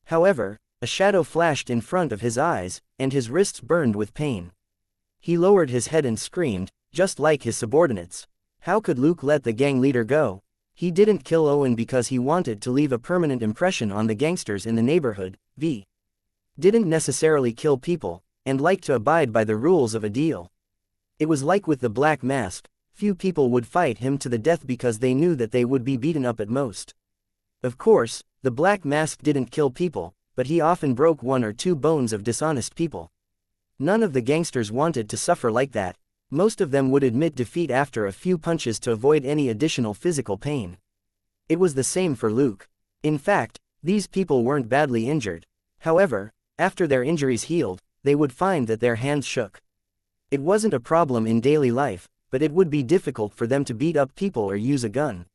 However, a shadow flashed in front of his eyes, and his wrists burned with pain. He lowered his head and screamed, just like his subordinates. How could Luke let the gang leader go? He didn't kill Owen because he wanted to leave a permanent impression on the gangsters in the neighborhood. V. Didn't necessarily kill people, and liked to abide by the rules of a deal. It was like with the Black Mask, few people would fight him to the death because they knew that they would be beaten up at most. Of course, the Black Mask didn't kill people, but he often broke 1 or 2 bones of dishonest people. None of the gangsters wanted to suffer like that. Most of them would admit defeat after a few punches to avoid any additional physical pain. It was the same for Luke. In fact, these people weren't badly injured. However, after their injuries healed, they would find that their hands shook. It wasn't a problem in daily life, but it would be difficult for them to beat up people or use a gun.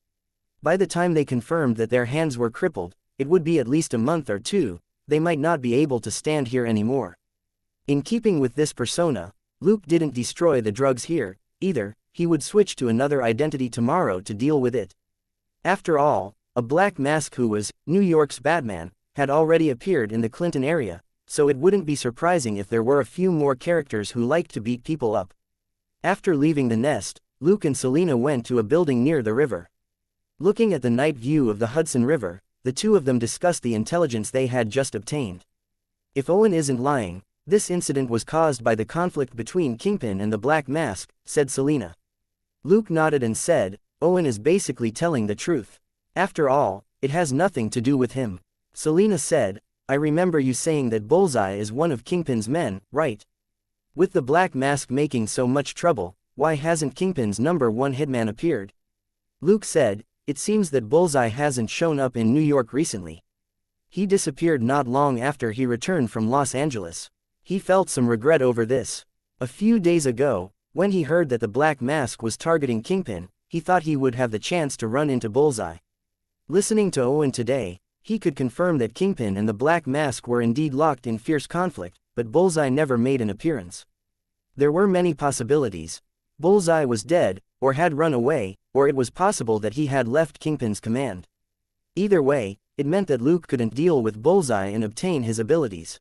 By the time they confirmed that their hands were crippled, it would be at least a month or 2, they might not be able to stand here anymore. In keeping with this persona, Luke didn't destroy the drugs here, either. He would switch to another identity tomorrow to deal with it. After all, a Black Mask who was New York's Batman had already appeared in the Clinton area, so it wouldn't be surprising if there were a few more characters who liked to beat people up. After leaving the nest, Luke and Selina went to a building near the river. Looking at the night view of the Hudson River, the two of them discussed the intelligence they had just obtained. If Owen isn't lying, this incident was caused by the conflict between Kingpin and the Black Mask, said Selina. Luke nodded and said, "Owen is basically telling the truth. After all, it has nothing to do with him." Selina said, "I remember you saying that Bullseye is one of Kingpin's men, right? With the Black Mask making so much trouble, why hasn't Kingpin's #1 hitman appeared?" Luke said, "It seems that Bullseye hasn't shown up in New York recently. He disappeared not long after he returned from Los Angeles. He felt some regret over this. A few days ago, when he heard that the Black Mask was targeting Kingpin, he thought he would have the chance to run into Bullseye. Listening to Owen today, He could confirm that Kingpin and the Black Mask were indeed locked in fierce conflict, but Bullseye never made an appearance. There were many possibilities. Bullseye was dead, or had run away, or it was possible that he had left Kingpin's command. Either way, it meant that Luke couldn't deal with Bullseye and obtain his abilities.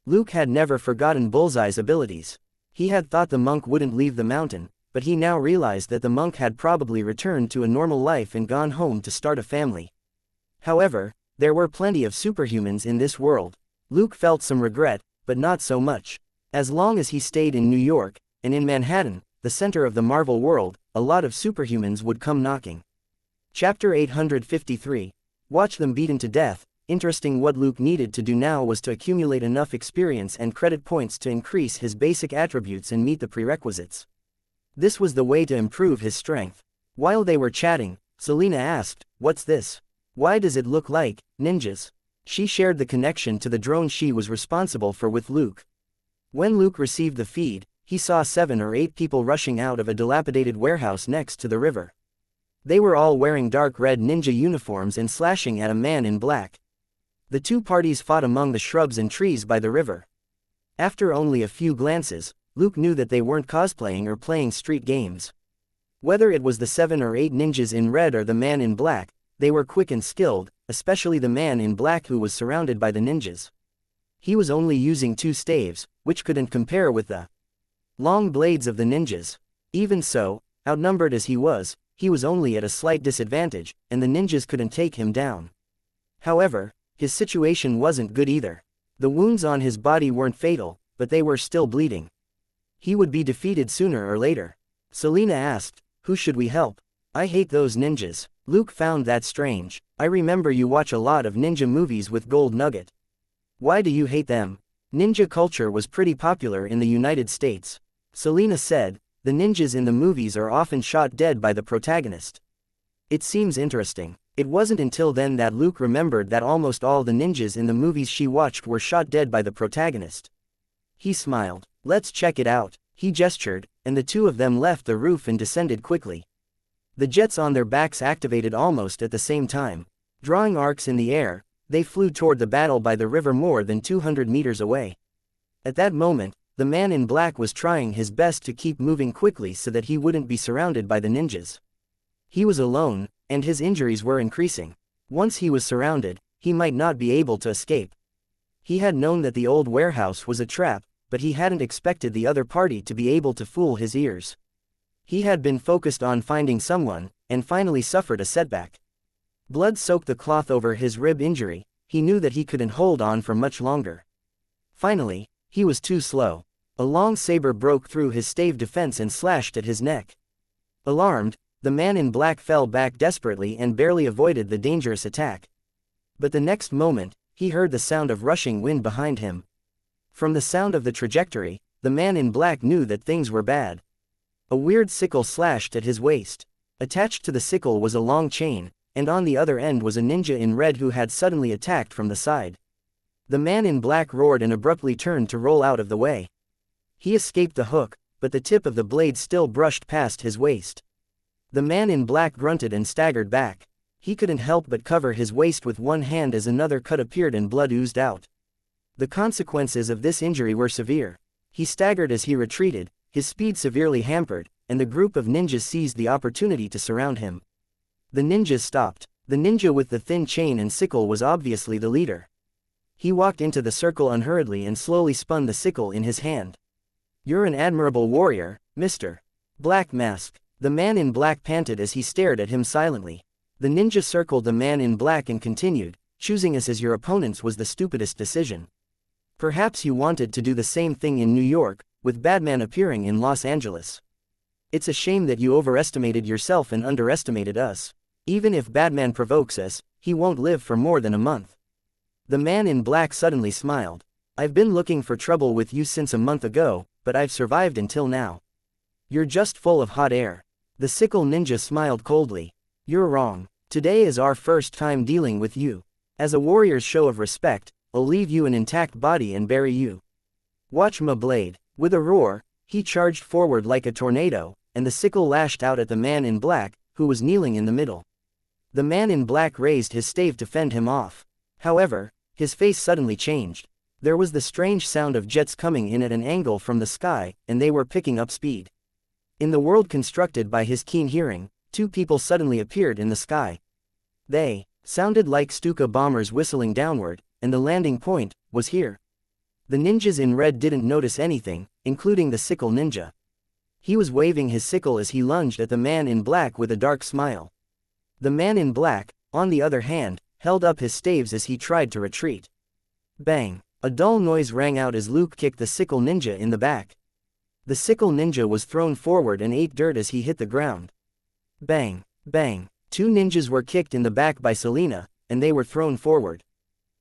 Luke had never forgotten Bullseye's abilities. He had thought the monk wouldn't leave the mountain, but he now realized that the monk had probably returned to a normal life and gone home to start a family. However, there were plenty of superhumans in this world. Luke felt some regret, but not so much. As long as he stayed in New York, and in Manhattan, the center of the Marvel world, a lot of superhumans would come knocking. Chapter 853. Watch them beaten to death. Interesting. What Luke needed to do now was to accumulate enough experience and credit points to increase his basic attributes and meet the prerequisites. This was the way to improve his strength. While they were chatting, Selena asked, "What's this? Why does it look like ninjas?" She shared the connection to the drone she was responsible for with Luke. When Luke received the feed, he saw 7 or 8 people rushing out of a dilapidated warehouse next to the river. They were all wearing dark red ninja uniforms and slashing at a man in black. The two parties fought among the shrubs and trees by the river. After only a few glances, Luke knew that they weren't cosplaying or playing street games. Whether it was the 7 or 8 ninjas in red or the man in black, they were quick and skilled, especially the man in black who was surrounded by the ninjas. He was only using 2 staves, which couldn't compare with the long blades of the ninjas. Even so, outnumbered as he was only at a slight disadvantage, and the ninjas couldn't take him down. However, his situation wasn't good either. The wounds on his body weren't fatal, but they were still bleeding. He would be defeated sooner or later. Selena asked, "Who should we help?" "I hate those ninjas." Luke found that strange. "I remember you watch a lot of ninja movies with Gold Nugget. Why do you hate them?" Ninja culture was pretty popular in the United States. Selena said, "The ninjas in the movies are often shot dead by the protagonist." It seems interesting. It wasn't until then that Luke remembered that almost all the ninjas in the movies she watched were shot dead by the protagonist. He smiled. "Let's check it out." He gestured, and the two of them left the roof and descended quickly. The jets on their backs activated almost at the same time. Drawing arcs in the air, they flew toward the battle by the river more than 200 meters away. At that moment, the man in black was trying his best to keep moving quickly so that he wouldn't be surrounded by the ninjas. He was alone, and his injuries were increasing. Once he was surrounded, he might not be able to escape. He had known that the old warehouse was a trap, but he hadn't expected the other party to be able to fool his ears. He had been focused on finding someone, and finally suffered a setback. Blood soaked the cloth over his rib injury. He knew that he couldn't hold on for much longer. Finally, he was too slow. A long saber broke through his stave defense and slashed at his neck. Alarmed, the man in black fell back desperately and barely avoided the dangerous attack. But the next moment, he heard the sound of rushing wind behind him. From the sound of the trajectory, the man in black knew that things were bad. A weird sickle slashed at his waist. Attached to the sickle was a long chain, and on the other end was a ninja in red who had suddenly attacked from the side. The man in black roared and abruptly turned to roll out of the way. He escaped the hook, but the tip of the blade still brushed past his waist. The man in black grunted and staggered back. He couldn't help but cover his waist with one hand as another cut appeared and blood oozed out. The consequences of this injury were severe. He staggered as he retreated, his speed severely hampered, and the group of ninjas seized the opportunity to surround him. The ninjas stopped. The ninja with the thin chain and sickle was obviously the leader. He walked into the circle unhurriedly and slowly spun the sickle in his hand. "You're an admirable warrior, Mr. Black Mask." The man in black panted as he stared at him silently. The ninja circled the man in black and continued, "Choosing us as your opponents was the stupidest decision. Perhaps you wanted to do the same thing in New York, with Batman appearing in Los Angeles. It's a shame that you overestimated yourself and underestimated us. Even if Batman provokes us, he won't live for more than a month." The man in black suddenly smiled. "I've been looking for trouble with you since a month ago, but I've survived until now. You're just full of hot air." The sickle ninja smiled coldly. "You're wrong. Today is our first time dealing with you. As a warrior's show of respect, I'll leave you an intact body and bury you. Watch my blade." With a roar, he charged forward like a tornado, and the sickle lashed out at the man in black, who was kneeling in the middle. The man in black raised his stave to fend him off. However, his face suddenly changed. There was the strange sound of jets coming in at an angle from the sky, and they were picking up speed. In the world constructed by his keen hearing, two people suddenly appeared in the sky. They sounded like Stuka bombers whistling downward, and the landing point was here. The ninjas in red didn't notice anything, including the sickle ninja. He was waving his sickle as he lunged at the man in black with a dark smile. The man in black, on the other hand, held up his staves as he tried to retreat. Bang! A dull noise rang out as Luke kicked the sickle ninja in the back. The sickle ninja was thrown forward and ate dirt as he hit the ground. Bang! Bang! Two ninjas were kicked in the back by Selena, and they were thrown forward.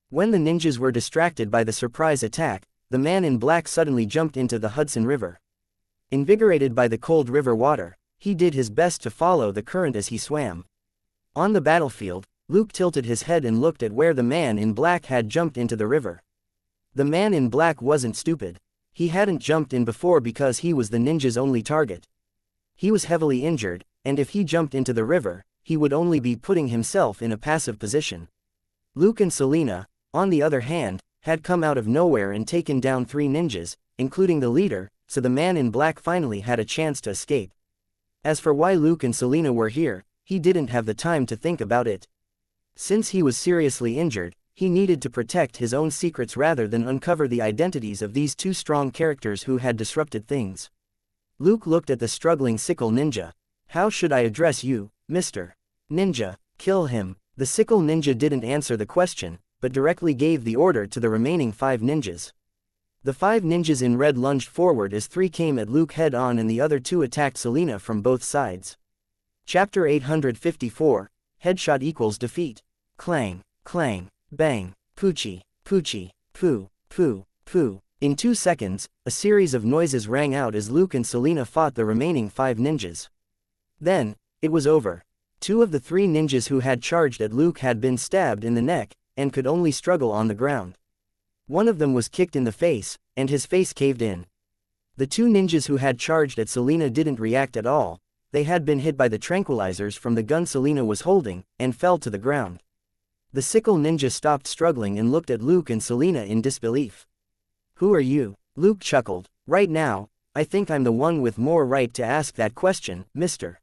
When the ninjas were distracted by the surprise attack, the man in black suddenly jumped into the Hudson River. Invigorated by the cold river water, he did his best to follow the current as he swam. On the battlefield, Luke tilted his head and looked at where the man in black had jumped into the river. The man in black wasn't stupid. He hadn't jumped in before because he was the ninja's only target. He was heavily injured, and if he jumped into the river, he would only be putting himself in a passive position. Luke and Selena, on the other hand, had come out of nowhere and taken down three ninjas, including the leader, so the man in black finally had a chance to escape. As for why Luke and Selena were here, he didn't have the time to think about it. Since he was seriously injured, he needed to protect his own secrets rather than uncover the identities of these two strong characters who had disrupted things. Luke looked at the struggling sickle ninja. "How should I address you, Mr. Ninja?" "Kill him." The sickle ninja didn't answer the question, but directly gave the order to the remaining 5 ninjas. The 5 ninjas in red lunged forward as 3 came at Luke head-on and the other 2 attacked Selena from both sides. Chapter 854, Headshot equals defeat. Clang, clang, bang, poochie, poochie, poo, poo, poo. In 2 seconds, a series of noises rang out as Luke and Selena fought the remaining 5 ninjas. Then, it was over. 2 of the 3 ninjas who had charged at Luke had been stabbed in the neck, and could only struggle on the ground. One of them was kicked in the face, and his face caved in. The 2 ninjas who had charged at Selena didn't react at all. They had been hit by the tranquilizers from the gun Selena was holding, and fell to the ground. The sickle ninja stopped struggling and looked at Luke and Selena in disbelief. "Who are you?" Luke chuckled. "Right now, I think I'm the one with more right to ask that question, Mr.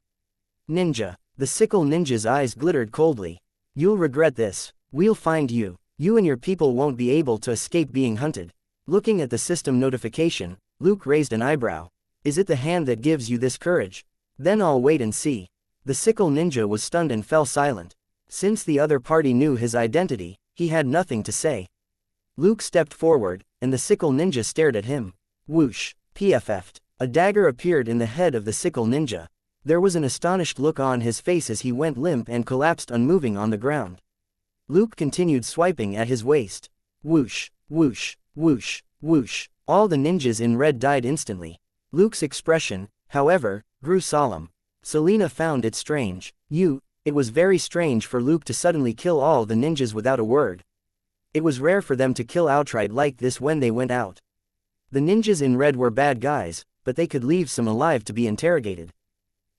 Ninja." The sickle ninja's eyes glittered coldly. "You'll regret this. We'll find you. You and your people won't be able to escape being hunted." Looking at the system notification, Luke raised an eyebrow. "Is it the hand that gives you this courage? Then I'll wait and see." The sickle ninja was stunned and fell silent. Since the other party knew his identity, he had nothing to say. Luke stepped forward, and the sickle ninja stared at him. Whoosh! PFF'd. A dagger appeared in the head of the sickle ninja. There was an astonished look on his face as he went limp and collapsed unmoving on the ground. Luke continued swiping at his waist. Whoosh, whoosh, whoosh, whoosh. All the ninjas in red died instantly. Luke's expression, however, grew solemn. Selena found it strange. It was very strange for Luke to suddenly kill all the ninjas without a word. It was rare for them to kill outright like this when they went out. The ninjas in red were bad guys, but they could leave some alive to be interrogated.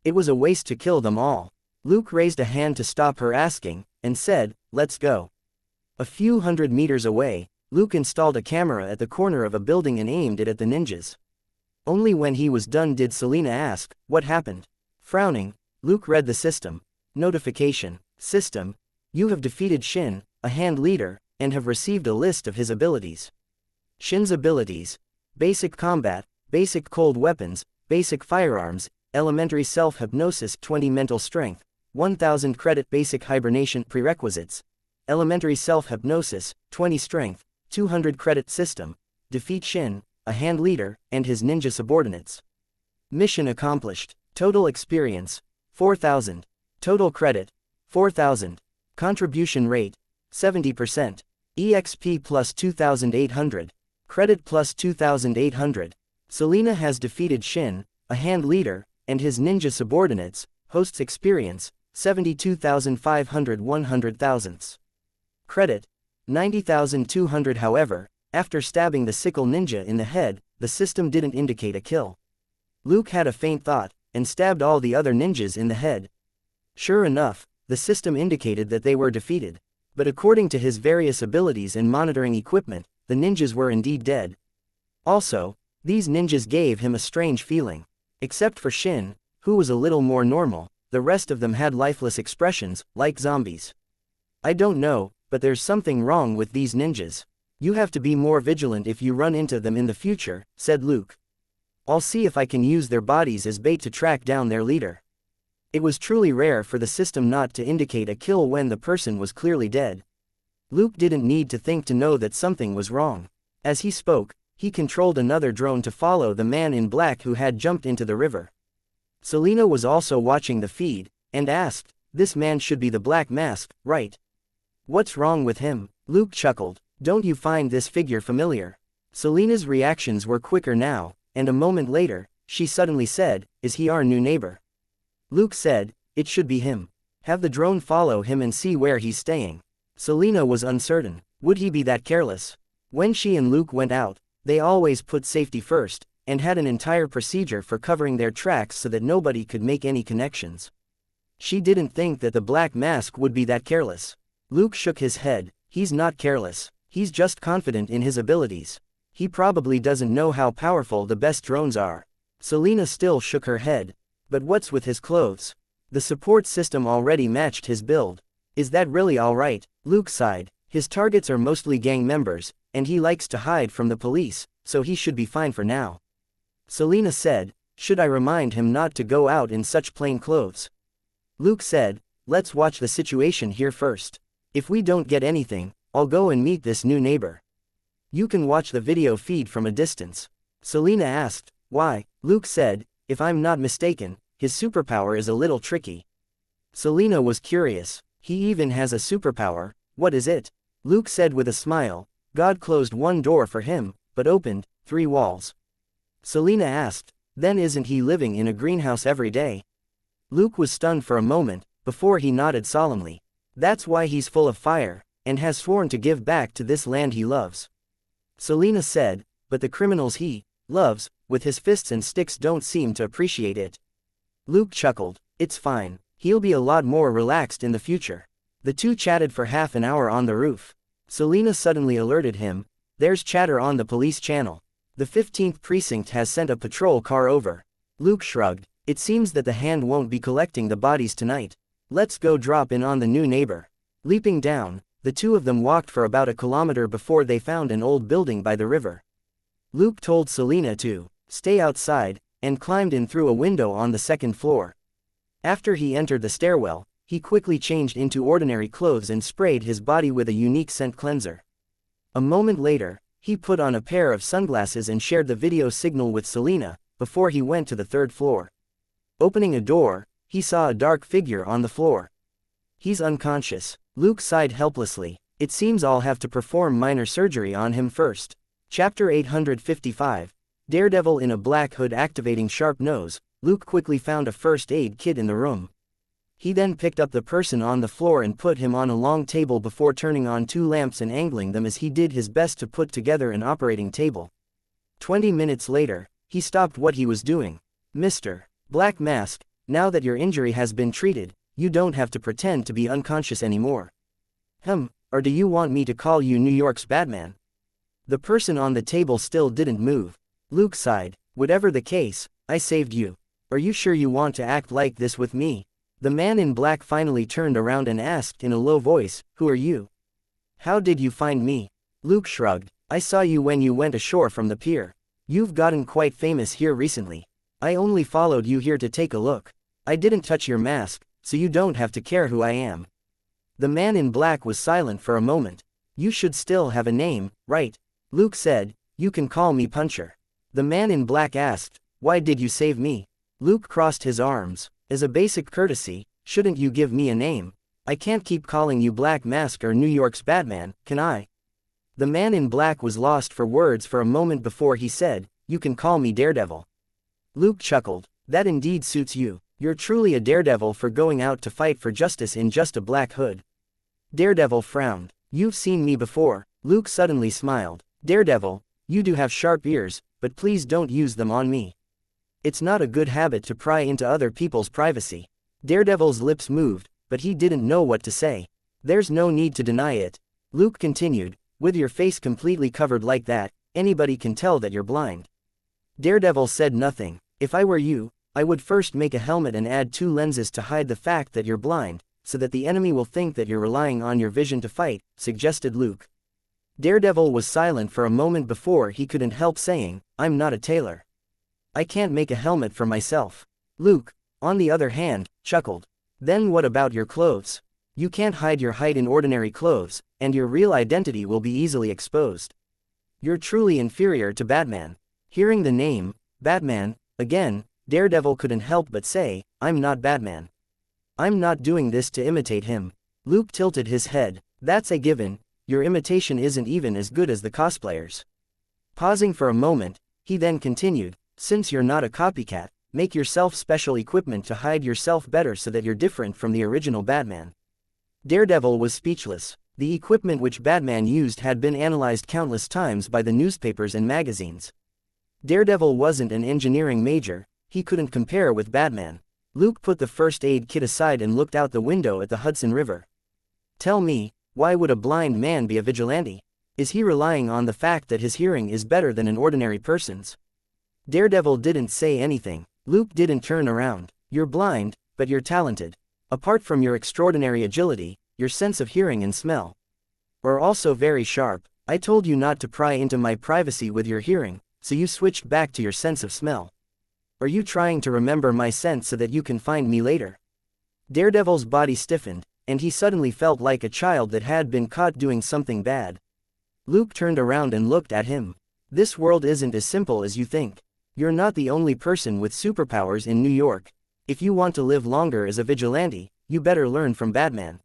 It was a waste to kill them all. Luke raised a hand to stop her asking, and said, "Let's go." A few hundred meters away, Luke installed a camera at the corner of a building and aimed it at the ninjas. Only when he was done did Selena ask, "What happened?" Frowning, Luke read the system. Notification. System. You have defeated Shin, a hand leader, and have received a list of his abilities. Shin's abilities: Basic Combat, Basic Cold Weapons, Basic Firearms, Elementary Self-Hypnosis, 20 Mental Strength, 1000 Credit. Basic Hibernation. Prerequisites: Elementary Self-Hypnosis, 20 Strength, 200 Credit. System: Defeat Shin, a hand leader, and his ninja subordinates. Mission accomplished. Total experience: 4000. Total credit: 4000. Contribution rate: 70%. EXP plus 2800. Credit plus 2800. Selena has defeated Shin, a hand leader, and his ninja subordinates. Host's experience: 72,500. 100,000. Credit: 90,200. However, after stabbing the sickle ninja in the head, the system didn't indicate a kill. Luke had a faint thought, and stabbed all the other ninjas in the head. Sure enough, the system indicated that they were defeated. But according to his various abilities and monitoring equipment, the ninjas were indeed dead. Also, these ninjas gave him a strange feeling. Except for Shin, who was a little more normal, the rest of them had lifeless expressions, like zombies. I don't know, but there's something wrong with these ninjas. You have to be more vigilant if you run into them in the future, said Luke. I'll see if I can use their bodies as bait to track down their leader. It was truly rare for the system not to indicate a kill when the person was clearly dead. Luke didn't need to think to know that something was wrong. As he spoke, he controlled another drone to follow the man in black who had jumped into the river. Selena was also watching the feed, and asked, "This man should be the Black Mask, right? What's wrong with him?" Luke chuckled. "Don't you find this figure familiar?" Selena's reactions were quicker now, and a moment later, she suddenly said, "Is he our new neighbor?" Luke said, "It should be him. Have the drone follow him and see where he's staying." Selena was uncertain. Would he be that careless? When she and Luke went out, they always put safety first, and had an entire procedure for covering their tracks so that nobody could make any connections. She didn't think that the Black Mask would be that careless. Luke shook his head. "He's not careless. He's just confident in his abilities. He probably doesn't know how powerful the best drones are." Selena still shook her head. "But what's with his clothes? The support system already matched his build. Is that really alright?" Luke sighed. "His targets are mostly gang members, and he likes to hide from the police, so he should be fine for now." Selena said, "Should I remind him not to go out in such plain clothes?" Luke said, "Let's watch the situation here first. If we don't get anything, I'll go and meet this new neighbor. You can watch the video feed from a distance." Selena asked, "Why?" Luke said, "If I'm not mistaken, his superpower is a little tricky." Selena was curious. "He even has a superpower. What is it?" Luke said with a smile, "God closed one door for him, but opened 3 walls." Selena asked, "Then isn't he living in a greenhouse every day?" Luke was stunned for a moment, before he nodded solemnly. "That's why he's full of fire, and has sworn to give back to this land he loves." Selena said, "But the criminals he loves, with his fists and sticks don't seem to appreciate it." Luke chuckled. "It's fine. He'll be a lot more relaxed in the future." The two chatted for half an hour on the roof. Selena suddenly alerted him, "There's chatter on the police channel. The 15th precinct has sent a patrol car over." Luke shrugged. "It seems that the hand won't be collecting the bodies tonight. Let's go drop in on the new neighbor." Leaping down, the two of them walked for about a kilometer before they found an old building by the river. Luke told Selena to stay outside, and climbed in through a window on the 2nd floor. After he entered the stairwell, he quickly changed into ordinary clothes and sprayed his body with a unique scent cleanser. A moment later, he put on a pair of sunglasses and shared the video signal with Selena, before he went to the 3rd floor. Opening a door, he saw a dark figure on the floor. "He's unconscious." Luke sighed helplessly. "It seems I'll have to perform minor surgery on him first." Chapter 855. Daredevil in a black hood activating sharp nose. Luke quickly found a first aid kit in the room. He then picked up the person on the floor and put him on a long table before turning on 2 lamps and angling them as he did his best to put together an operating table. 20 minutes later, he stopped what he was doing. "Mr. Black Mask, now that your injury has been treated, you don't have to pretend to be unconscious anymore." Or do you want me to call you New York's Batman?" The person on the table still didn't move. Luke sighed. "Whatever the case, I saved you. Are you sure you want to act like this with me?" The man in black finally turned around and asked in a low voice, "Who are you? How did you find me?" Luke shrugged. "I saw you when you went ashore from the pier. You've gotten quite famous here recently. I only followed you here to take a look. I didn't touch your mask, so you don't have to care who I am." The man in black was silent for a moment. "You should still have a name, right?" Luke said, "You can call me Puncher." The man in black asked, "Why did you save me?" Luke crossed his arms. "As a basic courtesy, shouldn't you give me a name? I can't keep calling you Black Mask or New York's Batman, can I?" The man in black was lost for words for a moment before he said, "You can call me Daredevil." Luke chuckled. "That indeed suits you. You're truly a daredevil for going out to fight for justice in just a black hood." Daredevil frowned. "You've seen me before." Luke suddenly smiled. "Daredevil, you do have sharp ears, but please don't use them on me. It's not a good habit to pry into other people's privacy." Daredevil's lips moved, but he didn't know what to say. There's no need to deny it. Luke continued, with your face completely covered like that, anybody can tell that you're blind. Daredevil said nothing. If I were you, I would first make a helmet and add 2 lenses to hide the fact that you're blind, so that the enemy will think that you're relying on your vision to fight, suggested Luke. Daredevil was silent for a moment before he couldn't help saying, I'm not a tailor. I can't make a helmet for myself. Luke, on the other hand, chuckled. Then what about your clothes? You can't hide your height in ordinary clothes, and your real identity will be easily exposed. You're truly inferior to Batman. Hearing the name, Batman, again, Daredevil couldn't help but say, I'm not Batman. I'm not doing this to imitate him. Luke tilted his head. That's a given, your imitation isn't even as good as the cosplayers. Pausing for a moment, he then continued, since you're not a copycat, make yourself special equipment to hide yourself better so that you're different from the original Batman. Daredevil was speechless. The equipment which Batman used had been analyzed countless times by the newspapers and magazines. Daredevil wasn't an engineering major, he couldn't compare with Batman. Luke put the first aid kit aside and looked out the window at the Hudson River. Tell me, why would a blind man be a vigilante? Is he relying on the fact that his hearing is better than an ordinary person's? Daredevil didn't say anything. Luke didn't turn around. You're blind, but you're talented. Apart from your extraordinary agility, your sense of hearing and smell are also very sharp. I told you not to pry into my privacy with your hearing, so you switched back to your sense of smell. Are you trying to remember my scent so that you can find me later? Daredevil's body stiffened, and he suddenly felt like a child that had been caught doing something bad. Luke turned around and looked at him. This world isn't as simple as you think. You're not the only person with superpowers in New York. If you want to live longer as a vigilante, you better learn from Batman.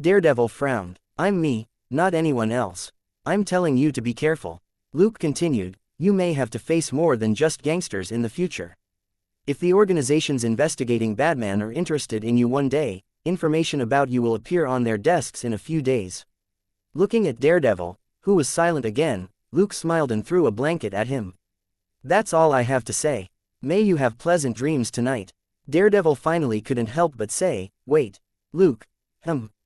Daredevil frowned. I'm me, not anyone else. I'm telling you to be careful. Luke continued, you may have to face more than just gangsters in the future. If the organizations investigating Batman are interested in you one day, information about you will appear on their desks in a few days. Looking at Daredevil, who was silent again, Luke smiled and threw a blanket at him. That's all I have to say. May you have pleasant dreams tonight. Daredevil finally couldn't help but say, wait. Luke.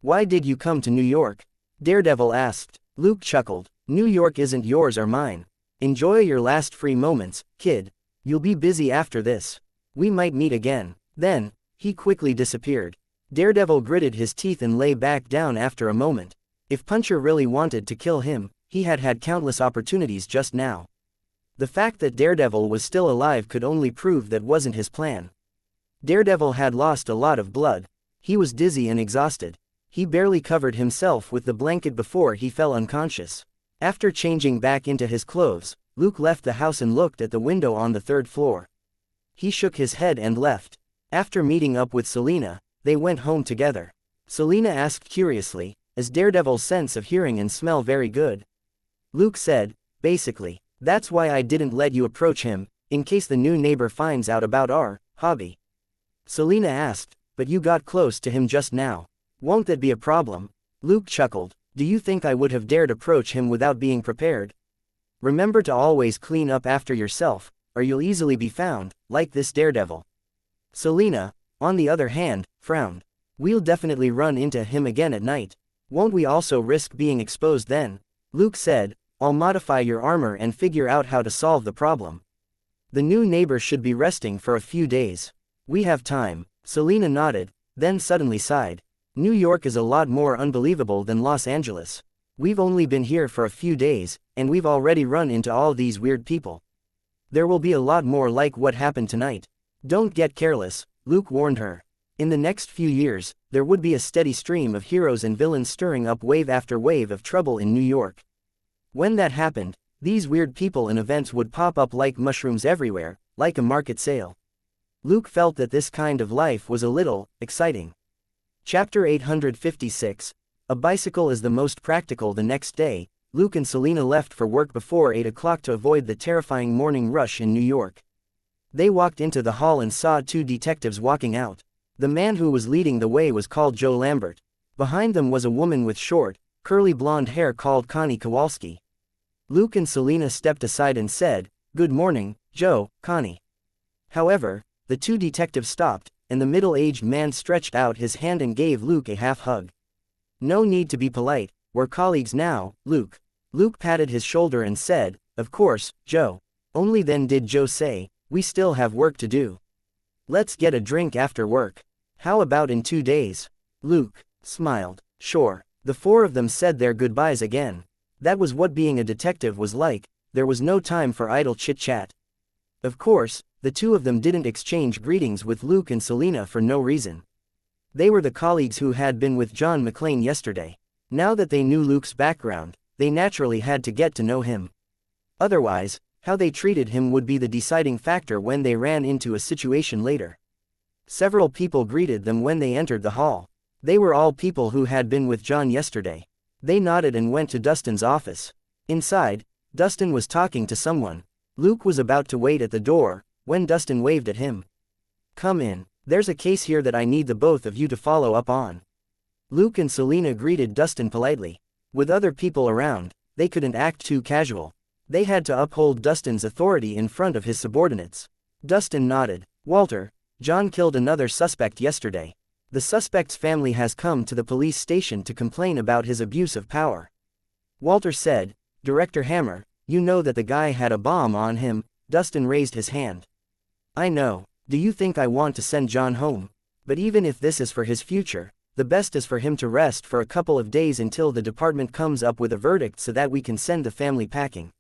Why did you come to New York? Daredevil asked. Luke chuckled. New York isn't yours or mine. Enjoy your last free moments, kid. You'll be busy after this. We might meet again. Then, he quickly disappeared. Daredevil gritted his teeth and lay back down after a moment. If Puncher really wanted to kill him, he had had countless opportunities just now. The fact that Daredevil was still alive could only prove that wasn't his plan. Daredevil had lost a lot of blood. He was dizzy and exhausted. He barely covered himself with the blanket before he fell unconscious. After changing back into his clothes, Luke left the house and looked at the window on the 3rd floor. He shook his head and left. After meeting up with Selina, they went home together. Selina asked curiously, is Daredevil's sense of hearing and smell very good? Luke said, basically. That's why I didn't let you approach him, in case the new neighbor finds out about our hobby. Selina asked, but you got close to him just now. Won't that be a problem? Luke chuckled. Do you think I would have dared approach him without being prepared? Remember to always clean up after yourself, or you'll easily be found, like this Daredevil. Selina, on the other hand, frowned. We'll definitely run into him again at night. Won't we also risk being exposed then? Luke said, I'll modify your armor and figure out how to solve the problem. The new neighbor should be resting for a few days. We have time. Selina nodded, then suddenly sighed. New York is a lot more unbelievable than Los Angeles. We've only been here for a few days, and we've already run into all these weird people. There will be a lot more like what happened tonight. Don't get careless, Luke warned her. In the next few years, there would be a steady stream of heroes and villains stirring up wave after wave of trouble in New York. When that happened, these weird people and events would pop up like mushrooms everywhere, like a market sale. Luke felt that this kind of life was a little exciting. Chapter 856. A bicycle is the most practical. The next day, Luke and Selina left for work before 8 o'clock to avoid the terrifying morning rush in New York. They walked into the hall and saw 2 detectives walking out. The man who was leading the way was called Joe Lambert. Behind them was a woman with short, curly blonde hair called Connie Kowalski. Luke and Selina stepped aside and said, Good morning, Joe, Connie. However, the 2 detectives stopped, and the middle-aged man stretched out his hand and gave Luke a half hug. No need to be polite, we're colleagues now, Luke. Luke patted his shoulder and said, of course, Joe. Only then did Joe say, we still have work to do. Let's get a drink after work. How about in 2 days? Luke smiled. Sure. The four of them said their goodbyes again. That was what being a detective was like, there was no time for idle chit-chat. Of course, the two of them didn't exchange greetings with Luke and Selina for no reason. They were the colleagues who had been with John McClane yesterday. Now that they knew Luke's background, they naturally had to get to know him. Otherwise, how they treated him would be the deciding factor when they ran into a situation later. Several people greeted them when they entered the hall. They were all people who had been with John yesterday. They nodded and went to Dustin's office. Inside, Dustin was talking to someone. Luke was about to wait at the door, when Dustin waved at him. Come in, there's a case here that I need the both of you to follow up on. Luke and Selina greeted Dustin politely. With other people around, they couldn't act too casual. They had to uphold Dustin's authority in front of his subordinates. Dustin nodded. Walter, John killed another suspect yesterday. The suspect's family has come to the police station to complain about his abuse of power. Walter said, Director Hammer, you know that the guy had a bomb on him. Dustin raised his hand. I know. Do you think I want to send John home? But even if this is for his future, the best is for him to rest for a couple of days until the department comes up with a verdict so that we can send the family packing.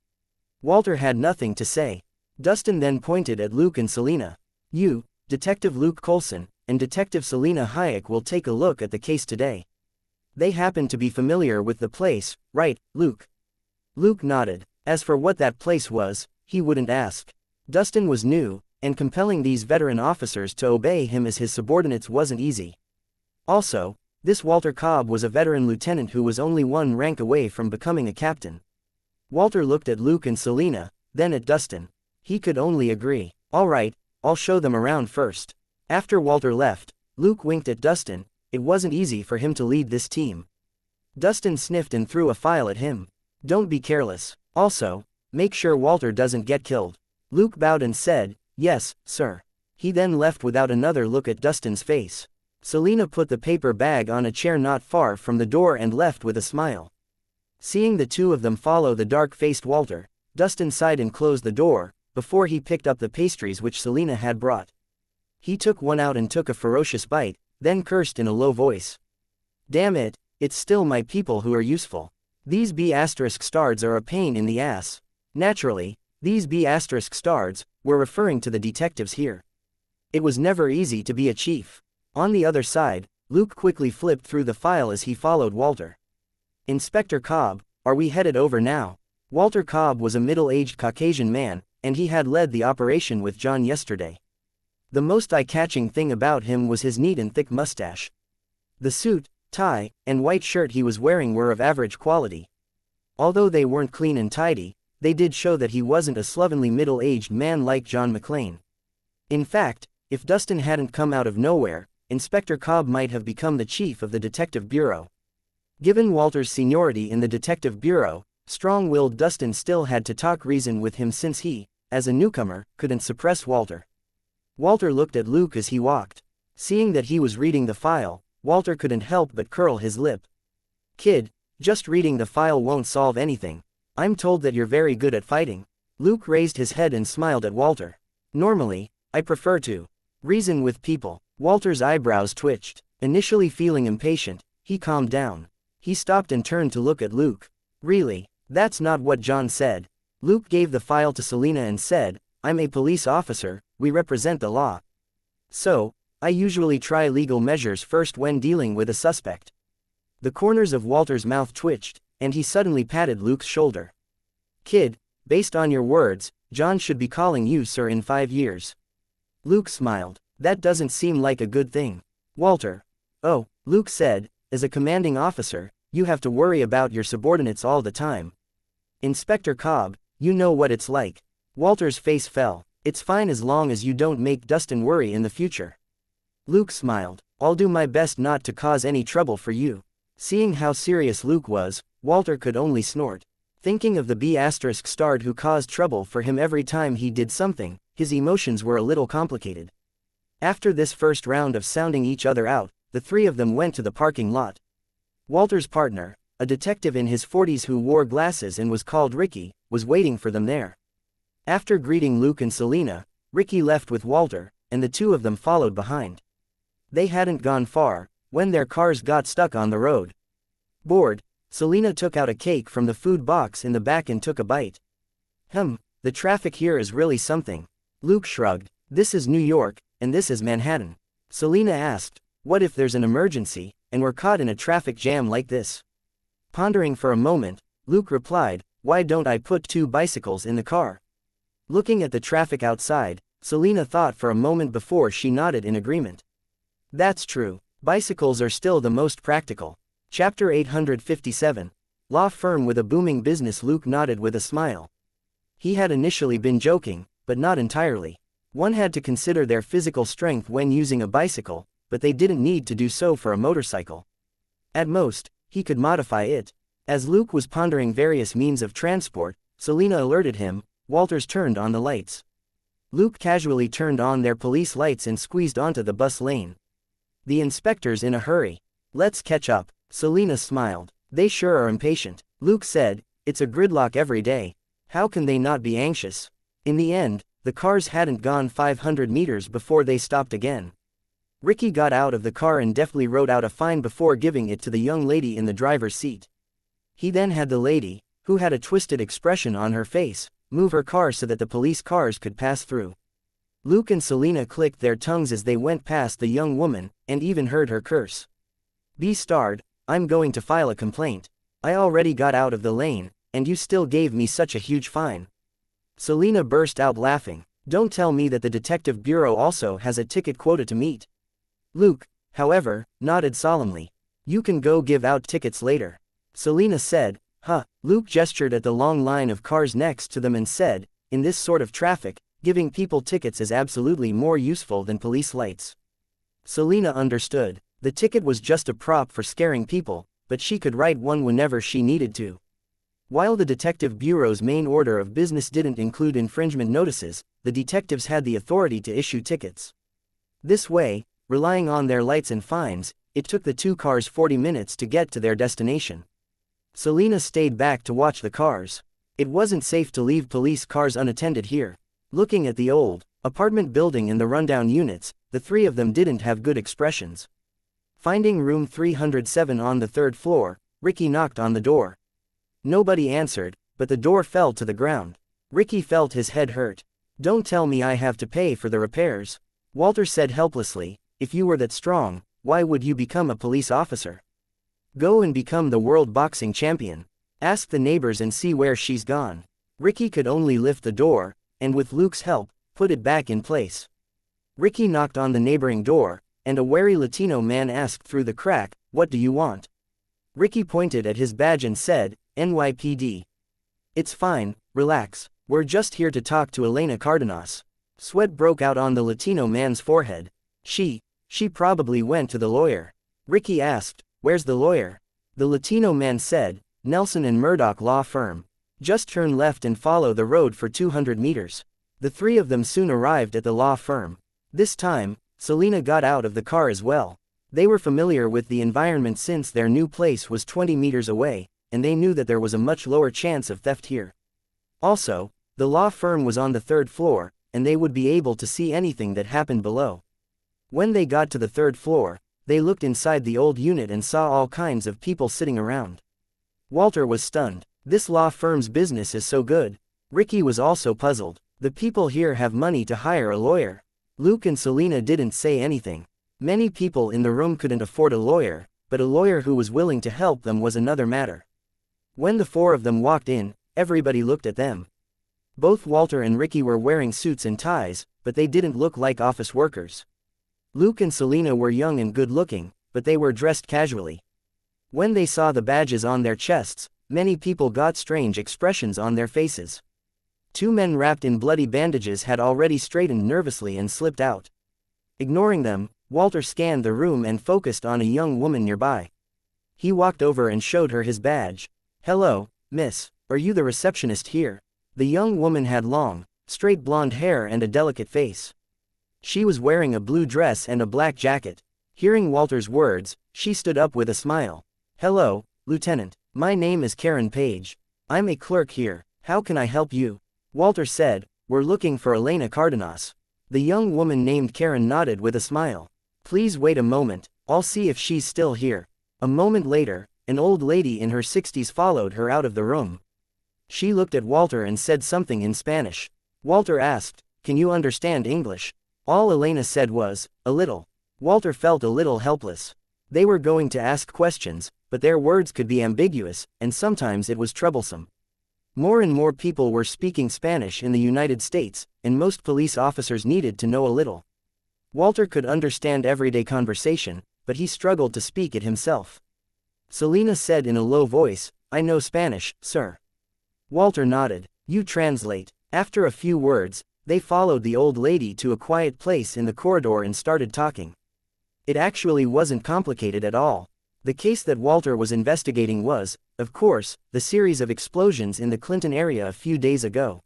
Walter had nothing to say. Dustin then pointed at Luke and Selina. You, Detective Luke Coulson, and Detective Selina Hayek will take a look at the case today. They happen to be familiar with the place, right, Luke? Luke nodded. As for what that place was, he wouldn't ask. Dustin was new, and compelling these veteran officers to obey him as his subordinates wasn't easy. Also, this Walter Cobb was a veteran lieutenant who was only one rank away from becoming a captain. Walter looked at Luke and Selina, then at Dustin. He could only agree. All right, I'll show them around first. After Walter left, Luke winked at Dustin. It wasn't easy for him to lead this team. Dustin sniffed and threw a file at him. Don't be careless. Also, make sure Walter doesn't get killed. Luke bowed and said, yes, sir. He then left without another look at Dustin's face. Selina put the paper bag on a chair not far from the door and left with a smile. Seeing the two of them follow the dark-faced Walter, Dustin sighed and closed the door, before he picked up the pastries which Selina had brought. He took one out and took a ferocious bite, then cursed in a low voice. Damn it, it's still my people who are useful. These B** stards are a pain in the ass. Naturally, these B** stards were referring to the detectives here. It was never easy to be a chief. On the other side, Luke quickly flipped through the file as he followed Walter. Inspector Cobb, are we headed over now? Walter Cobb was a middle-aged Caucasian man, and he had led the operation with John yesterday. The most eye-catching thing about him was his neat and thick mustache. The suit, tie, and white shirt he was wearing were of average quality. Although they weren't clean and tidy, they did show that he wasn't a slovenly middle-aged man like John McClane. In fact, if Dustin hadn't come out of nowhere, Inspector Cobb might have become the chief of the Detective Bureau. Given Walter's seniority in the Detective Bureau, strong-willed Dustin still had to talk reason with him since he, as a newcomer, couldn't suppress Walter. Walter looked at Luke as he walked. Seeing that he was reading the file, Walter couldn't help but curl his lip. Kid, just reading the file won't solve anything. I'm told that you're very good at fighting. Luke raised his head and smiled at Walter. Normally, I prefer to reason with people. Walter's eyebrows twitched. Initially feeling impatient, he calmed down. He stopped and turned to look at Luke. Really, that's not what John said. Luke gave the file to Selina and said, I'm a police officer, we represent the law. So, I usually try legal measures first when dealing with a suspect. The corners of Walter's mouth twitched, and he suddenly patted Luke's shoulder. Kid, based on your words, John should be calling you sir in 5 years. Luke smiled. That doesn't seem like a good thing. Walter. Oh, Luke said, as a commanding officer, you have to worry about your subordinates all the time. Inspector Cobb, you know what it's like. Walter's face fell. It's fine as long as you don't make Dustin worry in the future. Luke smiled. I'll do my best not to cause any trouble for you. Seeing how serious Luke was, Walter could only snort. Thinking of the B** starred who caused trouble for him every time he did something, his emotions were a little complicated. After this first round of sounding each other out, the three of them went to the parking lot. Walter's partner, a detective in his 40s who wore glasses and was called Ricky, was waiting for them there. After greeting Luke and Selena, Ricky left with Walter, and the two of them followed behind. They hadn't gone far, when their cars got stuck on the road. Bored, Selena took out a cake from the food box in the back and took a bite. The traffic here is really something. Luke shrugged. This is New York, and this is Manhattan. Selena asked, what if there's an emergency, and we're caught in a traffic jam like this? Pondering for a moment, Luke replied, why don't I put 2 bicycles in the car? Looking at the traffic outside, Selena thought for a moment before she nodded in agreement. That's true, bicycles are still the most practical. Chapter 857. Law firm with a booming business. Luke nodded with a smile. He had initially been joking, but not entirely. One had to consider their physical strength when using a bicycle, but they didn't need to do so for a motorcycle. At most, he could modify it. As Luke was pondering various means of transport, Selena alerted him. Walters turned on the lights. Luke casually turned on their police lights and squeezed onto the bus lane. The inspector's in a hurry. Let's catch up. Selena smiled. They sure are impatient. Luke said, it's a gridlock every day. How can they not be anxious? In the end, the cars hadn't gone 500 meters before they stopped again. Ricky got out of the car and deftly wrote out a fine before giving it to the young lady in the driver's seat. He then had the lady, who had a twisted expression on her face, move her car so that the police cars could pass through. Luke and Selena clicked their tongues as they went past the young woman, and even heard her curse. I'm going to file a complaint. I already got out of the lane, and you still gave me such a huge fine. Selena burst out laughing. Don't tell me that the detective bureau also has a ticket quota to meet. Luke, however, nodded solemnly. You can go give out tickets later. Selena said, Luke gestured at the long line of cars next to them and said, in this sort of traffic, giving people tickets is absolutely more useful than police lights. Selena understood. The ticket was just a prop for scaring people, but she could write one whenever she needed to. While the detective bureau's main order of business didn't include infringement notices, the detectives had the authority to issue tickets. This way, relying on their lights and fines, it took the 2 cars 40 minutes to get to their destination. Selena stayed back to watch the cars. It wasn't safe to leave police cars unattended here. Looking at the old apartment building and the rundown units, the 3 of them didn't have good expressions. Finding room 307 on the 3rd floor, Ricky knocked on the door. Nobody answered, but the door fell to the ground. Ricky felt his head hurt. Don't tell me I have to pay for the repairs. Walter said helplessly, if you were that strong, why would you become a police officer? Go and become the world boxing champion. Ask the neighbors and see where she's gone. Ricky could only lift the door, and with Luke's help, put it back in place. Ricky knocked on the neighboring door, and a wary Latino man asked through the crack, what do you want? Ricky pointed at his badge and said, NYPD. It's fine, relax, we're just here to talk to Elena Cardenas. Sweat broke out on the Latino man's forehead. She probably went to the lawyer. Ricky asked, where's the lawyer? The Latino man said, Nelson and Murdoch Law Firm. Just turn left and follow the road for 200 meters. The 3 of them soon arrived at the law firm. This time, Selena got out of the car as well. They were familiar with the environment since their new place was 20 meters away, and they knew that there was a much lower chance of theft here. Also, the law firm was on the 3rd floor, and they would be able to see anything that happened below. When they got to the 3rd floor, they looked inside the old unit and saw all kinds of people sitting around. Walter was stunned. This law firm's business is so good. Ricky was also puzzled. The people here have money to hire a lawyer. Luke and Selena didn't say anything. Many people in the room couldn't afford a lawyer, but a lawyer who was willing to help them was another matter. When the 4 of them walked in, everybody looked at them. Both Walter and Ricky were wearing suits and ties, but they didn't look like office workers. Luke and Selena were young and good-looking, but they were dressed casually. When they saw the badges on their chests, many people got strange expressions on their faces. 2 men wrapped in bloody bandages had already straightened nervously and slipped out. Ignoring them, Walter scanned the room and focused on a young woman nearby. He walked over and showed her his badge. Hello, miss, are you the receptionist here? The young woman had long, straight blonde hair and a delicate face. She was wearing a blue dress and a black jacket. Hearing Walter's words, she stood up with a smile. Hello, Lieutenant. My name is Karen Page. I'm a clerk here. How can I help you? Walter said, We're looking for Elena Cardenas. The young woman named Karen nodded with a smile. Please wait a moment, I'll see if she's still here. A moment later, an old lady in her 60s followed her out of the room. She looked at Walter and said something in Spanish. Walter asked, Can you understand English? All Elena said was, a little. Walter felt a little helpless. They were going to ask questions, but their words could be ambiguous, and sometimes it was troublesome. More and more people were speaking Spanish in the United States, and most police officers needed to know a little. Walter could understand everyday conversation, but he struggled to speak it himself. Selena said in a low voice, I know Spanish, sir. Walter nodded. You translate. After a few words, they followed the old lady to a quiet place in the corridor and started talking. It actually wasn't complicated at all. The case that Walter was investigating was, of course, the series of explosions in the Clinton area a few days ago.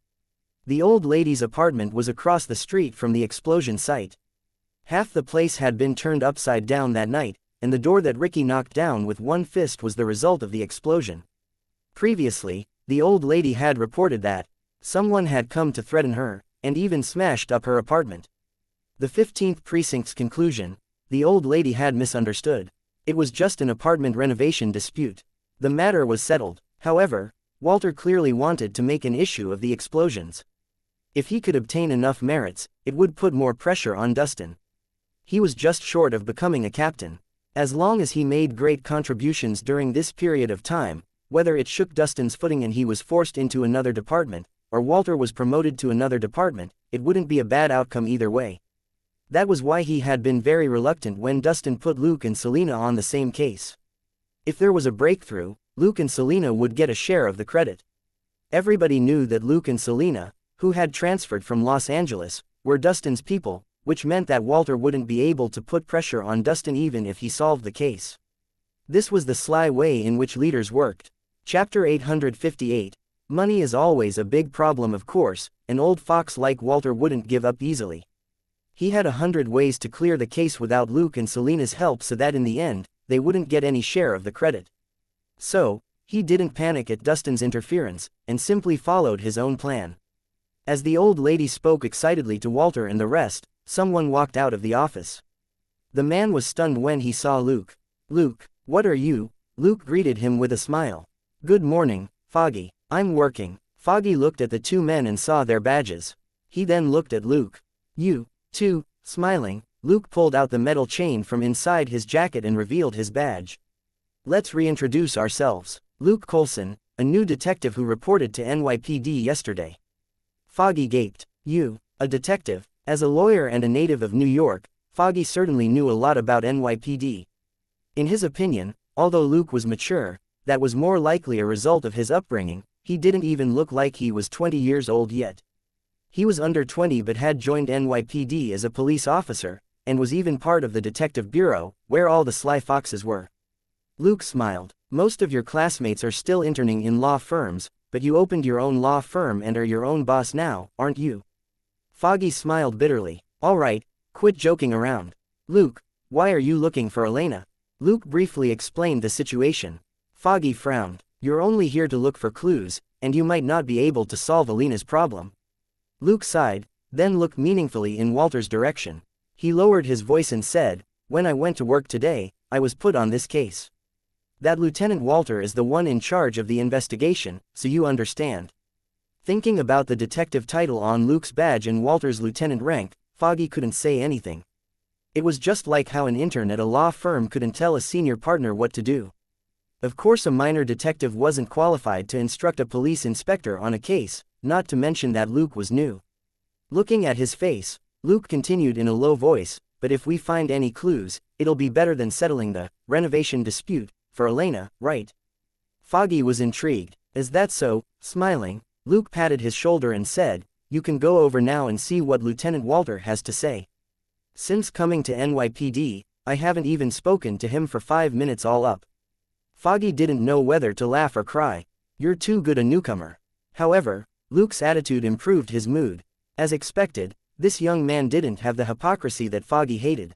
The old lady's apartment was across the street from the explosion site. Half the place had been turned upside down that night, and the door that Ricky knocked down with one fist was the result of the explosion. Previously, the old lady had reported that someone had come to threaten her, and even smashed up her apartment. The 15th Precinct's conclusion: the old lady had misunderstood. It was just an apartment renovation dispute. The matter was settled. However, Walter clearly wanted to make an issue of the explosions. If he could obtain enough merits, it would put more pressure on Dustin. He was just short of becoming a captain. As long as he made great contributions during this period of time, whether it shook Dustin's footing and he was forced into another department, or Walter was promoted to another department, it wouldn't be a bad outcome either way. That was why he had been very reluctant when Dustin put Luke and Selena on the same case. If there was a breakthrough, Luke and Selena would get a share of the credit. Everybody knew that Luke and Selena, who had transferred from Los Angeles, were Dustin's people, which meant that Walter wouldn't be able to put pressure on Dustin even if he solved the case. This was the sly way in which leaders worked. Chapter 858. Money is always a big problem, of course. An old fox like Walter wouldn't give up easily. He had 100 ways to clear the case without Luke and Selena's help so that in the end, they wouldn't get any share of the credit. So, he didn't panic at Dustin's interference, and simply followed his own plan. As the old lady spoke excitedly to Walter and the rest, someone walked out of the office. The man was stunned when he saw Luke. Luke, what are you? Luke greeted him with a smile. Good morning, Foggy. I'm working. Foggy looked at the two men and saw their badges. He then looked at Luke. You, too, smiling, Luke pulled out the metal chain from inside his jacket and revealed his badge. Let's reintroduce ourselves. Luke Colson, a new detective who reported to NYPD yesterday. Foggy gaped. You, a detective? As a lawyer and a native of New York, Foggy certainly knew a lot about NYPD. In his opinion, although Luke was mature, that was more likely a result of his upbringing. He didn't even look like he was 20 years old yet. He was under 20 but had joined NYPD as a police officer, and was even part of the detective bureau, where all the sly foxes were. Luke smiled. Most of your classmates are still interning in law firms, but you opened your own law firm and are your own boss now, aren't you? Foggy smiled bitterly. All right, quit joking around. Luke, why are you looking for Elena? Luke briefly explained the situation. Foggy frowned. You're only here to look for clues, and you might not be able to solve Elena's problem. Luke sighed, then looked meaningfully in Walter's direction. He lowered his voice and said, When I went to work today, I was put on this case. That Lieutenant Walter is the one in charge of the investigation, so you understand. Thinking about the detective title on Luke's badge and Walter's lieutenant rank, Foggy couldn't say anything. It was just like how an intern at a law firm couldn't tell a senior partner what to do. Of course, a minor detective wasn't qualified to instruct a police inspector on a case, not to mention that Luke was new. Looking at his face, Luke continued in a low voice, but if we find any clues, it'll be better than settling the renovation dispute for Elena, right? Foggy was intrigued. Is that so? Smiling, Luke patted his shoulder and said, You can go over now and see what Lieutenant Walter has to say. Since coming to NYPD, I haven't even spoken to him for 5 minutes all up. Foggy didn't know whether to laugh or cry. You're too good a newcomer. However, Luke's attitude improved his mood. As expected, this young man didn't have the hypocrisy that Foggy hated.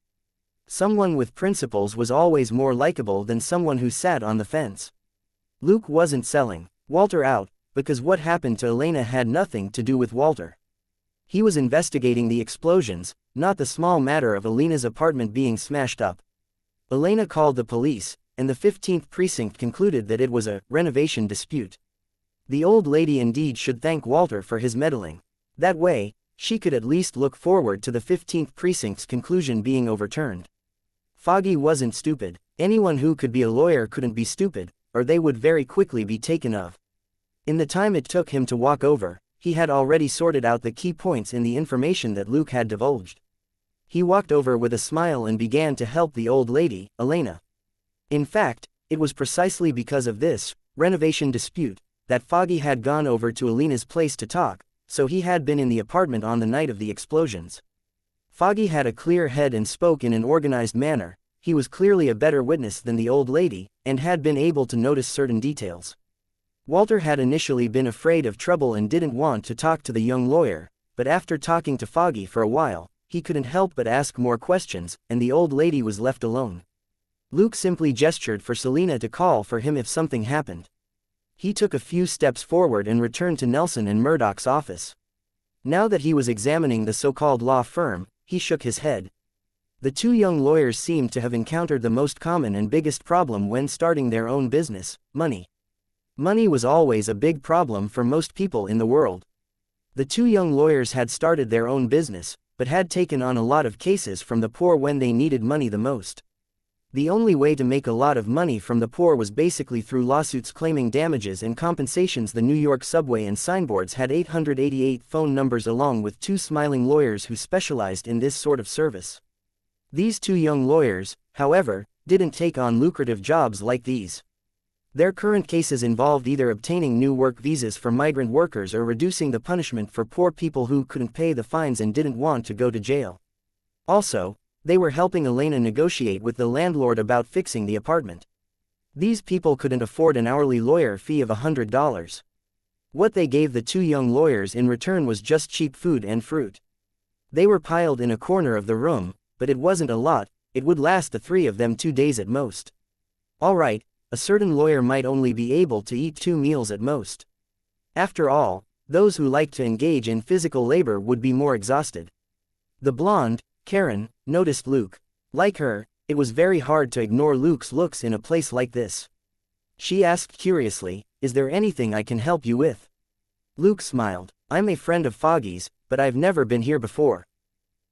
Someone with principles was always more likable than someone who sat on the fence. Luke wasn't selling Walter out, because what happened to Elena had nothing to do with Walter. He was investigating the explosions, not the small matter of Elena's apartment being smashed up. Elena called the police, and the 15th precinct concluded that it was a renovation dispute. The old lady indeed should thank Walter for his meddling. That way, she could at least look forward to the 15th precinct's conclusion being overturned. Foggy wasn't stupid. Anyone who could be a lawyer couldn't be stupid, or they would very quickly be taken of. In the time it took him to walk over, he had already sorted out the key points in the information that Luke had divulged. He walked over with a smile and began to help the old lady, Elena. In fact, it was precisely because of this renovation dispute that Foggy had gone over to Elena's place to talk, so he had been in the apartment on the night of the explosions. Foggy had a clear head and spoke in an organized manner. He was clearly a better witness than the old lady, and had been able to notice certain details. Walter had initially been afraid of trouble and didn't want to talk to the young lawyer, but after talking to Foggy for a while, he couldn't help but ask more questions, and the old lady was left alone. Luke simply gestured for Selena to call for him if something happened. He took a few steps forward and returned to Nelson and Murdoch's office. Now that he was examining the so-called law firm, he shook his head. The two young lawyers seemed to have encountered the most common and biggest problem when starting their own business: money. Money was always a big problem for most people in the world. The two young lawyers had started their own business, but had taken on a lot of cases from the poor when they needed money the most. The only way to make a lot of money from the poor was basically through lawsuits claiming damages and compensations. The New York subway and signboards had 888 phone numbers along with two smiling lawyers who specialized in this sort of service. These two young lawyers, however, didn't take on lucrative jobs like these. Their current cases involved either obtaining new work visas for migrant workers or reducing the punishment for poor people who couldn't pay the fines and didn't want to go to jail. Also, they were helping Elena negotiate with the landlord about fixing the apartment. These people couldn't afford an hourly lawyer fee of $100. What they gave the two young lawyers in return was just cheap food and fruit. They were piled in a corner of the room, but it wasn't a lot. It would last the three of them 2 days at most. All right, a certain lawyer might only be able to eat 2 meals at most. After all, those who like to engage in physical labor would be more exhausted. The blonde, Karen, noticed Luke. Like her, it was very hard to ignore Luke's looks in a place like this. She asked curiously, "Is there anything I can help you with?" Luke smiled. "I'm a friend of Foggy's, but I've never been here before.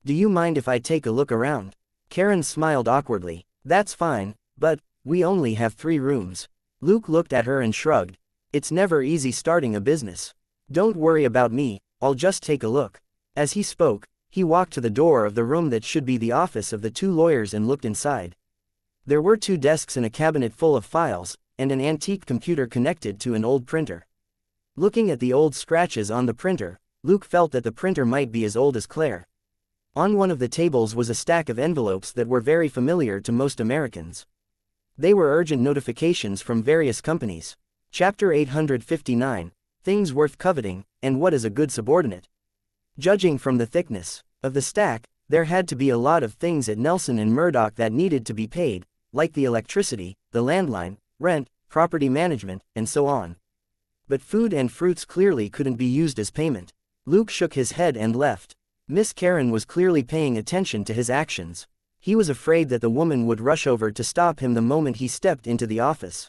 Do you mind if I take a look around?" Karen smiled awkwardly. "That's fine, but we only have 3 rooms. Luke looked at her and shrugged. "It's never easy starting a business. Don't worry about me, I'll just take a look." As he spoke, he walked to the door of the room that should be the office of the 2 lawyers and looked inside. There were 2 desks and a cabinet full of files, and an antique computer connected to an old printer. Looking at the old scratches on the printer, Luke felt that the printer might be as old as Claire. On one of the tables was a stack of envelopes that were very familiar to most Americans. They were urgent notifications from various companies. Chapter 859, Things Worth Coveting, and What is a Good Subordinate? Judging from the thickness of the stack, there had to be a lot of things at Nelson and Murdoch that needed to be paid, like the electricity, the landline, rent, property management, and so on. But food and fruits clearly couldn't be used as payment. Luke shook his head and left. Miss Karen was clearly paying attention to his actions. He was afraid that the woman would rush over to stop him the moment he stepped into the office.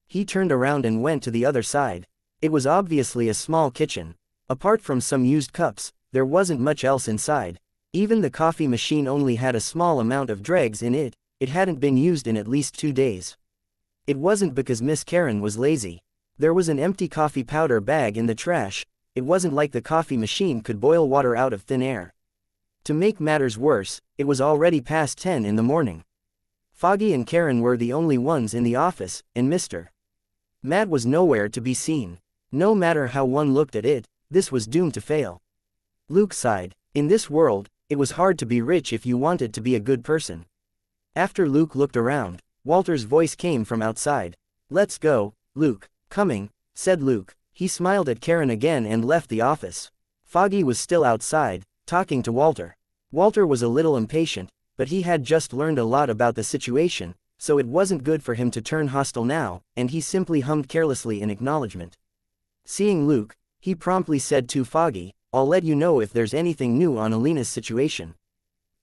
He turned around and went to the other side. It was obviously a small kitchen. Apart from some used cups, there wasn't much else inside. Even the coffee machine only had a small amount of dregs in it. It hadn't been used in at least 2 days. It wasn't because Miss Karen was lazy. There was an empty coffee powder bag in the trash. It wasn't like the coffee machine could boil water out of thin air. To make matters worse, it was already past 10 in the morning. Foggy and Karen were the only ones in the office, and Mr. Matt was nowhere to be seen. No matter how one looked at it, this was doomed to fail. Luke sighed. In this world, it was hard to be rich if you wanted to be a good person. After Luke looked around, Walter's voice came from outside. "Let's go, Luke." "Coming," said Luke. He smiled at Karen again and left the office. Foggy was still outside, talking to Walter. Walter was a little impatient, but he had just learned a lot about the situation, so it wasn't good for him to turn hostile now, and he simply hummed carelessly in acknowledgement. Seeing Luke, he promptly said to Foggy, "I'll let you know if there's anything new on Alina's situation.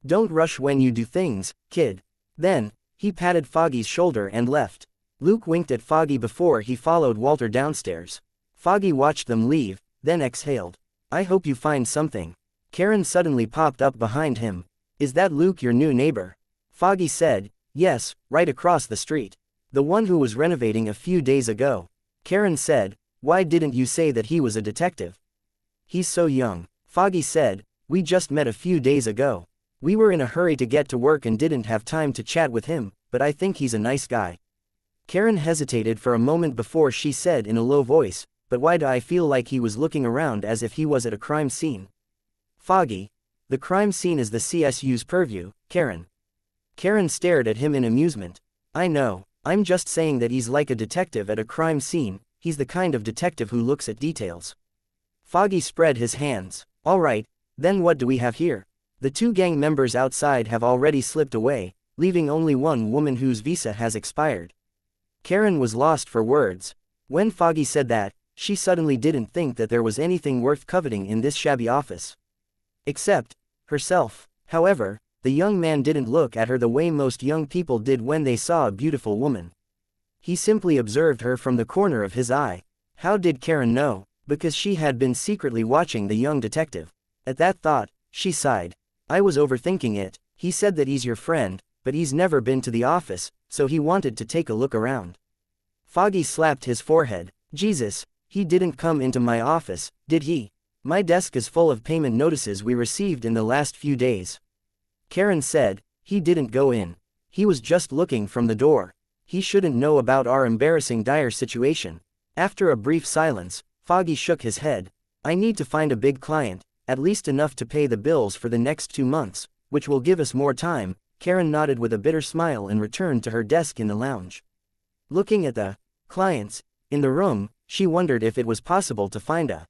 Don't rush when you do things, kid." Then, he patted Foggy's shoulder and left. Luke winked at Foggy before he followed Walter downstairs. Foggy watched them leave, then exhaled. "I hope you find something." Karen suddenly popped up behind him. "Is that Luke, your new neighbor?" Foggy said, "Yes, right across the street. The one who was renovating a few days ago." Karen said, "Why didn't you say that he was a detective?" "He's so young." Foggy said, "We just met a few days ago. We were in a hurry to get to work and didn't have time to chat with him, but I think he's a nice guy." Karen hesitated for a moment before she said in a low voice, "But why do I feel like he was looking around as if he was at a crime scene?" Foggy, "The crime scene is the CSU's purview, Karen." Karen stared at him in amusement. "I know, I'm just saying that he's like a detective at a crime scene. He's the kind of detective who looks at details." Foggy spread his hands. "All right, then what do we have here?" The two gang members outside have already slipped away, leaving only one woman whose visa has expired. Karen was lost for words. When Foggy said that, she suddenly didn't think that there was anything worth coveting in this shabby office. Except herself. However, the young man didn't look at her the way most young people did when they saw a beautiful woman. He simply observed her from the corner of his eye. How did Karen know? Because she had been secretly watching the young detective. At that thought, she sighed. "I was overthinking it. He said that he's your friend, but he's never been to the office, so he wanted to take a look around." Foggy slapped his forehead. "Jesus, he didn't come into my office, did he? My desk is full of payment notices we received in the last few days." Karen said, "He didn't go in. He was just looking from the door. He shouldn't know about our embarrassing dire situation." After a brief silence, Foggy shook his head. "I need to find a big client, at least enough to pay the bills for the next 2 months, which will give us more time." Karen nodded with a bitter smile and returned to her desk in the lounge. Looking at the clients in the room, she wondered if it was possible to find a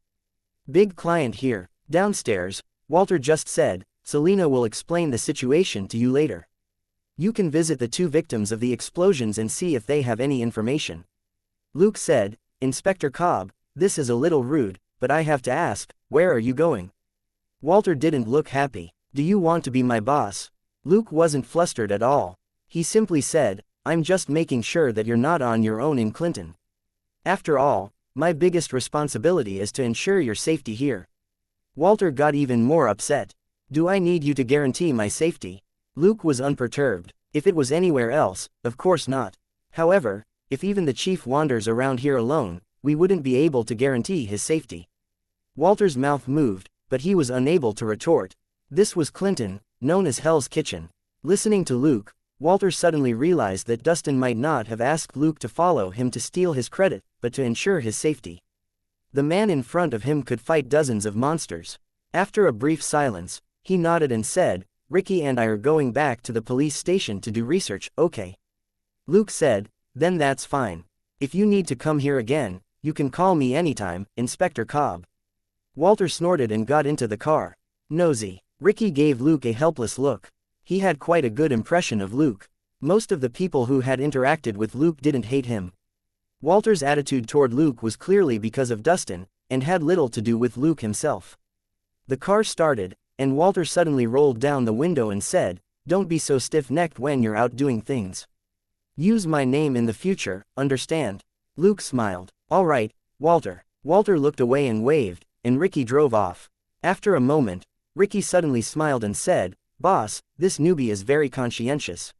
big client here. Downstairs, Walter just said, "Selena will explain the situation to you later. You can visit the 2 victims of the explosions and see if they have any information." Luke said, "Inspector Cobb, this is a little rude, but I have to ask, where are you going?" Walter didn't look happy. "Do you want to be my boss?" Luke wasn't flustered at all. He simply said, "I'm just making sure that you're not on your own in Clinton. After all, my biggest responsibility is to ensure your safety here." Walter got even more upset. "Do I need you to guarantee my safety?" Luke was unperturbed. If it was anywhere else, of course not. However, if even the chief wanders around here alone, we wouldn't be able to guarantee his safety. Walter's mouth moved, but he was unable to retort. This was Clinton, known as Hell's Kitchen. Listening to Luke, Walter suddenly realized that Dustin might not have asked Luke to follow him to steal his credit, but to ensure his safety. The man in front of him could fight dozens of monsters. After a brief silence, he nodded and said, "Ricky and I are going back to the police station to do research, okay?" Luke said, "Then that's fine. If you need to come here again, you can call me anytime, Inspector Cobb." Walter snorted and got into the car. Nosy. Ricky gave Luke a helpless look. He had quite a good impression of Luke. Most of the people who had interacted with Luke didn't hate him. Walter's attitude toward Luke was clearly because of Dustin, and had little to do with Luke himself. The car started, and Walter suddenly rolled down the window and said, "Don't be so stiff-necked when you're out doing things. Use my name in the future, understand?" Luke smiled. "All right, Walter." Walter looked away and waved, and Ricky drove off. After a moment, Ricky suddenly smiled and said, "Boss, this newbie is very conscientious."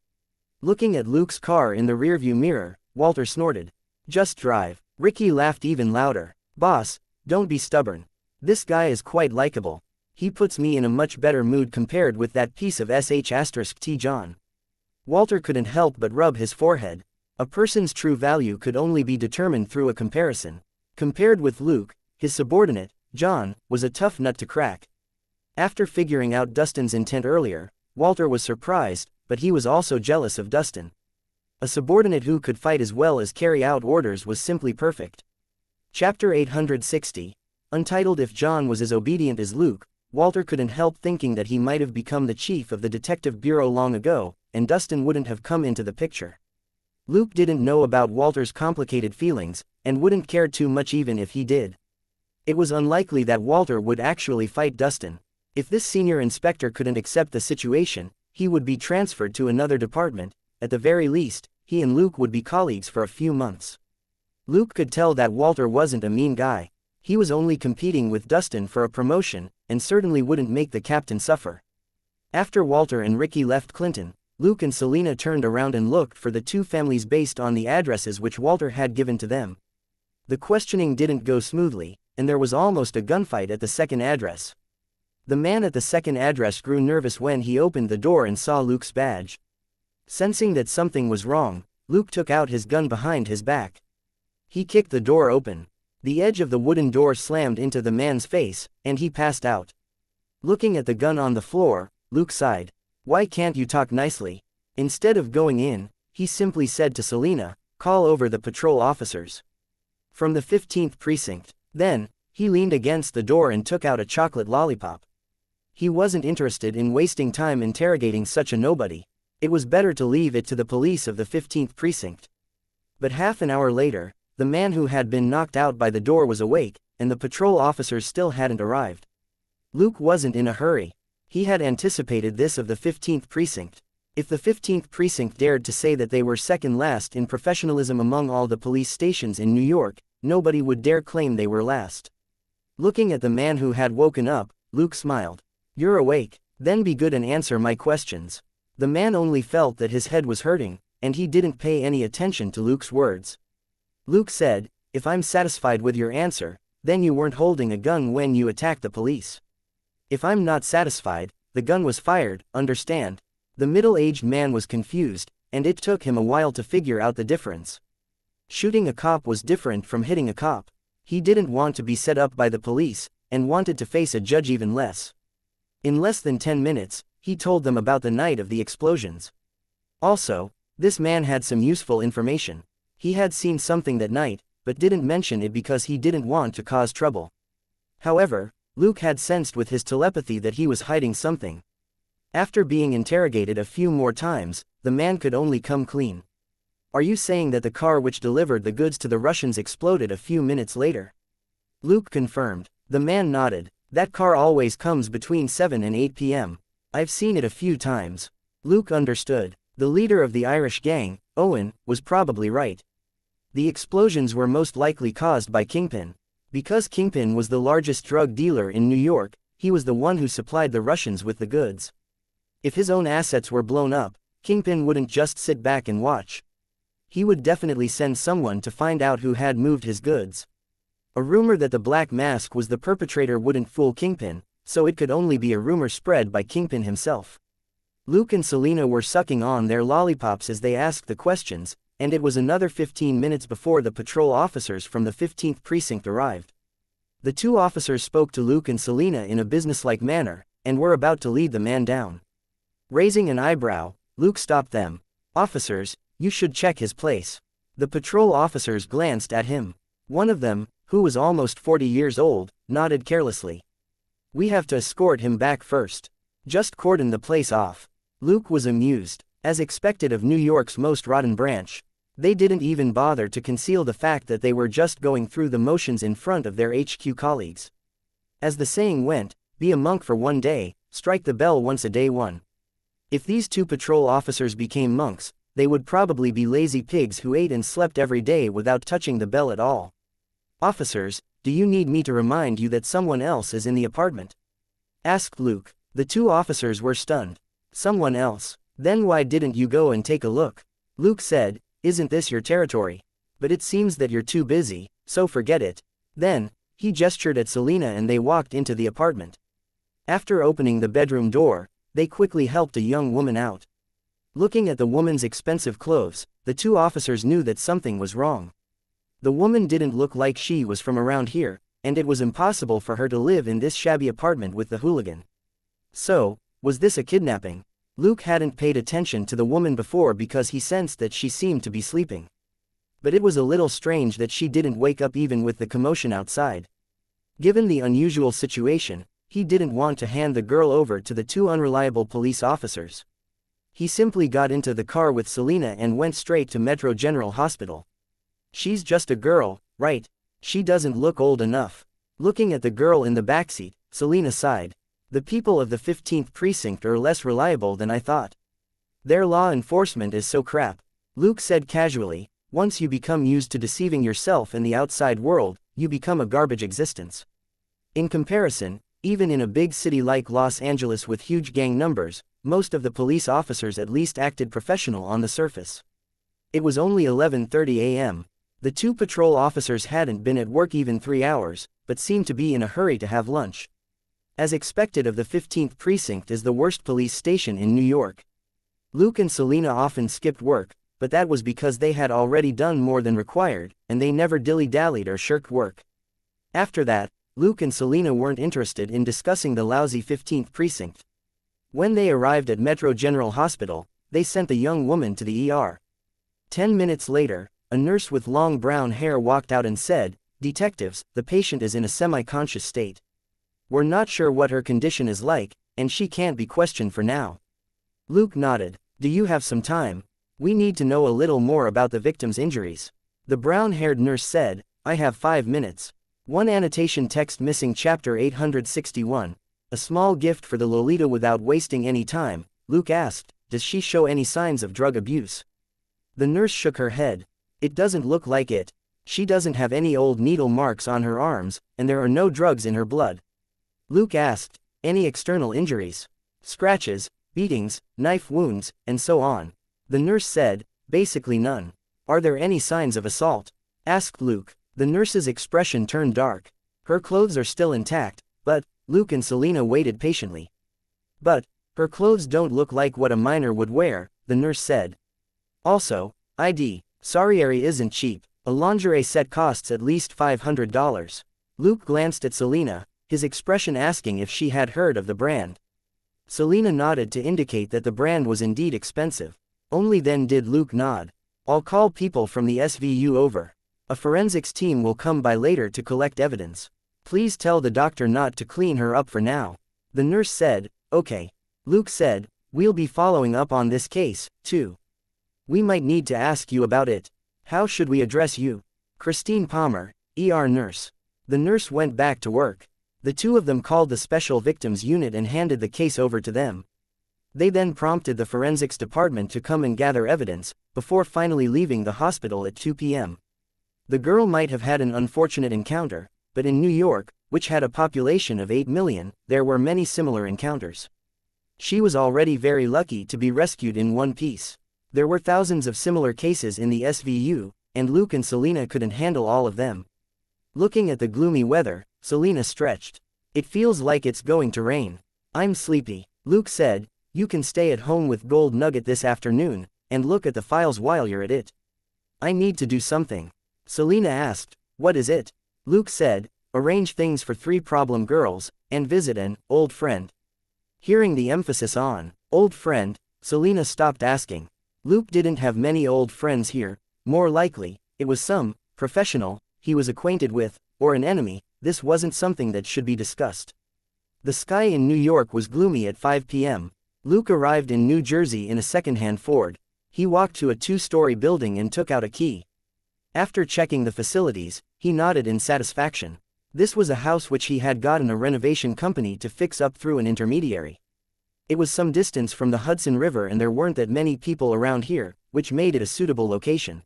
Looking at Luke's car in the rearview mirror, Walter snorted. "Just drive." Ricky laughed even louder. "Boss, don't be stubborn. This guy is quite likable. He puts me in a much better mood compared with that piece of sh*t John." Walter couldn't help but rub his forehead. A person's true value could only be determined through a comparison. Compared with Luke, his subordinate, John, was a tough nut to crack. After figuring out Dustin's intent earlier, Walter was surprised, but he was also jealous of Dustin. A subordinate who could fight as well as carry out orders was simply perfect. Chapter 860. Untitled. If John was as obedient as Luke, Walter couldn't help thinking that he might have become the chief of the detective bureau long ago, and Dustin wouldn't have come into the picture. Luke didn't know about Walter's complicated feelings, and wouldn't care too much even if he did. It was unlikely that Walter would actually fight Dustin. If this senior inspector couldn't accept the situation, he would be transferred to another department. At the very least, he and Luke would be colleagues for a few months. Luke could tell that Walter wasn't a mean guy. He was only competing with Dustin for a promotion, and certainly wouldn't make the captain suffer. After Walter and Ricky left Clinton, Luke and Selena turned around and looked for the two families based on the addresses which Walter had given to them. The questioning didn't go smoothly, and there was almost a gunfight at the second address. The man at the second address grew nervous when he opened the door and saw Luke's badge. Sensing that something was wrong, Luke took out his gun behind his back. He kicked the door open. The edge of the wooden door slammed into the man's face, and he passed out. Looking at the gun on the floor, Luke sighed. Why can't you talk nicely? Instead of going in, he simply said to Selena, call over the patrol officers from the 15th precinct. Then, he leaned against the door and took out a chocolate lollipop. He wasn't interested in wasting time interrogating such a nobody. It was better to leave it to the police of the 15th precinct. But half an hour later, the man who had been knocked out by the door was awake, and the patrol officers still hadn't arrived. Luke wasn't in a hurry. He had anticipated this of the 15th precinct. If the 15th precinct dared to say that they were second last in professionalism among all the police stations in New York, nobody would dare claim they were last. Looking at the man who had woken up, Luke smiled. You're awake, then be good and answer my questions. The man only felt that his head was hurting, and he didn't pay any attention to Luke's words. Luke said, if I'm satisfied with your answer, then you weren't holding a gun when you attacked the police. If I'm not satisfied, the gun was fired, understand? The middle-aged man was confused, and it took him a while to figure out the difference. Shooting a cop was different from hitting a cop. He didn't want to be set up by the police, and wanted to face a judge even less. In less than 10 minutes, he told them about the night of the explosions. Also, this man had some useful information. He had seen something that night, but didn't mention it because he didn't want to cause trouble. However, Luke had sensed with his telepathy that he was hiding something. After being interrogated a few more times, the man could only come clean. Are you saying that the car which delivered the goods to the Russians exploded a few minutes later? Luke confirmed. The man nodded. That car always comes between 7 and 8 p.m. I've seen it a few times. Luke understood. The leader of the Irish gang, Owen, was probably right. The explosions were most likely caused by Kingpin. Because Kingpin was the largest drug dealer in New York, he was the one who supplied the Russians with the goods. If his own assets were blown up, Kingpin wouldn't just sit back and watch. He would definitely send someone to find out who had moved his goods. A rumor that the Black Mask was the perpetrator wouldn't fool Kingpin, so it could only be a rumor spread by Kingpin himself. Luke and Selena were sucking on their lollipops as they asked the questions, and it was another 15 minutes before the patrol officers from the 15th precinct arrived. The two officers spoke to Luke and Selena in a businesslike manner, and were about to lead the man down. Raising an eyebrow, Luke stopped them. Officers, you should check his place. The patrol officers glanced at him. One of them, who was almost 40 years old, nodded carelessly. We have to escort him back first. Just cordon the place off. Luke was amused. As expected of New York's most rotten branch, they didn't even bother to conceal the fact that they were just going through the motions in front of their HQ colleagues. As the saying went, be a monk for one day, strike the bell once a day one. If these two patrol officers became monks, they would probably be lazy pigs who ate and slept every day without touching the bell at all. Officers, do you need me to remind you that someone else is in the apartment? Asked Luke. The two officers were stunned. Someone else? Then why didn't you go and take a look? Luke said, isn't this your territory? But it seems that you're too busy, so forget it. Then, he gestured at Selena and they walked into the apartment. After opening the bedroom door, they quickly helped a young woman out. Looking at the woman's expensive clothes, the two officers knew that something was wrong. The woman didn't look like she was from around here, and it was impossible for her to live in this shabby apartment with the hooligan. So, was this a kidnapping? Luke hadn't paid attention to the woman before because he sensed that she seemed to be sleeping. But it was a little strange that she didn't wake up even with the commotion outside. Given the unusual situation, He didn't want to hand the girl over to the two unreliable police officers. He simply got into the car with Selena and went straight to Metro General Hospital. She's just a girl, right? She doesn't look old enough. Looking at the girl in the backseat, Selena sighed. The people of the 15th precinct are less reliable than I thought. Their law enforcement is so crap. Luke said casually, once you become used to deceiving yourself and the outside world, you become a garbage existence. In comparison, even in a big city like Los Angeles with huge gang numbers, most of the police officers at least acted professional on the surface. It was only 11:30 a.m. The two patrol officers hadn't been at work even 3 hours, but seemed to be in a hurry to have lunch. As expected of the 15th precinct is the worst police station in New York. Luke and Selena often skipped work, but that was because they had already done more than required, and they never dilly-dallied or shirked work. After that, Luke and Selena weren't interested in discussing the lousy 15th precinct. When they arrived at Metro General Hospital, they sent the young woman to the ER. 10 minutes later, a nurse with long brown hair walked out and said, "Detectives, the patient is in a semi-conscious state. We're not sure what her condition is like, and she can't be questioned for now." Luke nodded. "Do you have some time? We need to know a little more about the victim's injuries." The brown-haired nurse said, "I have 5 minutes. One annotation text missing chapter 861. A small gift for the Lolita." Without wasting any time, Luke asked, "Does she show any signs of drug abuse?" The nurse shook her head. "It doesn't look like it. She doesn't have any old needle marks on her arms, and there are no drugs in her blood." Luke asked, "Any external injuries? Scratches, beatings, knife wounds, and so on?" The nurse said, "Basically none." "Are there any signs of assault?" asked Luke. The nurse's expression turned dark. "Her clothes are still intact, but..." Luke and Selena waited patiently. "But, her clothes don't look like what a minor would wear," the nurse said. "Also, ID. Sarieri isn't cheap. A lingerie set costs at least $500. Luke glanced at Selena, his expression asking if she had heard of the brand. Selena nodded to indicate that the brand was indeed expensive. Only then did Luke nod. "I'll call people from the SVU over. A forensics team will come by later to collect evidence. Please tell the doctor not to clean her up for now." The nurse said, "Okay." Luke said, "We'll be following up on this case, too. We might need to ask you about it. How should we address you?" "Christine Palmer, ER nurse." The nurse went back to work. The two of them called the Special Victims Unit and handed the case over to them. They then prompted the forensics department to come and gather evidence, before finally leaving the hospital at 2 p.m. The girl might have had an unfortunate encounter, but in New York, which had a population of 8 million, there were many similar encounters. She was already very lucky to be rescued in one piece. There were thousands of similar cases in the SVU, and Luke and Selena couldn't handle all of them. Looking at the gloomy weather, Selena stretched. "It feels like it's going to rain. I'm sleepy." Luke said, "You can stay at home with Gold Nugget this afternoon, and look at the files while you're at it." "I need to do something." Selena asked, "What is it?" Luke said, "Arrange things for 3 problem girls, and visit an old friend." Hearing the emphasis on old friend, Selena stopped asking. Luke didn't have many old friends here. More likely, it was some professional he was acquainted with, or an enemy. This wasn't something that should be discussed. The sky in New York was gloomy at 5 p.m. Luke arrived in New Jersey in a second-hand Ford. He walked to a 2-story building and took out a key. After checking the facilities, he nodded in satisfaction. This was a house which he had gotten a renovation company to fix up through an intermediary. It was some distance from the Hudson River and there weren't that many people around here, which made it a suitable location.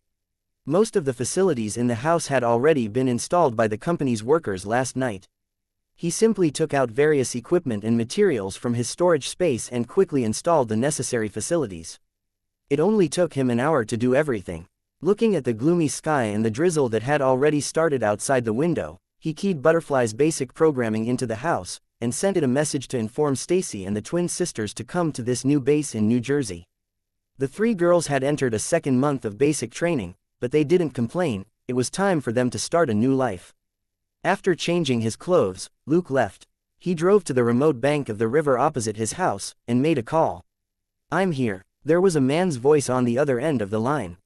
Most of the facilities in the house had already been installed by the company's workers last night. He simply took out various equipment and materials from his storage space and quickly installed the necessary facilities. It only took him an hour to do everything. Looking at the gloomy sky and the drizzle that had already started outside the window, he keyed Butterfly's basic programming into the house, and sent it a message to inform Stacy and the twin sisters to come to this new base in New Jersey. The 3 girls had entered a second month of basic training, but they didn't complain. It was time for them to start a new life. After changing his clothes, Luke left. He drove to the remote bank of the river opposite his house, and made a call. "I'm here." There was a man's voice on the other end of the line.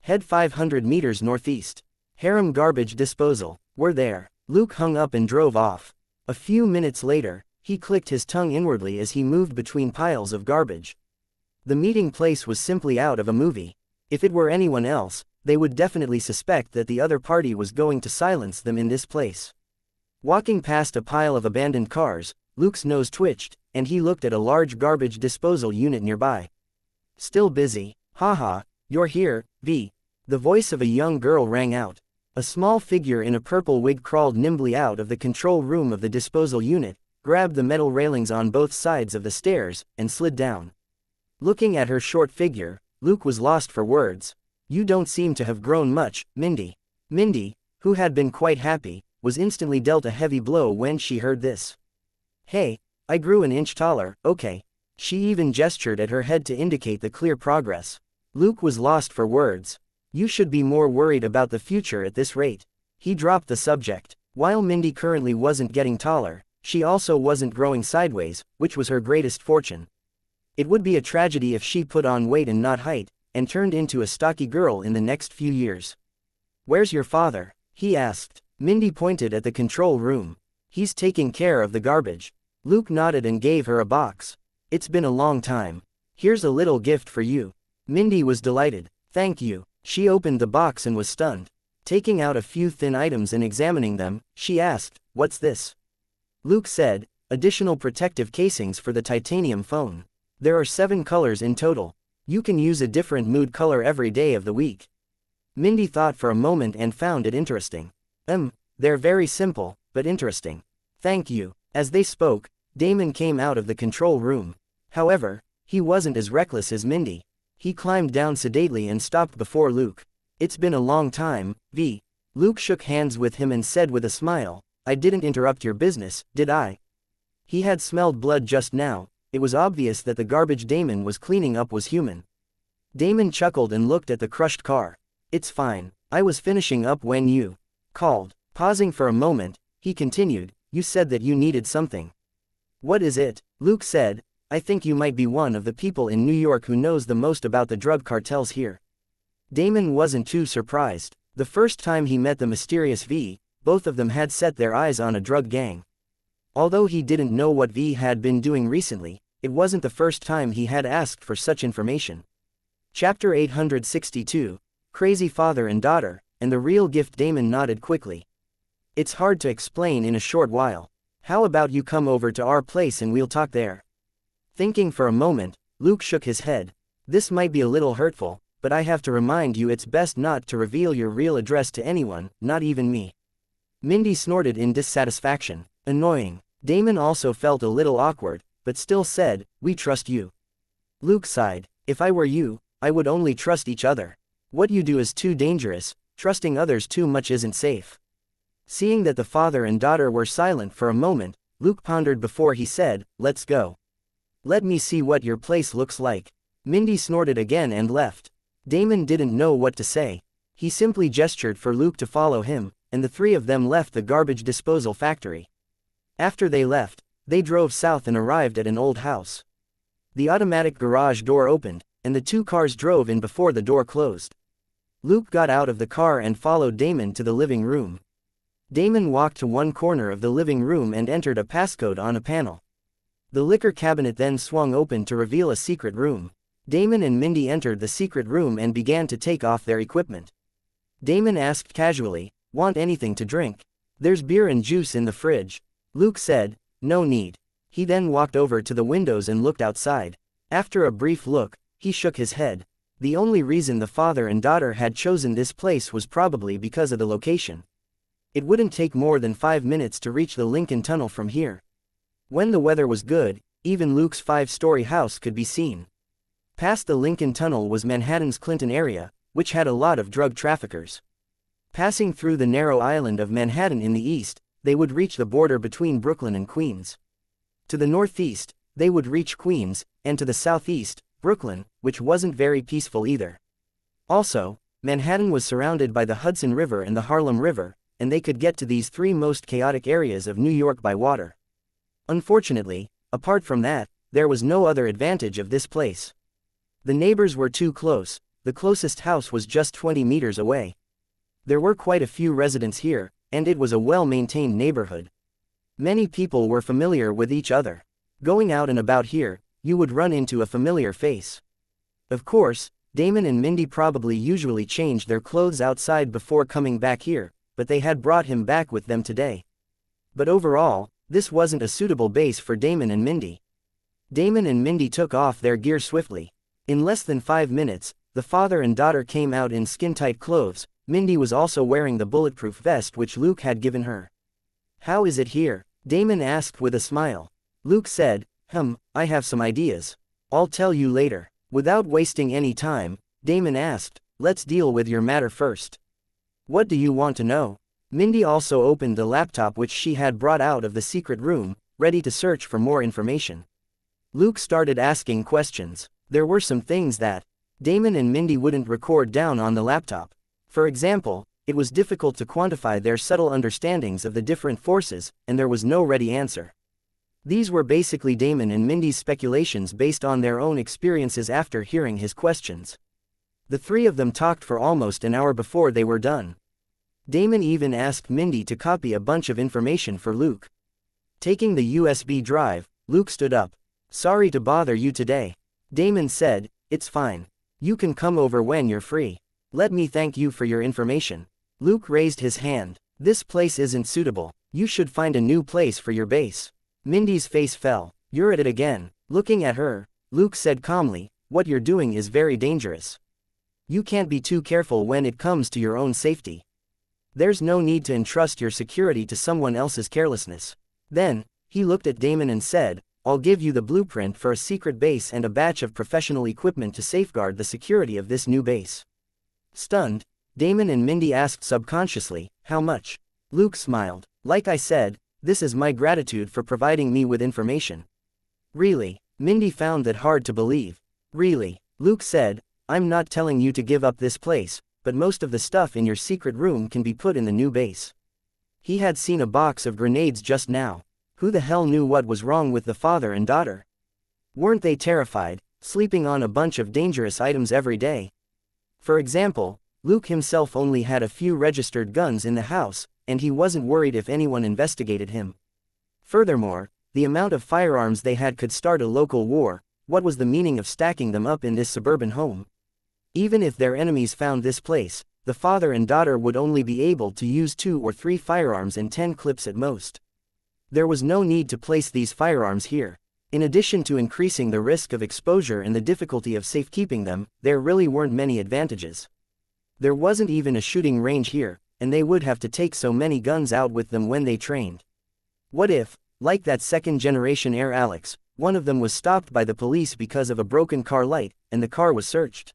"Head 500 meters northeast. Harem garbage disposal. We're there." Luke hung up and drove off. A few minutes later, He clicked his tongue inwardly as he moved between piles of garbage. The meeting place was simply out of a movie. If it were anyone else, they would definitely suspect that the other party was going to silence them in this place. Walking past a pile of abandoned cars, Luke's nose twitched, and he looked at a large garbage disposal unit nearby. Still busy? Haha, you're here, V. The voice of a young girl rang out. A small figure in a purple wig crawled nimbly out of the control room of the disposal unit, grabbed the metal railings on both sides of the stairs, and slid down. Looking at her short figure, Luke was lost for words. You don't seem to have grown much, Mindy. Mindy, who had been quite happy, was instantly dealt a heavy blow when she heard this. Hey, I grew an inch taller, okay. She even gestured at her head to indicate the clear progress. Luke was lost for words. You should be more worried about the future at this rate. He dropped the subject. While Mindy currently wasn't getting taller, she also wasn't growing sideways, which was her greatest fortune. It would be a tragedy if she put on weight and not height, and turned into a stocky girl in the next few years. Where's your father? He asked. Mindy pointed at the control room. He's taking care of the garbage. Luke nodded and gave her a box. It's been a long time. Here's a little gift for you. Mindy was delighted. Thank you. She opened the box and was stunned. Taking out a few thin items and examining them, she asked, What's this? Luke said, Additional protective casings for the titanium phone. There are 7 colors in total. You can use a different mood color every day of the week. Mindy thought for a moment and found it interesting. They're very simple, but interesting. Thank you. As they spoke, Damon came out of the control room. However, he wasn't as reckless as Mindy. He climbed down sedately and stopped before Luke. It's been a long time, V. Luke shook hands with him and said with a smile, I didn't interrupt your business, did I? He had smelled blood just now. It was obvious that the garbage Damon was cleaning up was human. Damon chuckled and looked at the crushed car. It's fine. I was finishing up when you called. Pausing for a moment, he continued, You said that you needed something. What is it? Luke said, I think you might be one of the people in New York who knows the most about the drug cartels here. Damon wasn't too surprised. The first time he met the mysterious V, both of them had set their eyes on a drug gang. Although he didn't know what V had been doing recently, it wasn't the first time he had asked for such information. Chapter 862, Crazy Father and Daughter, and the Real Gift. Damon nodded quickly. It's hard to explain in a short while. How about you come over to our place and we'll talk there? Thinking for a moment, Luke shook his head. This might be a little hurtful, but I have to remind you it's best not to reveal your real address to anyone, not even me. Mindy snorted in dissatisfaction. Annoying. Damon also felt a little awkward, but still said, We trust you. Luke sighed. If I were you, I would only trust each other. What you do is too dangerous, trusting others too much isn't safe. Seeing that the father and daughter were silent for a moment, Luke pondered before he said, Let's go. Let me see what your place looks like. Mindy snorted again and left. Damon didn't know what to say. He simply gestured for Luke to follow him, and the three of them left the garbage disposal factory. After they left, they drove south and arrived at an old house. The automatic garage door opened, and the 2 cars drove in before the door closed. Luke got out of the car and followed Damon to the living room. Damon walked to one corner of the living room and entered a passcode on a panel. The liquor cabinet then swung open to reveal a secret room. Damon and Mindy entered the secret room and began to take off their equipment. Damon asked casually, Want anything to drink? There's beer and juice in the fridge. Luke said, No need. He then walked over to the windows and looked outside. After a brief look, he shook his head. The only reason the father and daughter had chosen this place was probably because of the location. It wouldn't take more than 5 minutes to reach the Lincoln Tunnel from here. When the weather was good, even Luke's 5-story house could be seen. Past the Lincoln Tunnel was Manhattan's Clinton area, which had a lot of drug traffickers. Passing through the narrow island of Manhattan in the east, they would reach the border between Brooklyn and Queens. To the northeast, they would reach Queens, and to the southeast, Brooklyn, which wasn't very peaceful either. Also, Manhattan was surrounded by the Hudson River and the Harlem River, and they could get to these 3 most chaotic areas of New York by water. Unfortunately, apart from that, there was no other advantage of this place. The neighbors were too close. The closest house was just 20 meters away. There were quite a few residents here, and it was a well-maintained neighborhood. Many people were familiar with each other. Going out and about here, you would run into a familiar face. Of course, Damon and Mindy probably usually changed their clothes outside before coming back here, but they had brought him back with them today. But overall, this wasn't a suitable base for Damon and Mindy. Damon and Mindy took off their gear swiftly. In less than 5 minutes, the father and daughter came out in skin-tight clothes. Mindy was also wearing the bulletproof vest which Luke had given her. "How is it here?" Damon asked with a smile. Luke said, I have some ideas. I'll tell you later." Without wasting any time, Damon asked, "Let's deal with your matter first. What do you want to know?" Mindy also opened the laptop which she had brought out of the secret room, ready to search for more information. Luke started asking questions. There were some things that Damon and Mindy wouldn't record down on the laptop. For example, it was difficult to quantify their subtle understandings of the different forces, and there was no ready answer. These were basically Damon and Mindy's speculations based on their own experiences after hearing his questions. The three of them talked for almost an hour before they were done. Damon even asked Mindy to copy a bunch of information for Luke. Taking the USB drive, Luke stood up. "Sorry to bother you today." Damon said, "It's fine. You can come over when you're free. Let me thank you for your information." Luke raised his hand. "This place isn't suitable. You should find a new place for your base." Mindy's face fell. "You're at it again." Looking at her, Luke said calmly, "What you're doing is very dangerous. You can't be too careful when it comes to your own safety. There's no need to entrust your security to someone else's carelessness." Then, he looked at Damon and said, "I'll give you the blueprint for a secret base and a batch of professional equipment to safeguard the security of this new base." Stunned, Damon and Mindy asked subconsciously, "How much?" Luke smiled. "Like I said, this is my gratitude for providing me with information." "Really?" Mindy found that hard to believe. "Really?" Luke said, "I'm not telling you to give up this place, but most of the stuff in your secret room can be put in the new base." He had seen a box of grenades just now. Who the hell knew what was wrong with the father and daughter? Weren't they terrified, sleeping on a bunch of dangerous items every day? For example, Luke himself only had a few registered guns in the house, and he wasn't worried if anyone investigated him. Furthermore, the amount of firearms they had could start a local war. What was the meaning of stacking them up in this suburban home? Even if their enemies found this place, the father and daughter would only be able to use 2 or 3 firearms and 10 clips at most. There was no need to place these firearms here. In addition to increasing the risk of exposure and the difficulty of safekeeping them, there really weren't many advantages. There wasn't even a shooting range here, and they would have to take so many guns out with them when they trained. What if, like that second-generation Air Alex, one of them was stopped by the police because of a broken car light, and the car was searched?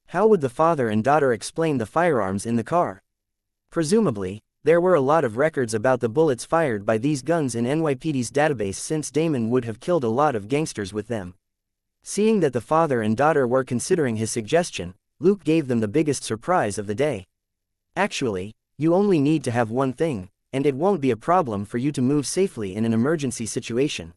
How would the father and daughter explain the firearms in the car? Presumably, there were a lot of records about the bullets fired by these guns in NYPD's database since Damon would have killed a lot of gangsters with them. Seeing that the father and daughter were considering his suggestion, Luke gave them the biggest surprise of the day. "Actually, you only need to have one thing, and it won't be a problem for you to move safely in an emergency situation."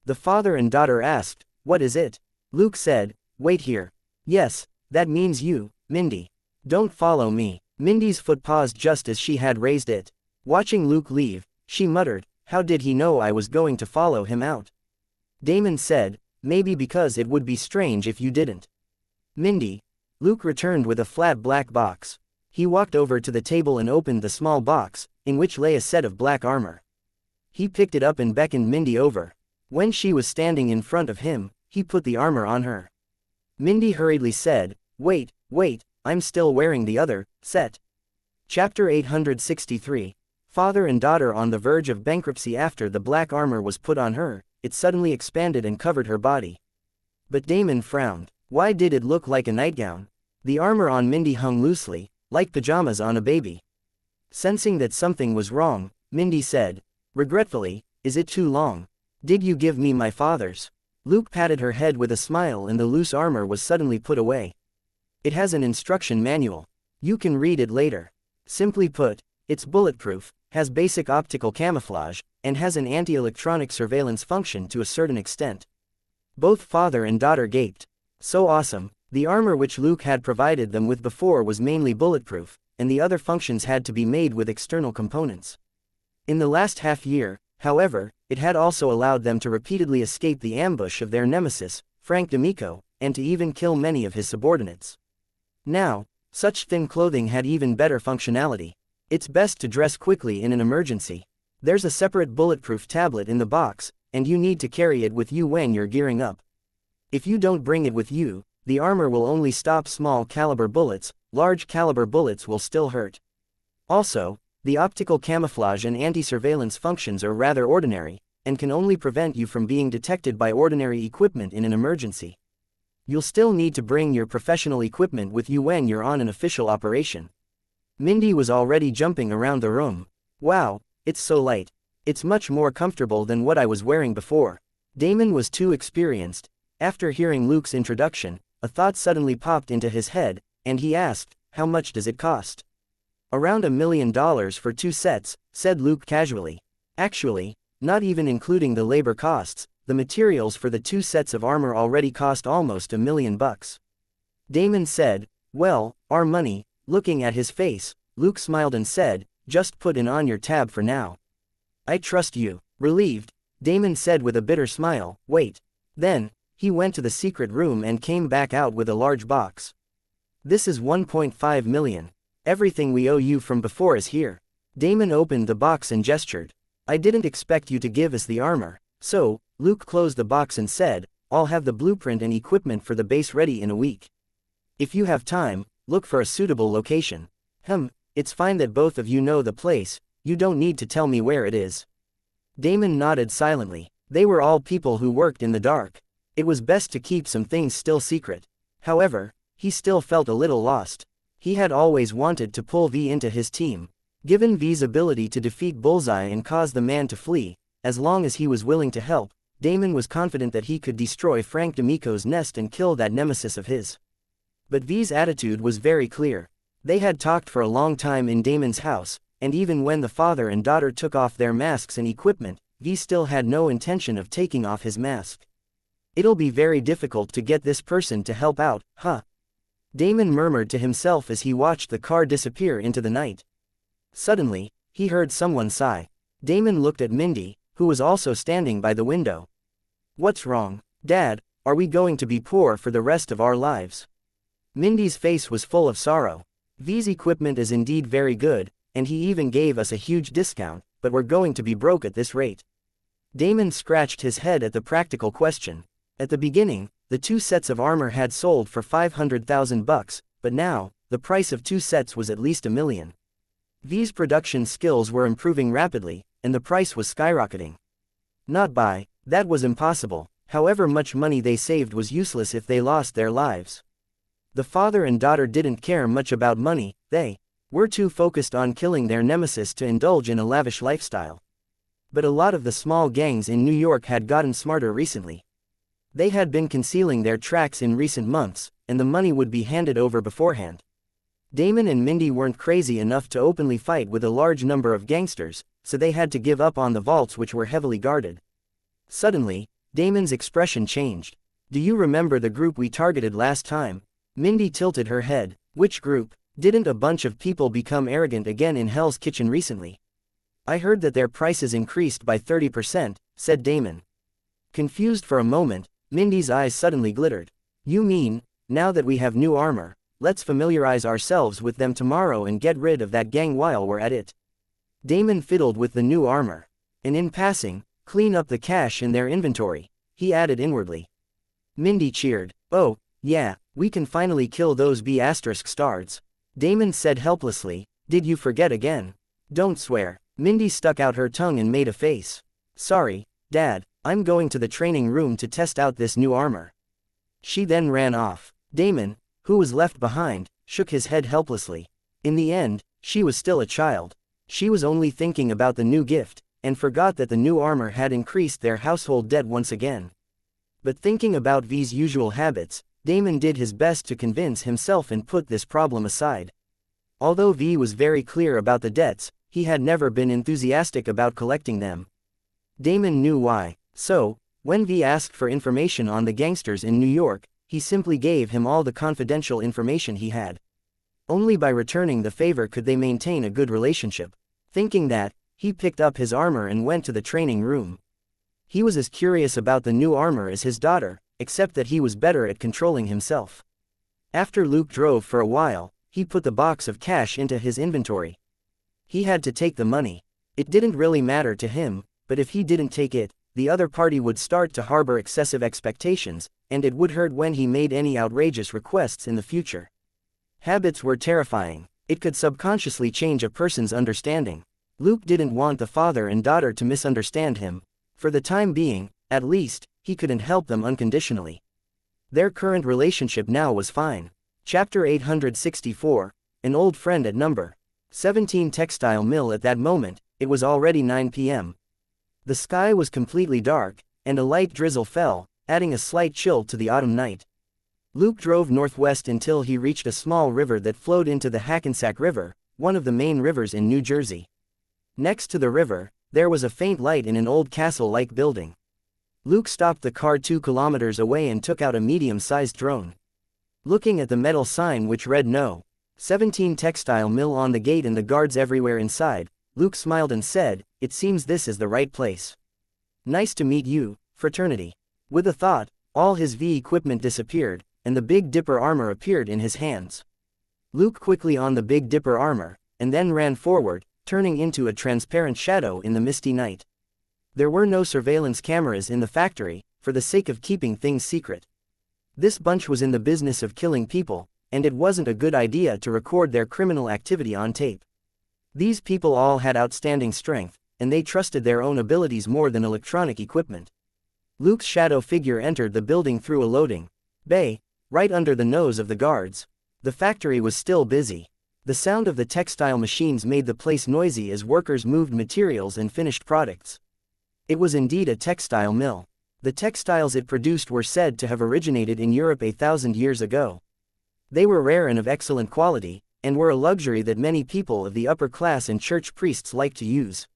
The father and daughter asked, "What is it?" Luke said, "Wait here." "Yes, that means you, Mindy. Don't follow me." Mindy's foot paused just as she had raised it. Watching Luke leave, she muttered, "How did he know I was going to follow him out?" Damon said, "Maybe because it would be strange if you didn't." "Mindy." Luke returned with a flat black box. He walked over to the table and opened the small box, in which lay a set of black armor. He picked it up and beckoned Mindy over. When she was standing in front of him, he put the armor on her. Mindy hurriedly said, Wait, I'm still wearing the other set." Chapter 863. Father and daughter on the verge of bankruptcy. After the black armor was put on her, it suddenly expanded and covered her body. But Damon frowned. Why did it look like a nightgown? The armor on Mindy hung loosely, like pajamas on a baby. Sensing that something was wrong, Mindy said, regretfully, "Is it too long? Did you give me my father's?" Luke patted her head with a smile and the loose armor was suddenly put away. "It has an instruction manual. You can read it later. Simply put, it's bulletproof, has basic optical camouflage, and has an anti-electronic surveillance function to a certain extent." Both father and daughter gaped. So awesome. The armor which Luke had provided them with before was mainly bulletproof, and the other functions had to be made with external components. In the last half year, However, it had also allowed them to repeatedly escape the ambush of their nemesis, Frank D'Amico, and to even kill many of his subordinates. Now, such thin clothing had even better functionality. It's best to dress quickly in an emergency. There's a separate bulletproof tablet in the box, and you need to carry it with you when you're gearing up. If you don't bring it with you, the armor will only stop small caliber bullets, large caliber bullets will still hurt. Also, the optical camouflage and anti-surveillance functions are rather ordinary, and can only prevent you from being detected by ordinary equipment in an emergency. You'll still need to bring your professional equipment with you when you're on an official operation. Mindy was already jumping around the room. Wow, it's so light. It's much more comfortable than what I was wearing before. Damon was too experienced. After hearing Luke's introduction, a thought suddenly popped into his head, and he asked, "How much does it cost?" "Around $1 million for 2 sets, said Luke casually. Actually, not even including the labor costs, the materials for the 2 sets of armor already cost almost $1 million. Damon said, "Well, our money." Looking at his face, Luke smiled and said, "Just put it on your tab for now." "I trust you." Relieved, Damon said with a bitter smile, "Wait." Then, he went to the secret room and came back out with a large box. "This is $1.5 million. Everything we owe you from before is here." Damon opened the box and gestured. "I didn't expect you to give us the armor." So, Luke closed the box and said, "I'll have the blueprint and equipment for the base ready in a week. If you have time, look for a suitable location." It's fine that both of you know the place, you don't need to tell me where it is." Damon nodded silently. They were all people who worked in the dark. It was best to keep some things still secret. However, he still felt a little lost. He had always wanted to pull V into his team. Given V's ability to defeat Bullseye and cause the man to flee, as long as he was willing to help, Damon was confident that he could destroy Frank D'Amico's nest and kill that nemesis of his. But V's attitude was very clear. They had talked for a long time in Damon's house, and even when the father and daughter took off their masks and equipment, V still had no intention of taking off his mask. "It'll be very difficult to get this person to help out, huh?" Damon murmured to himself as he watched the car disappear into the night. Suddenly, he heard someone sigh. Damon looked at Mindy, who was also standing by the window. "What's wrong, Dad? Are we going to be poor for the rest of our lives?" Mindy's face was full of sorrow. "V's equipment is indeed very good, and he even gave us a huge discount, but we're going to be broke at this rate." Damon scratched his head at the practical question. At the beginning, the 2 sets of armor had sold for $500,000, but now, the price of 2 sets was at least $1 million. V's production skills were improving rapidly, and the price was skyrocketing. Not buy, that was impossible. However much money they saved was useless if they lost their lives. The father and daughter didn't care much about money, they were too focused on killing their nemesis to indulge in a lavish lifestyle. But a lot of the small gangs in New York had gotten smarter recently. They had been concealing their tracks in recent months, and the money would be handed over beforehand. Damon and Mindy weren't crazy enough to openly fight with a large number of gangsters, so they had to give up on the vaults which were heavily guarded. Suddenly, Damon's expression changed. "Do you remember the group we targeted last time?" Mindy tilted her head. "Which group? Didn't a bunch of people become arrogant again in Hell's Kitchen recently?" "I heard that their prices increased by 30%, said Damon. Confused for a moment, Mindy's eyes suddenly glittered. "You mean, now that we have new armor, let's familiarize ourselves with them tomorrow and get rid of that gang while we're at it?" Damon fiddled with the new armor. "And in passing, clean up the cash in their inventory," he added inwardly. Mindy cheered. "Oh, yeah, we can finally kill those B***stards. Damon said helplessly. "Did you forget again?" "Don't swear." Mindy stuck out her tongue and made a face. "Sorry, Dad, I'm going to the training room to test out this new armor." She then ran off. Damon, who was left behind, shook his head helplessly. In the end, she was still a child. She was only thinking about the new gift, and forgot that the new armor had increased their household debt once again. But thinking about V's usual habits, Damon did his best to convince himself and put this problem aside. Although V was very clear about the debts, he had never been enthusiastic about collecting them. Damon knew why. So, when V asked for information on the gangsters in New York, he simply gave him all the confidential information he had. Only by returning the favor could they maintain a good relationship. Thinking that, He picked up his armor and went to the training room. He was as curious about the new armor as his daughter, except that he was better at controlling himself. After Luke drove for a while, he put the box of cash into his inventory. He had to take the money. It didn't really matter to him, but if he didn't take it, the other party would start to harbor excessive expectations, and it would hurt when he made any outrageous requests in the future. Habits were terrifying. It could subconsciously change a person's understanding. Luke didn't want the father and daughter to misunderstand him. For the time being, at least, he couldn't help them unconditionally. Their current relationship now was fine. Chapter 864, An Old Friend at Number 17 Textile Mill. At that moment, it was already 9 p.m. The sky was completely dark, and a light drizzle fell, adding a slight chill to the autumn night. Luke drove northwest until he reached a small river that flowed into the Hackensack River, one of the main rivers in New Jersey. Next to the river, there was a faint light in an old castle-like building. Luke stopped the car 2 kilometers away and took out a medium-sized drone. Looking at the metal sign which read No. 17 Textile Mill on the gate and the guards everywhere inside, Luke smiled and said, "It seems this is the right place. Nice to meet you, fraternity." With a thought, all his V equipment disappeared, and the Big Dipper armor appeared in his hands. Luke quickly on the Big Dipper armor, and then ran forward, turning into a transparent shadow in the misty night. There were no surveillance cameras in the factory, for the sake of keeping things secret. This bunch was in the business of killing people, and it wasn't a good idea to record their criminal activity on tape. These people all had outstanding strength, and they trusted their own abilities more than electronic equipment. Luke's shadow figure entered the building through a loading bay, right under the nose of the guards. The factory was still busy. The sound of the textile machines made the place noisy as workers moved materials and finished products. It was indeed a textile mill. The textiles it produced were said to have originated in Europe 1,000 years ago. They were rare and of excellent quality, and were a luxury that many people of the upper class and church priests liked to use.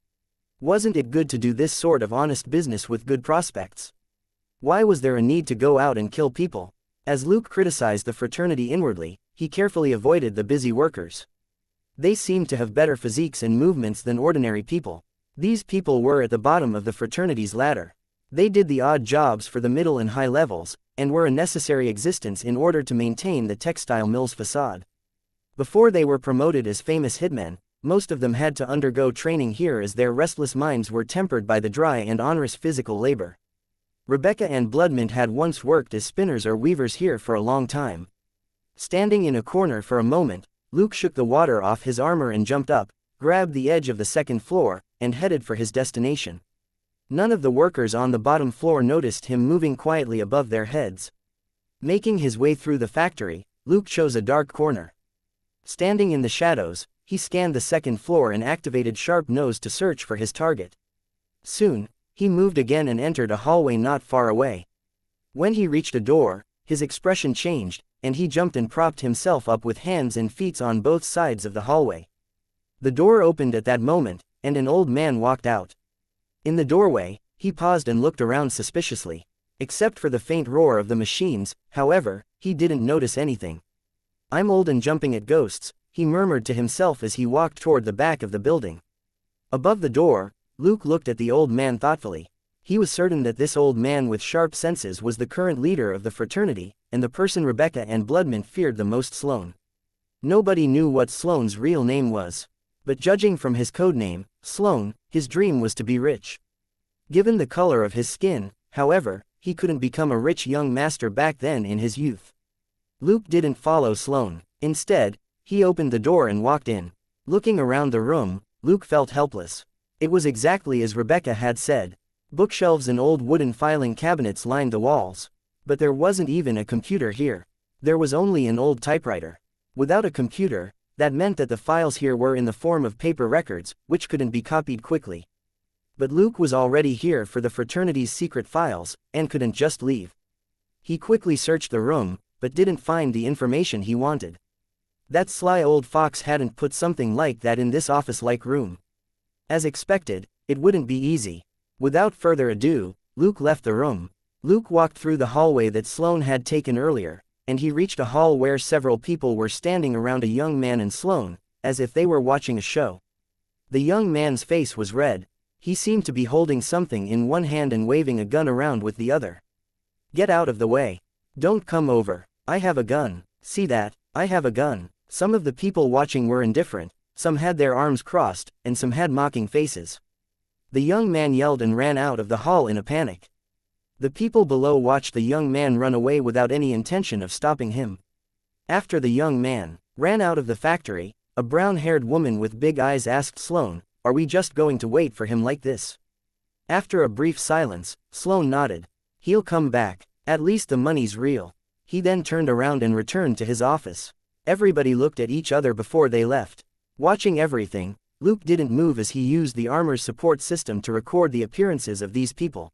Wasn't it good to do this sort of honest business with good prospects? Why was there a need to go out and kill people? As Luke criticized the fraternity inwardly, he carefully avoided the busy workers. They seemed to have better physiques and movements than ordinary people. These people were at the bottom of the fraternity's ladder. They did the odd jobs for the middle and high levels, and were a necessary existence in order to maintain the textile mill's facade. Before they were promoted as famous hitmen, most of them had to undergo training here as their restless minds were tempered by the dry and onerous physical labor. Rebecca and Bloodmint had once worked as spinners or weavers here for a long time. Standing in a corner for a moment, Luke shook the water off his armor and jumped up, grabbed the edge of the second floor, and headed for his destination. None of the workers on the bottom floor noticed him moving quietly above their heads. Making his way through the factory, Luke chose a dark corner. Standing in the shadows, he scanned the second floor and activated Sharp Nose to search for his target. Soon, he moved again and entered a hallway not far away. When he reached a door, his expression changed, and he jumped and propped himself up with hands and feet on both sides of the hallway. The door opened at that moment, and an old man walked out. In the doorway, he paused and looked around suspiciously. Except for the faint roar of the machines, however, he didn't notice anything. "I'm old and jumping at ghosts," he murmured to himself as he walked toward the back of the building. Above the door, Luke looked at the old man thoughtfully. He was certain that this old man with sharp senses was the current leader of the fraternity, and the person Rebecca and Bloodmint feared the most. Sloane. Nobody knew what Sloane's real name was. But judging from his code name, Sloane, his dream was to be rich. Given the color of his skin, however, he couldn't become a rich young master back then in his youth. Luke didn't follow Sloane. Instead, he opened the door and walked in. Looking around the room, Luke felt helpless. It was exactly as Rebecca had said. Bookshelves and old wooden filing cabinets lined the walls. But there wasn't even a computer here. There was only an old typewriter. Without a computer, that meant that the files here were in the form of paper records, which couldn't be copied quickly. But Luke was already here for the fraternity's secret files, and couldn't just leave. He quickly searched the room, but didn't find the information he wanted. That sly old fox hadn't put something like that in this office-like room. As expected, it wouldn't be easy. Without further ado, Luke left the room. Luke walked through the hallway that Sloane had taken earlier, and he reached a hall where several people were standing around a young man and Sloane, as if they were watching a show. The young man's face was red. He seemed to be holding something in one hand and waving a gun around with the other. "Get out of the way. Don't come over. I have a gun. See that? I have a gun." Some of the people watching were indifferent, some had their arms crossed, and some had mocking faces. The young man yelled and ran out of the hall in a panic. The people below watched the young man run away without any intention of stopping him. After the young man ran out of the factory, a brown-haired woman with big eyes asked Sloane, "Are we just going to wait for him like this?" After a brief silence, Sloane nodded. "He'll come back. At least the money's real." He then turned around and returned to his office. Everybody looked at each other before they left. Watching everything, Luke didn't move as he used the armor's support system to record the appearances of these people.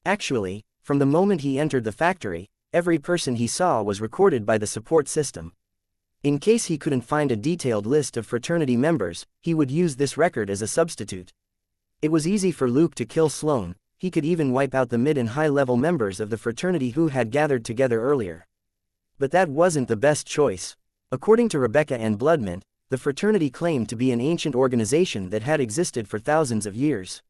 Actually, from the moment he entered the factory, every person he saw was recorded by the support system. In case he couldn't find a detailed list of fraternity members, he would use this record as a substitute. It was easy for Luke to kill Sloane. He could even wipe out the mid and high-level members of the fraternity who had gathered together earlier. But that wasn't the best choice. According to Rebecca and Bloodmint, the fraternity claimed to be an ancient organization that had existed for thousands of years.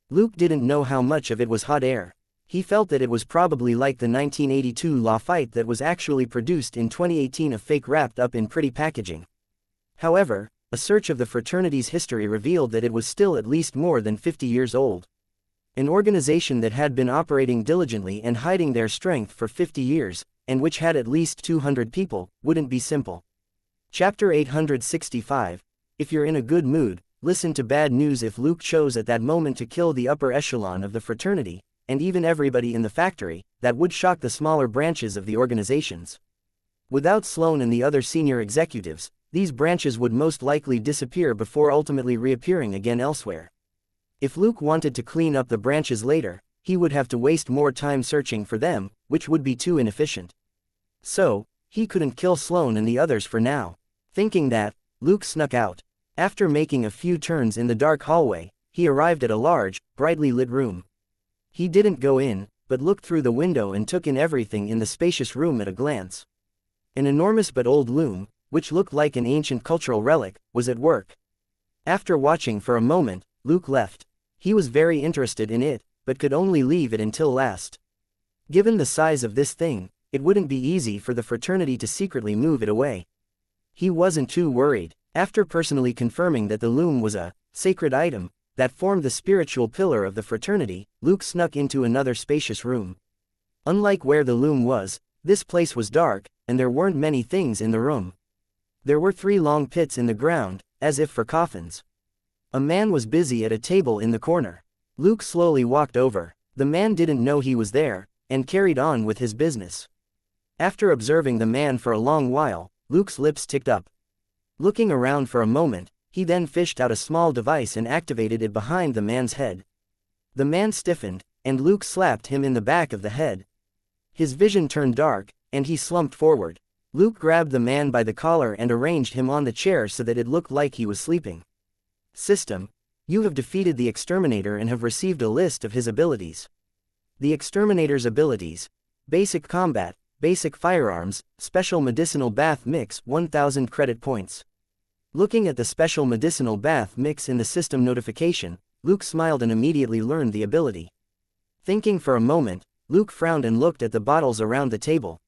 Luke didn't know how much of it was hot air. He felt that it was probably like the 1982 law fight that was actually produced in 2018, a fake wrapped up in pretty packaging. However, a search of the fraternity's history revealed that it was still at least more than 50 years old. An organization that had been operating diligently and hiding their strength for 50 years, and which had at least 200 people, wouldn't be simple. Chapter 865. If you're in a good mood, listen to bad news. If Luke chose at that moment to kill the upper echelon of the fraternity, and even everybody in the factory, that would shock the smaller branches of the organizations. Without Sloane and the other senior executives, these branches would most likely disappear before ultimately reappearing again elsewhere. If Luke wanted to clean up the branches later, he would have to waste more time searching for them, which would be too inefficient. So, he couldn't kill Sloane and the others for now. Thinking that, Luke snuck out. After making a few turns in the dark hallway, he arrived at a large, brightly lit room. He didn't go in, but looked through the window and took in everything in the spacious room at a glance. An enormous but old loom, which looked like an ancient cultural relic, was at work. After watching for a moment, Luke left. He was very interested in it, but could only leave it until last. Given the size of this thing, it wouldn't be easy for the fraternity to secretly move it away. He wasn't too worried. After personally confirming that the loom was a sacred item that formed the spiritual pillar of the fraternity, Luke snuck into another spacious room. Unlike where the loom was, this place was dark, and there weren't many things in the room. There were 3 long pits in the ground, as if for coffins. A man was busy at a table in the corner. Luke slowly walked over. The man didn't know he was there, and carried on with his business. After observing the man for a long while, Luke's lips ticked up. Looking around for a moment, he then fished out a small device and activated it behind the man's head. The man stiffened, and Luke slapped him in the back of the head. His vision turned dark, and he slumped forward. Luke grabbed the man by the collar and arranged him on the chair so that it looked like he was sleeping. System: you have defeated the Exterminator and have received a list of his abilities. The Exterminator's abilities: Basic Combat, Basic Firearms, Special Medicinal Bath Mix, 1000 credit points. Looking at the Special Medicinal Bath Mix in the system notification, Luke smiled and immediately learned the ability. Thinking for a moment, Luke frowned and looked at the bottles around the table.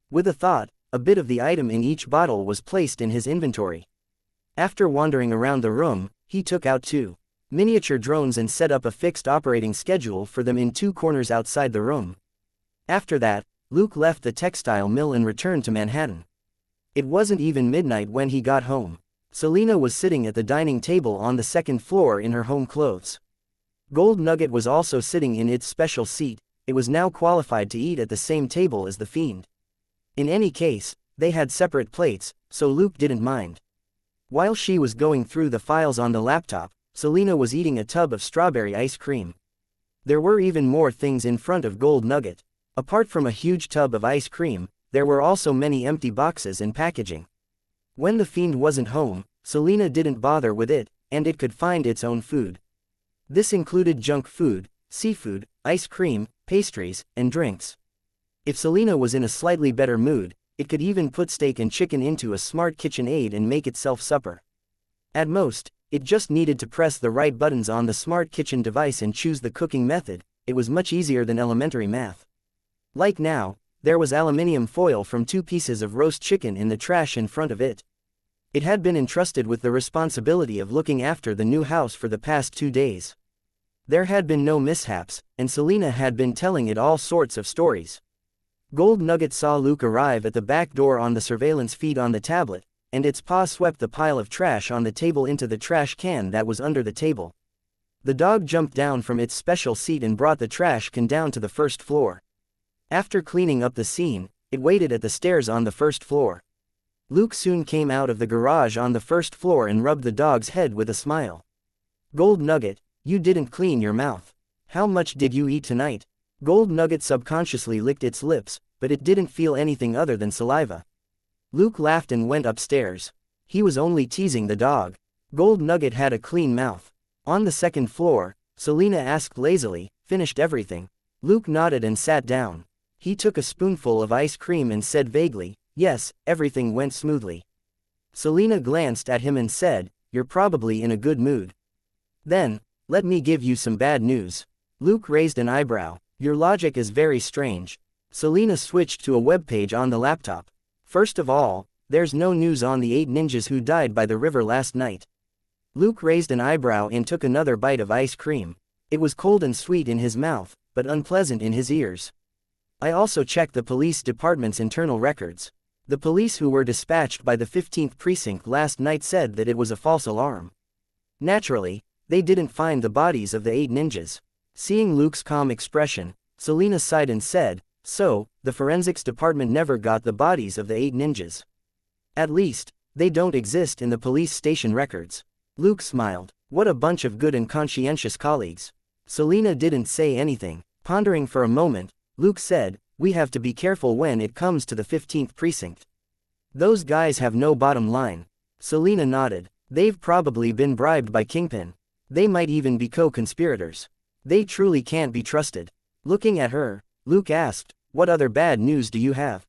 With a thought, a bit of the item in each bottle was placed in his inventory. After wandering around the room, he took out 2 miniature drones and set up a fixed operating schedule for them in 2 corners outside the room. After that, Luke left the textile mill and returned to Manhattan. It wasn't even midnight when he got home. Selena was sitting at the dining table on the 2nd floor in her home clothes. Gold Nugget was also sitting in its special seat. It was now qualified to eat at the same table as the Fiend. In any case, they had separate plates, so Luke didn't mind. While she was going through the files on the laptop, Selena was eating a tub of strawberry ice cream. There were even more things in front of Gold Nugget. Apart from a huge tub of ice cream, there were also many empty boxes and packaging. When the Fiend wasn't home, Selena didn't bother with it, and it could find its own food. This included junk food, seafood, ice cream, pastries, and drinks. If Selena was in a slightly better mood, it could even put steak and chicken into a smart kitchen aid and make itself supper. At most, It just needed to press the right buttons on the smart kitchen device and choose the cooking method. It was much easier than elementary math. Like now, there was aluminium foil from 2 pieces of roast chicken in the trash in front of it. It had been entrusted with the responsibility of looking after the new house for the past 2 days. There had been no mishaps, and Selena had been telling it all sorts of stories. Gold Nugget saw Luke arrive at the back door on the surveillance feed on the tablet, and its paw swept the pile of trash on the table into the trash can that was under the table. The dog jumped down from its special seat and brought the trash can down to the first floor. After cleaning up the scene, it waited at the stairs on the first floor. Luke soon came out of the garage on the first floor and rubbed the dog's head with a smile. Gold Nugget, you didn't clean your mouth. How much did you eat tonight? Gold Nugget subconsciously licked its lips, but it didn't feel anything other than saliva. Luke laughed and went upstairs. He was only teasing the dog. Gold Nugget had a clean mouth. On the second floor, Selena asked lazily, finished everything? Luke nodded and sat down. He took a spoonful of ice cream and said vaguely, yes, everything went smoothly. Selena glanced at him and said, you're probably in a good mood. Then, let me give you some bad news. Luke raised an eyebrow. Your logic is very strange. Selena switched to a web page on the laptop. First of all, there's no news on the 8 ninjas who died by the river last night. Luke raised an eyebrow and took another bite of ice cream. It was cold and sweet in his mouth, but unpleasant in his ears. I also checked the police department's internal records. The police who were dispatched by the 15th precinct last night said that it was a false alarm. Naturally, they didn't find the bodies of the 8 ninjas. Seeing Luke's calm expression, Selena sighed and said, so, the forensics department never got the bodies of the 8 ninjas. At least, they don't exist in the police station records. Luke smiled. What a bunch of good and conscientious colleagues. Selena didn't say anything. Pondering for a moment, Luke said, we have to be careful when it comes to the 15th precinct. Those guys have no bottom line. Selena nodded. They've probably been bribed by Kingpin. They might even be co-conspirators. They truly can't be trusted. Looking at her, Luke asked, what other bad news do you have?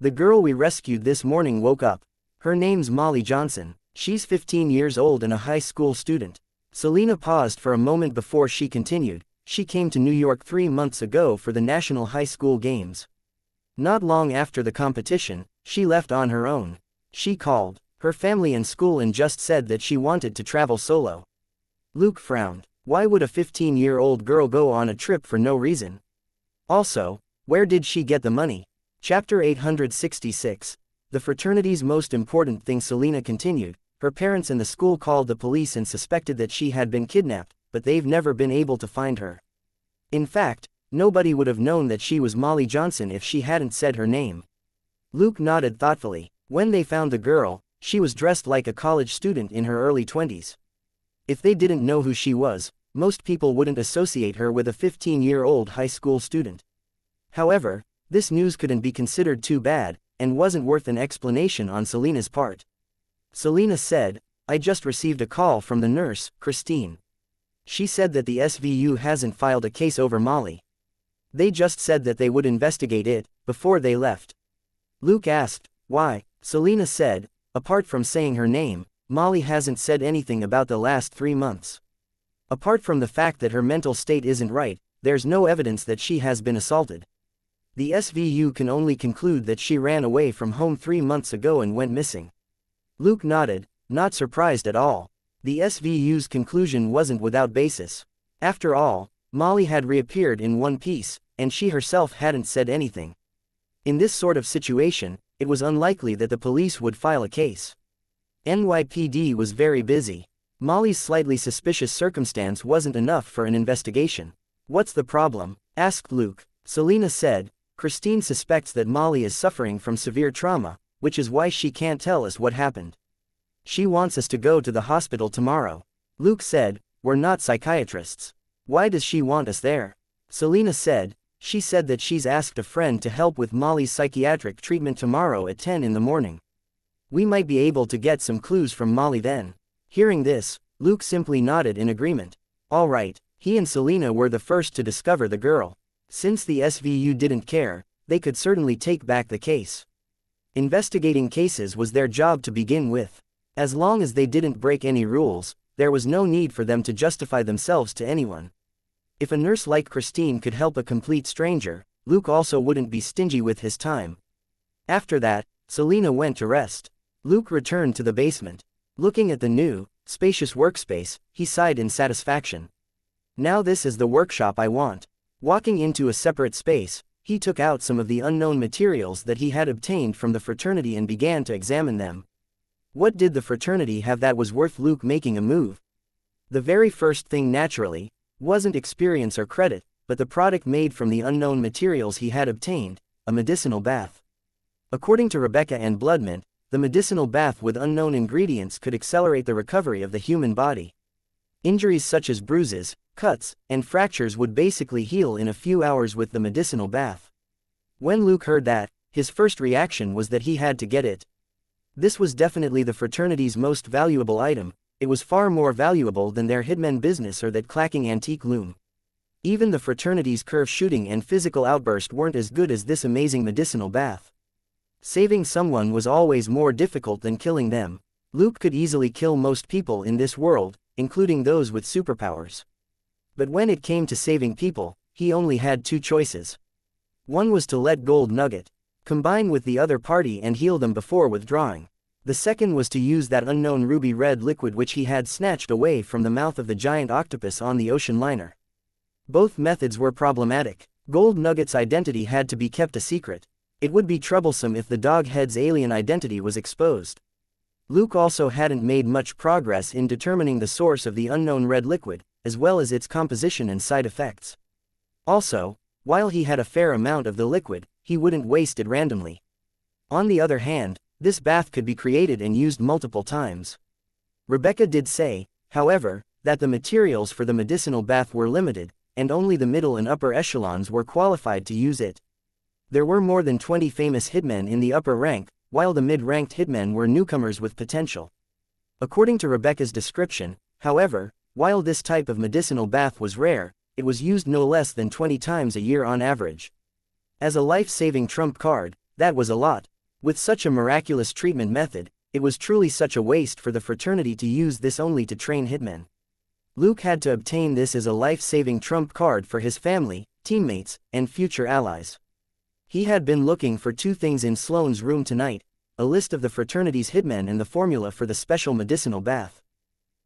The girl we rescued this morning woke up. Her name's Molly Johnson. She's 15 years old and a high school student. Selena paused for a moment before she continued. She came to New York 3 months ago for the National High School Games. Not long after the competition, she left on her own. She called her family and school and just said that she wanted to travel solo. Luke frowned. Why would a 15-year-old girl go on a trip for no reason? Also, where did she get the money? Chapter 866. The fraternity's most important thing. Selena continued. Her parents and the school called the police and suspected that she had been kidnapped, but they've never been able to find her. In fact, nobody would have known that she was Molly Johnson if she hadn't said her name. Luke nodded thoughtfully. When they found the girl, she was dressed like a college student in her early 20s. If they didn't know who she was, most people wouldn't associate her with a 15-year-old high school student. However, this news couldn't be considered too bad, and wasn't worth an explanation on Selena's part. Selena said, I just received a call from the nurse, Christine. She said that the SVU hasn't filed a case over Molly. They just said that they would investigate it, before they left. Luke asked, why? Selena said, apart from saying her name, Molly hasn't said anything about the last 3 months. Apart from the fact that her mental state isn't right, there's no evidence that she has been assaulted. The SVU can only conclude that she ran away from home 3 months ago and went missing. Luke nodded, not surprised at all. The SVU's conclusion wasn't without basis. After all, Molly had reappeared in one piece, and she herself hadn't said anything. In this sort of situation, it was unlikely that the police would file a case. NYPD was very busy. Molly's slightly suspicious circumstance wasn't enough for an investigation. What's the problem? Asked Luke. Selena said, Christine suspects that Molly is suffering from severe trauma, which is why she can't tell us what happened. She wants us to go to the hospital tomorrow. Luke said, we're not psychiatrists. Why does she want us there? Selena said, she said that she's asked a friend to help with Molly's psychiatric treatment tomorrow at 10 in the morning. We might be able to get some clues from Molly then. Hearing this, Luke simply nodded in agreement. All right, he and Selena were the first to discover the girl. Since the SVU didn't care, they could certainly take back the case. Investigating cases was their job to begin with. As long as they didn't break any rules, there was no need for them to justify themselves to anyone. If a nurse like Christine could help a complete stranger, Luke also wouldn't be stingy with his time. After that, Selena went to rest. Luke returned to the basement. Looking at the new, spacious workspace, he sighed in satisfaction. Now this is the workshop I want. Walking into a separate space, he took out some of the unknown materials that he had obtained from the fraternity and began to examine them. What did the fraternity have that was worth Luke making a move? The very first thing, naturally, wasn't experience or credit, but the product made from the unknown materials he had obtained, a medicinal bath. According to Rebecca and Bloodmint, the medicinal bath with unknown ingredients could accelerate the recovery of the human body. Injuries such as bruises, cuts, and fractures would basically heal in a few hours with the medicinal bath. When Luke heard that, his first reaction was that he had to get it. This was definitely the fraternity's most valuable item. It was far more valuable than their hitmen business or that clacking antique loom. Even the fraternity's curve shooting and physical outburst weren't as good as this amazing medicinal bath. Saving someone was always more difficult than killing them. Luke could easily kill most people in this world, including those with superpowers. But when it came to saving people, he only had two choices. One was to let Gold Nugget combine with the other party and heal them before withdrawing. The second was to use that unknown ruby red liquid which he had snatched away from the mouth of the giant octopus on the ocean liner. Both methods were problematic. Gold Nugget's identity had to be kept a secret. It would be troublesome if the Doghead's alien identity was exposed. Luke also hadn't made much progress in determining the source of the unknown red liquid, as well as its composition and side effects. Also, while he had a fair amount of the liquid, he wouldn't waste it randomly. On the other hand, this bath could be created and used multiple times. Rebecca did say, however, that the materials for the medicinal bath were limited, and only the middle and upper echelons were qualified to use it. There were more than 20 famous hitmen in the upper rank, while the mid-ranked hitmen were newcomers with potential. According to Rebecca's description, however, while this type of medicinal bath was rare, it was used no less than 20 times a year on average. As a life-saving trump card, that was a lot. With such a miraculous treatment method, it was truly such a waste for the fraternity to use this only to train hitmen. Luke had to obtain this as a life-saving trump card for his family, teammates, and future allies. He had been looking for two things in Sloane's room tonight: a list of the fraternity's hitmen and the formula for the special medicinal bath.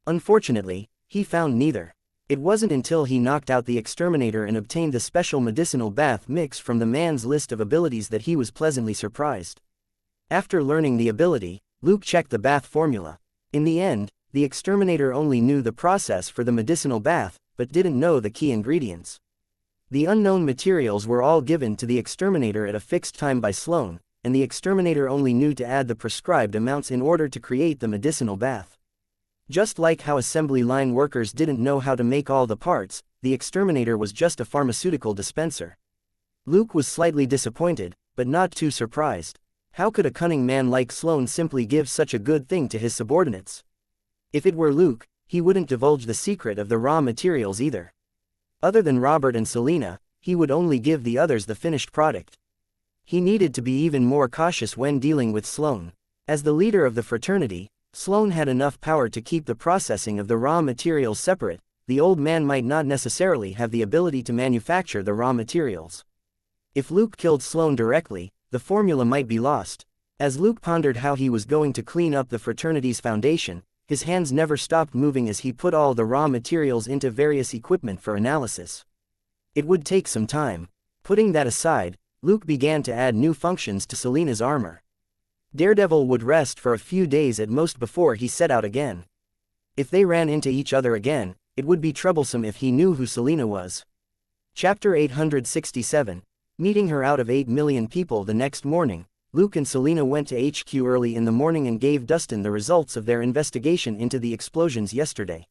Unfortunately, he found neither. It wasn't until he knocked out the exterminator and obtained the special medicinal bath mix from the man's list of abilities that he was pleasantly surprised. After learning the ability, Luke checked the bath formula. In the end, the exterminator only knew the process for the medicinal bath, but didn't know the key ingredients. The unknown materials were all given to the exterminator at a fixed time by Sloane, and the exterminator only knew to add the prescribed amounts in order to create the medicinal bath. Just like how assembly line workers didn't know how to make all the parts, the exterminator was just a pharmaceutical dispenser. Luke was slightly disappointed, but not too surprised. How could a cunning man like Sloane simply give such a good thing to his subordinates? If it were Luke, he wouldn't divulge the secret of the raw materials either. Other than Robert and Selena, he would only give the others the finished product. He needed to be even more cautious when dealing with Sloane. As the leader of the fraternity, Sloane had enough power to keep the processing of the raw materials separate. The old man might not necessarily have the ability to manufacture the raw materials. If Luke killed Sloane directly, the formula might be lost. As Luke pondered how he was going to clean up the fraternity's foundation, his hands never stopped moving as he put all the raw materials into various equipment for analysis. It would take some time. Putting that aside, Luke began to add new functions to Selena's armor. Daredevil would rest for a few days at most before he set out again. If they ran into each other again, it would be troublesome if he knew who Selena was. Chapter 867. Meeting her out of 8 million people the next morning, Luke and Selena went to HQ early in the morning and gave Dustin the results of their investigation into the explosions yesterday.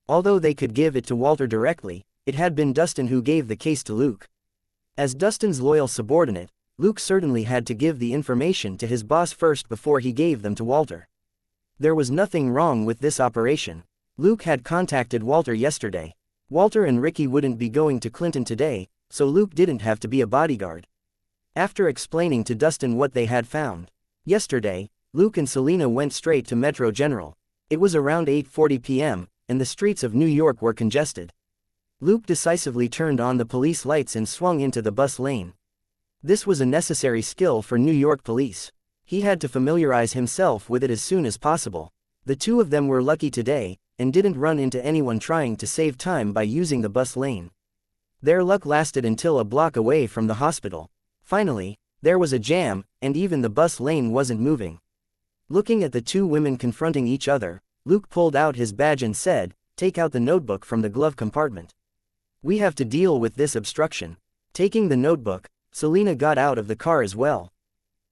Although they could give it to Walter directly, it had been Dustin who gave the case to Luke. As Dustin's loyal subordinate, Luke certainly had to give the information to his boss first before he gave them to Walter. There was nothing wrong with this operation. Luke had contacted Walter yesterday. Walter and Ricky wouldn't be going to Clinton today, so Luke didn't have to be a bodyguard. After explaining to Dustin what they had found yesterday, Luke and Selena went straight to Metro General. It was around 8:40 p.m., and the streets of New York were congested. Luke decisively turned on the police lights and swung into the bus lane. This was a necessary skill for New York police. He had to familiarize himself with it as soon as possible. The two of them were lucky today, and didn't run into anyone trying to save time by using the bus lane. Their luck lasted until a block away from the hospital. Finally, there was a jam, and even the bus lane wasn't moving. Looking at the two women confronting each other, Luke pulled out his badge and said, "Take out the notebook from the glove compartment. We have to deal with this obstruction." Taking the notebook, Selina got out of the car as well.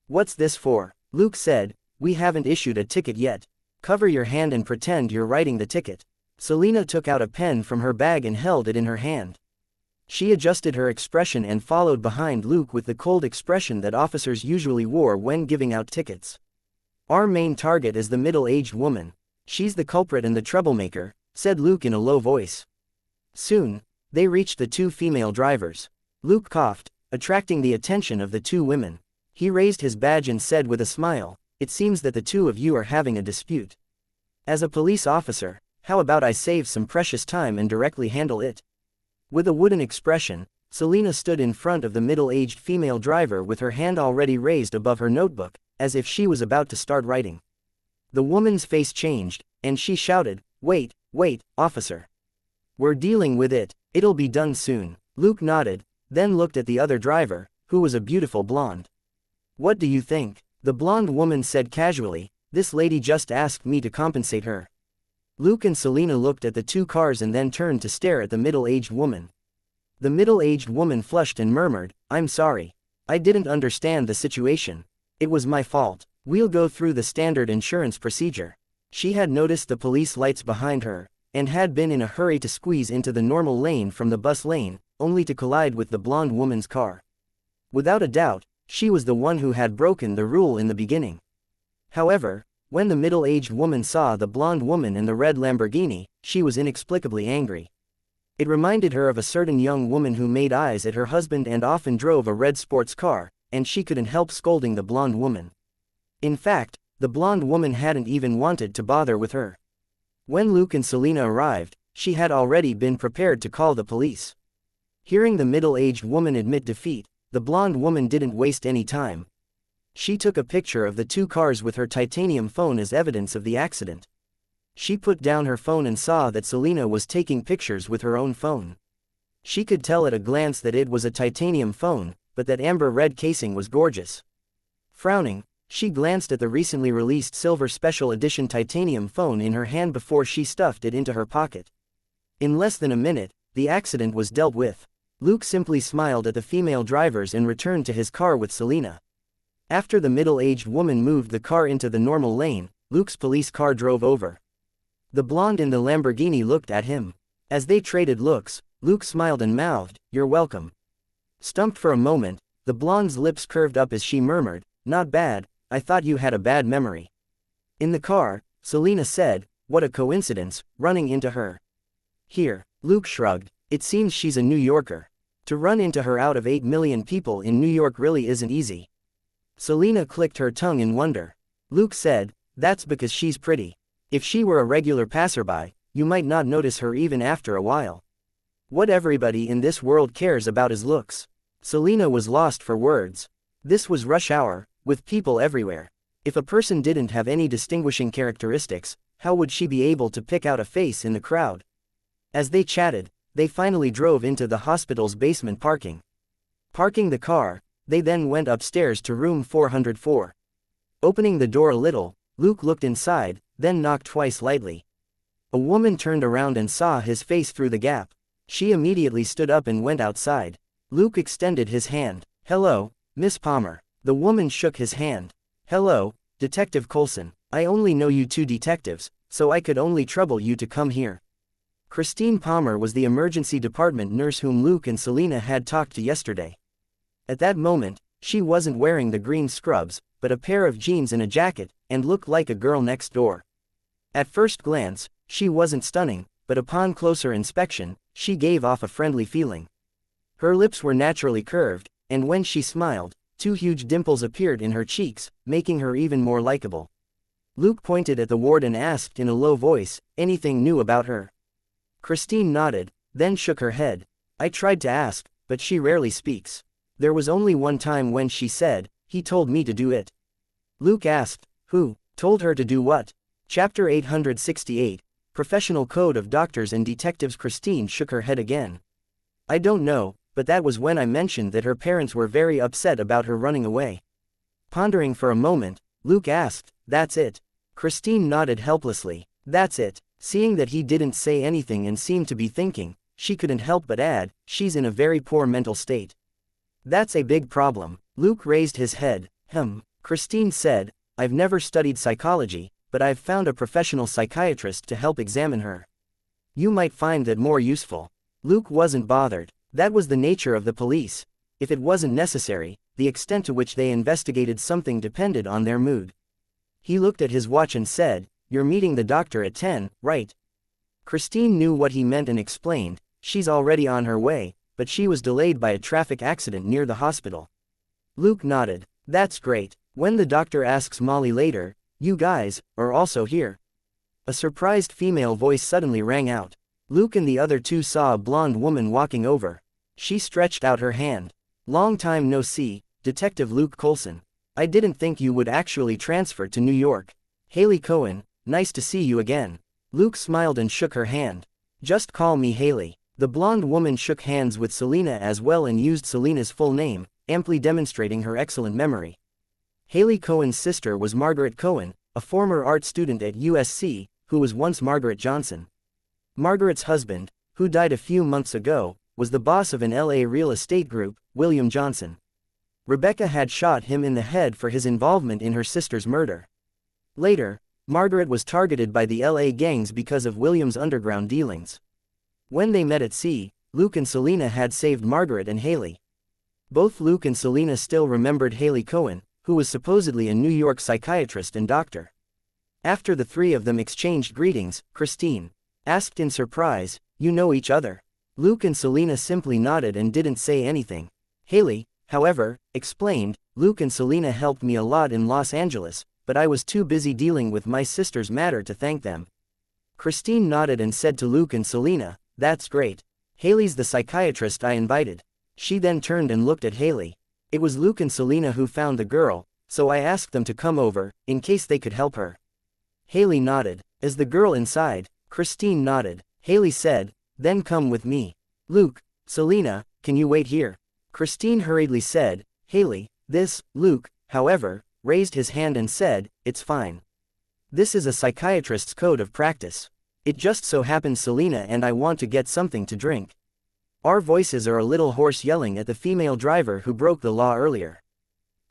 "What's this for?" Luke said. "We haven't issued a ticket yet. Cover your hand and pretend you're writing the ticket." Selina took out a pen from her bag and held it in her hand. She adjusted her expression and followed behind Luke with the cold expression that officers usually wore when giving out tickets. "Our main target is the middle-aged woman. She's the culprit and the troublemaker," said Luke in a low voice. Soon, they reached the two female drivers. Luke coughed, attracting the attention of the two women. He raised his badge and said with a smile, "It seems that the two of you are having a dispute. As a police officer, how about I save some precious time and directly handle it?" With a wooden expression, Selina stood in front of the middle-aged female driver with her hand already raised above her notebook, as if she was about to start writing. The woman's face changed, and she shouted, Wait, officer. We're dealing with it. It'll be done soon." Luke nodded, then looked at the other driver, who was a beautiful blonde. "What do you think?" The blonde woman said casually, "This lady just asked me to compensate her." Luke and Selina looked at the two cars and then turned to stare at the middle-aged woman. The middle-aged woman flushed and murmured, "I'm sorry. I didn't understand the situation. It was my fault. We'll go through the standard insurance procedure." She had noticed the police lights behind her, and had been in a hurry to squeeze into the normal lane from the bus lane, only to collide with the blonde woman's car. Without a doubt, she was the one who had broken the rule in the beginning. However, when the middle-aged woman saw the blonde woman in the red Lamborghini, she was inexplicably angry. It reminded her of a certain young woman who made eyes at her husband and often drove a red sports car, and she couldn't help scolding the blonde woman. In fact, the blonde woman hadn't even wanted to bother with her. When Luke and Selina arrived, she had already been prepared to call the police. Hearing the middle-aged woman admit defeat, the blonde woman didn't waste any time. She took a picture of the two cars with her titanium phone as evidence of the accident. She put down her phone and saw that Selina was taking pictures with her own phone. She could tell at a glance that it was a titanium phone, but that amber red casing was gorgeous. Frowning, she glanced at the recently released silver special edition titanium phone in her hand before she stuffed it into her pocket. In less than a minute, the accident was dealt with. Luke simply smiled at the female drivers and returned to his car with Selina. After the middle-aged woman moved the car into the normal lane, Luke's police car drove over. The blonde in the Lamborghini looked at him. As they traded looks, Luke smiled and mouthed, "You're welcome." Stumped for a moment, the blonde's lips curved up as she murmured, "Not bad, I thought you had a bad memory." In the car, Selina said, "What a coincidence, running into her here." Luke shrugged. "It seems she's a New Yorker. To run into her out of 8 million people in New York really isn't easy." Selina clicked her tongue in wonder. Luke said, "That's because she's pretty. If she were a regular passerby, you might not notice her even after a while. What everybody in this world cares about is looks." Selina was lost for words. This was rush hour, with people everywhere. If a person didn't have any distinguishing characteristics, how would she be able to pick out a face in the crowd? As they chatted, they finally drove into the hospital's basement parking. Parking the car, they then went upstairs to room 404. Opening the door a little, Luke looked inside, then knocked twice lightly. A woman turned around and saw his face through the gap. She immediately stood up and went outside. Luke extended his hand. "Hello, Miss Palmer." The woman shook his hand. "Hello, Detective Coulson. I only know you two detectives, so I could only trouble you to come here." Christine Palmer was the emergency department nurse whom Luke and Selina had talked to yesterday. At that moment, she wasn't wearing the green scrubs, but a pair of jeans and a jacket, and looked like a girl next door. At first glance, she wasn't stunning, but upon closer inspection, she gave off a friendly feeling. Her lips were naturally curved, and when she smiled, 2 huge dimples appeared in her cheeks, making her even more likable. Luke pointed at the ward and asked in a low voice, anything new about her? Christine nodded, then shook her head. I tried to ask, but she rarely speaks. There was only one time when she said, he told me to do it. Luke asked, who told her to do what? Chapter 868, Professional Code of Doctors and Detectives. Christine shook her head again. I don't know, but that was when I mentioned that her parents were very upset about her running away. Pondering for a moment, Luke asked, that's it? Christine nodded helplessly. That's it. Seeing that he didn't say anything and seemed to be thinking, she couldn't help but add, she's in a very poor mental state. That's a big problem. Luke raised his head. Christine said, I've never studied psychology, but I've found a professional psychiatrist to help examine her. You might find that more useful. Luke wasn't bothered. That was the nature of the police. If it wasn't necessary, the extent to which they investigated something depended on their mood. He looked at his watch and said, you're meeting the doctor at 10, right? Christine knew what he meant and explained, she's already on her way, but she was delayed by a traffic accident near the hospital. Luke nodded. That's great. When the doctor asks Molly later, you guys are also here. A surprised female voice suddenly rang out. Luke and the other two saw a blonde woman walking over. She stretched out her hand. Long time no see, Detective Luke Coulson. I didn't think you would actually transfer to New York. Haley Cohen, nice to see you again. Luke smiled and shook her hand. Just call me Haley. The blonde woman shook hands with Selena as well and used Selena's full name, amply demonstrating her excellent memory. Haley Cohen's sister was Margaret Cohen, a former art student at USC, who was once Margaret Johnson. Margaret's husband, who died a few months ago, was the boss of an LA real estate group, William Johnson. Rebecca had shot him in the head for his involvement in her sister's murder. Later, Margaret was targeted by the LA gangs because of William's underground dealings. When they met at sea, Luke and Selena had saved Margaret and Haley. Both Luke and Selena still remembered Haley Cohen, who was supposedly a New York psychiatrist and doctor. After the three of them exchanged greetings, Christine asked in surprise, you know each other? Luke and Selena simply nodded and didn't say anything. Haley, however, explained, Luke and Selena helped me a lot in Los Angeles, but I was too busy dealing with my sister's matter to thank them. Christine nodded and said to Luke and Selena, that's great. Haley's the psychiatrist I invited. She then turned and looked at Haley. It was Luke and Selena who found the girl, so I asked them to come over, in case they could help her. Haley nodded. Is the girl inside? Christine nodded. Haley said, then come with me. Luke, Selena, can you wait here? Christine hurriedly said, Haley, Luke, however, raised his hand and said, it's fine. This is a psychiatrist's code of practice. It just so happens Selena and I want to get something to drink. Our voices are a little hoarse yelling at the female driver who broke the law earlier.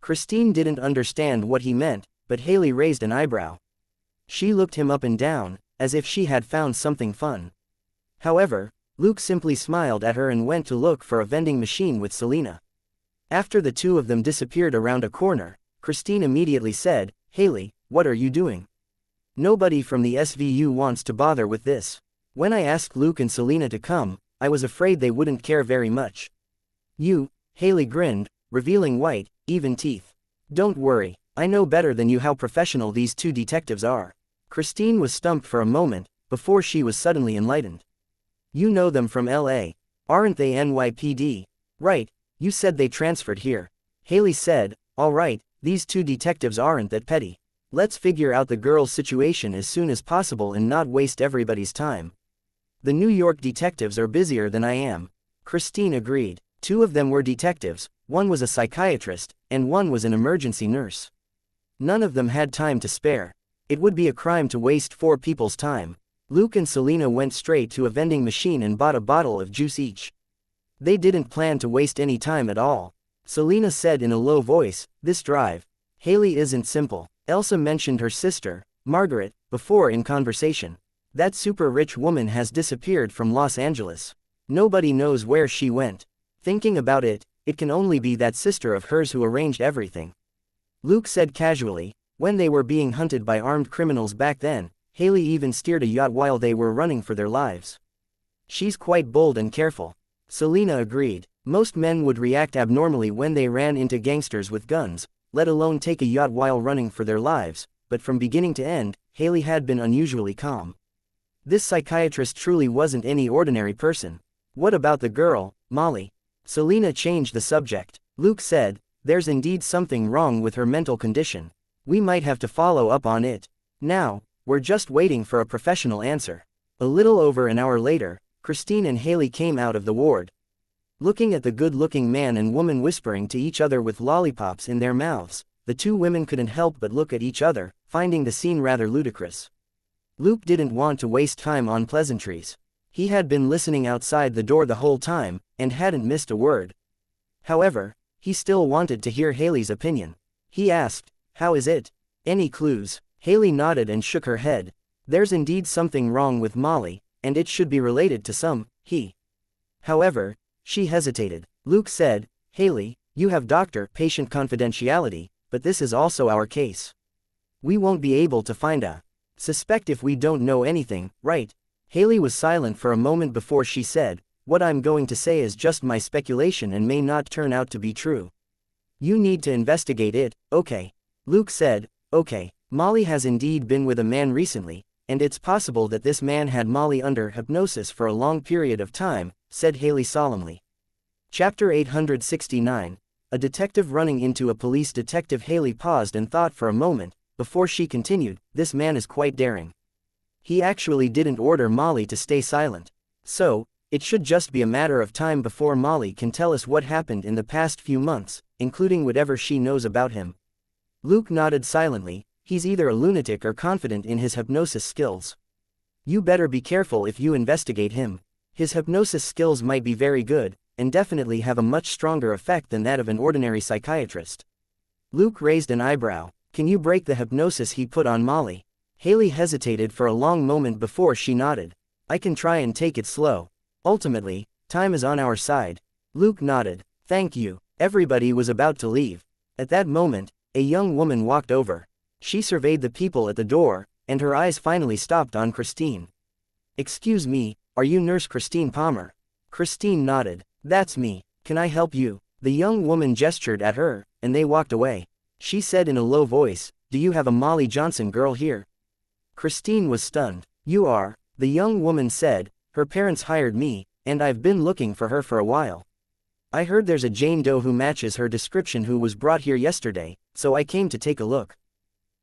Christine didn't understand what he meant, but Haley raised an eyebrow. She looked him up and down, as if she had found something fun. However, Luke simply smiled at her and went to look for a vending machine with Selena. After the two of them disappeared around a corner, Christine immediately said, Haley, what are you doing? Nobody from the SVU wants to bother with this. When I asked Luke and Selena to come, I was afraid they wouldn't care very much. You, Haley grinned, revealing white, even teeth. Don't worry, I know better than you how professional these two detectives are. Christine was stumped for a moment, before she was suddenly enlightened. You know them from LA. Aren't they NYPD? Right, you said they transferred here. Haley said, all right, these two detectives aren't that petty. Let's figure out the girl's situation as soon as possible and not waste everybody's time. The New York detectives are busier than I am. Christine agreed. Two of them were detectives, one was a psychiatrist, and one was an emergency nurse. None of them had time to spare. It would be a crime to waste four people's time. Luke and Selena went straight to a vending machine and bought a bottle of juice each. They didn't plan to waste any time at all. Selena said in a low voice, this drive. Haley isn't simple. Elsa mentioned her sister, Margaret, before in conversation. That super rich woman has disappeared from Los Angeles. Nobody knows where she went. Thinking about it, it can only be that sister of hers who arranged everything. Luke said casually, when they were being hunted by armed criminals back then, Haley even steered a yacht while they were running for their lives. She's quite bold and careful. Selena agreed. Most men would react abnormally when they ran into gangsters with guns, let alone take a yacht while running for their lives, but from beginning to end, Haley had been unusually calm. This psychiatrist truly wasn't any ordinary person. What about the girl, Molly? Selena changed the subject. Luke said, there's indeed something wrong with her mental condition. We might have to follow up on it. Now, we're just waiting for a professional answer. A little over an hour later, Christine and Haley came out of the ward. Looking at the good-looking man and woman whispering to each other with lollipops in their mouths, the two women couldn't help but look at each other, finding the scene rather ludicrous. Luke didn't want to waste time on pleasantries. He had been listening outside the door the whole time, and hadn't missed a word. However, he still wanted to hear Haley's opinion. He asked, "How is it? Any clues?" Haley nodded and shook her head. "There's indeed something wrong with Molly, and it should be related to some, he." However, she hesitated. Luke said, "Haley, you have doctor-patient confidentiality, but this is also our case. We won't be able to find a suspect if we don't know anything, right?" Haley was silent for a moment before she said, "What I'm going to say is just my speculation and may not turn out to be true. You need to investigate it, okay?" Luke said, "Okay, Molly has indeed been with a man recently, and it's possible that this man had Molly under hypnosis for a long period of time," said Haley solemnly. Chapter 869, A detective running into a police detective. Haley paused and thought for a moment, before she continued, "This man is quite daring. He actually didn't order Molly to stay silent. So, it should just be a matter of time before Molly can tell us what happened in the past few months, including whatever she knows about him." Luke nodded silently. He's either a lunatic or confident in his hypnosis skills. You better be careful if you investigate him. His hypnosis skills might be very good, and definitely have a much stronger effect than that of an ordinary psychiatrist. Luke raised an eyebrow. "Can you break the hypnosis he put on Molly?" Haley hesitated for a long moment before she nodded. "I can try and take it slow. Ultimately, time is on our side." Luke nodded. "Thank you." Everybody was about to leave. At that moment, a young woman walked over. She surveyed the people at the door, and her eyes finally stopped on Christine. "Excuse me, are you Nurse Christine Palmer?" Christine nodded. "That's me. Can I help you?" The young woman gestured at her, and they walked away. She said in a low voice, "Do you have a Molly Johnson girl here?" Christine was stunned. "You are," the young woman said. "Her parents hired me, and I've been looking for her for a while. I heard there's a Jane Doe who matches her description who was brought here yesterday, so I came to take a look."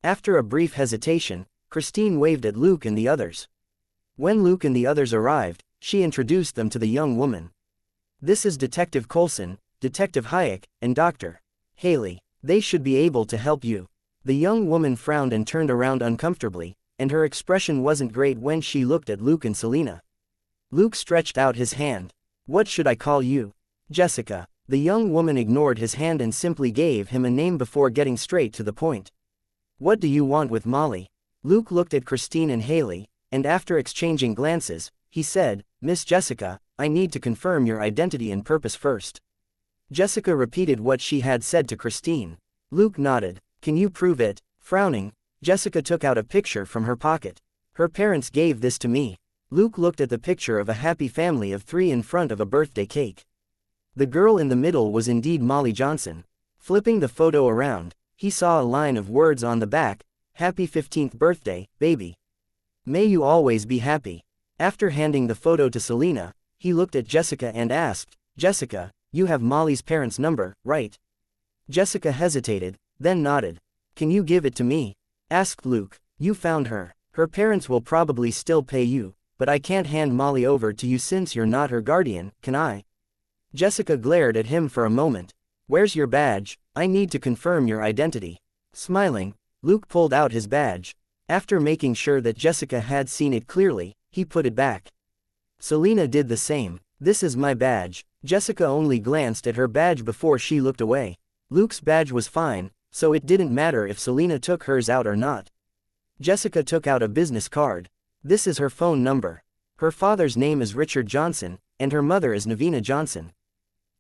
After a brief hesitation, Christine waved at Luke and the others. When Luke and the others arrived, she introduced them to the young woman. "This is Detective Coulson, Detective Hayek, and Dr. Haley. They should be able to help you." The young woman frowned and turned around uncomfortably, and her expression wasn't great when she looked at Luke and Selena. Luke stretched out his hand. "What should I call you?" "Jessica." The young woman ignored his hand and simply gave him a name before getting straight to the point. "What do you want with Molly?" Luke looked at Christine and Haley, and after exchanging glances, he said, "Miss Jessica, I need to confirm your identity and purpose first." Jessica repeated what she had said to Christine. Luke nodded. "Can you prove it?" Frowning, Jessica took out a picture from her pocket. "Her parents gave this to me." Luke looked at the picture of a happy family of 3 in front of a birthday cake. The girl in the middle was indeed Molly Johnson. Flipping the photo around, he saw a line of words on the back, "Happy 15th birthday, baby. May you always be happy." After handing the photo to Selena, he looked at Jessica and asked, "Jessica, you have Molly's parents' number, right?" Jessica hesitated, then nodded. "Can you give it to me?" asked Luke. "You found her. Her parents will probably still pay you, but I can't hand Molly over to you since you're not her guardian, can I?" Jessica glared at him for a moment. "Where's your badge? I need to confirm your identity." Smiling, Luke pulled out his badge. After making sure that Jessica had seen it clearly, he put it back. Selena did the same. "This is my badge." Jessica only glanced at her badge before she looked away. Luke's badge was fine, so it didn't matter if Selena took hers out or not. Jessica took out a business card. "This is her phone number. Her father's name is Richard Johnson, and her mother is Navina Johnson."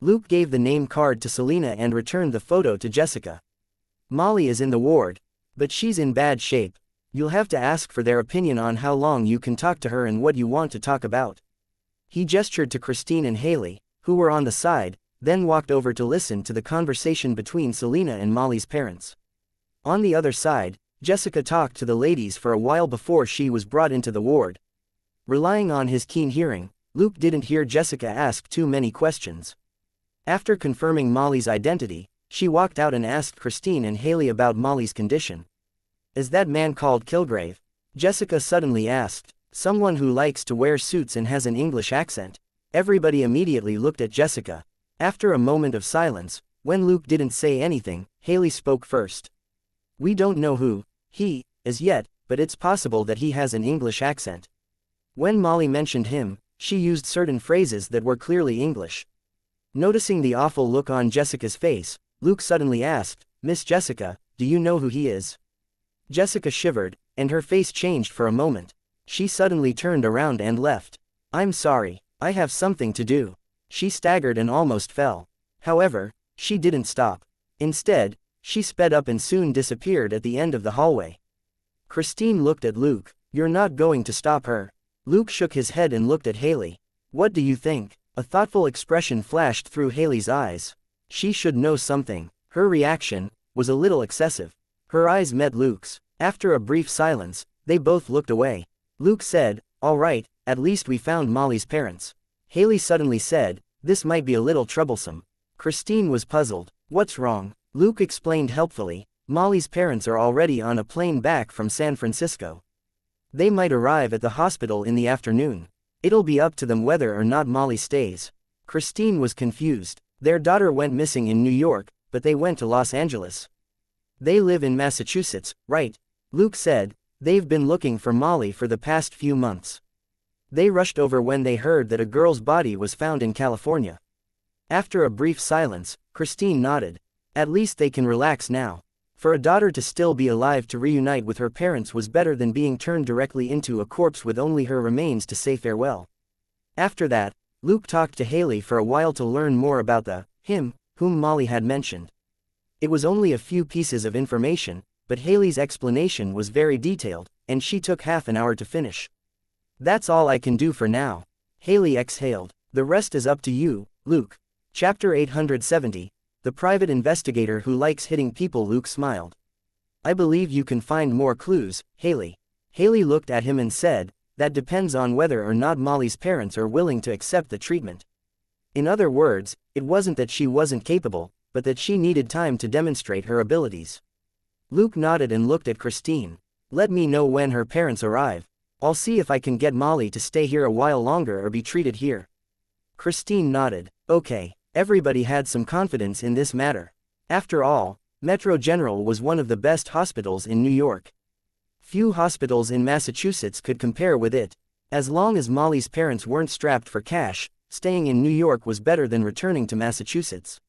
Luke gave the name card to Selena and returned the photo to Jessica. "Molly is in the ward, but she's in bad shape. You'll have to ask for their opinion on how long you can talk to her and what you want to talk about." He gestured to Christine and Haley, who were on the side, then walked over to listen to the conversation between Selena and Molly's parents. On the other side, Jessica talked to the ladies for a while before she was brought into the ward. Relying on his keen hearing, Luke didn't hear Jessica ask too many questions. After confirming Molly's identity, she walked out and asked Christine and Haley about Molly's condition. "Is that man called Kilgrave?" Jessica suddenly asked. "Someone who likes to wear suits and has an English accent." Everybody immediately looked at Jessica. After a moment of silence, when Luke didn't say anything, Haley spoke first. "We don't know who he is yet, but it's possible that he has an English accent." When Molly mentioned him, she used certain phrases that were clearly English. Noticing the awful look on Jessica's face, Luke suddenly asked, "Miss Jessica, do you know who he is?" Jessica shivered, and her face changed for a moment. She suddenly turned around and left. "I'm sorry, I have something to do." She staggered and almost fell. However, she didn't stop. Instead, she sped up and soon disappeared at the end of the hallway. Christine looked at Luke. "You're not going to stop her?" Luke shook his head and looked at Haley. "What do you think?" A thoughtful expression flashed through Haley's eyes. She should know something. Her reaction was a little excessive. Her eyes met Luke's. After a brief silence, they both looked away. Luke said, "All right, at least we found Molly's parents." Haley suddenly said, "This might be a little troublesome." Christine was puzzled. "What's wrong?" Luke explained helpfully. "Molly's parents are already on a plane back from San Francisco. They might arrive at the hospital in the afternoon. It'll be up to them whether or not Molly stays." Christine was confused. Their daughter went missing in New York, but they went to Los Angeles. "They live in Massachusetts, right?" Luke said. "They've been looking for Molly for the past few months. They rushed over when they heard that a girl's body was found in California." After a brief silence, Christine nodded. At least they can relax now. For a daughter to still be alive to reunite with her parents was better than being turned directly into a corpse with only her remains to say farewell. After that, Luke talked to Haley for a while to learn more about him whom Molly had mentioned. It was only a few pieces of information, but Haley's explanation was very detailed, and she took half an hour to finish. "That's all I can do for now." Haley exhaled. "The rest is up to you, Luke." Chapter 870. The private investigator who likes hitting people. Luke smiled. "I believe you can find more clues, Haley." Haley looked at him and said, "That depends on whether or not Molly's parents are willing to accept the treatment." In other words, it wasn't that she wasn't capable, but that she needed time to demonstrate her abilities. Luke nodded and looked at Christine. "Let me know when her parents arrive. I'll see if I can get Molly to stay here a while longer or be treated here." Christine nodded. Okay. Everybody had some confidence in this matter. After all, Metro General was one of the best hospitals in New York. Few hospitals in Massachusetts could compare with it. As long as Molly's parents weren't strapped for cash, staying in New York was better than returning to Massachusetts.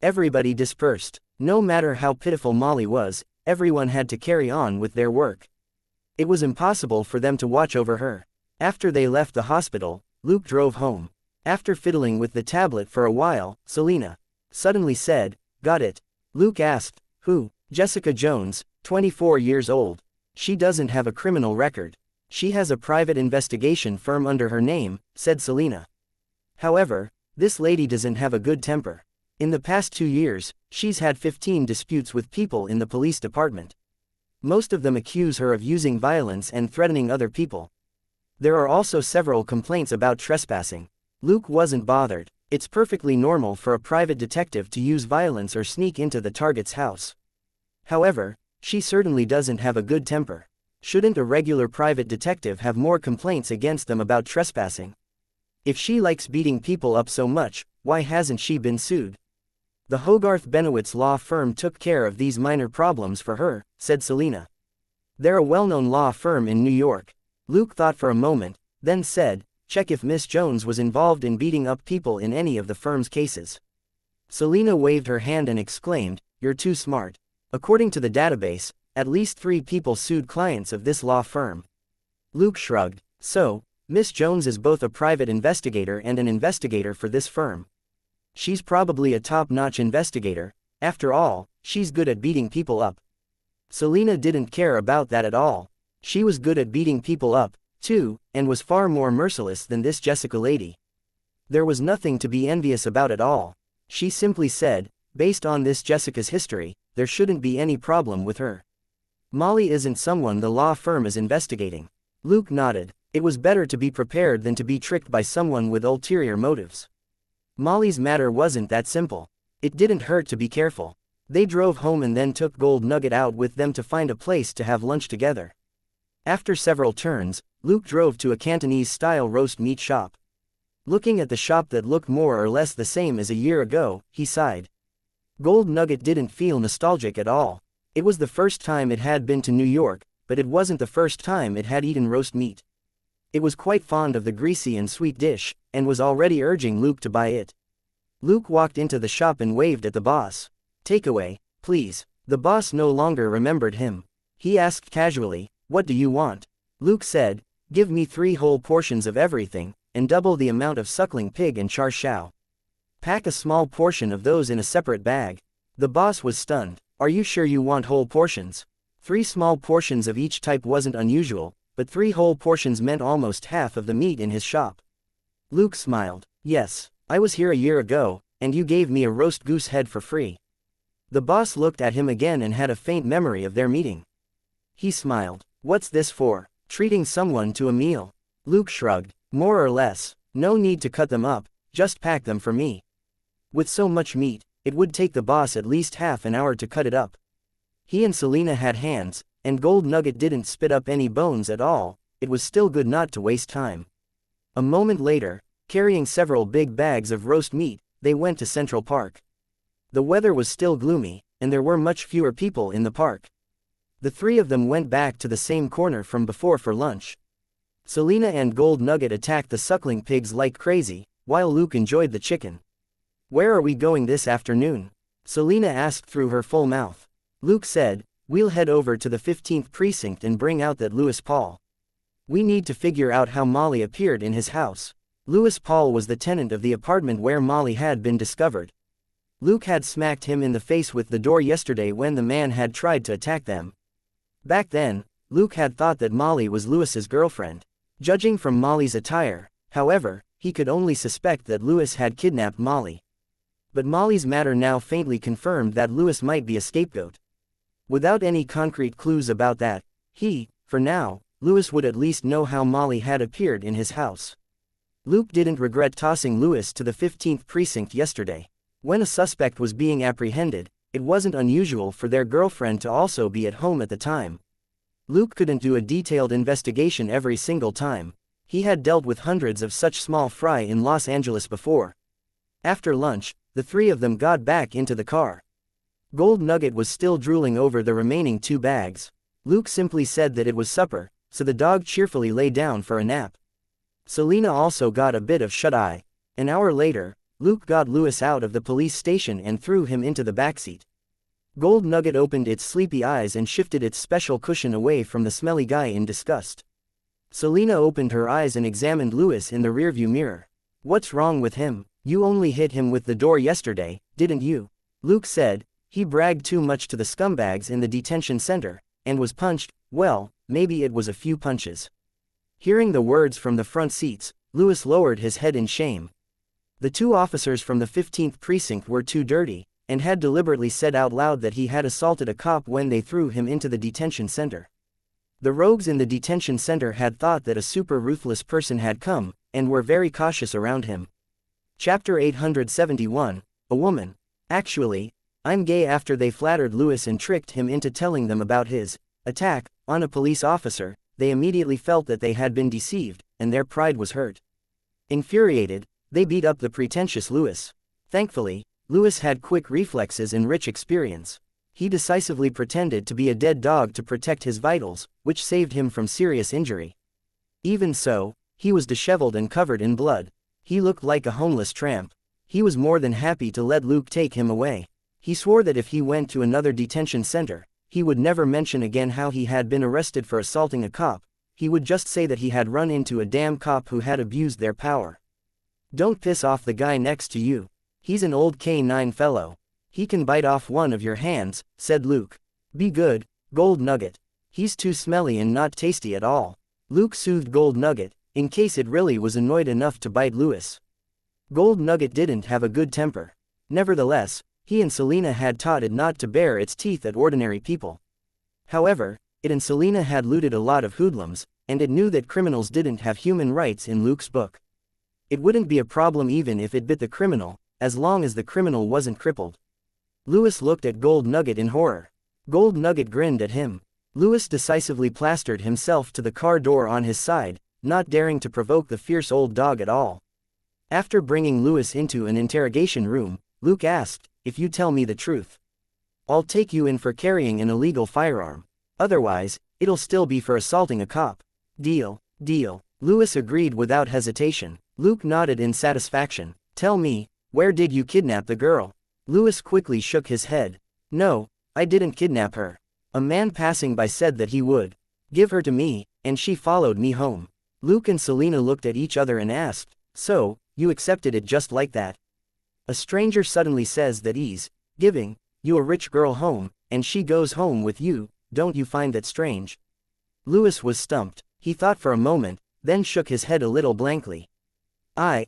Everybody dispersed. No matter how pitiful Molly was, everyone had to carry on with their work. It was impossible for them to watch over her. After they left the hospital, Luke drove home. After fiddling with the tablet for a while, Selena suddenly said, "Got it." Luke asked, "Who?" "Jessica Jones, 24 years old. She doesn't have a criminal record. She has a private investigation firm under her name," said Selena. "However, this lady doesn't have a good temper. In the past 2 years, she's had 15 disputes with people in the police department. Most of them accuse her of using violence and threatening other people. There are also several complaints about trespassing." Luke wasn't bothered. It's perfectly normal for a private detective to use violence or sneak into the target's house. However, she certainly doesn't have a good temper. Shouldn't a regular private detective have more complaints against them about trespassing? If she likes beating people up so much, why hasn't she been sued? "The Hogarth Benowitz law firm took care of these minor problems for her," said Selena. "They're a well-known law firm in New York." Luke thought for a moment, then said, "Check if Miss Jones was involved in beating up people in any of the firm's cases." Selena waved her hand and exclaimed, "You're too smart. According to the database, at least 3 people sued clients of this law firm." Luke shrugged. "So, Miss Jones is both a private investigator and an investigator for this firm. She's probably a top-notch investigator. After all, she's good at beating people up." Selena didn't care about that at all. She was good at beating people up, too, and was far more merciless than this Jessica lady. There was nothing to be envious about at all. She simply said, "Based on this Jessica's history, there shouldn't be any problem with her." Molly isn't someone the law firm is investigating. Luke nodded. It was better to be prepared than to be tricked by someone with ulterior motives. Molly's matter wasn't that simple. It didn't hurt to be careful. They drove home and then took Gold Nugget out with them to find a place to have lunch together. After several turns, Luke drove to a Cantonese-style roast meat shop. Looking at the shop that looked more or less the same as a year ago, he sighed. Gold Nugget didn't feel nostalgic at all. It was the first time it had been to New York, but it wasn't the first time it had eaten roast meat. It was quite fond of the greasy and sweet dish, and was already urging Luke to buy it. Luke walked into the shop and waved at the boss. "Takeaway, please." The boss no longer remembered him. He asked casually, "What do you want?" Luke said, "Give me 3 whole portions of everything, and double the amount of suckling pig and char siu. Pack a small portion of those in a separate bag." The boss was stunned. "Are you sure you want whole portions?" 3 small portions of each type wasn't unusual, but 3 whole portions meant almost half of the meat in his shop. Luke smiled. "Yes, I was here a year ago, and you gave me a roast goose head for free." The boss looked at him again and had a faint memory of their meeting. He smiled. "What's this for? Treating someone to a meal?" Luke shrugged. "More or less. No need to cut them up, just pack them for me." With so much meat, it would take the boss at least half an hour to cut it up. He and Selina had hands, and Gold Nugget didn't spit up any bones at all. It was still good not to waste time. A moment later, carrying several big bags of roast meat, they went to Central Park. The weather was still gloomy, and there were much fewer people in the park. The 3 of them went back to the same corner from before for lunch. Selina and Gold Nugget attacked the suckling pigs like crazy, while Luke enjoyed the chicken. "Where are we going this afternoon?" Selina asked through her full mouth. Luke said, "We'll head over to the 15th precinct and bring out that Louis Paul. We need to figure out how Molly appeared in his house." Louis Paul was the tenant of the apartment where Molly had been discovered. Luke had smacked him in the face with the door yesterday when the man had tried to attack them. Back then, Luke had thought that Molly was Louis's girlfriend. Judging from Molly's attire, however, he could only suspect that Louis had kidnapped Molly. But Molly's matter now faintly confirmed that Louis might be a scapegoat. Without any concrete clues about that, for now, Louis would at least know how Molly had appeared in his house. Luke didn't regret tossing Louis to the 15th precinct yesterday. When a suspect was being apprehended, it wasn't unusual for their girlfriend to also be at home at the time. Luke couldn't do a detailed investigation every single time. He had dealt with hundreds of such small fry in Los Angeles before. After lunch, the 3 of them got back into the car. Gold Nugget was still drooling over the remaining 2 bags. Luke simply said that it was supper, so the dog cheerfully lay down for a nap. Selina also got a bit of shut-eye. An hour later, Luke got Louis out of the police station and threw him into the backseat. Gold Nugget opened its sleepy eyes and shifted its special cushion away from the smelly guy in disgust. Selina opened her eyes and examined Louis in the rearview mirror. "What's wrong with him? You only hit him with the door yesterday, didn't you?" Luke said. "He bragged too much to the scumbags in the detention center, and was punched. Well, maybe it was a few punches." Hearing the words from the front seats, Louis lowered his head in shame. The 2 officers from the 15th precinct were too dirty, and had deliberately said out loud that he had assaulted a cop when they threw him into the detention center. The rogues in the detention center had thought that a super ruthless person had come, and were very cautious around him. Chapter 871, A Woman. Actually, I'm gay. After they flattered Louis and tricked him into telling them about his attack on a police officer, they immediately felt that they had been deceived, and their pride was hurt. Infuriated, they beat up the pretentious Louis. Thankfully, Louis had quick reflexes and rich experience. He decisively pretended to be a dead dog to protect his vitals, which saved him from serious injury. Even so, he was disheveled and covered in blood. He looked like a homeless tramp. He was more than happy to let Luke take him away. He swore that if he went to another detention center, he would never mention again how he had been arrested for assaulting a cop. He would just say that he had run into a damn cop who had abused their power. "Don't piss off the guy next to you. He's an old K9 fellow. He can bite off one of your hands," said Luke. "Be good, Gold Nugget. He's too smelly and not tasty at all." Luke soothed Gold Nugget, in case it really was annoyed enough to bite Louis. Gold Nugget didn't have a good temper. Nevertheless, he and Selina had taught it not to bare its teeth at ordinary people. However, it and Selena had looted a lot of hoodlums, and it knew that criminals didn't have human rights in Luke's book. It wouldn't be a problem even if it bit the criminal, as long as the criminal wasn't crippled. Louis looked at Gold Nugget in horror. Gold Nugget grinned at him. Louis decisively plastered himself to the car door on his side, not daring to provoke the fierce old dog at all. After bringing Louis into an interrogation room, Luke asked, "If you tell me the truth, I'll take you in for carrying an illegal firearm. Otherwise, it'll still be for assaulting a cop." "Deal, deal." Louis agreed without hesitation. Luke nodded in satisfaction. "Tell me, where did you kidnap the girl?" Louis quickly shook his head. "No, I didn't kidnap her. A man passing by said that he would give her to me, and she followed me home." Luke and Selena looked at each other and asked, "So, you accepted it just like that? A stranger suddenly says that he's giving you a rich girl home, and she goes home with you, don't you find that strange?" Louis was stumped. He thought for a moment, then shook his head a little blankly. I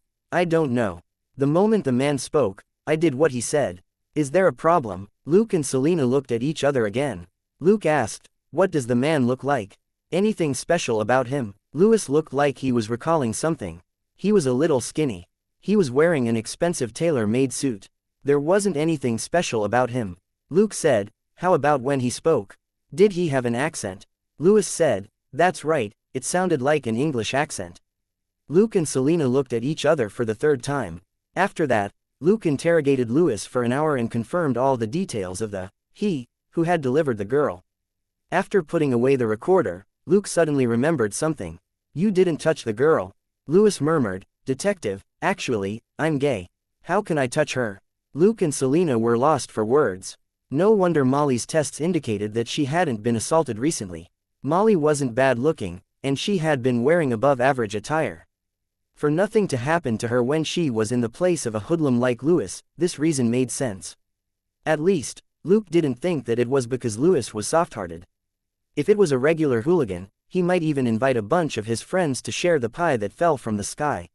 don't know. The moment the man spoke, I did what he said. Is there a problem?" Luke and Selena looked at each other again. Luke asked, "What does the man look like? Anything special about him?" Louis looked like he was recalling something. He was a little skinny. He was wearing an expensive tailor-made suit. There wasn't anything special about him. Luke said, "How about when he spoke? Did he have an accent?" Louis said, "That's right, it sounded like an English accent." Luke and Selena looked at each other for the third time. After that, Luke interrogated Louis for an hour and confirmed all the details of the he who had delivered the girl. After putting away the recorder, Luke suddenly remembered something. "You didn't touch the girl." Louis murmured, "Detective, actually, I'm gay. How can I touch her?" Luke and Selena were lost for words. No wonder Molly's tests indicated that she hadn't been assaulted recently. Molly wasn't bad looking, and she had been wearing above-average attire. For nothing to happen to her when she was in the place of a hoodlum like Louis, this reason made sense. At least, Luke didn't think that it was because Louis was soft-hearted. If it was a regular hooligan, he might even invite a bunch of his friends to share the pie that fell from the sky.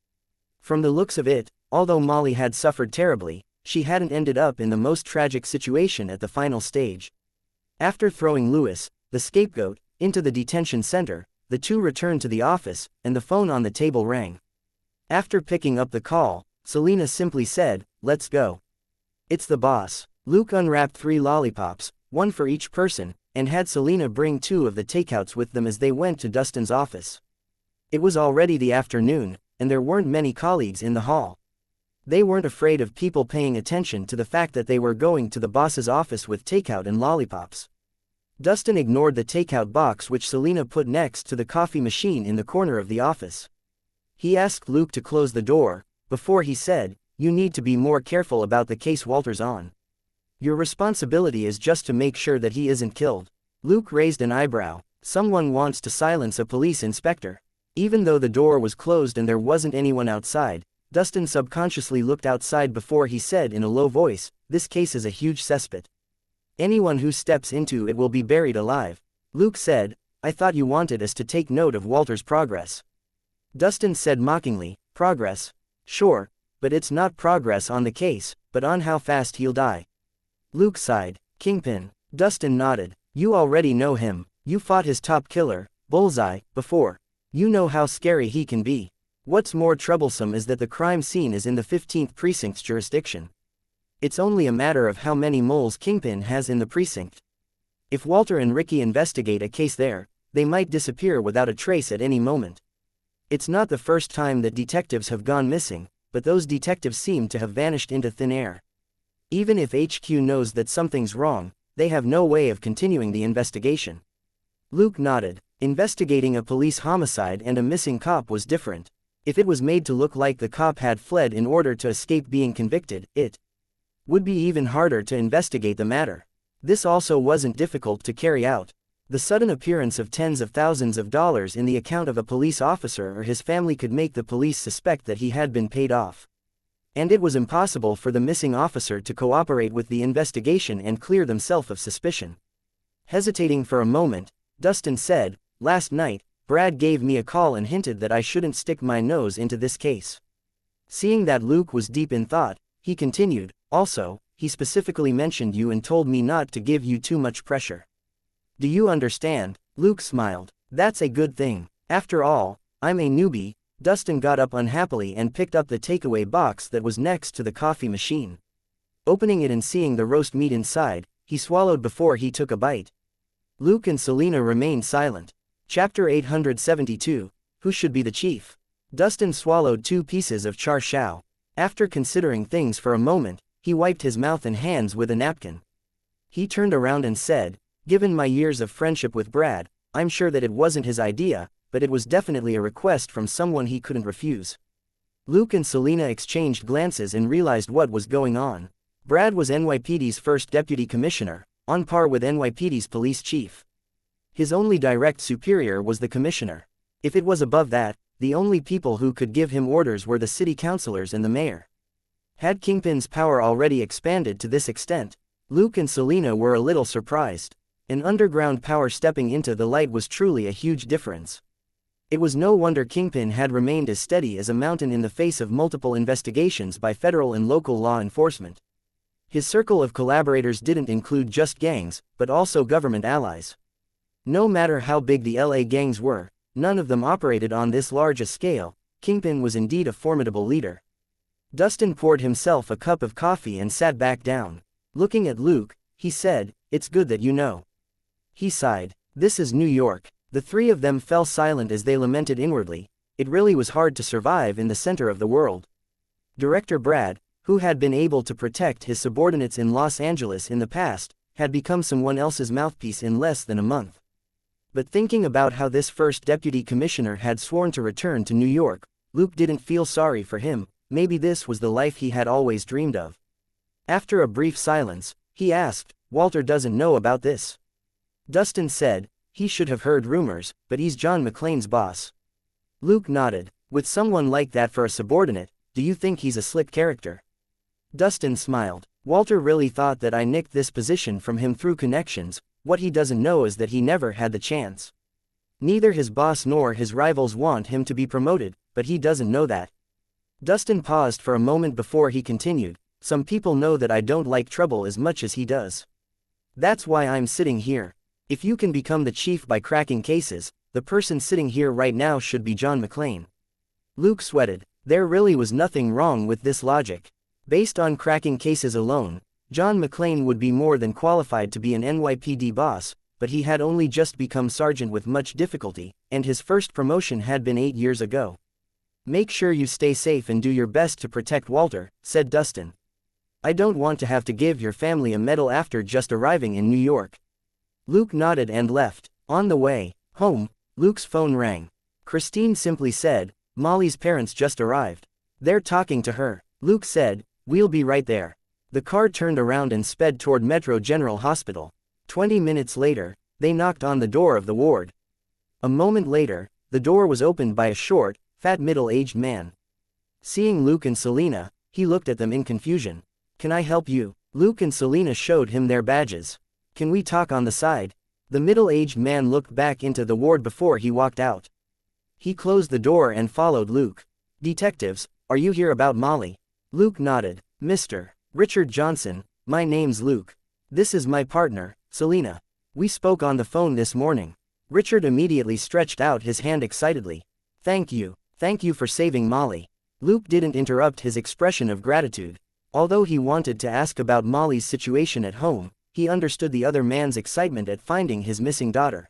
From the looks of it, although Molly had suffered terribly, she hadn't ended up in the most tragic situation at the final stage. After throwing Louis, the scapegoat, into the detention center, the two returned to the office, and the phone on the table rang. After picking up the call, Selena simply said, "Let's go. It's the boss." Luke unwrapped 3 lollipops, one for each person, and had Selena bring 2 of the takeouts with them as they went to Dustin's office. It was already the afternoon, and there weren't many colleagues in the hall. They weren't afraid of people paying attention to the fact that they were going to the boss's office with takeout and lollipops. Dustin ignored the takeout box which Selena put next to the coffee machine in the corner of the office. He asked Luke to close the door, before he said, "You need to be more careful about the case Walter's on. Your responsibility is just to make sure that he isn't killed." Luke raised an eyebrow. Someone wants to silence a police inspector. Even though the door was closed and there wasn't anyone outside, Dustin subconsciously looked outside before he said in a low voice, "This case is a huge cesspit. Anyone who steps into it will be buried alive." Luke said, "I thought you wanted us to take note of Walter's progress." Dustin said mockingly, "Progress? Sure, but it's not progress on the case, but on how fast he'll die." Luke sighed. "Kingpin." Dustin nodded. "You already know him. You fought his top killer, Bullseye, before. You know how scary he can be. What's more troublesome is that the crime scene is in the 15th Precinct's jurisdiction. It's only a matter of how many moles Kingpin has in the precinct. If Walter and Ricky investigate a case there, they might disappear without a trace at any moment. It's not the first time that detectives have gone missing, but those detectives seem to have vanished into thin air. Even if HQ knows that something's wrong, they have no way of continuing the investigation." Luke nodded. Investigating a police homicide and a missing cop was different. If it was made to look like the cop had fled in order to escape being convicted, it would be even harder to investigate the matter. This also wasn't difficult to carry out. The sudden appearance of tens of thousands of dollars in the account of a police officer or his family could make the police suspect that he had been paid off. And it was impossible for the missing officer to cooperate with the investigation and clear themselves of suspicion. Hesitating for a moment, Dustin said, "Last night, Brad gave me a call and hinted that I shouldn't stick my nose into this case." Seeing that Luke was deep in thought, he continued, "Also, he specifically mentioned you and told me not to give you too much pressure." Do you understand? Luke smiled. That's a good thing. After all, I'm a newbie. Dustin got up unhappily and picked up the takeaway box that was next to the coffee machine. Opening it and seeing the roast meat inside, he swallowed before he took a bite. Luke and Selena remained silent. Chapter 872, Who Should Be the Chief? Dustin swallowed 2 pieces of char siu. After considering things for a moment, he wiped his mouth and hands with a napkin. He turned around and said, "Given my years of friendship with Brad, I'm sure that it wasn't his idea, but it was definitely a request from someone he couldn't refuse." Luke and Selena exchanged glances and realized what was going on. Brad was NYPD's first deputy commissioner, on par with NYPD's police chief. His only direct superior was the commissioner. If it was above that, the only people who could give him orders were the city councilors and the mayor. Had Kingpin's power already expanded to this extent? Luke and Selena were a little surprised. An underground power stepping into the light was truly a huge difference. It was no wonder Kingpin had remained as steady as a mountain in the face of multiple investigations by federal and local law enforcement. His circle of collaborators didn't include just gangs, but also government allies. No matter how big the LA gangs were, none of them operated on this large a scale. Kingpin was indeed a formidable leader. Dustin poured himself a cup of coffee and sat back down. Looking at Luke, he said, "It's good that you know." He sighed. This is New York. The 3 of them fell silent as they lamented inwardly. It really was hard to survive in the center of the world. Director Brad, who had been able to protect his subordinates in Los Angeles in the past, had become someone else's mouthpiece in less than a month. But thinking about how this first deputy commissioner had sworn to return to New York, Luke didn't feel sorry for him. Maybe this was the life he had always dreamed of. After a brief silence, he asked, "Walter doesn't know about this?" Dustin said, "He should have heard rumors, but he's John McClane's boss." Luke nodded. "With someone like that for a subordinate, do you think he's a slick character?" Dustin smiled. "Walter really thought that I nicked this position from him through connections. What he doesn't know is that he never had the chance. Neither his boss nor his rivals want him to be promoted, but he doesn't know that." Dustin paused for a moment before he continued, "Some people know that I don't like trouble as much as he does. That's why I'm sitting here. If you can become the chief by cracking cases, the person sitting here right now should be John McClane." Luke sweated. There really was nothing wrong with this logic. Based on cracking cases alone, John McClane would be more than qualified to be an NYPD boss, but he had only just become sergeant with much difficulty, and his first promotion had been 8 years ago. "Make sure you stay safe and do your best to protect Walter," said Dustin. "I don't want to have to give your family a medal after just arriving in New York." Luke nodded and left. On the way home, Luke's phone rang. Christine simply said, "Molly's parents just arrived. They're talking to her." Luke said, "We'll be right there." The car turned around and sped toward Metro General Hospital. 20 minutes later, they knocked on the door of the ward. A moment later, the door was opened by a short, fat middle-aged man. Seeing Luke and Selena, he looked at them in confusion. "Can I help you?" Luke and Selena showed him their badges. "Can we talk on the side?" The middle-aged man looked back into the ward before he walked out. He closed the door and followed Luke. "Detectives, are you here about Molly?" Luke nodded. "Mr. Richard Johnson, my name's Luke. This is my partner, Selena. We spoke on the phone this morning." Richard immediately stretched out his hand excitedly. Thank you for saving Molly." Luke didn't interrupt his expression of gratitude. Although he wanted to ask about Molly's situation at home, he understood the other man's excitement at finding his missing daughter.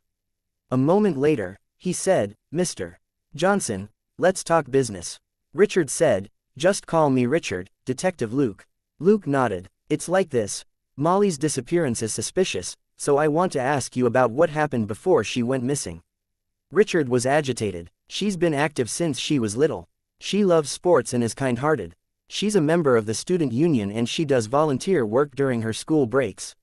A moment later, he said, "Mr. Johnson, let's talk business." Richard said, "Just call me Richard, Detective Luke." Luke nodded. "It's like this. Molly's disappearance is suspicious, so I want to ask you about what happened before she went missing." Richard was agitated. "She's been active since she was little. She loves sports and is kind-hearted. She's a member of the student union and she does volunteer work during her school breaks.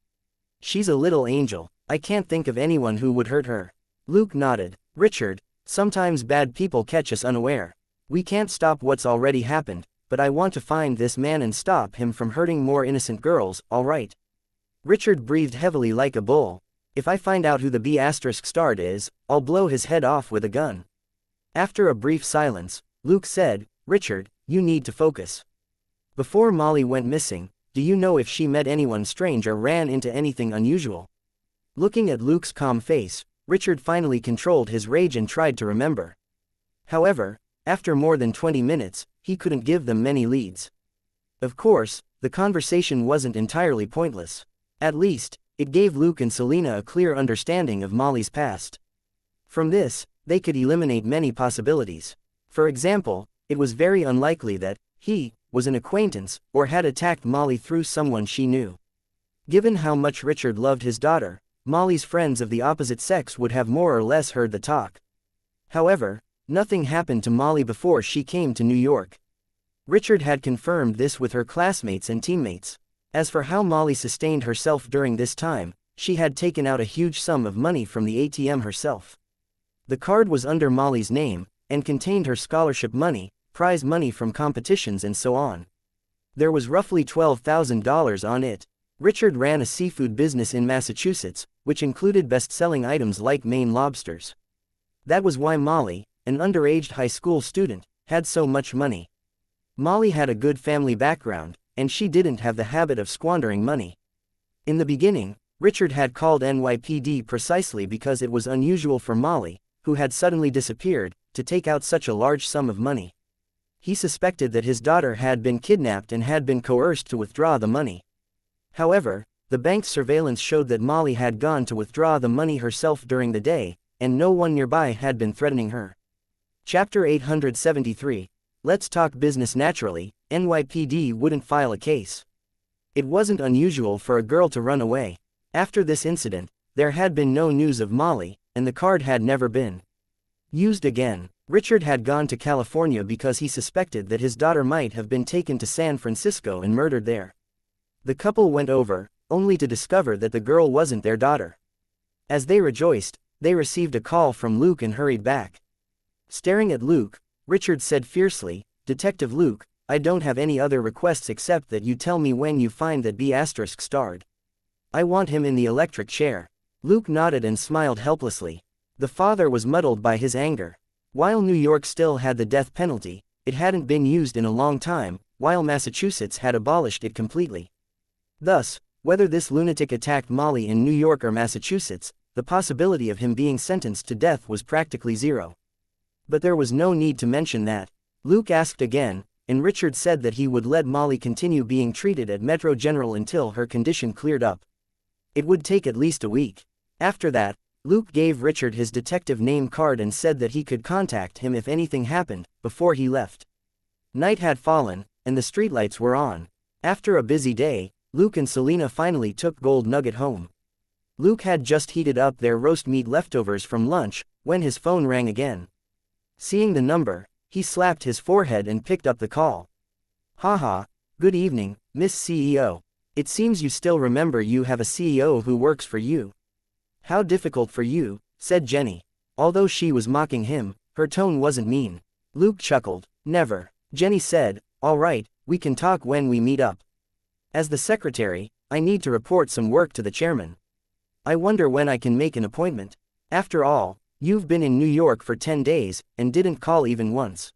She's a little angel. I can't think of anyone who would hurt her." Luke nodded. "Richard, sometimes bad people catch us unaware. We can't stop what's already happened, but I want to find this man and stop him from hurting more innocent girls, all right?" Richard breathed heavily like a bull. "If I find out who the B***** is, I'll blow his head off with a gun." After a brief silence, Luke said, "Richard, you need to focus. Before Molly went missing, do you know if she met anyone strange or ran into anything unusual?" Looking at Luke's calm face, Richard finally controlled his rage and tried to remember. However, after more than 20 minutes, he couldn't give them many leads. Of course, the conversation wasn't entirely pointless. At least, it gave Luke and Selena a clear understanding of Molly's past. From this, they could eliminate many possibilities. For example, it was very unlikely that he was an acquaintance or had attacked Molly through someone she knew. Given how much Richard loved his daughter, Molly's friends of the opposite sex would have more or less heard the talk. However, nothing happened to Molly before she came to New York. Richard had confirmed this with her classmates and teammates. As for how Molly sustained herself during this time, she had taken out a huge sum of money from the ATM herself. The card was under Molly's name, and contained her scholarship money, prize money from competitions and so on. There was roughly $12,000 on it. Richard ran a seafood business in Massachusetts, which included best-selling items like Maine lobsters. That was why Molly, an underage high school student, had so much money. Molly had a good family background, and she didn't have the habit of squandering money. In the beginning, Richard had called NYPD precisely because it was unusual for Molly, who had suddenly disappeared, to take out such a large sum of money. He suspected that his daughter had been kidnapped and had been coerced to withdraw the money. However, the bank's surveillance showed that Molly had gone to withdraw the money herself during the day, and no one nearby had been threatening her. Chapter 873. Let's talk business naturally. NYPD wouldn't file a case. It wasn't unusual for a girl to run away. After this incident, there had been no news of Molly, and the card had never been used again. Richard had gone to California because he suspected that his daughter might have been taken to San Francisco and murdered there. The couple went over, only to discover that the girl wasn't their daughter. As they rejoiced, they received a call from Luke and hurried back. Staring at Luke, Richard said fiercely, "Detective Luke, I don't have any other requests except that you tell me when you find that B** starred. I want him in the electric chair." Luke nodded and smiled helplessly. The father was muddled by his anger. While New York still had the death penalty, it hadn't been used in a long time, while Massachusetts had abolished it completely. Thus, whether this lunatic attacked Molly in New York or Massachusetts, the possibility of him being sentenced to death was practically zero. But there was no need to mention that. Luke asked again, and Richard said that he would let Molly continue being treated at Metro General until her condition cleared up. It would take at least a week. After that, Luke gave Richard his detective name card and said that he could contact him if anything happened, before he left. Night had fallen, and the streetlights were on. After a busy day, Luke and Selena finally took Gold Nugget home. Luke had just heated up their roast meat leftovers from lunch, when his phone rang again. Seeing the number, he slapped his forehead and picked up the call. "Haha, good evening, Miss CEO. It seems you still remember you have a CEO who works for you. How difficult for you," said Jenny. Although she was mocking him, her tone wasn't mean. Luke chuckled. "Never." Jenny said, "All right, we can talk when we meet up. As the secretary, I need to report some work to the chairman. I wonder when I can make an appointment. After all, you've been in New York for 10 days, and didn't call even once."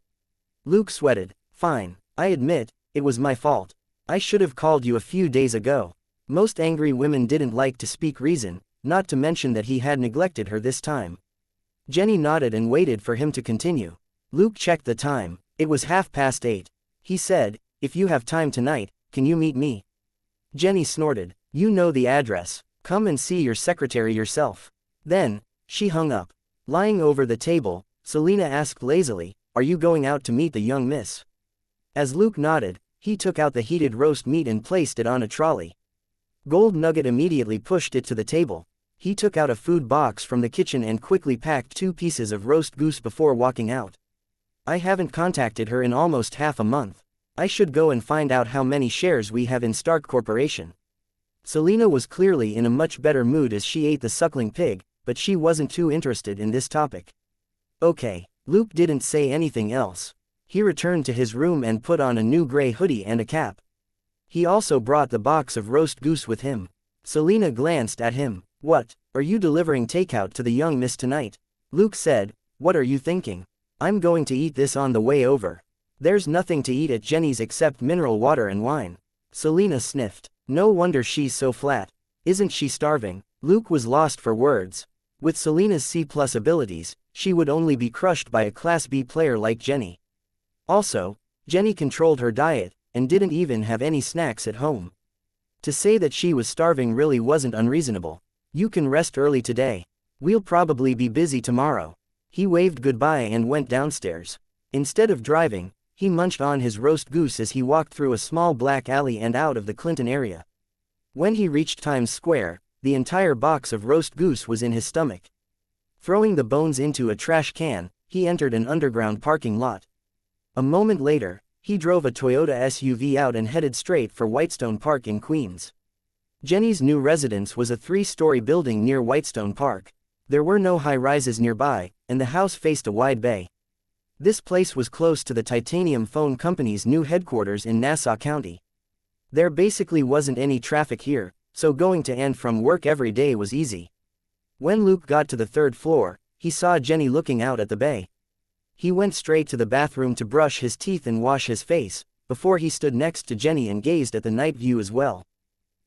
Luke sweated. "Fine, I admit, it was my fault. I should have called you a few days ago." Most angry women didn't like to speak reason, not to mention that he had neglected her this time. Jenny nodded and waited for him to continue. Luke checked the time. It was 8:30. He said, "If you have time tonight, can you meet me?" Jenny snorted. "You know the address. Come and see your secretary yourself." Then, she hung up. Lying over the table, Selena asked lazily, "Are you going out to meet the young miss?" As Luke nodded, he took out the heated roast meat and placed it on a trolley. Gold Nugget immediately pushed it to the table. He took out a food box from the kitchen and quickly packed 2 pieces of roast goose before walking out. "I haven't contacted her in almost half a month. I should go and find out how many shares we have in Stark Corporation." Selena was clearly in a much better mood as she ate the suckling pig, but she wasn't too interested in this topic. "Okay." Luke didn't say anything else. He returned to his room and put on a new gray hoodie and a cap. He also brought the box of roast goose with him. Selena glanced at him. "What, are you delivering takeout to the young miss tonight?" Luke said, "What are you thinking? I'm going to eat this on the way over. There's nothing to eat at Jenny's except mineral water and wine." Selena sniffed. "No wonder she's so flat. Isn't she starving?" Luke was lost for words. With Selena's C+ abilities, she would only be crushed by a Class B player like Jenny. Also, Jenny controlled her diet, and didn't even have any snacks at home. To say that she was starving really wasn't unreasonable. You can rest early today. We'll probably be busy tomorrow. He waved goodbye and went downstairs. Instead of driving, he munched on his roast goose as he walked through a small black alley and out of the Clinton area. When he reached Times Square, the entire box of roast goose was in his stomach. Throwing the bones into a trash can, he entered an underground parking lot. A moment later, he drove a Toyota SUV out and headed straight for Whitestone Park in Queens. Jenny's new residence was a 3-story building near Whitestone Park. There were no high-rises nearby, and the house faced a wide bay. This place was close to the Titanium Phone Company's new headquarters in Nassau County. There basically wasn't any traffic here, so going to and from work every day was easy. When Luke got to the 3rd floor, he saw Jenny looking out at the bay. He went straight to the bathroom to brush his teeth and wash his face, before he stood next to Jenny and gazed at the night view as well.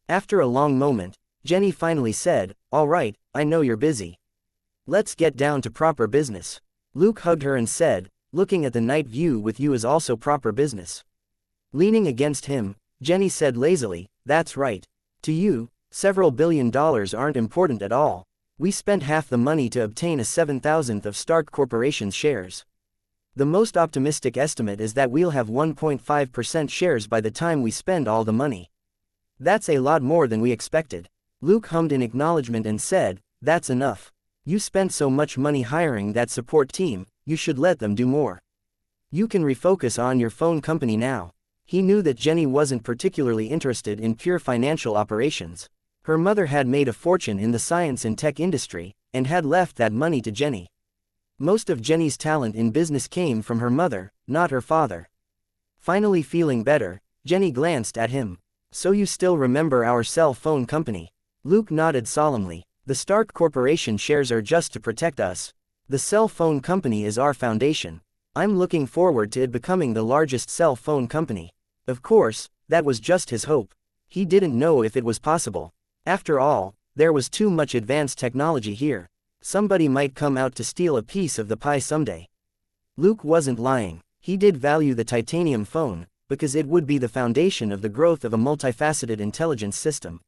After a long moment, Jenny finally said, "All right, I know you're busy. Let's get down to proper business." Luke hugged her and said, "Looking at the night view with you is also proper business." Leaning against him, Jenny said lazily, "That's right. To you, several $billion aren't important at all. We spent half the money to obtain a 7,000th of Stark Corporation's shares. The most optimistic estimate is that we'll have 1.5% shares by the time we spend all the money. That's a lot more than we expected." Luke hummed in acknowledgement and said, "That's enough. You spent so much money hiring that support team, you should let them do more. You can refocus on your phone company now." He knew that Jenny wasn't particularly interested in pure financial operations. Her mother had made a fortune in the science and tech industry, and had left that money to Jenny. Most of Jenny's talent in business came from her mother, not her father. Finally feeling better, Jenny glanced at him. "So you still remember our cell phone company?" Luke nodded solemnly. "The Stark Corporation shares are just to protect us. The cell phone company is our foundation. I'm looking forward to it becoming the largest cell phone company." Of course, that was just his hope. He didn't know if it was possible. After all, there was too much advanced technology here. Somebody might come out to steal a piece of the pie someday. Luke wasn't lying. He did value the titanium phone, because it would be the foundation of the growth of a multifaceted intelligence system.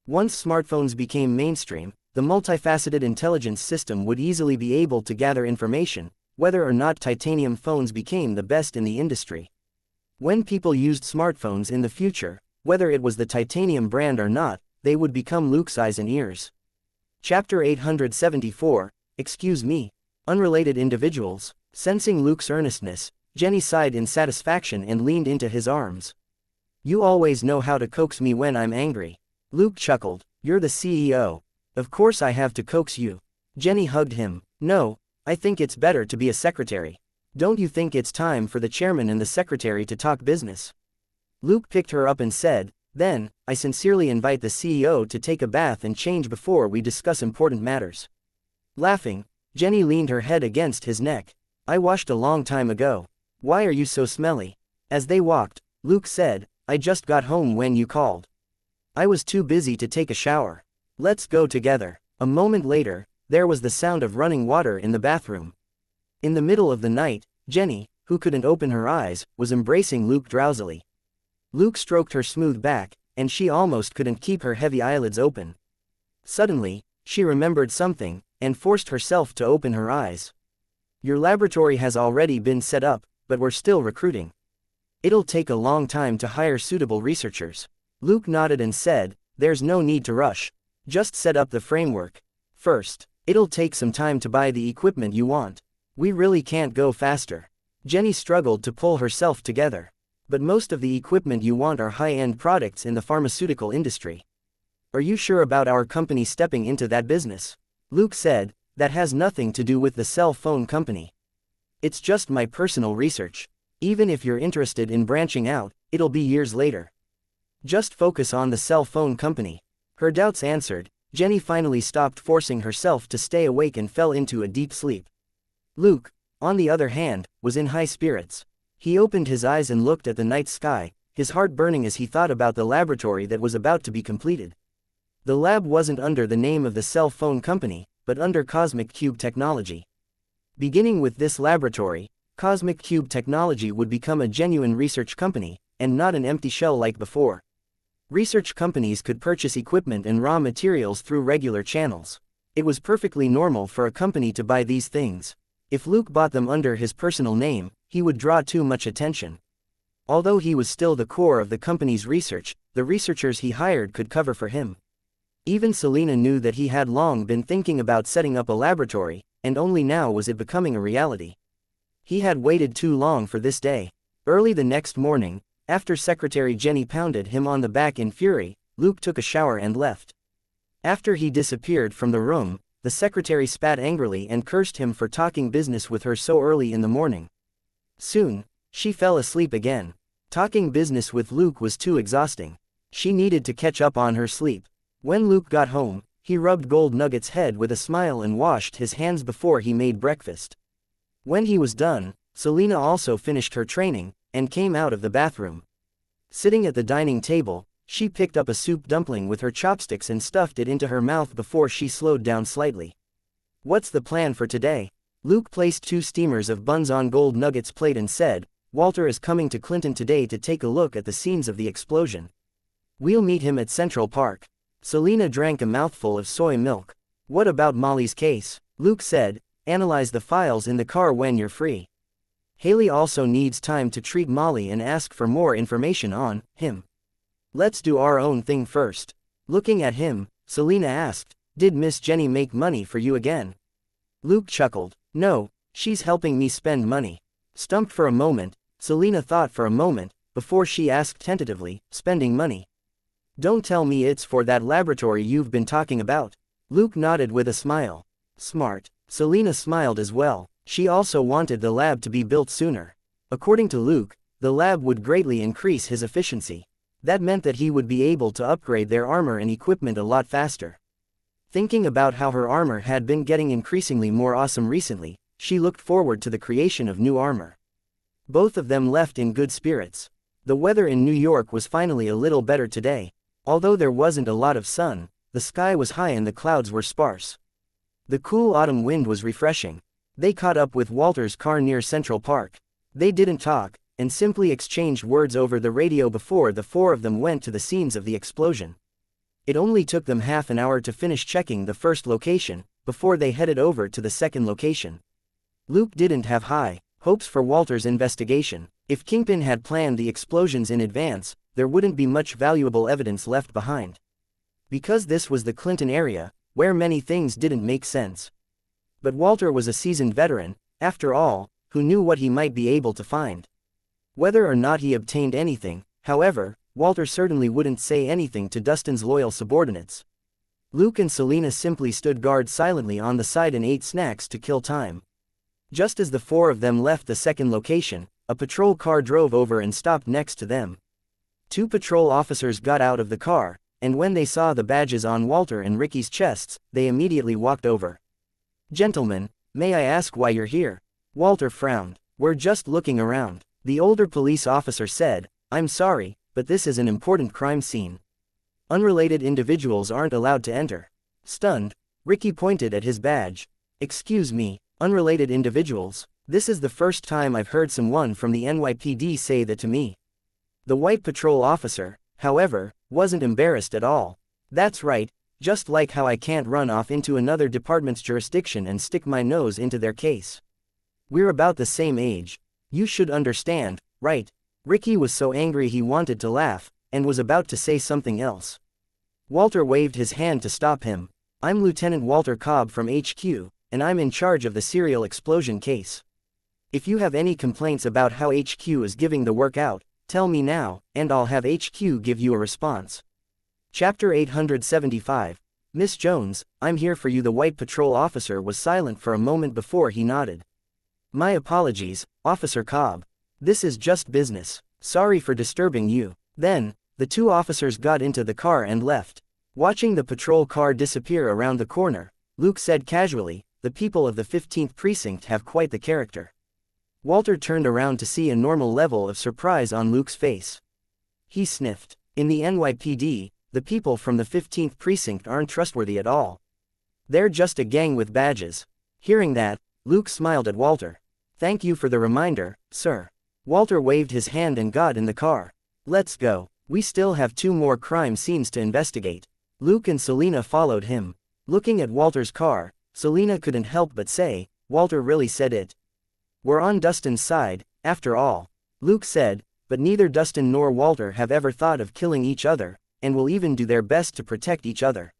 Once smartphones became mainstream, the multifaceted intelligence system would easily be able to gather information, whether or not titanium phones became the best in the industry. When people used smartphones in the future, whether it was the titanium brand or not, they would become Luke's eyes and ears. Chapter 874, Excuse me. Unrelated individuals. Sensing Luke's earnestness, Jenny sighed in satisfaction and leaned into his arms. "You always know how to coax me when I'm angry." Luke chuckled. "You're the CEO. Of course I have to coax you." Jenny hugged him. "No, I think it's better to be a secretary. Don't you think it's time for the chairman and the secretary to talk business?" Luke picked her up and said, "Then, I sincerely invite the CEO to take a bath and change before we discuss important matters." Laughing, Jenny leaned her head against his neck. "I washed a long time ago. Why are you so smelly?" As they walked, Luke said, "I just got home when you called. I was too busy to take a shower. Let's go together." A moment later, there was the sound of running water in the bathroom. In the middle of the night, Jenny, who couldn't open her eyes, was embracing Luke drowsily. Luke stroked her smooth back, and she almost couldn't keep her heavy eyelids open. Suddenly, she remembered something, and forced herself to open her eyes. "Your laboratory has already been set up, but we're still recruiting. It'll take a long time to hire suitable researchers." Luke nodded and said, "There's no need to rush. Just set up the framework. First, it'll take some time to buy the equipment you want. We really can't go faster." Jenny struggled to pull herself together. "But most of the equipment you want are high-end products in the pharmaceutical industry. Are you sure about our company stepping into that business?" Luke said, "That has nothing to do with the cell phone company. It's just my personal research. Even if you're interested in branching out, it'll be years later. Just focus on the cell phone company." Her doubts answered, Jenny finally stopped forcing herself to stay awake and fell into a deep sleep. Luke, on the other hand, was in high spirits. He opened his eyes and looked at the night sky, his heart burning as he thought about the laboratory that was about to be completed. The lab wasn't under the name of the cell phone company, but under Cosmic Cube Technology. Beginning with this laboratory, Cosmic Cube Technology would become a genuine research company, and not an empty shell like before. Research companies could purchase equipment and raw materials through regular channels. It was perfectly normal for a company to buy these things. If Luke bought them under his personal name, he would draw too much attention. Although he was still the core of the company's research, the researchers he hired could cover for him. Even Selena knew that he had long been thinking about setting up a laboratory, and only now was it becoming a reality. He had waited too long for this day. Early the next morning, after Secretary Jenny pounded him on the back in fury, Luke took a shower and left. After he disappeared from the room, the secretary spat angrily and cursed him for talking business with her so early in the morning. Soon, she fell asleep again. Talking business with Luke was too exhausting. She needed to catch up on her sleep. When Luke got home, he rubbed Gold Nugget's head with a smile and washed his hands before he made breakfast. When he was done, Selena also finished her training, and came out of the bathroom. Sitting at the dining table, she picked up a soup dumpling with her chopsticks and stuffed it into her mouth before she slowed down slightly. "What's the plan for today?" Luke placed 2 steamers of buns on Gold Nugget's plate and said, "Walter is coming to Clinton today to take a look at the scenes of the explosion. We'll meet him at Central Park." Selena drank a mouthful of soy milk. "What about Molly's case?" Luke said, "Analyze the files in the car when you're free. Haley also needs time to treat Molly and ask for more information on him. Let's do our own thing first." Looking at him, Selena asked, "Did Miss Jenny make money for you again?" Luke chuckled. "No, she's helping me spend money." Stumped for a moment, Selena thought for a moment, before she asked tentatively, "Spending money? Don't tell me it's for that laboratory you've been talking about." Luke nodded with a smile. "Smart." Selena smiled as well. She also wanted the lab to be built sooner. According to Luke, the lab would greatly increase his efficiency. That meant that he would be able to upgrade their armor and equipment a lot faster. Thinking about how her armor had been getting increasingly more awesome recently, she looked forward to the creation of new armor. Both of them left in good spirits. The weather in New York was finally a little better today. Although there wasn't a lot of sun, the sky was high and the clouds were sparse. The cool autumn wind was refreshing. They caught up with Walter's car near Central Park. They didn't talk, and simply exchanged words over the radio before the 4 of them went to the scenes of the explosion. It only took them half an hour to finish checking the first location, before they headed over to the second location. Luke didn't have high hopes for Walter's investigation. If Kingpin had planned the explosions in advance, there wouldn't be much valuable evidence left behind. Because this was the Clinton area, where many things didn't make sense. But Walter was a seasoned veteran, after all, who knew what he might be able to find. Whether or not he obtained anything, however, Walter certainly wouldn't say anything to Dustin's loyal subordinates. Luke and Selena simply stood guard silently on the side and ate snacks to kill time. Just as the 4 of them left the second location, a patrol car drove over and stopped next to them. 2 patrol officers got out of the car, and when they saw the badges on Walter and Ricky's chests, they immediately walked over. "Gentlemen, may I ask why you're here?" Walter frowned. "We're just looking around." The older police officer said, "I'm sorry, but this is an important crime scene. Unrelated individuals aren't allowed to enter." Stunned, Ricky pointed at his badge. "Excuse me, unrelated individuals? This is the first time I've heard someone from the NYPD say that to me." The white patrol officer, however, wasn't embarrassed at all. "That's right, just like how I can't run off into another department's jurisdiction and stick my nose into their case. We're about the same age. You should understand, right?" Ricky was so angry he wanted to laugh, and was about to say something else. Walter waved his hand to stop him. "I'm Lieutenant Walter Cobb from HQ, and I'm in charge of the serial explosion case. If you have any complaints about how HQ is giving the work out, tell me now, and I'll have HQ give you a response." Chapter 875. "Miss Jones, I'm here for you." The white patrol officer was silent for a moment before he nodded. "My apologies, Officer Cobb. This is just business. Sorry for disturbing you." Then, the 2 officers got into the car and left. Watching the patrol car disappear around the corner, Luke said casually, "The people of the 15th precinct have quite the character." Walter turned around to see a normal level of surprise on Luke's face. He sniffed. In the NYPD, the people from the 15th precinct aren't trustworthy at all. They're just a gang with badges. Hearing that, Luke smiled at Walter. Thank you for the reminder, sir. Walter waved his hand and got in the car. Let's go. We still have 2 more crime scenes to investigate. Luke and Selena followed him. Looking at Walter's car, Selena couldn't help but say, Walter really said it. We're on Dustin's side, after all. Luke said, but neither Dustin nor Walter have ever thought of killing each other, and will even do their best to protect each other.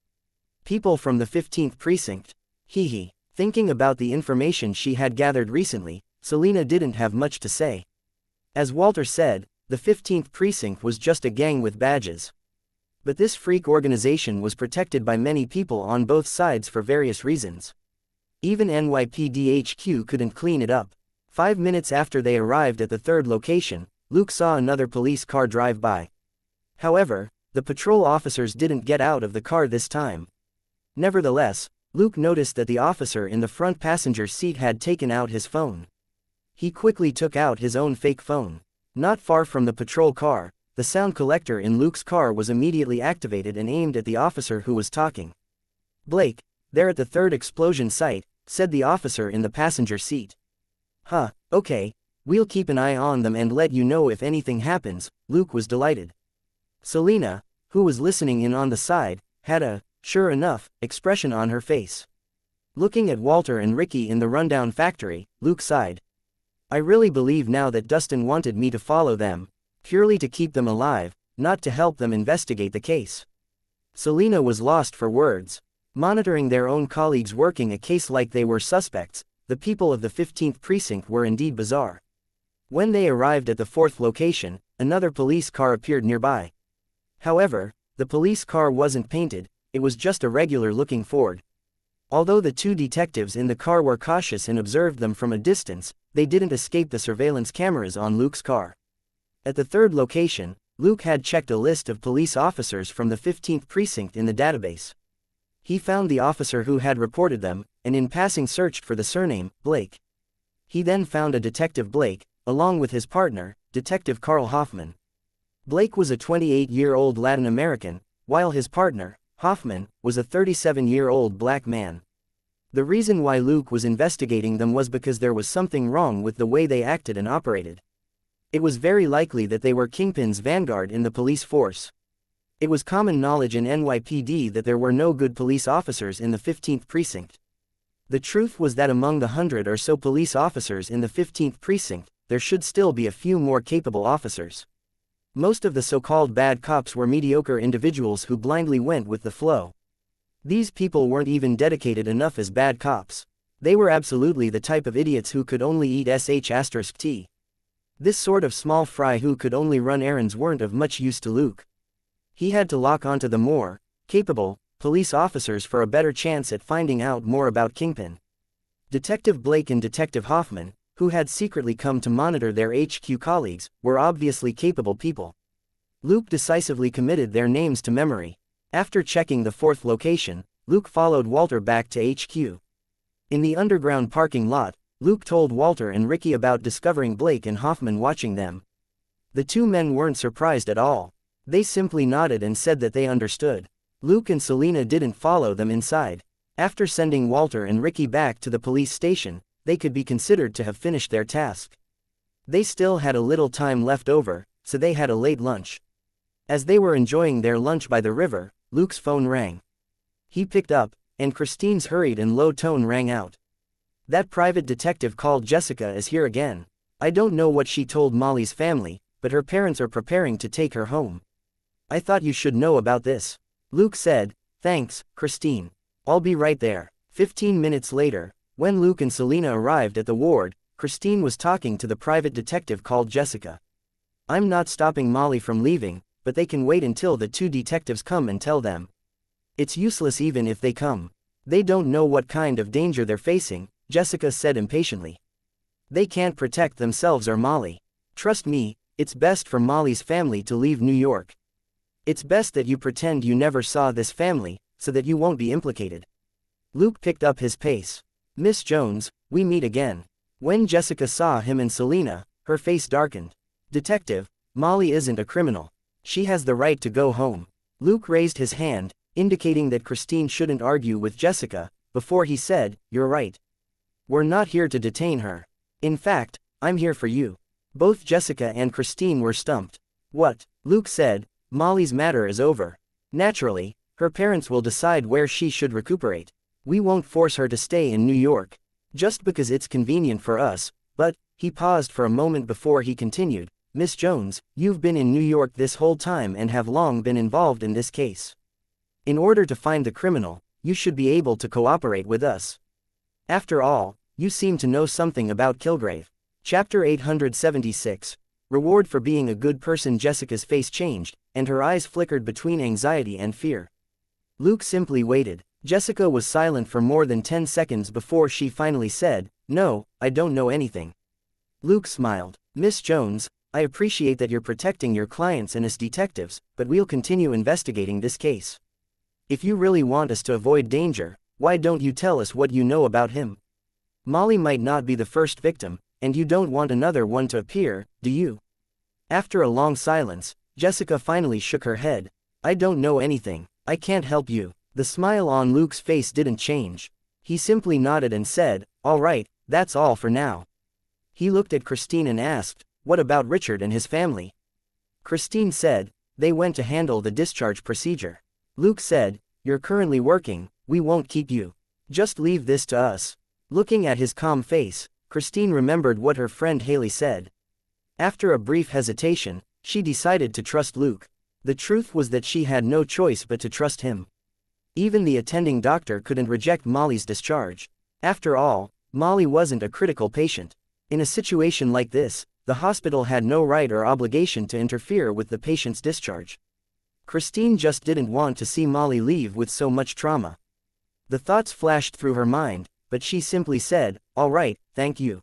People from the 15th precinct. Hee. Thinking about the information she had gathered recently, Selena didn't have much to say. As Walter said, the 15th precinct was just a gang with badges. But this freak organization was protected by many people on both sides for various reasons. Even NYPD HQ couldn't clean it up. 5 minutes after they arrived at the 3rd location, Luke saw another police car drive by. However, the patrol officers didn't get out of the car this time. Nevertheless, Luke noticed that the officer in the front passenger seat had taken out his phone. He quickly took out his own fake phone. Not far from the patrol car, the sound collector in Luke's car was immediately activated and aimed at the officer who was talking. Blake, they're at the 3rd explosion site, said the officer in the passenger seat. Huh, okay, we'll keep an eye on them and let you know if anything happens. Luke was delighted. Selena, who was listening in on the side, had a, sure enough, expression on her face. Looking at Walter and Ricky in the rundown factory, Luke sighed. I really believe now that Dustin wanted me to follow them, purely to keep them alive, not to help them investigate the case. Selena was lost for words. Monitoring their own colleagues working a case like they were suspects, the people of the 15th precinct were indeed bizarre. When they arrived at the 4th location, another police car appeared nearby. However, the police car wasn't painted, it was just a regular-looking Ford. Although the 2 detectives in the car were cautious and observed them from a distance, they didn't escape the surveillance cameras on Luke's car. At the 3rd location, Luke had checked a list of police officers from the 15th precinct in the database. He found the officer who had reported them, and in passing searched for the surname, Blake. He then found a Detective Blake, along with his partner, Detective Carl Hoffman. Blake was a 28-year-old Latin American, while his partner, Hoffman, was a 37-year-old black man. The reason why Luke was investigating them was because there was something wrong with the way they acted and operated. It was very likely that they were Kingpin's vanguard in the police force. It was common knowledge in NYPD that there were no good police officers in the 15th precinct. The truth was that among the 100 or so police officers in the 15th precinct, there should still be a few more capable officers. Most of the so-called bad cops were mediocre individuals who blindly went with the flow. These people weren't even dedicated enough as bad cops. They were absolutely the type of idiots who could only eat sh*t. This sort of small fry who could only run errands weren't of much use to Luke. He had to lock onto the more capable police officers for a better chance at finding out more about Kingpin. Detective Blake and Detective Hoffman, who had secretly come to monitor their HQ colleagues, were obviously capable people. Luke decisively committed their names to memory. After checking the 4th location, Luke followed Walter back to HQ. In the underground parking lot, Luke told Walter and Ricky about discovering Blake and Hoffman watching them. The 2 men weren't surprised at all. They simply nodded and said that they understood. Luke and Selena didn't follow them inside. After sending Walter and Ricky back to the police station, they could be considered to have finished their task. They still had a little time left over, so they had a late lunch. As they were enjoying their lunch by the river, Luke's phone rang. He picked up, and Christine's hurried and low tone rang out. That private detective called Jessica is here again. I don't know what she told Molly's family, but her parents are preparing to take her home. I thought you should know about this. Luke said, thanks, Christine. I'll be right there. 15 minutes later, when Luke and Selena arrived at the ward, Christine was talking to the private detective called Jessica. I'm not stopping Molly from leaving, but they can wait until the 2 detectives come and tell them. It's useless even if they come. They don't know what kind of danger they're facing, Jessica said impatiently. They can't protect themselves or Molly. Trust me, it's best for Molly's family to leave New York. It's best that you pretend you never saw this family, so that you won't be implicated. Luke picked up his pace. Miss Jones, we meet again. When Jessica saw him and Selena, her face darkened. Detective, Molly isn't a criminal. She has the right to go home. Luke raised his hand, indicating that Christine shouldn't argue with Jessica, before he said, "You're right. We're not here to detain her. In fact, I'm here for you." Both Jessica and Christine were stumped. "What?" Luke said, "Molly's matter is over. Naturally, her parents will decide where she should recuperate. We won't force her to stay in New York. Just because it's convenient for us, but," he paused for a moment before he continued, "Miss Jones, you've been in New York this whole time and have long been involved in this case. In order to find the criminal, you should be able to cooperate with us. After all, you seem to know something about Kilgrave." Chapter 876. Reward for being a good person. Jessica's face changed, and her eyes flickered between anxiety and fear. Luke simply waited. Jessica was silent for more than 10 seconds before she finally said, "No, I don't know anything." Luke smiled. "Miss Jones, I appreciate that you're protecting your clients and us detectives, but we'll continue investigating this case. If you really want us to avoid danger, why don't you tell us what you know about him? Molly might not be the first victim, and you don't want another one to appear, do you?" After a long silence, Jessica finally shook her head. "I don't know anything. I can't help you." The smile on Luke's face didn't change. He simply nodded and said, "All right, that's all for now." He looked at Christine and asked, "What about Richard and his family?" Christine said, "They went to handle the discharge procedure." Luke said, "You're currently working, we won't keep you. Just leave this to us." Looking at his calm face, Christine remembered what her friend Haley said. After a brief hesitation, she decided to trust Luke. The truth was that she had no choice but to trust him. Even the attending doctor couldn't reject Molly's discharge. After all, Molly wasn't a critical patient. In a situation like this, the hospital had no right or obligation to interfere with the patient's discharge. Christine just didn't want to see Molly leave with so much trauma. The thoughts flashed through her mind, but she simply said, "All right, thank you."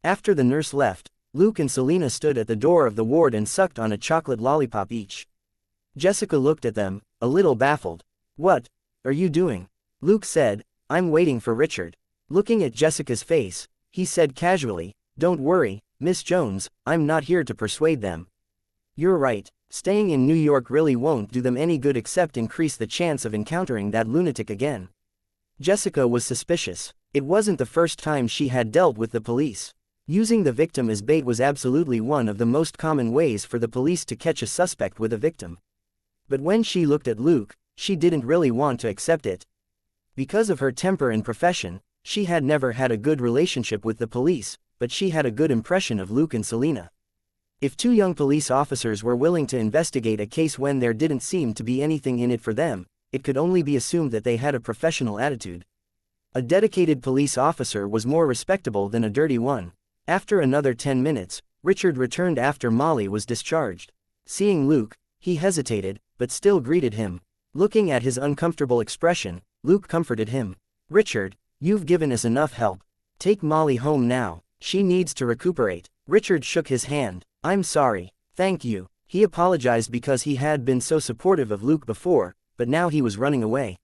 After the nurse left, Luke and Selena stood at the door of the ward and sucked on a chocolate lollipop each. Jessica looked at them, a little baffled. "What are you doing?" Luke said, "I'm waiting for Richard." Looking at Jessica's face, he said casually, "Don't worry, Miss Jones, I'm not here to persuade them. You're right, staying in New York really won't do them any good except increase the chance of encountering that lunatic again." Jessica was suspicious. It wasn't the first time she had dealt with the police. Using the victim as bait was absolutely one of the most common ways for the police to catch a suspect with a victim. But when she looked at Luke, she didn't really want to accept it. Because of her temper and profession, she had never had a good relationship with the police, but she had a good impression of Luke and Selena. If two young police officers were willing to investigate a case when there didn't seem to be anything in it for them, it could only be assumed that they had a professional attitude. A dedicated police officer was more respectable than a dirty one. After another 10 minutes, Richard returned after Molly was discharged. Seeing Luke, he hesitated, but still greeted him. Looking at his uncomfortable expression, Luke comforted him. "Richard, you've given us enough help. Take Molly home now. She needs to recuperate." Richard shook his hand. "I'm sorry. Thank you." He apologized because he had been so supportive of Luke before, but now he was running away.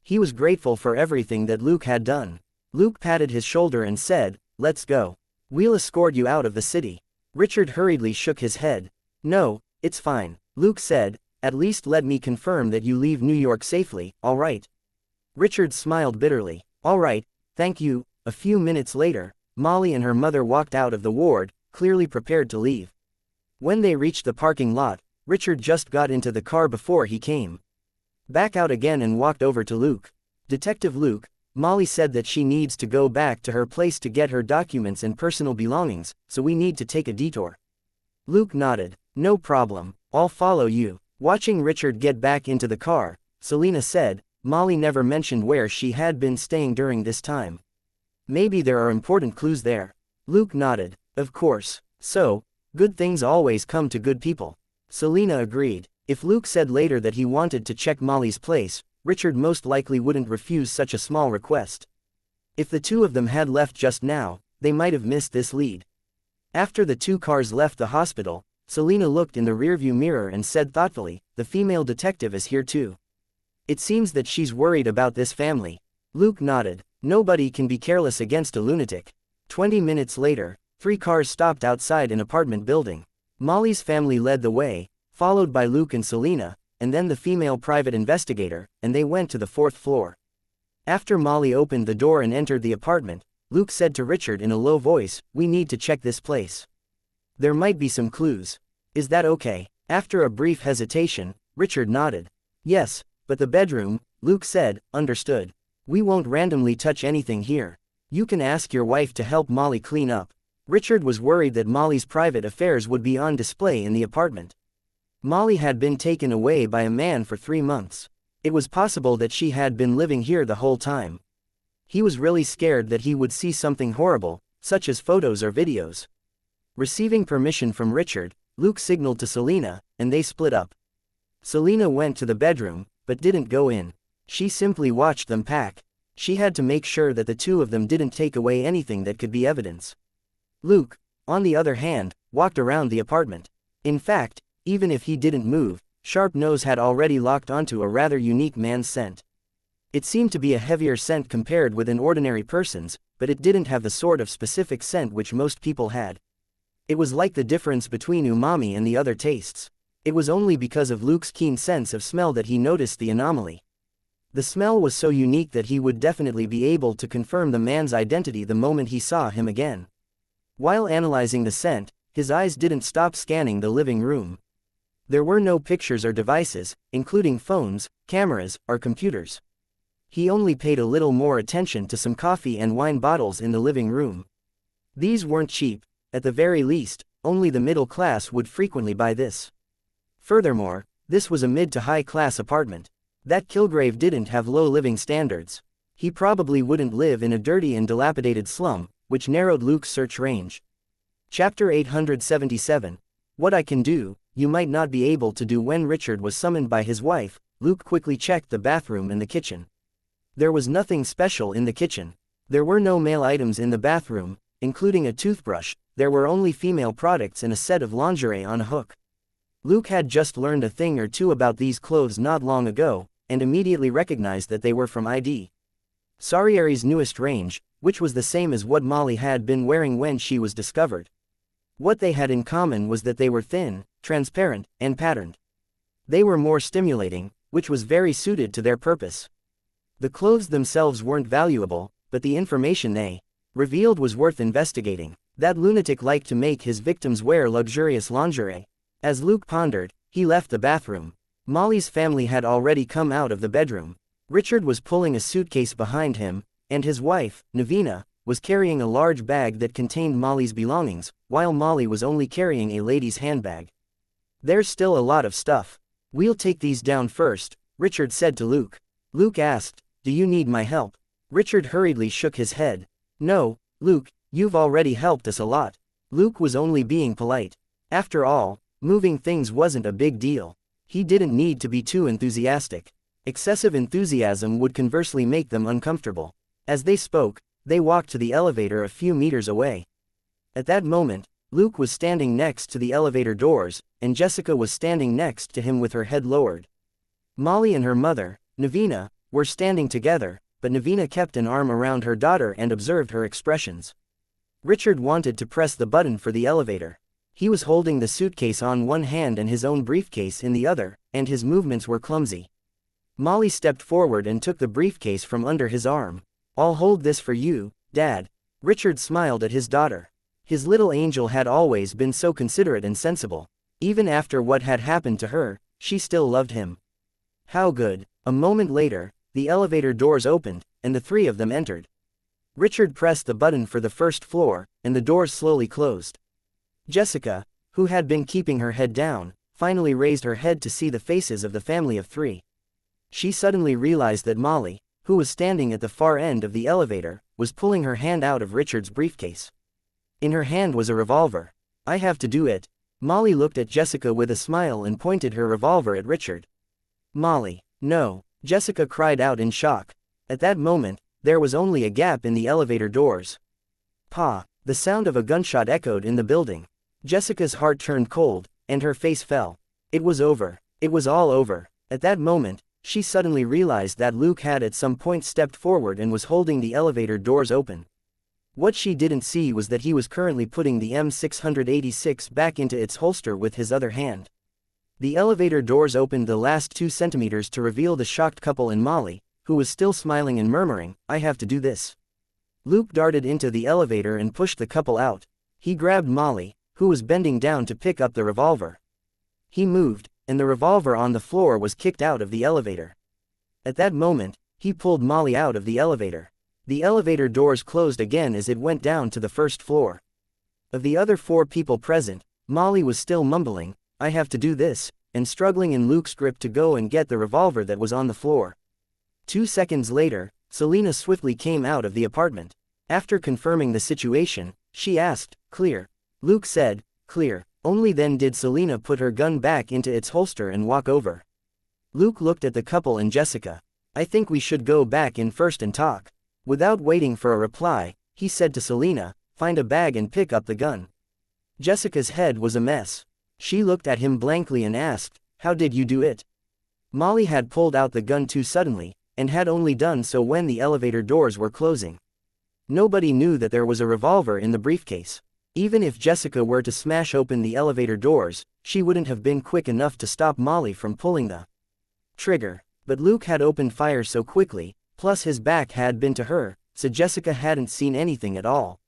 He was grateful for everything that Luke had done. Luke patted his shoulder and said, "Let's go. We'll escort you out of the city." Richard hurriedly shook his head. "No, it's fine." Luke said, "At least let me confirm that you leave New York safely, all right?" Richard smiled bitterly. "All right, thank you." A few minutes later, Molly and her mother walked out of the ward, clearly prepared to leave. When they reached the parking lot, Richard just got into the car before he came back out again and walked over to Luke. "Detective Luke, Molly said that she needs to go back to her place to get her documents and personal belongings, so we need to take a detour." Luke nodded. "No problem, I'll follow you." Watching Richard get back into the car, Selena said, "Molly never mentioned where she had been staying during this time. Maybe there are important clues there." Luke nodded. "Of course. So, good things always come to good people." Selena agreed. If Luke said later that he wanted to check Molly's place, Richard most likely wouldn't refuse such a small request. If the two of them had left just now, they might have missed this lead. After the two cars left the hospital, Selena looked in the rearview mirror and said thoughtfully, "The female detective is here too. It seems that she's worried about this family." Luke nodded. Nobody can be careless against a lunatic. 20 minutes later, 3 cars stopped outside an apartment building. Molly's family led the way, followed by Luke and Selena, and then the female private investigator, and they went to the 4th floor. After Molly opened the door and entered the apartment, Luke said to Richard in a low voice, "We need to check this place. There might be some clues. Is that okay?" After a brief hesitation, Richard nodded. "Yes, but the bedroom," Luke said. "Understood. We won't randomly touch anything here. You can ask your wife to help Molly clean up." Richard was worried that Molly's private affairs would be on display in the apartment. Molly had been taken away by a man for 3 months. It was possible that she had been living here the whole time. He was really scared that he would see something horrible, such as photos or videos. Receiving permission from Richard, Luke signaled to Selena, and they split up. Selena went to the bedroom, but didn't go in. She simply watched them pack. She had to make sure that the two of them didn't take away anything that could be evidence. Luke, on the other hand, walked around the apartment. In fact, even if he didn't move, Sharp Nose had already locked onto a rather unique man's scent. It seemed to be a heavier scent compared with an ordinary person's, but it didn't have the sort of specific scent which most people had. It was like the difference between umami and the other tastes. It was only because of Luke's keen sense of smell that he noticed the anomaly. The smell was so unique that he would definitely be able to confirm the man's identity the moment he saw him again. While analyzing the scent, his eyes didn't stop scanning the living room. There were no pictures or devices, including phones, cameras, or computers. He only paid a little more attention to some coffee and wine bottles in the living room. These weren't cheap. At the very least, only the middle class would frequently buy this. Furthermore, this was a mid to high class apartment. That Kilgrave didn't have low living standards. He probably wouldn't live in a dirty and dilapidated slum, which narrowed Luke's search range. Chapter 877. What I Can Do, You Might Not Be Able to Do. When Richard was summoned by his wife, Luke quickly checked the bathroom and the kitchen. There was nothing special in the kitchen. There were no male items in the bathroom, including a toothbrush. There were only female products and a set of lingerie on a hook. Luke had just learned a thing or two about these clothes not long ago, and immediately recognized that they were from ID. Sarieri's newest range, which was the same as what Molly had been wearing when she was discovered. What they had in common was that they were thin, transparent, and patterned. They were more stimulating, which was very suited to their purpose. The clothes themselves weren't valuable, but the information they revealed was worth investigating. That lunatic liked to make his victims wear luxurious lingerie. As Luke pondered, he left the bathroom. Molly's family had already come out of the bedroom. Richard was pulling a suitcase behind him, and his wife, Navina, was carrying a large bag that contained Molly's belongings, while Molly was only carrying a lady's handbag. "There's still a lot of stuff. We'll take these down first," Richard said to Luke. Luke asked, "Do you need my help?" Richard hurriedly shook his head. "No, Luke, you've already helped us a lot." Luke was only being polite. After all, moving things wasn't a big deal. He didn't need to be too enthusiastic. Excessive enthusiasm would conversely make them uncomfortable. As they spoke, they walked to the elevator a few meters away. At that moment, Luke was standing next to the elevator doors, and Jessica was standing next to him with her head lowered. Molly and her mother, Navina, were standing together, but Navina kept an arm around her daughter and observed her expressions. Richard wanted to press the button for the elevator. He was holding the suitcase on one hand and his own briefcase in the other, and his movements were clumsy. Molly stepped forward and took the briefcase from under his arm. "I'll hold this for you, Dad." Richard smiled at his daughter. His little angel had always been so considerate and sensible. Even after what had happened to her, she still loved him. How good. A moment later, the elevator doors opened, and the three of them entered. Richard pressed the button for the first floor, and the doors slowly closed. Jessica, who had been keeping her head down, finally raised her head to see the faces of the family of three. She suddenly realized that Molly, who was standing at the far end of the elevator, was pulling her hand out of Richard's briefcase. In her hand was a revolver. "I have to do it." Molly looked at Jessica with a smile and pointed her revolver at Richard. "Molly, no," Jessica cried out in shock. At that moment, there was only a gap in the elevator doors. "Pa!" The sound of a gunshot echoed in the building. Jessica's heart turned cold, and her face fell. It was over. It was all over. At that moment, she suddenly realized that Luke had at some point stepped forward and was holding the elevator doors open. What she didn't see was that he was currently putting the M686 back into its holster with his other hand. The elevator doors opened the last 2 centimeters to reveal the shocked couple and Molly, who was still smiling and murmuring, "I have to do this." Luke darted into the elevator and pushed the couple out. He grabbed Molly, who was bending down to pick up the revolver. He moved, and the revolver on the floor was kicked out of the elevator. At that moment, he pulled Molly out of the elevator. The elevator doors closed again as it went down to the first floor. Of the other 4 people present, Molly was still mumbling, "I have to do this," and struggling in Luke's grip to go and get the revolver that was on the floor. 2 seconds later, Selena swiftly came out of the apartment. After confirming the situation, she asked, "Clear?" Luke said, "Clear." Only then did Selena put her gun back into its holster and walk over. Luke looked at the couple and Jessica. "I think we should go back in first and talk." Without waiting for a reply, he said to Selena, "Find a bag and pick up the gun." Jessica's head was a mess. She looked at him blankly and asked, "How did you do it?" Molly had pulled out the gun too suddenly, and had only done so when the elevator doors were closing. Nobody knew that there was a revolver in the briefcase. Even if Jessica were to smash open the elevator doors, she wouldn't have been quick enough to stop Molly from pulling the trigger. But Luke had opened fire so quickly, plus his back had been to her, so Jessica hadn't seen anything at all.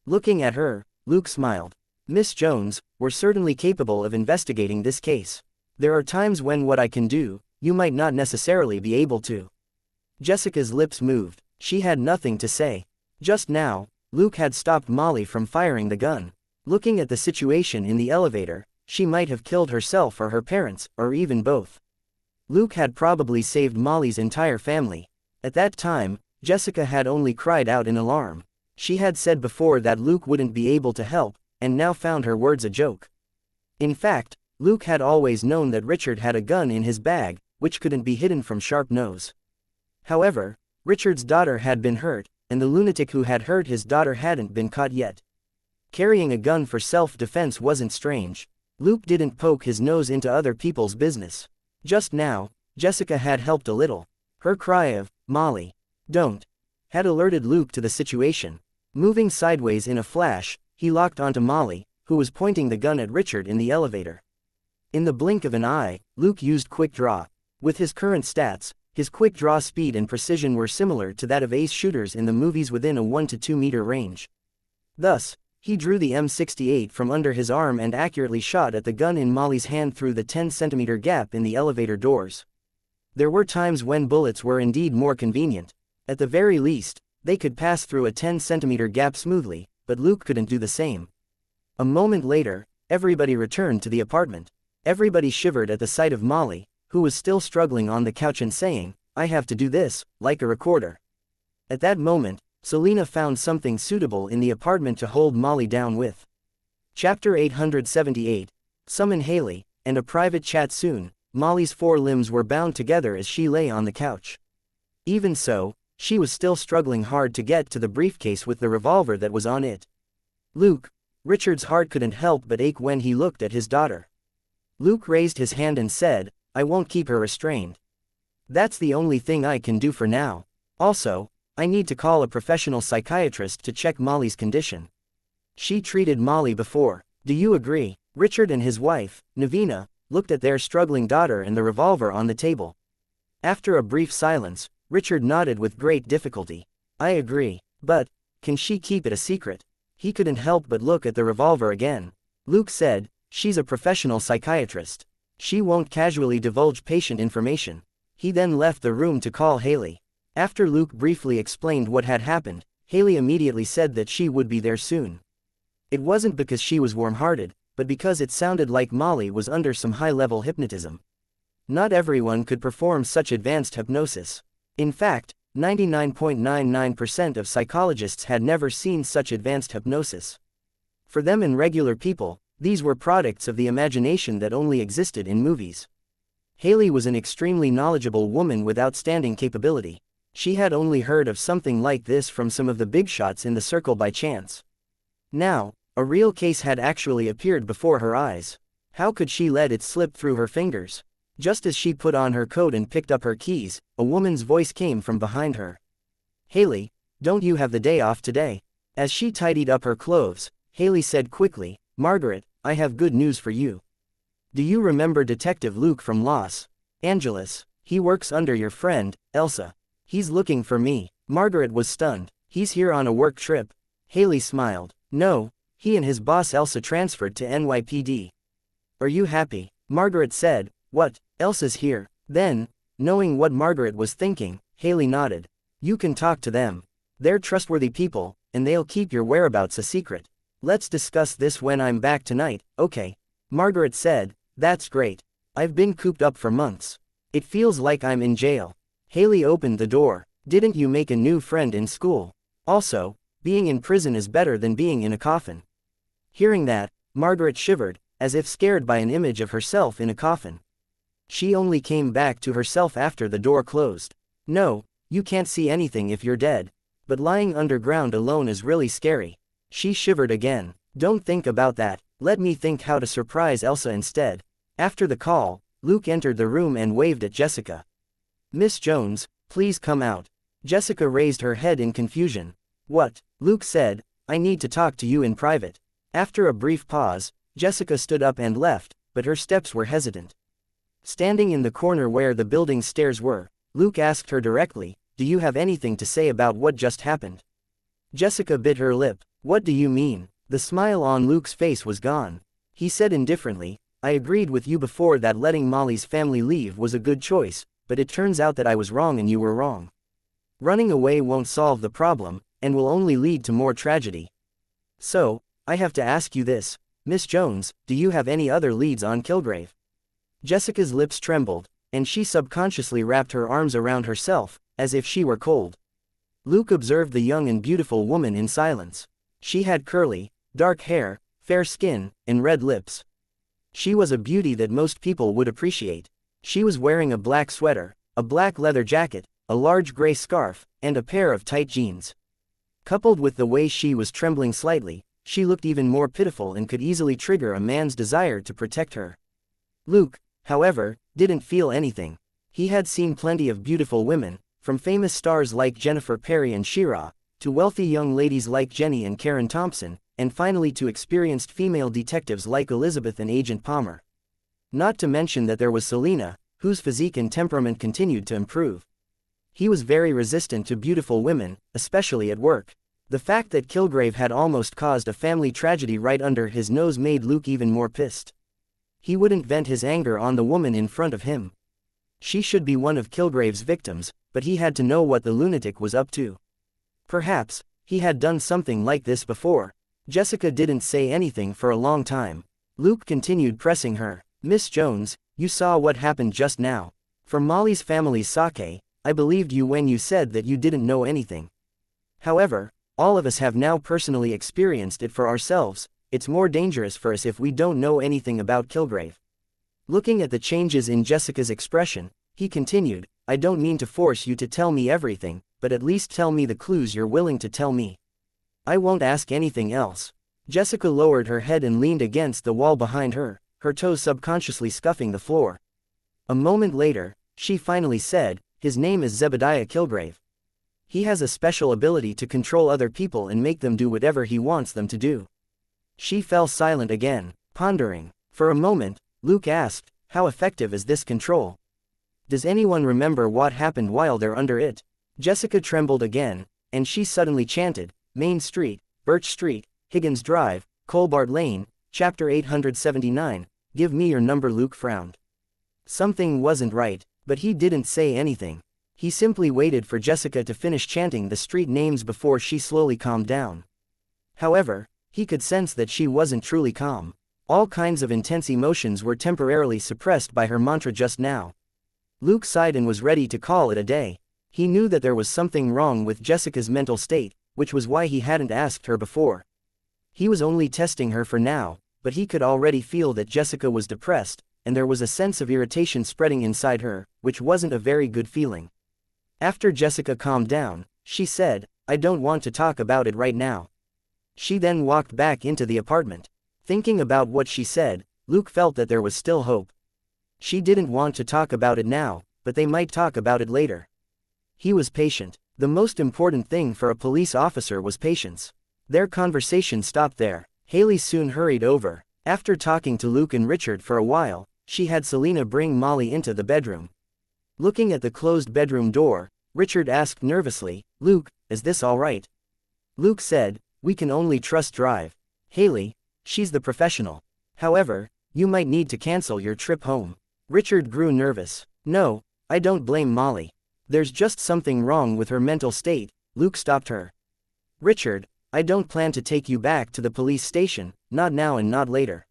Looking at her, Luke smiled. "Miss Jones, we're certainly capable of investigating this case. There are times when what I can do, you might not necessarily be able to." Jessica's lips moved. She had nothing to say. Just now, Luke had stopped Molly from firing the gun. Looking at the situation in the elevator, she might have killed herself or her parents, or even both. Luke had probably saved Molly's entire family. At that time, Jessica had only cried out in alarm. She had said before that Luke wouldn't be able to help, and now found her words a joke. In fact, Luke had always known that Richard had a gun in his bag, which couldn't be hidden from sharp nose. However, Richard's daughter had been hurt, and the lunatic who had hurt his daughter hadn't been caught yet. Carrying a gun for self-defense wasn't strange. Luke didn't poke his nose into other people's business. Just now, Jessica had helped a little. Her cry of, "Molly, don't," had alerted Luke to the situation. Moving sideways in a flash, he locked onto Molly, who was pointing the gun at Richard in the elevator. In the blink of an eye, Luke used quick draw. With his current stats, his quick draw speed and precision were similar to that of ace shooters in the movies within a 1 to 2 meter range. Thus, he drew the M68 from under his arm and accurately shot at the gun in Molly's hand through the 10-centimeter gap in the elevator doors. There were times when bullets were indeed more convenient. At the very least, they could pass through a 10-centimeter gap smoothly, but Luke couldn't do the same. A moment later, everybody returned to the apartment. Everybody shivered at the sight of Molly, who was still struggling on the couch and saying, "I have to do this," like a recorder. At that moment, Selena found something suitable in the apartment to hold Molly down with. Chapter 878. Summon Haley, and a private chat soon. Molly's 4 limbs were bound together as she lay on the couch. Even so, she was still struggling hard to get to the briefcase with the revolver that was on it. Luke. Richard's heart couldn't help but ache when he looked at his daughter. Luke raised his hand and said, "I won't keep her restrained. That's the only thing I can do for now. Also, I need to call a professional psychiatrist to check Molly's condition. She treated Molly before. Do you agree?" Richard and his wife, Navina, looked at their struggling daughter and the revolver on the table. After a brief silence, Richard nodded with great difficulty. "I agree. But, can she keep it a secret?" He couldn't help but look at the revolver again. Luke said, "She's a professional psychiatrist. She won't casually divulge patient information." He then left the room to call Haley. After Luke briefly explained what had happened, Haley immediately said that she would be there soon. It wasn't because she was warm-hearted, but because it sounded like Molly was under some high-level hypnotism. Not everyone could perform such advanced hypnosis. In fact, 99.99% of psychologists had never seen such advanced hypnosis. For them and regular people, these were products of the imagination that only existed in movies. Haley was an extremely knowledgeable woman with outstanding capability. She had only heard of something like this from some of the big shots in the circle by chance. Now, a real case had actually appeared before her eyes. How could she let it slip through her fingers? Just as she put on her coat and picked up her keys, a woman's voice came from behind her. "Haley, don't you have the day off today?" As she tidied up her clothes, Haley said quickly, "Margaret, I have good news for you." Do you remember Detective Luke from Los Angeles? He works under your friend, Elsa. He's looking for me. Margaret was stunned. He's here on a work trip. Haley smiled. No, he and his boss Elsa transferred to NYPD. Are you happy? Margaret said. What? Elsa's here. Then, knowing what Margaret was thinking, Haley nodded. You can talk to them. They're trustworthy people, and they'll keep your whereabouts a secret. Let's discuss this when I'm back tonight, okay? Margaret said. That's great. I've been cooped up for months. It feels like I'm in jail. Haley opened the door. Didn't you make a new friend in school? Also, being in prison is better than being in a coffin. Hearing that, Margaret shivered, as if scared by an image of herself in a coffin. She only came back to herself after the door closed. No, you can't see anything if you're dead. But lying underground alone is really scary. She shivered again. Don't think about that. Let me think how to surprise Elsa instead. After the call, Luke entered the room and waved at Jessica. Miss Jones, please come out. Jessica raised her head in confusion. What? Luke said, I need to talk to you in private. After a brief pause, Jessica stood up and left, but her steps were hesitant. Standing in the corner where the building's stairs were, Luke asked her directly, do you have anything to say about what just happened? Jessica bit her lip. What do you mean? The smile on Luke's face was gone. He said indifferently, I agreed with you before that letting Molly's family leave was a good choice, but it turns out that I was wrong and you were wrong. Running away won't solve the problem, and will only lead to more tragedy. So, I have to ask you this, Miss Jones, do you have any other leads on Kilgrave? Jessica's lips trembled, and she subconsciously wrapped her arms around herself, as if she were cold. Luke observed the young and beautiful woman in silence. She had curly, dark hair, fair skin, and red lips. She was a beauty that most people would appreciate. She was wearing a black sweater, a black leather jacket, a large gray scarf, and a pair of tight jeans. Coupled with the way she was trembling slightly, she looked even more pitiful and could easily trigger a man's desire to protect her. Luke, however, didn't feel anything. He had seen plenty of beautiful women, from famous stars like Jennifer Perry and Shira, to wealthy young ladies like Jenny and Karen Thompson, and finally to experienced female detectives like Elizabeth and Agent Palmer. Not to mention that there was Selena, whose physique and temperament continued to improve. He was very resistant to beautiful women, especially at work. The fact that Kilgrave had almost caused a family tragedy right under his nose made Luke even more pissed. He wouldn't vent his anger on the woman in front of him. She should be one of Kilgrave's victims, but he had to know what the lunatic was up to. Perhaps, he had done something like this before. Jessica didn't say anything for a long time. Luke continued pressing her. Miss Jones, you saw what happened just now. For Molly's family's sake, I believed you when you said that you didn't know anything. However, all of us have now personally experienced it for ourselves. It's more dangerous for us if we don't know anything about Kilgrave. Looking at the changes in Jessica's expression, he continued, I don't mean to force you to tell me everything, but at least tell me the clues you're willing to tell me. I won't ask anything else. Jessica lowered her head and leaned against the wall behind her, her toes subconsciously scuffing the floor. A moment later, she finally said, his name is Zebediah Kilgrave. He has a special ability to control other people and make them do whatever he wants them to do. She fell silent again, pondering. For a moment, Luke asked, how effective is this control? Does anyone remember what happened while they're under it? Jessica trembled again, and she suddenly chanted, Main Street, Birch Street, Higgins Drive, Colbart Lane, Chapter 879, give me your number. Luke frowned. Something wasn't right, but he didn't say anything. He simply waited for Jessica to finish chanting the street names before she slowly calmed down. However, he could sense that she wasn't truly calm. All kinds of intense emotions were temporarily suppressed by her mantra just now. Luke sighed and was ready to call it a day. He knew that there was something wrong with Jessica's mental state, which was why he hadn't asked her before. He was only testing her for now, but he could already feel that Jessica was depressed, and there was a sense of irritation spreading inside her, which wasn't a very good feeling. After Jessica calmed down, she said, I don't want to talk about it right now. She then walked back into the apartment. Thinking about what she said, Luke felt that there was still hope. She didn't want to talk about it now, but they might talk about it later. He was patient. The most important thing for a police officer was patience. Their conversation stopped there. Haley soon hurried over. After talking to Luke and Richard for a while, she had Selena bring Molly into the bedroom. Looking at the closed bedroom door, Richard asked nervously, "Luke, is this all right?" Luke said, "We can only trust Drive. Haley, she's the professional. However, you might need to cancel your trip home." Richard grew nervous. "No, I don't blame Molly. There's just something wrong with her mental state." Luke stopped her. "Richard, I don't plan to take you back to the police station, not now and not later.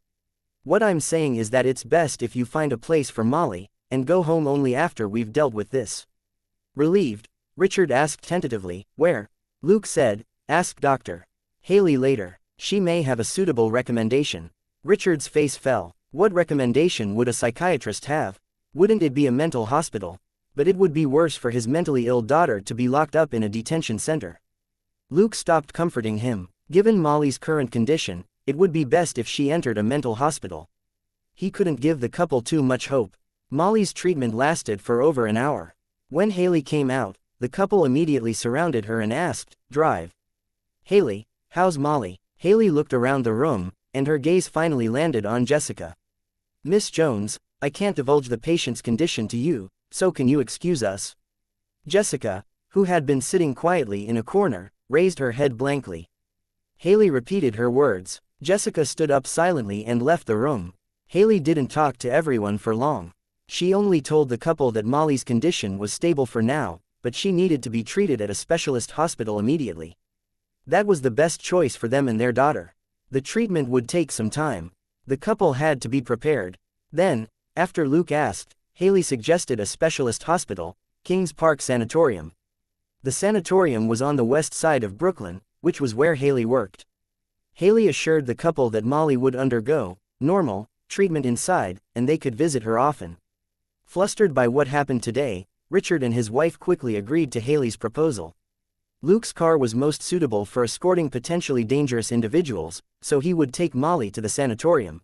What I'm saying is that it's best if you find a place for Molly, and go home only after we've dealt with this." Relieved, Richard asked tentatively, "Where?" Luke said, "Ask Dr. Haley later. She may have a suitable recommendation." Richard's face fell. What recommendation would a psychiatrist have? Wouldn't it be a mental hospital? But it would be worse for his mentally ill daughter to be locked up in a detention center. Luke stopped comforting him. Given Molly's current condition, it would be best if she entered a mental hospital. He couldn't give the couple too much hope. Molly's treatment lasted for over an hour. When Haley came out, the couple immediately surrounded her and asked, "Drive. Haley, how's Molly?" Haley looked around the room, and her gaze finally landed on Jessica. "Miss Jones, I can't divulge the patient's condition to you, so can you excuse us?" Jessica, who had been sitting quietly in a corner, raised her head blankly. Haley repeated her words. Jessica stood up silently and left the room. Haley didn't talk to everyone for long. She only told the couple that Molly's condition was stable for now, but she needed to be treated at a specialist hospital immediately. That was the best choice for them and their daughter. The treatment would take some time. The couple had to be prepared. Then, after Luke asked, Haley suggested a specialist hospital, Kings Park Sanatorium. The sanatorium was on the west side of Brooklyn, which was where Haley worked. Haley assured the couple that Molly would undergo normal treatment inside, and they could visit her often. Flustered by what happened today, Richard and his wife quickly agreed to Haley's proposal. Luke's car was most suitable for escorting potentially dangerous individuals, so he would take Molly to the sanatorium.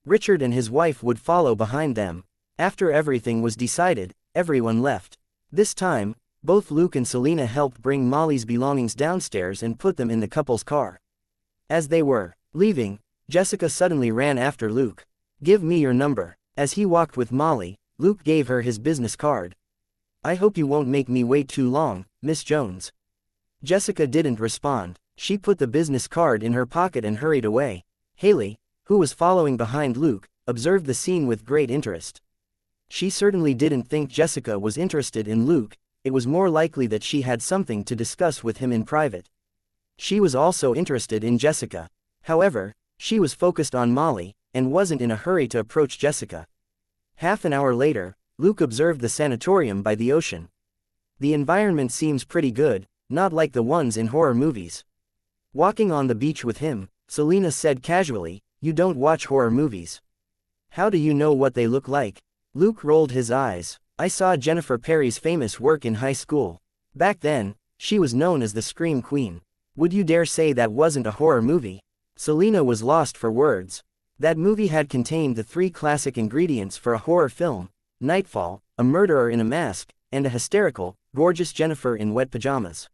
Richard and his wife would follow behind them. After everything was decided, everyone left. This time, both Luke and Selena helped bring Molly's belongings downstairs and put them in the couple's car. As they were leaving, Jessica suddenly ran after Luke. "Give me your number." As he walked with Molly, Luke gave her his business card. "I hope you won't make me wait too long, Miss Jones." Jessica didn't respond. She put the business card in her pocket and hurried away. Haley, who was following behind Luke, observed the scene with great interest. She certainly didn't think Jessica was interested in Luke. It was more likely that she had something to discuss with him in private. She was also interested in Jessica. However, she was focused on Molly, and wasn't in a hurry to approach Jessica. Half an hour later, Luke observed the sanatorium by the ocean. The environment seems pretty good, not like the ones in horror movies. Walking on the beach with him, Selena said casually, "You don't watch horror movies. How do you know what they look like?" Luke rolled his eyes. "I saw Jennifer Perry's famous work in high school. Back then, she was known as the Scream Queen. Would you dare say that wasn't a horror movie?" Selena was lost for words. That movie had contained the three classic ingredients for a horror film: nightfall, a murderer in a mask, and a hysterical, gorgeous Jennifer in wet pajamas.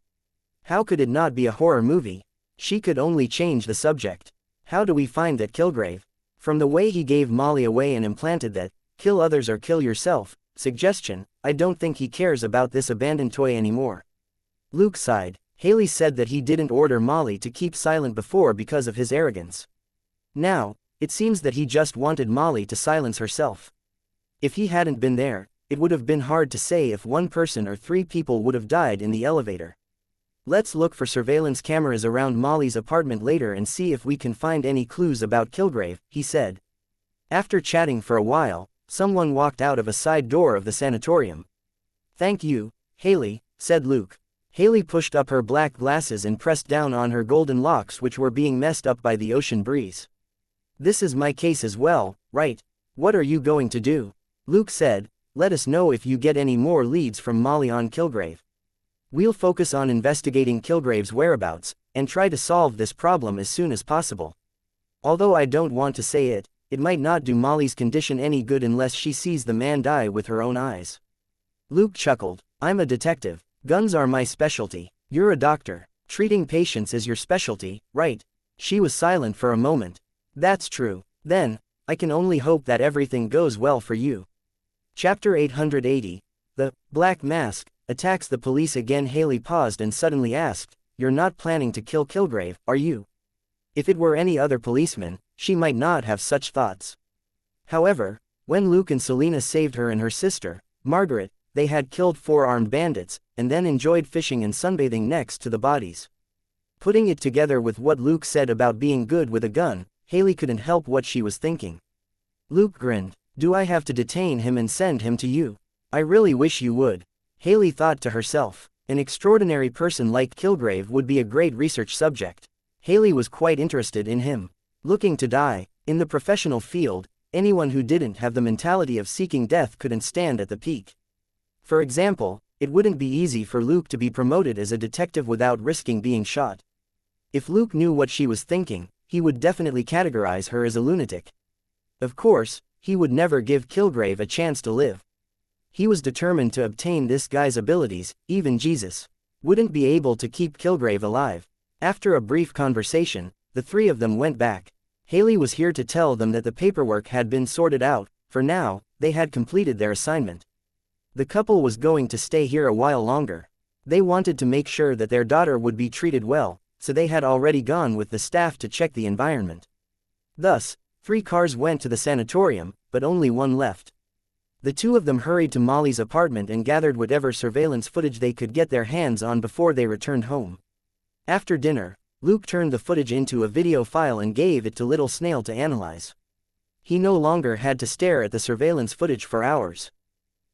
How could it not be a horror movie? She could only change the subject. How do we find that Kilgrave? From the way he gave Molly away and implanted that, "kill others or kill yourself," suggestion, I don't think he cares about this abandoned toy anymore. Luke sighed. Haley said that he didn't order Molly to keep silent before because of his arrogance. Now, it seems that he just wanted Molly to silence herself. If he hadn't been there, it would have been hard to say if one person or three people would have died in the elevator. "Let's look for surveillance cameras around Molly's apartment later and see if we can find any clues about Kilgrave," he said. After chatting for a while, someone walked out of a side door of the sanatorium. "Thank you, Haley," said Luke. Haley pushed up her black glasses and pressed down on her golden locks, which were being messed up by the ocean breeze. "This is my case as well, right? What are you going to do?" Luke said, "Let us know if you get any more leads from Molly on Kilgrave. We'll focus on investigating Kilgrave's whereabouts, and try to solve this problem as soon as possible. Although I don't want to say it, it might not do Molly's condition any good unless she sees the man die with her own eyes." Luke chuckled. "I'm a detective. Guns are my specialty. You're a doctor. Treating patients is your specialty, right?" She was silent for a moment. "That's true. Then, I can only hope that everything goes well for you. Chapter 880. The Black Mask attacks the police again. Haley paused and suddenly asked, "You're not planning to kill Kilgrave, are you?" If it were any other policeman, she might not have such thoughts. However, when Luke and Selena saved her and her sister, Margaret, they had killed 4 armed bandits, and then enjoyed fishing and sunbathing next to the bodies. Putting it together with what Luke said about being good with a gun, Haley couldn't help what she was thinking. Luke grinned. "Do I have to detain him and send him to you? I really wish you would." Haley thought to herself. An extraordinary person like Kilgrave would be a great research subject. Haley was quite interested in him. Looking to die, in the professional field, anyone who didn't have the mentality of seeking death couldn't stand at the peak. For example, it wouldn't be easy for Luke to be promoted as a detective without risking being shot. If Luke knew what she was thinking, he would definitely categorize her as a lunatic. Of course, he would never give Kilgrave a chance to live. He was determined to obtain this guy's abilities. Even Jesus wouldn't be able to keep Kilgrave alive. After a brief conversation, the 3 of them went back. Haley was here to tell them that the paperwork had been sorted out. For now, they had completed their assignment. The couple was going to stay here a while longer. They wanted to make sure that their daughter would be treated well, so they had already gone with the staff to check the environment. Thus, 3 cars went to the sanatorium, but only 1 left. The 2 of them hurried to Molly's apartment and gathered whatever surveillance footage they could get their hands on before they returned home. After dinner, Luke turned the footage into a video file and gave it to Little Snail to analyze. He no longer had to stare at the surveillance footage for hours.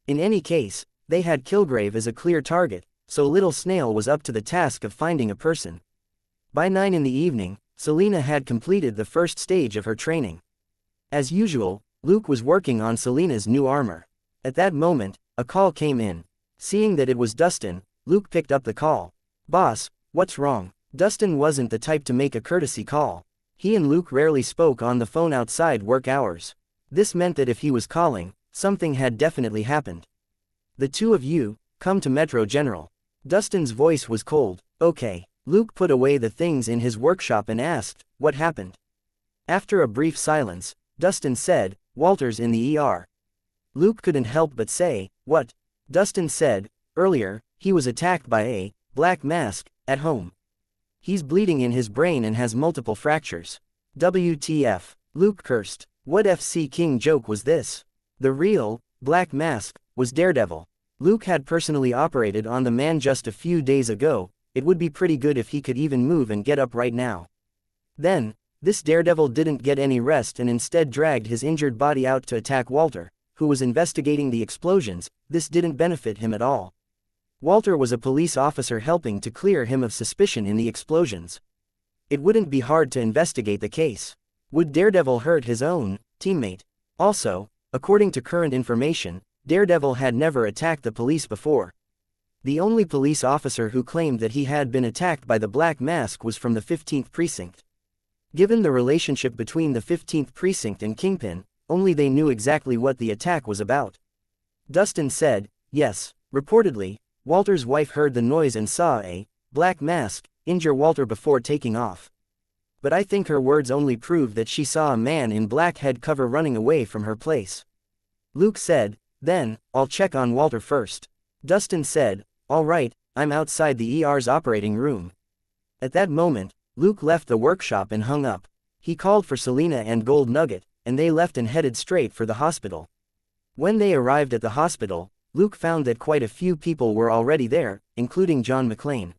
In any case, they had Kilgrave as a clear target, so Little Snail was up to the task of finding a person. By 9 in the evening, Selena had completed the first stage of her training. As usual, Luke was working on Selena's new armor. At that moment, a call came in. Seeing that it was Dustin, Luke picked up the call. "Boss, what's wrong?" Dustin wasn't the type to make a courtesy call. He and Luke rarely spoke on the phone outside work hours. This meant that if he was calling, something had definitely happened. "The 2 of you, come to Metro General." Dustin's voice was cold. "Okay." Luke put away the things in his workshop and asked, "What happened?" After a brief silence, Dustin said, "Walter's in the ER." Luke couldn't help but say, "What?" Dustin said, "Earlier, he was attacked by a Black Mask at home. He's bleeding in his brain and has multiple fractures." WTF? Luke cursed. What FC King joke was this? The real Black Mask was Daredevil. Luke had personally operated on the man just a few days ago. It would be pretty good if he could even move and get up right now. Then, this Daredevil didn't get any rest and instead dragged his injured body out to attack Walter, who was investigating the explosions. This didn't benefit him at all. Walter was a police officer helping to clear him of suspicion in the explosions. It wouldn't be hard to investigate the case. Would Daredevil hurt his own teammate? Also, according to current information, Daredevil had never attacked the police before. The only police officer who claimed that he had been attacked by the Black Mask was from the 15th Precinct. Given the relationship between the 15th Precinct and Kingpin, only they knew exactly what the attack was about. Dustin said, "Yes, reportedly, Walter's wife heard the noise and saw a Black Mask injure Walter before taking off. But I think her words only prove that she saw a man in black head cover running away from her place." Luke said, "Then, I'll check on Walter first." Dustin said, "All right, I'm outside the ER's operating room." At that moment, Luke left the workshop and hung up. He called for Selena and Gold Nugget, and they left and headed straight for the hospital. When they arrived at the hospital, Luke found that quite a few people were already there, including John McClane.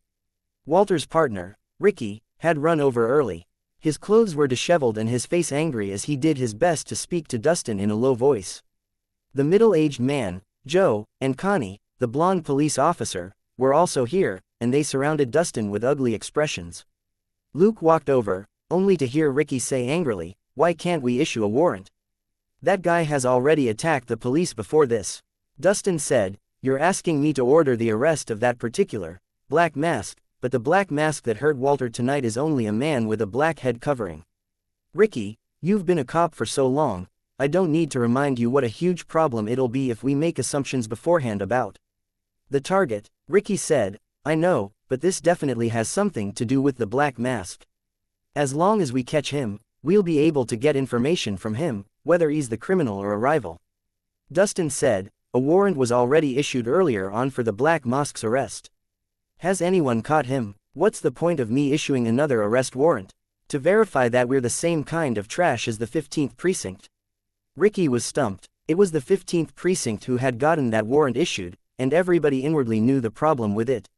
Walter's partner, Ricky, had run over early. His clothes were disheveled and his face angry as he did his best to speak to Dustin in a low voice. The middle-aged man, Joe, and Connie, the blonde police officer, were also here, and they surrounded Dustin with ugly expressions. Luke walked over, only to hear Ricky say angrily, "Why can't we issue a warrant? That guy has already attacked the police before this." Dustin said, "You're asking me to order the arrest of that particular Black Mask, but the Black Mask that hurt Walter tonight is only a man with a black head covering. Ricky, you've been a cop for so long, I don't need to remind you what a huge problem it'll be if we make assumptions beforehand about the target." Ricky said, "I know, but this definitely has something to do with the Black Mask. As long as we catch him, We'll be able to get information from him, whether he's the criminal or a rival. Dustin said, a warrant was already issued earlier on for the Black Mosque's arrest. Has anyone caught him? What's the point of me issuing another arrest warrant? To verify that we're the same kind of trash as the 15th precinct. Ricky was stumped. It was the 15th precinct who had gotten that warrant issued, and everybody inwardly knew the problem with it.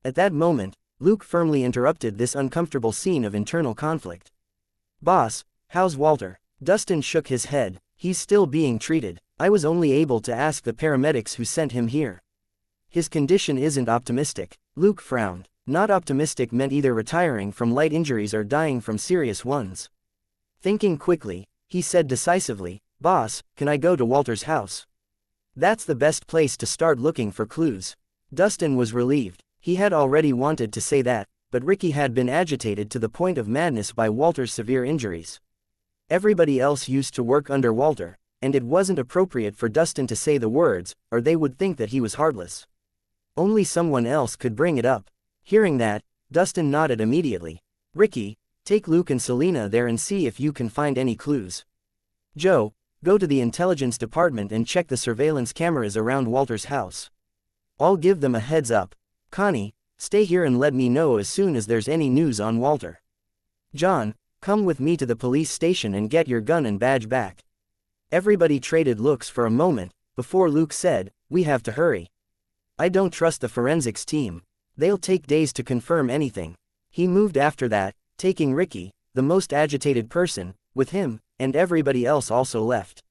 At that moment, Luke firmly interrupted this uncomfortable scene of internal conflict. Boss, how's Walter? Dustin shook his head. He's still being treated. I was only able to ask the paramedics who sent him here. His condition isn't optimistic. Luke frowned. Not optimistic meant either retiring from light injuries or dying from serious ones. Thinking quickly, he said decisively, Boss, can I go to Walter's house? That's the best place to start looking for clues. Dustin was relieved. He had already wanted to say that, but Ricky had been agitated to the point of madness by Walter's severe injuries. Everybody else used to work under Walter, and it wasn't appropriate for Dustin to say the words, or they would think that he was heartless. Only someone else could bring it up. Hearing that, Dustin nodded immediately. Ricky, take Luke and Selena there and see if you can find any clues. Joe, go to the intelligence department and check the surveillance cameras around Walter's house. I'll give them a heads up. Connie, stay here and let me know as soon as there's any news on Walter. John, come with me to the police station and get your gun and badge back. Everybody traded looks for a moment, before Luke said, we have to hurry. I don't trust the forensics team. They'll take days to confirm anything. He moved after that, taking Ricky, the most agitated person, with him, and everybody else also left.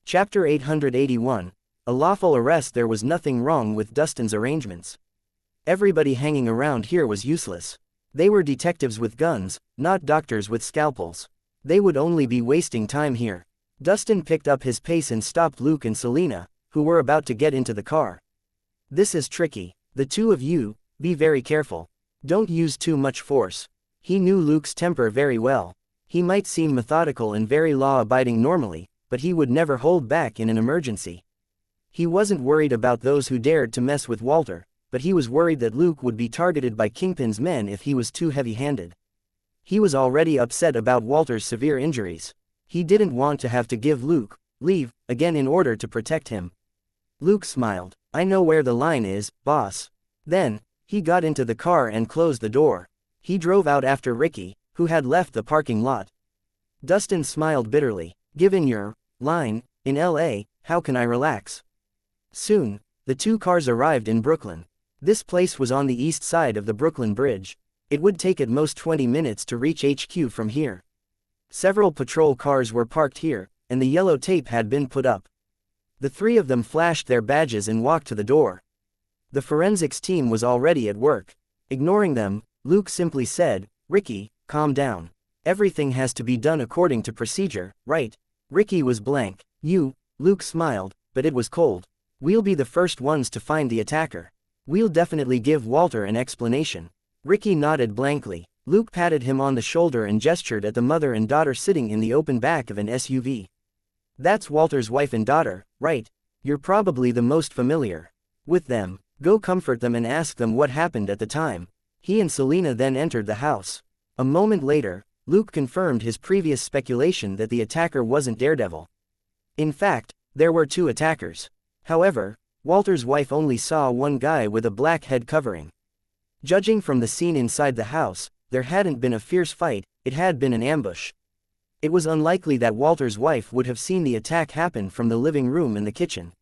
Chapter 881. A lawful arrest. There was nothing wrong with Dustin's arrangements. Everybody hanging around here was useless. They were detectives with guns, not doctors with scalpels. They would only be wasting time here. Dustin picked up his pace and stopped Luke and Selena, who were about to get into the car. This is tricky. The two of you, be very careful. Don't use too much force. He knew Luke's temper very well. He might seem methodical and very law-abiding normally, but he would never hold back in an emergency. He wasn't worried about those who dared to mess with Walter, but he was worried that Luke would be targeted by Kingpin's men if he was too heavy-handed. He was already upset about Walter's severe injuries. He didn't want to have to give Luke leave again in order to protect him. Luke smiled. I know where the line is, boss. Then, he got into the car and closed the door. He drove out after Ricky, who had left the parking lot. Dustin smiled bitterly. Given your line in LA, how can I relax? Soon, the two cars arrived in Brooklyn. This place was on the east side of the Brooklyn Bridge. It would take at most 20 minutes to reach HQ from here. Several patrol cars were parked here, and the yellow tape had been put up. The three of them flashed their badges and walked to the door. The forensics team was already at work. Ignoring them, Luke simply said, Ricky, calm down. Everything has to be done according to procedure, right? Ricky was blank. Luke smiled, but it was cold. We'll be the first ones to find the attacker. We'll definitely give Walter an explanation. Ricky nodded blankly. Luke patted him on the shoulder and gestured at the mother and daughter sitting in the open back of an SUV. That's Walter's wife and daughter, right? You're probably the most familiar with them. Go comfort them and ask them what happened at the time. He and Selena then entered the house. A moment later, Luke confirmed his previous speculation that the attacker wasn't Daredevil. In fact, there were two attackers. However, Walter's wife only saw one guy with a black head covering. Judging from the scene inside the house, there hadn't been a fierce fight, it had been an ambush. It was unlikely that Walter's wife would have seen the attack happen from the living room and the kitchen.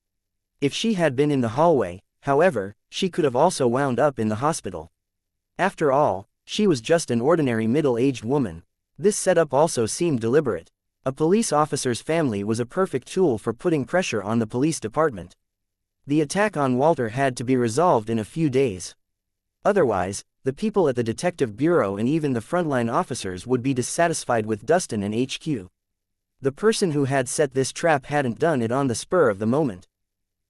If she had been in the hallway, however, she could have also wound up in the hospital. After all, she was just an ordinary middle-aged woman. This setup also seemed deliberate. A police officer's family was a perfect tool for putting pressure on the police department. The attack on Walter had to be resolved in a few days. Otherwise, the people at the detective bureau and even the frontline officers would be dissatisfied with Dustin and HQ. The person who had set this trap hadn't done it on the spur of the moment.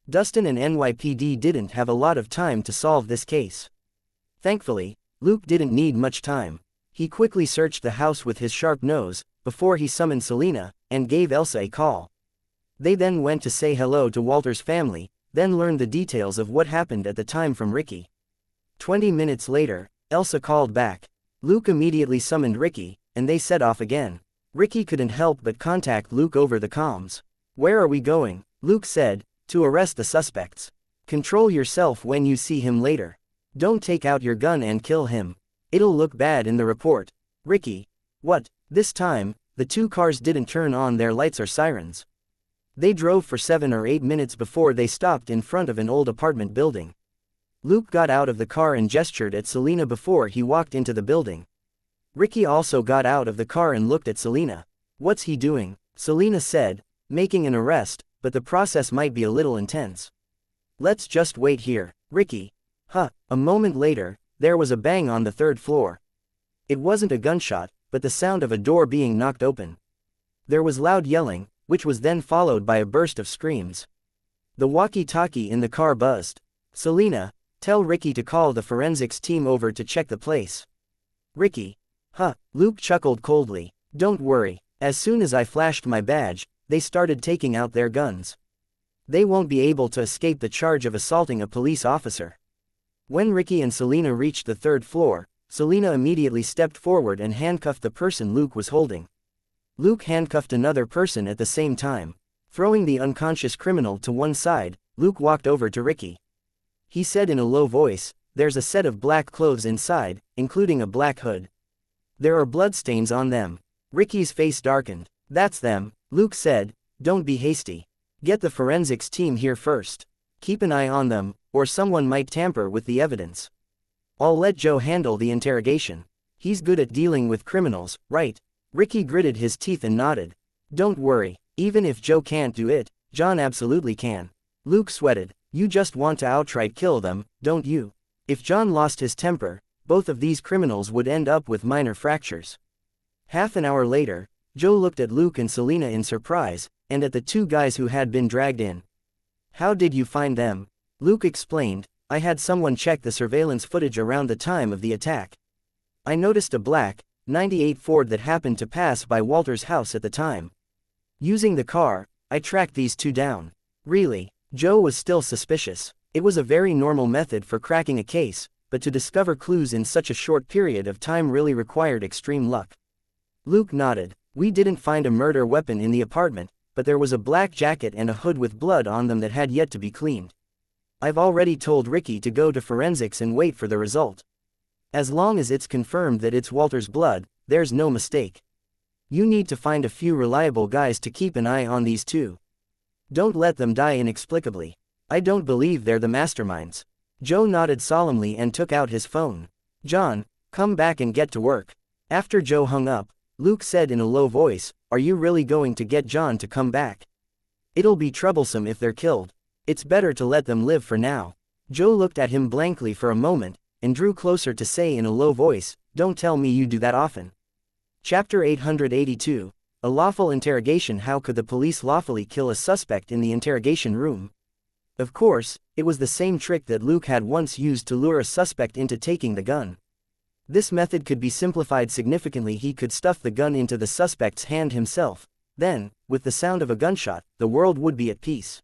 Dustin and NYPD didn't have a lot of time to solve this case. Thankfully, Luke didn't need much time. He quickly searched the house with his sharp nose, before he summoned Selena, and gave Elsa a call. They then went to say hello to Walter's family, then learned the details of what happened at the time from Ricky. 20 minutes later, Elsa called back. Luke immediately summoned Ricky, and they set off again. Ricky couldn't help but contact Luke over the comms. "Where are we going?" Luke said. "To arrest the suspects. Control yourself when you see him later. Don't take out your gun and kill him. It'll look bad in the report." Ricky. "What?" This time, the two cars didn't turn on their lights or sirens. They drove for 7 or 8 minutes before they stopped in front of an old apartment building. Luke got out of the car and gestured at Selena before he walked into the building. Ricky also got out of the car and looked at Selena. "What's he doing?" Selena said. "Making an arrest, but the process might be a little intense. Let's just wait here." Ricky. "Huh." A moment later, there was a bang on the 3rd floor. It wasn't a gunshot, but the sound of a door being knocked open. There was loud yelling, which was then followed by a burst of screams. The walkie-talkie in the car buzzed. "Selena, tell Ricky to call the forensics team over to check the place." Ricky. "Huh." Luke chuckled coldly. "Don't worry, as soon as I flashed my badge, they started taking out their guns. They won't be able to escape the charge of assaulting a police officer." When Ricky and Selena reached the 3rd floor, Selena immediately stepped forward and handcuffed the person Luke was holding. Luke handcuffed another person at the same time. Throwing the unconscious criminal to one side, Luke walked over to Ricky. He said in a low voice, "There's a set of black clothes inside, including a black hood. There are bloodstains on them." Ricky's face darkened. "That's them," Luke said. "Don't be hasty. Get the forensics team here first. Keep an eye on them, or someone might tamper with the evidence. I'll let Joe handle the interrogation. He's good at dealing with criminals, right?" Ricky gritted his teeth and nodded. "Don't worry, even if Joe can't do it, John absolutely can." Luke sweated. "You just want to outright kill them, don't you?" If John lost his temper, both of these criminals would end up with minor fractures. Half an hour later, Joe looked at Luke and Selena in surprise, and at the two guys who had been dragged in. "How did you find them?" Luke explained. "I had someone check the surveillance footage around the time of the attack. I noticed a black, '98 Ford that happened to pass by Walter's house at the time. Using the car, I tracked these two down." Really? Joe was still suspicious. It was a very normal method for cracking a case, but to discover clues in such a short period of time really required extreme luck. Luke nodded. "We didn't find a murder weapon in the apartment, but there was a black jacket and a hood with blood on them that had yet to be cleaned. I've already told Ricky to go to forensics and wait for the result. As long as it's confirmed that it's Walter's blood, there's no mistake. You need to find a few reliable guys to keep an eye on these two. Don't let them die inexplicably. I don't believe they're the masterminds." Joe nodded solemnly and took out his phone. "John, come back and get to work." After Joe hung up, Luke said in a low voice, "Are you really going to get John to come back? It'll be troublesome if they're killed. It's better to let them live for now." Joe looked at him blankly for a moment, and drew closer to say in a low voice, "Don't tell me you do that often." Chapter 882, A Lawful Interrogation. How could the police lawfully kill a suspect in the interrogation room? Of course, it was the same trick that Luke had once used to lure a suspect into taking the gun. This method could be simplified significantly. He could stuff the gun into the suspect's hand himself. Then, with the sound of a gunshot, the world would be at peace.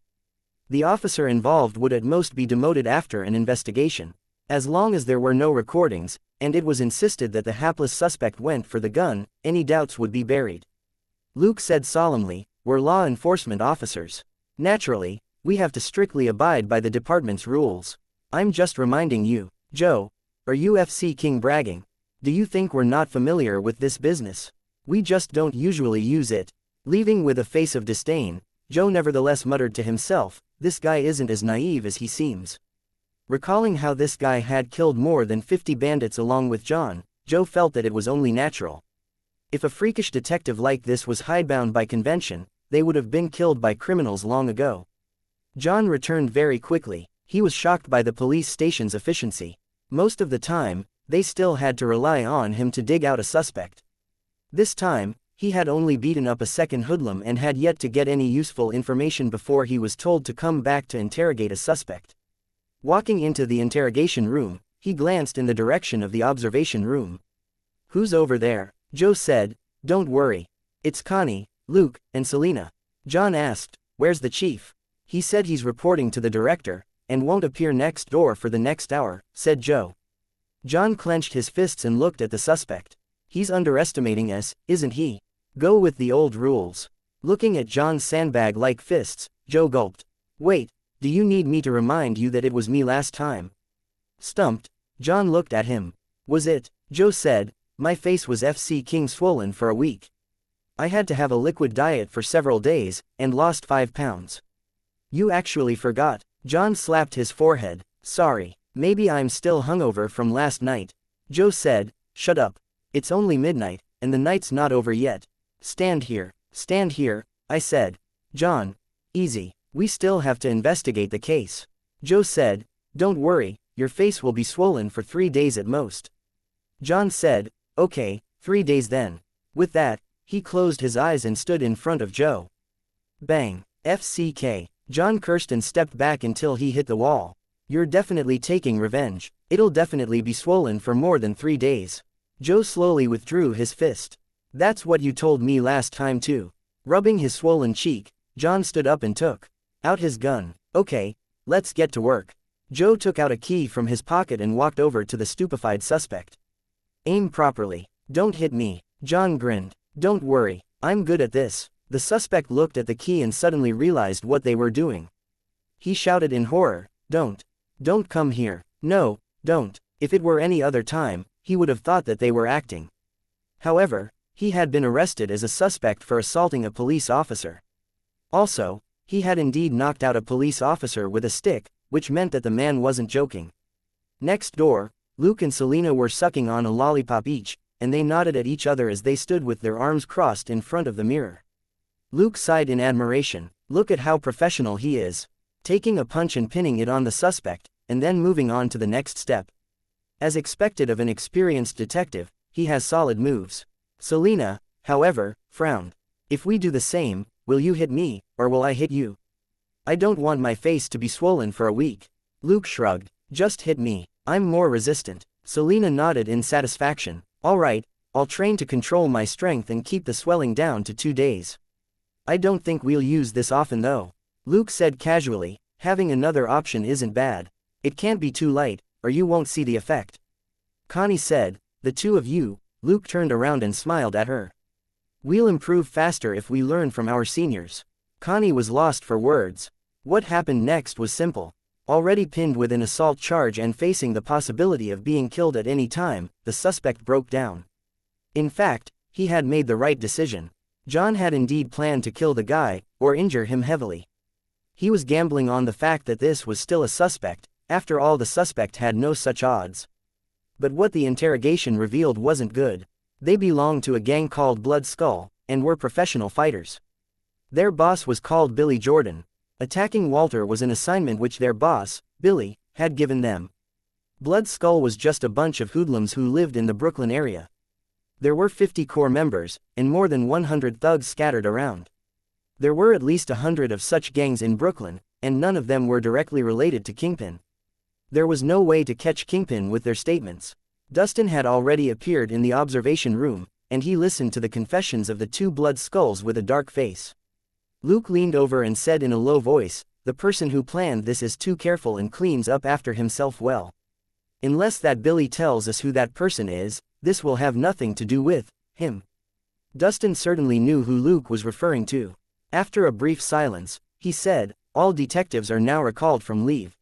The officer involved would at most be demoted after an investigation. As long as there were no recordings, and it was insisted that the hapless suspect went for the gun, any doubts would be buried. Luke said solemnly, "We're law enforcement officers. Naturally, we have to strictly abide by the department's rules. I'm just reminding you." "Joe, are UFC King bragging? Do you think we're not familiar with this business? We just don't usually use it." Leaving with a face of disdain, Joe nevertheless muttered to himself, "This guy isn't as naive as he seems." Recalling how this guy had killed more than 50 bandits along with John, Joe felt that it was only natural. If a freakish detective like this was hidebound by convention, they would have been killed by criminals long ago. John returned very quickly. He was shocked by the police station's efficiency. Most of the time, they still had to rely on him to dig out a suspect. This time, he had only beaten up a second hoodlum and had yet to get any useful information before he was told to come back to interrogate a suspect. Walking into the interrogation room, he glanced in the direction of the observation room. "Who's over there?" Joe said. "Don't worry. It's Connie, Luke, and Selena." John asked, "Where's the chief?" "He said he's reporting to the director, and won't appear next door for the next hour," said Joe. John clenched his fists and looked at the suspect. "He's underestimating us, isn't he?" Go with the old rules. Looking at John's sandbag-like fists, Joe gulped. Wait, do you need me to remind you that it was me last time? Stumped, John looked at him. Was it? Joe said, my face was FC King swollen for a week. I had to have a liquid diet for several days, and lost 5 pounds. You actually forgot. John slapped his forehead. Sorry, maybe I'm still hungover from last night. Joe said, shut up. It's only midnight, and the night's not over yet. Stand here, I said. John, easy, we still have to investigate the case. Joe said, don't worry, your face will be swollen for 3 days at most. John said, okay, 3 days then. With that, he closed his eyes and stood in front of Joe. Bang, FCK. John cursed and stepped back until he hit the wall. You're definitely taking revenge. It'll definitely be swollen for more than 3 days. Joe slowly withdrew his fist. That's what you told me last time too. Rubbing his swollen cheek, John stood up and took out his gun. Okay, let's get to work. Joe took out a key from his pocket and walked over to the stupefied suspect. Aim properly. Don't hit me. John grinned. Don't worry, I'm good at this. The suspect looked at the key and suddenly realized what they were doing. He shouted in horror, Don't come here. No, don't. If it were any other time, he would have thought that they were acting. However, he had been arrested as a suspect for assaulting a police officer. Also, he had indeed knocked out a police officer with a stick, which meant that the man wasn't joking. Next door, Luke and Selena were sucking on a lollipop each, and they nodded at each other as they stood with their arms crossed in front of the mirror. Luke sighed in admiration. Look at how professional he is. Taking a punch and pinning it on the suspect, and then moving on to the next step. As expected of an experienced detective, he has solid moves. Selena, however, frowned. If we do the same, will you hit me, or will I hit you? I don't want my face to be swollen for a week. Luke shrugged. Just hit me. I'm more resistant. Selena nodded in satisfaction. All right, I'll train to control my strength and keep the swelling down to 2 days. I don't think we'll use this often though. Luke said casually, having another option isn't bad. It can't be too light, or you won't see the effect. Connie said, the two of you. Luke turned around and smiled at her. We'll improve faster if we learn from our seniors. Connie was lost for words. What happened next was simple. Already pinned with an assault charge and facing the possibility of being killed at any time, the suspect broke down. In fact, he had made the right decision. John had indeed planned to kill the guy, or injure him heavily. He was gambling on the fact that this was still a suspect. After all, the suspect had no such odds. But what the interrogation revealed wasn't good. They belonged to a gang called Blood Skull, and were professional fighters. Their boss was called Billy Jordan. Attacking Walter was an assignment which their boss, Billy, had given them. Blood Skull was just a bunch of hoodlums who lived in the Brooklyn area. There were 50 core members, and more than 100 thugs scattered around. There were at least 100 of such gangs in Brooklyn, and none of them were directly related to Kingpin. There was no way to catch Kingpin with their statements. Dustin had already appeared in the observation room, and he listened to the confessions of the two Blood Skulls with a dark face. Luke leaned over and said in a low voice, the person who planned this is too careful and cleans up after himself well. Unless that Billy tells us who that person is, this will have nothing to do with him. Dustin certainly knew who Luke was referring to. After a brief silence, he said, all detectives are now recalled from leave.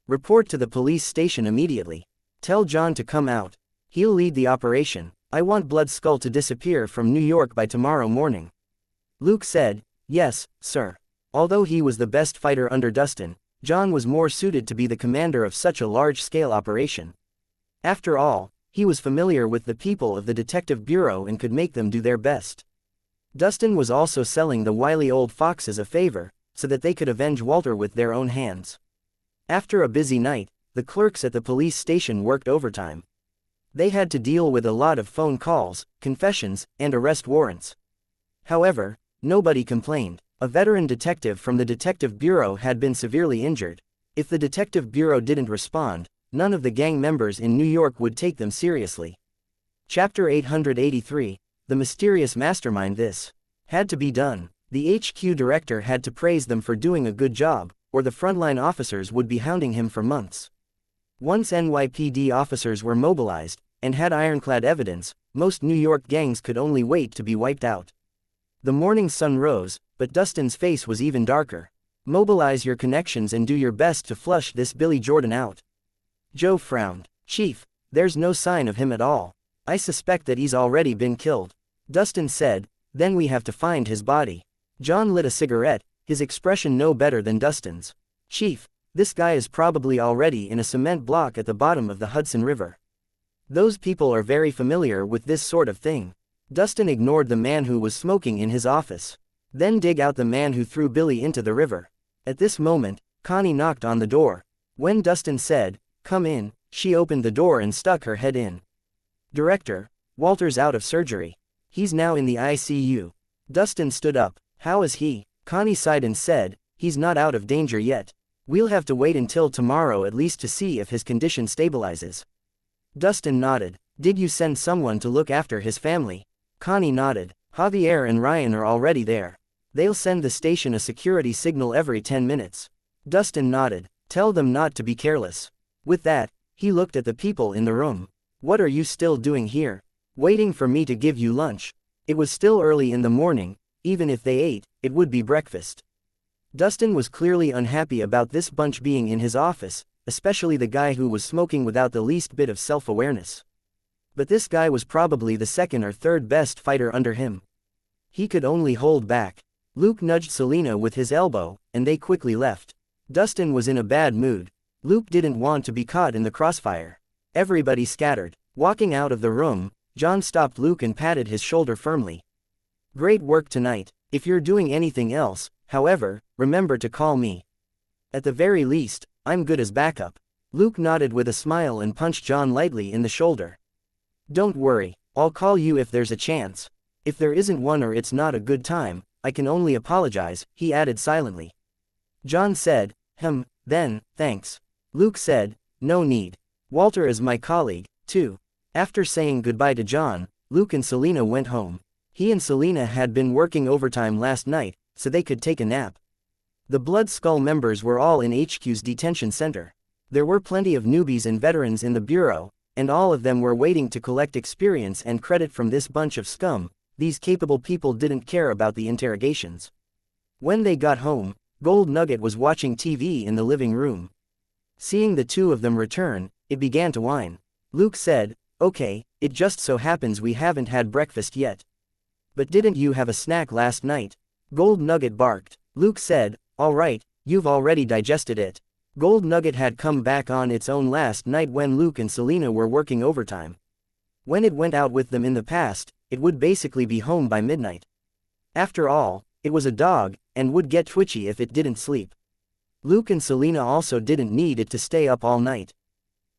Report to the police station immediately. Tell John to come out. He'll lead the operation. I want Blood Skull to disappear from New York by tomorrow morning. Luke said, yes, sir. Although he was the best fighter under Dustin, John was more suited to be the commander of such a large-scale operation. After all, he was familiar with the people of the Detective Bureau and could make them do their best. Dustin was also selling the wily old foxes a favor, so that they could avenge Walter with their own hands. After a busy night, the clerks at the police station worked overtime. They had to deal with a lot of phone calls, confessions, and arrest warrants. However, nobody complained. A veteran detective from the Detective Bureau had been severely injured. If the Detective Bureau didn't respond, none of the gang members in New York would take them seriously. Chapter 883, The Mysterious Mastermind. This had to be done. The HQ director had to praise them for doing a good job, or the frontline officers would be hounding him for months. Once NYPD officers were mobilized, and had ironclad evidence, most New York gangs could only wait to be wiped out. The morning sun rose, but Dustin's face was even darker. Mobilize your connections and do your best to flush this Billy Jordan out. Joe frowned. Chief, there's no sign of him at all. I suspect that he's already been killed. Dustin said, then we have to find his body. John lit a cigarette, his expression no better than Dustin's. Chief, this guy is probably already in a cement block at the bottom of the Hudson River. Those people are very familiar with this sort of thing. Dustin ignored the man who was smoking in his office. Then dig out the man who threw Billy into the river. At this moment, Connie knocked on the door. When Dustin said, come in, she opened the door and stuck her head in. Director, Walter's out of surgery. He's now in the ICU. Dustin stood up. How is he? Connie sighed and said, he's not out of danger yet. We'll have to wait until tomorrow at least to see if his condition stabilizes. Dustin nodded. Did you send someone to look after his family? Connie nodded. Javier and Ryan are already there. They'll send the station a security signal every 10 minutes. Dustin nodded. Tell them not to be careless. With that, he looked at the people in the room. What are you still doing here? Waiting for me to give you lunch. It was still early in the morning. Even if they ate, it would be breakfast. Dustin was clearly unhappy about this bunch being in his office, especially the guy who was smoking without the least bit of self-awareness. But this guy was probably the second or third best fighter under him. He could only hold back. Luke nudged Selena with his elbow, and they quickly left. Dustin was in a bad mood. Luke didn't want to be caught in the crossfire. Everybody scattered. Walking out of the room, John stopped Luke and patted his shoulder firmly. Great work tonight. If you're doing anything else, however, remember to call me. At the very least, I'm good as backup. Luke nodded with a smile and punched John lightly in the shoulder. Don't worry, I'll call you if there's a chance. If there isn't one or it's not a good time, I can only apologize, he added silently. John said, then, thanks. Luke said, no need. Walter is my colleague, too. After saying goodbye to John, Luke and Selena went home. He and Selena had been working overtime last night, so they could take a nap. The Blood Skull members were all in HQ's detention center. There were plenty of newbies and veterans in the bureau, and all of them were waiting to collect experience and credit from this bunch of scum. These capable people didn't care about the interrogations. When they got home, Gold Nugget was watching TV in the living room. Seeing the two of them return, it began to whine. Luke said, okay, it just so happens we haven't had breakfast yet. But didn't you have a snack last night? Gold Nugget barked. Luke said, all right, you've already digested it. Gold Nugget had come back on its own last night when Luke and Selena were working overtime. When it went out with them in the past, it would basically be home by midnight. After all, it was a dog, and would get twitchy if it didn't sleep. Luke and Selena also didn't need it to stay up all night.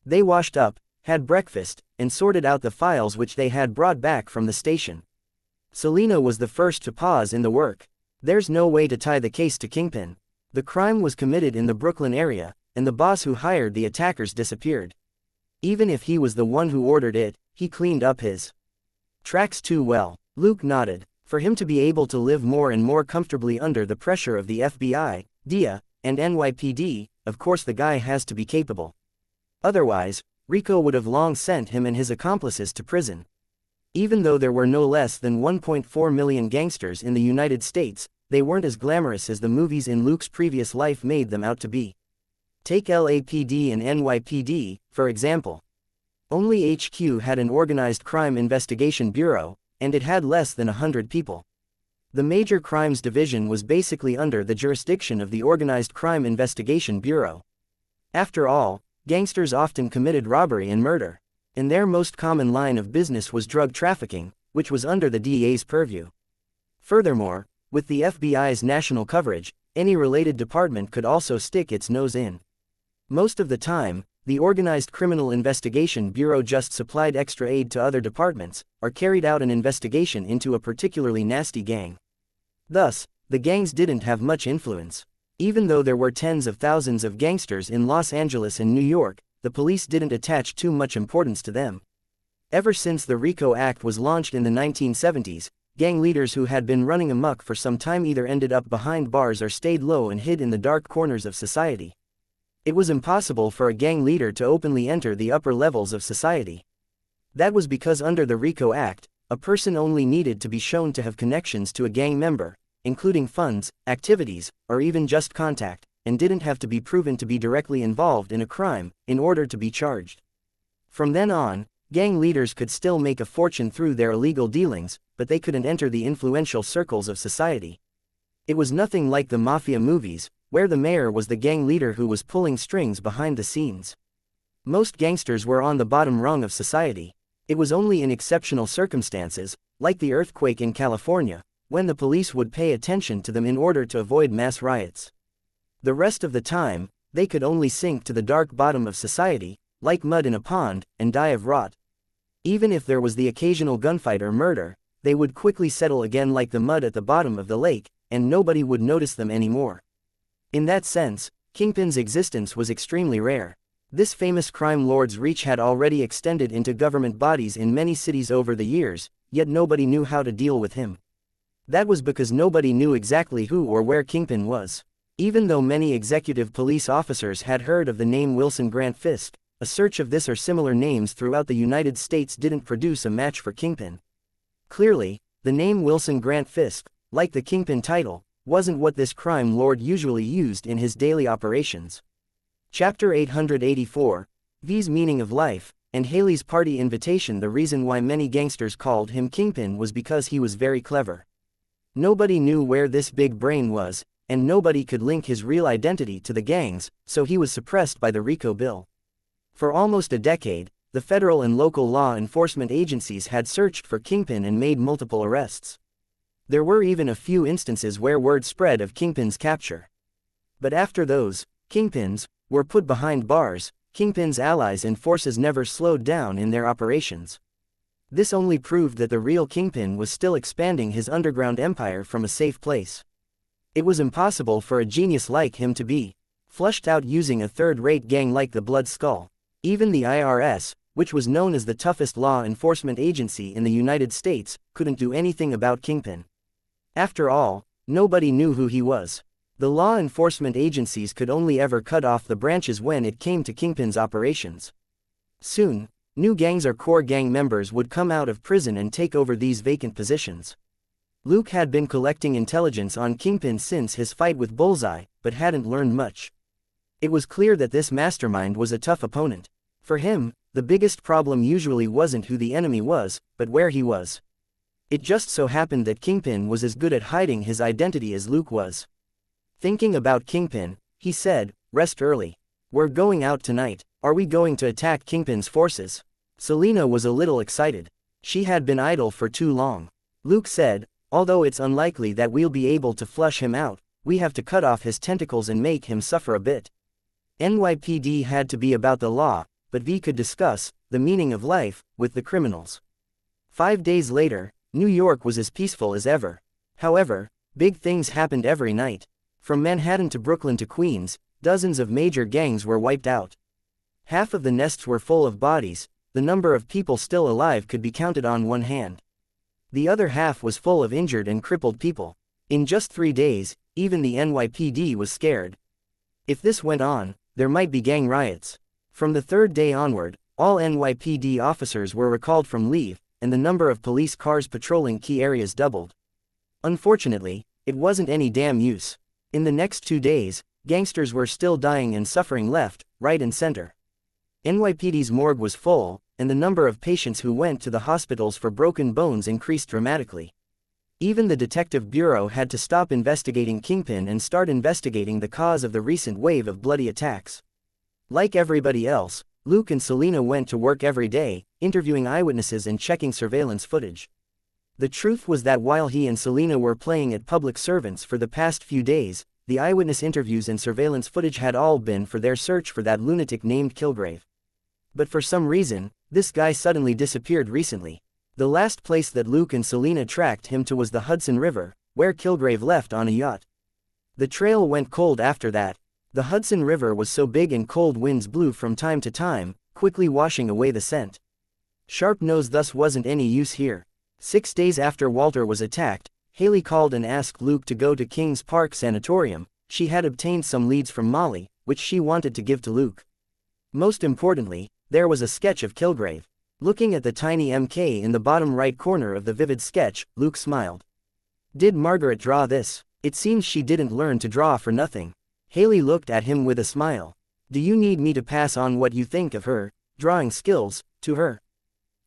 They washed up, had breakfast, and sorted out the files which they had brought back from the station. Selena was the first to pause in the work. There's no way to tie the case to Kingpin. The crime was committed in the Brooklyn area, and the boss who hired the attackers disappeared. Even if he was the one who ordered it, he cleaned up his tracks too well. Luke nodded. For him to be able to live more and more comfortably under the pressure of the FBI, DIA, and NYPD, of course the guy has to be capable. Otherwise, Rico would have long sent him and his accomplices to prison. Even though there were no less than 1.4 million gangsters in the United States, they weren't as glamorous as the movies in Luke's previous life made them out to be. Take LAPD and NYPD, for example. Only HQ had an organized crime investigation bureau, and it had less than 100 people. The Major Crimes Division was basically under the jurisdiction of the Organized Crime Investigation Bureau. After all, gangsters often committed robbery and murder, and their most common line of business was drug trafficking, which was under the DEA's purview. Furthermore, with the FBI's national coverage, any related department could also stick its nose in. Most of the time, the Organized Criminal Investigation Bureau just supplied extra aid to other departments, or carried out an investigation into a particularly nasty gang. Thus, the gangs didn't have much influence. Even though there were tens of thousands of gangsters in Los Angeles and New York, the police didn't attach too much importance to them. Ever since the RICO Act was launched in the 1970s, gang leaders who had been running amok for some time either ended up behind bars or stayed low and hid in the dark corners of society. It was impossible for a gang leader to openly enter the upper levels of society. That was because under the RICO Act, A person only needed to be shown to have connections to a gang member, including funds, activities, or even just contact, and didn't have to be proven to be directly involved in a crime, in order to be charged. From then on, gang leaders could still make a fortune through their illegal dealings, but they couldn't enter the influential circles of society. It was nothing like the mafia movies, where the mayor was the gang leader who was pulling strings behind the scenes. Most gangsters were on the bottom rung of society. It was only in exceptional circumstances, like the earthquake in California, when the police would pay attention to them in order to avoid mass riots. The rest of the time, they could only sink to the dark bottom of society, like mud in a pond, and die of rot. Even if there was the occasional gunfight or murder, they would quickly settle again like the mud at the bottom of the lake, and nobody would notice them anymore. In that sense, Kingpin's existence was extremely rare. This famous crime lord's reach had already extended into government bodies in many cities over the years, yet nobody knew how to deal with him. That was because nobody knew exactly who or where Kingpin was. Even though many executive police officers had heard of the name Wilson Grant Fisk, a search of this or similar names throughout the United States didn't produce a match for Kingpin. Clearly, the name Wilson Grant Fisk, like the Kingpin title, wasn't what this crime lord usually used in his daily operations. Chapter 884, V's Meaning of Life, and Haley's Party Invitation. The reason why many gangsters called him Kingpin was because he was very clever. Nobody knew where this big brain was, and nobody could link his real identity to the gangs, so he was suppressed by the RICO bill. For almost a decade, the federal and local law enforcement agencies had searched for Kingpin and made multiple arrests. There were even a few instances where word spread of Kingpin's capture. But after those Kingpins were put behind bars, Kingpin's allies and forces never slowed down in their operations. This only proved that the real Kingpin was still expanding his underground empire from a safe place. It was impossible for a genius like him to be flushed out using a third-rate gang like the Blood Skull. Even the IRS, which was known as the toughest law enforcement agency in the United States, couldn't do anything about Kingpin. After all, nobody knew who he was. The law enforcement agencies could only ever cut off the branches when it came to Kingpin's operations. Soon, new gangs or core gang members would come out of prison and take over these vacant positions. Luke had been collecting intelligence on Kingpin since his fight with Bullseye, but hadn't learned much. It was clear that this mastermind was a tough opponent. For him, the biggest problem usually wasn't who the enemy was, but where he was. It just so happened that Kingpin was as good at hiding his identity as Luke was. Thinking about Kingpin, he said, "Rest early. We're going out tonight. Are we going to attack Kingpin's forces?" Selena was a little excited. She had been idle for too long. Luke said, "Although it's unlikely that we'll be able to flush him out, we have to cut off his tentacles and make him suffer a bit." NYPD had to be about the law, but V could discuss the meaning of life with the criminals. 5 days later, New York was as peaceful as ever. However, big things happened every night. From Manhattan to Brooklyn to Queens, dozens of major gangs were wiped out. Half of the nests were full of bodies. The number of people still alive could be counted on one hand. The other half was full of injured and crippled people. In just 3 days, even the NYPD was scared. If this went on, there might be gang riots. From the 3rd day onward, all NYPD officers were recalled from leave, and the number of police cars patrolling key areas doubled. Unfortunately, it wasn't any damn use. In the next 2 days, gangsters were still dying and suffering left, right and center. NYPD's morgue was full, and the number of patients who went to the hospitals for broken bones increased dramatically. Even the detective bureau had to stop investigating Kingpin and start investigating the cause of the recent wave of bloody attacks. Like everybody else, Luke and Selena went to work every day, interviewing eyewitnesses and checking surveillance footage. The truth was that while he and Selena were playing at public servants for the past few days, the eyewitness interviews and surveillance footage had all been for their search for that lunatic named Kilgrave. But for some reason, this guy suddenly disappeared recently. The last place that Luke and Selena tracked him to was the Hudson River, where Kilgrave left on a yacht. The trail went cold after that. The Hudson River was so big and cold winds blew from time to time, quickly washing away the scent. Sharp nose thus wasn't any use here. 6 days after Walter was attacked, Haley called and asked Luke to go to Kings Park Sanatorium. She had obtained some leads from Molly, which she wanted to give to Luke. Most importantly, there was a sketch of Kilgrave. Looking at the tiny MK in the bottom right corner of the vivid sketch, Luke smiled. Did Margaret draw this? It seems she didn't learn to draw for nothing. Haley looked at him with a smile. Do you need me to pass on what you think of her drawing skills to her?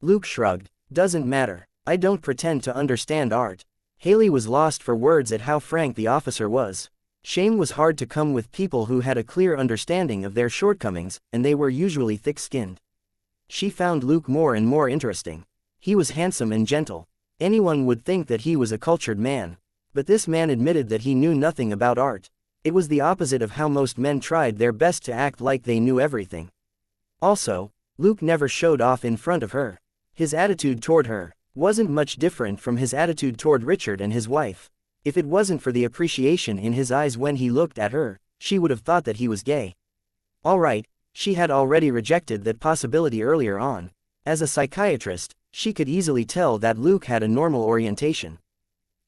Luke shrugged. Doesn't matter. I don't pretend to understand art. Haley was lost for words at how frank the officer was. Shame was hard to come with people who had a clear understanding of their shortcomings, and they were usually thick-skinned. She found Luke more and more interesting. He was handsome and gentle. Anyone would think that he was a cultured man. But this man admitted that he knew nothing about art. It was the opposite of how most men tried their best to act like they knew everything. Also, Luke never showed off in front of her. His attitude toward her wasn't much different from his attitude toward Richard and his wife. If it wasn't for the appreciation in his eyes when he looked at her, she would have thought that he was gay. Alright, she had already rejected that possibility earlier on. As a psychiatrist, she could easily tell that Luke had a normal orientation.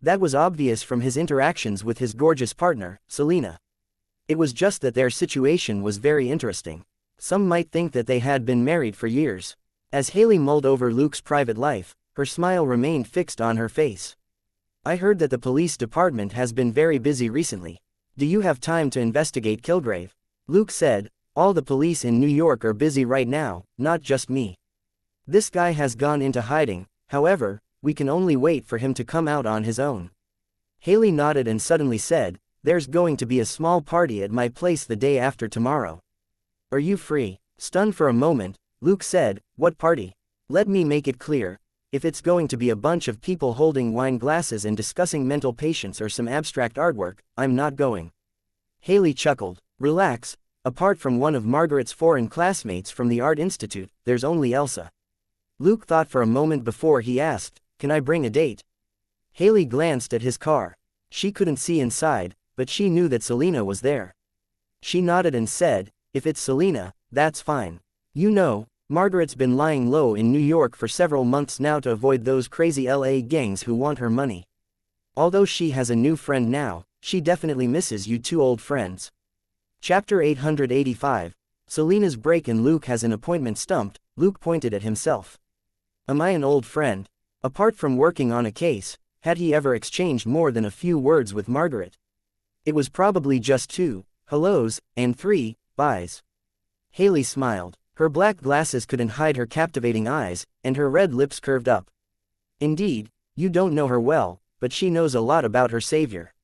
That was obvious from his interactions with his gorgeous partner, Selena. It was just that their situation was very interesting. Some might think that they had been married for years. As Haley mulled over Luke's private life, her smile remained fixed on her face. I heard that the police department has been very busy recently. Do you have time to investigate Kilgrave? Luke said, all the police in New York are busy right now, not just me. This guy has gone into hiding, however, we can only wait for him to come out on his own. Haley nodded and suddenly said, there's going to be a small party at my place the day after tomorrow. Are you free? Stunned for a moment, Luke said, what party? Let me make it clear. If it's going to be a bunch of people holding wine glasses and discussing mental patients or some abstract artwork, I'm not going. Haley chuckled. Relax, apart from one of Margaret's foreign classmates from the Art Institute, there's only Elsa. Luke thought for a moment before he asked, can I bring a date? Haley glanced at his car. She couldn't see inside, but she knew that Selena was there. She nodded and said, if it's Selena, that's fine. You know, Margaret's been lying low in New York for several months now to avoid those crazy LA gangs who want her money. Although she has a new friend now, she definitely misses you two old friends. Chapter 885. Selena's break and Luke has an appointment. Stumped, Luke pointed at himself. Am I an old friend? Apart from working on a case, had he ever exchanged more than a few words with Margaret? It was probably just 2 hellos, and 3 byes. Haley smiled. Her black glasses couldn't hide her captivating eyes, and her red lips curved up. Indeed, you don't know her well, but she knows a lot about her savior.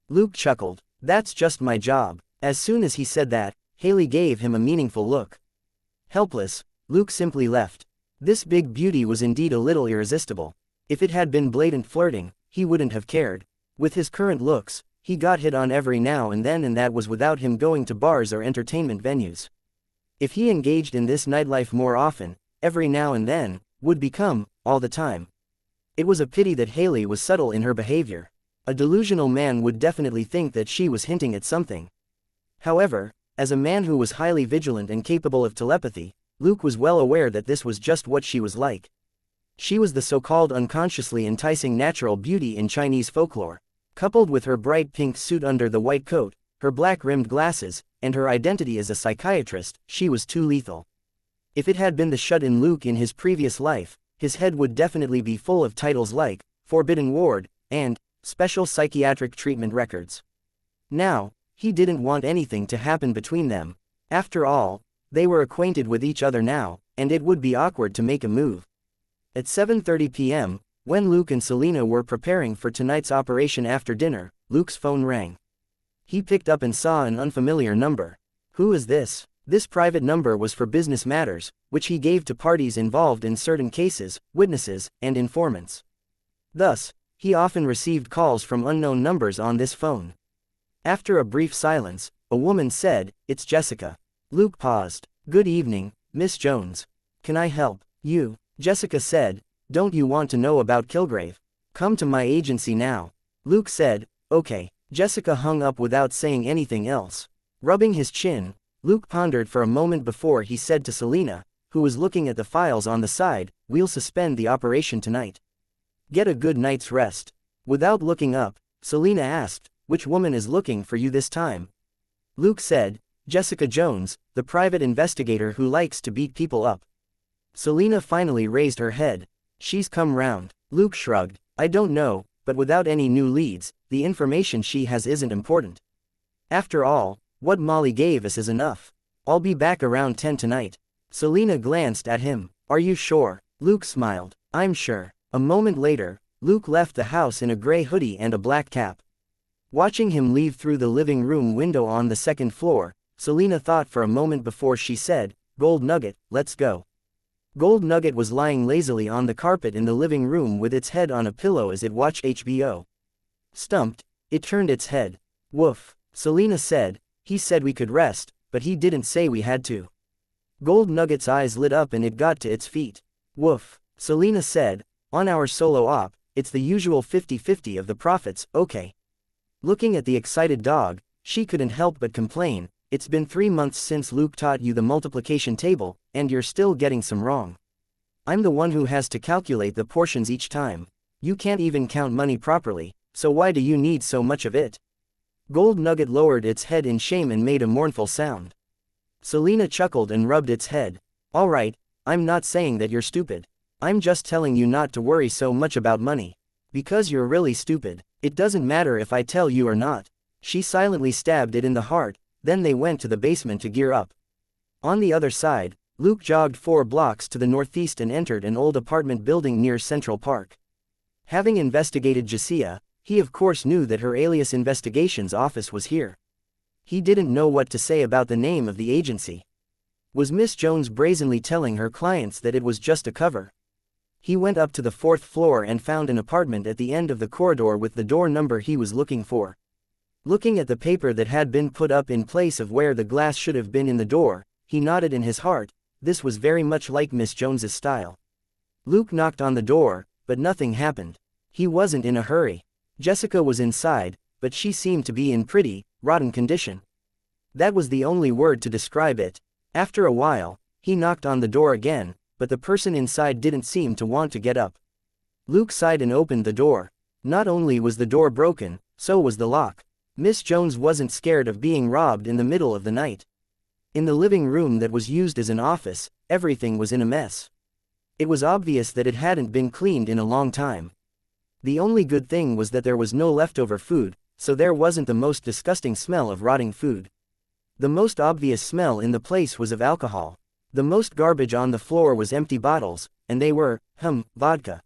Luke chuckled. That's just my job. As soon as he said that, Haley gave him a meaningful look. Helpless, Luke simply left. This big beauty was indeed a little irresistible. If it had been blatant flirting, he wouldn't have cared. With his current looks, he got hit on every now and then, and that was without him going to bars or entertainment venues. If he engaged in this nightlife more often, every now and then would become all the time. It was a pity that Haley was subtle in her behavior. A delusional man would definitely think that she was hinting at something. However, as a man who was highly vigilant and capable of telepathy, Luke was well aware that this was just what she was like. She was the so-called unconsciously enticing natural beauty in Chinese folklore. Coupled with her bright pink suit under the white coat, her black-rimmed glasses, and her identity as a psychiatrist, she was too lethal. If it had been the shut-in Luke in his previous life, his head would definitely be full of titles like Forbidden Ward and Special Psychiatric Treatment Records. Now, he didn't want anything to happen between them. After all, they were acquainted with each other now, and it would be awkward to make a move. At 7:30 p.m., when Luke and Selena were preparing for tonight's operation after dinner, Luke's phone rang. He picked up and saw an unfamiliar number. Who is this? This private number was for business matters, which he gave to parties involved in certain cases, witnesses, and informants. Thus, he often received calls from unknown numbers on this phone. After a brief silence, a woman said, "It's Jessica." Luke paused. "Good evening, Miss Jones. Can I help you?" Jessica said, "Don't you want to know about Kilgrave? Come to my agency now." Luke said, "Okay." Jessica hung up without saying anything else. Rubbing his chin, Luke pondered for a moment before he said to Selena, who was looking at the files on the side, "We'll suspend the operation tonight. Get a good night's rest." Without looking up, Selena asked, "Which woman is looking for you this time?" Luke said, "Jessica Jones, the private investigator who likes to beat people up." Selena finally raised her head. She's come round. Luke shrugged. I don't know, but without any new leads, the information she has isn't important. After all, what Molly gave us is enough. I'll be back around 10 tonight. Selena glanced at him. Are you sure? Luke smiled. I'm sure. A moment later, Luke left the house in a gray hoodie and a black cap. Watching him leave through the living room window on the second floor, Selena thought for a moment before she said, Gold Nugget, let's go. Gold Nugget was lying lazily on the carpet in the living room with its head on a pillow as it watched HBO. Stumped, it turned its head. Woof, Selena said. He said we could rest, but he didn't say we had to. Gold Nugget's eyes lit up and it got to its feet. Woof, Selena said. On our solo op, it's the usual 50-50 of the profits, okay. Looking at the excited dog, she couldn't help but complain. It's been 3 months since Luke taught you the multiplication table, and you're still getting some wrong. I'm the one who has to calculate the portions each time. You can't even count money properly, so why do you need so much of it? Gold Nugget lowered its head in shame and made a mournful sound. Selena chuckled and rubbed its head. All right, I'm not saying that you're stupid. I'm just telling you not to worry so much about money. Because you're really stupid. It doesn't matter if I tell you or not. She silently stabbed it in the heart. Then they went to the basement to gear up. On the other side, Luke jogged 4 blocks to the northeast and entered an old apartment building near Central Park. Having investigated xianxia, he of course knew that her alias investigations office was here. He didn't know what to say about the name of the agency. Was Miss Jones brazenly telling her clients that it was just a cover? He went up to the 4th floor and found an apartment at the end of the corridor with the door number he was looking for. Looking at the paper that had been put up in place of where the glass should have been in the door, he nodded in his heart. This was very much like Miss Jones's style. Luke knocked on the door, but nothing happened. He wasn't in a hurry. Jessica was inside, but she seemed to be in pretty, rotten condition. That was the only word to describe it. After a while, he knocked on the door again, but the person inside didn't seem to want to get up. Luke sighed and opened the door. Not only was the door broken, so was the lock. Miss Jones wasn't scared of being robbed in the middle of the night. In the living room that was used as an office, everything was in a mess. It was obvious that it hadn't been cleaned in a long time. The only good thing was that there was no leftover food, so there wasn't the most disgusting smell of rotting food. The most obvious smell in the place was of alcohol. The most garbage on the floor was empty bottles, and they were, vodka.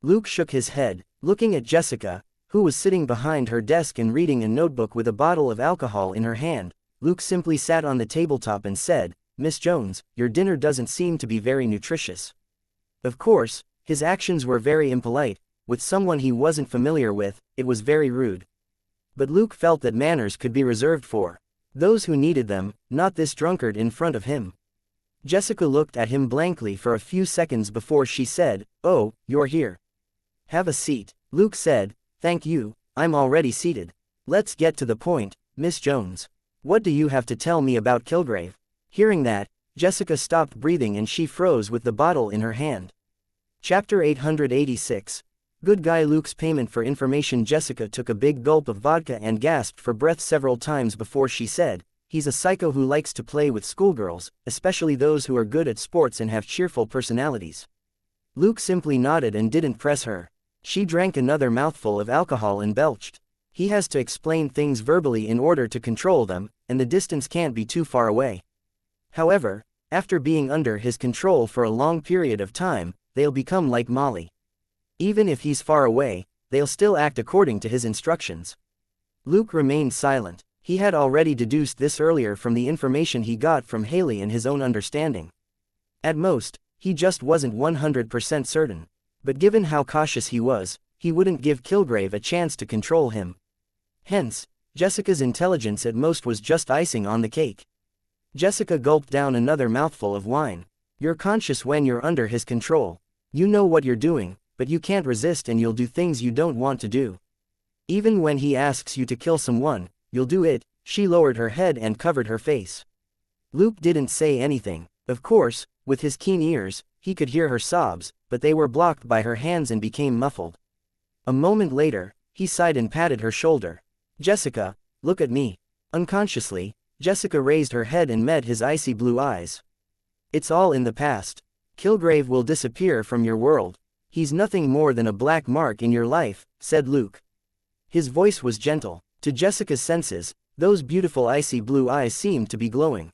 Luke shook his head, looking at Jessica, who was sitting behind her desk and reading a notebook with a bottle of alcohol in her hand. Luke simply sat on the tabletop and said, Miss Jones, your dinner doesn't seem to be very nutritious. Of course, his actions were very impolite. With someone he wasn't familiar with, it was very rude. But Luke felt that manners could be reserved for those who needed them, not this drunkard in front of him. Jessica looked at him blankly for a few seconds before she said, Oh, you're here. Have a seat. Luke said, Thank you, I'm already seated. Let's get to the point, Miss Jones. What do you have to tell me about Kilgrave? Hearing that, Jessica stopped breathing and she froze with the bottle in her hand. Chapter 886. Good guy Luke's payment for information. Jessica took a big gulp of vodka and gasped for breath several times before she said, He's a psycho who likes to play with schoolgirls, especially those who are good at sports and have cheerful personalities. Luke simply nodded and didn't press her. She drank another mouthful of alcohol and belched. He has to explain things verbally in order to control them, and the distance can't be too far away. However, after being under his control for a long period of time, they'll become like Molly. Even if he's far away, they'll still act according to his instructions. Luke remained silent. He had already deduced this earlier from the information he got from Haley and his own understanding. At most, he just wasn't 100% certain. But given how cautious he was, he wouldn't give Kilgrave a chance to control him. Hence, Jessica's intelligence at most was just icing on the cake. Jessica gulped down another mouthful of wine. You're conscious when you're under his control. You know what you're doing, but you can't resist and you'll do things you don't want to do. Even when he asks you to kill someone, you'll do it. She lowered her head and covered her face. Luke didn't say anything. Of course, with his keen ears, he could hear her sobs, but they were blocked by her hands and became muffled. A moment later, he sighed and patted her shoulder. Jessica, look at me. Unconsciously, Jessica raised her head and met his icy blue eyes. It's all in the past. Kilgrave will disappear from your world. He's nothing more than a black mark in your life, said Luke. His voice was gentle. To Jessica's senses, those beautiful icy blue eyes seemed to be glowing.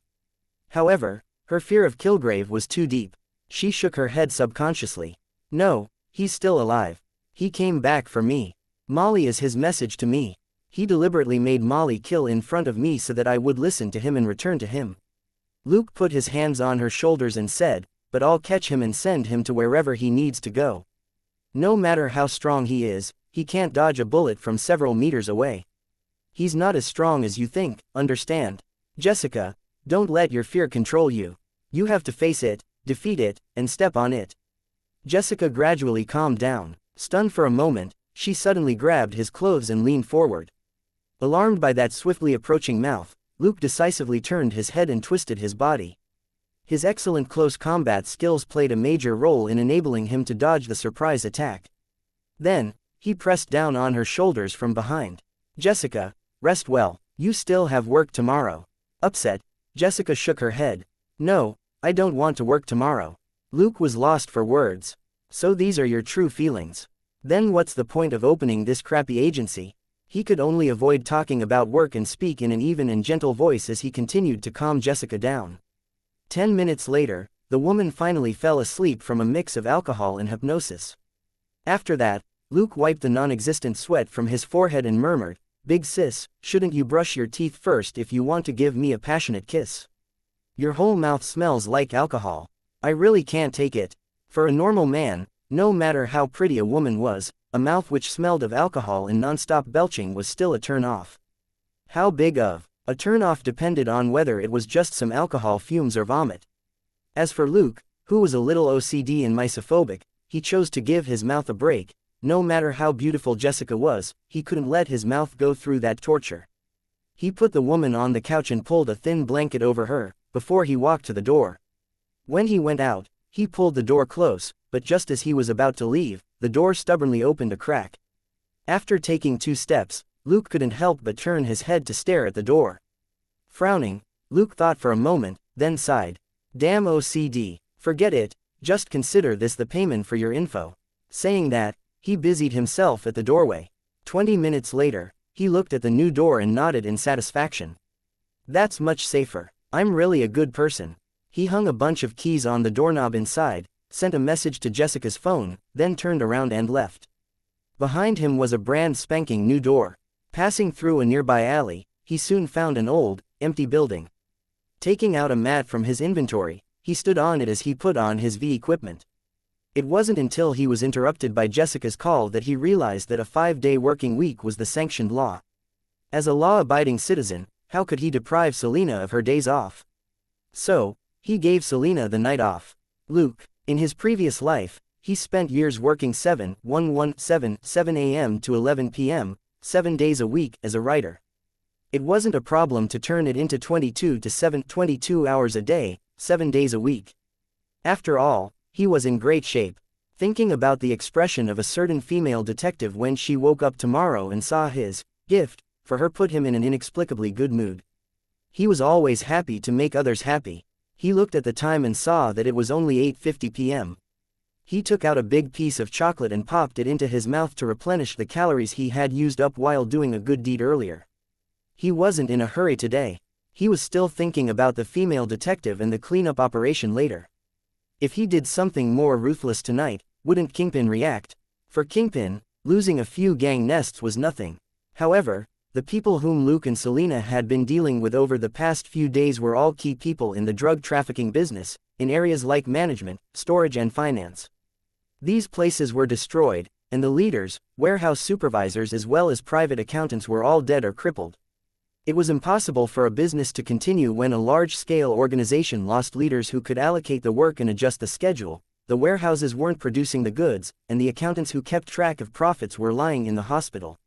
However, her fear of Kilgrave was too deep. She shook her head subconsciously. No, he's still alive. He came back for me. Molly is his message to me. He deliberately made Molly kill in front of me so that I would listen to him and return to him. Luke put his hands on her shoulders and said, but I'll catch him and send him to wherever he needs to go. No matter how strong he is, he can't dodge a bullet from several meters away. He's not as strong as you think, understand? Jessica, don't let your fear control you. You have to face it, defeat it, and step on it. Jessica gradually calmed down. Stunned for a moment, she suddenly grabbed his clothes and leaned forward. Alarmed by that swiftly approaching mouth, Luke decisively turned his head and twisted his body. His excellent close combat skills played a major role in enabling him to dodge the surprise attack. Then, he pressed down on her shoulders from behind. Jessica, rest well, you still have work tomorrow. Upset, Jessica shook her head. No, I don't want to work tomorrow. Luke was lost for words. So these are your true feelings. Then what's the point of opening this crappy agency? He could only avoid talking about work and speak in an even and gentle voice as he continued to calm Jessica down. 10 minutes later, the woman finally fell asleep from a mix of alcohol and hypnosis. After that, Luke wiped the non-existent sweat from his forehead and murmured, "Big sis, shouldn't you brush your teeth first if you want to give me a passionate kiss? Your whole mouth smells like alcohol. I really can't take it." For a normal man, no matter how pretty a woman was, a mouth which smelled of alcohol and non-stop belching was still a turn-off. How big of a turn-off depended on whether it was just some alcohol fumes or vomit. As for Luke, who was a little OCD and misophobic, he chose to give his mouth a break. No matter how beautiful Jessica was, he couldn't let his mouth go through that torture. He put the woman on the couch and pulled a thin blanket over her, before he walked to the door. When he went out, he pulled the door close, but just as he was about to leave, the door stubbornly opened a crack. After taking 2 steps, Luke couldn't help but turn his head to stare at the door. Frowning, Luke thought for a moment, then sighed. Damn OCD, forget it, just consider this the payment for your info. Saying that, he busied himself at the doorway. 20 minutes later, he looked at the new door and nodded in satisfaction. That's much safer. I'm really a good person. He hung a bunch of keys on the doorknob inside, sent a message to Jessica's phone, then turned around and left. Behind him was a brand spanking new door. Passing through a nearby alley, he soon found an old, empty building. Taking out a mat from his inventory, he stood on it as he put on his V equipment. It wasn't until he was interrupted by Jessica's call that he realized that a 5-day working week was the sanctioned law. As a law-abiding citizen, how could he deprive Selena of her days off? So, he gave Selena the night off. Luke, in his previous life, he spent years working 7 a.m. to 11 p.m., 7 days a week as a writer. It wasn't a problem to turn it into 22 hours a day, 7 days a week. After all, he was in great shape. Thinking about the expression of a certain female detective when she woke up tomorrow and saw his gift for her put him in an inexplicably good mood. He was always happy to make others happy. He looked at the time and saw that it was only 8:50 p.m. He took out a big piece of chocolate and popped it into his mouth to replenish the calories he had used up while doing a good deed earlier. He wasn't in a hurry today. He was still thinking about the female detective and the cleanup operation later. If he did something more ruthless tonight, wouldn't Kingpin react? For Kingpin, losing a few gang nests was nothing. However, the people whom Luke and Selena had been dealing with over the past few days were all key people in the drug trafficking business, in areas like management, storage and finance. These places were destroyed, and the leaders, warehouse supervisors as well as private accountants were all dead or crippled. It was impossible for a business to continue when a large-scale organization lost leaders who could allocate the work and adjust the schedule, the warehouses weren't producing the goods, and the accountants who kept track of profits were lying in the hospital.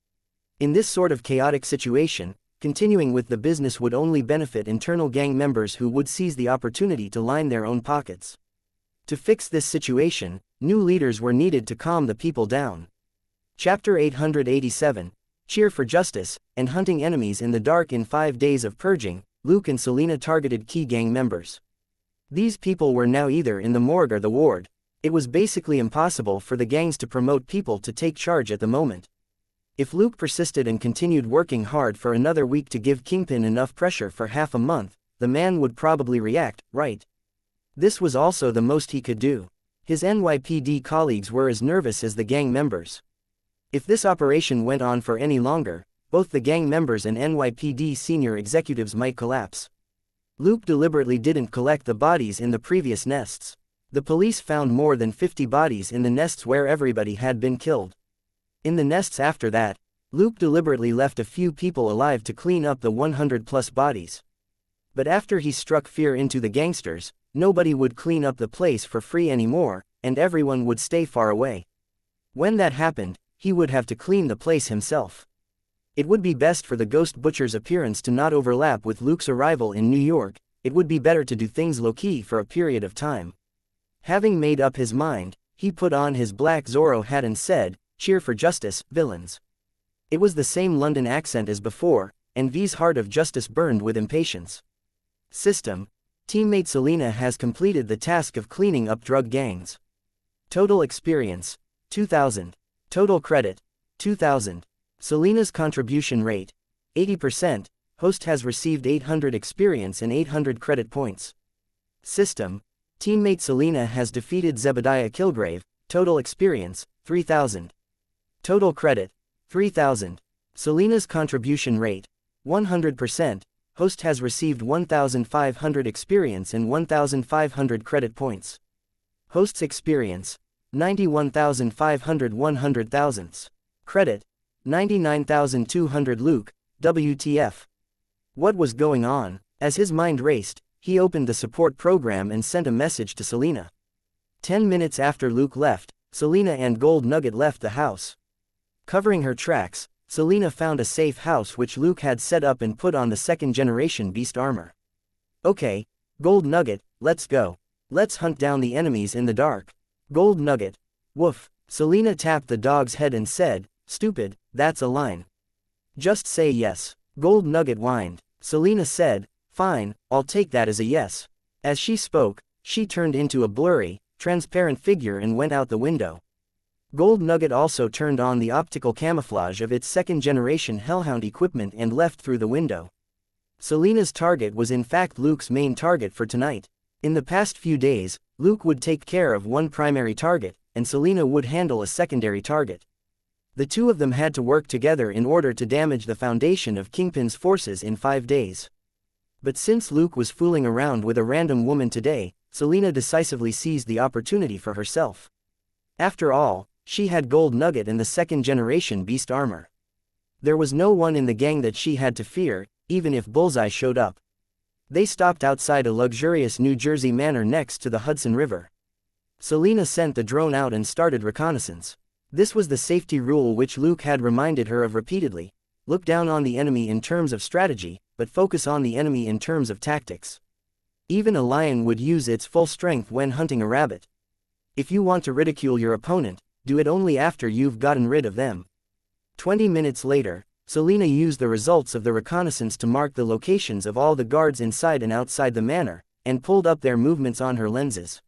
In this sort of chaotic situation, continuing with the business would only benefit internal gang members who would seize the opportunity to line their own pockets. To fix this situation, new leaders were needed to calm the people down. Chapter 887, Cheer for Justice, and Hunting Enemies in the Dark. In 5 days of purging, Luke and Selena targeted key gang members. These people were now either in the morgue or the ward. It was basically impossible for the gangs to promote people to take charge at the moment. If Luke persisted and continued working hard for another week to give Kingpin enough pressure for half a month, the man would probably react, right? This was also the most he could do. His NYPD colleagues were as nervous as the gang members. If this operation went on for any longer, both the gang members and NYPD senior executives might collapse. Luke deliberately didn't collect the bodies in the previous nests. The police found more than 50 bodies in the nests where everybody had been killed. In the nests after that, Luke deliberately left a few people alive to clean up the 100-plus bodies. But after he struck fear into the gangsters, nobody would clean up the place for free anymore, and everyone would stay far away. When that happened, he would have to clean the place himself. It would be best for the Ghost Butcher's appearance to not overlap with Luke's arrival in New York. It would be better to do things low-key for a period of time. Having made up his mind, he put on his black Zorro hat and said, "Cheer for justice, villains." It was the same London accent as before, and V's heart of justice burned with impatience. System. Teammate Selena has completed the task of cleaning up drug gangs. Total experience, 2,000. Total credit, 2,000. Selena's contribution rate, 80%. Host has received 800 experience and 800 credit points. System. Teammate Selena has defeated Zebediah Kilgrave. Total experience, 3,000. Total credit, 3,000. Selena's contribution rate, 100%. Host has received 1,500 experience and 1,500 credit points. Host's experience, 91,500 100,000ths. Credit, 99,200. Luke, WTF. What was going on? As his mind raced, he opened the support program and sent a message to Selena. 10 minutes after Luke left, Selena and Gold Nugget left the house. Covering her tracks, Selena found a safe house which Luke had set up and put on the second-generation beast armor. "Okay, Gold Nugget, let's go. Let's hunt down the enemies in the dark." Gold Nugget. Woof. Selena tapped the dog's head and said, "Stupid, that's a line. Just say yes." Gold Nugget whined. Selena said, "Fine, I'll take that as a yes." As she spoke, she turned into a blurry, transparent figure and went out the window. Gold Nugget also turned on the optical camouflage of its second-generation Hellhound equipment and left through the window. Selena's target was in fact Luke's main target for tonight. In the past few days, Luke would take care of one primary target, and Selena would handle a secondary target. The two of them had to work together in order to damage the foundation of Kingpin's forces in 5 days. But since Luke was fooling around with a random woman today, Selena decisively seized the opportunity for herself. After all, she had Gold Nugget and the second-generation beast armor. There was no one in the gang that she had to fear, even if Bullseye showed up. They stopped outside a luxurious New Jersey manor next to the Hudson River. Selena sent the drone out and started reconnaissance. This was the safety rule which Luke had reminded her of repeatedly: look down on the enemy in terms of strategy, but focus on the enemy in terms of tactics. Even a lion would use its full strength when hunting a rabbit. If you want to ridicule your opponent, do it only after you've gotten rid of them. 20 minutes later, Selena used the results of the reconnaissance to mark the locations of all the guards inside and outside the manor, and pulled up their movements on her lenses.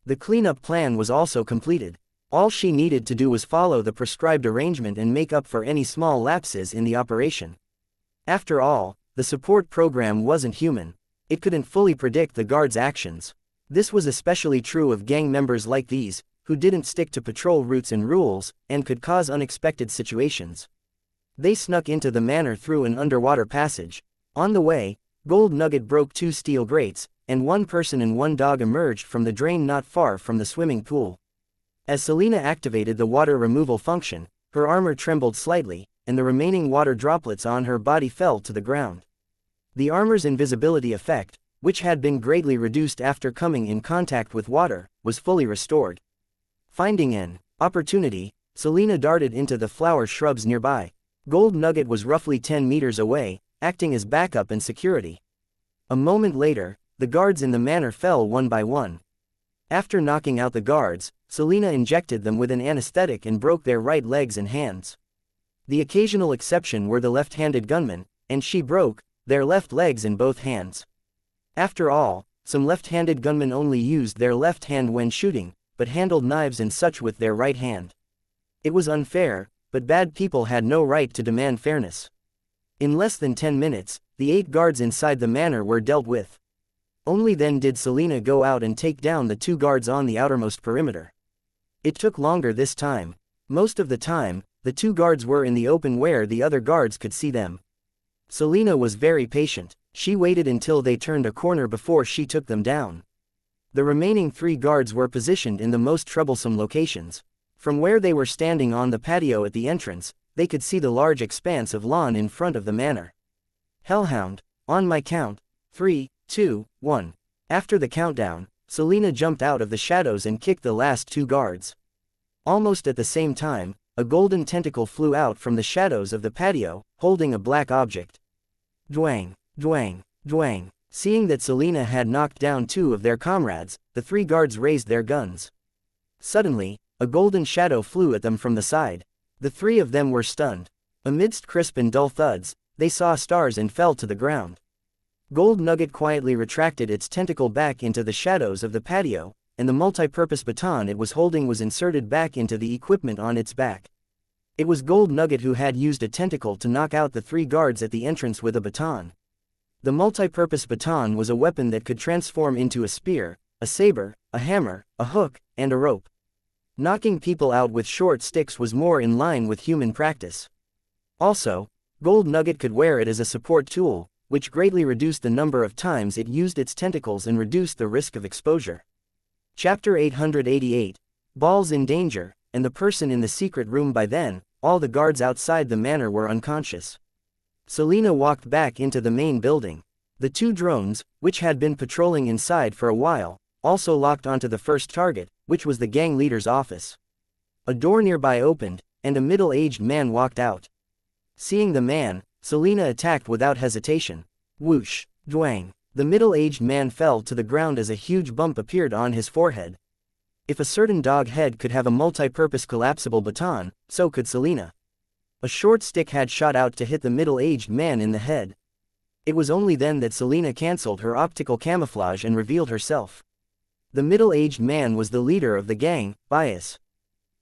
The cleanup plan was also completed. All she needed to do was follow the prescribed arrangement and make up for any small lapses in the operation. After all, the support program wasn't human. It couldn't fully predict the guards' actions. This was especially true of gang members like these, who didn't stick to patrol routes and rules, and could cause unexpected situations. They snuck into the manor through an underwater passage. On the way, Gold Nugget broke 2 steel grates, and 1 person and 1 dog emerged from the drain not far from the swimming pool. As Selena activated the water removal function, her armor trembled slightly, and the remaining water droplets on her body fell to the ground. The armor's invisibility effect, which had been greatly reduced after coming in contact with water, was fully restored. Finding an opportunity, Selena darted into the flower shrubs nearby. Gold Nugget was roughly 10 meters away, acting as backup and security. A moment later, the guards in the manor fell one by one. After knocking out the guards, Selena injected them with an anesthetic and broke their right legs and hands. The occasional exception were the left-handed gunmen, and she broke their left legs and both hands. After all, some left-handed gunmen only used their left hand when shooting, but handled knives and such with their right hand. It was unfair, but bad people had no right to demand fairness. In less than 10 minutes, the 8 guards inside the manor were dealt with. Only then did Selina go out and take down the 2 guards on the outermost perimeter. It took longer this time. Most of the time, the 2 guards were in the open where the other guards could see them. Selina was very patient. She waited until they turned a corner before she took them down. The remaining 3 guards were positioned in the most troublesome locations. From where they were standing on the patio at the entrance, they could see the large expanse of lawn in front of the manor. Hellhound, on my count, 3, 2, 1. After the countdown, Selina jumped out of the shadows and kicked the last 2 guards. Almost at the same time, a golden tentacle flew out from the shadows of the patio, holding a black object. Dwang, dwang, dwang. Seeing that Selina had knocked down 2 of their comrades, the 3 guards raised their guns. Suddenly, a golden shadow flew at them from the side. The 3 of them were stunned. Amidst crisp and dull thuds, they saw stars and fell to the ground. Gold Nugget quietly retracted its tentacle back into the shadows of the patio, and the multi-purpose baton it was holding was inserted back into the equipment on its back. It was Gold Nugget who had used a tentacle to knock out the 3 guards at the entrance with a baton. The multi-purpose baton was a weapon that could transform into a spear, a saber, a hammer, a hook, and a rope. Knocking people out with short sticks was more in line with human practice. Also, Gold Nugget could wear it as a support tool, which greatly reduced the number of times it used its tentacles and reduced the risk of exposure. Chapter 888. Balls in danger, and the person in the secret room. By then, all the guards outside the manor were unconscious. Selina walked back into the main building. The 2 drones, which had been patrolling inside for a while, also locked onto the first target, which was the gang leader's office. A door nearby opened, and a middle-aged man walked out. Seeing the man, Selina attacked without hesitation. Whoosh, dwang. The middle-aged man fell to the ground as a huge bump appeared on his forehead. If a certain dog head could have a multi-purpose collapsible baton, so could Selina. A short stick had shot out to hit the middle-aged man in the head. It was only then that Selina cancelled her optical camouflage and revealed herself. The middle-aged man was the leader of the gang, Bias.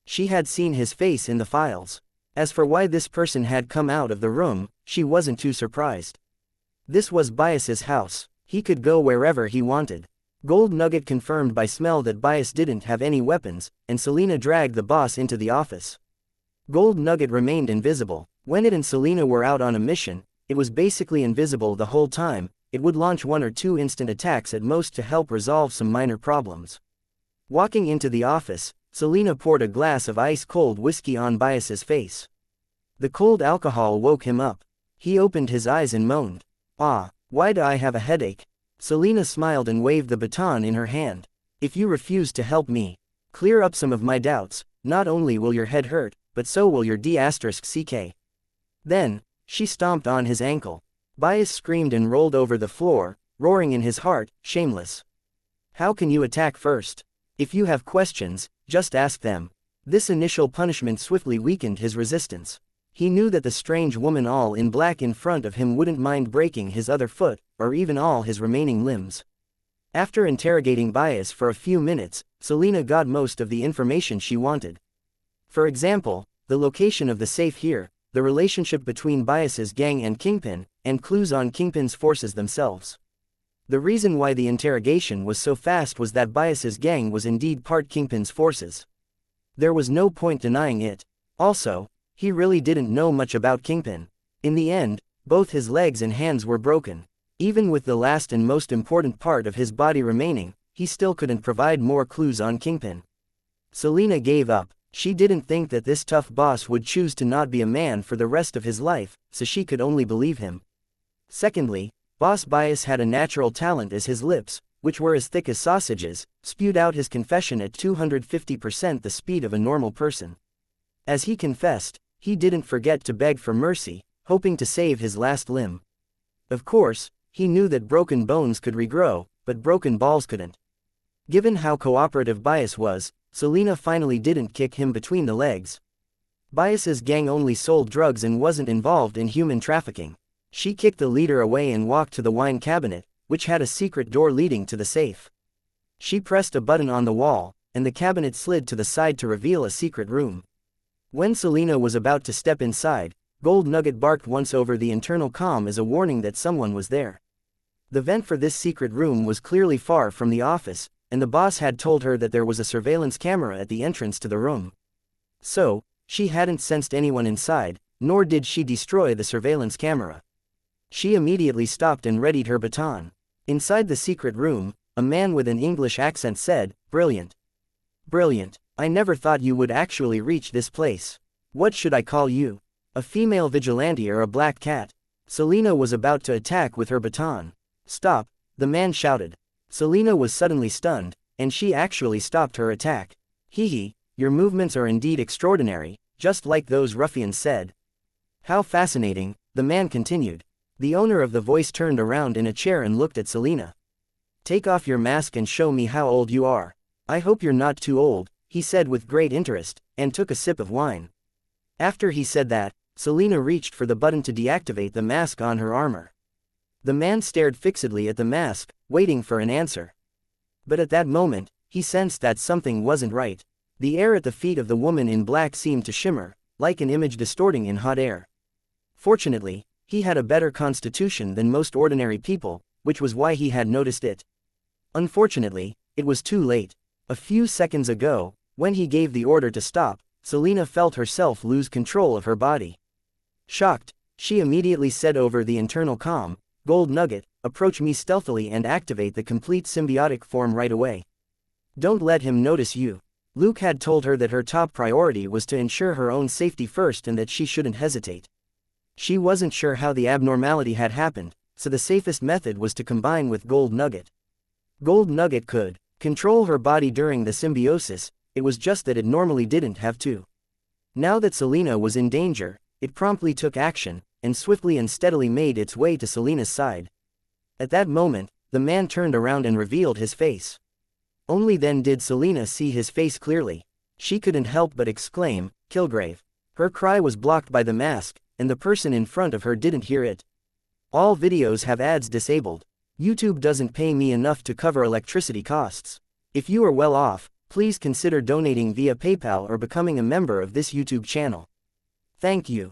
She had seen his face in the files. As for why this person had come out of the room, she wasn't too surprised. This was Bias's house. He could go wherever he wanted. Gold Nugget confirmed by smell that Bias didn't have any weapons, and Selina dragged the boss into the office. Gold Nugget remained invisible. When it and Selina were out on a mission, it was basically invisible the whole time. It would launch 1 or 2 instant attacks at most to help resolve some minor problems. Walking into the office, Selina poured a glass of ice-cold whiskey on Bias's face. The cold alcohol woke him up. He opened his eyes and moaned. "Ah, why do I have a headache?" Selina smiled and waved the baton in her hand. "If you refuse to help me clear up some of my doubts, not only will your head hurt, but so will your D*ck." Then, she stomped on his ankle. Bias screamed and rolled over the floor, roaring in his heart, "Shameless! How can you attack first? If you have questions, just ask them." This initial punishment swiftly weakened his resistance. He knew that the strange woman all in black in front of him wouldn't mind breaking his other foot, or even all his remaining limbs. After interrogating Bias for a few minutes, Selina got most of the information she wanted. For example, the location of the safe here, the relationship between Bias's gang and Kingpin, and clues on Kingpin's forces themselves. The reason why the interrogation was so fast was that Bias's gang was indeed part Kingpin's forces. There was no point denying it. Also, he really didn't know much about Kingpin. In the end, both his legs and hands were broken. Even with the last and most important part of his body remaining, he still couldn't provide more clues on Kingpin. Selina gave up. She didn't think that this tough boss would choose to not be a man for the rest of his life, so she could only believe him. Secondly, Boss Bias had a natural talent as his lips, which were as thick as sausages, spewed out his confession at 250% the speed of a normal person. As he confessed, he didn't forget to beg for mercy, hoping to save his last limb. Of course, he knew that broken bones could regrow, but broken balls couldn't. Given how cooperative Bias was, Selina finally didn't kick him between the legs. Bias's gang only sold drugs and wasn't involved in human trafficking. She kicked the leader away and walked to the wine cabinet, which had a secret door leading to the safe. She pressed a button on the wall, and the cabinet slid to the side to reveal a secret room. When Selena was about to step inside, Gold Nugget barked once over the internal comm as a warning that someone was there. The vent for this secret room was clearly far from the office, and the boss had told her that there was a surveillance camera at the entrance to the room. So, she hadn't sensed anyone inside, nor did she destroy the surveillance camera. She immediately stopped and readied her baton. Inside the secret room, a man with an English accent said, "Brilliant. Brilliant. I never thought you would actually reach this place. What should I call you? A female vigilante or a black cat?" Selena was about to attack with her baton. "Stop," the man shouted. Selena was suddenly stunned, and she actually stopped her attack. "Hee, your movements are indeed extraordinary, just like those ruffians said." "How fascinating," the man continued. The owner of the voice turned around in a chair and looked at Selena. "Take off your mask and show me how old you are." "I hope you're not too old," he said with great interest, and took a sip of wine. After he said that, Selena reached for the button to deactivate the mask on her armor. The man stared fixedly at the mask, waiting for an answer. But at that moment, he sensed that something wasn't right. The air at the feet of the woman in black seemed to shimmer, like an image distorting in hot air. Fortunately, he had a better constitution than most ordinary people, which was why he had noticed it. Unfortunately, it was too late. A few seconds ago, when he gave the order to stop, Selena felt herself lose control of her body. Shocked, she immediately said over the internal comm, "Gold Nugget, approach me stealthily and activate the complete symbiotic form right away. Don't let him notice you." Luke had told her that her top priority was to ensure her own safety first and that she shouldn't hesitate. She wasn't sure how the abnormality had happened, so the safest method was to combine with Gold Nugget. Gold Nugget could control her body during the symbiosis, it was just that it normally didn't have to. Now that Selena was in danger, it promptly took action, and swiftly and steadily made its way to Selena's side. At that moment, the man turned around and revealed his face. Only then did Selena see his face clearly. She couldn't help but exclaim, "Kilgrave." Her cry was blocked by the mask, and the person in front of her didn't hear it. All videos have ads disabled. YouTube doesn't pay me enough to cover electricity costs. If you are well off, please consider donating via PayPal or becoming a member of this YouTube channel. Thank you.